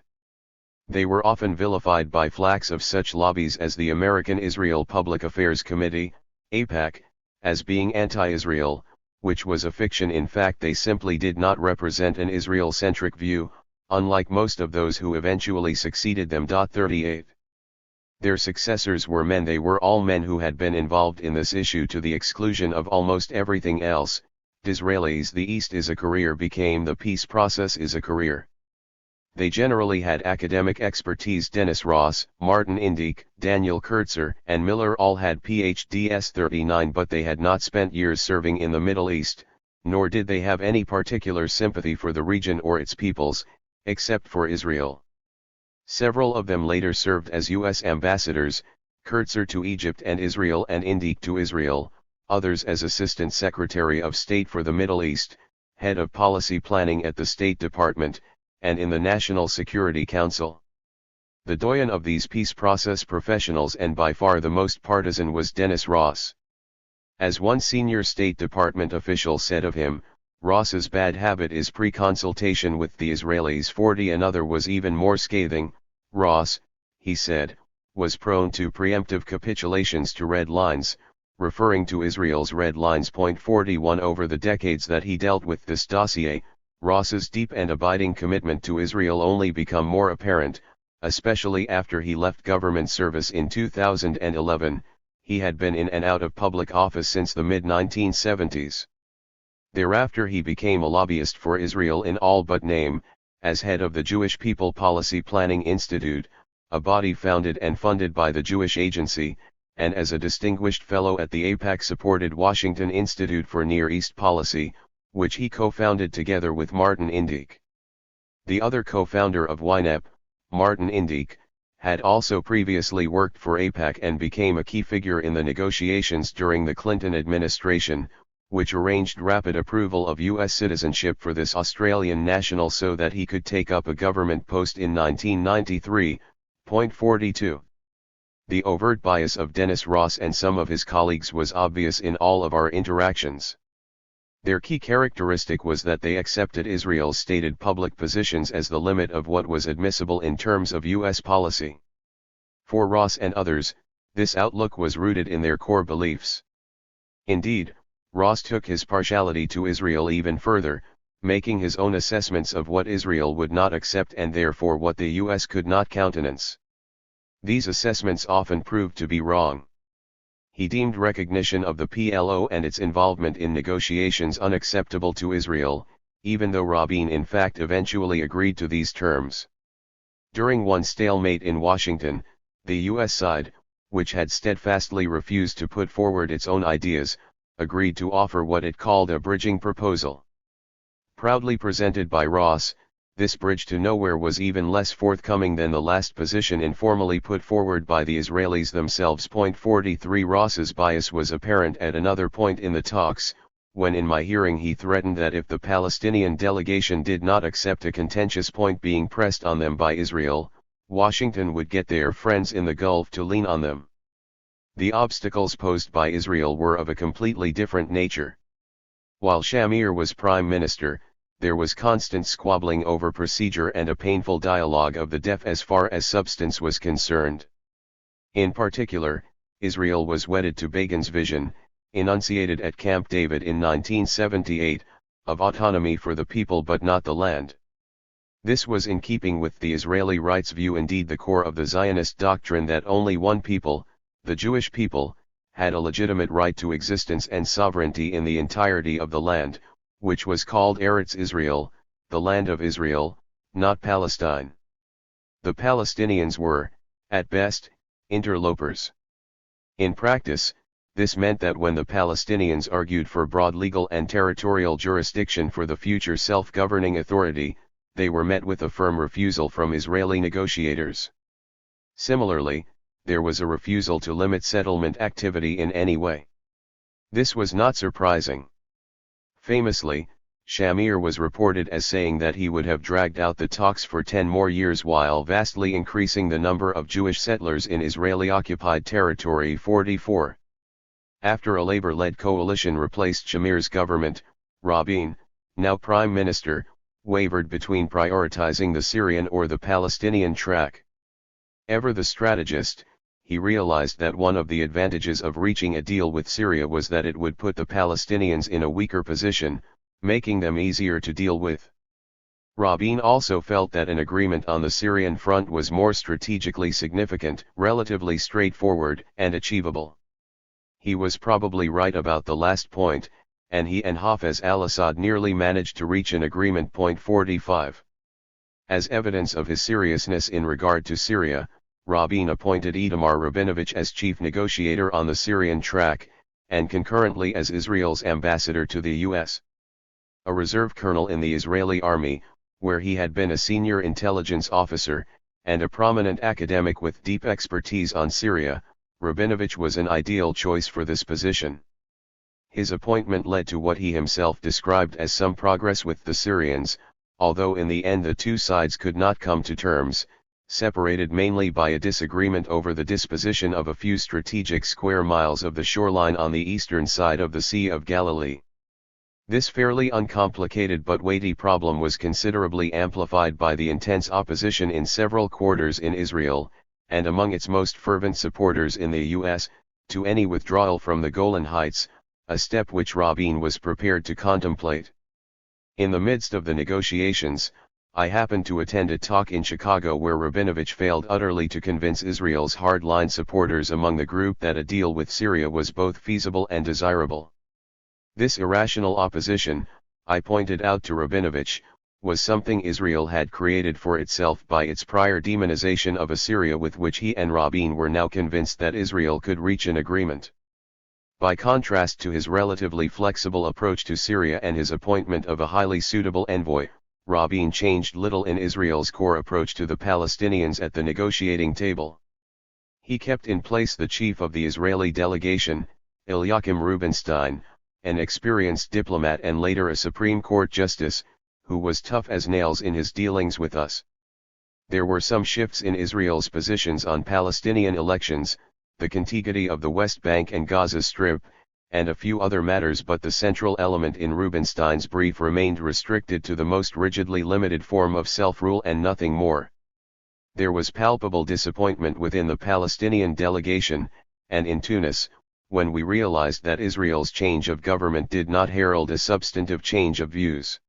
They were often vilified by flacks of such lobbies as the American Israel Public Affairs Committee, AIPAC, as being anti-Israel, which was a fiction. In fact, they simply did not represent an Israel-centric view, unlike most of those who eventually succeeded them. 38. Their successors were men. They were all men who had been involved in this issue to the exclusion of almost everything else. Disraeli's "The East is a career" became "The peace process is a career." They generally had academic expertise. Dennis Ross, Martin Indyk, Daniel Kurtzer, and Miller all had PhDs. 39 But they had not spent years serving in the Middle East, nor did they have any particular sympathy for the region or its peoples, except for Israel. Several of them later served as U.S. ambassadors, Kurtzer to Egypt and Israel and Indyk to Israel, others as Assistant Secretary of State for the Middle East, Head of Policy Planning at the State Department, and in the National Security Council. The doyen of these peace process professionals and by far the most partisan was Dennis Ross. As one senior State Department official said of him, Ross's bad habit is pre-consultation with the Israelis. 40 Another was even more scathing. Ross, he said, was prone to preemptive capitulations to red lines, referring to Israel's red lines. 41 Over the decades that he dealt with this dossier, Ross's deep and abiding commitment to Israel only became more apparent, especially after he left government service in 2011. He had been in and out of public office since the mid-1970s. Thereafter he became a lobbyist for Israel in all but name, as head of the Jewish People Policy Planning Institute, a body founded and funded by the Jewish Agency, and as a distinguished fellow at the AIPAC-supported Washington Institute for Near East Policy, which he co-founded together with Martin Indyk. The other co-founder of YNEP, Martin Indyk, had also previously worked for AIPAC and became a key figure in the negotiations during the Clinton administration, which arranged rapid approval of U.S. citizenship for this Australian national so that he could take up a government post in 1993. 42. The overt bias of Dennis Ross and some of his colleagues was obvious in all of our interactions. Their key characteristic was that they accepted Israel's stated public positions as the limit of what was admissible in terms of U.S. policy. For Ross and others, this outlook was rooted in their core beliefs. Indeed, Ross took his partiality to Israel even further, making his own assessments of what Israel would not accept and therefore what the U.S. could not countenance. These assessments often proved to be wrong. He deemed recognition of the PLO and its involvement in negotiations unacceptable to Israel, even though Rabin in fact eventually agreed to these terms. During one stalemate in Washington, the U.S. side, which had steadfastly refused to put forward its own ideas, agreed to offer what it called a bridging proposal. Proudly presented by Ross, this bridge to nowhere was even less forthcoming than the last position informally put forward by the Israelis themselves. 43 Ross's bias was apparent at another point in the talks, when in my hearing he threatened that if the Palestinian delegation did not accept a contentious point being pressed on them by Israel, Washington would get their friends in the Gulf to lean on them. The obstacles posed by Israel were of a completely different nature. While Shamir was prime minister, there was constant squabbling over procedure and a painful dialogue of the deaf as far as substance was concerned. In particular, Israel was wedded to Begin's vision, enunciated at Camp David in 1978, of autonomy for the people but not the land. This was in keeping with the Israeli rights view, indeed the core of the Zionist doctrine that only one people, the Jewish people, had a legitimate right to existence and sovereignty in the entirety of the land, which was called Eretz Israel, the land of Israel, not Palestine. The Palestinians were, at best, interlopers. In practice, this meant that when the Palestinians argued for broad legal and territorial jurisdiction for the future self-governing authority, they were met with a firm refusal from Israeli negotiators. Similarly, there was a refusal to limit settlement activity in any way. This was not surprising. Famously, Shamir was reported as saying that he would have dragged out the talks for 10 more years while vastly increasing the number of Jewish settlers in Israeli-occupied territory. 44. After a labor-led coalition replaced Shamir's government, Rabin, now prime minister, wavered between prioritizing the Syrian or the Palestinian track. Ever the strategist, he realized that one of the advantages of reaching a deal with Syria was that it would put the Palestinians in a weaker position, making them easier to deal with. Rabin also felt that an agreement on the Syrian front was more strategically significant, relatively straightforward, and achievable. He was probably right about the last point, and he and Hafez al-Assad nearly managed to reach an agreement. 45. As evidence of his seriousness in regard to Syria, Rabin appointed Itamar Rabinovich as chief negotiator on the Syrian track, and concurrently as Israel's ambassador to the U.S. A reserve colonel in the Israeli army, where he had been a senior intelligence officer, and a prominent academic with deep expertise on Syria, Rabinovich was an ideal choice for this position. His appointment led to what he himself described as some progress with the Syrians, although in the end the two sides could not come to terms, separated mainly by a disagreement over the disposition of a few strategic square miles of the shoreline on the eastern side of the Sea of Galilee. This fairly uncomplicated but weighty problem was considerably amplified by the intense opposition in several quarters in Israel, and among its most fervent supporters in the U.S., to any withdrawal from the Golan Heights, a step which Rabin was prepared to contemplate. In the midst of the negotiations, I happened to attend a talk in Chicago where Rabinovich failed utterly to convince Israel's hardline supporters among the group that a deal with Syria was both feasible and desirable. This irrational opposition, I pointed out to Rabinovich, was something Israel had created for itself by its prior demonization of Assyria, with which he and Rabin were now convinced that Israel could reach an agreement. By contrast to his relatively flexible approach to Syria and his appointment of a highly suitable envoy, Rabin changed little in Israel's core approach to the Palestinians at the negotiating table. He kept in place the chief of the Israeli delegation, Eliakim Rubinstein, an experienced diplomat and later a Supreme Court justice, who was tough as nails in his dealings with us. There were some shifts in Israel's positions on Palestinian elections, the contiguity of the West Bank and Gaza Strip, and a few other matters, but the central element in Rubinstein's brief remained restricted to the most rigidly limited form of self-rule and nothing more. There was palpable disappointment within the Palestinian delegation, and in Tunis, when we realized that Israel's change of government did not herald a substantive change of views.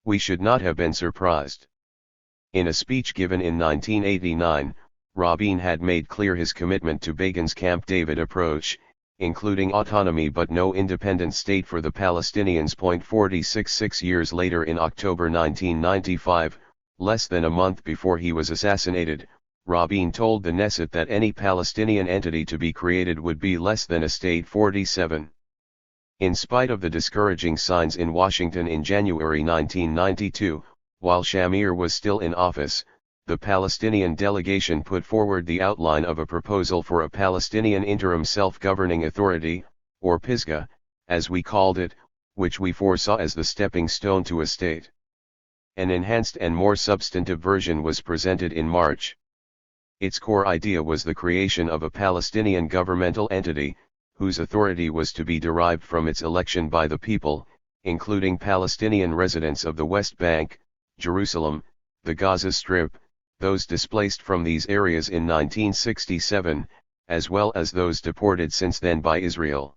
We should not have been surprised. In a speech given in 1989, Rabin had made clear his commitment to Begin's Camp David approach, including autonomy but no independent state for the Palestinians. 46 years later, in October 1995, less than a month before he was assassinated, Rabin told the Knesset that any Palestinian entity to be created would be less than a state. 47. In spite of the discouraging signs in Washington in January 1992, while Shamir was still in office, the Palestinian delegation put forward the outline of a proposal for a Palestinian Interim Self-Governing Authority, or PISGA, as we called it, which we foresaw as the stepping stone to a state. An enhanced and more substantive version was presented in March. Its core idea was the creation of a Palestinian governmental entity, whose authority was to be derived from its election by the people, including Palestinian residents of the West Bank, Jerusalem, the Gaza Strip, those displaced from these areas in 1967, as well as those deported since then by Israel.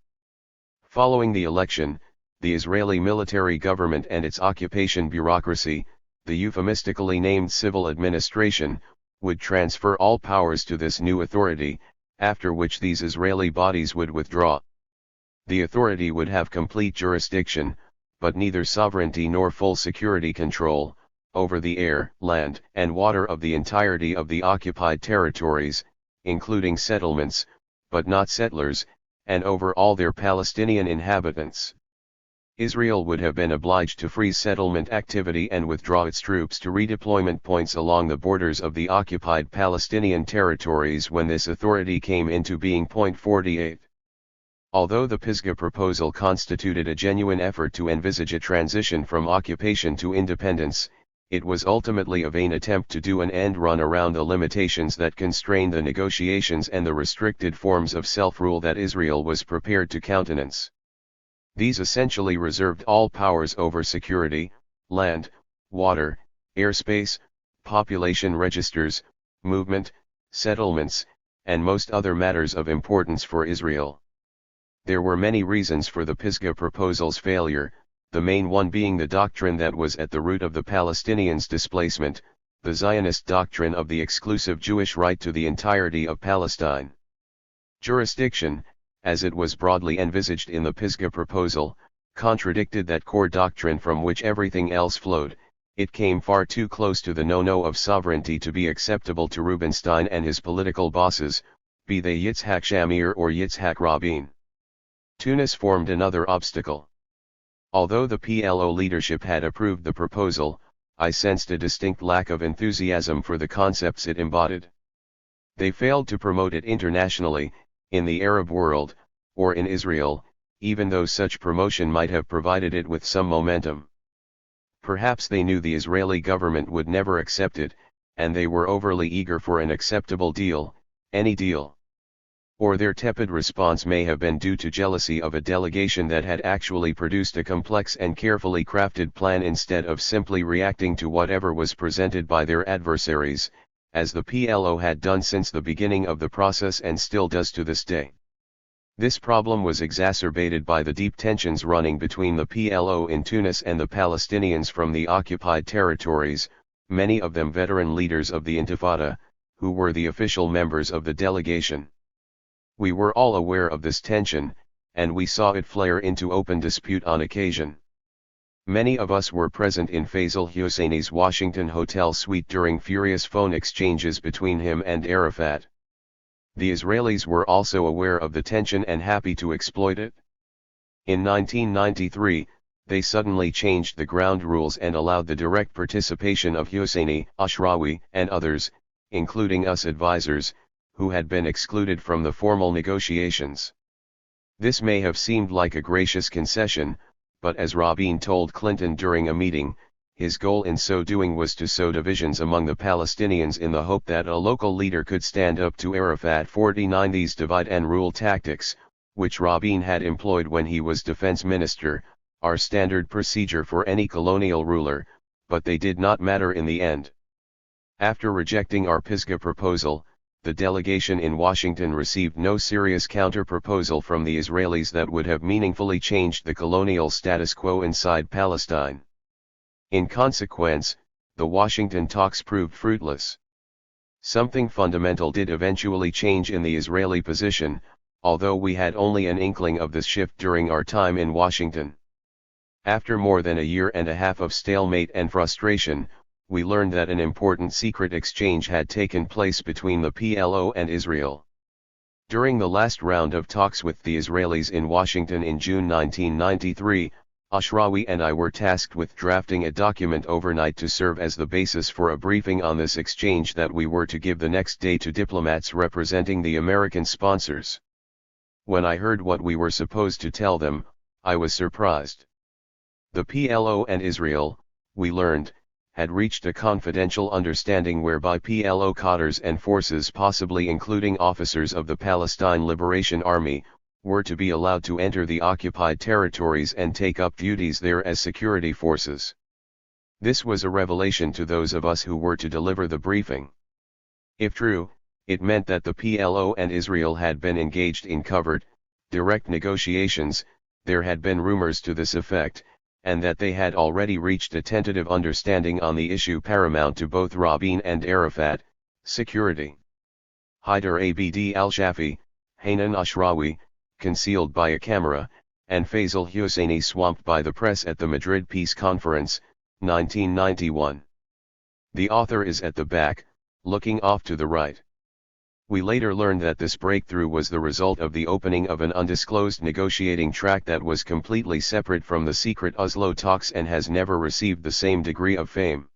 Following the election, the Israeli military government and its occupation bureaucracy, the euphemistically named civil administration, would transfer all powers to this new authority, after which these Israeli bodies would withdraw. The authority would have complete jurisdiction, but neither sovereignty nor full security control, over the air, land, and water of the entirety of the occupied territories, including settlements, but not settlers, and over all their Palestinian inhabitants. Israel would have been obliged to freeze settlement activity and withdraw its troops to redeployment points along the borders of the occupied Palestinian territories when this authority came into being. 48. Although the PISGA proposal constituted a genuine effort to envisage a transition from occupation to independence, it was ultimately a vain attempt to do an end run around the limitations that constrained the negotiations and the restricted forms of self-rule that Israel was prepared to countenance. These essentially reserved all powers over security, land, water, airspace, population registers, movement, settlements, and most other matters of importance for Israel. There were many reasons for the PISGA proposal's failure, the main one being the doctrine that was at the root of the Palestinians' displacement, the Zionist doctrine of the exclusive Jewish right to the entirety of Palestine. Jurisdiction, as it was broadly envisaged in the PISGA proposal, contradicted that core doctrine from which everything else flowed. It came far too close to the no-no of sovereignty to be acceptable to Rubinstein and his political bosses, be they Yitzhak Shamir or Yitzhak Rabin. Tunis formed another obstacle. Although the PLO leadership had approved the proposal, I sensed a distinct lack of enthusiasm for the concepts it embodied. They failed to promote it internationally, in the Arab world, or in Israel, even though such promotion might have provided it with some momentum. Perhaps they knew the Israeli government would never accept it, and they were overly eager for an acceptable deal, any deal. Or their tepid response may have been due to jealousy of a delegation that had actually produced a complex and carefully crafted plan instead of simply reacting to whatever was presented by their adversaries, as the PLO had done since the beginning of the process and still does to this day. This problem was exacerbated by the deep tensions running between the PLO in Tunis and the Palestinians from the occupied territories, many of them veteran leaders of the Intifada, who were the official members of the delegation. We were all aware of this tension, and we saw it flare into open dispute on occasion. Many of us were present in Faisal Husseini's Washington hotel suite during furious phone exchanges between him and Arafat. The Israelis were also aware of the tension and happy to exploit it. In 1993, they suddenly changed the ground rules and allowed the direct participation of Husseini, Ashrawi, and others, including us advisors, who had been excluded from the formal negotiations. This may have seemed like a gracious concession, but as Rabin told Clinton during a meeting, his goal in so doing was to sow divisions among the Palestinians in the hope that a local leader could stand up to Arafat. 49 These divide and rule tactics, which Rabin had employed when he was defense minister, are standard procedure for any colonial ruler, but they did not matter in the end. After rejecting our PISGA proposal, the delegation in Washington received no serious counter-proposal from the Israelis that would have meaningfully changed the colonial status quo inside Palestine. In consequence, the Washington talks proved fruitless. Something fundamental did eventually change in the Israeli position, although we had only an inkling of this shift during our time in Washington. After more than a year and a half of stalemate and frustration, we learned that an important secret exchange had taken place between the PLO and Israel. During the last round of talks with the Israelis in Washington in June 1993, Ashrawi and I were tasked with drafting a document overnight to serve as the basis for a briefing on this exchange that we were to give the next day to diplomats representing the American sponsors. When I heard what we were supposed to tell them, I was surprised. The PLO and Israel, we learned, had reached a confidential understanding whereby PLO cadres and forces, possibly including officers of the Palestine Liberation Army, were to be allowed to enter the occupied territories and take up duties there as security forces. This was a revelation to those of us who were to deliver the briefing. If true, it meant that the PLO and Israel had been engaged in covert, direct negotiations. There had been rumors to this effect, and that they had already reached a tentative understanding on the issue paramount to both Rabin and Arafat: security. Haider Abd al-Shafi, Hanan Ashrawi, concealed by a camera, and Faisal Husseini swamped by the press at the Madrid Peace Conference, 1991. The author is at the back, looking off to the right. We later learned that this breakthrough was the result of the opening of an undisclosed negotiating track that was completely separate from the secret Oslo talks and has never received the same degree of fame.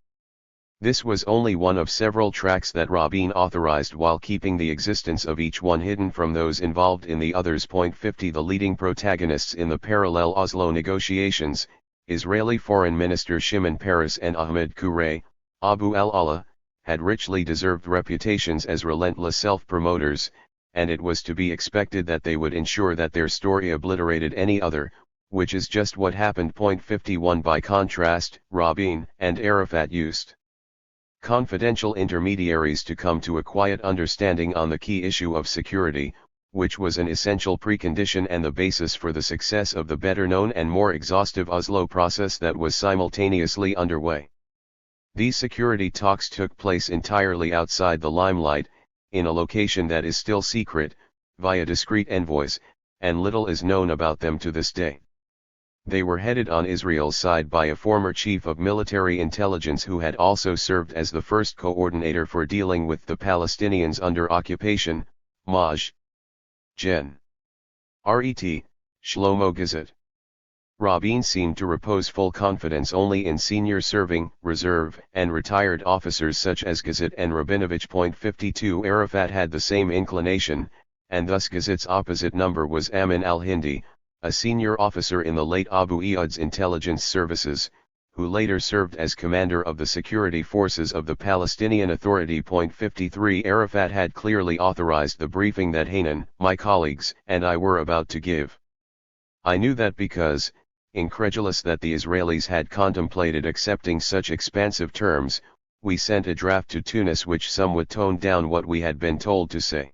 This was only one of several tracks that Rabin authorized while keeping the existence of each one hidden from those involved in the others. 50 The leading protagonists in the parallel Oslo negotiations, Israeli Foreign Minister Shimon Peres and Ahmed Kurey, Abu al-Allah, had richly deserved reputations as relentless self-promoters, and it was to be expected that they would ensure that their story obliterated any other, which is just what happened. 51 By contrast, Rabin and Arafat used confidential intermediaries to come to a quiet understanding on the key issue of security, which was an essential precondition and the basis for the success of the better-known and more exhaustive Oslo process that was simultaneously underway. These security talks took place entirely outside the limelight, in a location that is still secret, via discreet envoys, and little is known about them to this day. They were headed on Israel's side by a former chief of military intelligence who had also served as the first coordinator for dealing with the Palestinians under occupation, Maj. Gen. Ret. Shlomo Gazet. Rabin seemed to repose full confidence only in senior serving, reserve, and retired officers such as Gazet and Rabinovich. 52 Arafat had the same inclination, and thus Gazet's opposite number was Amin al-Hindi, a senior officer in the late Abu Iyad's intelligence services, who later served as commander of the security forces of the Palestinian Authority. 53 Arafat had clearly authorized the briefing that Hanan, my colleagues, and I were about to give. I knew that because, incredulous that the Israelis had contemplated accepting such expansive terms, we sent a draft to Tunis which somewhat toned down what we had been told to say.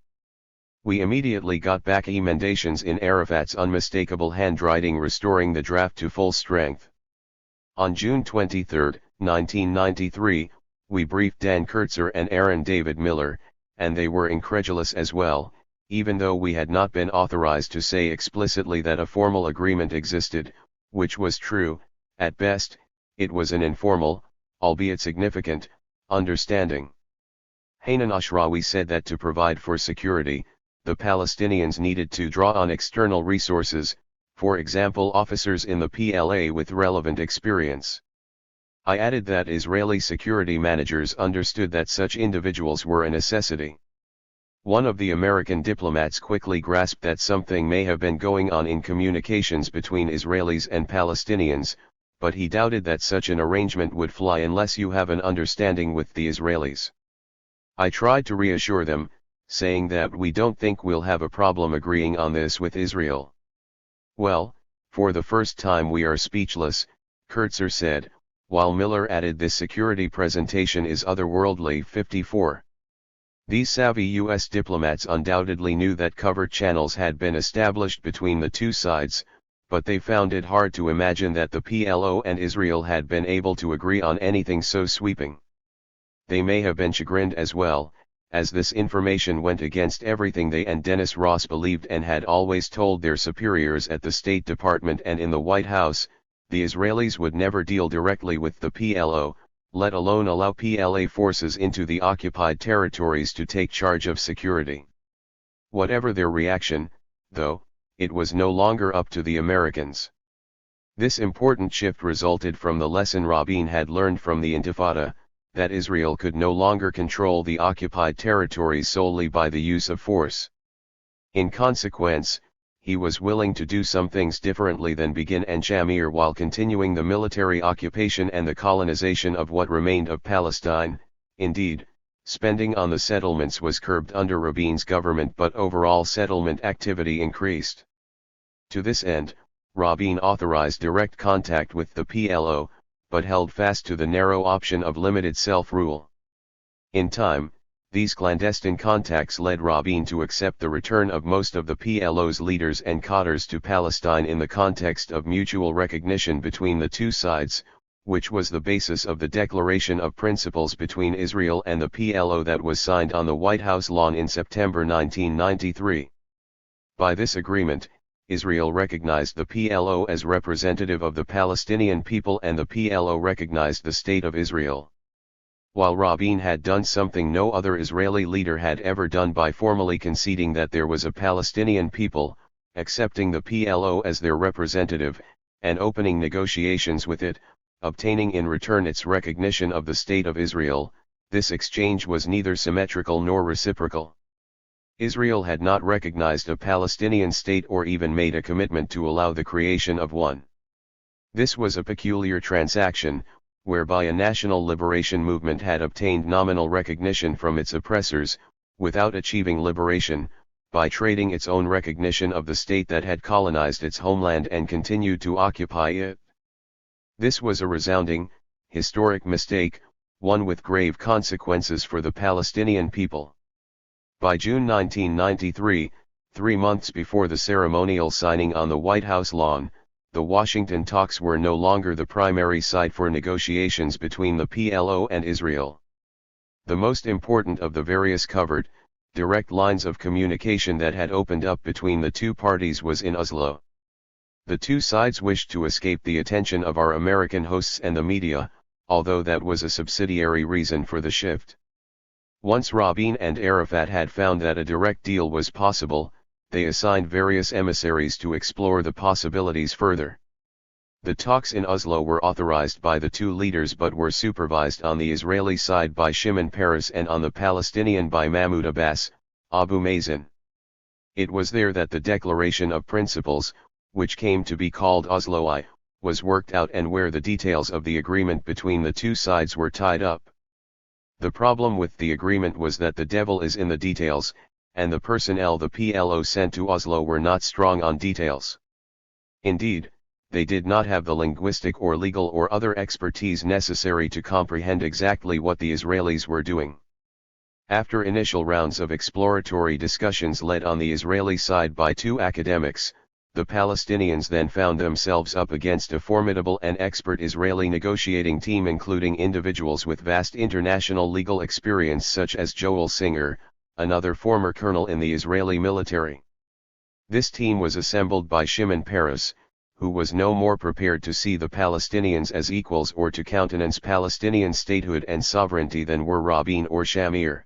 We immediately got back emendations in Arafat's unmistakable handwriting restoring the draft to full strength. On June 23, 1993, we briefed Dan Kurtzer and Aaron David Miller, and they were incredulous as well, even though we had not been authorized to say explicitly that a formal agreement existed, which was true. At best, it was an informal, albeit significant, understanding. Hanan Ashrawi said that to provide for security, the Palestinians needed to draw on external resources, for example officers in the PLA with relevant experience. I added that Israeli security managers understood that such individuals were a necessity. One of the American diplomats quickly grasped that something may have been going on in communications between Israelis and Palestinians, but he doubted that such an arrangement would fly unless you have an understanding with the Israelis. I tried to reassure them, saying that we don't think we'll have a problem agreeing on this with Israel. Well, for the first time we are speechless, Kurtzer said, while Miller added this security presentation is otherworldly. 54. These savvy U.S. diplomats undoubtedly knew that covert channels had been established between the two sides, but they found it hard to imagine that the PLO and Israel had been able to agree on anything so sweeping. They may have been chagrined as well, as this information went against everything they and Dennis Ross believed and had always told their superiors at the State Department and in the White House. The Israelis would never deal directly with the PLO, let alone allow PLA forces into the occupied territories to take charge of security. Whatever their reaction, though, it was no longer up to the Americans. This important shift resulted from the lesson Rabin had learned from the Intifada, that Israel could no longer control the occupied territories solely by the use of force. In consequence, he was willing to do some things differently than Begin and Shamir while continuing the military occupation and the colonization of what remained of Palestine. Indeed, spending on the settlements was curbed under Rabin's government, but overall settlement activity increased. To this end, Rabin authorized direct contact with the PLO, but held fast to the narrow option of limited self-rule. In time, these clandestine contacts led Rabin to accept the return of most of the PLO's leaders and cadres to Palestine in the context of mutual recognition between the two sides, which was the basis of the Declaration of Principles between Israel and the PLO that was signed on the White House lawn in September 1993. By this agreement, Israel recognized the PLO as representative of the Palestinian people and the PLO recognized the State of Israel. While Rabin had done something no other Israeli leader had ever done by formally conceding that there was a Palestinian people, accepting the PLO as their representative, and opening negotiations with it, obtaining in return its recognition of the State of Israel, this exchange was neither symmetrical nor reciprocal. Israel had not recognized a Palestinian state or even made a commitment to allow the creation of one. This was a peculiar transaction, whereby a national liberation movement had obtained nominal recognition from its oppressors, without achieving liberation, by trading its own recognition of the state that had colonized its homeland and continued to occupy it. This was a resounding, historic mistake, one with grave consequences for the Palestinian people. By June 1993, 3 months before the ceremonial signing on the White House lawn, the Washington talks were no longer the primary site for negotiations between the PLO and Israel. The most important of the various covert, direct lines of communication that had opened up between the two parties was in Oslo. The two sides wished to escape the attention of our American hosts and the media, although that was a subsidiary reason for the shift. Once Rabin and Arafat had found that a direct deal was possible, they assigned various emissaries to explore the possibilities further. The talks in Oslo were authorized by the two leaders but were supervised on the Israeli side by Shimon Peres and on the Palestinian by Mahmoud Abbas, Abu Mazen. It was there that the Declaration of Principles, which came to be called Oslo I, was worked out and where the details of the agreement between the two sides were tied up. The problem with the agreement was that the devil is in the details, and the personnel the PLO sent to Oslo were not strong on details. Indeed, they did not have the linguistic or legal or other expertise necessary to comprehend exactly what the Israelis were doing. After initial rounds of exploratory discussions led on the Israeli side by two academics, the Palestinians then found themselves up against a formidable and expert Israeli negotiating team including individuals with vast international legal experience such as Joel Singer, another former colonel in the Israeli military. This team was assembled by Shimon Peres, who was no more prepared to see the Palestinians as equals or to countenance Palestinian statehood and sovereignty than were Rabin or Shamir.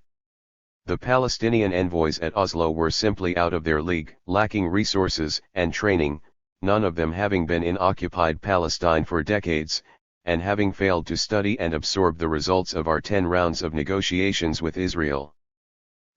The Palestinian envoys at Oslo were simply out of their league, lacking resources and training, none of them having been in occupied Palestine for decades, and having failed to study and absorb the results of our 10 rounds of negotiations with Israel.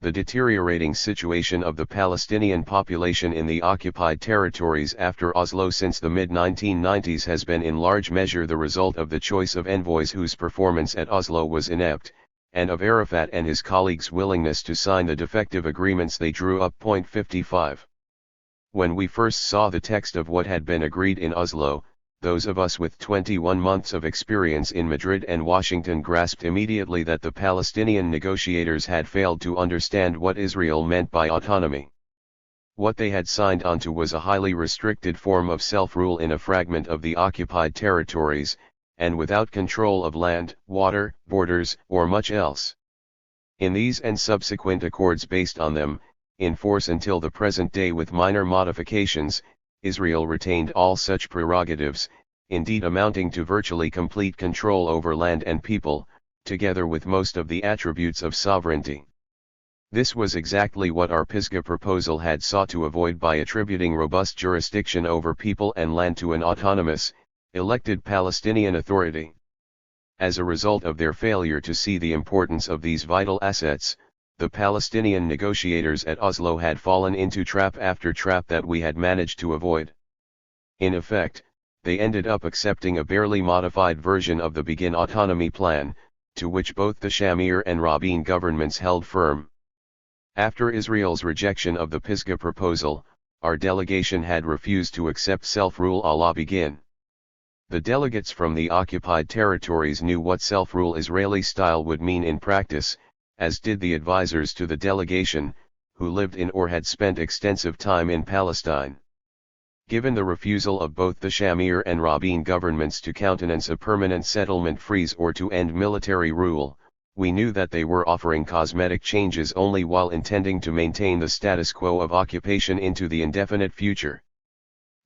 The deteriorating situation of the Palestinian population in the occupied territories after Oslo since the mid-1990s has been in large measure the result of the choice of envoys whose performance at Oslo was inept, and of Arafat and his colleagues' willingness to sign the defective agreements they drew up. 55. When we first saw the text of what had been agreed in Oslo, those of us with 21 months of experience in Madrid and Washington grasped immediately that the Palestinian negotiators had failed to understand what Israel meant by autonomy. What they had signed onto was a highly restricted form of self-rule in a fragment of the occupied territories, and without control of land, water, borders, or much else. In these and subsequent accords based on them, in force until the present day with minor modifications, Israel retained all such prerogatives, indeed amounting to virtually complete control over land and people, together with most of the attributes of sovereignty. This was exactly what our Pisgah proposal had sought to avoid by attributing robust jurisdiction over people and land to an autonomous, elected Palestinian authority. As a result of their failure to see the importance of these vital assets, the Palestinian negotiators at Oslo had fallen into trap after trap that we had managed to avoid. In effect, they ended up accepting a barely modified version of the Begin Autonomy Plan, to which both the Shamir and Rabin governments held firm. After Israel's rejection of the Pisgah proposal, our delegation had refused to accept self-rule a la Begin. The delegates from the occupied territories knew what self-rule Israeli style would mean in practice, as did the advisors to the delegation, who lived in or had spent extensive time in Palestine. Given the refusal of both the Shamir and Rabin governments to countenance a permanent settlement freeze or to end military rule, we knew that they were offering cosmetic changes only while intending to maintain the status quo of occupation into the indefinite future.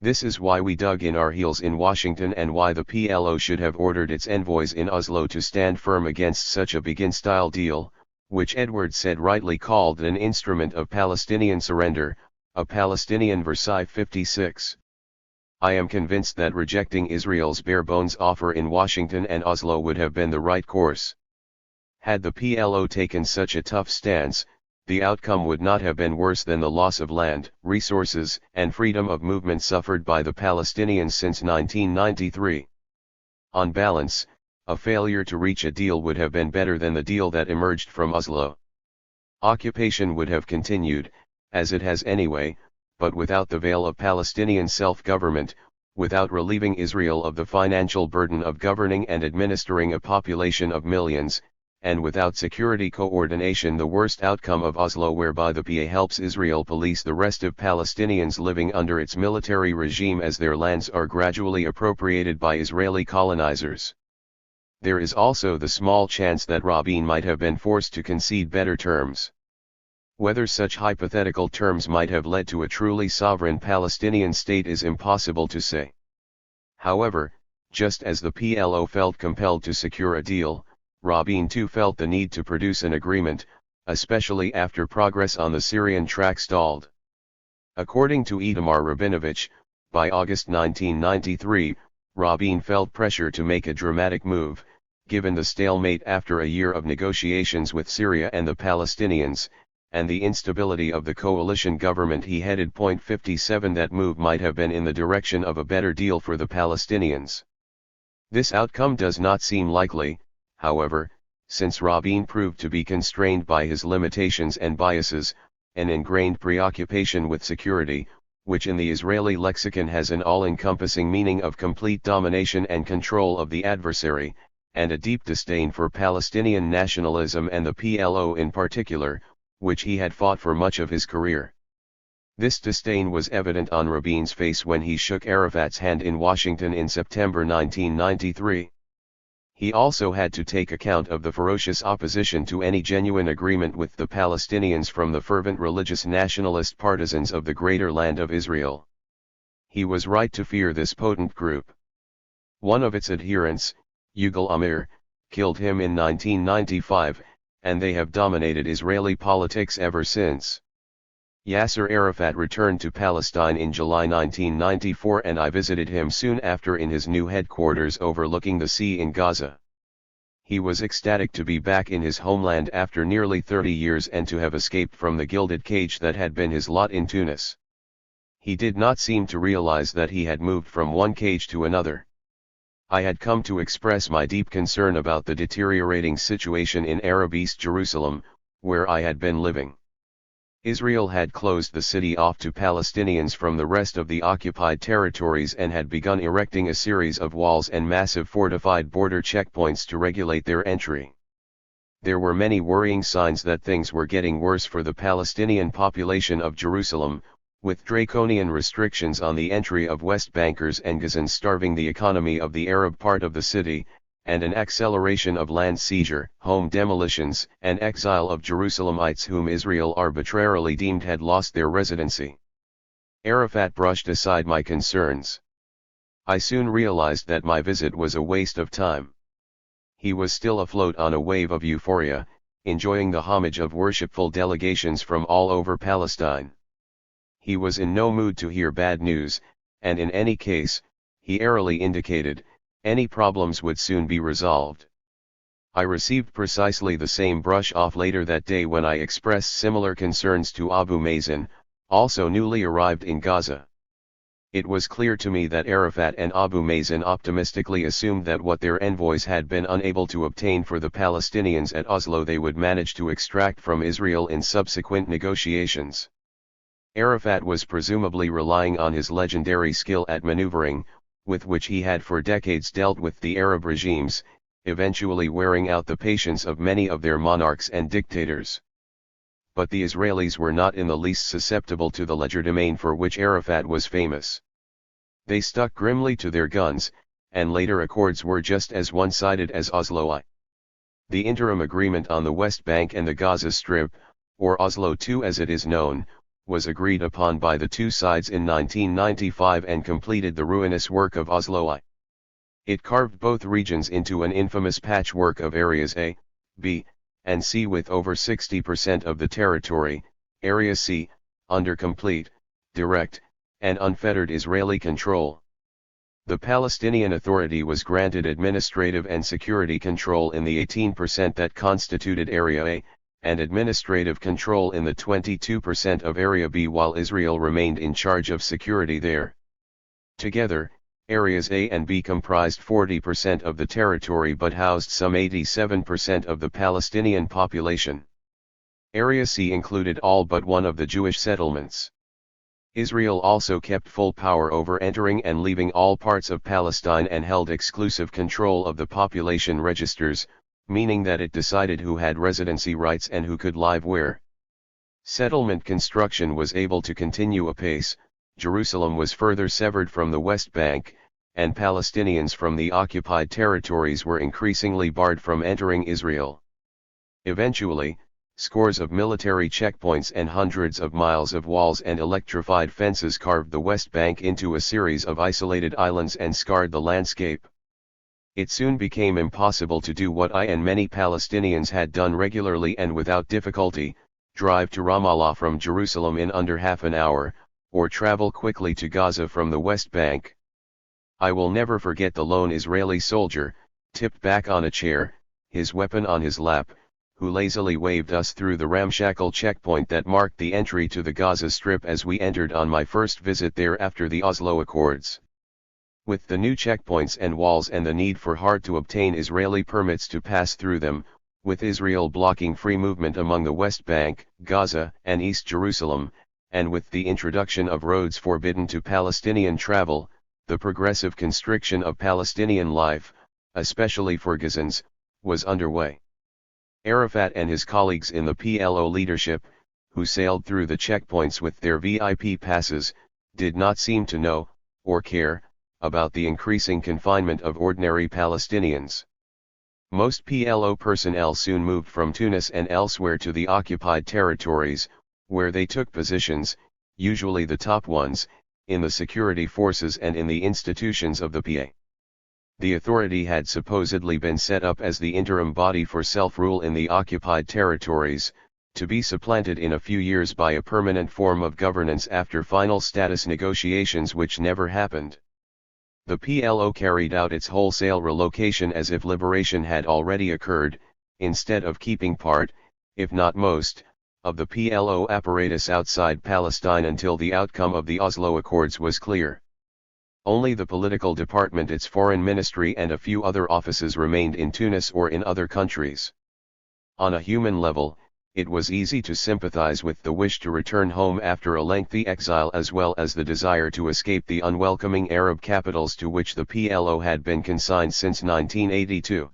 This is why we dug in our heels in Washington and why the PLO should have ordered its envoys in Oslo to stand firm against such a Begin-style deal, which Edward said rightly called an instrument of Palestinian surrender, a Palestinian Versailles 56. I am convinced that rejecting Israel's bare-bones offer in Washington and Oslo would have been the right course. Had the PLO taken such a tough stance, the outcome would not have been worse than the loss of land, resources, and freedom of movement suffered by the Palestinians since 1993. On balance, a failure to reach a deal would have been better than the deal that emerged from Oslo. Occupation would have continued, as it has anyway, but without the veil of Palestinian self-government, without relieving Israel of the financial burden of governing and administering a population of millions, and without security coordination, the worst outcome of Oslo, whereby the PA helps Israel police the rest of Palestinians living under its military regime as their lands are gradually appropriated by Israeli colonizers. There is also the small chance that Rabin might have been forced to concede better terms. Whether such hypothetical terms might have led to a truly sovereign Palestinian state is impossible to say. However, just as the PLO felt compelled to secure a deal, Rabin too felt the need to produce an agreement, especially after progress on the Syrian track stalled. According to Itamar Rabinovich, by August 1993, Rabin felt pressure to make a dramatic move, given the stalemate after a year of negotiations with Syria and the Palestinians, and the instability of the coalition government he headed. 57 That move might have been in the direction of a better deal for the Palestinians. This outcome does not seem likely, however, since Rabin proved to be constrained by his limitations and biases, an ingrained preoccupation with security, which in the Israeli lexicon has an all-encompassing meaning of complete domination and control of the adversary, and a deep disdain for Palestinian nationalism and the PLO in particular, which he had fought for much of his career. This disdain was evident on Rabin's face when he shook Arafat's hand in Washington in September 1993. He also had to take account of the ferocious opposition to any genuine agreement with the Palestinians from the fervent religious nationalist partisans of the greater land of Israel. He was right to fear this potent group. One of its adherents, Yugal Amir, killed him in 1995, and they have dominated Israeli politics ever since. Yasser Arafat returned to Palestine in July 1994 and I visited him soon after in his new headquarters overlooking the sea in Gaza. He was ecstatic to be back in his homeland after nearly 30 years and to have escaped from the gilded cage that had been his lot in Tunis. He did not seem to realize that he had moved from one cage to another. I had come to express my deep concern about the deteriorating situation in Arab East Jerusalem, where I had been living. Israel had closed the city off to Palestinians from the rest of the occupied territories and had begun erecting a series of walls and massive fortified border checkpoints to regulate their entry. There were many worrying signs that things were getting worse for the Palestinian population of Jerusalem, with draconian restrictions on the entry of West Bankers and Gazans starving the economy of the Arab part of the city, and an acceleration of land seizure, home demolitions, and exile of Jerusalemites whom Israel arbitrarily deemed had lost their residency. Arafat brushed aside my concerns. I soon realized that my visit was a waste of time. He was still afloat on a wave of euphoria, enjoying the homage of worshipful delegations from all over Palestine. He was in no mood to hear bad news, and in any case, he airily indicated, any problems would soon be resolved. I received precisely the same brush-off later that day when I expressed similar concerns to Abu Mazen, also newly arrived in Gaza. It was clear to me that Arafat and Abu Mazen optimistically assumed that what their envoys had been unable to obtain for the Palestinians at Oslo they would manage to extract from Israel in subsequent negotiations. Arafat was presumably relying on his legendary skill at maneuvering, with which he had for decades dealt with the Arab regimes, eventually wearing out the patience of many of their monarchs and dictators. But the Israelis were not in the least susceptible to the legerdemain for which Arafat was famous. They stuck grimly to their guns, and later accords were just as one-sided as Oslo I. The interim agreement on the West Bank and the Gaza Strip, or Oslo II as it is known, was agreed upon by the two sides in 1995 and completed the ruinous work of Oslo I. It carved both regions into an infamous patchwork of areas A, B, and C with over 60% of the territory, Area C, under complete, direct, and unfettered Israeli control. The Palestinian Authority was granted administrative and security control in the 18% that constituted Area A, and administrative control in the 22% of Area B while Israel remained in charge of security there. Together, Areas A and B comprised 40% of the territory but housed some 87% of the Palestinian population. Area C included all but one of the Jewish settlements. Israel also kept full power over entering and leaving all parts of Palestine and held exclusive control of the population registers, meaning that it decided who had residency rights and who could live where. Settlement construction was able to continue apace, Jerusalem was further severed from the West Bank, and Palestinians from the occupied territories were increasingly barred from entering Israel. Eventually, scores of military checkpoints and hundreds of miles of walls and electrified fences carved the West Bank into a series of isolated islands and scarred the landscape. It soon became impossible to do what I and many Palestinians had done regularly and without difficulty, drive to Ramallah from Jerusalem in under half an hour, or travel quickly to Gaza from the West Bank. I will never forget the lone Israeli soldier, tipped back on a chair, his weapon on his lap, who lazily waved us through the ramshackle checkpoint that marked the entry to the Gaza Strip as we entered on my first visit there after the Oslo Accords. With the new checkpoints and walls and the need for hard-to-obtain Israeli permits to pass through them, with Israel blocking free movement among the West Bank, Gaza, and East Jerusalem, and with the introduction of roads forbidden to Palestinian travel, the progressive constriction of Palestinian life, especially for Gazans, was underway. Arafat and his colleagues in the PLO leadership, who sailed through the checkpoints with their VIP passes, did not seem to know, or care, about the increasing confinement of ordinary Palestinians. Most PLO personnel soon moved from Tunis and elsewhere to the occupied territories, where they took positions, usually the top ones, in the security forces and in the institutions of the PA. The authority had supposedly been set up as the interim body for self-rule in the occupied territories, to be supplanted in a few years by a permanent form of governance after final status negotiations which never happened. The PLO carried out its wholesale relocation as if liberation had already occurred, instead of keeping part, if not most, of the PLO apparatus outside Palestine until the outcome of the Oslo Accords was clear. Only the political department, its foreign ministry and a few other offices remained in Tunis or in other countries. On a human level, it was easy to sympathize with the wish to return home after a lengthy exile as well as the desire to escape the unwelcoming Arab capitals to which the PLO had been consigned since 1982.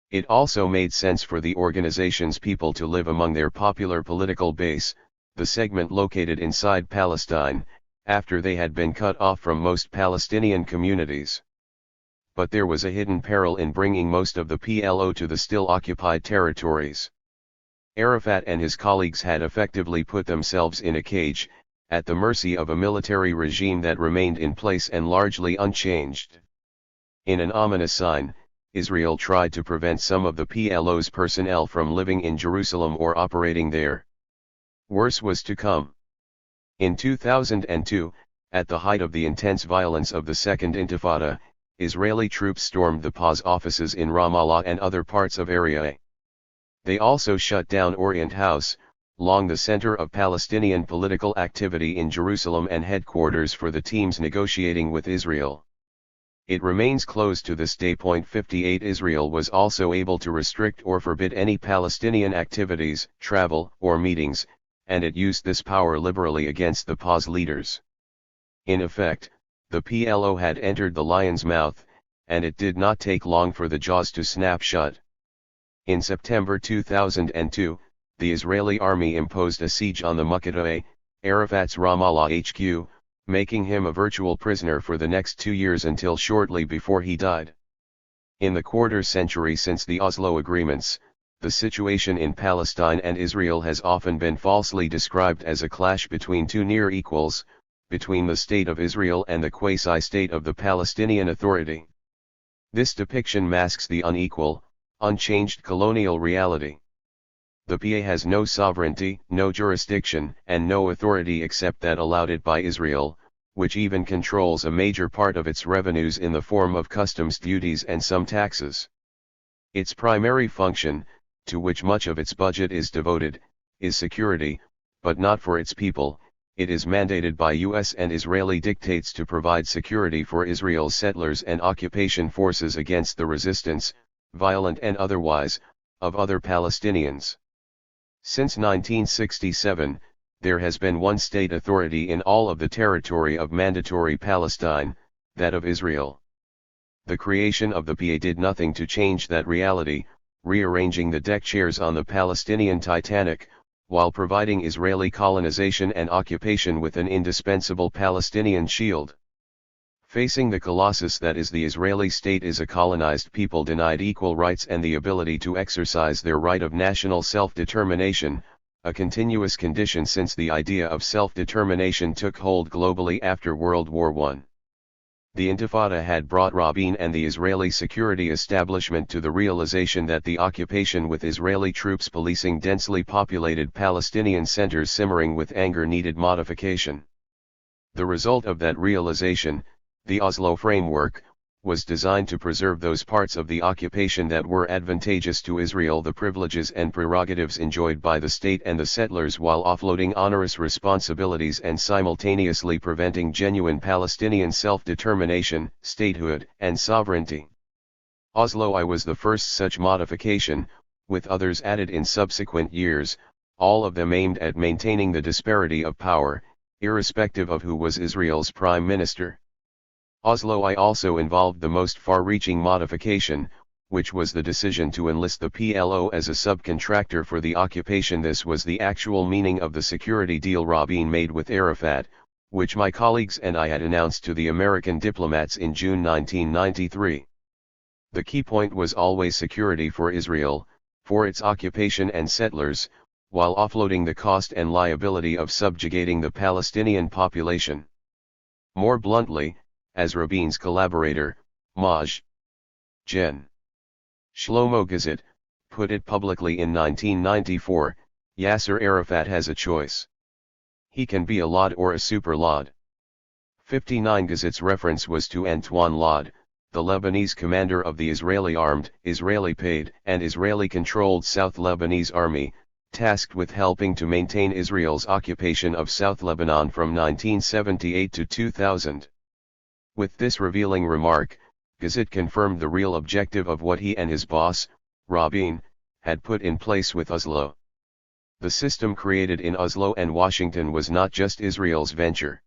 It also made sense for the organization's people to live among their popular political base, the segment located inside Palestine, after they had been cut off from most Palestinian communities. but there was a hidden peril in bringing most of the PLO to the still occupied territories. Arafat and his colleagues had effectively put themselves in a cage, at the mercy of a military regime that remained in place and largely unchanged. In an ominous sign, Israel tried to prevent some of the PLO's personnel from living in Jerusalem or operating there. Worse was to come. In 2002, at the height of the intense violence of the Second Intifada, Israeli troops stormed the PA's offices in Ramallah and other parts of Area A. They also shut down Orient House, long the center of Palestinian political activity in Jerusalem and headquarters for the teams negotiating with Israel. It remains closed to this day. 58 Israel was also able to restrict or forbid any Palestinian activities, travel, or meetings, and it used this power liberally against the PA's leaders. In effect, the PLO had entered the lion's mouth, and it did not take long for the jaws to snap shut. In September 2002, the Israeli army imposed a siege on the Muqatta, Arafat's Ramallah HQ, making him a virtual prisoner for the next 2 years until shortly before he died. In the quarter century since the Oslo agreements, the situation in Palestine and Israel has often been falsely described as a clash between two near equals, between the State of Israel and the quasi-state of the Palestinian Authority. This depiction masks the unequal, unchanged colonial reality. The PA has no sovereignty, no jurisdiction, and no authority except that allowed it by Israel, which even controls a major part of its revenues in the form of customs duties and some taxes. Its primary function, to which much of its budget is devoted, is security, but not for its people. It is mandated by U.S. and Israeli dictates to provide security for Israel's settlers and occupation forces against the resistance, violent and otherwise, of other Palestinians. Since 1967, there has been one state authority in all of the territory of mandatory Palestine, that of Israel. The creation of the PA did nothing to change that reality, rearranging the deck chairs on the Palestinian Titanic, while providing Israeli colonization and occupation with an indispensable Palestinian shield. Facing the colossus that is the Israeli state is a colonized people denied equal rights and the ability to exercise their right of national self-determination, a continuous condition since the idea of self-determination took hold globally after World War I. The Intifada had brought Rabin and the Israeli security establishment to the realization that the occupation with Israeli troops policing densely populated Palestinian centers simmering with anger needed modification. The result of that realization, the Oslo Framework, was designed to preserve those parts of the occupation that were advantageous to Israel, the privileges and prerogatives enjoyed by the state and the settlers, while offloading onerous responsibilities and simultaneously preventing genuine Palestinian self-determination, statehood, and sovereignty. Oslo I was the first such modification, with others added in subsequent years, all of them aimed at maintaining the disparity of power, irrespective of who was Israel's prime minister. Oslo I also involved the most far-reaching modification, which was the decision to enlist the PLO as a subcontractor for the occupation. This was the actual meaning of the security deal Rabin made with Arafat, which my colleagues and I had announced to the American diplomats in June 1993. The key point was always security for Israel, for its occupation and settlers, while offloading the cost and liability of subjugating the Palestinian population. More bluntly, as Rabin's collaborator, Maj. Gen. Shlomo Gazit, put it publicly in 1994, Yasser Arafat has a choice. He can be a Lod or a super Lod. 59 Gazit's reference was to Antoine Lod, the Lebanese commander of the Israeli armed, Israeli-paid, and Israeli-controlled South Lebanese army, tasked with helping to maintain Israel's occupation of South Lebanon from 1978 to 2000. With this revealing remark, Gazit confirmed the real objective of what he and his boss, Rabin, had put in place with Oslo. The system created in Oslo and Washington was not just Israel's venture.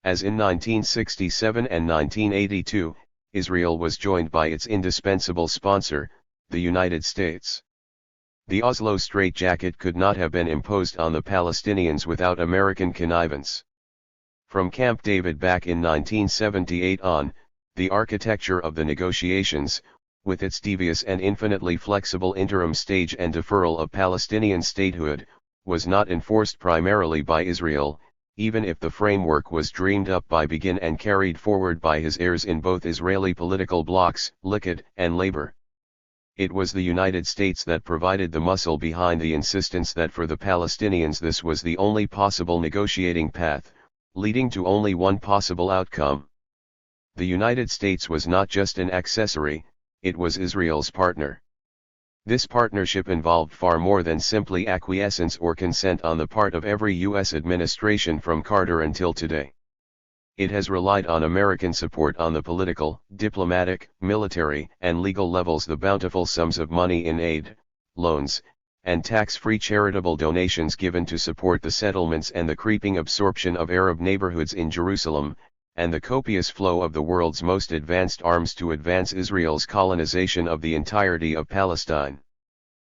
As in 1967 and 1982, Israel was joined by its indispensable sponsor, the United States. The Oslo straitjacket could not have been imposed on the Palestinians without American connivance. From Camp David back in 1978 on, The architecture of the negotiations, with its devious and infinitely flexible interim stage and deferral of Palestinian statehood, was not enforced primarily by Israel, even if the framework was dreamed up by Begin and carried forward by his heirs in both Israeli political blocs, Likud and Labor. It was the United States that provided the muscle behind the insistence that for the Palestinians this was the only possible negotiating path, leading to only one possible outcome. The United States was not just an accessory, it was Israel's partner. This partnership involved far more than simply acquiescence or consent on the part of every U.S. administration from Carter until today. It has relied on American support on the political, diplomatic, military, and legal levels. The bountiful sums of money in aid, loans, and tax-free charitable donations given to support the settlements and the creeping absorption of Arab neighborhoods in Jerusalem, and the copious flow of the world's most advanced arms to advance Israel's colonization of the entirety of Palestine.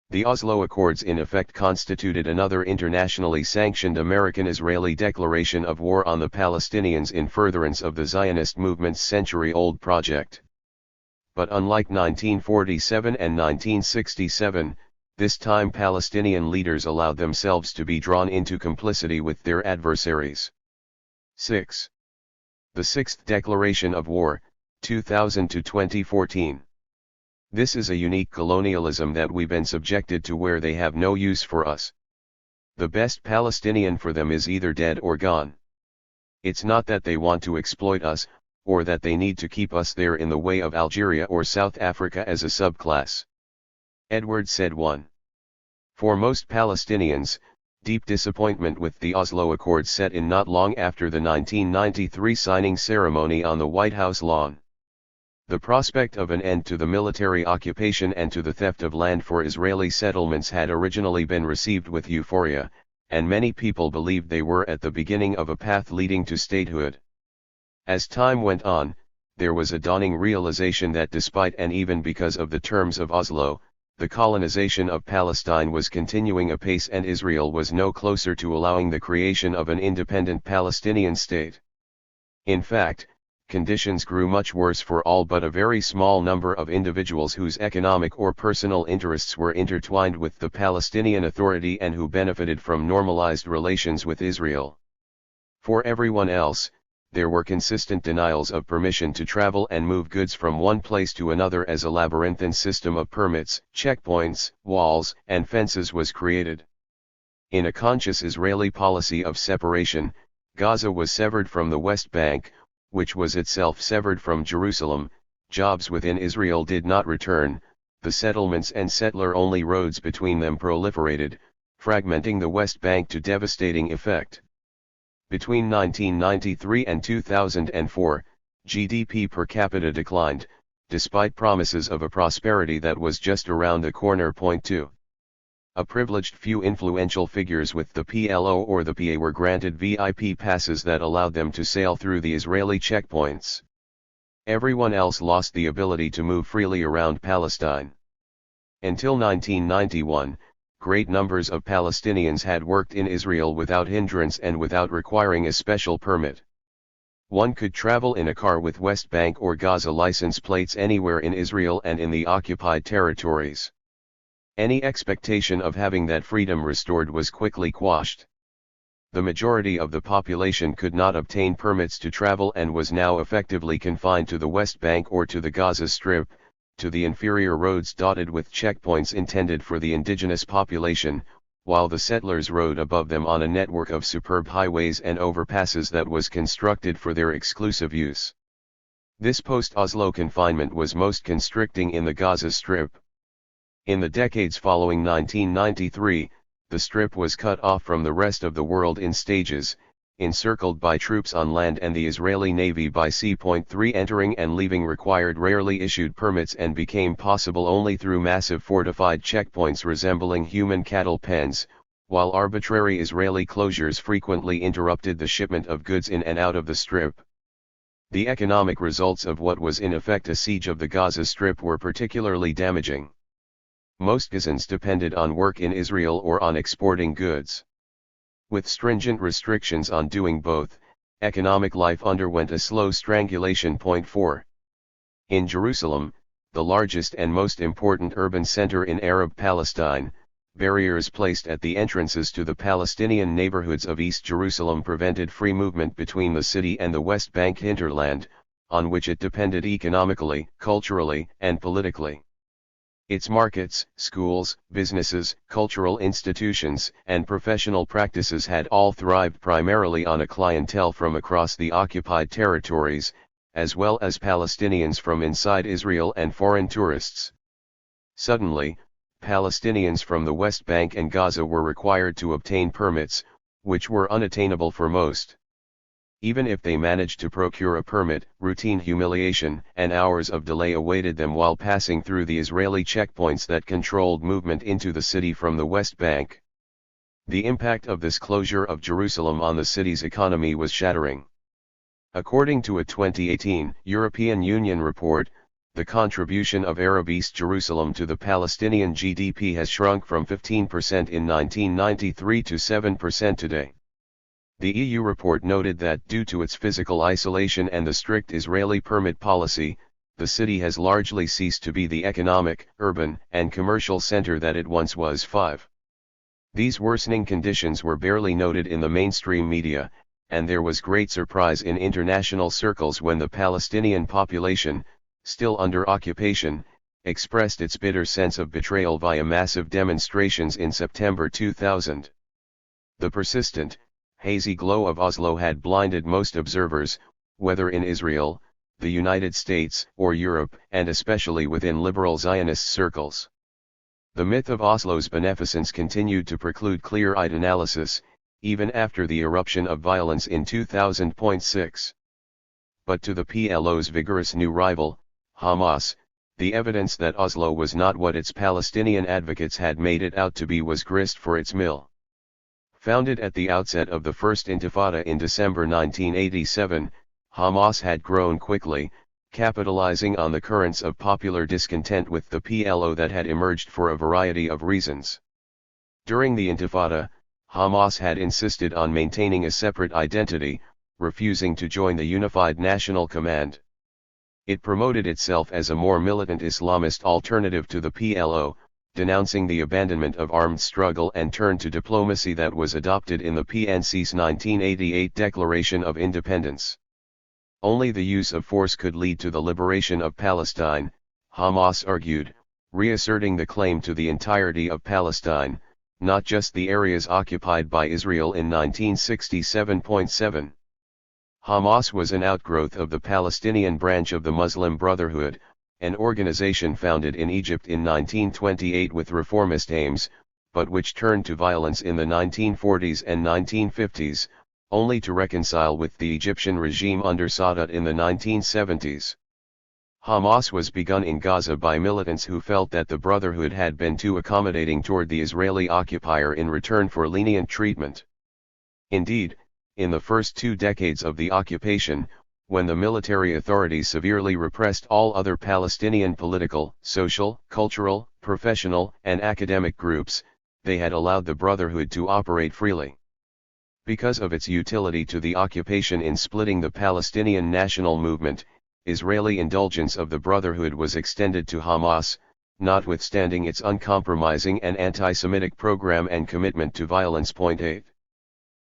The Oslo Accords in effect constituted another internationally sanctioned American-Israeli declaration of war on the Palestinians in furtherance of the Zionist movement's century-old project. But unlike 1947 and 1967, this time Palestinian leaders allowed themselves to be drawn into complicity with their adversaries. 6. The Sixth Declaration of War, 2000 to 2014. This is a unique colonialism that we've been subjected to where they have no use for us. The best Palestinian for them is either dead or gone. It's not that they want to exploit us, or that they need to keep us there in the way of Algeria or South Africa as a subclass. Edwards said 1. For most Palestinians, deep disappointment with the Oslo Accords set in not long after the 1993 signing ceremony on the White House lawn. The prospect of an end to the military occupation and to the theft of land for Israeli settlements had originally been received with euphoria, and many people believed they were at the beginning of a path leading to statehood. As time went on, there was a dawning realization that despite and even because of the terms of Oslo, the colonization of Palestine was continuing apace and Israel was no closer to allowing the creation of an independent Palestinian state. In fact, conditions grew much worse for all but a very small number of individuals whose economic or personal interests were intertwined with the Palestinian Authority and who benefited from normalized relations with Israel. For everyone else, there were consistent denials of permission to travel and move goods from one place to another as a labyrinthine system of permits, checkpoints, walls, and fences was created. In a conscious Israeli policy of separation, Gaza was severed from the West Bank, which was itself severed from Jerusalem, jobs within Israel did not return, the settlements and settler-only roads between them proliferated, fragmenting the West Bank to devastating effect. Between 1993 and 2004, GDP per capita declined, despite promises of a prosperity that was just around the corner. 2. A privileged few influential figures with the PLO or the PA were granted VIP passes that allowed them to sail through the Israeli checkpoints. Everyone else lost the ability to move freely around Palestine. Until 1991, great numbers of Palestinians had worked in Israel without hindrance and without requiring a special permit. One could travel in a car with West Bank or Gaza license plates anywhere in Israel and in the occupied territories. Any expectation of having that freedom restored was quickly quashed. The majority of the population could not obtain permits to travel and was now effectively confined to the West Bank or to the Gaza Strip, to the inferior roads dotted with checkpoints intended for the indigenous population, while the settlers rode above them on a network of superb highways and overpasses that was constructed for their exclusive use. This post-Oslo confinement was most constricting in the Gaza Strip. In the decades following 1993, the Strip was cut off from the rest of the world in stages, encircled by troops on land and the Israeli Navy by sea. 3 Entering and leaving required rarely issued permits and became possible only through massive fortified checkpoints resembling human cattle pens, while arbitrary Israeli closures frequently interrupted the shipment of goods in and out of the Strip. The economic results of what was in effect a siege of the Gaza Strip were particularly damaging. Most Gazans depended on work in Israel or on exporting goods. With stringent restrictions on doing both, economic life underwent a slow strangulation. 4. In Jerusalem, the largest and most important urban center in Arab Palestine, barriers placed at the entrances to the Palestinian neighborhoods of East Jerusalem prevented free movement between the city and the West Bank hinterland, on which it depended economically, culturally, and politically. Its markets, schools, businesses, cultural institutions, and professional practices had all thrived primarily on a clientele from across the occupied territories, as well as Palestinians from inside Israel and foreign tourists. Suddenly, Palestinians from the West Bank and Gaza were required to obtain permits, which were unattainable for most. Even if they managed to procure a permit, routine humiliation and hours of delay awaited them while passing through the Israeli checkpoints that controlled movement into the city from the West Bank. The impact of this closure of Jerusalem on the city's economy was shattering. According to a 2018 European Union report, the contribution of Arab East Jerusalem to the Palestinian GDP has shrunk from 15% in 1993 to 7% today. The EU report noted that due to its physical isolation and the strict Israeli permit policy, the city has largely ceased to be the economic, urban, and commercial center that it once was. 5. These worsening conditions were barely noted in the mainstream media, and there was great surprise in international circles when the Palestinian population, still under occupation, expressed its bitter sense of betrayal via massive demonstrations in September 2000. The persistent, hazy glow of Oslo had blinded most observers, whether in Israel, the United States, or Europe, and especially within liberal Zionist circles. The myth of Oslo's beneficence continued to preclude clear-eyed analysis, even after the eruption of violence in 2000.6. But to the PLO's vigorous new rival, Hamas, the evidence that Oslo was not what its Palestinian advocates had made it out to be was grist for its mill. Founded at the outset of the First Intifada in December 1987, Hamas had grown quickly, capitalizing on the currents of popular discontent with the PLO that had emerged for a variety of reasons. During the Intifada, Hamas had insisted on maintaining a separate identity, refusing to join the unified national command. It promoted itself as a more militant Islamist alternative to the PLO, denouncing the abandonment of armed struggle and turned to diplomacy that was adopted in the PNC's 1988 Declaration of Independence. Only the use of force could lead to the liberation of Palestine, Hamas argued, reasserting the claim to the entirety of Palestine, not just the areas occupied by Israel in 1967.7. Hamas was an outgrowth of the Palestinian branch of the Muslim Brotherhood, an organization founded in Egypt in 1928 with reformist aims, but which turned to violence in the 1940s and 1950s, only to reconcile with the Egyptian regime under Sadat in the 1970s. Hamas was begun in Gaza by militants who felt that the Brotherhood had been too accommodating toward the Israeli occupier in return for lenient treatment. Indeed, in the first 2 decades of the occupation, when the military authorities severely repressed all other Palestinian political, social, cultural, professional, and academic groups, they had allowed the Brotherhood to operate freely. Because of its utility to the occupation in splitting the Palestinian national movement, Israeli indulgence of the Brotherhood was extended to Hamas, notwithstanding its uncompromising and anti-Semitic program and commitment to violence. 8.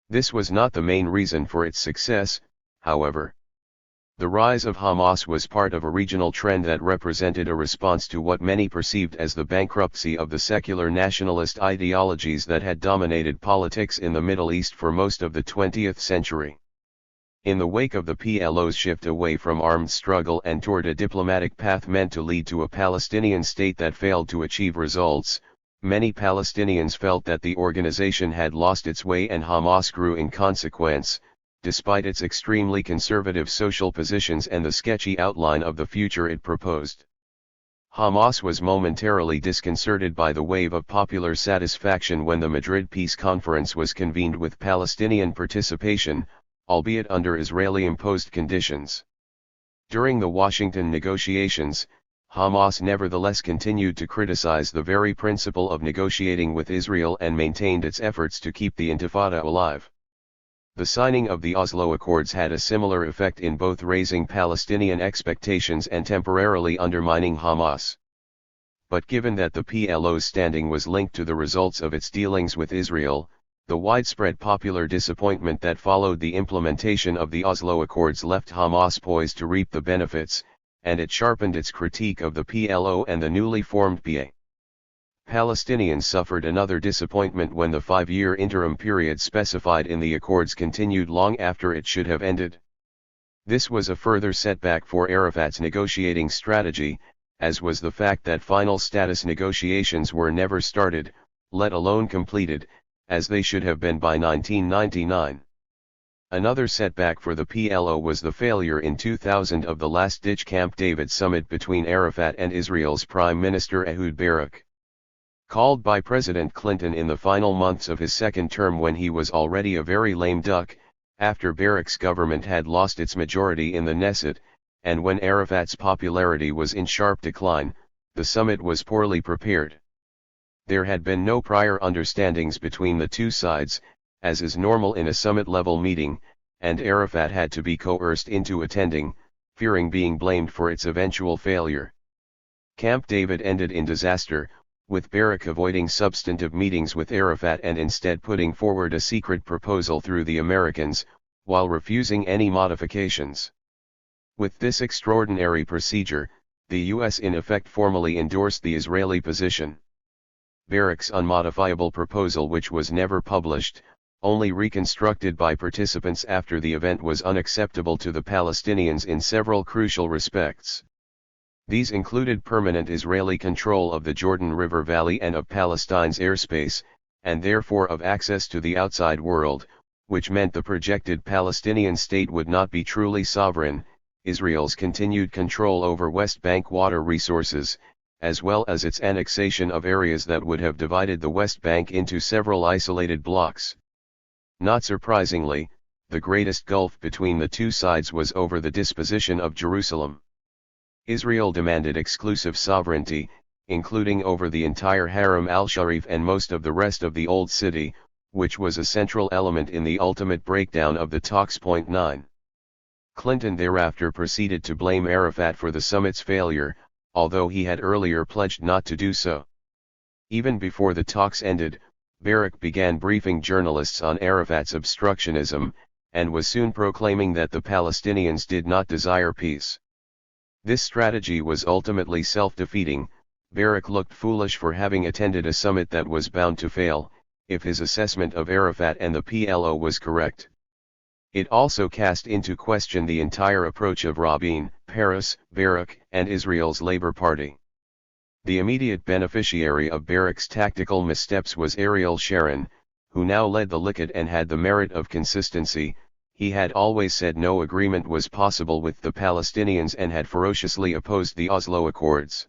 This was not the main reason for its success, however. The rise of Hamas was part of a regional trend that represented a response to what many perceived as the bankruptcy of the secular nationalist ideologies that had dominated politics in the Middle East for most of the 20th century. In the wake of the PLO's shift away from armed struggle and toward a diplomatic path meant to lead to a Palestinian state that failed to achieve results, many Palestinians felt that the organization had lost its way and Hamas grew in consequence, despite its extremely conservative social positions and the sketchy outline of the future it proposed. Hamas was momentarily disconcerted by the wave of popular satisfaction when the Madrid Peace Conference was convened with Palestinian participation, albeit under Israeli-imposed conditions. During the Washington negotiations, Hamas nevertheless continued to criticize the very principle of negotiating with Israel and maintained its efforts to keep the Intifada alive. The signing of the Oslo Accords had a similar effect in both raising Palestinian expectations and temporarily undermining Hamas. But given that the PLO's standing was linked to the results of its dealings with Israel, the widespread popular disappointment that followed the implementation of the Oslo Accords left Hamas poised to reap the benefits, and it sharpened its critique of the PLO and the newly formed PA. Palestinians suffered another disappointment when the 5-year interim period specified in the Accords continued long after it should have ended. This was a further setback for Arafat's negotiating strategy, as was the fact that final status negotiations were never started, let alone completed, as they should have been by 1999. Another setback for the PLO was the failure in 2000 of the last-ditch Camp David summit between Arafat and Israel's Prime Minister Ehud Barak. Called by President Clinton in the final months of his second term when he was already a very lame duck, after Barak's government had lost its majority in the Knesset, and when Arafat's popularity was in sharp decline, the summit was poorly prepared. There had been no prior understandings between the two sides, as is normal in a summit-level meeting, and Arafat had to be coerced into attending, fearing being blamed for its eventual failure. Camp David ended in disaster, with Barak avoiding substantive meetings with Arafat and instead putting forward a secret proposal through the Americans, while refusing any modifications. With this extraordinary procedure, the U.S. in effect formally endorsed the Israeli position. Barak's unmodifiable proposal, which was never published, only reconstructed by participants after the event, was unacceptable to the Palestinians in several crucial respects. These included permanent Israeli control of the Jordan River Valley and of Palestine's airspace, and therefore of access to the outside world, which meant the projected Palestinian state would not be truly sovereign, Israel's continued control over West Bank water resources, as well as its annexation of areas that would have divided the West Bank into several isolated blocks. Not surprisingly, the greatest gulf between the two sides was over the disposition of Jerusalem. Israel demanded exclusive sovereignty, including over the entire Haram al-Sharif and most of the rest of the Old City, which was a central element in the ultimate breakdown of the talks. 9. Clinton thereafter proceeded to blame Arafat for the summit's failure, although he had earlier pledged not to do so. Even before the talks ended, Barak began briefing journalists on Arafat's obstructionism, and was soon proclaiming that the Palestinians did not desire peace. This strategy was ultimately self-defeating. Barak looked foolish for having attended a summit that was bound to fail, if his assessment of Arafat and the PLO was correct. It also cast into question the entire approach of Rabin, Peres, Barak, and Israel's Labor Party. The immediate beneficiary of Barak's tactical missteps was Ariel Sharon, who now led the Likud and had the merit of consistency. He had always said no agreement was possible with the Palestinians and had ferociously opposed the Oslo Accords.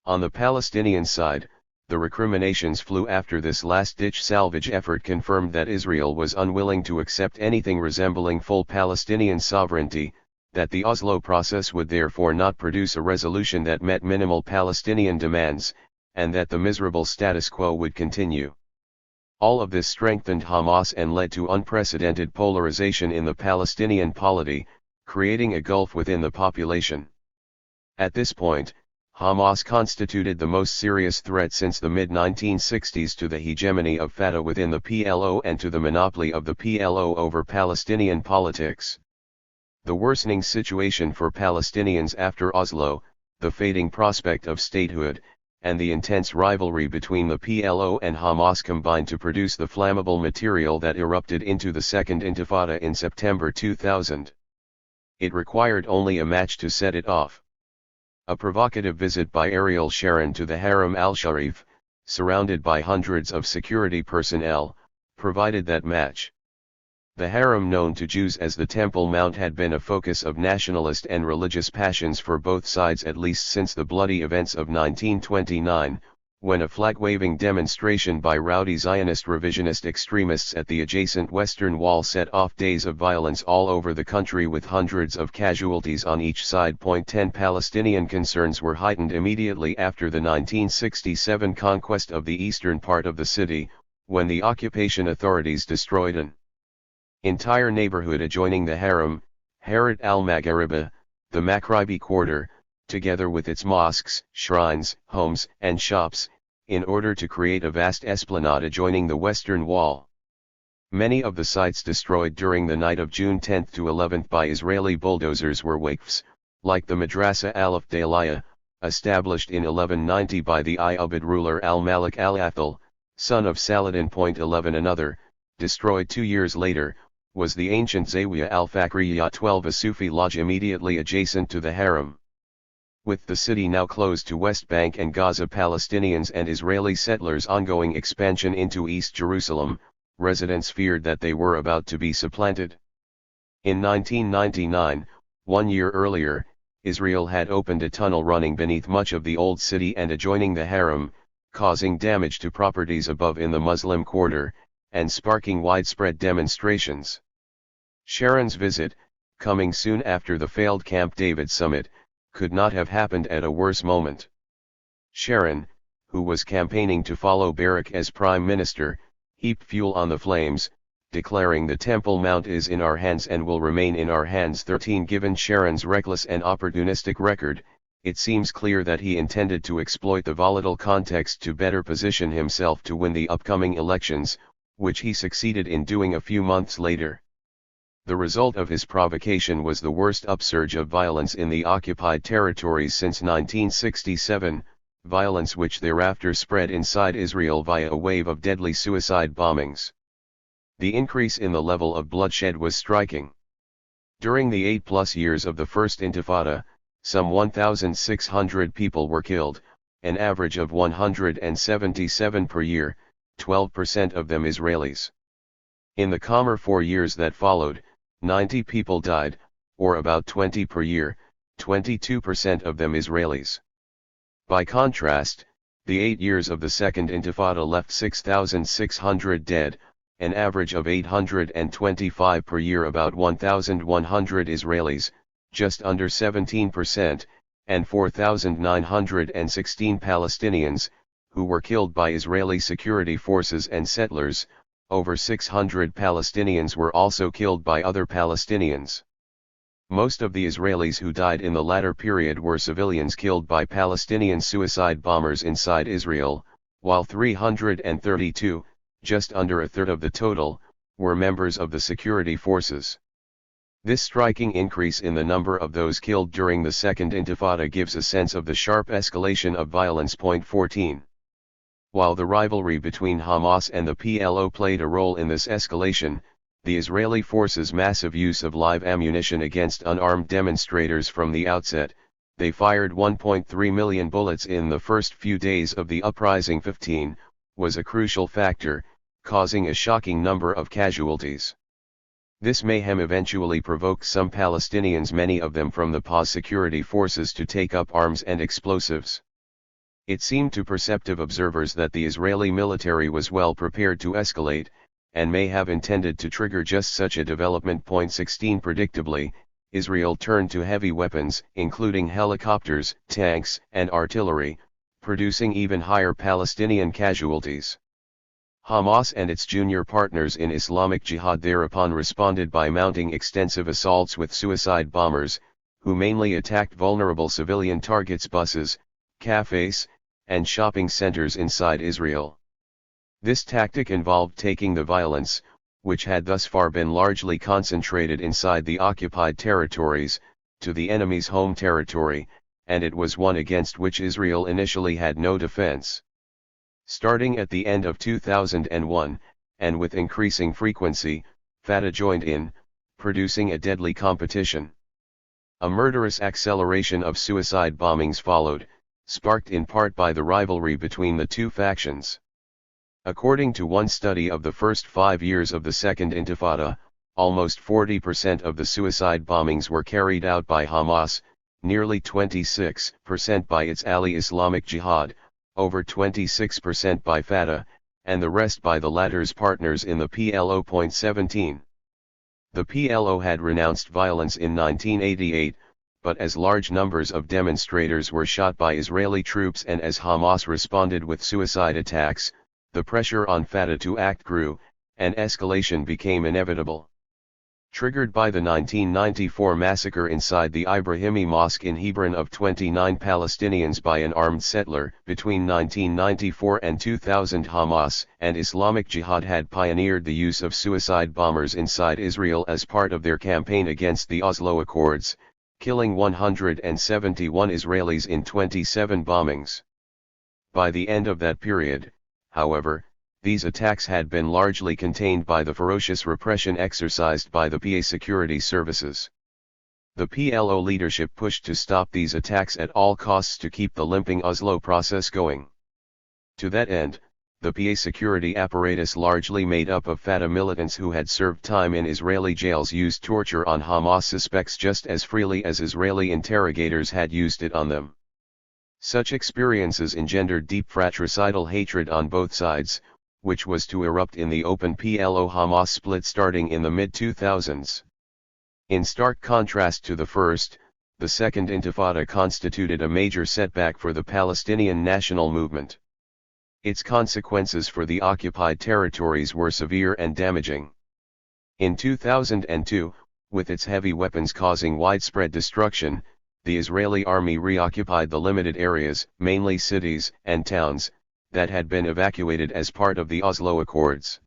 On the Palestinian side, the recriminations flew after this last-ditch salvage effort confirmed that Israel was unwilling to accept anything resembling full Palestinian sovereignty, that the Oslo process would therefore not produce a resolution that met minimal Palestinian demands, and that the miserable status quo would continue. All of this strengthened Hamas and led to unprecedented polarization in the Palestinian polity, creating a gulf within the population. At this point, Hamas constituted the most serious threat since the mid-1960s to the hegemony of Fatah within the PLO and to the monopoly of the PLO over Palestinian politics. The worsening situation for Palestinians after Oslo, the fading prospect of statehood, and the intense rivalry between the PLO and Hamas combined to produce the flammable material that erupted into the Second Intifada in September 2000. It required only a match to set it off. A provocative visit by Ariel Sharon to the Haram al-Sharif, surrounded by hundreds of security personnel, provided that match. The Haram, known to Jews as the Temple Mount, had been a focus of nationalist and religious passions for both sides at least since the bloody events of 1929, when a flag-waving demonstration by rowdy Zionist revisionist extremists at the adjacent Western Wall set off days of violence all over the country with hundreds of casualties on each side. 10 Palestinian concerns were heightened immediately after the 1967 conquest of the eastern part of the city, when the occupation authorities destroyed an Entire neighborhood adjoining the harem, Harat al-Maghariba, the Maghribi quarter, together with its mosques, shrines, homes, and shops, in order to create a vast esplanade adjoining the western wall. Many of the sites destroyed during the night of June 10 to 11 by Israeli bulldozers were waqfs, like the Madrasa al-Afdaliyah, established in 1190 by the Ayyubid ruler al-Malik al-Athal, son of Saladin. 11 Another, destroyed 2 years later, was the ancient Zawiya al-Fakriyya 12, a Sufi lodge immediately adjacent to the harem. With the city now closed to West Bank and Gaza, Palestinians and Israeli settlers' ongoing expansion into East Jerusalem, residents feared that they were about to be supplanted. In 1999, 1 year earlier, Israel had opened a tunnel running beneath much of the old city and adjoining the harem, causing damage to properties above in the Muslim quarter, and sparking widespread demonstrations. Sharon's visit, coming soon after the failed Camp David summit, could not have happened at a worse moment. Sharon, who was campaigning to follow Barak as prime minister, heaped fuel on the flames, declaring the Temple Mount is in our hands and will remain in our hands. 13 Given Sharon's reckless and opportunistic record, it seems clear that he intended to exploit the volatile context to better position himself to win the upcoming elections, which he succeeded in doing a few months later. The result of his provocation was the worst upsurge of violence in the occupied territories since 1967, violence which thereafter spread inside Israel via a wave of deadly suicide bombings. The increase in the level of bloodshed was striking. During the 8+ years of the First Intifada, some 1,600 people were killed, an average of 177 per year, 12% of them Israelis. In the calmer 4 years that followed, 90 people died, or about 20 per year, 22% of them Israelis. By contrast, the 8 years of the Second Intifada left 6,600 dead, an average of 825 per year, about 1,100 Israelis, just under 17%, and 4,916 Palestinians, who were killed by Israeli security forces and settlers. Over 600 Palestinians were also killed by other Palestinians. Most of the Israelis who died in the latter period were civilians killed by Palestinian suicide bombers inside Israel, while 332, just under a third of the total, were members of the security forces. This striking increase in the number of those killed during the Second Intifada gives a sense of the sharp escalation of violence. 14. While the rivalry between Hamas and the PLO played a role in this escalation, the Israeli forces' massive use of live ammunition against unarmed demonstrators from the outset, they fired 1.3 million bullets in the first few days of the uprising. 15, was a crucial factor, causing a shocking number of casualties. This mayhem eventually provoked some Palestinians, many of them from the PAS security forces, to take up arms and explosives. It seemed to perceptive observers that the Israeli military was well prepared to escalate, and may have intended to trigger just such a development. 16 Predictably, Israel turned to heavy weapons, including helicopters, tanks, and artillery, producing even higher Palestinian casualties. Hamas and its junior partners in Islamic Jihad thereupon responded by mounting extensive assaults with suicide bombers, who mainly attacked vulnerable civilian targets, buses, cafes, and shopping centers inside Israel. This tactic involved taking the violence, which had thus far been largely concentrated inside the occupied territories, to the enemy's home territory, and it was one against which Israel initially had no defense. Starting at the end of 2001, and with increasing frequency, Fatah joined in, producing a deadly competition. A murderous acceleration of suicide bombings followed, sparked in part by the rivalry between the two factions. According to one study of the first 5 years of the Second Intifada, almost 40% of the suicide bombings were carried out by Hamas, nearly 26% by its ally Islamic Jihad, over 26% by Fatah, and the rest by the latter's partners in the PLO. 17. The PLO had renounced violence in 1988, but as large numbers of demonstrators were shot by Israeli troops and as Hamas responded with suicide attacks, the pressure on Fatah to act grew, and escalation became inevitable. Triggered by the 1994 massacre inside the Ibrahimi Mosque in Hebron of 29 Palestinians by an armed settler, between 1994 and 2000 Hamas and Islamic Jihad had pioneered the use of suicide bombers inside Israel as part of their campaign against the Oslo Accords, killing 171 Israelis in 27 bombings. By the end of that period, however, these attacks had been largely contained by the ferocious repression exercised by the PA security services. The PLO leadership pushed to stop these attacks at all costs to keep the limping Oslo process going. To that end, the PA security apparatus, largely made up of Fatah militants who had served time in Israeli jails, used torture on Hamas suspects just as freely as Israeli interrogators had used it on them. Such experiences engendered deep fratricidal hatred on both sides, which was to erupt in the open PLO-Hamas split starting in the mid-2000s. In stark contrast to the first, the Second Intifada constituted a major setback for the Palestinian national movement. Its consequences for the occupied territories were severe and damaging. In 2002, with its heavy weapons causing widespread destruction, the Israeli army reoccupied the limited areas, mainly cities and towns, that had been evacuated as part of the Oslo Accords.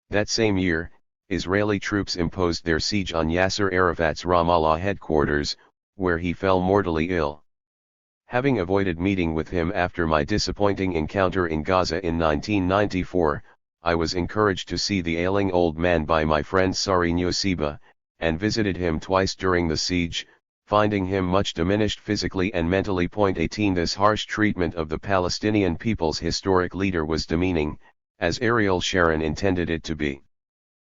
That same year, Israeli troops imposed their siege on Yasser Arafat's Ramallah headquarters, where he fell mortally ill. Having avoided meeting with him after my disappointing encounter in Gaza in 1994, I was encouraged to see the ailing old man by my friend Sari Nosiba, and visited him twice during the siege, finding him much diminished physically and mentally. 18 This harsh treatment of the Palestinian people's historic leader was demeaning, as Ariel Sharon intended it to be.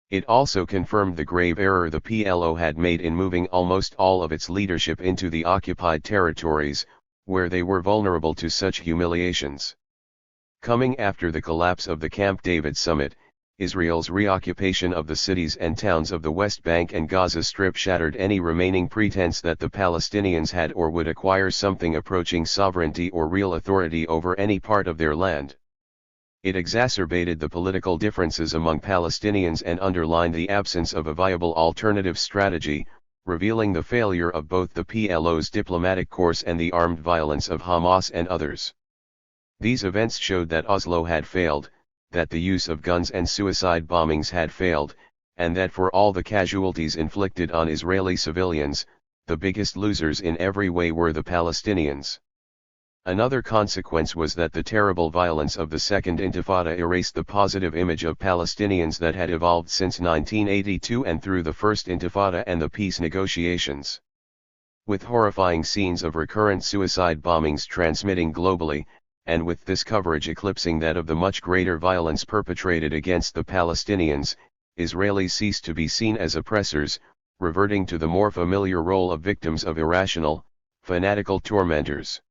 It also confirmed the grave error the PLO had made in moving almost all of its leadership into the occupied territories, where they were vulnerable to such humiliations. Coming after the collapse of the Camp David summit, Israel's reoccupation of the cities and towns of the West Bank and Gaza Strip shattered any remaining pretense that the Palestinians had or would acquire something approaching sovereignty or real authority over any part of their land. It exacerbated the political differences among Palestinians and underlined the absence of a viable alternative strategy, revealing the failure of both the PLO's diplomatic course and the armed violence of Hamas and others. These events showed that Oslo had failed, that the use of guns and suicide bombings had failed, and that for all the casualties inflicted on Israeli civilians, the biggest losers in every way were the Palestinians. Another consequence was that the terrible violence of the Second Intifada erased the positive image of Palestinians that had evolved since 1982 and through the First Intifada and the peace negotiations. With horrifying scenes of recurrent suicide bombings transmitting globally, and with this coverage eclipsing that of the much greater violence perpetrated against the Palestinians, Israelis ceased to be seen as oppressors, reverting to the more familiar role of victims of irrational, fanatical tormentors.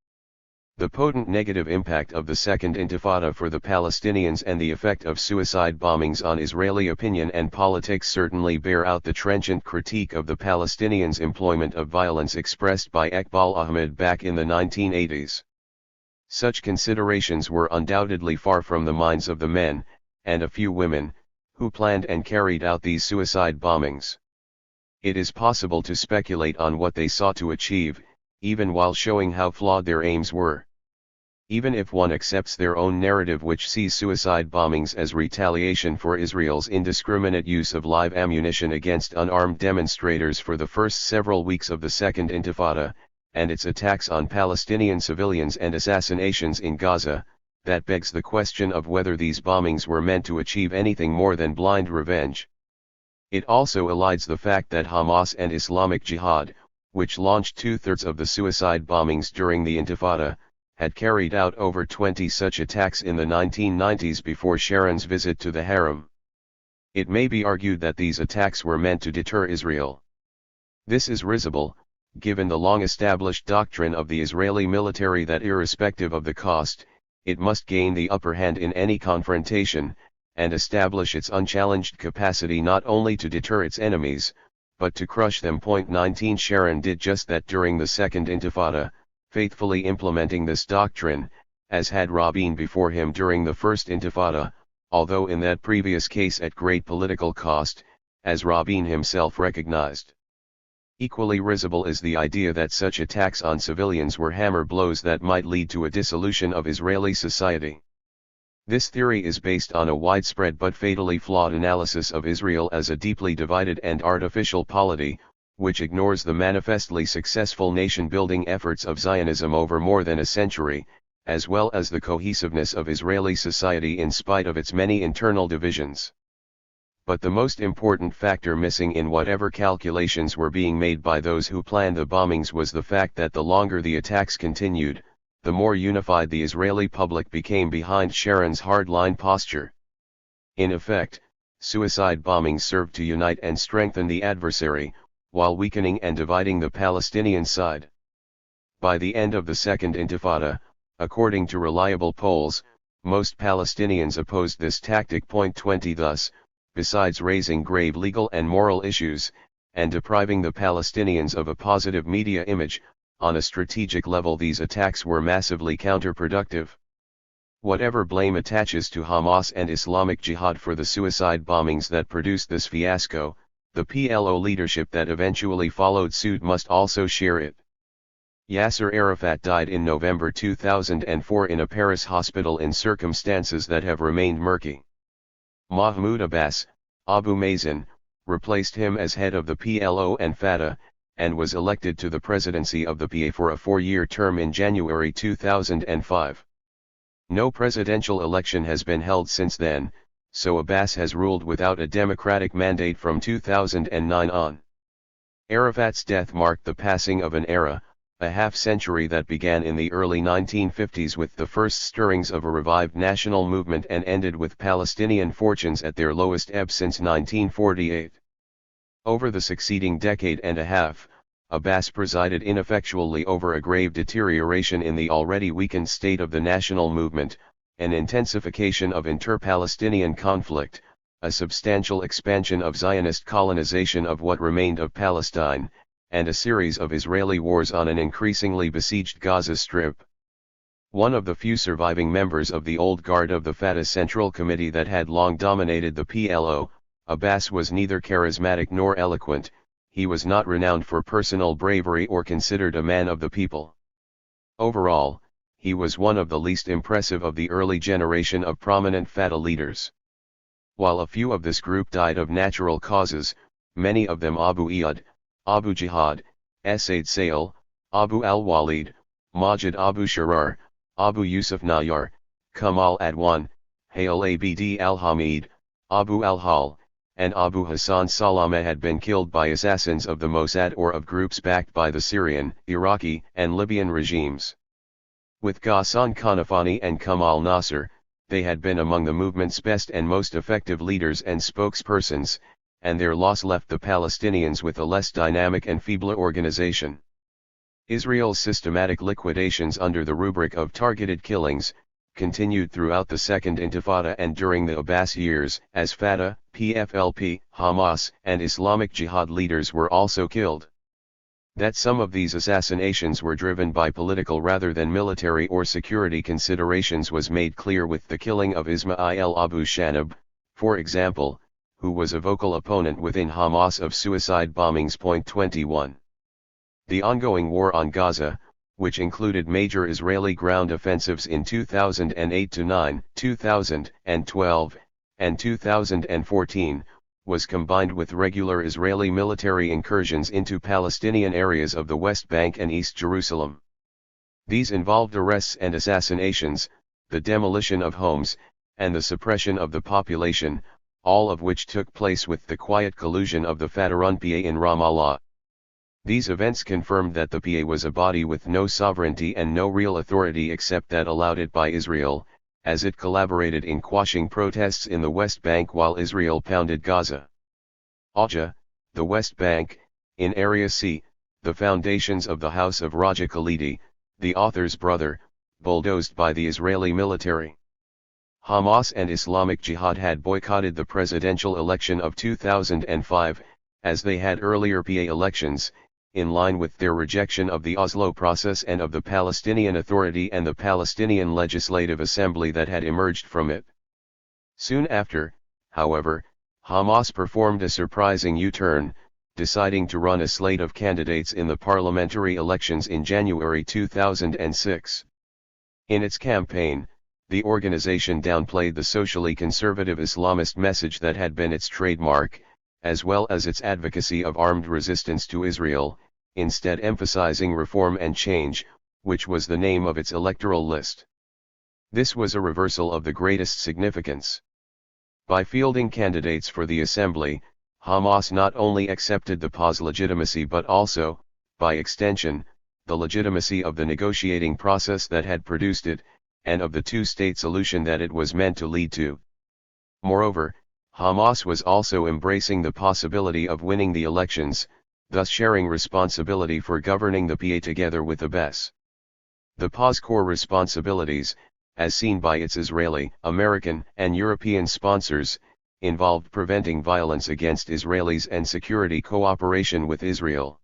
The potent negative impact of the Second Intifada for the Palestinians and the effect of suicide bombings on Israeli opinion and politics certainly bear out the trenchant critique of the Palestinians' employment of violence expressed by Iqbal Ahmed back in the 1980s. Such considerations were undoubtedly far from the minds of the men, and a few women, who planned and carried out these suicide bombings. It is possible to speculate on what they sought to achieve, even while showing how flawed their aims were. Even if one accepts their own narrative, which sees suicide bombings as retaliation for Israel's indiscriminate use of live ammunition against unarmed demonstrators for the first several weeks of the Second Intifada, and its attacks on Palestinian civilians and assassinations in Gaza, that begs the question of whether these bombings were meant to achieve anything more than blind revenge. It also elides the fact that Hamas and Islamic Jihad, which launched 2/3 of the suicide bombings during the Intifada, had carried out over 20 such attacks in the 1990s before Sharon's visit to the Harem. It may be argued that these attacks were meant to deter Israel. This is risible, given the long-established doctrine of the Israeli military that irrespective of the cost, it must gain the upper hand in any confrontation, and establish its unchallenged capacity not only to deter its enemies, but to crush them. 19 Sharon did just that during the Second Intifada, faithfully implementing this doctrine, as had Rabin before him during the First Intifada, although in that previous case at great political cost, as Rabin himself recognized. Equally risible is the idea that such attacks on civilians were hammer blows that might lead to a dissolution of Israeli society. This theory is based on a widespread but fatally flawed analysis of Israel as a deeply divided and artificial polity, which ignores the manifestly successful nation-building efforts of Zionism over more than a century, as well as the cohesiveness of Israeli society in spite of its many internal divisions. But the most important factor missing in whatever calculations were being made by those who planned the bombings was the fact that the longer the attacks continued, the more unified the Israeli public became behind Sharon's hardline posture. In effect, suicide bombings served to unite and strengthen the adversary, while weakening and dividing the Palestinian side. By the end of the Second Intifada, according to reliable polls, most Palestinians opposed this tactic. 20 Thus, besides raising grave legal and moral issues, and depriving the Palestinians of a positive media image, on a strategic level these attacks were massively counterproductive. Whatever blame attaches to Hamas and Islamic Jihad for the suicide bombings that produced this fiasco, the PLO leadership that eventually followed suit must also share it. Yasser Arafat died in November 2004 in a Paris hospital in circumstances that have remained murky. Mahmoud Abbas, Abu Mazen, replaced him as head of the PLO and Fatah, and was elected to the presidency of the PA for a 4-year term in January 2005. No presidential election has been held since then, so Abbas has ruled without a democratic mandate from 2009 on. Arafat's death marked the passing of an era, a half-century that began in the early 1950s with the first stirrings of a revived national movement and ended with Palestinian fortunes at their lowest ebb since 1948. Over the succeeding decade and a half, Abbas presided ineffectually over a grave deterioration in the already weakened state of the national movement, an intensification of inter-Palestinian conflict, a substantial expansion of Zionist colonization of what remained of Palestine, and a series of Israeli wars on an increasingly besieged Gaza Strip. One of the few surviving members of the old guard of the Fatah Central Committee that had long dominated the PLO, Abbas was neither charismatic nor eloquent. He was not renowned for personal bravery or considered a man of the people. Overall, he was one of the least impressive of the early generation of prominent Fatah leaders. While a few of this group died of natural causes, many of them Abu Iyad, Abu Jihad, Said Sail, Abu al-Walid, Majid Abu Sharar, Abu Yusuf Nayar, Kamal Adwan, Hayal Abd al-Hamid, Abu al-Hal, and Abu Hassan Salama had been killed by assassins of the Mossad or of groups backed by the Syrian, Iraqi, and Libyan regimes. With Ghassan Kanafani and Kamal Nasser, they had been among the movement's best and most effective leaders and spokespersons, and their loss left the Palestinians with a less dynamic and feebler organization. Israel's systematic liquidations under the rubric of targeted killings continued throughout the Second Intifada and during the Abbas years, as Fatah, PFLP, Hamas, and Islamic Jihad leaders were also killed. That some of these assassinations were driven by political rather than military or security considerations was made clear with the killing of Ismail Abu Shanab, for example, who was a vocal opponent within Hamas of suicide bombings. 21. The ongoing war on Gaza, which included major Israeli ground offensives in 2008-9, 2012, and 2014, was combined with regular Israeli military incursions into Palestinian areas of the West Bank and East Jerusalem. These involved arrests and assassinations, the demolition of homes, and the suppression of the population, all of which took place with the quiet collusion of the Fatah-run PA in Ramallah. These events confirmed that the PA was a body with no sovereignty and no real authority except that allowed it by Israel, as it collaborated in quashing protests in the West Bank while Israel pounded Gaza. Aja, the West Bank, in Area C, the foundations of the house of Raja Khalidi, the author's brother, bulldozed by the Israeli military. Hamas and Islamic Jihad had boycotted the presidential election of 2005, as they had earlier PA elections, in line with their rejection of the Oslo process and of the Palestinian Authority and the Palestinian Legislative Assembly that had emerged from it. Soon after, however, Hamas performed a surprising U-turn, deciding to run a slate of candidates in the parliamentary elections in January 2006. In its campaign, the organization downplayed the socially conservative Islamist message that had been its trademark, as well as its advocacy of armed resistance to Israel, instead emphasizing reform and change, which was the name of its electoral list. This was a reversal of the greatest significance. By fielding candidates for the assembly, Hamas not only accepted the PA's legitimacy but also, by extension, the legitimacy of the negotiating process that had produced it, and of the two-state solution that it was meant to lead to. Moreover, Hamas was also embracing the possibility of winning the elections, thus sharing responsibility for governing the PA together with the BES. The PA's core responsibilities, as seen by its Israeli, American, and European sponsors, involved preventing violence against Israelis and security cooperation with Israel.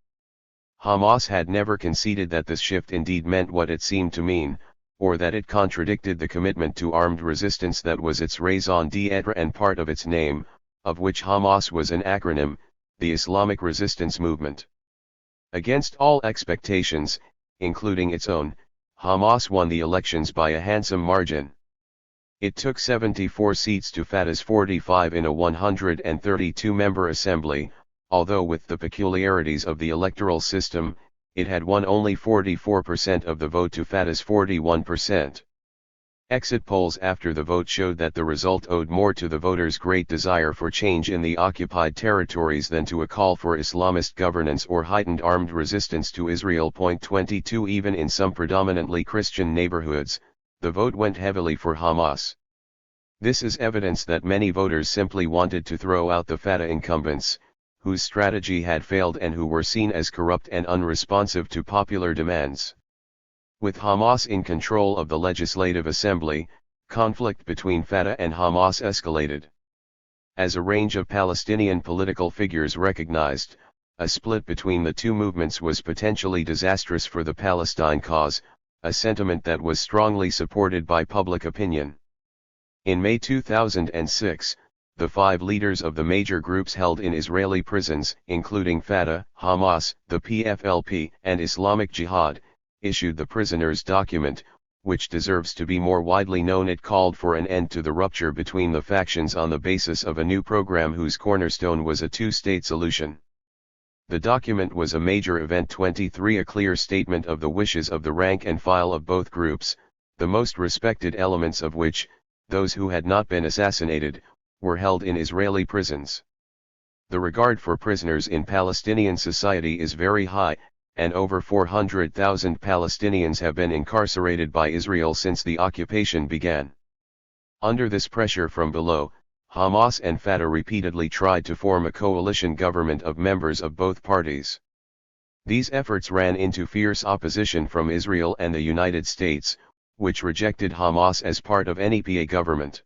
Hamas had never conceded that this shift indeed meant what it seemed to mean, or that it contradicted the commitment to armed resistance that was its raison d'etre and part of its name, of which Hamas was an acronym, the Islamic Resistance Movement. Against all expectations, including its own, Hamas won the elections by a handsome margin. It took 74 seats to Fatah's 45 in a 132-member assembly, although with the peculiarities of the electoral system, it had won only 44% of the vote to Fatah's 41%. Exit polls after the vote showed that the result owed more to the voters' great desire for change in the occupied territories than to a call for Islamist governance or heightened armed resistance to Israel. 22 Even in some predominantly Christian neighborhoods, the vote went heavily for Hamas. This is evidence that many voters simply wanted to throw out the Fatah incumbents, whose strategy had failed and who were seen as corrupt and unresponsive to popular demands. With Hamas in control of the Legislative Assembly, conflict between Fatah and Hamas escalated. As a range of Palestinian political figures recognized, a split between the two movements was potentially disastrous for the Palestine cause, a sentiment that was strongly supported by public opinion. In May 2006, the 5 leaders of the major groups held in Israeli prisons, including Fatah, Hamas, the PFLP, and Islamic Jihad, issued the prisoners' document, which deserves to be more widely known. It called for an end to the rupture between the factions on the basis of a new program whose cornerstone was a two-state solution. The document was a major event. 23 A clear statement of the wishes of the rank and file of both groups, the most respected elements of which, those who had not been assassinated, were held in Israeli prisons. The regard for prisoners in Palestinian society is very high, and over 400,000 Palestinians have been incarcerated by Israel since the occupation began. Under this pressure from below, Hamas and Fatah repeatedly tried to form a coalition government of members of both parties. These efforts ran into fierce opposition from Israel and the United States, which rejected Hamas as part of any PA government.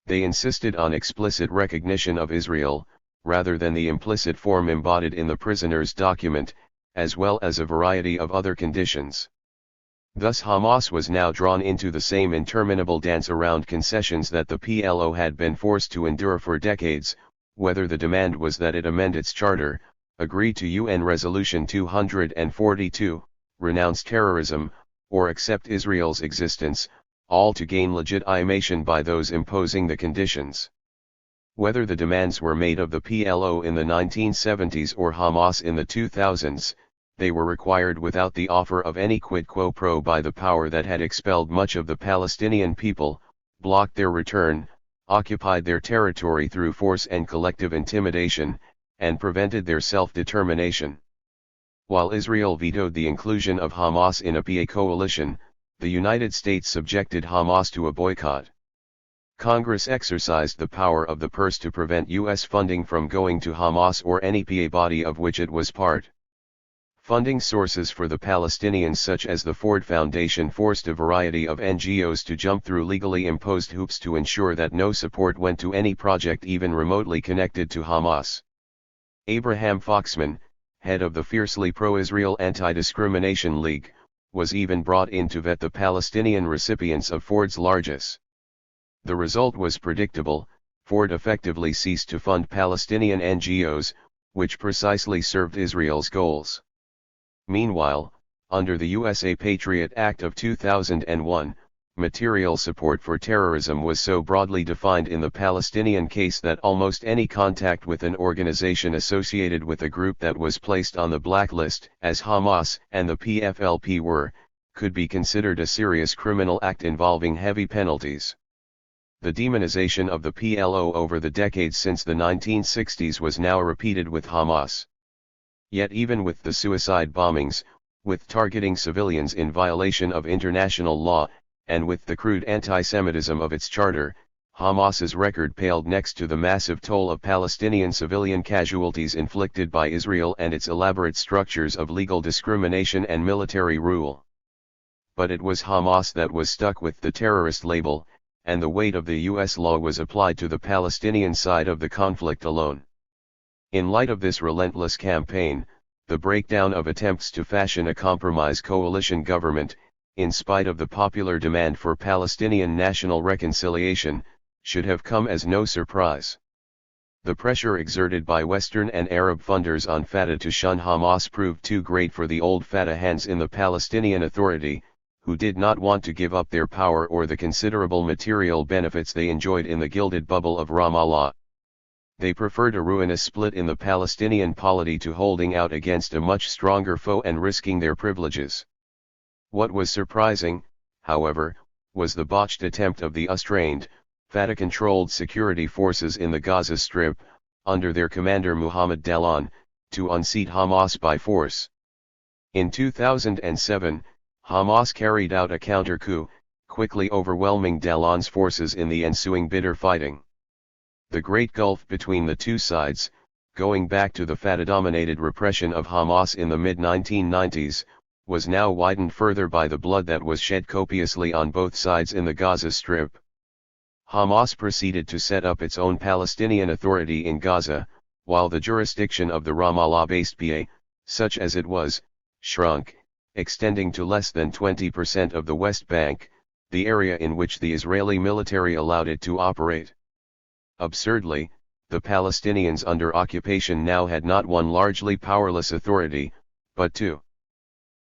They insisted on explicit recognition of Israel, rather than the implicit form embodied in the prisoners' document, as well as a variety of other conditions. Thus Hamas was now drawn into the same interminable dance around concessions that the PLO had been forced to endure for decades, whether the demand was that it amend its charter, agree to UN Resolution 242, renounce terrorism, or accept Israel's existence, all to gain legitimation by those imposing the conditions. Whether the demands were made of the PLO in the 1970s or Hamas in the 2000s, they were required without the offer of any quid quo pro by the power that had expelled much of the Palestinian people, blocked their return, occupied their territory through force and collective intimidation, and prevented their self-determination. While Israel vetoed the inclusion of Hamas in a PA coalition, the United States subjected Hamas to a boycott. Congress exercised the power of the purse to prevent U.S. funding from going to Hamas or any PA body of which it was part. Funding sources for the Palestinians such as the Ford Foundation forced a variety of NGOs to jump through legally imposed hoops to ensure that no support went to any project even remotely connected to Hamas. Abraham Foxman, head of the fiercely pro-Israel Anti-Discrimination League, was even brought in to vet the Palestinian recipients of Ford's largesse. The result was predictable: Ford effectively ceased to fund Palestinian NGOs, which precisely served Israel's goals. Meanwhile, under the USA Patriot Act of 2001, material support for terrorism was so broadly defined in the Palestinian case that almost any contact with an organization associated with a group that was placed on the blacklist, as Hamas and the PFLP were, could be considered a serious criminal act involving heavy penalties. The demonization of the PLO over the decades since the 1960s was now repeated with Hamas. Yet even with the suicide bombings, with targeting civilians in violation of international law, and with the crude anti-Semitism of its charter, Hamas's record paled next to the massive toll of Palestinian civilian casualties inflicted by Israel and its elaborate structures of legal discrimination and military rule. But it was Hamas that was stuck with the terrorist label, and the weight of the U.S. law was applied to the Palestinian side of the conflict alone. In light of this relentless campaign, the breakdown of attempts to fashion a compromise coalition government, in spite of the popular demand for Palestinian national reconciliation, should have come as no surprise. The pressure exerted by Western and Arab funders on Fatah to shun Hamas proved too great for the old Fatah hands in the Palestinian Authority, who did not want to give up their power or the considerable material benefits they enjoyed in the gilded bubble of Ramallah. They preferred a ruinous split in the Palestinian polity to holding out against a much stronger foe and risking their privileges. What was surprising, however, was the botched attempt of the unstrained, Fatah-controlled security forces in the Gaza Strip, under their commander Mohammed Dallon, to unseat Hamas by force. In 2007, Hamas carried out a counter-coup, quickly overwhelming Dallon's forces in the ensuing bitter fighting. The great gulf between the two sides, going back to the Fatah-dominated repression of Hamas in the mid-1990s, was now widened further by the blood that was shed copiously on both sides in the Gaza Strip. Hamas proceeded to set up its own Palestinian Authority in Gaza, while the jurisdiction of the Ramallah-based PA, such as it was, shrunk, extending to less than 20% of the West Bank, the area in which the Israeli military allowed it to operate. Absurdly, the Palestinians under occupation now had not one largely powerless authority, but two.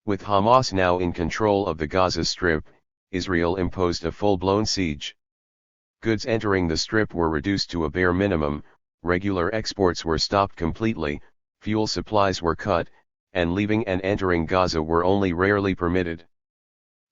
With Hamas now in control of the Gaza Strip, Israel imposed a full-blown siege. Goods entering the Strip were reduced to a bare minimum, regular exports were stopped completely, fuel supplies were cut, and leaving and entering Gaza were only rarely permitted.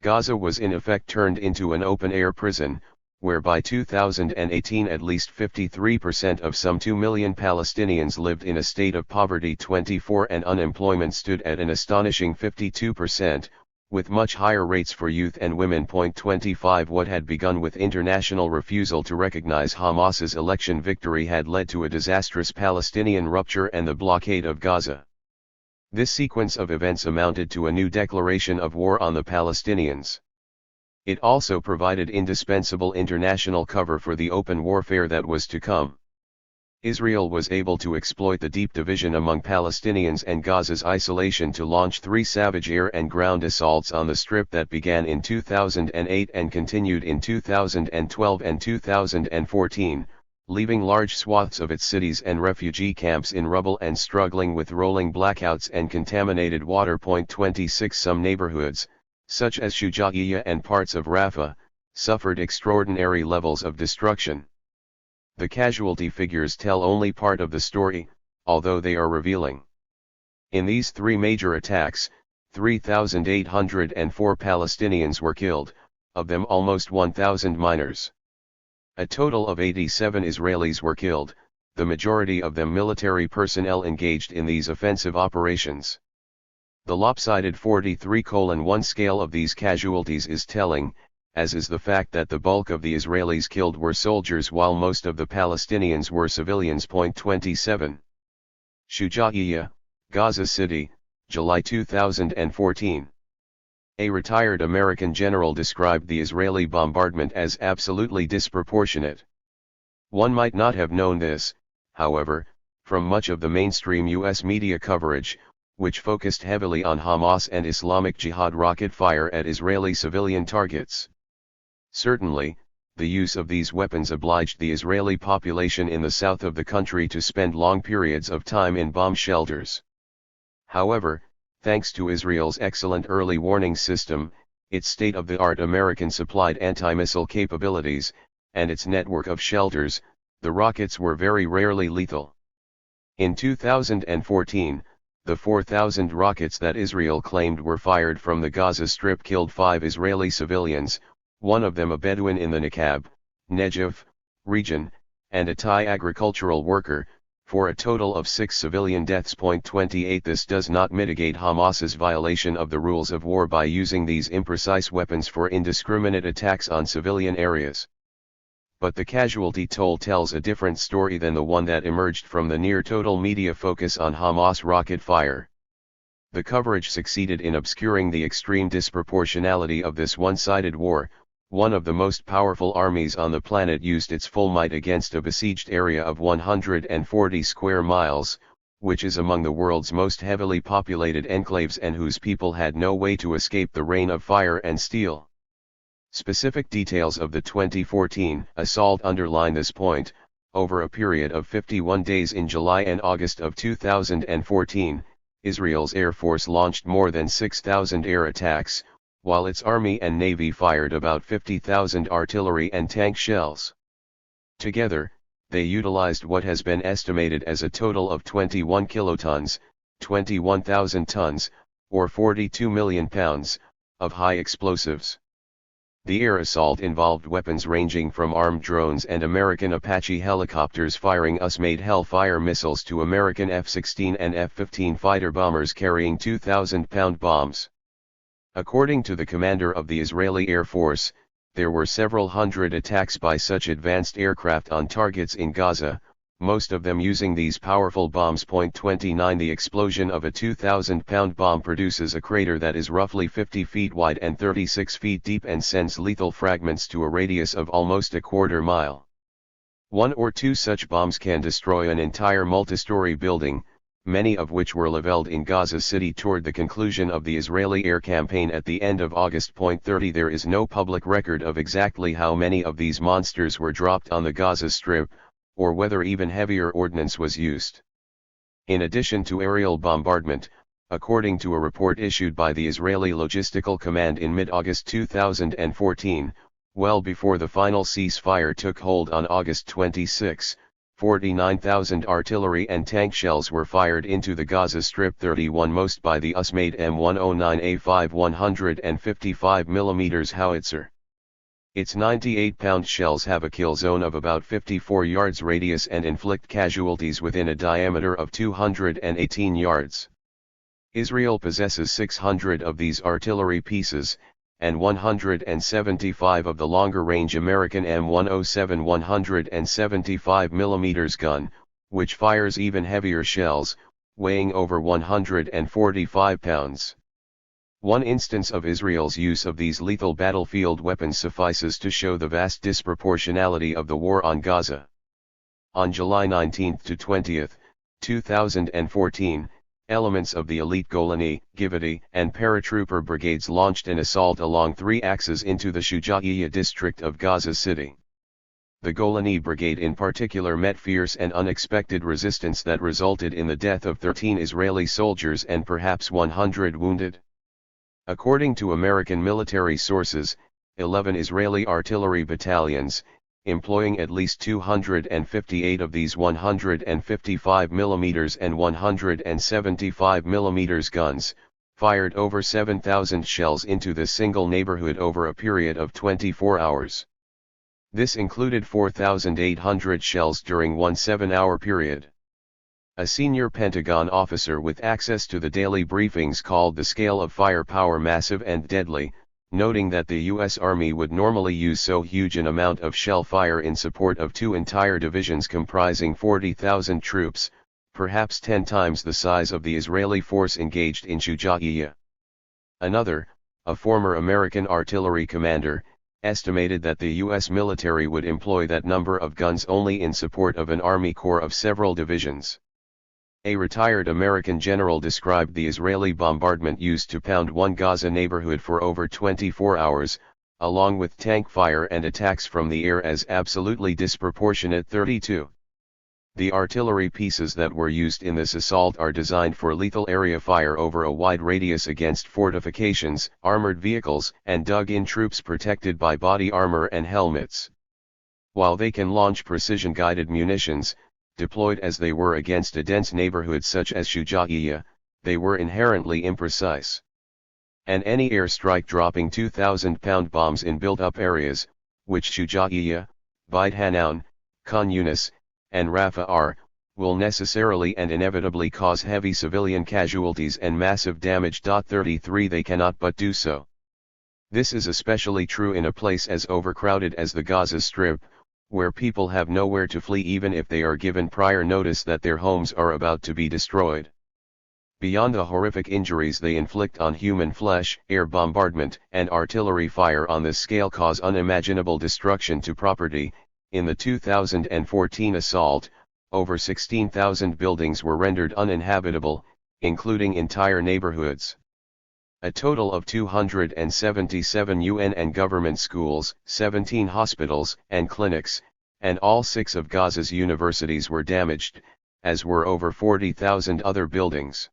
Gaza was in effect turned into an open-air prison, where by 2018 at least 53% of some 2 million Palestinians lived in a state of poverty 24 and unemployment stood at an astonishing 52%, with much higher rates for youth and women. 25 What had begun with international refusal to recognize Hamas's election victory had led to a disastrous Palestinian rupture and the blockade of Gaza. This sequence of events amounted to a new declaration of war on the Palestinians. It also provided indispensable international cover for the open warfare that was to come. Israel was able to exploit the deep division among Palestinians and Gaza's isolation to launch 3 savage air and ground assaults on the Strip that began in 2008 and continued in 2012 and 2014, leaving large swaths of its cities and refugee camps in rubble and struggling with rolling blackouts and contaminated water. 26 Some neighborhoods, such as Shuja'iyya and parts of Rafah, suffered extraordinary levels of destruction. The casualty figures tell only part of the story, although they are revealing. In these 3 major attacks, 3,804 Palestinians were killed, of them almost 1,000 minors. A total of 87 Israelis were killed, the majority of them military personnel engaged in these offensive operations. The lopsided 43:1 scale of these casualties is telling, as is the fact that the bulk of the Israelis killed were soldiers while most of the Palestinians were civilians. 27. Shuja'iyya, Gaza City, July 2014. A retired American general described the Israeli bombardment as absolutely disproportionate. One might not have known this, however, from much of the mainstream U.S. media coverage, which focused heavily on Hamas and Islamic Jihad rocket fire at Israeli civilian targets. Certainly, the use of these weapons obliged the Israeli population in the south of the country to spend long periods of time in bomb shelters. However, thanks to Israel's excellent early warning system, its state-of-the-art American-supplied anti-missile capabilities, and its network of shelters, the rockets were very rarely lethal. In 2014, the 4,000 rockets that Israel claimed were fired from the Gaza Strip killed 5 Israeli civilians, one of them a Bedouin in the Negev region, and a Thai agricultural worker, for a total of 6 civilian deaths. 28 This does not mitigate Hamas's violation of the rules of war by using these imprecise weapons for indiscriminate attacks on civilian areas. But the casualty toll tells a different story than the one that emerged from the near-total media focus on Hamas rocket fire. The coverage succeeded in obscuring the extreme disproportionality of this one-sided war. One of the most powerful armies on the planet used its full might against a besieged area of 140 square miles, which is among the world's most heavily populated enclaves and whose people had no way to escape the rain of fire and steel. Specific details of the 2014 assault underline this point. Over a period of 51 days in July and August of 2014, Israel's Air Force launched more than 6,000 air attacks, while its Army and Navy fired about 50,000 artillery and tank shells. Together, they utilized what has been estimated as a total of 21 kilotons, 21,000 tons, or 42 million pounds, of high explosives. The air assault involved weapons ranging from armed drones and American Apache helicopters firing US-made Hellfire missiles to American F-16 and F-15 fighter bombers carrying 2,000-pound bombs. According to the commander of the Israeli Air Force, there were several hundred attacks by such advanced aircraft on targets in Gaza, most of them using these powerful bombs. 29 The explosion of a 2,000-pound bomb produces a crater that is roughly 50 feet wide and 36 feet deep and sends lethal fragments to a radius of almost a quarter mile. 1 or 2 such bombs can destroy an entire multi-story building, many of which were leveled in Gaza City toward the conclusion of the Israeli air campaign at the end of August. 30 There is no public record of exactly how many of these monsters were dropped on the Gaza Strip, or whether even heavier ordnance was used. In addition to aerial bombardment, according to a report issued by the Israeli Logistical Command in mid-August 2014, well before the final ceasefire took hold on August 26, 49,000 artillery and tank shells were fired into the Gaza Strip, 31 most by the US-made M109A5 155mm howitzer. Its 98-pound shells have a kill zone of about 54 yards radius and inflict casualties within a diameter of 218 yards. Israel possesses 600 of these artillery pieces, and 175 of the longer-range American M107 175mm gun, which fires even heavier shells, weighing over 145 pounds. One instance of Israel's use of these lethal battlefield weapons suffices to show the vast disproportionality of the war on Gaza. On July 19 to 20, 2014, elements of the elite Golani, Khalidi, and paratrooper brigades launched an assault along 3 axes into the Shuja'iyya district of Gaza City. The Golani Brigade in particular met fierce and unexpected resistance that resulted in the death of 13 Israeli soldiers and perhaps 100 wounded. According to American military sources, 11 Israeli artillery battalions, employing at least 258 of these 155mm and 175mm guns, fired over 7,000 shells into this single neighborhood over a period of 24 hours. This included 4,800 shells during one 7-hour period. A senior Pentagon officer with access to the daily briefings called the scale of firepower massive and deadly, noting that the U.S. Army would normally use so huge an amount of shell fire in support of 2 entire divisions comprising 40,000 troops, perhaps 10 times the size of the Israeli force engaged in Shuja'iyya. Another, a former American artillery commander, estimated that the U.S. military would employ that number of guns only in support of an Army corps of several divisions. A retired American general described the Israeli bombardment used to pound one Gaza neighborhood for over 24 hours, along with tank fire and attacks from the air as absolutely disproportionate. 32. The artillery pieces that were used in this assault are designed for lethal area fire over a wide radius against fortifications, armored vehicles, and dug-in troops protected by body armor and helmets. While they can launch precision-guided munitions, deployed as they were against a dense neighborhood such as Shuja'iyya, they were inherently imprecise. And any airstrike dropping 2,000-pound bombs in built-up areas, which Shuja'iyya, Beit Hanoun, Khan Yunis, and Rafah are, will necessarily and inevitably cause heavy civilian casualties and massive damage. 33 They cannot but do so. This is especially true in a place as overcrowded as the Gaza Strip, where people have nowhere to flee even if they are given prior notice that their homes are about to be destroyed. Beyond the horrific injuries they inflict on human flesh, air bombardment and artillery fire on this scale cause unimaginable destruction to property. In the 2014 assault, over 16,000 buildings were rendered uninhabitable, including entire neighborhoods. A total of 277 UN and government schools, 17 hospitals and clinics, and all 6 of Gaza's universities were damaged, as were over 40,000 other buildings.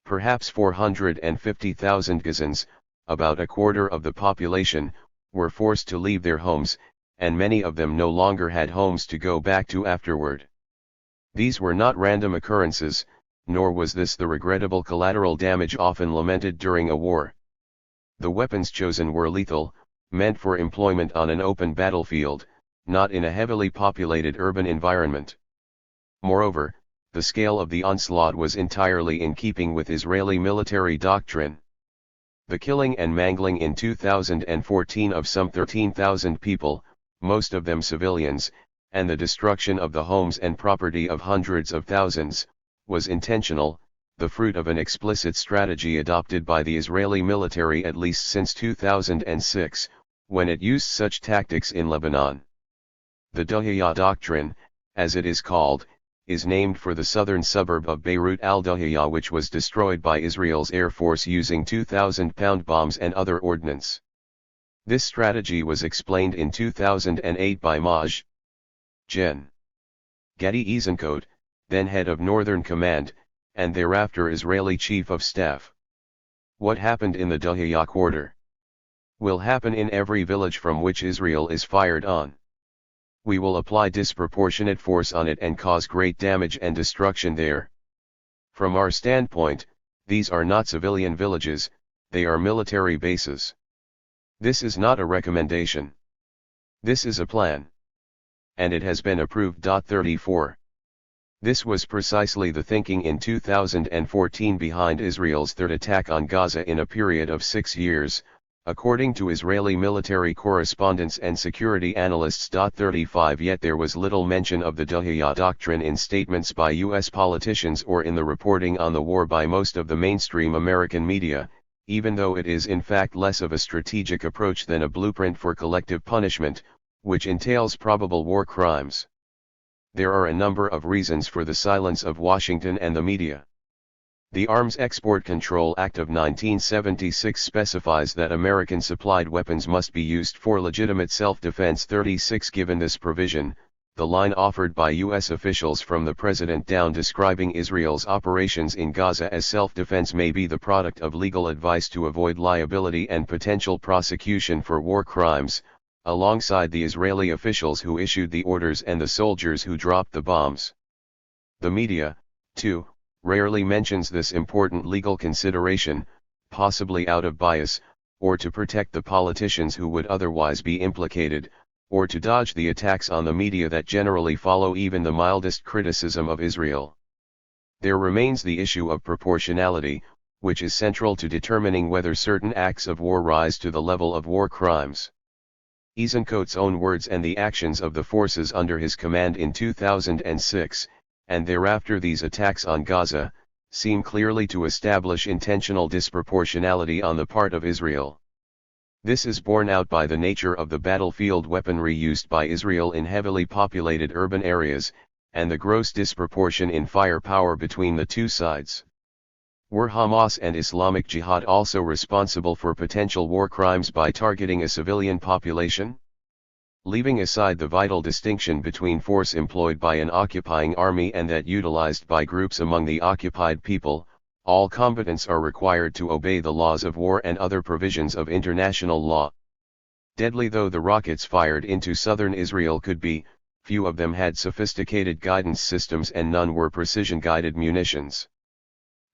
Perhaps 450,000 Gazans, about a quarter of the population, were forced to leave their homes, and many of them no longer had homes to go back to afterward. These were not random occurrences, nor was this the regrettable collateral damage often lamented during a war. The weapons chosen were lethal, meant for employment on an open battlefield, not in a heavily populated urban environment. Moreover, the scale of the onslaught was entirely in keeping with Israeli military doctrine. The killing and mangling in 2014 of some 13,000 people, most of them civilians, and the destruction of the homes and property of hundreds of thousands, was intentional, the fruit of an explicit strategy adopted by the Israeli military at least since 2006, when it used such tactics in Lebanon. The Dahiyya doctrine, as it is called, is named for the southern suburb of Beirut al-Dahiyya, which was destroyed by Israel's Air Force using 2,000-pound bombs and other ordnance. This strategy was explained in 2008 by Maj. Gen. Gadi Eisenkot, then head of Northern Command, and thereafter Israeli Chief of Staff. What happened in the Dahiyya quarter will happen in every village from which Israel is fired on. We will apply disproportionate force on it and cause great damage and destruction there. From our standpoint, these are not civilian villages, they are military bases. This is not a recommendation. This is a plan. And it has been approved. 34. This was precisely the thinking in 2014 behind Israel's third attack on Gaza in a period of 6 years, according to Israeli military correspondents and security analysts. 35 Yet there was little mention of the Dahiyya doctrine in statements by U.S. politicians or in the reporting on the war by most of the mainstream American media, even though it is in fact less of a strategic approach than a blueprint for collective punishment, which entails probable war crimes. There are a number of reasons for the silence of Washington and the media. The Arms Export Control Act of 1976 specifies that American-supplied weapons must be used for legitimate self-defense. 36 Given this provision, the line offered by U.S. officials from the president down describing Israel's operations in Gaza as self-defense may be the product of legal advice to avoid liability and potential prosecution for war crimes, alongside the Israeli officials who issued the orders and the soldiers who dropped the bombs. The media, too, rarely mentions this important legal consideration, possibly out of bias, or to protect the politicians who would otherwise be implicated, or to dodge the attacks on the media that generally follow even the mildest criticism of Israel. There remains the issue of proportionality, which is central to determining whether certain acts of war rise to the level of war crimes. Eisenkot's own words and the actions of the forces under his command in 2006, and thereafter these attacks on Gaza, seem clearly to establish intentional disproportionality on the part of Israel. This is borne out by the nature of the battlefield weaponry used by Israel in heavily populated urban areas, and the gross disproportion in firepower between the two sides. Were Hamas and Islamic Jihad also responsible for potential war crimes by targeting a civilian population? Leaving aside the vital distinction between force employed by an occupying army and that utilized by groups among the occupied people, all combatants are required to obey the laws of war and other provisions of international law. Deadly though the rockets fired into southern Israel could be, few of them had sophisticated guidance systems and none were precision-guided munitions.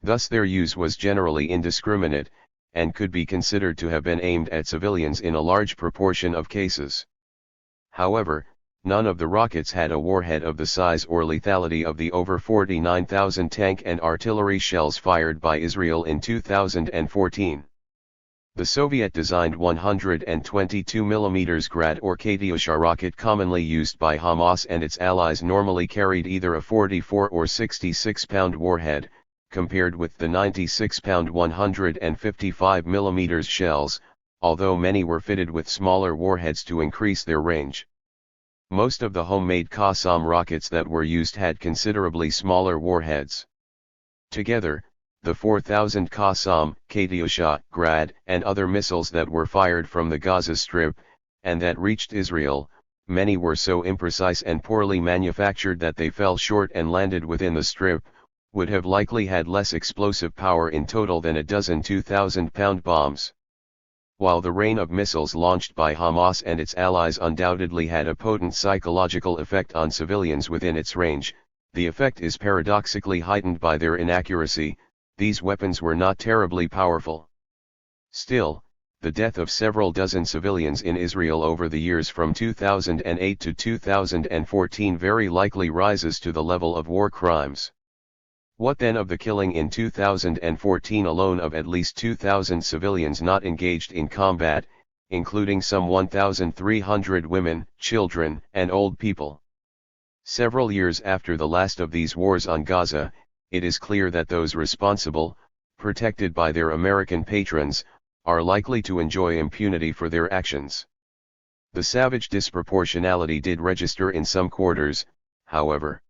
Thus their use was generally indiscriminate, and could be considered to have been aimed at civilians in a large proportion of cases. However, none of the rockets had a warhead of the size or lethality of the over 49,000 tank and artillery shells fired by Israel in 2014. The Soviet-designed 122 mm Grad or Katyusha rocket commonly used by Hamas and its allies normally carried either a 44 or 66-pound warhead, compared with the 96-pound 155 mm shells, although many were fitted with smaller warheads to increase their range. Most of the homemade Qassam rockets that were used had considerably smaller warheads. Together, the 4,000 Qassam, Katyusha, Grad, and other missiles that were fired from the Gaza Strip, and that reached Israel, many were so imprecise and poorly manufactured that they fell short and landed within the Strip, would have likely had less explosive power in total than a dozen 2,000-pound bombs. While the rain of missiles launched by Hamas and its allies undoubtedly had a potent psychological effect on civilians within its range, the effect is paradoxically heightened by their inaccuracy. These weapons were not terribly powerful. Still, the death of several dozen civilians in Israel over the years from 2008 to 2014 very likely rises to the level of war crimes. What then of the killing in 2014 alone of at least 2,000 civilians not engaged in combat, including some 1,300 women, children, and old people? Several years after the last of these wars on Gaza, it is clear that those responsible, protected by their American patrons, are likely to enjoy impunity for their actions. The savage disproportionality did register in some quarters, however.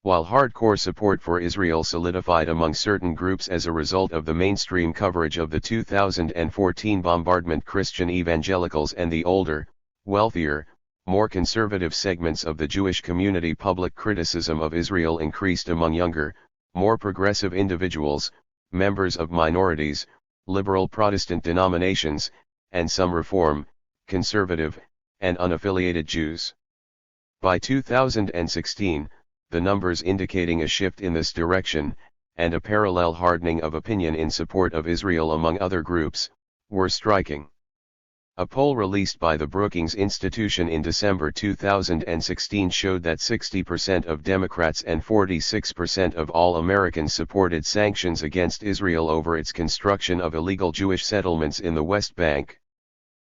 While hardcore support for Israel solidified among certain groups as a result of the mainstream coverage of the 2014 bombardment, Christian evangelicals and the older, wealthier, more conservative segments of the Jewish community, public criticism of Israel increased among younger, more progressive individuals, members of minorities, liberal Protestant denominations, and some Reform, conservative, and unaffiliated Jews. By 2016, the numbers indicating a shift in this direction, and a parallel hardening of opinion in support of Israel among other groups, were striking. A poll released by the Brookings Institution in December 2016 showed that 60% of Democrats and 46% of all Americans supported sanctions against Israel over its construction of illegal Jewish settlements in the West Bank.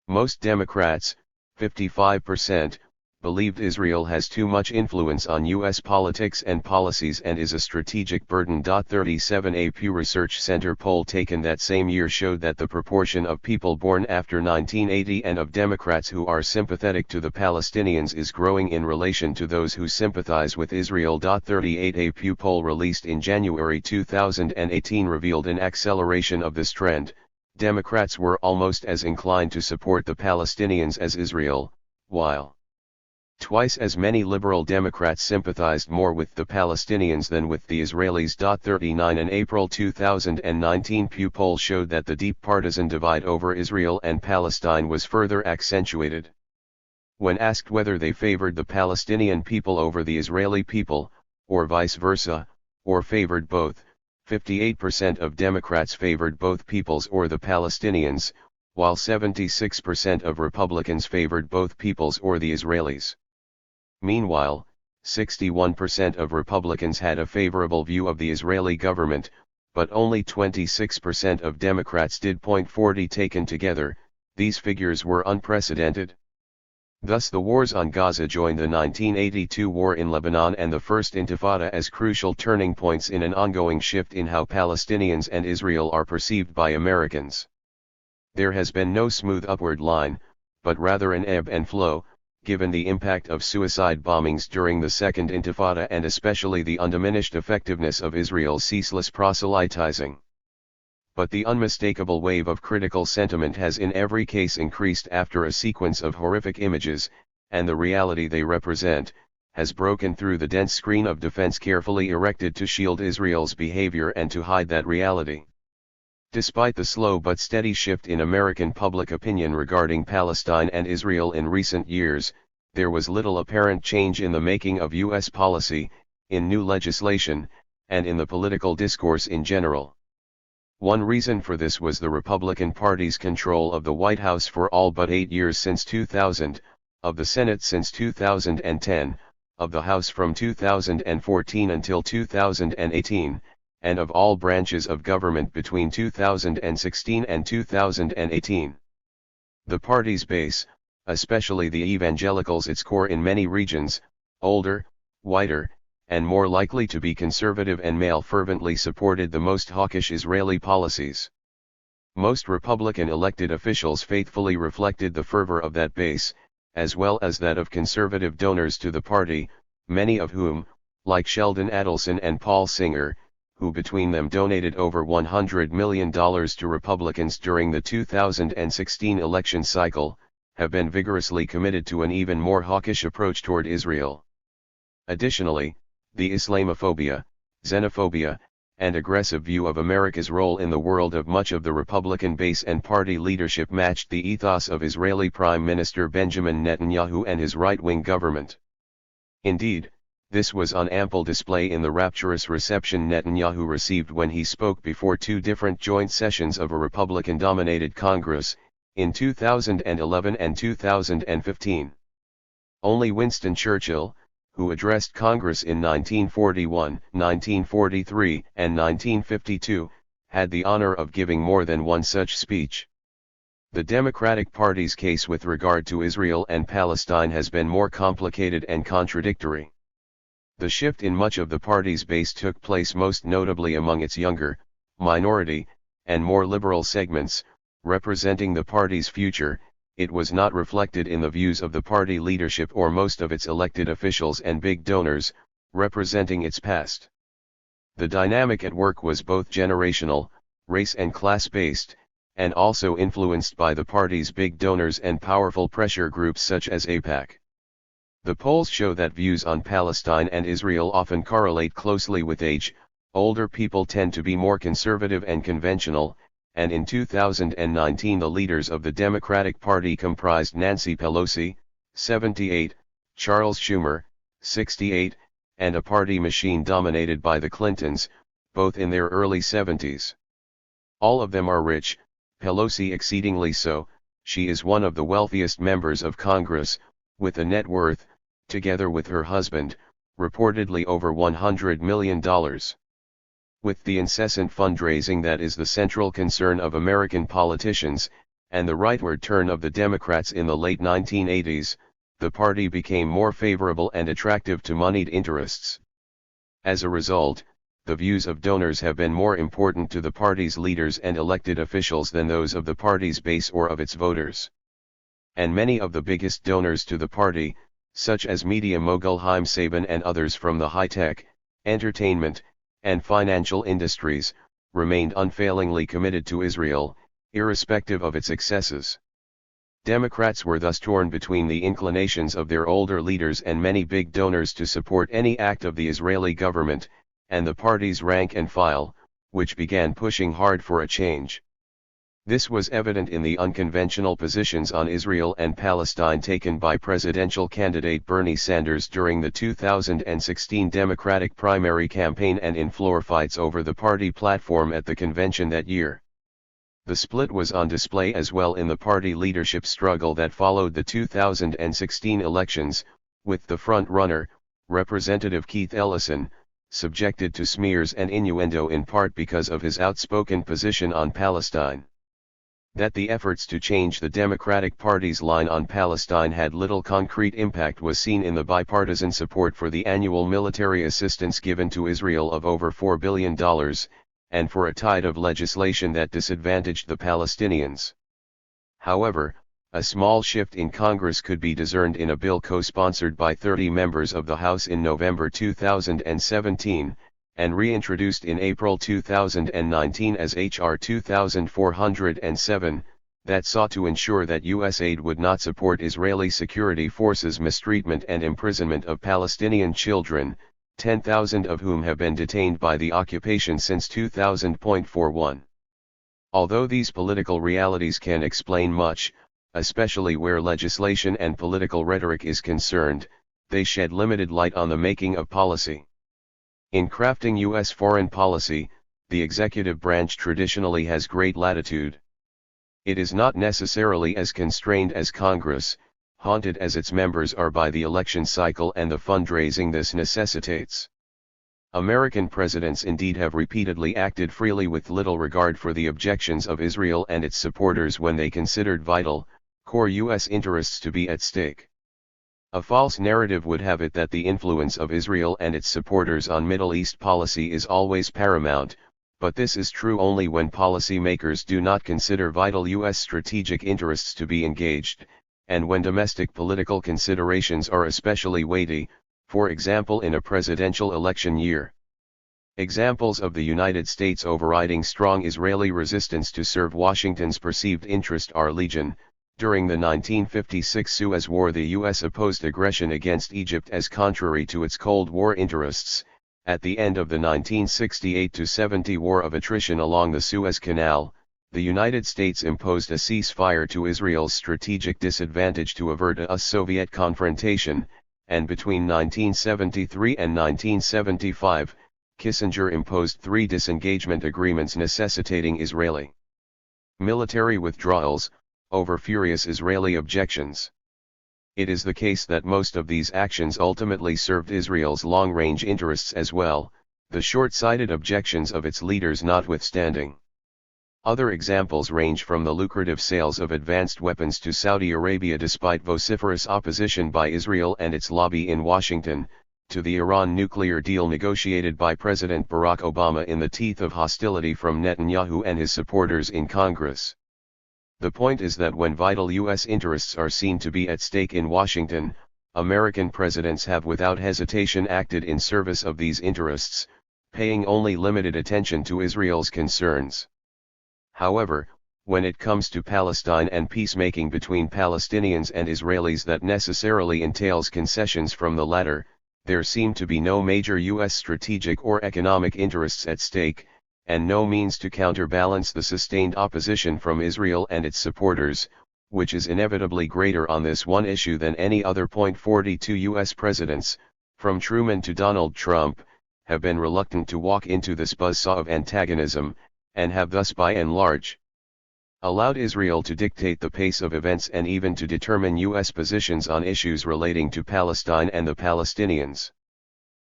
Most Democrats, 55%, believed Israel has too much influence on U.S. politics and policies and is a strategic burden. 37 A Pew Research Center poll taken that same year showed that the proportion of people born after 1980 and of Democrats who are sympathetic to the Palestinians is growing in relation to those who sympathize with Israel. 38 A Pew poll released in January 2018 revealed an acceleration of this trend. Democrats were almost as inclined to support the Palestinians as Israel, while twice as many liberal Democrats sympathized more with the Palestinians than with the Israelis. 39 An April 2019 Pew poll showed that the deep partisan divide over Israel and Palestine was further accentuated. When asked whether they favored the Palestinian people over the Israeli people, or vice versa, or favored both, 58% of Democrats favored both peoples or the Palestinians, while 76% of Republicans favored both peoples or the Israelis. Meanwhile, 61% of Republicans had a favorable view of the Israeli government, but only 26% of Democrats did. 40 Taken together, these figures were unprecedented. Thus the wars on Gaza joined the 1982 war in Lebanon and the First Intifada as crucial turning points in an ongoing shift in how Palestinians and Israel are perceived by Americans. There has been no smooth upward line, but rather an ebb and flow, given the impact of suicide bombings during the Second Intifada and especially the undiminished effectiveness of Israel's ceaseless proselytizing. but the unmistakable wave of critical sentiment has in every case increased after a sequence of horrific images, and the reality they represent, has broken through the dense screen of defense carefully erected to shield Israel's behavior and to hide that reality. Despite the slow but steady shift in American public opinion regarding Palestine and Israel in recent years, there was little apparent change in the making of U.S. policy, in new legislation, and in the political discourse in general. One reason for this was the Republican Party's control of the White House for all but 8 years since 2000, of the Senate since 2010, of the House from 2014 until 2018, and of all branches of government between 2016 and 2018. The party's base, especially the evangelicals, its core in many regions, older, whiter, and more likely to be conservative and male, fervently supported the most hawkish Israeli policies. Most Republican elected officials faithfully reflected the fervor of that base, as well as that of conservative donors to the party, many of whom, like Sheldon Adelson and Paul Singer, who between them donated over $100 million to Republicans during the 2016 election cycle, have been vigorously committed to an even more hawkish approach toward Israel. Additionally, the Islamophobia, xenophobia, and aggressive view of America's role in the world of much of the Republican base and party leadership matched the ethos of Israeli Prime Minister Benjamin Netanyahu and his right-wing government. Indeed, this was on ample display in the rapturous reception Netanyahu received when he spoke before 2 different joint sessions of a Republican-dominated Congress, in 2011 and 2015. Only Winston Churchill, who addressed Congress in 1941, 1943, and 1952, had the honor of giving more than one such speech. The Democratic Party's case with regard to Israel and Palestine has been more complicated and contradictory. The shift in much of the party's base took place most notably among its younger, minority, and more liberal segments, representing the party's future. It was not reflected in the views of the party leadership or most of its elected officials and big donors, representing its past. The dynamic at work was both generational, race and class-based, and also influenced by the party's big donors and powerful pressure groups such as AIPAC. The polls show that views on Palestine and Israel often correlate closely with age. Older people tend to be more conservative and conventional, and in 2019 the leaders of the Democratic Party comprised Nancy Pelosi, 78, Charles Schumer, 68, and a party machine dominated by the Clintons, both in their early 70s. All of them are rich, Pelosi exceedingly so. She is one of the wealthiest members of Congress, with a net worth, together with her husband, reportedly over $100 million. With the incessant fundraising that is the central concern of American politicians, and the rightward turn of the Democrats in the late 1980s, the party became more favorable and attractive to moneyed interests. As a result, the views of donors have been more important to the party's leaders and elected officials than those of the party's base or of its voters. And many of the biggest donors to the party, such as media mogul Haim Saban and others from the high-tech, entertainment, and financial industries, remained unfailingly committed to Israel, irrespective of its excesses. Democrats were thus torn between the inclinations of their older leaders and many big donors to support any act of the Israeli government, and the party's rank and file, which began pushing hard for a change. This was evident in the unconventional positions on Israel and Palestine taken by presidential candidate Bernie Sanders during the 2016 Democratic primary campaign and in floor fights over the party platform at the convention that year. The split was on display as well in the party leadership struggle that followed the 2016 elections, with the front-runner, Representative Keith Ellison, subjected to smears and innuendo in part because of his outspoken position on Palestine. That the efforts to change the Democratic Party's line on Palestine had little concrete impact was seen in the bipartisan support for the annual military assistance given to Israel of over $4 billion, and for a tide of legislation that disadvantaged the Palestinians. However, a small shift in Congress could be discerned in a bill co-sponsored by 30 members of the House in November 2017, and reintroduced in April 2019 as H.R. 2407, that sought to ensure that U.S. aid would not support Israeli security forces' mistreatment and imprisonment of Palestinian children, 10,000 of whom have been detained by the occupation since 2000.41. Although these political realities can explain much, especially where legislation and political rhetoric is concerned, they shed limited light on the making of policy. In crafting U.S. foreign policy, the executive branch traditionally has great latitude. It is not necessarily as constrained as Congress, haunted as its members are by the election cycle and the fundraising this necessitates. American presidents indeed have repeatedly acted freely with little regard for the objections of Israel and its supporters when they considered vital, core U.S. interests to be at stake. A false narrative would have it that the influence of Israel and its supporters on Middle East policy is always paramount, but this is true only when policymakers do not consider vital U.S. strategic interests to be engaged, and when domestic political considerations are especially weighty, for example in a presidential election year. Examples of the United States overriding strong Israeli resistance to serve Washington's perceived interest are legion. During the 1956 Suez War, the U.S. opposed aggression against Egypt as contrary to its Cold War interests. At the end of the 1968-70 War of Attrition along the Suez Canal, the United States imposed a ceasefire to Israel's strategic disadvantage to avert a US-Soviet confrontation, and between 1973 and 1975, Kissinger imposed 3 disengagement agreements necessitating Israeli military withdrawals, over furious Israeli objections. It is the case that most of these actions ultimately served Israel's long-range interests as well, the short-sighted objections of its leaders notwithstanding. Other examples range from the lucrative sales of advanced weapons to Saudi Arabia despite vociferous opposition by Israel and its lobby in Washington, to the Iran nuclear deal negotiated by President Barack Obama in the teeth of hostility from Netanyahu and his supporters in Congress. The point is that when vital U.S. interests are seen to be at stake in Washington, American presidents have without hesitation acted in service of these interests, paying only limited attention to Israel's concerns. However, when it comes to Palestine and peacemaking between Palestinians and Israelis that necessarily entails concessions from the latter, there seem to be no major U.S. strategic or economic interests at stake, and no means to counterbalance the sustained opposition from Israel and its supporters, which is inevitably greater on this one issue than any other. 42 U.S. presidents, from Truman to Donald Trump, have been reluctant to walk into this buzzsaw of antagonism, and have thus by and large allowed Israel to dictate the pace of events and even to determine U.S. positions on issues relating to Palestine and the Palestinians.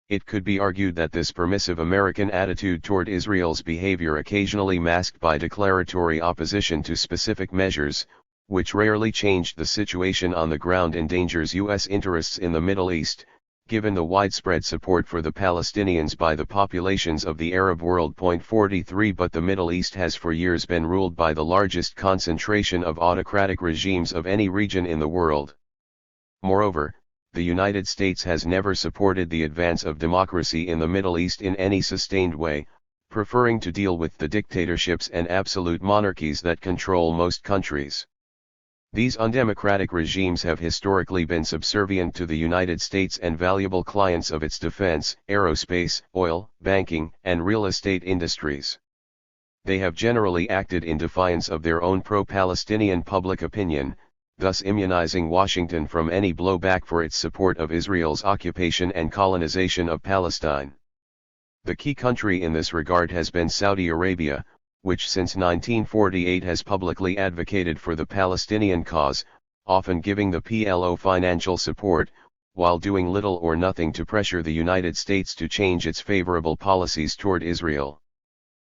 It could be argued that this permissive American attitude toward Israel's behavior, occasionally masked by declaratory opposition to specific measures, which rarely changed the situation on the ground, endangers U.S. interests in the Middle East, given the widespread support for the Palestinians by the populations of the Arab world. 43 But the Middle East has for years been ruled by the largest concentration of autocratic regimes of any region in the world. Moreover, the United States has never supported the advance of democracy in the Middle East in any sustained way, preferring to deal with the dictatorships and absolute monarchies that control most countries. These undemocratic regimes have historically been subservient to the United States and valuable clients of its defense, aerospace, oil, banking, and real estate industries. They have generally acted in defiance of their own pro-Palestinian public opinion, thus immunizing Washington from any blowback for its support of Israel's occupation and colonization of Palestine. The key country in this regard has been Saudi Arabia, which since 1948 has publicly advocated for the Palestinian cause, often giving the PLO financial support, while doing little or nothing to pressure the United States to change its favorable policies toward Israel.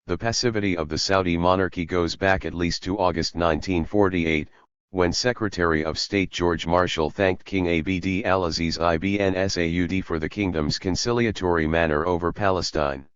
The passivity of the Saudi monarchy goes back at least to August 1948, when Secretary of State George Marshall thanked King Abd al-Aziz ibn Saud for the kingdom's conciliatory manner over Palestine.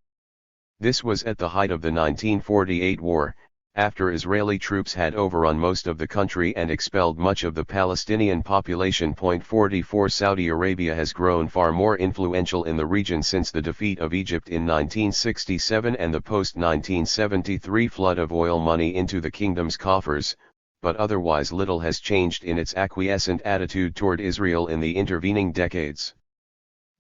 This was at the height of the 1948 war, After Israeli troops had overrun most of the country and expelled much of the Palestinian population. 44 Saudi Arabia has grown far more influential in the region since the defeat of Egypt in 1967 and the post-1973 flood of oil money into the kingdom's coffers, but otherwise little has changed in its acquiescent attitude toward Israel in the intervening decades.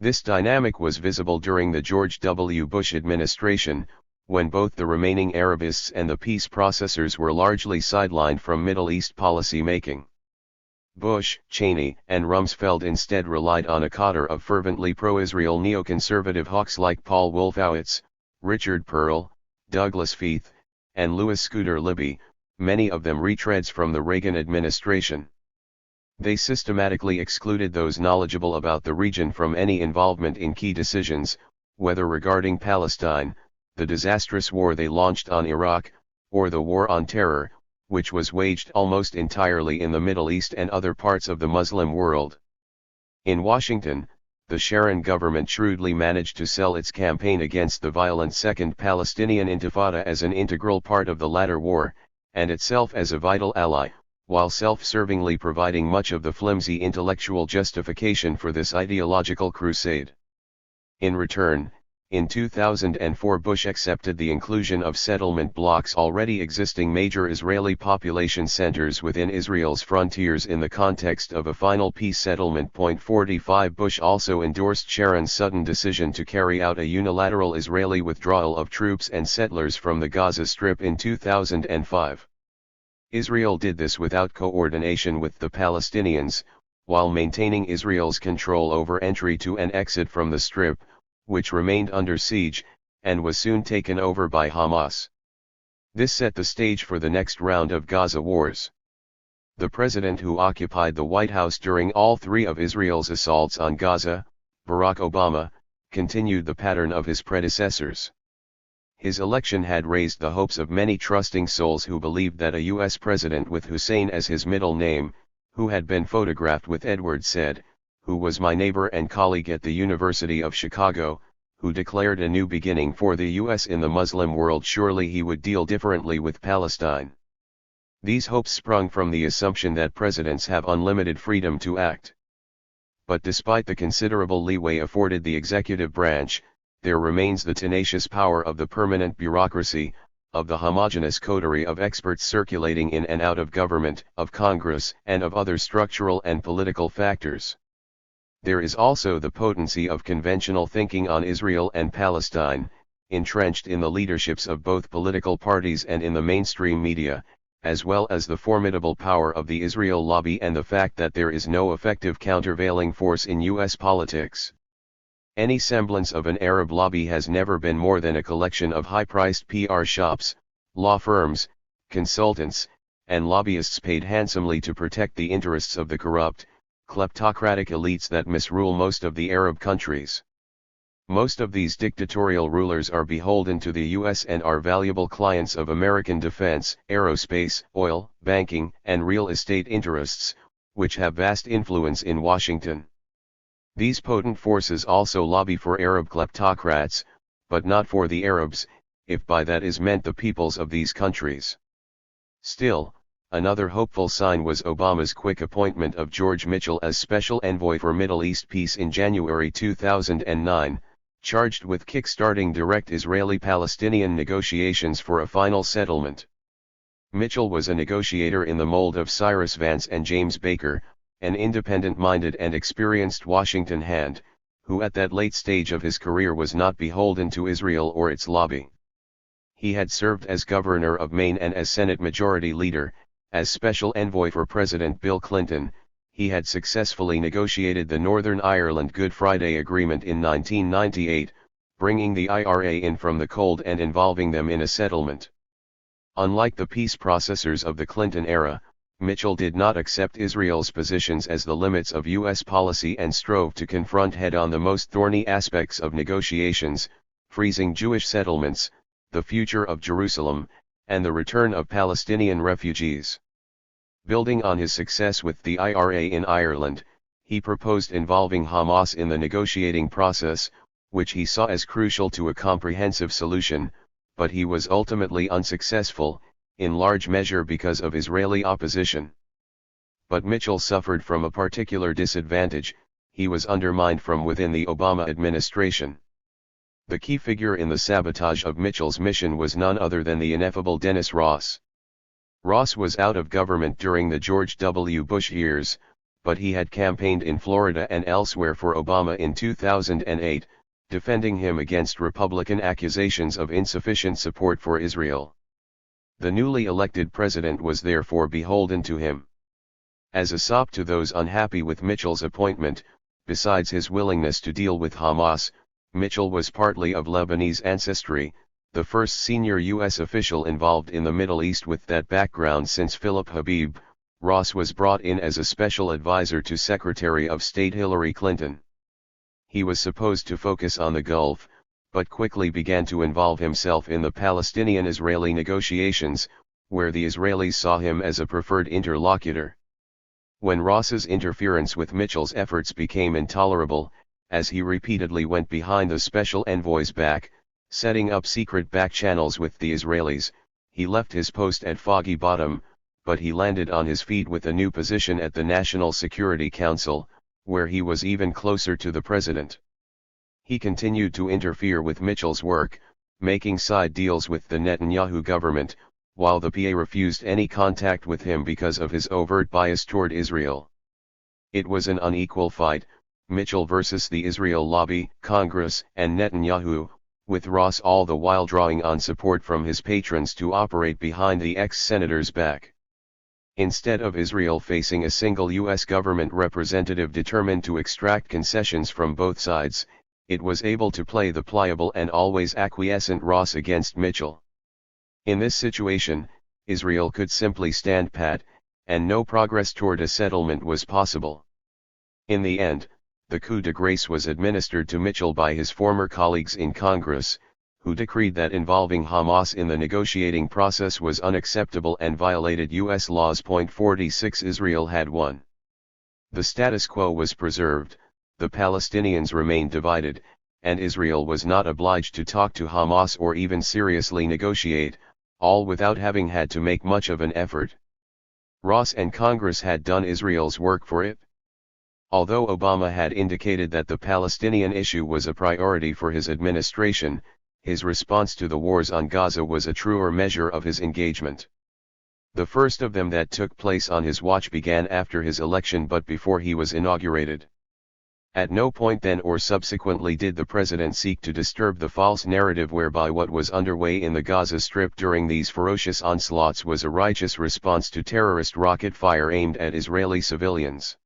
This dynamic was visible during the George W. Bush administration, when both the remaining Arabists and the peace processors were largely sidelined from Middle East policy making. Bush, Cheney, and Rumsfeld instead relied on a cadre of fervently pro-Israel neoconservative hawks like Paul Wolfowitz, Richard Perle, Douglas Feith, and Louis Scooter Libby, many of them retreads from the Reagan administration. They systematically excluded those knowledgeable about the region from any involvement in key decisions, whether regarding Palestine, the disastrous war they launched on Iraq, or the war on terror, which was waged almost entirely in the Middle East and other parts of the Muslim world. In Washington, the Sharon government shrewdly managed to sell its campaign against the violent Second Palestinian Intifada as an integral part of the latter war, and itself as a vital ally, while self-servingly providing much of the flimsy intellectual justification for this ideological crusade. In return, in 2004 Bush accepted the inclusion of settlement blocks already existing major Israeli population centers within Israel's frontiers in the context of a final peace settlement. 45 Bush also endorsed Sharon's sudden decision to carry out a unilateral Israeli withdrawal of troops and settlers from the Gaza Strip in 2005. Israel did this without coordination with the Palestinians, while maintaining Israel's control over entry to and exit from the Strip, which remained under siege, and was soon taken over by Hamas. This set the stage for the next round of Gaza wars. The president who occupied the White House during all three of Israel's assaults on Gaza, Barack Obama, continued the pattern of his predecessors. His election had raised the hopes of many trusting souls who believed that a U.S. president with Hussein as his middle name, who had been photographed with Edward Said, who was my neighbor and colleague at the University of Chicago, who declared a new beginning for the U.S. in the Muslim world, surely he would deal differently with Palestine. These hopes sprung from the assumption that presidents have unlimited freedom to act. But despite the considerable leeway afforded the executive branch, there remains the tenacious power of the permanent bureaucracy, of the homogeneous coterie of experts circulating in and out of government, of Congress, and of other structural and political factors. There is also the potency of conventional thinking on Israel and Palestine, entrenched in the leaderships of both political parties and in the mainstream media, as well as the formidable power of the Israel lobby and the fact that there is no effective countervailing force in U.S. politics. Any semblance of an Arab lobby has never been more than a collection of high-priced PR shops, law firms, consultants, and lobbyists paid handsomely to protect the interests of the corrupt, kleptocratic elites that misrule most of the Arab countries. Most of these dictatorial rulers are beholden to the U.S. and are valuable clients of American defense, aerospace, oil, banking, and real estate interests, which have vast influence in Washington. These potent forces also lobby for Arab kleptocrats, but not for the Arabs, if by that is meant the peoples of these countries. Still, another hopeful sign was Obama's quick appointment of George Mitchell as Special Envoy for Middle East Peace in January 2009, charged with kick-starting direct Israeli-Palestinian negotiations for a final settlement. Mitchell was a negotiator in the mold of Cyrus Vance and James Baker, an independent-minded and experienced Washington hand, who at that late stage of his career was not beholden to Israel or its lobby. He had served as governor of Maine and as Senate Majority Leader. As Special Envoy for President Bill Clinton, he had successfully negotiated the Northern Ireland Good Friday Agreement in 1998, bringing the IRA in from the cold and involving them in a settlement. Unlike the peace processors of the Clinton era, Mitchell did not accept Israel's positions as the limits of U.S. policy and strove to confront head-on the most thorny aspects of negotiations, freezing Jewish settlements, the future of Jerusalem, and the return of Palestinian refugees. Building on his success with the IRA in Ireland, he proposed involving Hamas in the negotiating process, which he saw as crucial to a comprehensive solution, but he was ultimately unsuccessful, in large measure because of Israeli opposition. But Mitchell suffered from a particular disadvantage: he was undermined from within the Obama administration. The key figure in the sabotage of Mitchell's mission was none other than the ineffable Dennis Ross. Ross was out of government during the George W. Bush years, but he had campaigned in Florida and elsewhere for Obama in 2008, defending him against Republican accusations of insufficient support for Israel. The newly elected president was therefore beholden to him. As a sop to those unhappy with Mitchell's appointment, besides his willingness to deal with Hamas, Mitchell was partly of Lebanese ancestry, the first senior U.S. official involved in the Middle East with that background since Philip Habib. Ross was brought in as a special advisor to Secretary of State Hillary Clinton. He was supposed to focus on the Gulf, but quickly began to involve himself in the Palestinian-Israeli negotiations, where the Israelis saw him as a preferred interlocutor. When Ross's interference with Mitchell's efforts became intolerable, as he repeatedly went behind the special envoy's back, setting up secret back channels with the Israelis, he left his post at Foggy Bottom, but he landed on his feet with a new position at the National Security Council, where he was even closer to the president. He continued to interfere with Mitchell's work, making side deals with the Netanyahu government, while the PA refused any contact with him because of his overt bias toward Israel. It was an unequal fight, Mitchell versus the Israel lobby, Congress, and Netanyahu, with Ross all the while drawing on support from his patrons to operate behind the ex-senator's back. Instead of Israel facing a single U.S. government representative determined to extract concessions from both sides, it was able to play the pliable and always acquiescent Ross against Mitchell. In this situation, Israel could simply stand pat, and no progress toward a settlement was possible. In the end, the coup de grace was administered to Mitchell by his former colleagues in Congress, who decreed that involving Hamas in the negotiating process was unacceptable and violated U.S. laws. 46 Israel had won. The status quo was preserved, the Palestinians remained divided, and Israel was not obliged to talk to Hamas or even seriously negotiate, all without having had to make much of an effort. Ross and Congress had done Israel's work for it. Although Obama had indicated that the Palestinian issue was a priority for his administration, his response to the wars on Gaza was a truer measure of his engagement. The first of them that took place on his watch began after his election but before he was inaugurated. At no point then or subsequently did the president seek to disturb the false narrative whereby what was underway in the Gaza Strip during these ferocious onslaughts was a righteous response to terrorist rocket fire aimed at Israeli civilians.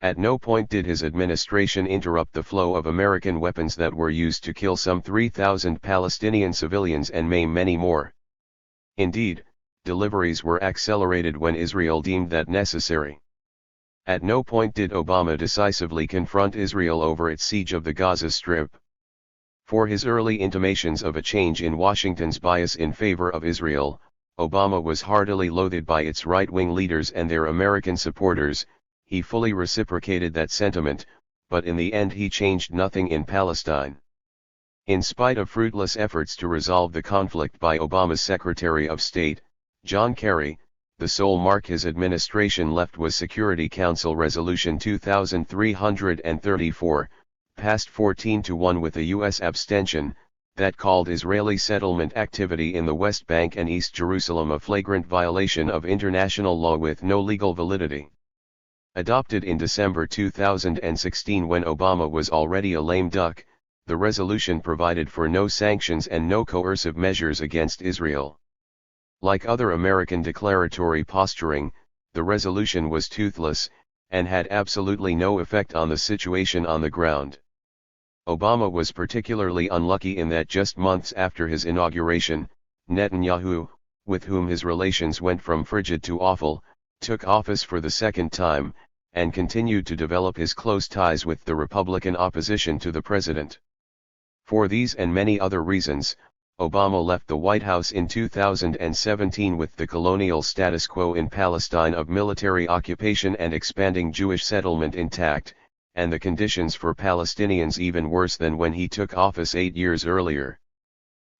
At no point did his administration interrupt the flow of American weapons that were used to kill some 3,000 Palestinian civilians and maim many more. Indeed, deliveries were accelerated when Israel deemed that necessary. At no point did Obama decisively confront Israel over its siege of the Gaza Strip. For his early intimations of a change in Washington's bias in favor of Israel, Obama was heartily loathed by its right-wing leaders and their American supporters. He fully reciprocated that sentiment, but in the end he changed nothing in Palestine. In spite of fruitless efforts to resolve the conflict by Obama's Secretary of State, John Kerry, the sole mark his administration left was Security Council Resolution 2334, passed 14-1 with a U.S. abstention, that called Israeli settlement activity in the West Bank and East Jerusalem a flagrant violation of international law with no legal validity. Adopted in December 2016 when Obama was already a lame duck, the resolution provided for no sanctions and no coercive measures against Israel. Like other American declaratory posturing, the resolution was toothless, and had absolutely no effect on the situation on the ground. Obama was particularly unlucky in that just months after his inauguration, Netanyahu, with whom his relations went from frigid to awful, took office for the second time, and continued to develop his close ties with the Republican opposition to the president. For these and many other reasons, Obama left the White House in 2017 with the colonial status quo in Palestine of military occupation and expanding Jewish settlement intact, and the conditions for Palestinians even worse than when he took office 8 years earlier.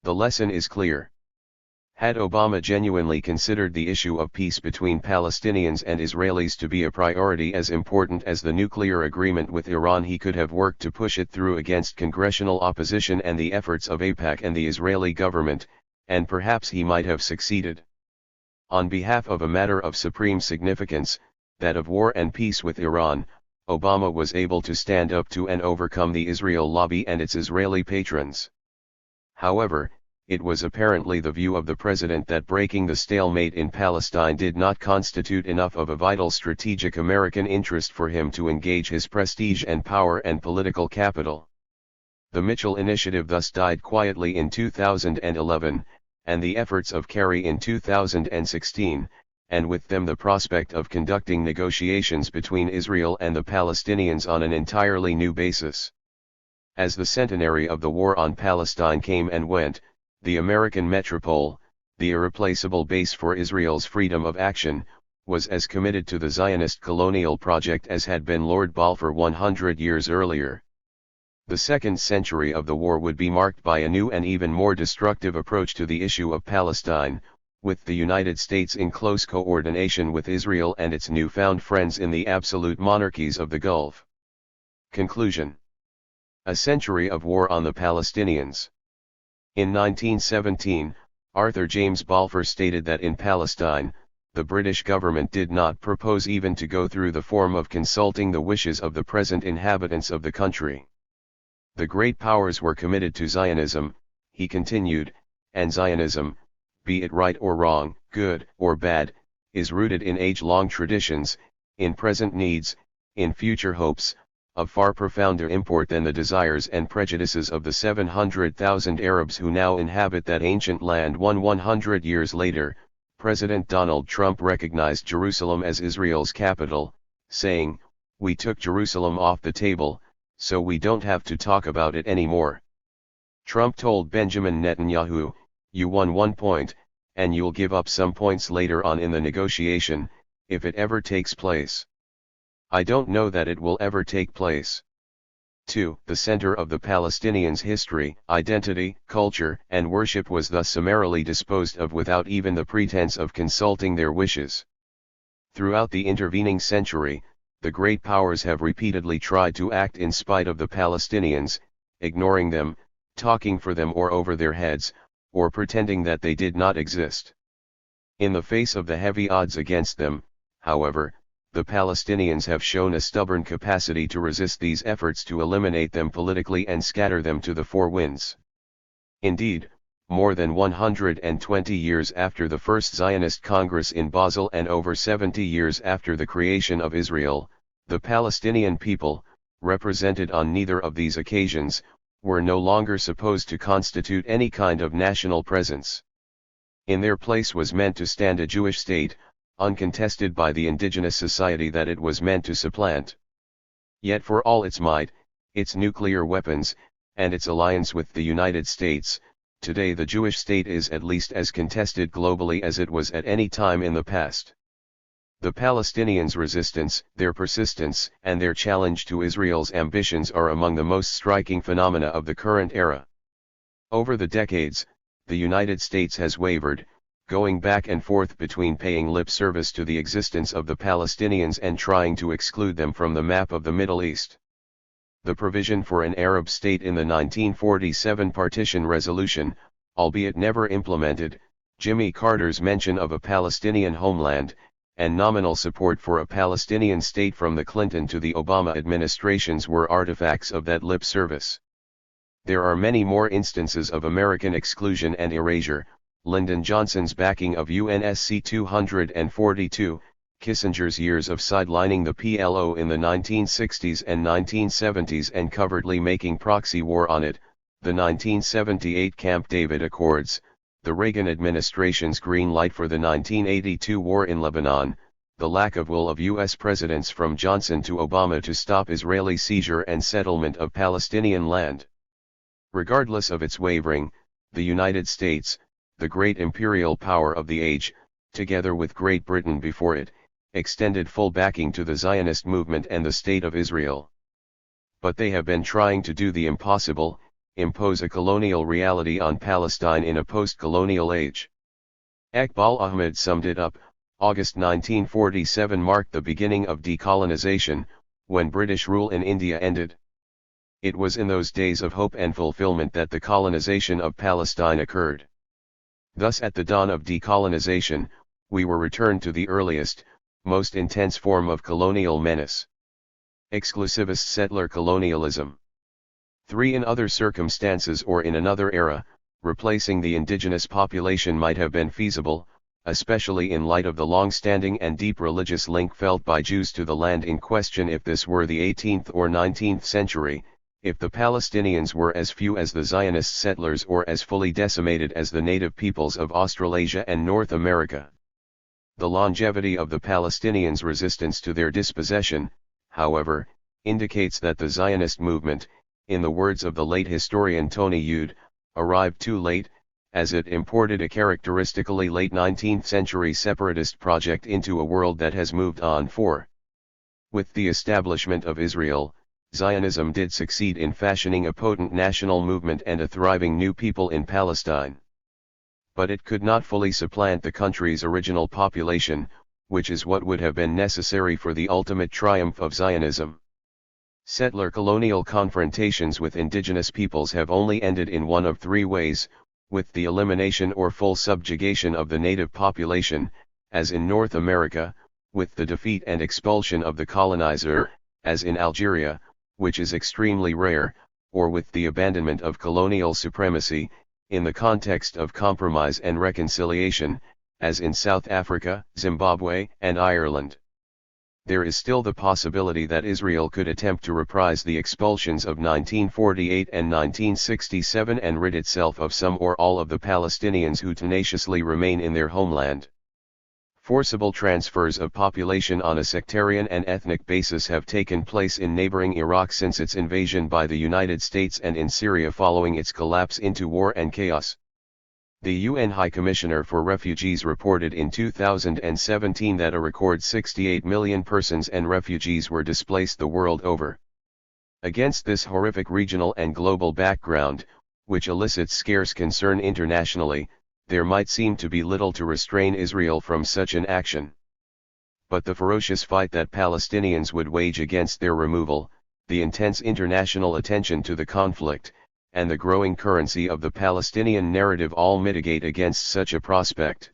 The lesson is clear. Had Obama genuinely considered the issue of peace between Palestinians and Israelis to be a priority as important as the nuclear agreement with Iran, he could have worked to push it through against congressional opposition and the efforts of AIPAC and the Israeli government, and perhaps he might have succeeded. On behalf of a matter of supreme significance, that of war and peace with Iran, Obama was able to stand up to and overcome the Israel lobby and its Israeli patrons. However, it was apparently the view of the president that breaking the stalemate in Palestine did not constitute enough of a vital strategic American interest for him to engage his prestige and power and political capital. The Mitchell Initiative thus died quietly in 2011, and the efforts of Kerry in 2016, and with them the prospect of conducting negotiations between Israel and the Palestinians on an entirely new basis. As the centenary of the war on Palestine came and went, the American metropole, the irreplaceable base for Israel's freedom of action, was as committed to the Zionist colonial project as had been Lord Balfour 100 years earlier. The second century of the war would be marked by a new and even more destructive approach to the issue of Palestine, with the United States in close coordination with Israel and its newfound friends in the absolute monarchies of the Gulf. Conclusion. A century of war on the Palestinians. In 1917, Arthur James Balfour stated that in Palestine, the British government did not propose even to go through the form of consulting the wishes of the present inhabitants of the country. The great powers were committed to Zionism, he continued, and Zionism, be it right or wrong, good or bad, is rooted in age-long traditions, in present needs, in future hopes, of far profounder import than the desires and prejudices of the 700,000 Arabs who now inhabit that ancient land. 100 years later, President Donald Trump recognized Jerusalem as Israel's capital, saying, "We took Jerusalem off the table, so we don't have to talk about it anymore." Trump told Benjamin Netanyahu, "You won 1 point, and you'll give up some points later on in the negotiation, if it ever takes place." I don't know that it will ever take place. 2. The center of the Palestinians' history, identity, culture, and worship was thus summarily disposed of without even the pretense of consulting their wishes. Throughout the intervening century, the great powers have repeatedly tried to act in spite of the Palestinians, ignoring them, talking for them or over their heads, or pretending that they did not exist. In the face of the heavy odds against them, however, the Palestinians have shown a stubborn capacity to resist these efforts to eliminate them politically and scatter them to the four winds. Indeed, more than 120 years after the first Zionist Congress in Basel and over 70 years after the creation of Israel, the Palestinian people, represented on neither of these occasions, were no longer supposed to constitute any kind of national presence. In their place was meant to stand a Jewish state, uncontested by the indigenous society that it was meant to supplant. Yet for all its might, its nuclear weapons, and its alliance with the United States, today the Jewish state is at least as contested globally as it was at any time in the past. The Palestinians' resistance, their persistence, and their challenge to Israel's ambitions are among the most striking phenomena of the current era. Over the decades, the United States has wavered, going back and forth between paying lip service to the existence of the Palestinians and trying to exclude them from the map of the Middle East. The provision for an Arab state in the 1947 partition resolution, albeit never implemented, Jimmy Carter's mention of a Palestinian homeland, and nominal support for a Palestinian state from the Clinton to the Obama administrations were artifacts of that lip service. There are many more instances of American exclusion and erasure: Lyndon Johnson's backing of UNSC 242, Kissinger's years of sidelining the PLO in the 1960s and 1970s and covertly making proxy war on it, the 1978 Camp David Accords, the Reagan administration's green light for the 1982 war in Lebanon, the lack of will of U.S. presidents from Johnson to Obama to stop Israeli seizure and settlement of Palestinian land. Regardless of its wavering, the United States, the great imperial power of the age, together with Great Britain before it, extended full backing to the Zionist movement and the State of Israel. But they have been trying to do the impossible, impose a colonial reality on Palestine in a post-colonial age. Iqbal Ahmed summed it up. August 1947 marked the beginning of decolonization, when British rule in India ended. It was in those days of hope and fulfillment that the colonization of Palestine occurred. Thus at the dawn of decolonization, we were returned to the earliest, most intense form of colonial menace. Exclusivist settler colonialism. 3. In other circumstances or in another era, replacing the indigenous population might have been feasible, especially in light of the long-standing and deep religious link felt by Jews to the land in question. If this were the 18th or 19th century, if the Palestinians were as few as the Zionist settlers or as fully decimated as the native peoples of Australasia and North America. The longevity of the Palestinians' resistance to their dispossession, however, indicates that the Zionist movement, in the words of the late historian Tony Eude, arrived too late, as it imported a characteristically late 19th century separatist project into a world that has moved on. With the establishment of Israel, Zionism did succeed in fashioning a potent national movement and a thriving new people in Palestine. But it could not fully supplant the country's original population, which is what would have been necessary for the ultimate triumph of Zionism. Settler colonial confrontations with indigenous peoples have only ended in one of three ways: with the elimination or full subjugation of the native population, as in North America, with the defeat and expulsion of the colonizer, as in Algeria, which is extremely rare, or with the abandonment of colonial supremacy, in the context of compromise and reconciliation, as in South Africa, Zimbabwe, and Ireland. There is still the possibility that Israel could attempt to reprise the expulsions of 1948 and 1967 and rid itself of some or all of the Palestinians who tenaciously remain in their homeland. Forcible transfers of population on a sectarian and ethnic basis have taken place in neighboring Iraq since its invasion by the United States and in Syria following its collapse into war and chaos. The UN High Commissioner for Refugees reported in 2017 that a record 68 million persons and refugees were displaced the world over. Against this horrific regional and global background, which elicits scarce concern internationally, there might seem to be little to restrain Israel from such an action. But the ferocious fight that Palestinians would wage against their removal, the intense international attention to the conflict, and the growing currency of the Palestinian narrative all mitigate against such a prospect.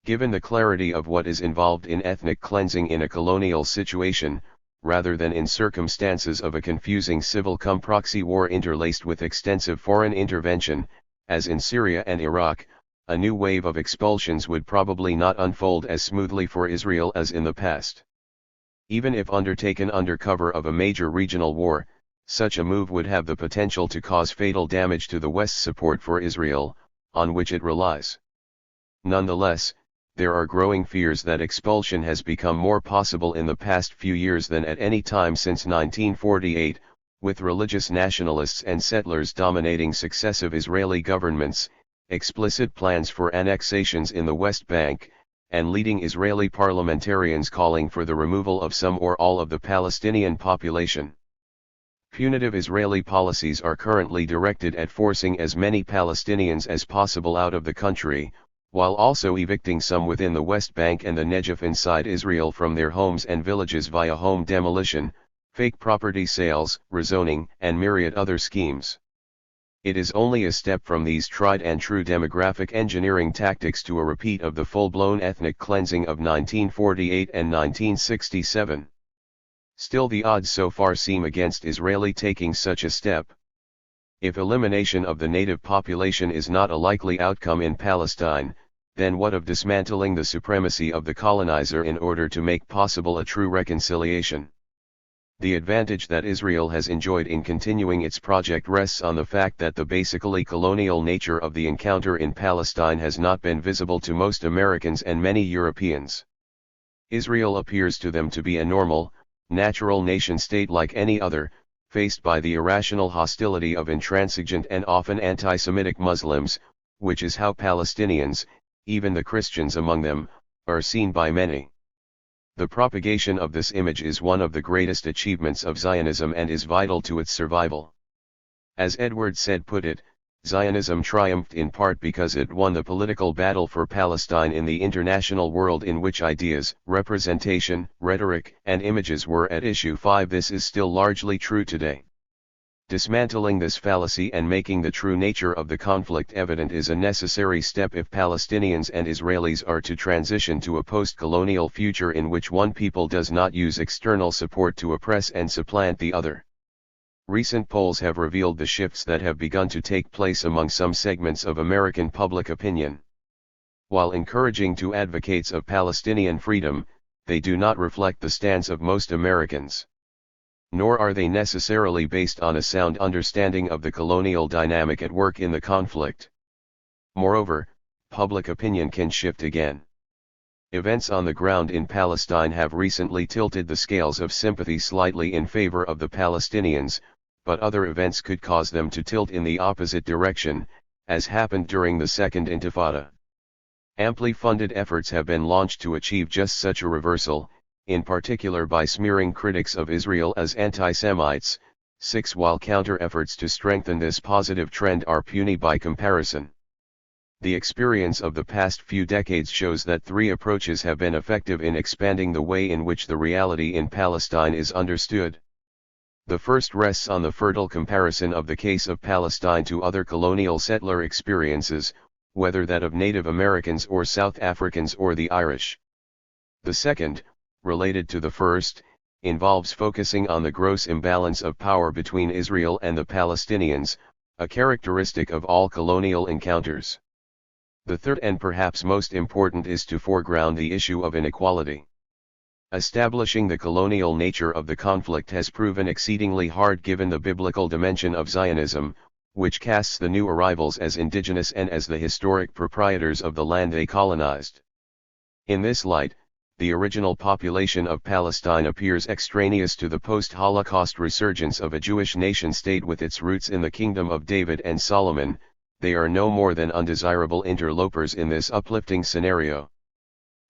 Given the clarity of what is involved in ethnic cleansing in a colonial situation, rather than in circumstances of a confusing civil-cum-proxy war interlaced with extensive foreign intervention, as in Syria and Iraq, a new wave of expulsions would probably not unfold as smoothly for Israel as in the past. Even if undertaken under cover of a major regional war, such a move would have the potential to cause fatal damage to the West's support for Israel, on which it relies. Nonetheless, there are growing fears that expulsion has become more possible in the past few years than at any time since 1948, with religious nationalists and settlers dominating successive Israeli governments, explicit plans for annexations in the West Bank, and leading Israeli parliamentarians calling for the removal of some or all of the Palestinian population. Punitive Israeli policies are currently directed at forcing as many Palestinians as possible out of the country, while also evicting some within the West Bank and the Negev inside Israel from their homes and villages via home demolition, fake property sales, rezoning, and myriad other schemes. It is only a step from these tried and true demographic engineering tactics to a repeat of the full-blown ethnic cleansing of 1948 and 1967. Still, the odds so far seem against Israeli taking such a step. If elimination of the native population is not a likely outcome in Palestine, then what of dismantling the supremacy of the colonizer in order to make possible a true reconciliation? The advantage that Israel has enjoyed in continuing its project rests on the fact that the basically colonial nature of the encounter in Palestine has not been visible to most Americans and many Europeans. Israel appears to them to be a normal, natural nation-state like any other, faced by the irrational hostility of intransigent and often anti-Semitic Muslims, which is how Palestinians, even the Christians among them, are seen by many. The propagation of this image is one of the greatest achievements of Zionism and is vital to its survival. As Edward Said put it, Zionism triumphed in part because it won the political battle for Palestine in the international world in which ideas, representation, rhetoric, and images were at issue. 5. This is still largely true today. Dismantling this fallacy and making the true nature of the conflict evident is a necessary step if Palestinians and Israelis are to transition to a post-colonial future in which one people does not use external support to oppress and supplant the other. Recent polls have revealed the shifts that have begun to take place among some segments of American public opinion. While encouraging to advocates of Palestinian freedom, they do not reflect the stance of most Americans. Nor are they necessarily based on a sound understanding of the colonial dynamic at work in the conflict. Moreover, public opinion can shift again. Events on the ground in Palestine have recently tilted the scales of sympathy slightly in favor of the Palestinians, but other events could cause them to tilt in the opposite direction, as happened during the Second Intifada. Amply funded efforts have been launched to achieve just such a reversal, in particular by smearing critics of Israel as anti-Semites. 6. While counter-efforts to strengthen this positive trend are puny by comparison. The experience of the past few decades shows that three approaches have been effective in expanding the way in which the reality in Palestine is understood. The first rests on the fertile comparison of the case of Palestine to other colonial settler experiences, whether that of Native Americans or South Africans or the Irish. The second, related to the first, involves focusing on the gross imbalance of power between Israel and the Palestinians, a characteristic of all colonial encounters. The third and perhaps most important is to foreground the issue of inequality. Establishing the colonial nature of the conflict has proven exceedingly hard given the biblical dimension of Zionism, which casts the new arrivals as indigenous and as the historic proprietors of the land they colonized. In this light, the original population of Palestine appears extraneous to the post-Holocaust resurgence of a Jewish nation-state with its roots in the kingdom of David and Solomon. They are no more than undesirable interlopers in this uplifting scenario.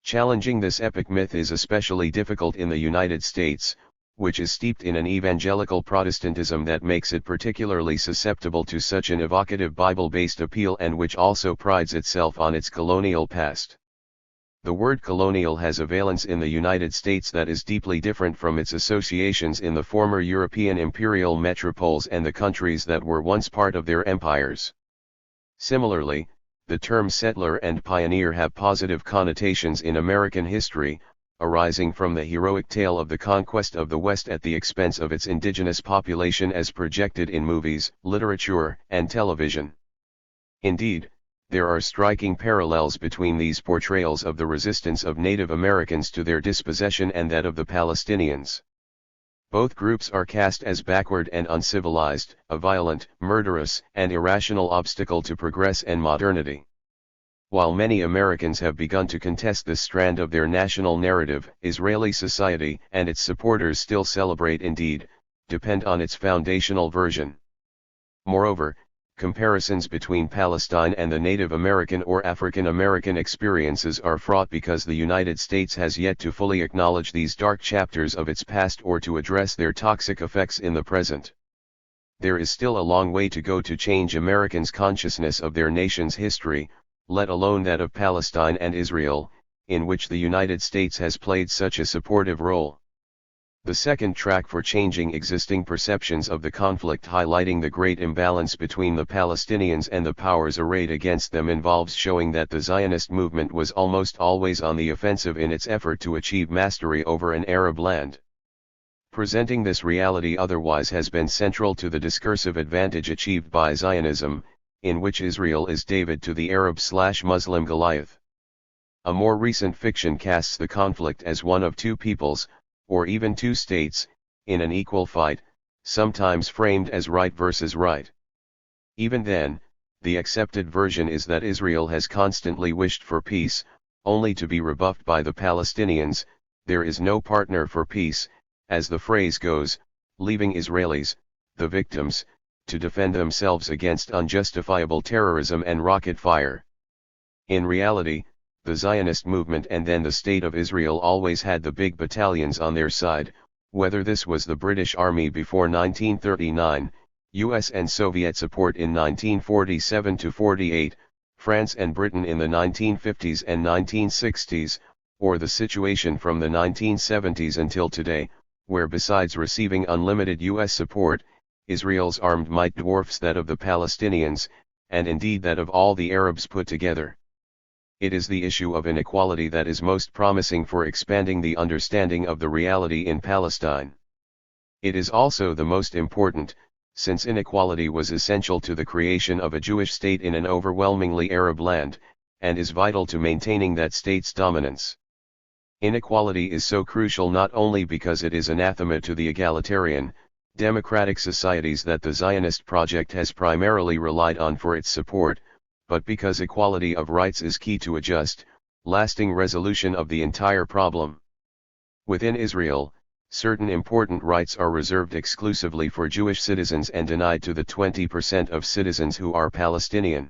Challenging this epic myth is especially difficult in the United States, which is steeped in an evangelical Protestantism that makes it particularly susceptible to such an evocative Bible-based appeal and which also prides itself on its colonial past. The word colonial has a valence in the United States that is deeply different from its associations in the former European imperial metropoles and the countries that were once part of their empires. Similarly, the terms settler and pioneer have positive connotations in American history, arising from the heroic tale of the conquest of the West at the expense of its indigenous population as projected in movies, literature, and television. Indeed, there are striking parallels between these portrayals of the resistance of Native Americans to their dispossession and that of the Palestinians. Both groups are cast as backward and uncivilized, a violent, murderous, and irrational obstacle to progress and modernity. While many Americans have begun to contest this strand of their national narrative, Israeli society and its supporters still celebrate, indeed, depend on its foundational version. Moreover, comparisons between Palestine and the Native American or African American experiences are fraught because the United States has yet to fully acknowledge these dark chapters of its past or to address their toxic effects in the present. There is still a long way to go to change Americans' consciousness of their nation's history, let alone that of Palestine and Israel, in which the United States has played such a supportive role. The second track for changing existing perceptions of the conflict, highlighting the great imbalance between the Palestinians and the powers arrayed against them, involves showing that the Zionist movement was almost always on the offensive in its effort to achieve mastery over an Arab land. Presenting this reality otherwise has been central to the discursive advantage achieved by Zionism, in which Israel is David to the Arab/Muslim Goliath. A more recent fiction casts the conflict as one of two peoples, or even two states, in an equal fight, sometimes framed as right versus right. Even then, the accepted version is that Israel has constantly wished for peace, only to be rebuffed by the Palestinians. There is no partner for peace, as the phrase goes, leaving Israelis, the victims, to defend themselves against unjustifiable terrorism and rocket fire. In reality, the Zionist movement and then the State of Israel always had the big battalions on their side, whether this was the British Army before 1939, US and Soviet support in 1947–48, France and Britain in the 1950s and 1960s, or the situation from the 1970s until today, where besides receiving unlimited US support, Israel's armed might dwarfs that of the Palestinians, and indeed that of all the Arabs put together. It is the issue of inequality that is most promising for expanding the understanding of the reality in Palestine. It is also the most important, since inequality was essential to the creation of a Jewish state in an overwhelmingly Arab land, and is vital to maintaining that state's dominance. Inequality is so crucial not only because it is anathema to the egalitarian, democratic societies that the Zionist project has primarily relied on for its support, but because equality of rights is key to a just, lasting resolution of the entire problem. Within Israel, certain important rights are reserved exclusively for Jewish citizens and denied to the 20% of citizens who are Palestinian.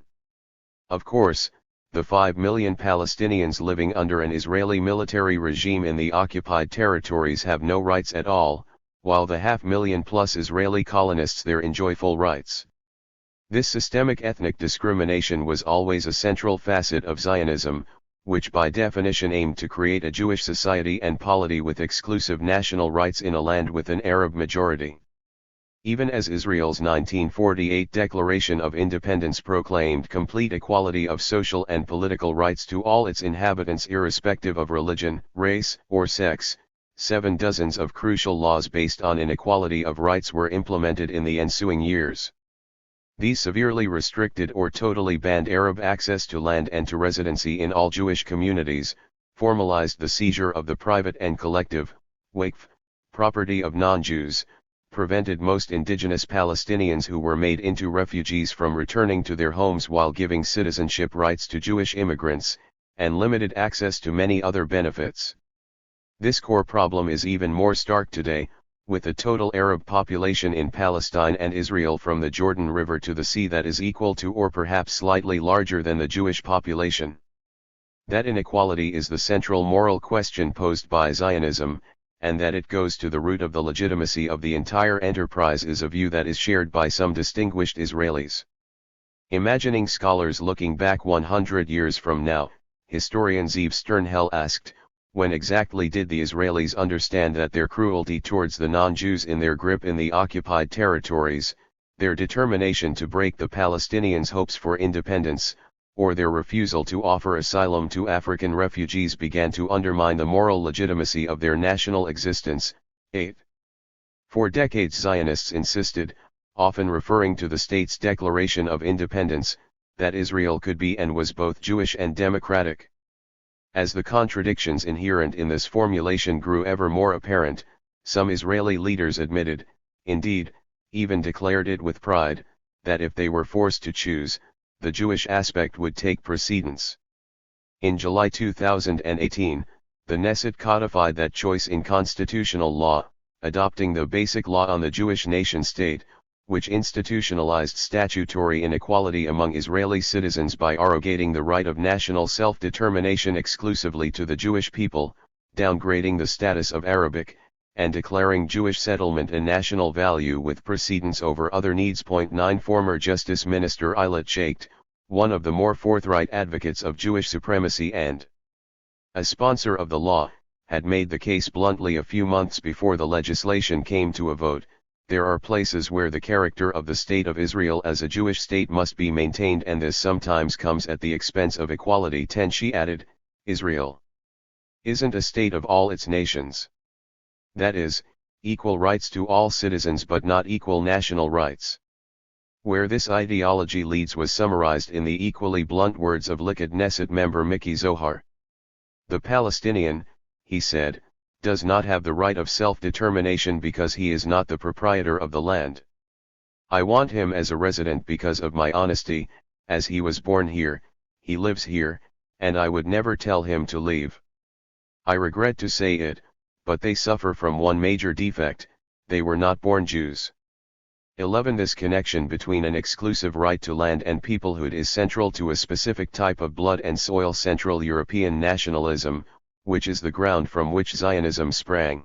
Of course, the 5 million Palestinians living under an Israeli military regime in the occupied territories have no rights at all, while the 500,000+ Israeli colonists there enjoy full rights. This systemic ethnic discrimination was always a central facet of Zionism, which by definition aimed to create a Jewish society and polity with exclusive national rights in a land with an Arab majority. Even as Israel's 1948 Declaration of Independence proclaimed complete equality of social and political rights to all its inhabitants irrespective of religion, race, or sex, 7 dozens of crucial laws based on inequality of rights were implemented in the ensuing years. These severely restricted or totally banned Arab access to land and to residency in all Jewish communities, formalized the seizure of the private and collective, waqf, property of non-Jews, prevented most indigenous Palestinians who were made into refugees from returning to their homes while giving citizenship rights to Jewish immigrants, and limited access to many other benefits. This core problem is even more stark today, with a total Arab population in Palestine and Israel from the Jordan River to the sea that is equal to or perhaps slightly larger than the Jewish population. That inequality is the central moral question posed by Zionism, and that it goes to the root of the legitimacy of the entire enterprise is a view that is shared by some distinguished Israelis. Imagining scholars looking back 100 years from now, historian Zeev Sternhell asked, when exactly did the Israelis understand that their cruelty towards the non-Jews in their grip in the occupied territories, their determination to break the Palestinians' hopes for independence, or their refusal to offer asylum to African refugees began to undermine the moral legitimacy of their national existence? 8. For decades Zionists insisted, often referring to the state's Declaration of Independence, that Israel could be and was both Jewish and democratic. As the contradictions inherent in this formulation grew ever more apparent, some Israeli leaders admitted, indeed, even declared it with pride, that if they were forced to choose, the Jewish aspect would take precedence. In July 2018, the Knesset codified that choice in constitutional law, adopting the Basic Law on the Jewish Nation-State, which institutionalized statutory inequality among Israeli citizens by arrogating the right of national self-determination exclusively to the Jewish people, downgrading the status of Arabic, and declaring Jewish settlement a national value with precedence over other needs. 9 Former Justice Minister Eilat Shaked, one of the more forthright advocates of Jewish supremacy and a sponsor of the law, had made the case bluntly a few months before the legislation came to a vote. There are places where the character of the State of Israel as a Jewish state must be maintained, and this sometimes comes at the expense of equality. 10 She added, Israel isn't a state of all its nations. That is, equal rights to all citizens but not equal national rights. Where this ideology leads was summarized in the equally blunt words of Likud Knesset member Miki Zohar. The Palestinian, he said, does not have the right of self-determination because he is not the proprietor of the land. I want him as a resident because of my honesty, as he was born here, he lives here, and I would never tell him to leave. I regret to say it, but they suffer from one major defect: they were not born Jews. 11 This connection between an exclusive right to land and peoplehood is central to a specific type of blood and soil Central European nationalism, which is the ground from which Zionism sprang.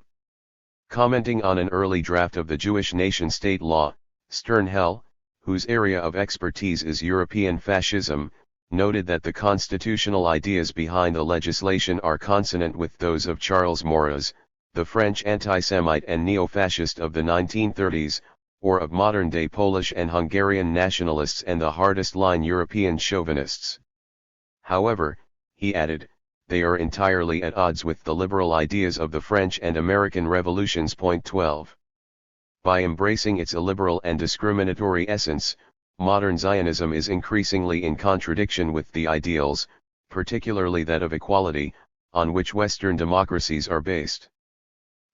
Commenting on an early draft of the Jewish nation-state law, Sternhell, whose area of expertise is European fascism, noted that the constitutional ideas behind the legislation are consonant with those of Charles Maurras, the French anti-Semite and neo-fascist of the 1930s, or of modern-day Polish and Hungarian nationalists and the hardest-line European chauvinists. However, he added, they are entirely at odds with the liberal ideas of the French and American revolutions. 12. By embracing its illiberal and discriminatory essence, modern Zionism is increasingly in contradiction with the ideals, particularly that of equality, on which Western democracies are based.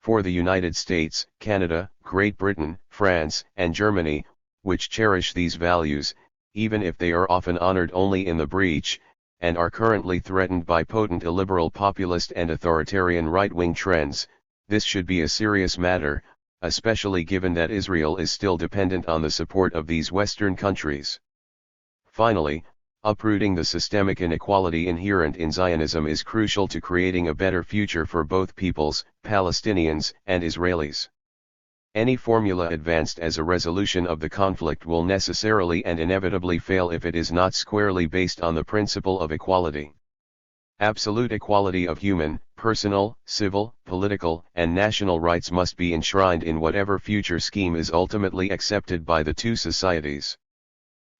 For the United States, Canada, Great Britain, France, and Germany, which cherish these values, even if they are often honored only in the breach, and are currently threatened by potent illiberal populist and authoritarian right-wing trends, this should be a serious matter, especially given that Israel is still dependent on the support of these Western countries. Finally, uprooting the systemic inequality inherent in Zionism is crucial to creating a better future for both peoples, Palestinians and Israelis. Any formula advanced as a resolution of the conflict will necessarily and inevitably fail if it is not squarely based on the principle of equality. Absolute equality of human, personal, civil, political, and national rights must be enshrined in whatever future scheme is ultimately accepted by the two societies.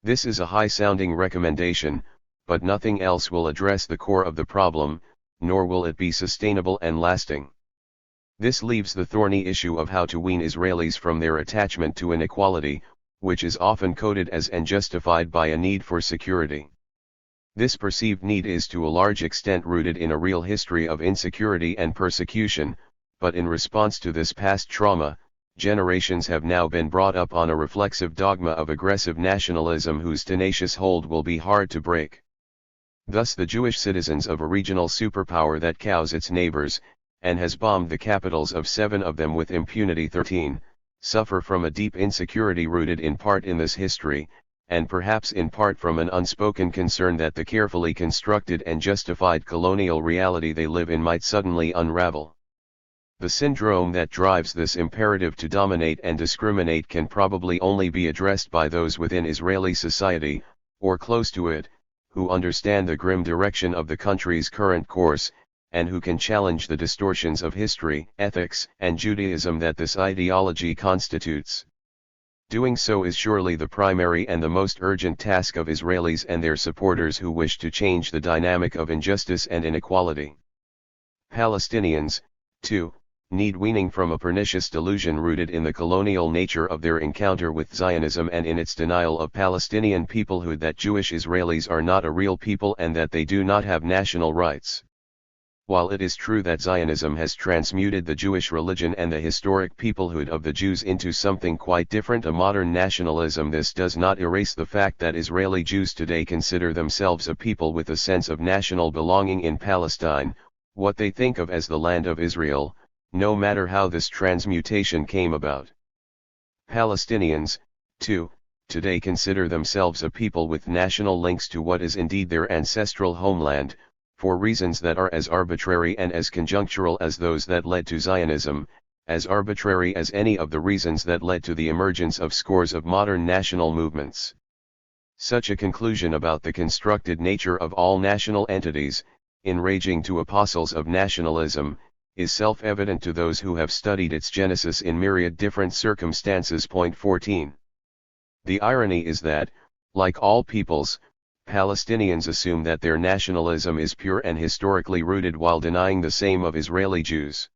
This is a high-sounding recommendation, but nothing else will address the core of the problem, nor will it be sustainable and lasting. This leaves the thorny issue of how to wean Israelis from their attachment to inequality, which is often coded as and justified by a need for security. This perceived need is to a large extent rooted in a real history of insecurity and persecution, but in response to this past trauma, generations have now been brought up on a reflexive dogma of aggressive nationalism whose tenacious hold will be hard to break. Thus the Jewish citizens of a regional superpower that cows its neighbors, and has bombed the capitals of 7 of them with impunity 13, suffer from a deep insecurity rooted in part in this history, and perhaps in part from an unspoken concern that the carefully constructed and justified colonial reality they live in might suddenly unravel. The syndrome that drives this imperative to dominate and discriminate can probably only be addressed by those within Israeli society, or close to it, who understand the grim direction of the country's current course, and who can challenge the distortions of history, ethics, and Judaism that this ideology constitutes. Doing so is surely the primary and the most urgent task of Israelis and their supporters who wish to change the dynamic of injustice and inequality. Palestinians, too, need weaning from a pernicious delusion rooted in the colonial nature of their encounter with Zionism and in its denial of Palestinian peoplehood that Jewish Israelis are not a real people and that they do not have national rights. While it is true that Zionism has transmuted the Jewish religion and the historic peoplehood of the Jews into something quite different, a modern nationalism, this does not erase the fact that Israeli Jews today consider themselves a people with a sense of national belonging in Palestine, what they think of as the land of Israel, no matter how this transmutation came about. Palestinians, too, today consider themselves a people with national links to what is indeed their ancestral homeland, for reasons that are as arbitrary and as conjunctural as those that led to Zionism, as arbitrary as any of the reasons that led to the emergence of scores of modern national movements. Such a conclusion about the constructed nature of all national entities, enraging to apostles of nationalism, is self-evident to those who have studied its genesis in myriad different circumstances. 14. The irony is that, like all peoples, Palestinians assume that their nationalism is pure and historically rooted while denying the same of Israeli Jews.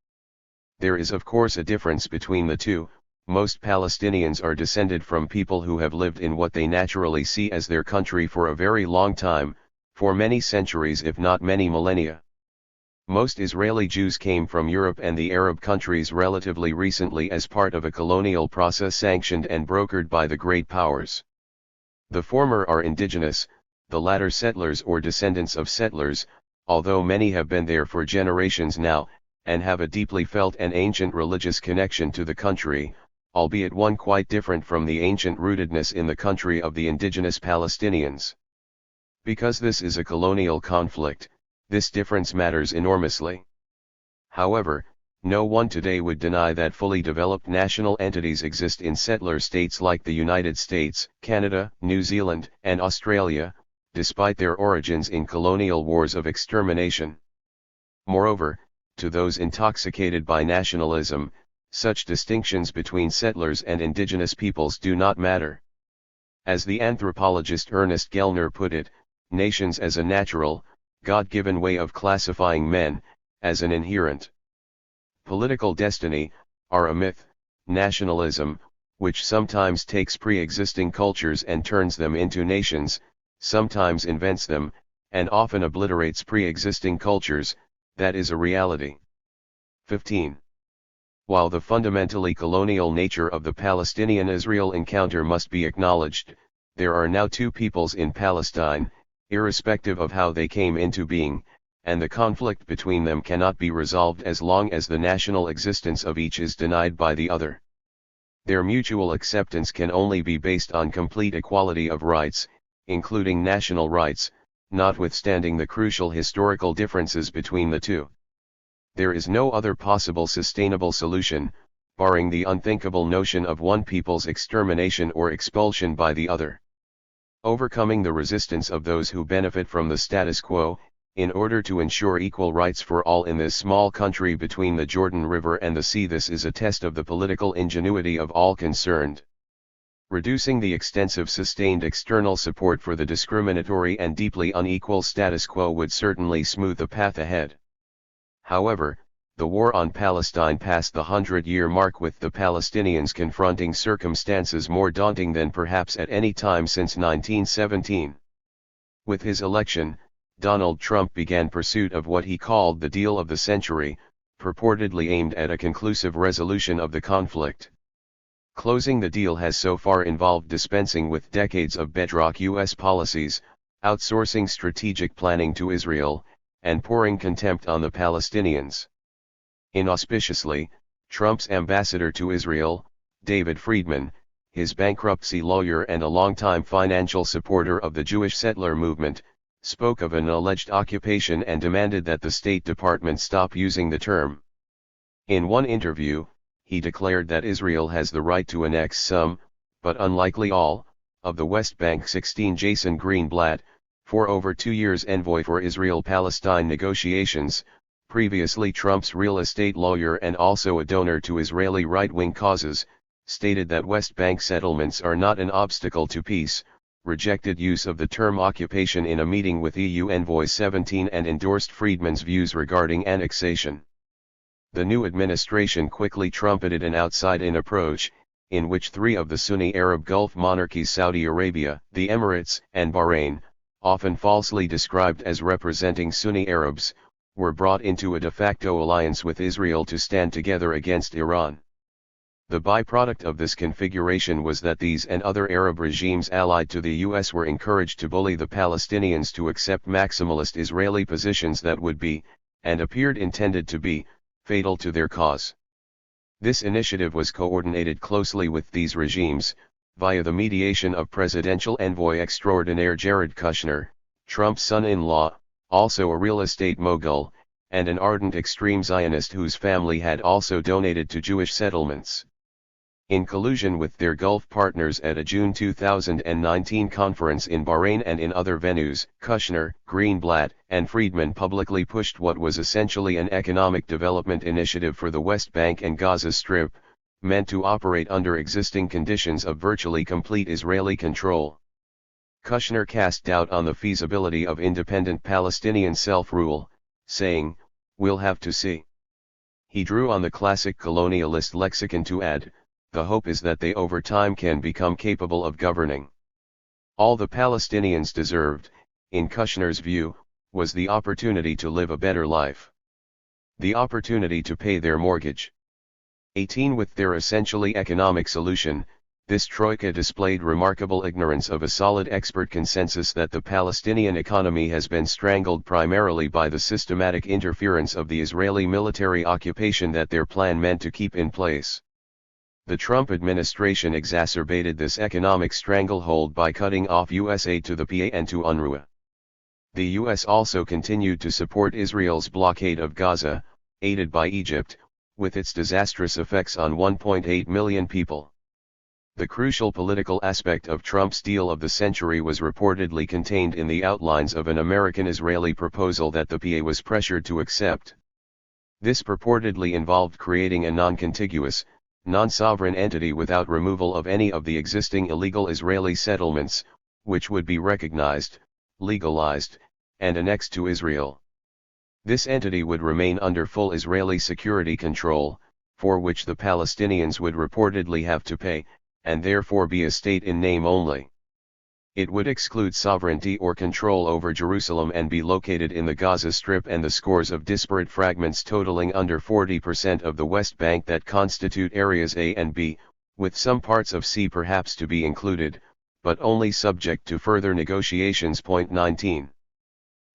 There is of course a difference between the two. Most Palestinians are descended from people who have lived in what they naturally see as their country for a very long time, for many centuries if not many millennia. Most Israeli Jews came from Europe and the Arab countries relatively recently as part of a colonial process sanctioned and brokered by the great powers. The former are indigenous, the latter settlers or descendants of settlers, although many have been there for generations now, and have a deeply felt and ancient religious connection to the country, albeit one quite different from the ancient rootedness in the country of the indigenous Palestinians. Because this is a colonial conflict, this difference matters enormously. However, No one today would deny that fully developed national entities exist in settler states like the United States, Canada, New Zealand, and Australia, despite their origins in colonial wars of extermination. Moreover, to those intoxicated by nationalism, such distinctions between settlers and indigenous peoples do not matter. As the anthropologist Ernest Gellner put it, nations as a natural, God-given way of classifying men, as an inherent political destiny, are a myth. Nationalism, which sometimes takes pre-existing cultures and turns them into nations, sometimes invents them, and often obliterates pre-existing cultures, that is a reality. 15. While the fundamentally colonial nature of the Palestinian-Israel encounter must be acknowledged, there are now two peoples in Palestine, irrespective of how they came into being, and the conflict between them cannot be resolved as long as the national existence of each is denied by the other. Their mutual acceptance can only be based on complete equality of rights, including national rights, notwithstanding the crucial historical differences between the two. There is no other possible sustainable solution, barring the unthinkable notion of one people's extermination or expulsion by the other. Overcoming the resistance of those who benefit from the status quo, in order to ensure equal rights for all in this small country between the Jordan River and the sea. This is a test of the political ingenuity of all concerned. Reducing the extensive sustained external support for the discriminatory and deeply unequal status quo would certainly smooth the path ahead. However, the war on Palestine passed the 100-year mark with the Palestinians confronting circumstances more daunting than perhaps at any time since 1917. With his election, Donald Trump began pursuit of what he called the deal of the century, purportedly aimed at a conclusive resolution of the conflict. Closing the deal has so far involved dispensing with decades of bedrock U.S. policies, outsourcing strategic planning to Israel, and pouring contempt on the Palestinians. Inauspiciously, Trump's ambassador to Israel, David Friedman, his bankruptcy lawyer and a longtime financial supporter of the Jewish settler movement, spoke of an alleged occupation and demanded that the State Department stop using the term. In one interview, he declared that Israel has the right to annex some, but unlikely all, of the West Bank. 16. Jason Greenblatt, for over 2 years envoy for Israel-Palestine negotiations, previously Trump's real estate lawyer and also a donor to Israeli right-wing causes, stated that West Bank settlements are not an obstacle to peace, rejected use of the term occupation in a meeting with EU Envoy 17 and endorsed Friedman's views regarding annexation. The new administration quickly trumpeted an outside-in approach, in which 3 of the Sunni Arab Gulf monarchies, Saudi Arabia, the Emirates, and Bahrain, often falsely described as representing Sunni Arabs, were brought into a de facto alliance with Israel to stand together against Iran. The byproduct of this configuration was that these and other Arab regimes allied to the US were encouraged to bully the Palestinians to accept maximalist Israeli positions that would be, and appeared intended to be, fatal to their cause. This initiative was coordinated closely with these regimes, via the mediation of Presidential Envoy Extraordinaire Jared Kushner, Trump's son-in-law, also a real estate mogul, and an ardent extreme Zionist whose family had also donated to Jewish settlements. In collusion with their Gulf partners at a June 2019 conference in Bahrain and in other venues, Kushner, Greenblatt, and Friedman publicly pushed what was essentially an economic development initiative for the West Bank and Gaza Strip, meant to operate under existing conditions of virtually complete Israeli control. Kushner cast doubt on the feasibility of independent Palestinian self-rule, saying, "We'll have to see." He drew on the classic colonialist lexicon to add, "The hope is that they over time can become capable of governing." All the Palestinians deserved, in Kushner's view, was the opportunity to live a better life. The opportunity to pay their mortgage. 18. With their essentially economic solution, this troika displayed remarkable ignorance of a solid expert consensus that the Palestinian economy has been strangled primarily by the systematic interference of the Israeli military occupation that their plan meant to keep in place. The Trump administration exacerbated this economic stranglehold by cutting off U.S. aid to the PA and to UNRWA. The U.S. also continued to support Israel's blockade of Gaza, aided by Egypt, with its disastrous effects on 1.8 million people. The crucial political aspect of Trump's deal of the century was reportedly contained in the outlines of an American-Israeli proposal that the PA was pressured to accept. This purportedly involved creating a non-contiguous, non-sovereign entity without removal of any of the existing illegal Israeli settlements, which would be recognized, legalized, and annexed to Israel. This entity would remain under full Israeli security control, for which the Palestinians would reportedly have to pay, and therefore be a state in name only. It would exclude sovereignty or control over Jerusalem and be located in the Gaza Strip and the scores of disparate fragments totaling under 40% of the West Bank that constitute areas A and B, with some parts of C perhaps to be included, but only subject to further negotiations. 19.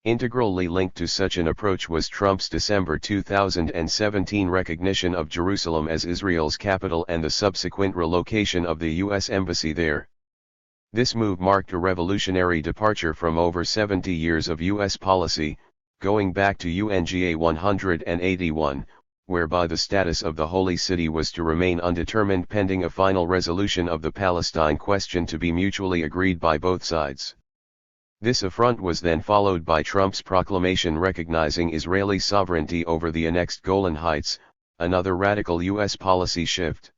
Integrally linked to such an approach was Trump's December 2017 recognition of Jerusalem as Israel's capital and the subsequent relocation of the U.S. Embassy there. This move marked a revolutionary departure from over 70 years of U.S. policy, going back to UNGA 181, whereby the status of the Holy City was to remain undetermined pending a final resolution of the Palestine question to be mutually agreed by both sides. This affront was then followed by Trump's proclamation recognizing Israeli sovereignty over the annexed Golan Heights, another radical U.S. policy shift.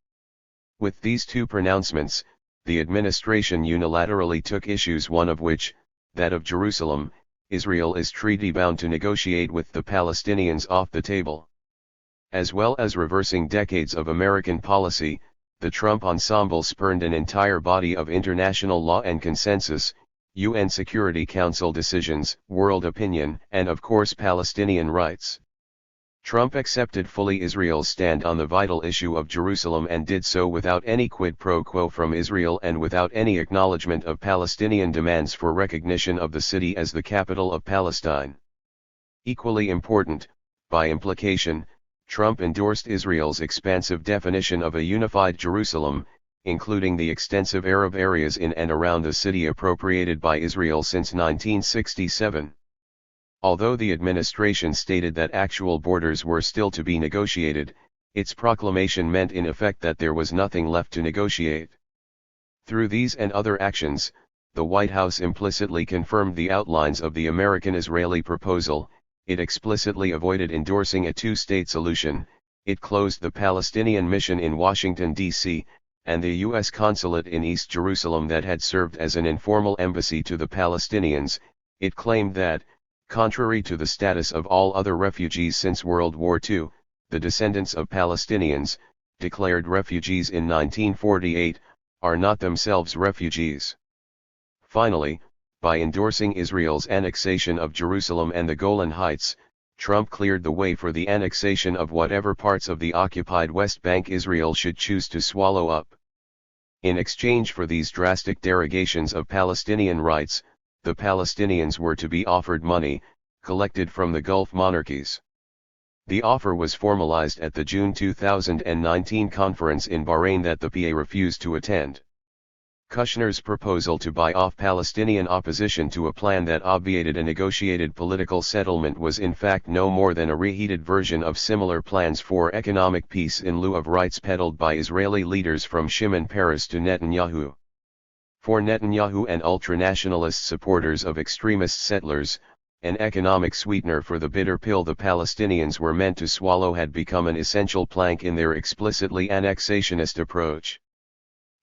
With these two pronouncements, the administration unilaterally took issues, one of which, that of Jerusalem, Israel is treaty-bound to negotiate with the Palestinians, off the table. As well as reversing decades of American policy, the Trump ensemble spurned an entire body of international law and consensus, UN Security Council decisions, world opinion, and of course Palestinian rights. Trump accepted fully Israel's stand on the vital issue of Jerusalem and did so without any quid pro quo from Israel and without any acknowledgement of Palestinian demands for recognition of the city as the capital of Palestine. Equally important, by implication, Trump endorsed Israel's expansive definition of a unified Jerusalem, including the extensive Arab areas in and around the city appropriated by Israel since 1967. Although the administration stated that actual borders were still to be negotiated, its proclamation meant in effect that there was nothing left to negotiate. Through these and other actions, the White House implicitly confirmed the outlines of the American-Israeli proposal, it explicitly avoided endorsing a two-state solution, it closed the Palestinian mission in Washington, D.C., and the U.S. consulate in East Jerusalem that had served as an informal embassy to the Palestinians. It claimed that, contrary to the status of all other refugees since World War II, the descendants of Palestinians, declared refugees in 1948, are not themselves refugees. Finally, by endorsing Israel's annexation of Jerusalem and the Golan Heights, Trump cleared the way for the annexation of whatever parts of the occupied West Bank Israel should choose to swallow up. In exchange for these drastic derogations of Palestinian rights, the Palestinians were to be offered money, collected from the Gulf monarchies. The offer was formalized at the June 2019 conference in Bahrain that the PA refused to attend. Kushner's proposal to buy off Palestinian opposition to a plan that obviated a negotiated political settlement was in fact no more than a reheated version of similar plans for economic peace in lieu of rights peddled by Israeli leaders from Shimon Peres to Netanyahu. For Netanyahu and ultranationalist supporters of extremist settlers, an economic sweetener for the bitter pill the Palestinians were meant to swallow had become an essential plank in their explicitly annexationist approach.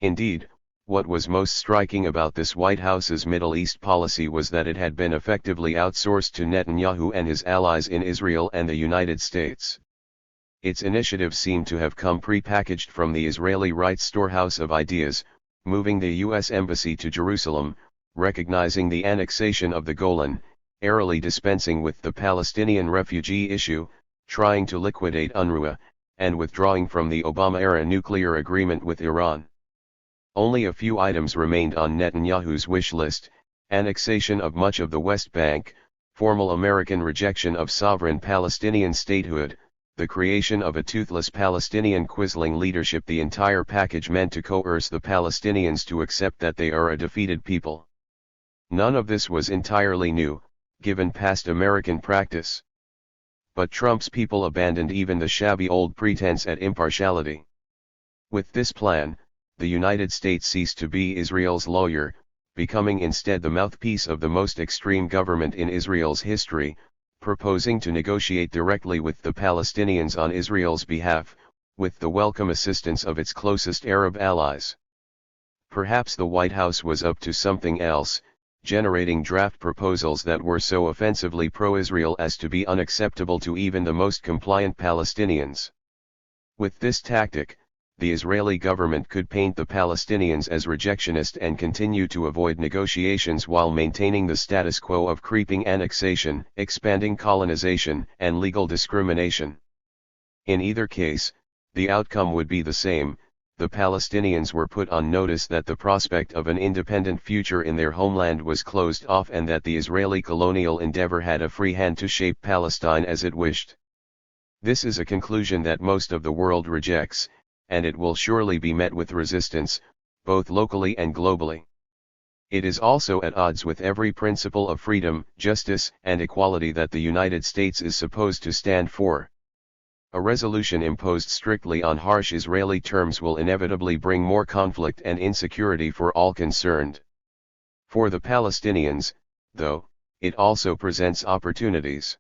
Indeed, what was most striking about this White House's Middle East policy was that it had been effectively outsourced to Netanyahu and his allies in Israel and the United States. Its initiative seemed to have come pre-packaged from the Israeli rights storehouse of ideas, moving the U.S. Embassy to Jerusalem, recognizing the annexation of the Golan, airily dispensing with the Palestinian refugee issue, trying to liquidate UNRWA, and withdrawing from the Obama-era nuclear agreement with Iran. Only a few items remained on Netanyahu's wish list: annexation of much of the West Bank, formal American rejection of sovereign Palestinian statehood, the creation of a toothless Palestinian Quisling leadership. The entire package meant to coerce the Palestinians to accept that they are a defeated people. None of this was entirely new, given past American practice. but Trump's people abandoned even the shabby old pretense at impartiality. With this plan, the United States ceased to be Israel's lawyer, becoming instead the mouthpiece of the most extreme government in Israel's history, proposing to negotiate directly with the Palestinians on Israel's behalf, with the welcome assistance of its closest Arab allies. Perhaps the White House was up to something else, generating draft proposals that were so offensively pro-Israel as to be unacceptable to even the most compliant Palestinians. With this tactic, the Israeli government could paint the Palestinians as rejectionist and continue to avoid negotiations while maintaining the status quo of creeping annexation, expanding colonization, and legal discrimination. In either case, the outcome would be the same. The Palestinians were put on notice that the prospect of an independent future in their homeland was closed off and that the Israeli colonial endeavor had a free hand to shape Palestine as it wished. This is a conclusion that most of the world rejects, and it will surely be met with resistance, both locally and globally. It is also at odds with every principle of freedom, justice, and equality that the United States is supposed to stand for. A resolution imposed strictly on harsh Israeli terms will inevitably bring more conflict and insecurity for all concerned. For the Palestinians, though, it also presents opportunities.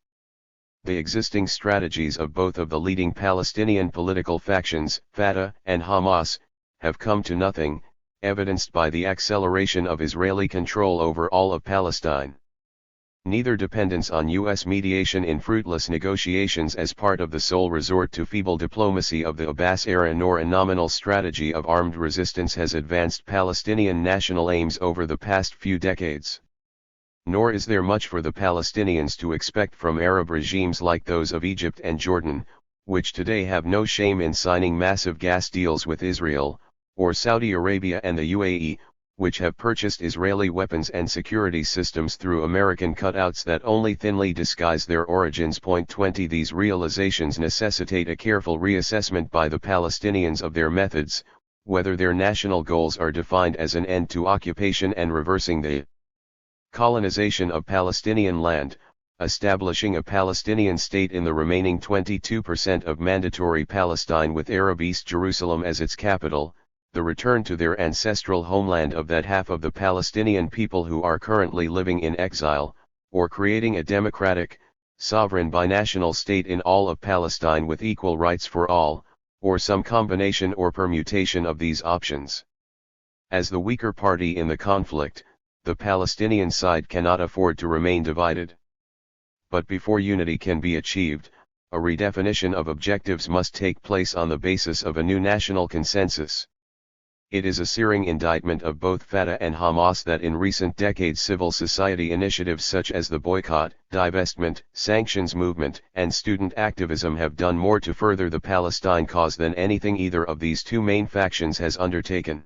The existing strategies of both of the leading Palestinian political factions, Fatah and Hamas, have come to nothing, evidenced by the acceleration of Israeli control over all of Palestine. Neither dependence on U.S. mediation in fruitless negotiations as part of the sole resort to feeble diplomacy of the Abbas era nor a nominal strategy of armed resistance has advanced Palestinian national aims over the past few decades. Nor is there much for the Palestinians to expect from Arab regimes like those of Egypt and Jordan, which today have no shame in signing massive gas deals with Israel, or Saudi Arabia and the UAE, which have purchased Israeli weapons and security systems through American cutouts that only thinly disguise their origins. 20 These realizations necessitate a careful reassessment by the Palestinians of their methods, whether their national goals are defined as an end to occupation and reversing the colonization of Palestinian land, establishing a Palestinian state in the remaining 22% of mandatory Palestine with Arab East Jerusalem as its capital, the return to their ancestral homeland of that half of the Palestinian people who are currently living in exile, or creating a democratic, sovereign binational state in all of Palestine with equal rights for all, or some combination or permutation of these options. As the weaker party in the conflict, the Palestinian side cannot afford to remain divided. But before unity can be achieved, a redefinition of objectives must take place on the basis of a new national consensus. It is a searing indictment of both Fatah and Hamas that in recent decades civil society initiatives such as the boycott, divestment, sanctions movement, and student activism have done more to further the Palestine cause than anything either of these two main factions has undertaken.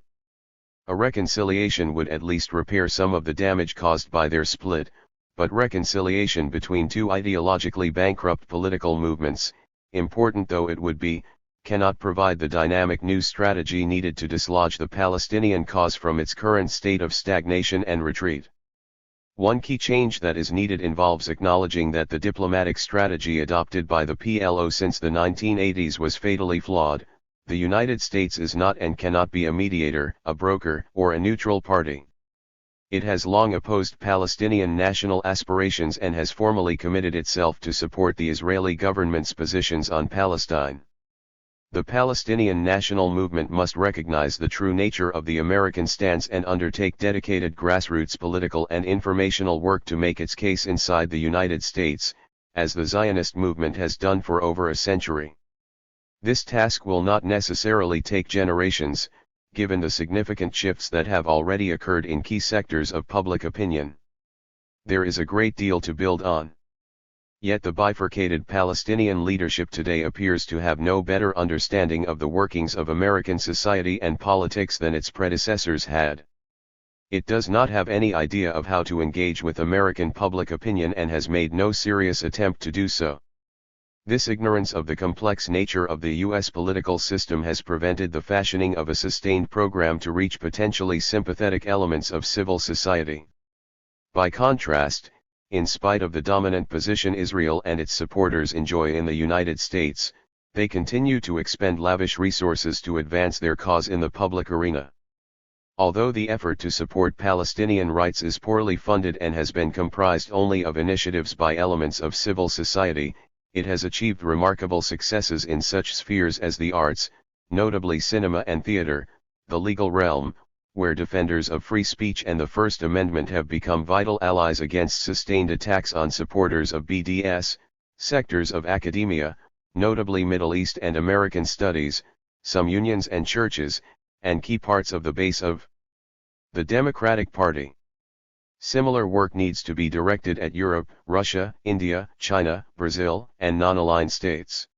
A reconciliation would at least repair some of the damage caused by their split, but reconciliation between two ideologically bankrupt political movements, important though it would be, cannot provide the dynamic new strategy needed to dislodge the Palestinian cause from its current state of stagnation and retreat. One key change that is needed involves acknowledging that the diplomatic strategy adopted by the PLO since the 1980s was fatally flawed. The United States is not and cannot be a mediator, a broker, or a neutral party. It has long opposed Palestinian national aspirations and has formally committed itself to support the Israeli government's positions on Palestine. The Palestinian national movement must recognize the true nature of the American stance and undertake dedicated grassroots political and informational work to make its case inside the United States, as the Zionist movement has done for over a century. This task will not necessarily take generations, given the significant shifts that have already occurred in key sectors of public opinion. There is a great deal to build on. Yet the bifurcated Palestinian leadership today appears to have no better understanding of the workings of American society and politics than its predecessors had. It does not have any idea of how to engage with American public opinion and has made no serious attempt to do so. This ignorance of the complex nature of the U.S. political system has prevented the fashioning of a sustained program to reach potentially sympathetic elements of civil society. By contrast, in spite of the dominant position Israel and its supporters enjoy in the United States, they continue to expend lavish resources to advance their cause in the public arena. Although the effort to support Palestinian rights is poorly funded and has been comprised only of initiatives by elements of civil society, it has achieved remarkable successes in such spheres as the arts, notably cinema and theater, the legal realm, where defenders of free speech and the First Amendment have become vital allies against sustained attacks on supporters of BDS, sectors of academia, notably Middle East and American studies, some unions and churches, and key parts of the base of the Democratic Party. Similar work needs to be directed at Europe, Russia, India, China, Brazil, and non-aligned states.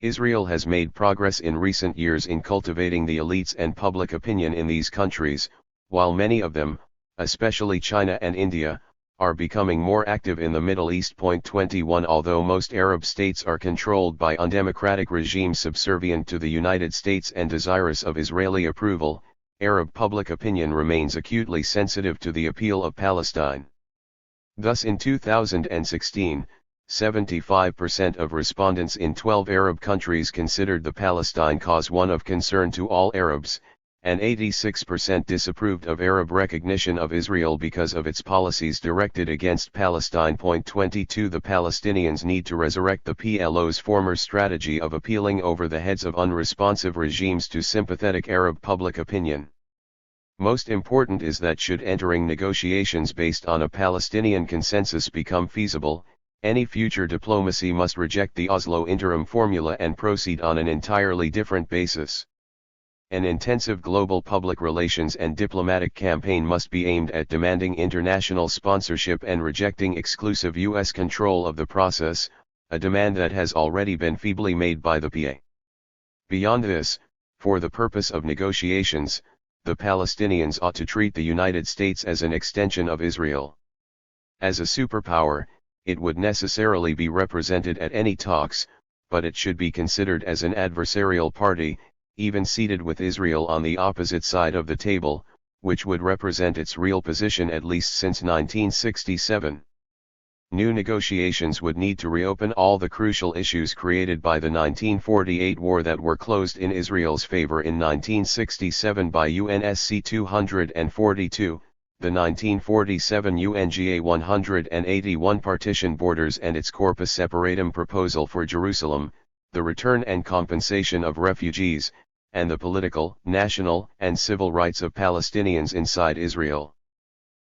Israel has made progress in recent years in cultivating the elites and public opinion in these countries, while many of them, especially China and India, are becoming more active in the Middle East. 21 Although most Arab states are controlled by undemocratic regimes subservient to the United States and desirous of Israeli approval, Arab public opinion remains acutely sensitive to the appeal of Palestine. Thus in 2016, 75% of respondents in 12 Arab countries considered the Palestine cause one of concern to all Arabs, and 86% disapproved of Arab recognition of Israel because of its policies directed against Palestine. 22 The Palestinians need to resurrect the PLO's former strategy of appealing over the heads of unresponsive regimes to sympathetic Arab public opinion. Most important is that should entering negotiations based on a Palestinian consensus become feasible, any future diplomacy must reject the Oslo interim formula and proceed on an entirely different basis. An intensive global public relations and diplomatic campaign must be aimed at demanding international sponsorship and rejecting exclusive U.S. control of the process, a demand that has already been feebly made by the PA. Beyond this, for the purpose of negotiations, the Palestinians ought to treat the United States as an extension of Israel. As a superpower, it would necessarily be represented at any talks, but it should be considered as an adversarial party, even seated with Israel on the opposite side of the table, which would represent its real position at least since 1967. New negotiations would need to reopen all the crucial issues created by the 1948 war that were closed in Israel's favor in 1967 by UNSC 242, the 1947 UNGA 181 partition borders and its corpus separatum proposal for Jerusalem, the return and compensation of refugees, and the political, national, and civil rights of Palestinians inside Israel.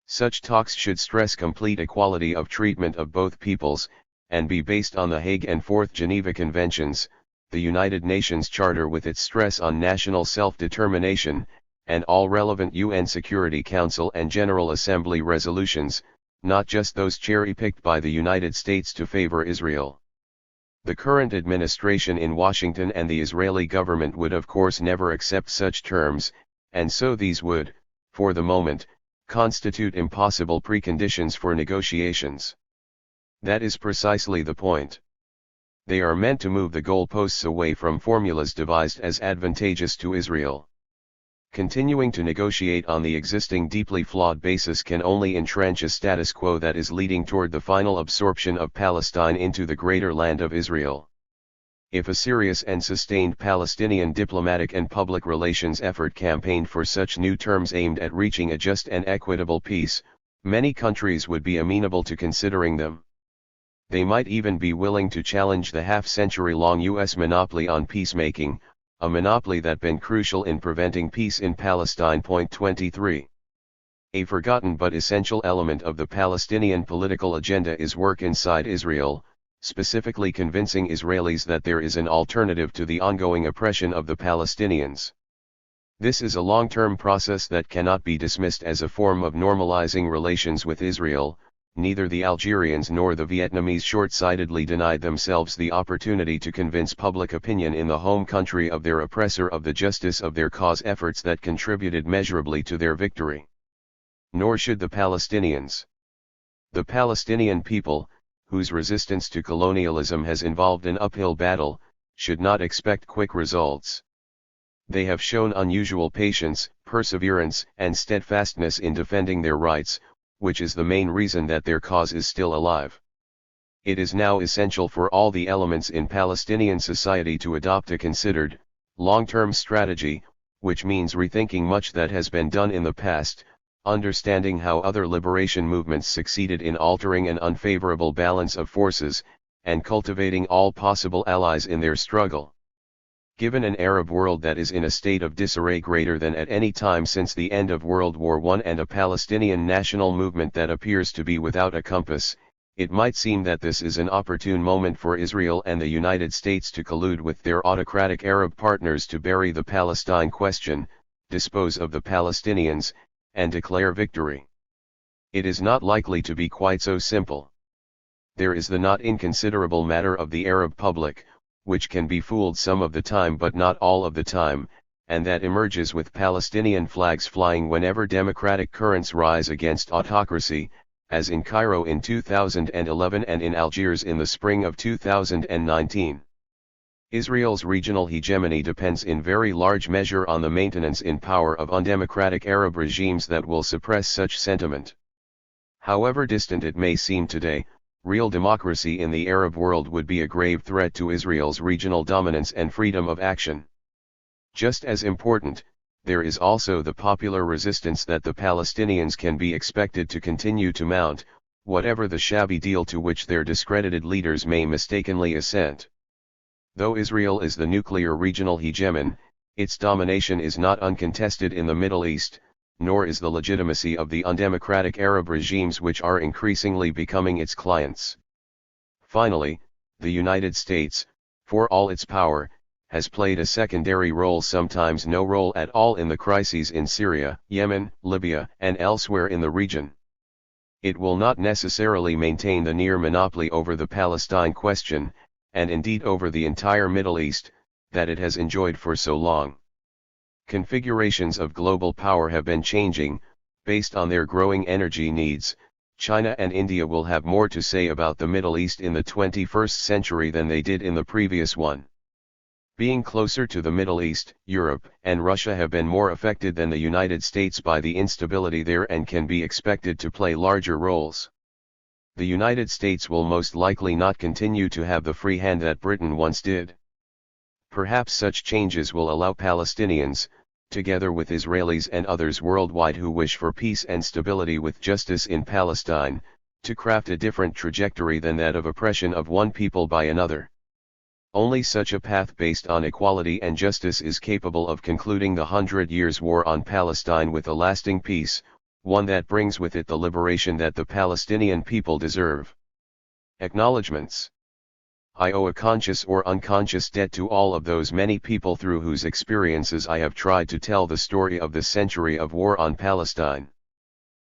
Such talks should stress complete equality of treatment of both peoples, and be based on the Hague and Fourth Geneva Conventions, the United Nations Charter with its stress on national self-determination, and all relevant UN Security Council and General Assembly resolutions, not just those cherry-picked by the United States to favor Israel. The current administration in Washington and the Israeli government would of course never accept such terms, and so these would, for the moment, constitute impossible preconditions for negotiations. That is precisely the point. They are meant to move the goalposts away from formulas devised as advantageous to Israel. Continuing to negotiate on the existing deeply flawed basis can only entrench a status quo that is leading toward the final absorption of Palestine into the greater land of Israel. If a serious and sustained Palestinian diplomatic and public relations effort campaigned for such new terms aimed at reaching a just and equitable peace, many countries would be amenable to considering them. They might even be willing to challenge the half-century-long U.S. monopoly on peacemaking, a monopoly that been crucial in preventing peace in Palestine. 23. A forgotten but essential element of the Palestinian political agenda is work inside Israel, specifically convincing Israelis that there is an alternative to the ongoing oppression of the Palestinians. This is a long-term process that cannot be dismissed as a form of normalizing relations with Israel. Neither the Algerians nor the Vietnamese short-sightedly denied themselves the opportunity to convince public opinion in the home country of their oppressor of the justice of their cause, efforts that contributed measurably to their victory. Nor should the Palestinians. The Palestinian people, whose resistance to colonialism has involved an uphill battle, should not expect quick results. They have shown unusual patience, perseverance, and steadfastness in defending their rights, which is the main reason that their cause is still alive. It is now essential for all the elements in Palestinian society to adopt a considered, long-term strategy, which means rethinking much that has been done in the past, understanding how other liberation movements succeeded in altering an unfavorable balance of forces, and cultivating all possible allies in their struggle. Given an Arab world that is in a state of disarray greater than at any time since the end of World War I and a Palestinian national movement that appears to be without a compass, it might seem that this is an opportune moment for Israel and the United States to collude with their autocratic Arab partners to bury the Palestine question, dispose of the Palestinians, and declare victory. It is not likely to be quite so simple. There is the not inconsiderable matter of the Arab public, which can be fooled some of the time but not all of the time, and that emerges with Palestinian flags flying whenever democratic currents rise against autocracy, as in Cairo in 2011 and in Algiers in the spring of 2019. Israel's regional hegemony depends in very large measure on the maintenance in power of undemocratic Arab regimes that will suppress such sentiment. However distant it may seem today, real democracy in the Arab world would be a grave threat to Israel's regional dominance and freedom of action. Just as important, there is also the popular resistance that the Palestinians can be expected to continue to mount, whatever the shabby deal to which their discredited leaders may mistakenly assent. Though Israel is the nuclear regional hegemon, its domination is not uncontested in the Middle East, nor is the legitimacy of the undemocratic Arab regimes which are increasingly becoming its clients. Finally, the United States, for all its power, has played a secondary role, sometimes no role at all, in the crises in Syria, Yemen, Libya, and elsewhere in the region. It will not necessarily maintain the near monopoly over the Palestine question, and indeed over the entire Middle East, that it has enjoyed for so long. Configurations of global power have been changing, based on their growing energy needs. China and India will have more to say about the Middle East in the 21st century than they did in the previous one. Being closer to the Middle East, Europe and Russia have been more affected than the United States by the instability there and can be expected to play larger roles. The United States will most likely not continue to have the free hand that Britain once did. Perhaps such changes will allow Palestinians, together with Israelis and others worldwide who wish for peace and stability with justice in Palestine, to craft a different trajectory than that of oppression of one people by another. Only such a path based on equality and justice is capable of concluding the 100 Years' War on Palestine with a lasting peace, one that brings with it the liberation that the Palestinian people deserve. Acknowledgements. I owe a conscious or unconscious debt to all of those many people through whose experiences I have tried to tell the story of the century of war on Palestine.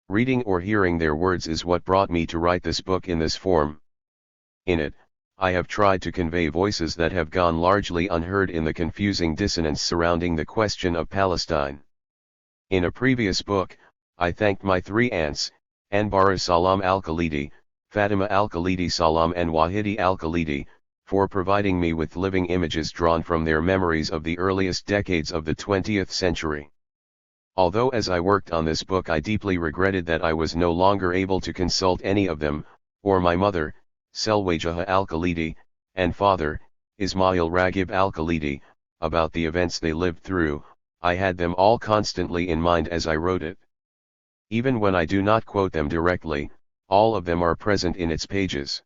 Reading or hearing their words is what brought me to write this book in this form. In it, I have tried to convey voices that have gone largely unheard in the confusing dissonance surrounding the question of Palestine. In a previous book, I thanked my three aunts, Anbara Salam al-Khalidi, Fatima al-Khalidi Salam and Wahidi al-Khalidi, for providing me with living images drawn from their memories of the earliest decades of the 20th century. Although as I worked on this book I deeply regretted that I was no longer able to consult any of them, or my mother, Selwajaha al-Khalidi, and father, Ismail Raghib al-Khalidi, about the events they lived through, I had them all constantly in mind as I wrote it. Even when I do not quote them directly, all of them are present in its pages.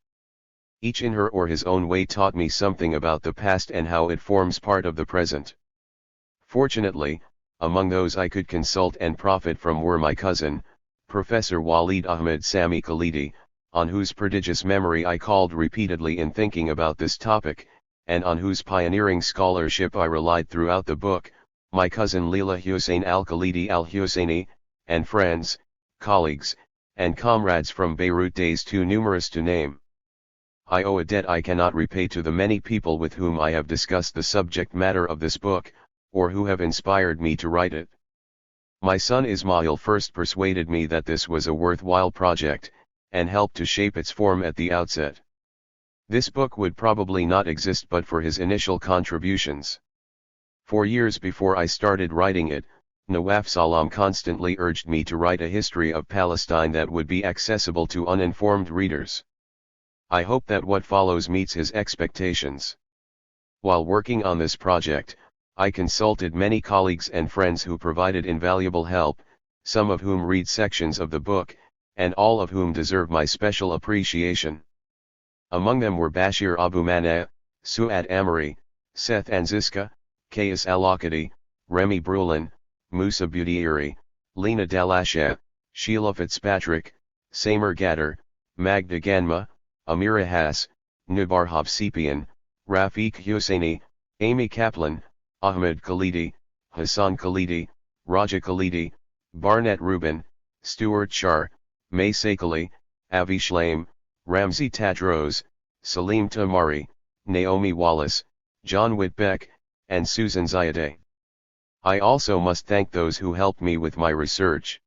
Each in her or his own way taught me something about the past and how it forms part of the present. Fortunately, among those I could consult and profit from were my cousin, Professor Walid Ahmed Sami Khalidi, on whose prodigious memory I called repeatedly in thinking about this topic, and on whose pioneering scholarship I relied throughout the book, my cousin Leila Hussein al-Khalidi al-Husseini, and friends, colleagues, and comrades from Beirut days too numerous to name. I owe a debt I cannot repay to the many people with whom I have discussed the subject matter of this book, or who have inspired me to write it. My son Ismail first persuaded me that this was a worthwhile project, and helped to shape its form at the outset. This book would probably not exist but for his initial contributions. For years before I started writing it, Nawaf Salam constantly urged me to write a history of Palestine that would be accessible to uninformed readers. I hope that what follows meets his expectations. While working on this project, I consulted many colleagues and friends who provided invaluable help, some of whom read sections of the book, and all of whom deserve my special appreciation. Among them were Bashir Abu Mana, Suad Amari, Seth Anziska, Kais Al-Akadi, Remy Brulin, Musa Budieri, Lena Dalasha, Sheila Fitzpatrick, Samer Gatter, Magda Ganma, Amira Hass, Nubar Hovsepian, Rafiq Husseini, Amy Kaplan, Ahmed Khalidi, Hassan Khalidi, Raja Khalidi, Barnett Rubin, Stuart Shar, May Sakali, Avi Shlaim, Ramzi Tadros, Salim Tamari, Naomi Wallace, John Whitbeck, and Susan Zayadeh. I also must thank those who helped me with my research.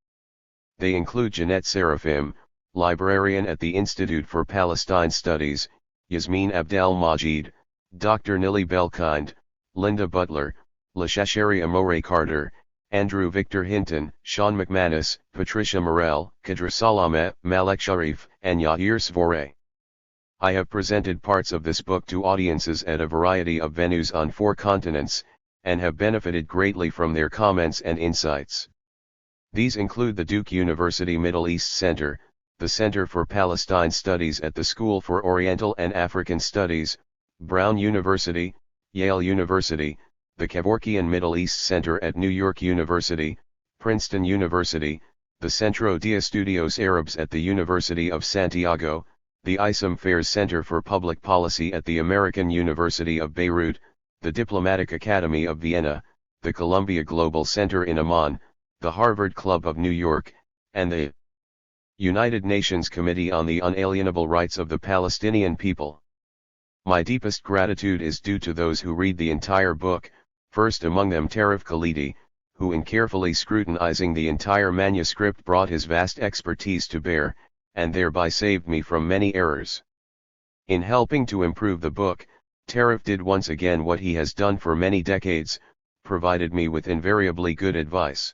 They include Jeanette Seraphim, librarian at the Institute for Palestine Studies, Yasmin Abdel Majid, Dr. Nili Belkind, Linda Butler, Lashasheri Amore Carter, Andrew Victor Hinton, Sean McManus, Patricia Morel, Kadra Salame, Malek Sharif, and Yahir Svore. I have presented parts of this book to audiences at a variety of venues on 4 continents, and have benefited greatly from their comments and insights. These include the Duke University Middle East Center, the Center for Palestine Studies at the School for Oriental and African Studies, Brown University, Yale University, the Kevorkian Middle East Center at New York University, Princeton University, the Centro de Estudios Arabs at the University of Santiago, the ISAM Fairs Center for Public Policy at the American University of Beirut, the Diplomatic Academy of Vienna, the Columbia Global Center in Amman, the Harvard Club of New York, and the United Nations Committee on the Unalienable Rights of the Palestinian People. My deepest gratitude is due to those who read the entire book, first among them Tarif Khalidi, who in carefully scrutinizing the entire manuscript brought his vast expertise to bear, and thereby saved me from many errors. In helping to improve the book, Tarif did once again what he has done for many decades, provided me with invariably good advice.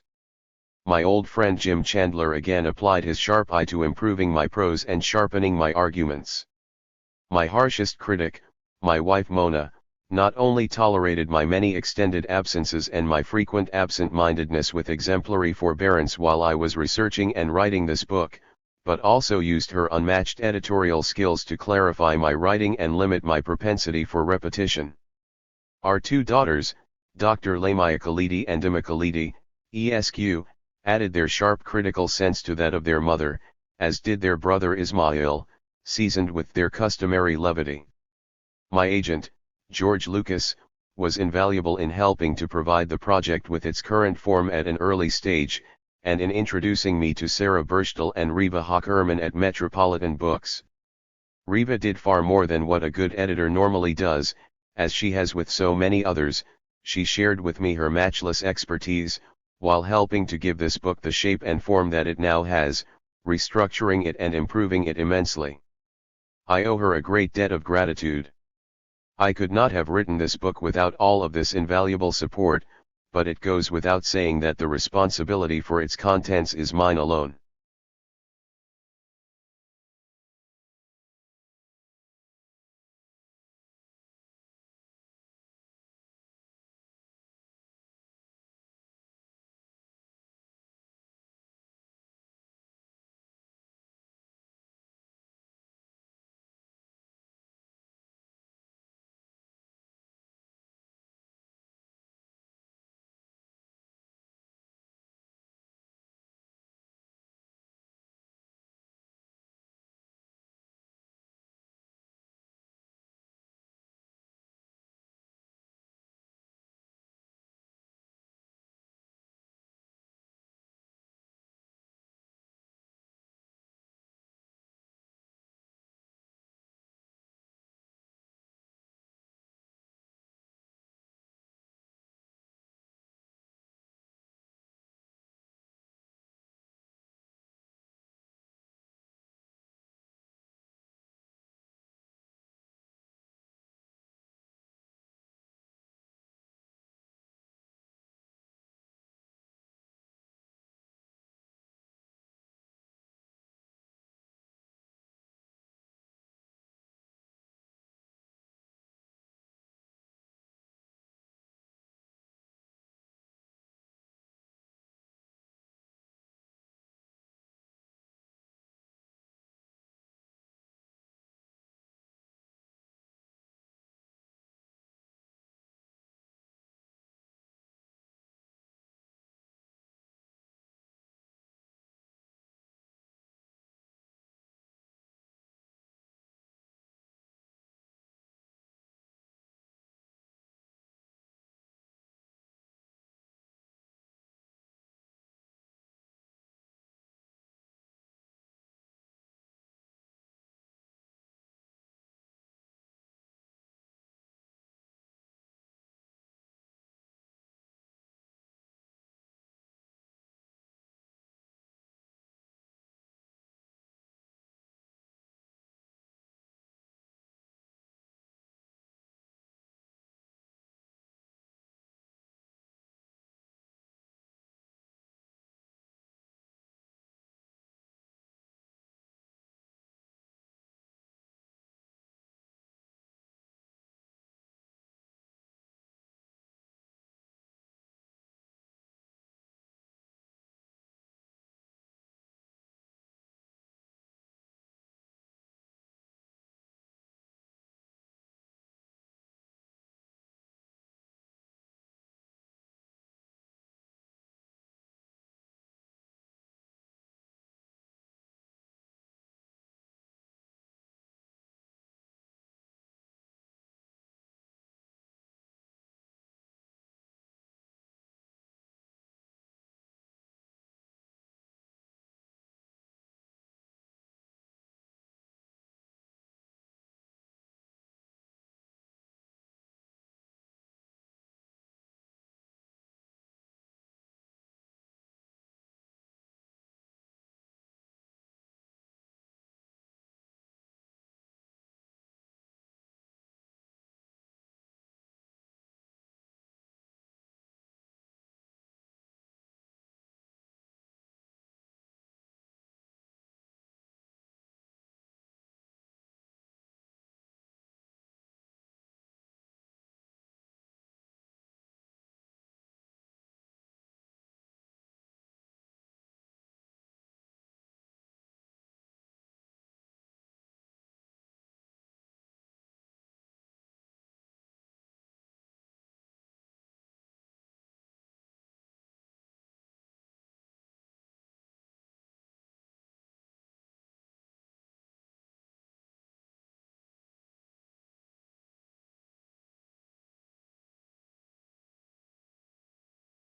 My old friend Jim Chandler again applied his sharp eye to improving my prose and sharpening my arguments. My harshest critic, my wife Mona, not only tolerated my many extended absences and my frequent absent-mindedness with exemplary forbearance while I was researching and writing this book, but also used her unmatched editorial skills to clarify my writing and limit my propensity for repetition. Our 2 daughters, Dr. Lamia Khalidi and Dima Khalidi, ESQ, added their sharp critical sense to that of their mother, as did their brother Ismail, seasoned with their customary levity. My agent, George Lucas, was invaluable in helping to provide the project with its current form at an early stage, and in introducing me to Sarah Burchtel and Reva Hawk-Ehrman at Metropolitan Books. Reva did far more than what a good editor normally does, as she has with so many others. She shared with me her matchless expertise, while helping to give this book the shape and form that it now has, restructuring it and improving it immensely. I owe her a great debt of gratitude. I could not have written this book without all of this invaluable support, but it goes without saying that the responsibility for its contents is mine alone.